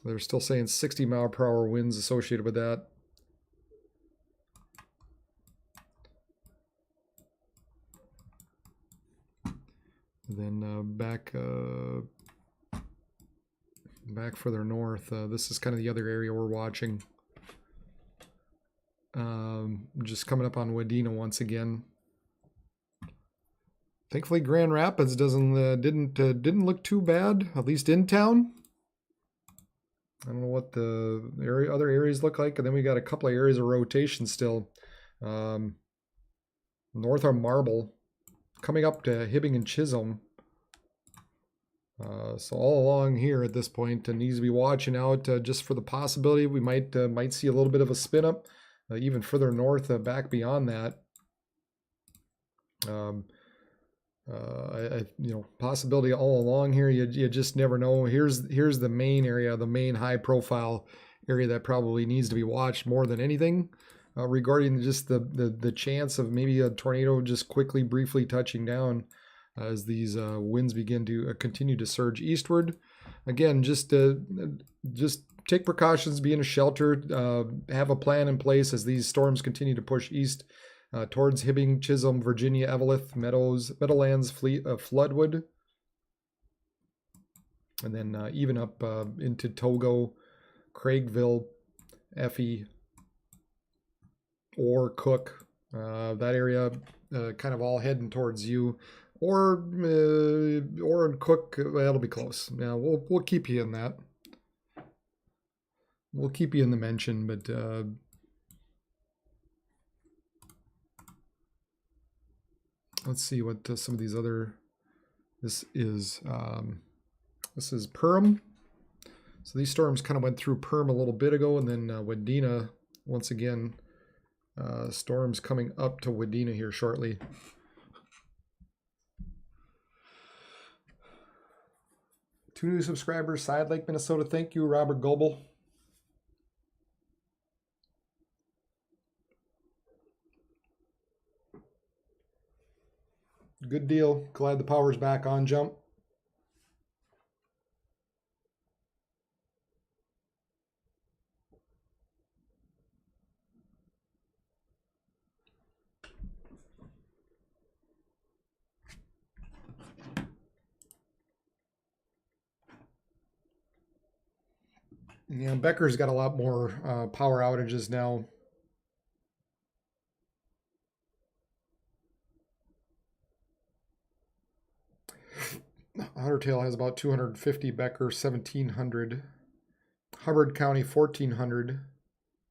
they're still saying 60-mile-per-hour winds associated with that. And then back further north, this is kind of the other area we're watching. Just coming up on Wadena once again. Thankfully, Grand Rapids didn't look too bad, at least in town. I don't know what the other areas look like, and then we got a couple of areas of rotation still. North of Marble, coming up to Hibbing and Chisholm. So all along here at this point, needs to be watching out just for the possibility we might see a little bit of a spin up, even further north, back beyond that. Possibility all along here. You just never know. Here's the main area, the main high profile area that probably needs to be watched more than anything, regarding just the chance of maybe a tornado just quickly, briefly touching down as these winds begin to continue to surge eastward. Again, just take precautions, be in a shelter, have a plan in place as these storms continue to push east. Towards Hibbing, Chisholm, Virginia, Eveleth, Meadowlands, Floodwood, and then even up into Togo, Craigville, Effie, or Cook. That area kind of all heading towards you, or in Cook. That'll be close. Now we'll keep you in that. We'll keep you in the mention, but. Let's see what some of these other. This is Perm. So these storms kind of went through Perm a little bit ago, and then Wadena once again. Storms coming up to Wadena here shortly. Two new subscribers, Side Lake, Minnesota. Thank you, Robert Goebel. Good deal. Glad the power's back on, Jump. Yeah, Becker's got a lot more power outages now. Ottertail has about 250, Becker 1,700, Hubbard County 1,400,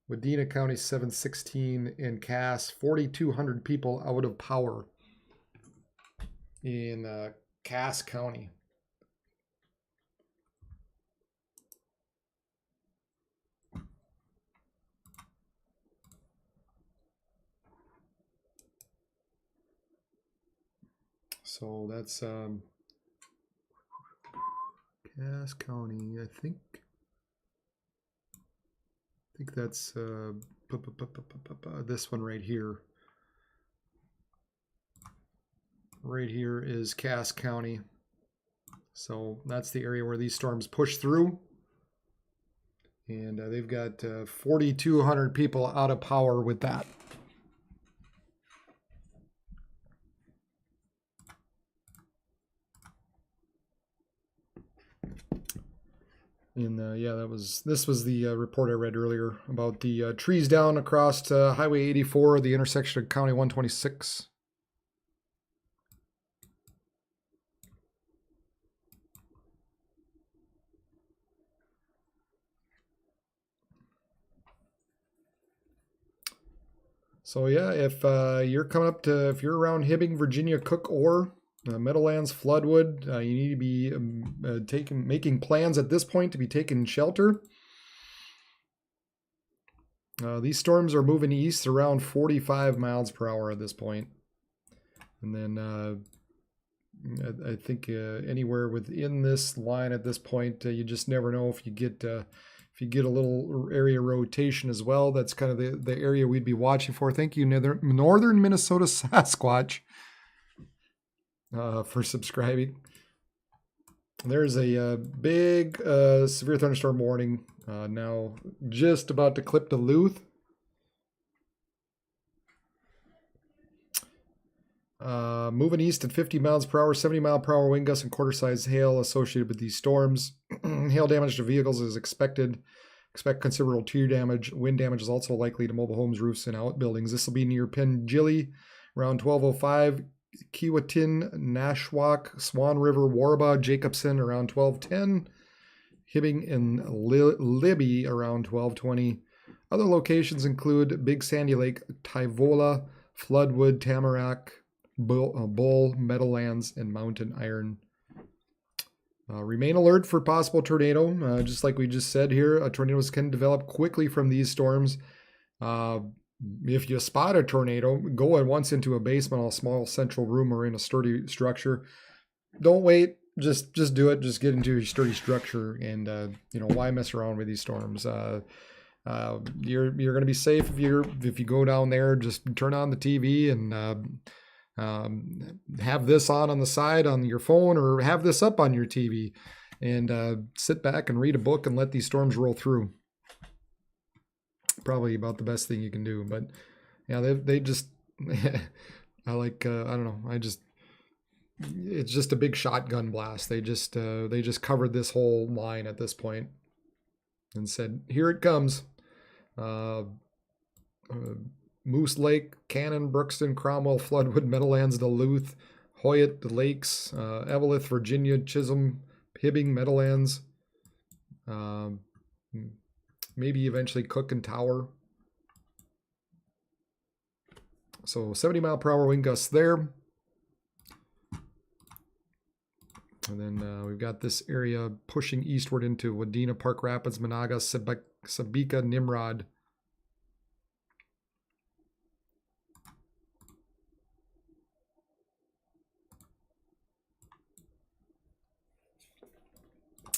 Wadena County 716, and Cass 4,200 people out of power in Cass County. So that's Cass County, I think that's this one right here. Right here is Cass County. So that's the area where these storms push through. And they've got 4,200 people out of power with that. And yeah, this was the report I read earlier about the trees down across Highway 84, the intersection of County 126. So yeah, if you're coming up to, if you're around Hibbing, Virginia, Cook, or Meadowlands, Floodwood, you need to be making plans at this point to be taking shelter. These storms are moving east around 45 miles per hour at this point. And then I think anywhere within this line at this point, you just never know if you get a little area rotation as well. That's kind of the area we'd be watching for. Thank you, Northern Minnesota Sasquatch, for subscribing. There's a big severe thunderstorm warning now just about to clip Duluth. Moving east at 50 miles per hour, 70 mile per hour wind gusts and quarter-sized hail associated with these storms. Hail damage to vehicles is expected. Expect considerable tree damage. Wind damage is also likely to mobile homes, roofs, and outbuildings. This will be near Pengilly around 12:05. Keewatin, Nashwauk, Swan River, Warba, Jacobson around 12:10. Hibbing and Libby around 12:20. Other locations include Big Sandy Lake, Tyvola, Floodwood, Tamarack, Bull, Meadowlands, and Mountain Iron. Remain alert for possible tornado. Just like we just said here, tornadoes can develop quickly from these storms. If you spot a tornado, go at once into a basement, a small central room, or in a sturdy structure. Don't wait. Just do it. Just get into a sturdy structure, and why mess around with these storms? You're going to be safe if you go down there. Just turn on the TV and have this on the side on your phone, or have this up on your TV, and sit back and read a book and let these storms roll through. Probably about the best thing you can do. But yeah, they just I like I don't know. It's just a big shotgun blast. They just covered this whole line at this point and said, "Here it comes." Moose Lake, Cannon, Brookston, Cromwell, Floodwood, Meadowlands, Duluth, Hoyt, the Lakes, Eveleth, Virginia, Chisholm, Hibbing, Meadowlands, maybe eventually Cook and Tower. So 70-mile-per-hour wind gusts there. And then we've got this area pushing eastward into Wadena, Park Rapids, Monaga, Sabika, Nimrod.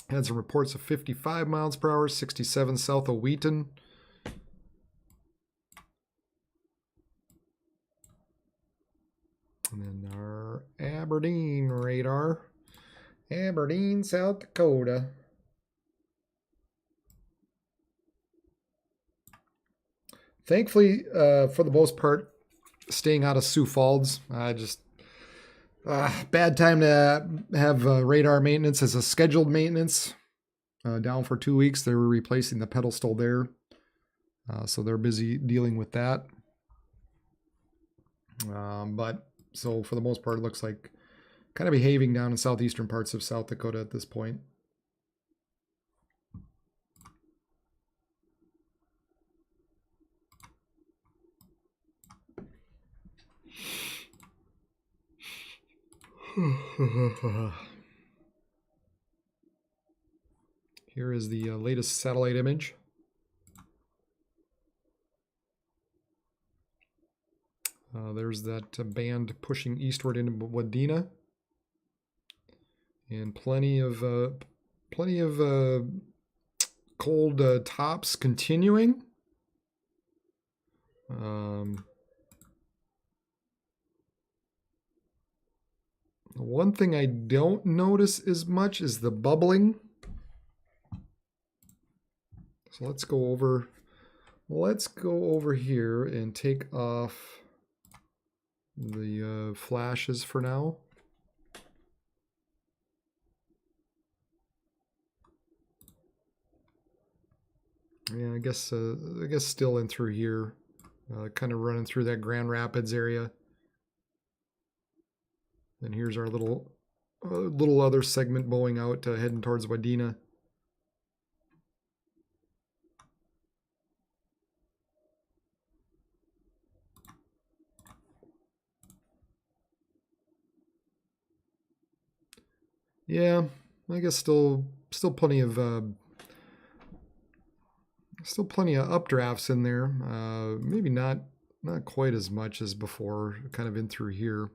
Had some reports of 55 miles per hour, 67 south of Wheaton. And then our Aberdeen radar. Aberdeen, South Dakota. Thankfully, for the most part, staying out of Sioux Falls. Bad time to have radar maintenance as a scheduled maintenance. Down for 2 weeks. They were replacing the pedestal there. So they're busy dealing with that. But so for the most part, it looks like kind of behaving down in southeastern parts of South Dakota at this point. Here is the latest satellite image. There's that band pushing eastward into Wadena, and plenty of cold tops continuing. One thing I don't notice as much is the bubbling. So let's go over here and take off the flashes for now. Yeah, I guess still in through here, kind of running through that Grand Rapids area. And here's our little other segment bowing out, heading towards Wadena. Yeah, I guess still plenty of updrafts in there. Maybe not quite as much as before. Kind of in through here.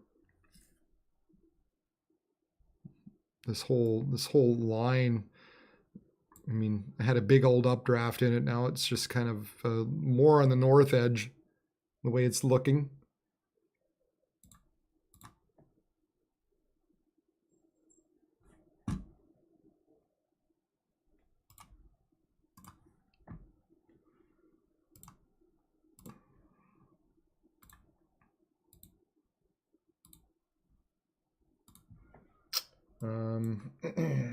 This whole line. I mean, I had a big old updraft in it. Now it's just kind of more on the north edge, the way it's looking.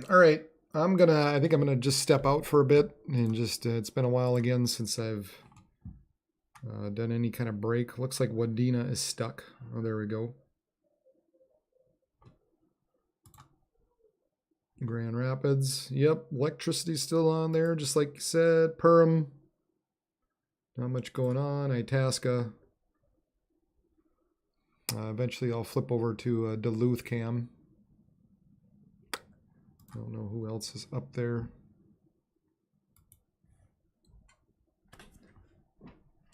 All right, I think I'm gonna just step out for a bit and just it's been a while again since I've done any kind of break. Looks like Wadena is stuck. Oh, there we go. Grand Rapids. Yep, electricity's still on there, just like you said. Perham. Not much going on. Itasca. Eventually I'll flip over to Duluth Cam. I don't know who else is up there.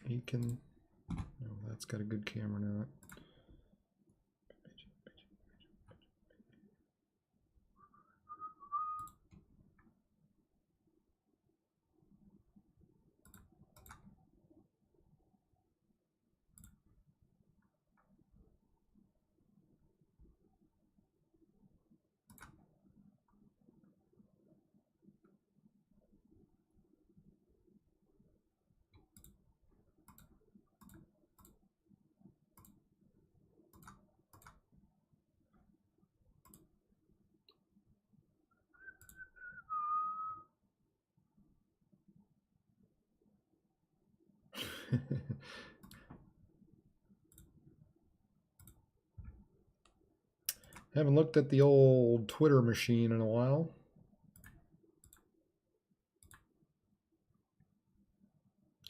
Aiken. No, that's got a good camera now. Haven't looked at the old Twitter machine in a while.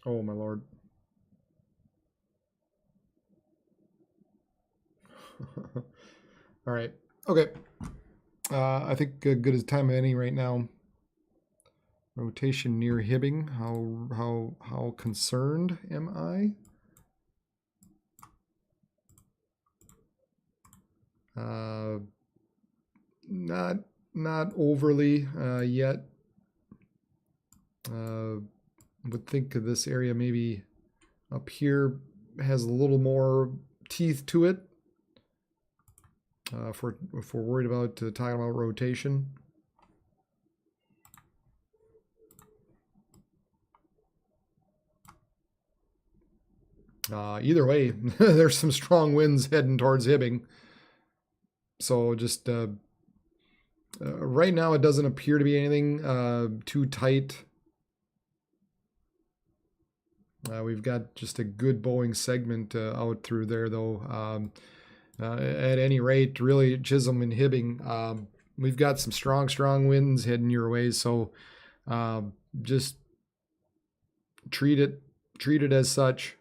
Oh my lord. All right. Okay. I think good as time as any right now. Rotation near Hibbing. How concerned am I? Not overly yet. Would think of this area maybe up here has a little more teeth to it. If we're worried about talking about rotation. Either way, there's some strong winds heading towards Hibbing. So just right now, it doesn't appear to be anything too tight. We've got just a good bowing segment out through there, though. At any rate, really, Chisholm and Hibbing, we've got some strong winds heading your way. So just treat it as such.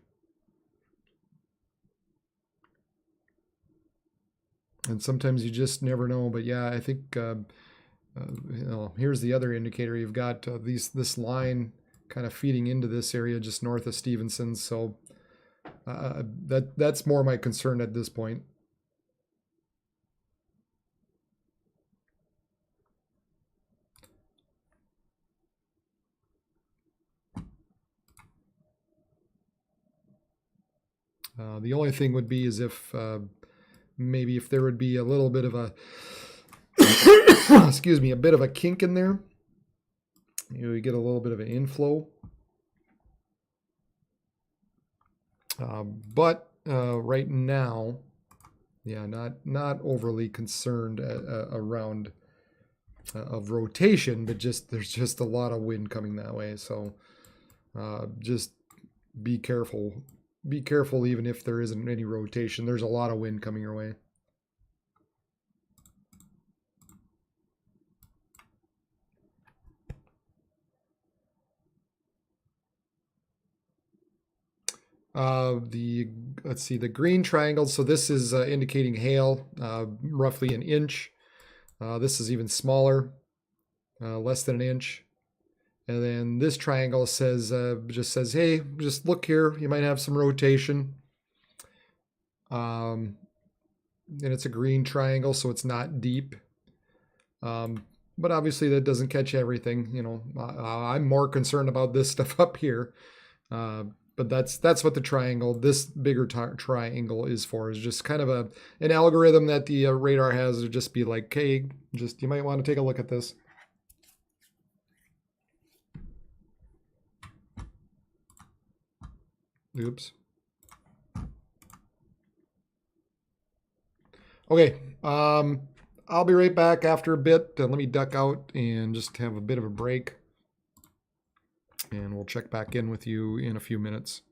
And sometimes you just never know. But yeah, I think here's the other indicator. You've got this line kind of feeding into this area just north of Stevenson. So that's more my concern at this point. The only thing would be is if maybe if there would be a little bit of a excuse me, a bit of a kink in there. You get a little bit of an inflow. But right now, yeah, not overly concerned around of rotation, but there's just a lot of wind coming that way. So just be careful. Be careful even if there isn't any rotation. There's a lot of wind coming your way. Let's see, the green triangle. So this is indicating hail, roughly an inch. This is even smaller, less than an inch. And then this triangle says, just says, hey, just look here. You might have some rotation. And it's a green triangle, so it's not deep. But obviously that doesn't catch everything. You know, I'm more concerned about this stuff up here. But that's what the triangle, this bigger triangle is for, is just kind of an algorithm that the radar has to just be like, hey, you might want to take a look at this. Oops. Okay, I'll be right back after a bit. Let me duck out and just have a bit of a break. And we'll check back in with you in a few minutes.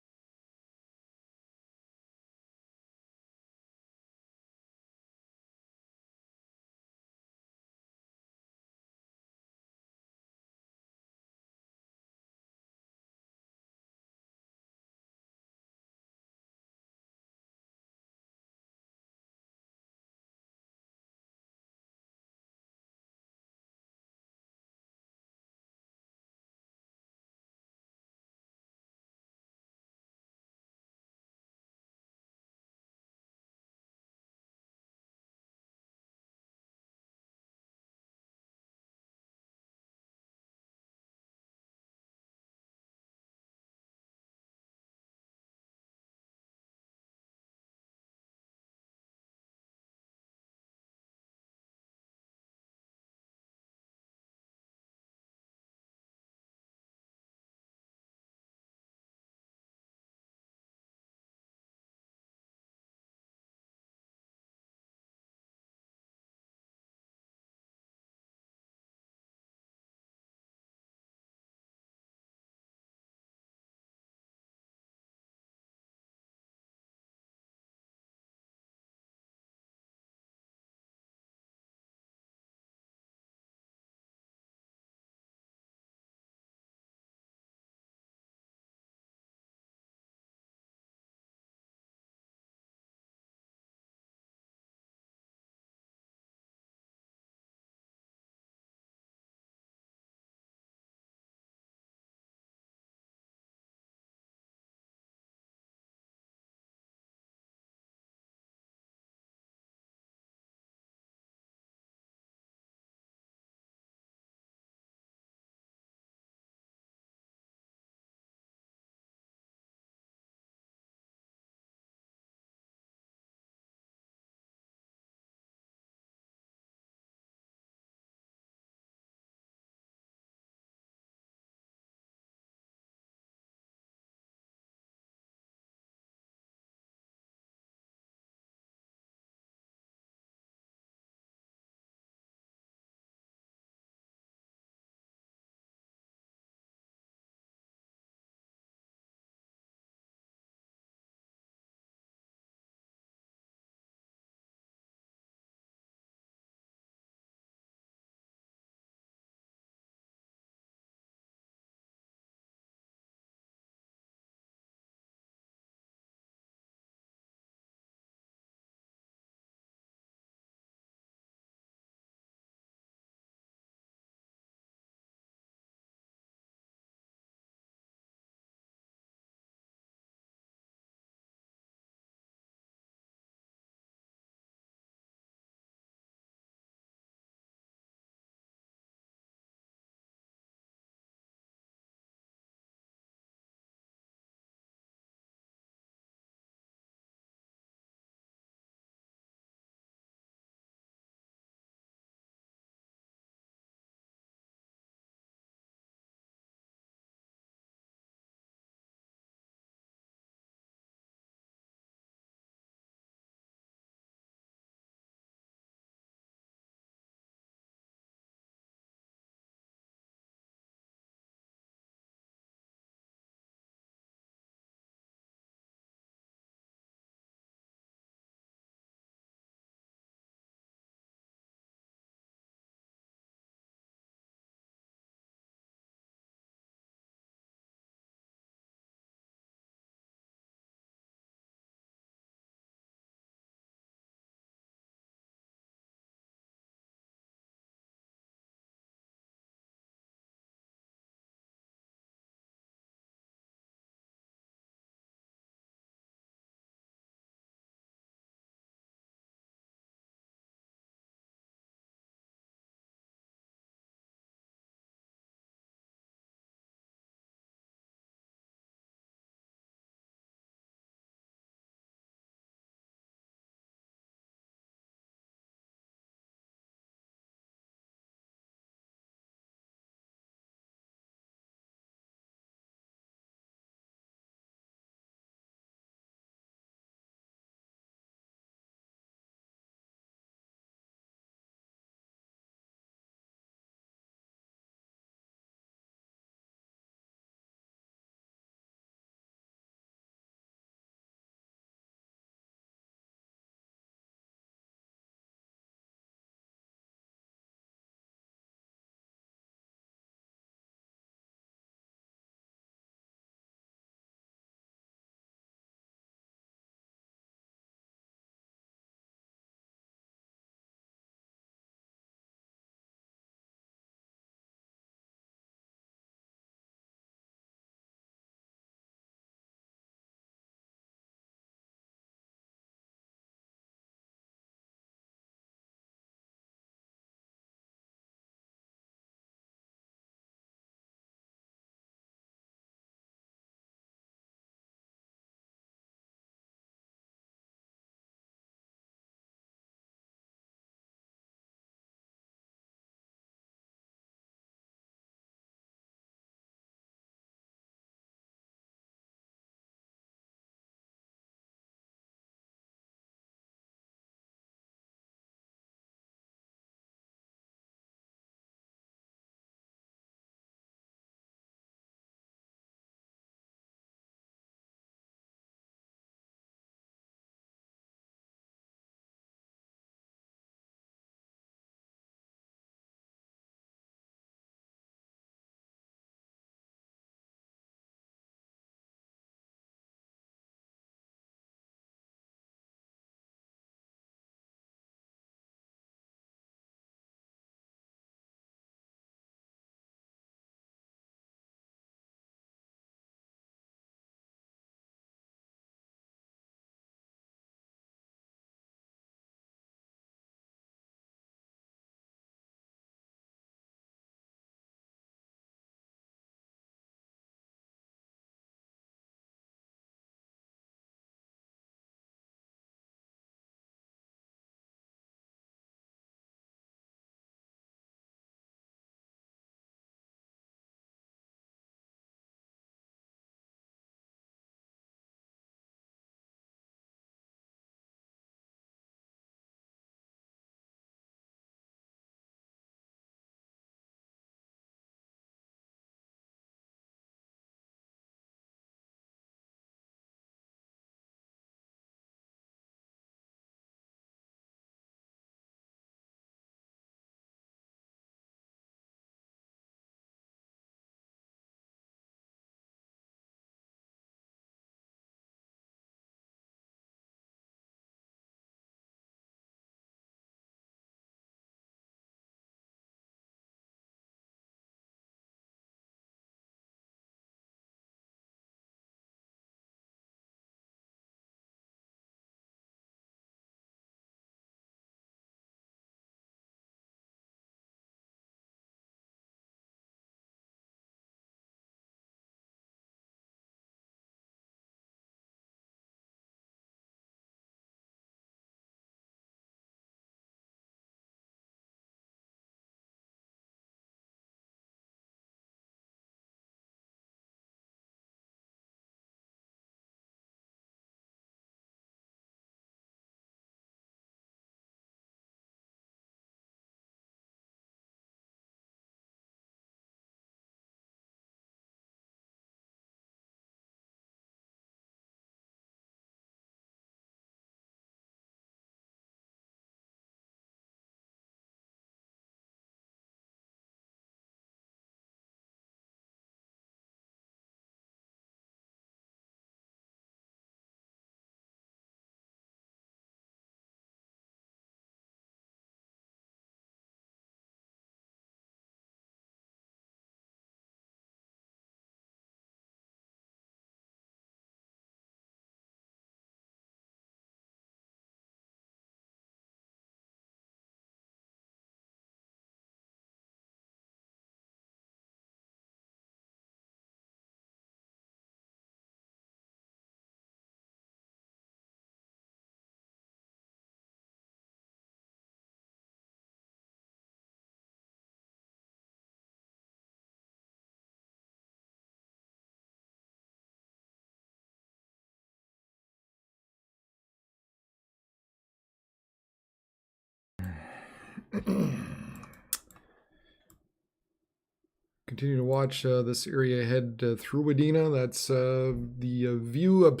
Continue to watch this area head through Wadena. That's the view up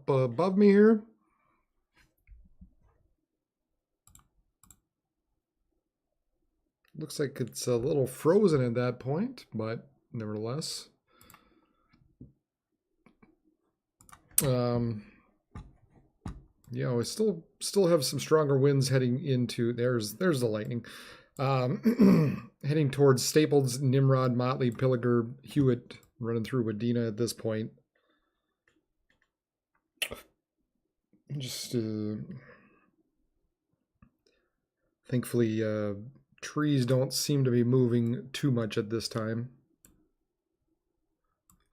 above me here. Looks like it's a little frozen at that point, but nevertheless. Yeah, we still have some stronger winds heading into, there's the lightning. Heading towards Staples, Nimrod, Motley, Pilliger, Hewitt, running through Wadena at this point. Just thankfully, trees don't seem to be moving too much at this time.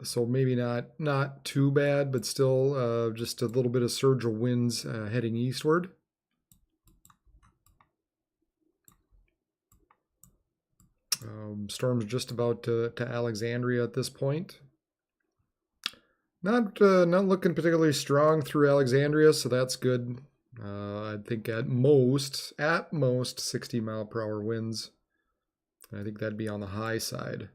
So maybe not too bad, but still just a little bit of surgical winds heading eastward. Storm's just about to Alexandria at this point. Not looking particularly strong through Alexandria, so that's good. I think at most 60 mile per hour winds. I think that'd be on the high side.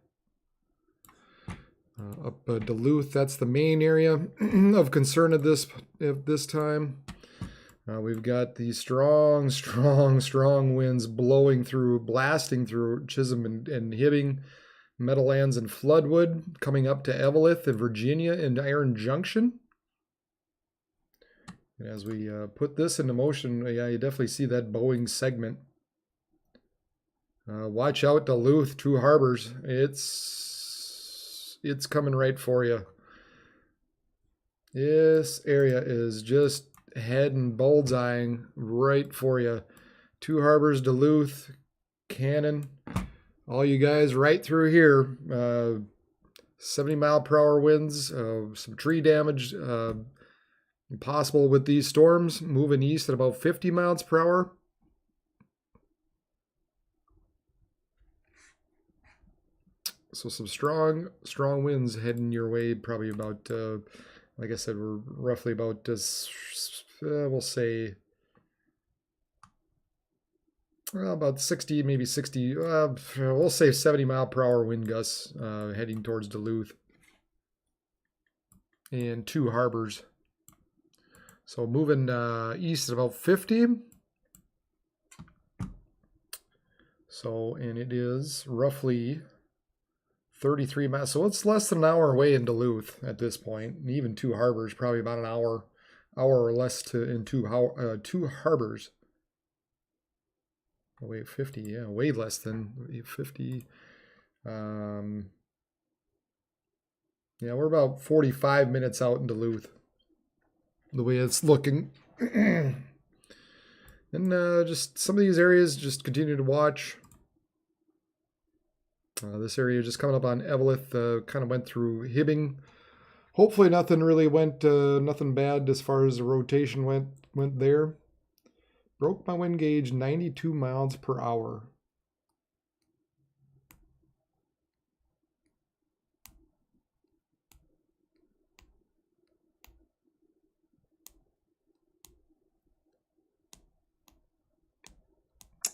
Up Duluth, that's the main area of concern at this time. We've got these strong winds blowing through, blasting through Chisholm and Hibbing, Meadowlands and Floodwood, coming up to Eveleth and Virginia and Iron Junction. And as we put this into motion, yeah, you definitely see that bowing segment. Watch out, Duluth, Two Harbors. It's coming right for you. This area is just heading bullseyeing right for you. Two Harbors, Duluth, Cannon, all you guys right through here. 70 mile per hour winds, some tree damage possible with these storms, moving east at about 50 miles per hour. So some strong winds heading your way, probably about, like I said, we're roughly about, we'll say, about 60, maybe 60, we'll say 70 mile per hour wind gusts heading towards Duluth and Two Harbors. So moving east at about 50. So, and it is roughly 33 miles. So it's less than an hour away in Duluth at this point. And even Two Harbors, probably about an hour or less in Two Harbors. Oh, wait, 50, yeah, way less than 50. Yeah, we're about 45 minutes out in Duluth, the way it's looking. And just some of these areas, just continue to watch. This area just coming up on Eveleth, kind of went through Hibbing. Hopefully nothing really went, nothing bad as far as the rotation went there. Broke my wind gauge 92 miles per hour.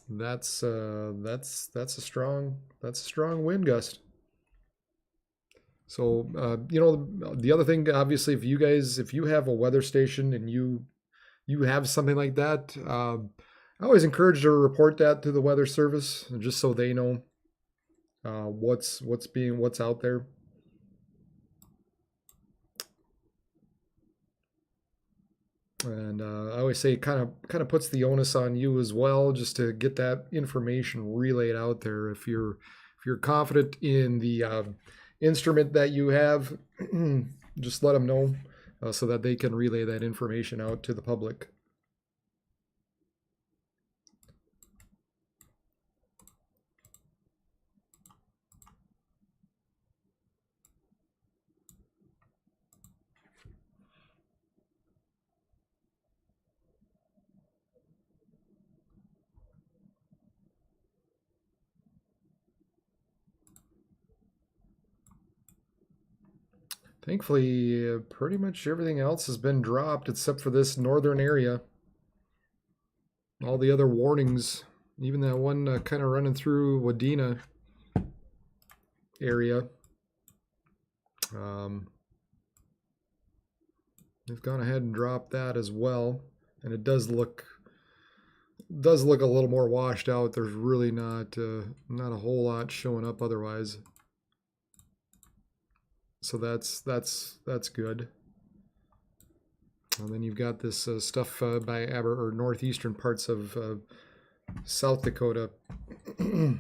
That's a strong wind gust. So you know, the other thing, obviously, if you have a weather station and you have something like that, I always encourage to report that to the Weather Service, just so they know what's out there. And I always say kind of puts the onus on you as well, just to get that information relayed out there. If you're confident in the instrument that you have, just let them know so that they can relay that information out to the public. Thankfully, pretty much everything else has been dropped except for this northern area. All the other warnings Even that one kind of running through Wadena area. They've gone ahead and dropped that as well, and it does look a little more washed out. There's really not a whole lot showing up otherwise. So that's good. And then you've got this stuff by northeastern parts of South Dakota. Kind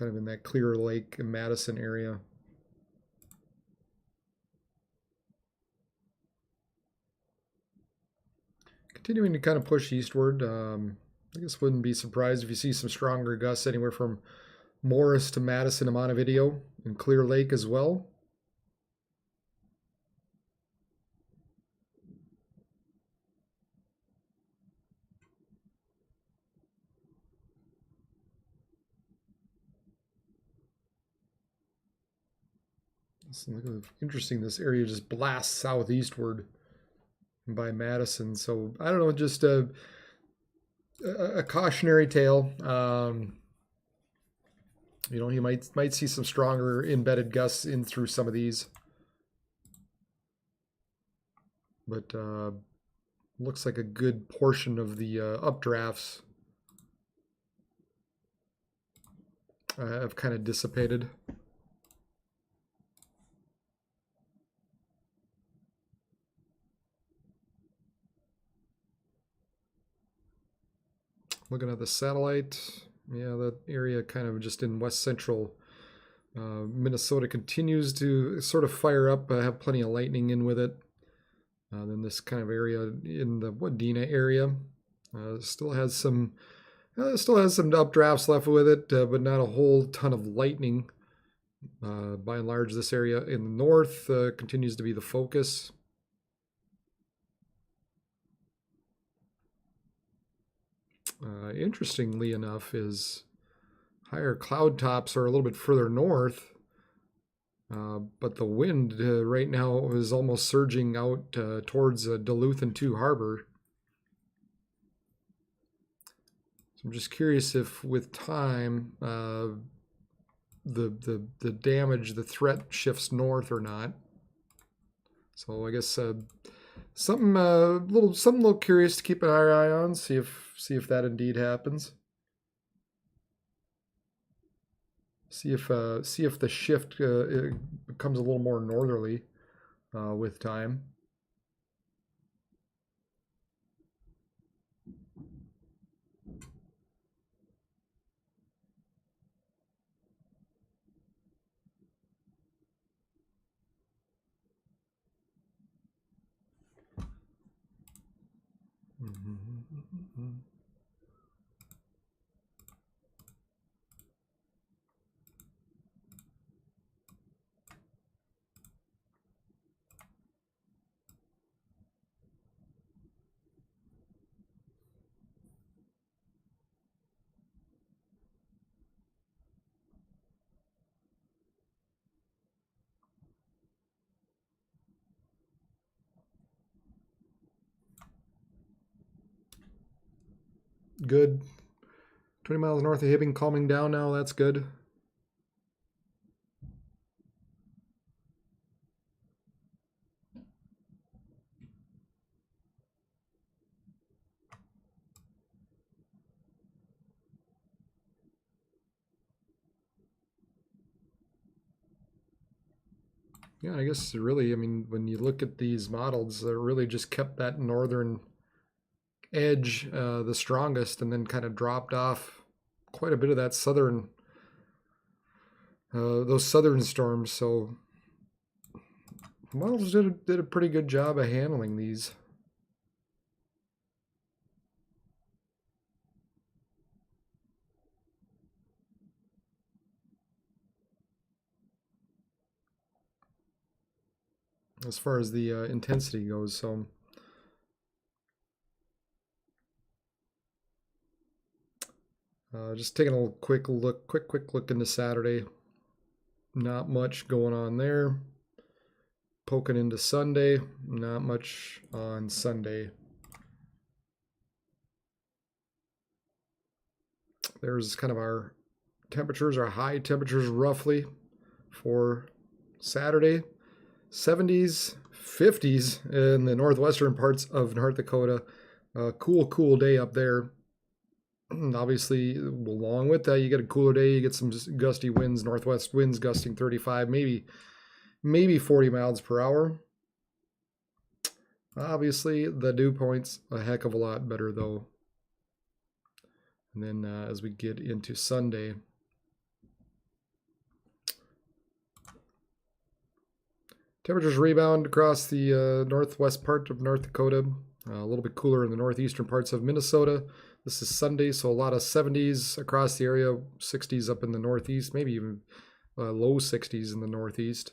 of in that Clear Lake and Madison area. Continuing to kind of push eastward. I guess wouldn't be surprised if you see some stronger gusts anywhere from Morris to Madison to Montevideo and Clear Lake as well. So interesting, this area just blasts southeastward by Madison. So I don't know, just a cautionary tale. You know, you might see some stronger embedded gusts in through some of these, but looks like a good portion of the updrafts have kind of dissipated. Looking at the satellite, yeah, that area kind of just in west central Minnesota continues to sort of fire up, have plenty of lightning in with it. Then this kind of area in the Wadena area still has some updrafts left with it, but not a whole ton of lightning. By and large, this area in the north continues to be the focus. Interestingly enough, is higher cloud tops are a little bit further north, but the wind right now is almost surging out towards Duluth and 2 Harbor. So I'm just curious if with time the damage, the threat shifts north or not. So I guess something a little curious to keep an eye on. See if that indeed happens. See if the shift becomes a little more northerly with time. Good. 20 miles north of Hibbing, calming down now. That's good. Yeah, I guess really, I mean, when you look at these models, they really just kept that northern edge the strongest, and then kind of dropped off quite a bit of that southern, those southern storms. So models did a pretty good job of handling these. As far as the intensity goes, so just taking a quick look into Saturday. Not much going on there. Poking into Sunday, not much on Sunday. there's kind of our temperatures, our high temperatures roughly for Saturday. 70s, 50s in the northwestern parts of North Dakota. Cool day up there. Obviously, along with that, you get a cooler day. You get some gusty winds, northwest winds gusting 35, maybe 40 miles per hour. Obviously, the dew point's a heck of a lot better, though. And then as we get into Sunday, temperatures rebound across the northwest part of North Dakota. A little bit cooler in the northeastern parts of Minnesota. This is Sunday, so a lot of 70s across the area, 60s up in the northeast, maybe even low 60s in the northeast.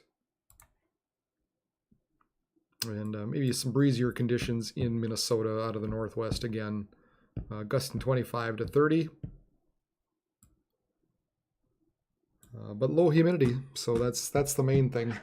And maybe some breezier conditions in Minnesota out of the northwest again. Gusting 25 to 30. But low humidity, so that's the main thing.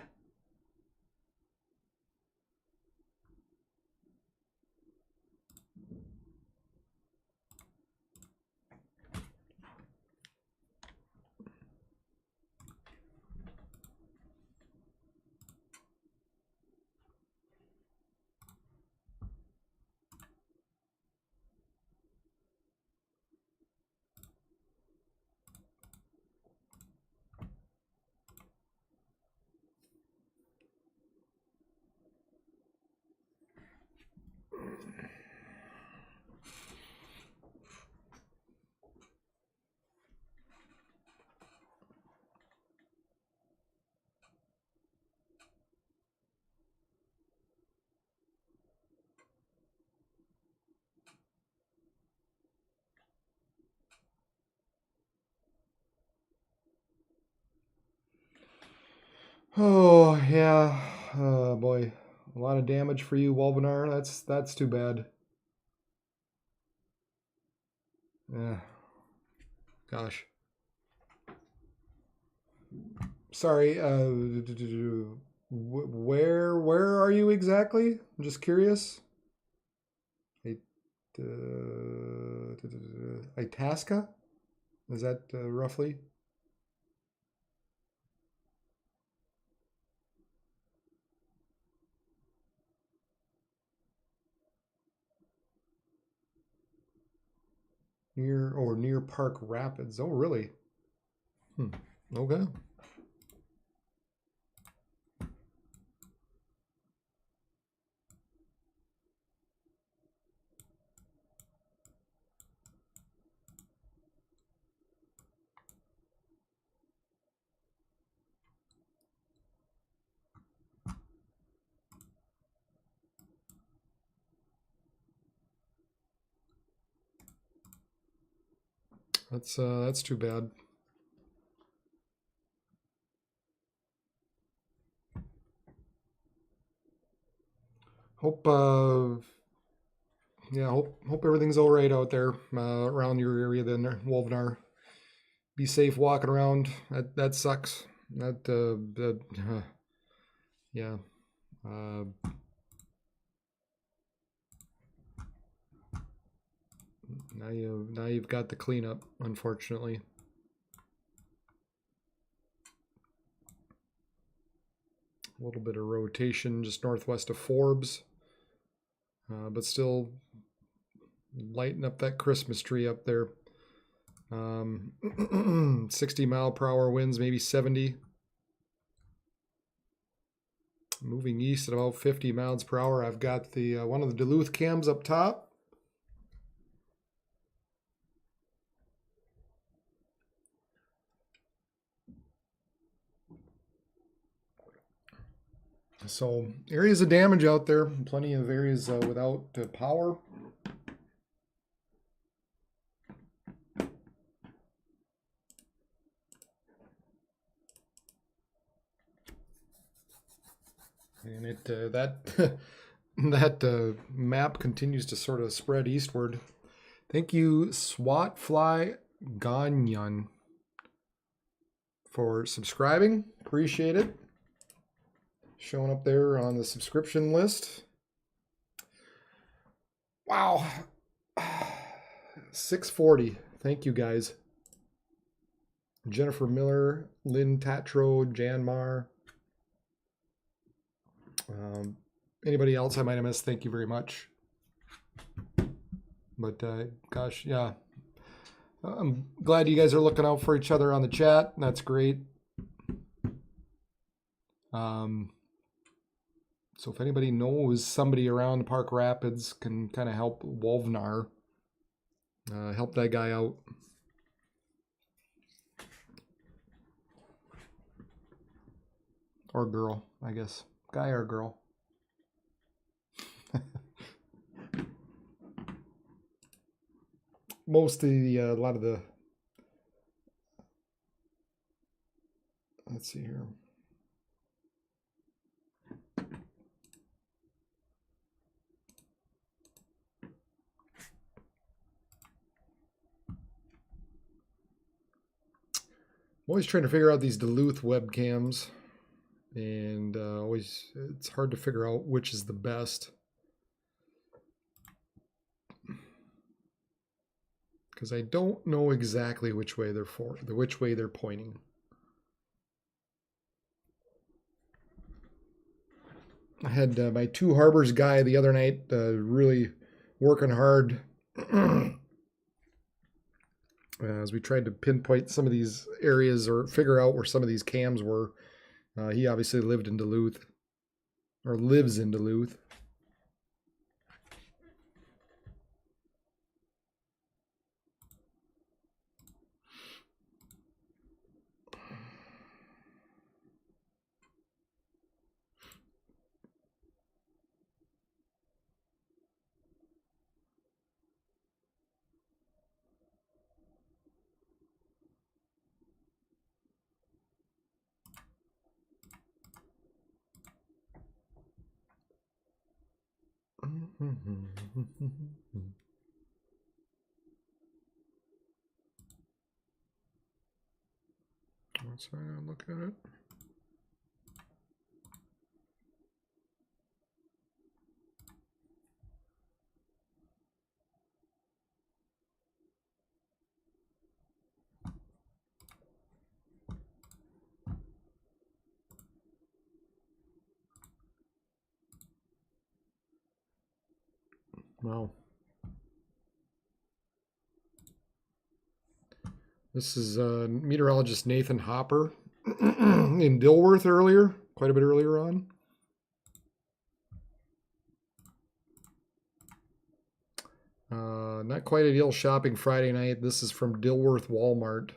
Oh yeah, oh boy, a lot of damage for you, Wolvenar. That's too bad. Yeah, gosh. Sorry. Where are you exactly? I'm just curious. Itasca? Is that roughly? Near Park Rapids. Oh, really? Okay. That's too bad. Hope yeah, hope everything's all right out there around your area then, Wolvenar. Be safe walking around. That sucks. Yeah. Now you've got the cleanup, unfortunately. A little bit of rotation just northwest of Forbes, but still lighting up that Christmas tree up there. 60 mile per hour winds, maybe 70. Moving east at about 50 miles per hour. I've got the one of the Duluth cams up top. So areas of damage out there, plenty of areas without power. And that that map continues to sort of spread eastward. Thank you, Swatfly Ganyan, for subscribing. Appreciate it. Showing up there on the subscription list. Wow. 640. Thank you, guys. Jennifer Miller, Lynn Tatro, Jan Marr. Anybody else I might have missed, thank you very much. But gosh, yeah. I'm glad you guys are looking out for each other on the chat. That's great. So if anybody knows somebody around Park Rapids can kind of help Wolvnar, help that guy out. Or girl, I guess. Guy or girl. Most of the, a lot of the, let's see here. I'm always trying to figure out these Duluth webcams, and always it's hard to figure out which is the best, because I don't know exactly which way they're pointing. I had my Two Harbors guy the other night really working hard as we tried to pinpoint some of these areas or figure out where some of these cams were. He obviously lived in Duluth, or lives in Duluth. Let's look at it. Wow. This is meteorologist Nathan Hopper in Dilworth earlier, quite a bit earlier on. Not quite ideal shopping Friday night. This is from Dilworth Walmart.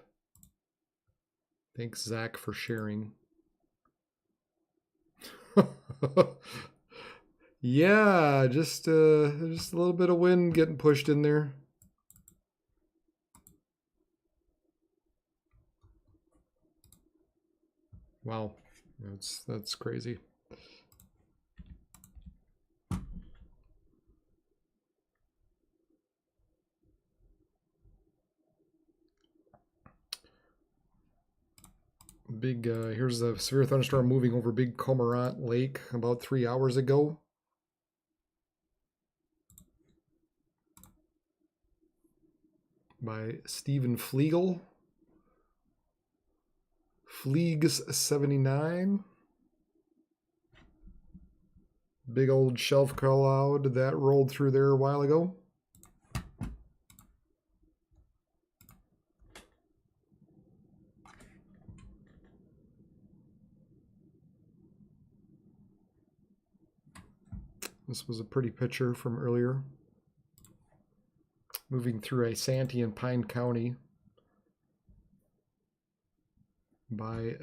Thanks, Zach, for sharing. Yeah, just a little bit of wind getting pushed in there. Wow, that's crazy. Big, here's the severe thunderstorm moving over Big Cormorant Lake about 3 hours ago. By Stephen Flegel. Fleegs79. Big old shelf cloud that rolled through there a while ago. This was a pretty picture from earlier. Moving through Isanti and Pine County by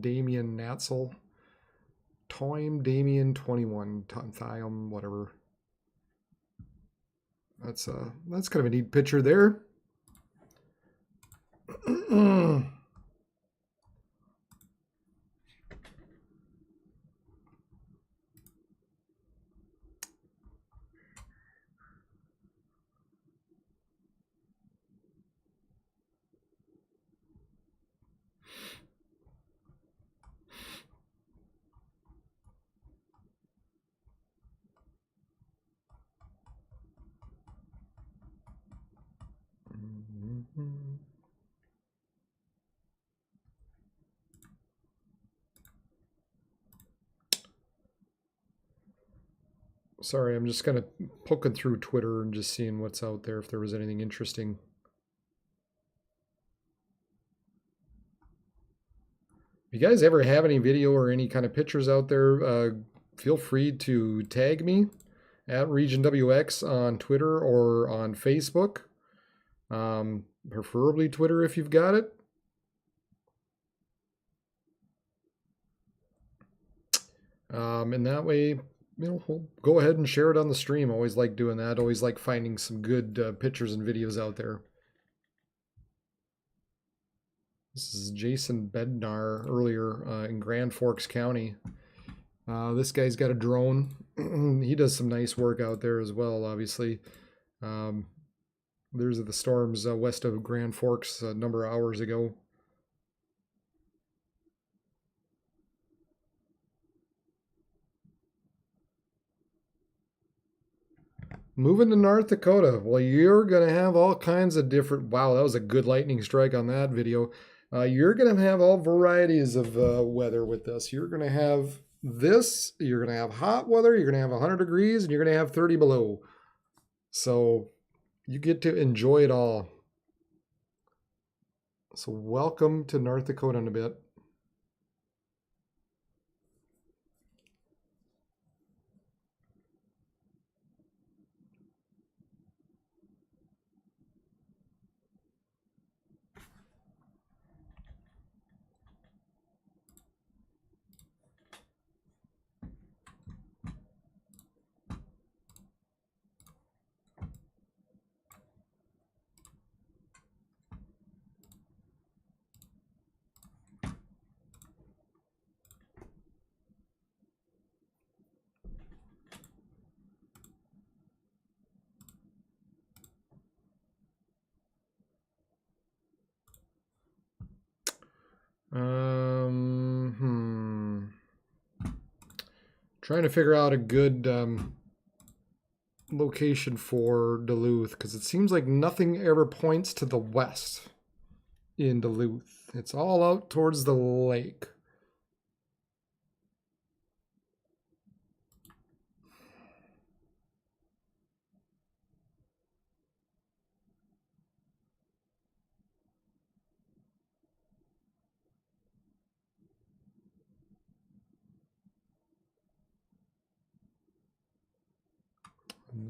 Damian Natzel. Time Damian 21, Thiam, whatever. That's kind of a neat picture there. Sorry, I'm just kind of poking through Twitter and just seeing what's out there, if there was anything interesting. If you guys ever have any video or any kind of pictures out there, feel free to tag me at RegionWX on Twitter or on Facebook. Preferably Twitter if you've got it. And that way, we'll go ahead and share it on the stream. Always like doing that. Always like finding some good pictures and videos out there. This is Jason Bednar earlier in Grand Forks County. This guy's got a drone. He does some nice work out there as well, obviously. There's the storms west of Grand Forks a number of hours ago. Moving to North Dakota. Well, you're going to have all kinds of different... Wow, that was a good lightning strike on that video. You're going to have all varieties of weather with this. You're going to have this. You're going to have hot weather. You're going to have 100 degrees, and you're going to have 30 below. So you get to enjoy it all. So welcome to North Dakota in a bit. Trying to figure out a good location for Duluth, because it seems like nothing ever points to the west in Duluth. It's all out towards the lake.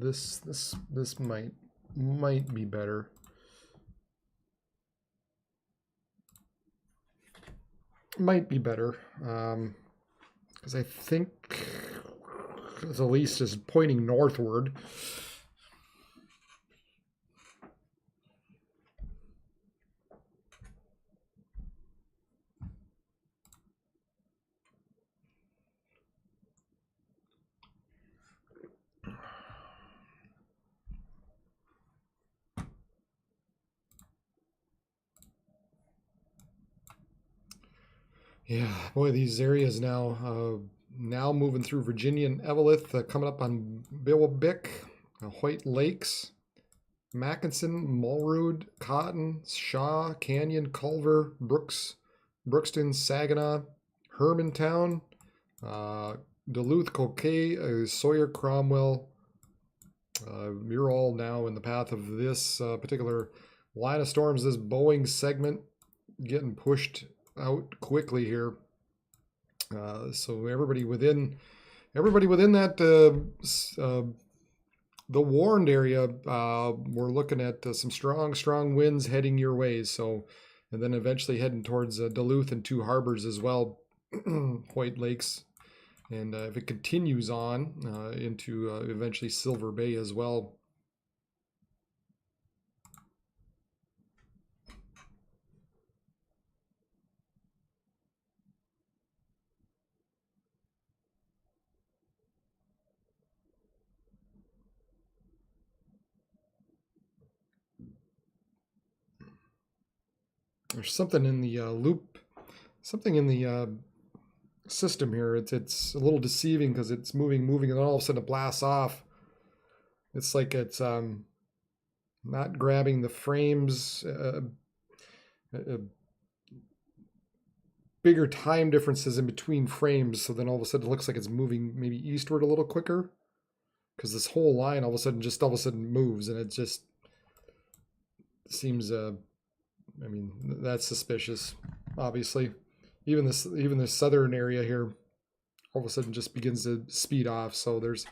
This might be better. Might be better, because I think at least is pointing northward. Yeah, boy, these areas now moving through Virginia and Eveleth, coming up on Biwabic, White Lakes, Mackinson, Mulrood, Cotton, Shaw, Canyon, Culver, Brooks, Brookston, Saginaw, Hermantown, Duluth, Cloquet, Sawyer, Cromwell. You're all now in the path of this particular line of storms, this Boeing segment getting pushed out quickly here. So everybody within that the warned area, we're looking at some strong winds heading your way. So, and then eventually heading towards Duluth and Two Harbors as well, White Lakes. And if it continues on into eventually Silver Bay as well. There's something in the loop, something in the system here. It's a little deceiving because it's moving, and then all of a sudden it blasts off. It's like it's not grabbing the frames. Bigger time differences in between frames, so then all of a sudden it looks like it's moving maybe eastward a little quicker. because this whole line all of a sudden moves, and it just seems I mean, that's suspicious. Obviously, even this southern area here all of a sudden just begins to speed off. So there's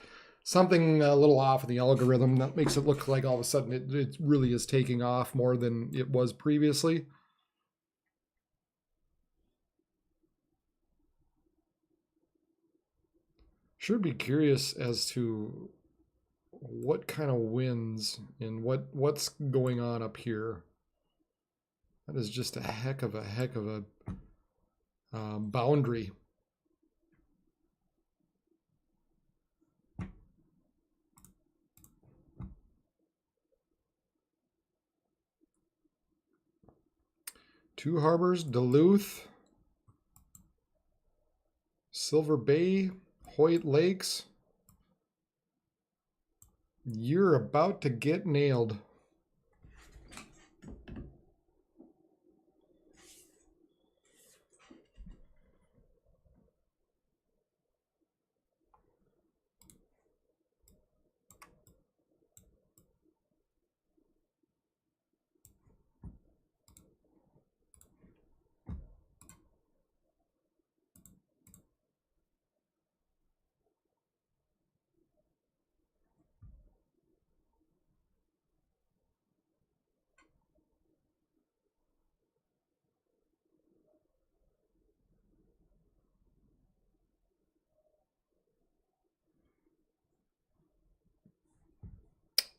something a little off in the algorithm that makes it look like all of a sudden it really is taking off more than it was previously. Should be curious as to what kind of winds and what's going on up here. That is just a heck of a boundary. Two Harbors, Duluth, Silver Bay, Hoyt Lakes. You're about to get nailed.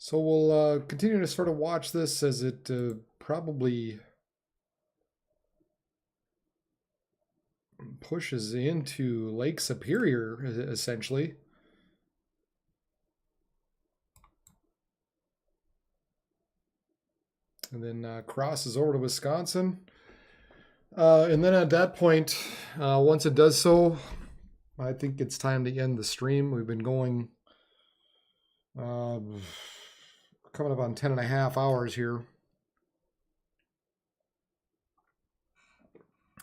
So we'll continue to sort of watch this as it probably pushes into Lake Superior, essentially. And then crosses over to Wisconsin. And then at that point, once it does so, I think it's time to end the stream. We've been going coming up on 10.5 hours here.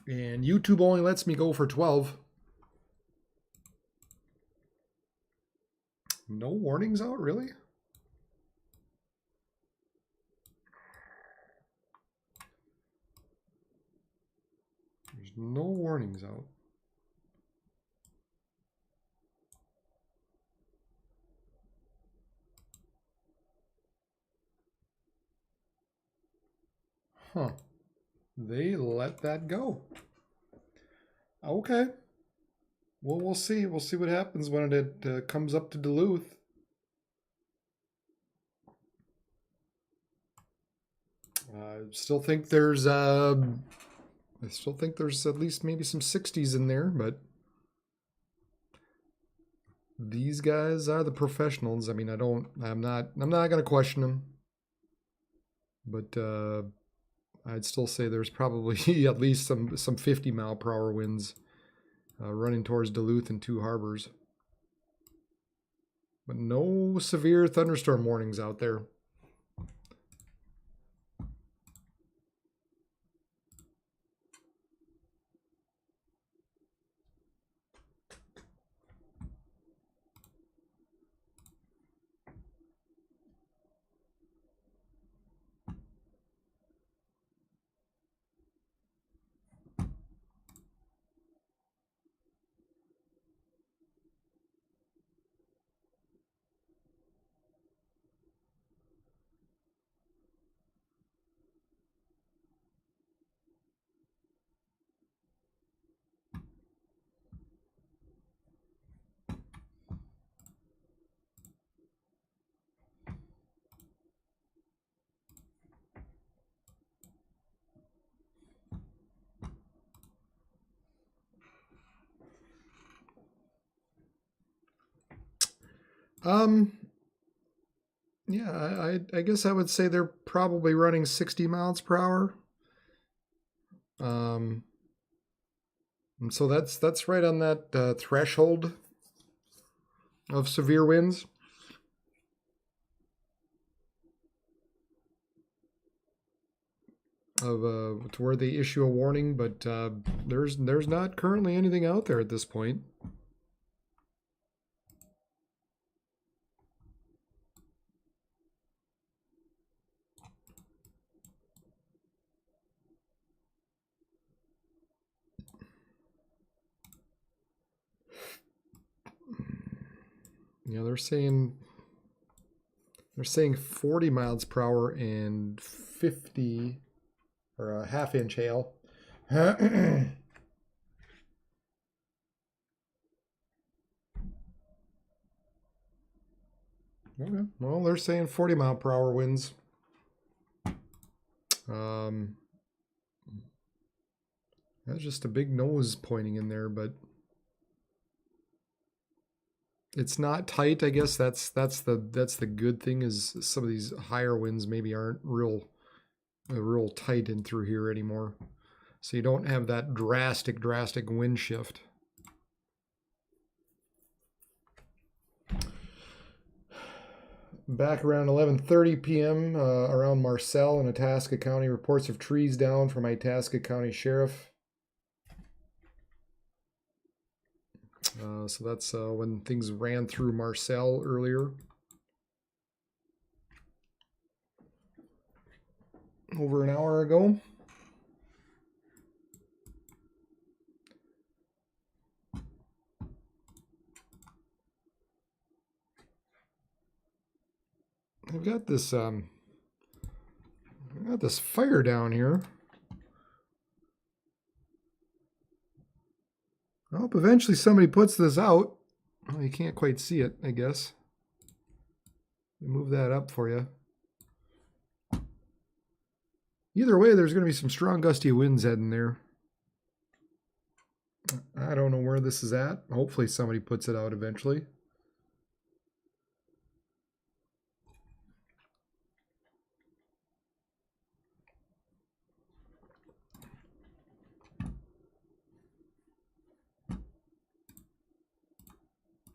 And YouTube only lets me go for 12. No warnings out, really? There's no warnings out. Huh. They let that go. Okay. Well, we'll see. We'll see what happens when it comes up to Duluth. I still think there's at least maybe some 60s in there, but these guys are the professionals. I mean, I'm not going to question them, but I'd still say there's probably at least some 50-mile-per-hour winds running towards Duluth and Two Harbors. But no severe thunderstorm warnings out there. Yeah, I guess I would say they're probably running 60 miles per hour. And so that's right on that threshold of severe winds. Of to where they issue a warning, but there's not currently anything out there at this point. Yeah, they're saying 40 miles per hour and 50 or a half-inch hail. Okay, well, they're saying 40 mile per hour winds. That's just a big nose pointing in there, but it's not tight. I guess that's the good thing, is some of these higher winds maybe aren't real tight in through here anymore. So you don't have that drastic wind shift. Back around 11:30 p.m. Around Marcel in Itasca County, reports of trees down from Itasca County Sheriff. So that's when things ran through Marcel earlier. Over an hour ago. I've got this fire down here. I hope eventually somebody puts this out. Well, you can't quite see it, I guess. Move that up for you. Either way, there's going to be some strong gusty winds heading there. I don't know where this is at. Hopefully somebody puts it out eventually.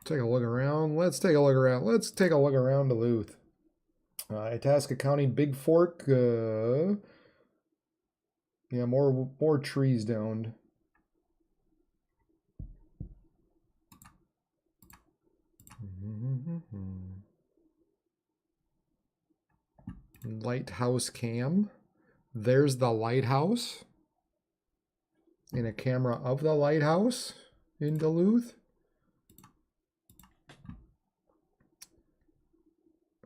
Take a look around. Let's take a look around. Let's take a look around Duluth. Itasca County, Big Fork. Yeah, more trees downed. Lighthouse cam. There's the lighthouse. And a camera of the lighthouse in Duluth.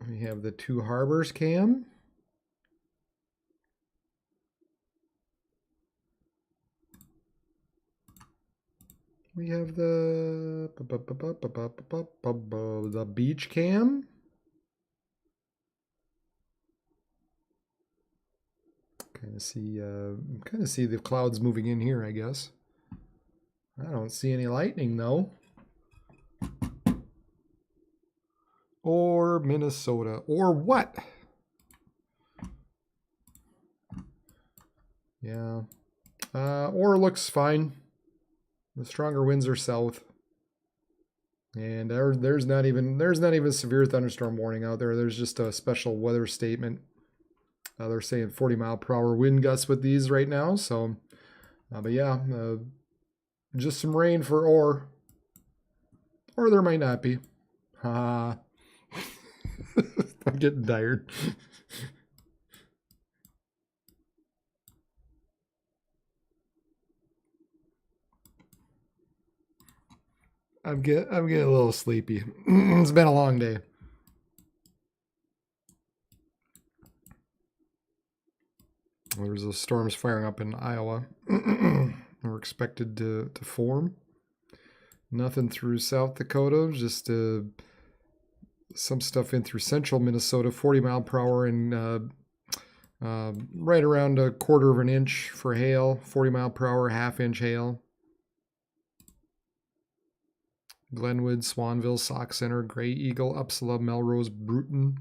We have the Two Harbors cam. We have the beach cam. Kind of see the clouds moving in here, I guess. I don't see any lightning though. Or Minnesota, or what? Yeah, or looks fine. The stronger winds are south, and there's not even severe thunderstorm warning out there. There's just a special weather statement. They're saying 40 mile per hour wind gusts with these right now. So, but yeah, just some rain for or there might not be. Ha. I'm getting tired. I'm getting a little sleepy. It's been a long day. Well, there's those storms firing up in Iowa. They're expected to form. Nothing through South Dakota, just some stuff in through central Minnesota, 40 mile per hour and right around a quarter of an inch for hail, 40 mile per hour, half-inch hail. Glenwood, Swanville, Sauk Center, Gray Eagle, Uppsala, Melrose, Bruton.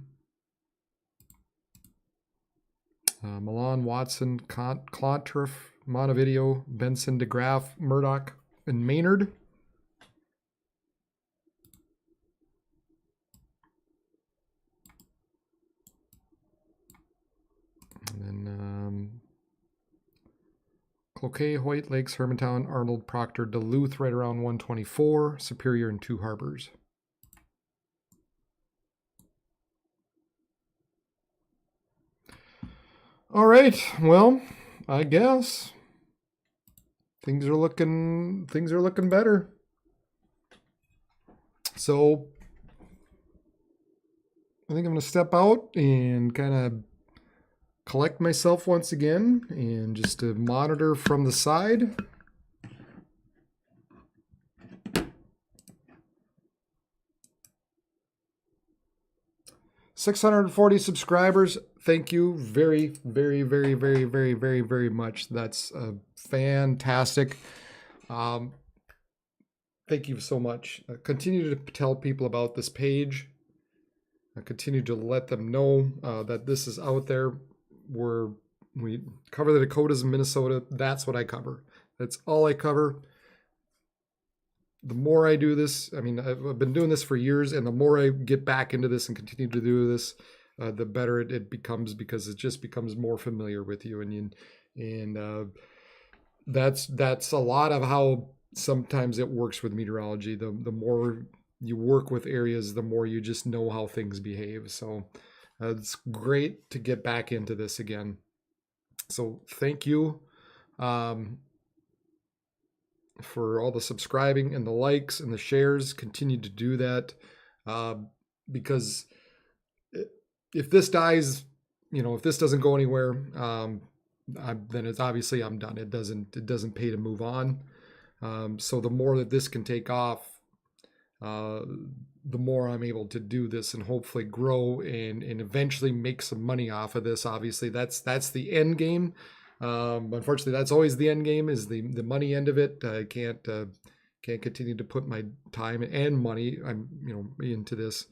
Milan, Watson, Clontarf, Montevideo, Benson, DeGraff, Murdoch, and Maynard. And then Cloquet, Hoyt, Lakes, Hermantown, Arnold, Proctor, Duluth, right around 124, Superior, and Two Harbors. All right, well, I guess things are looking better. So I think I'm going to step out and kind of collect myself once again and just to monitor from the side. $640 subscribers. Thank you very, very, very, very, very, very, very much. That's fantastic. Thank you so much. Continue to tell people about this page. Continue to let them know that this is out there. We cover the Dakotas and Minnesota. That's what I cover. That's all I cover. The more I do this, I mean, I've been doing this for years, and the more I get back into this and continue to do this, the better it becomes, because it just becomes more familiar with you. And that's a lot of how sometimes it works with meteorology. The more you work with areas, the more you just know how things behave. So it's great to get back into this again. So thank you for all the subscribing and the likes and the shares. Continue to do that, because if this dies, if this doesn't go anywhere, then it's obviously I'm done. It doesn't pay to move on. So the more that this can take off, the more I'm able to do this and hopefully grow and eventually make some money off of this. Obviously, that's the end game. Unfortunately, that's always the end game, is the money end of it. I can't continue to put my time and money into this.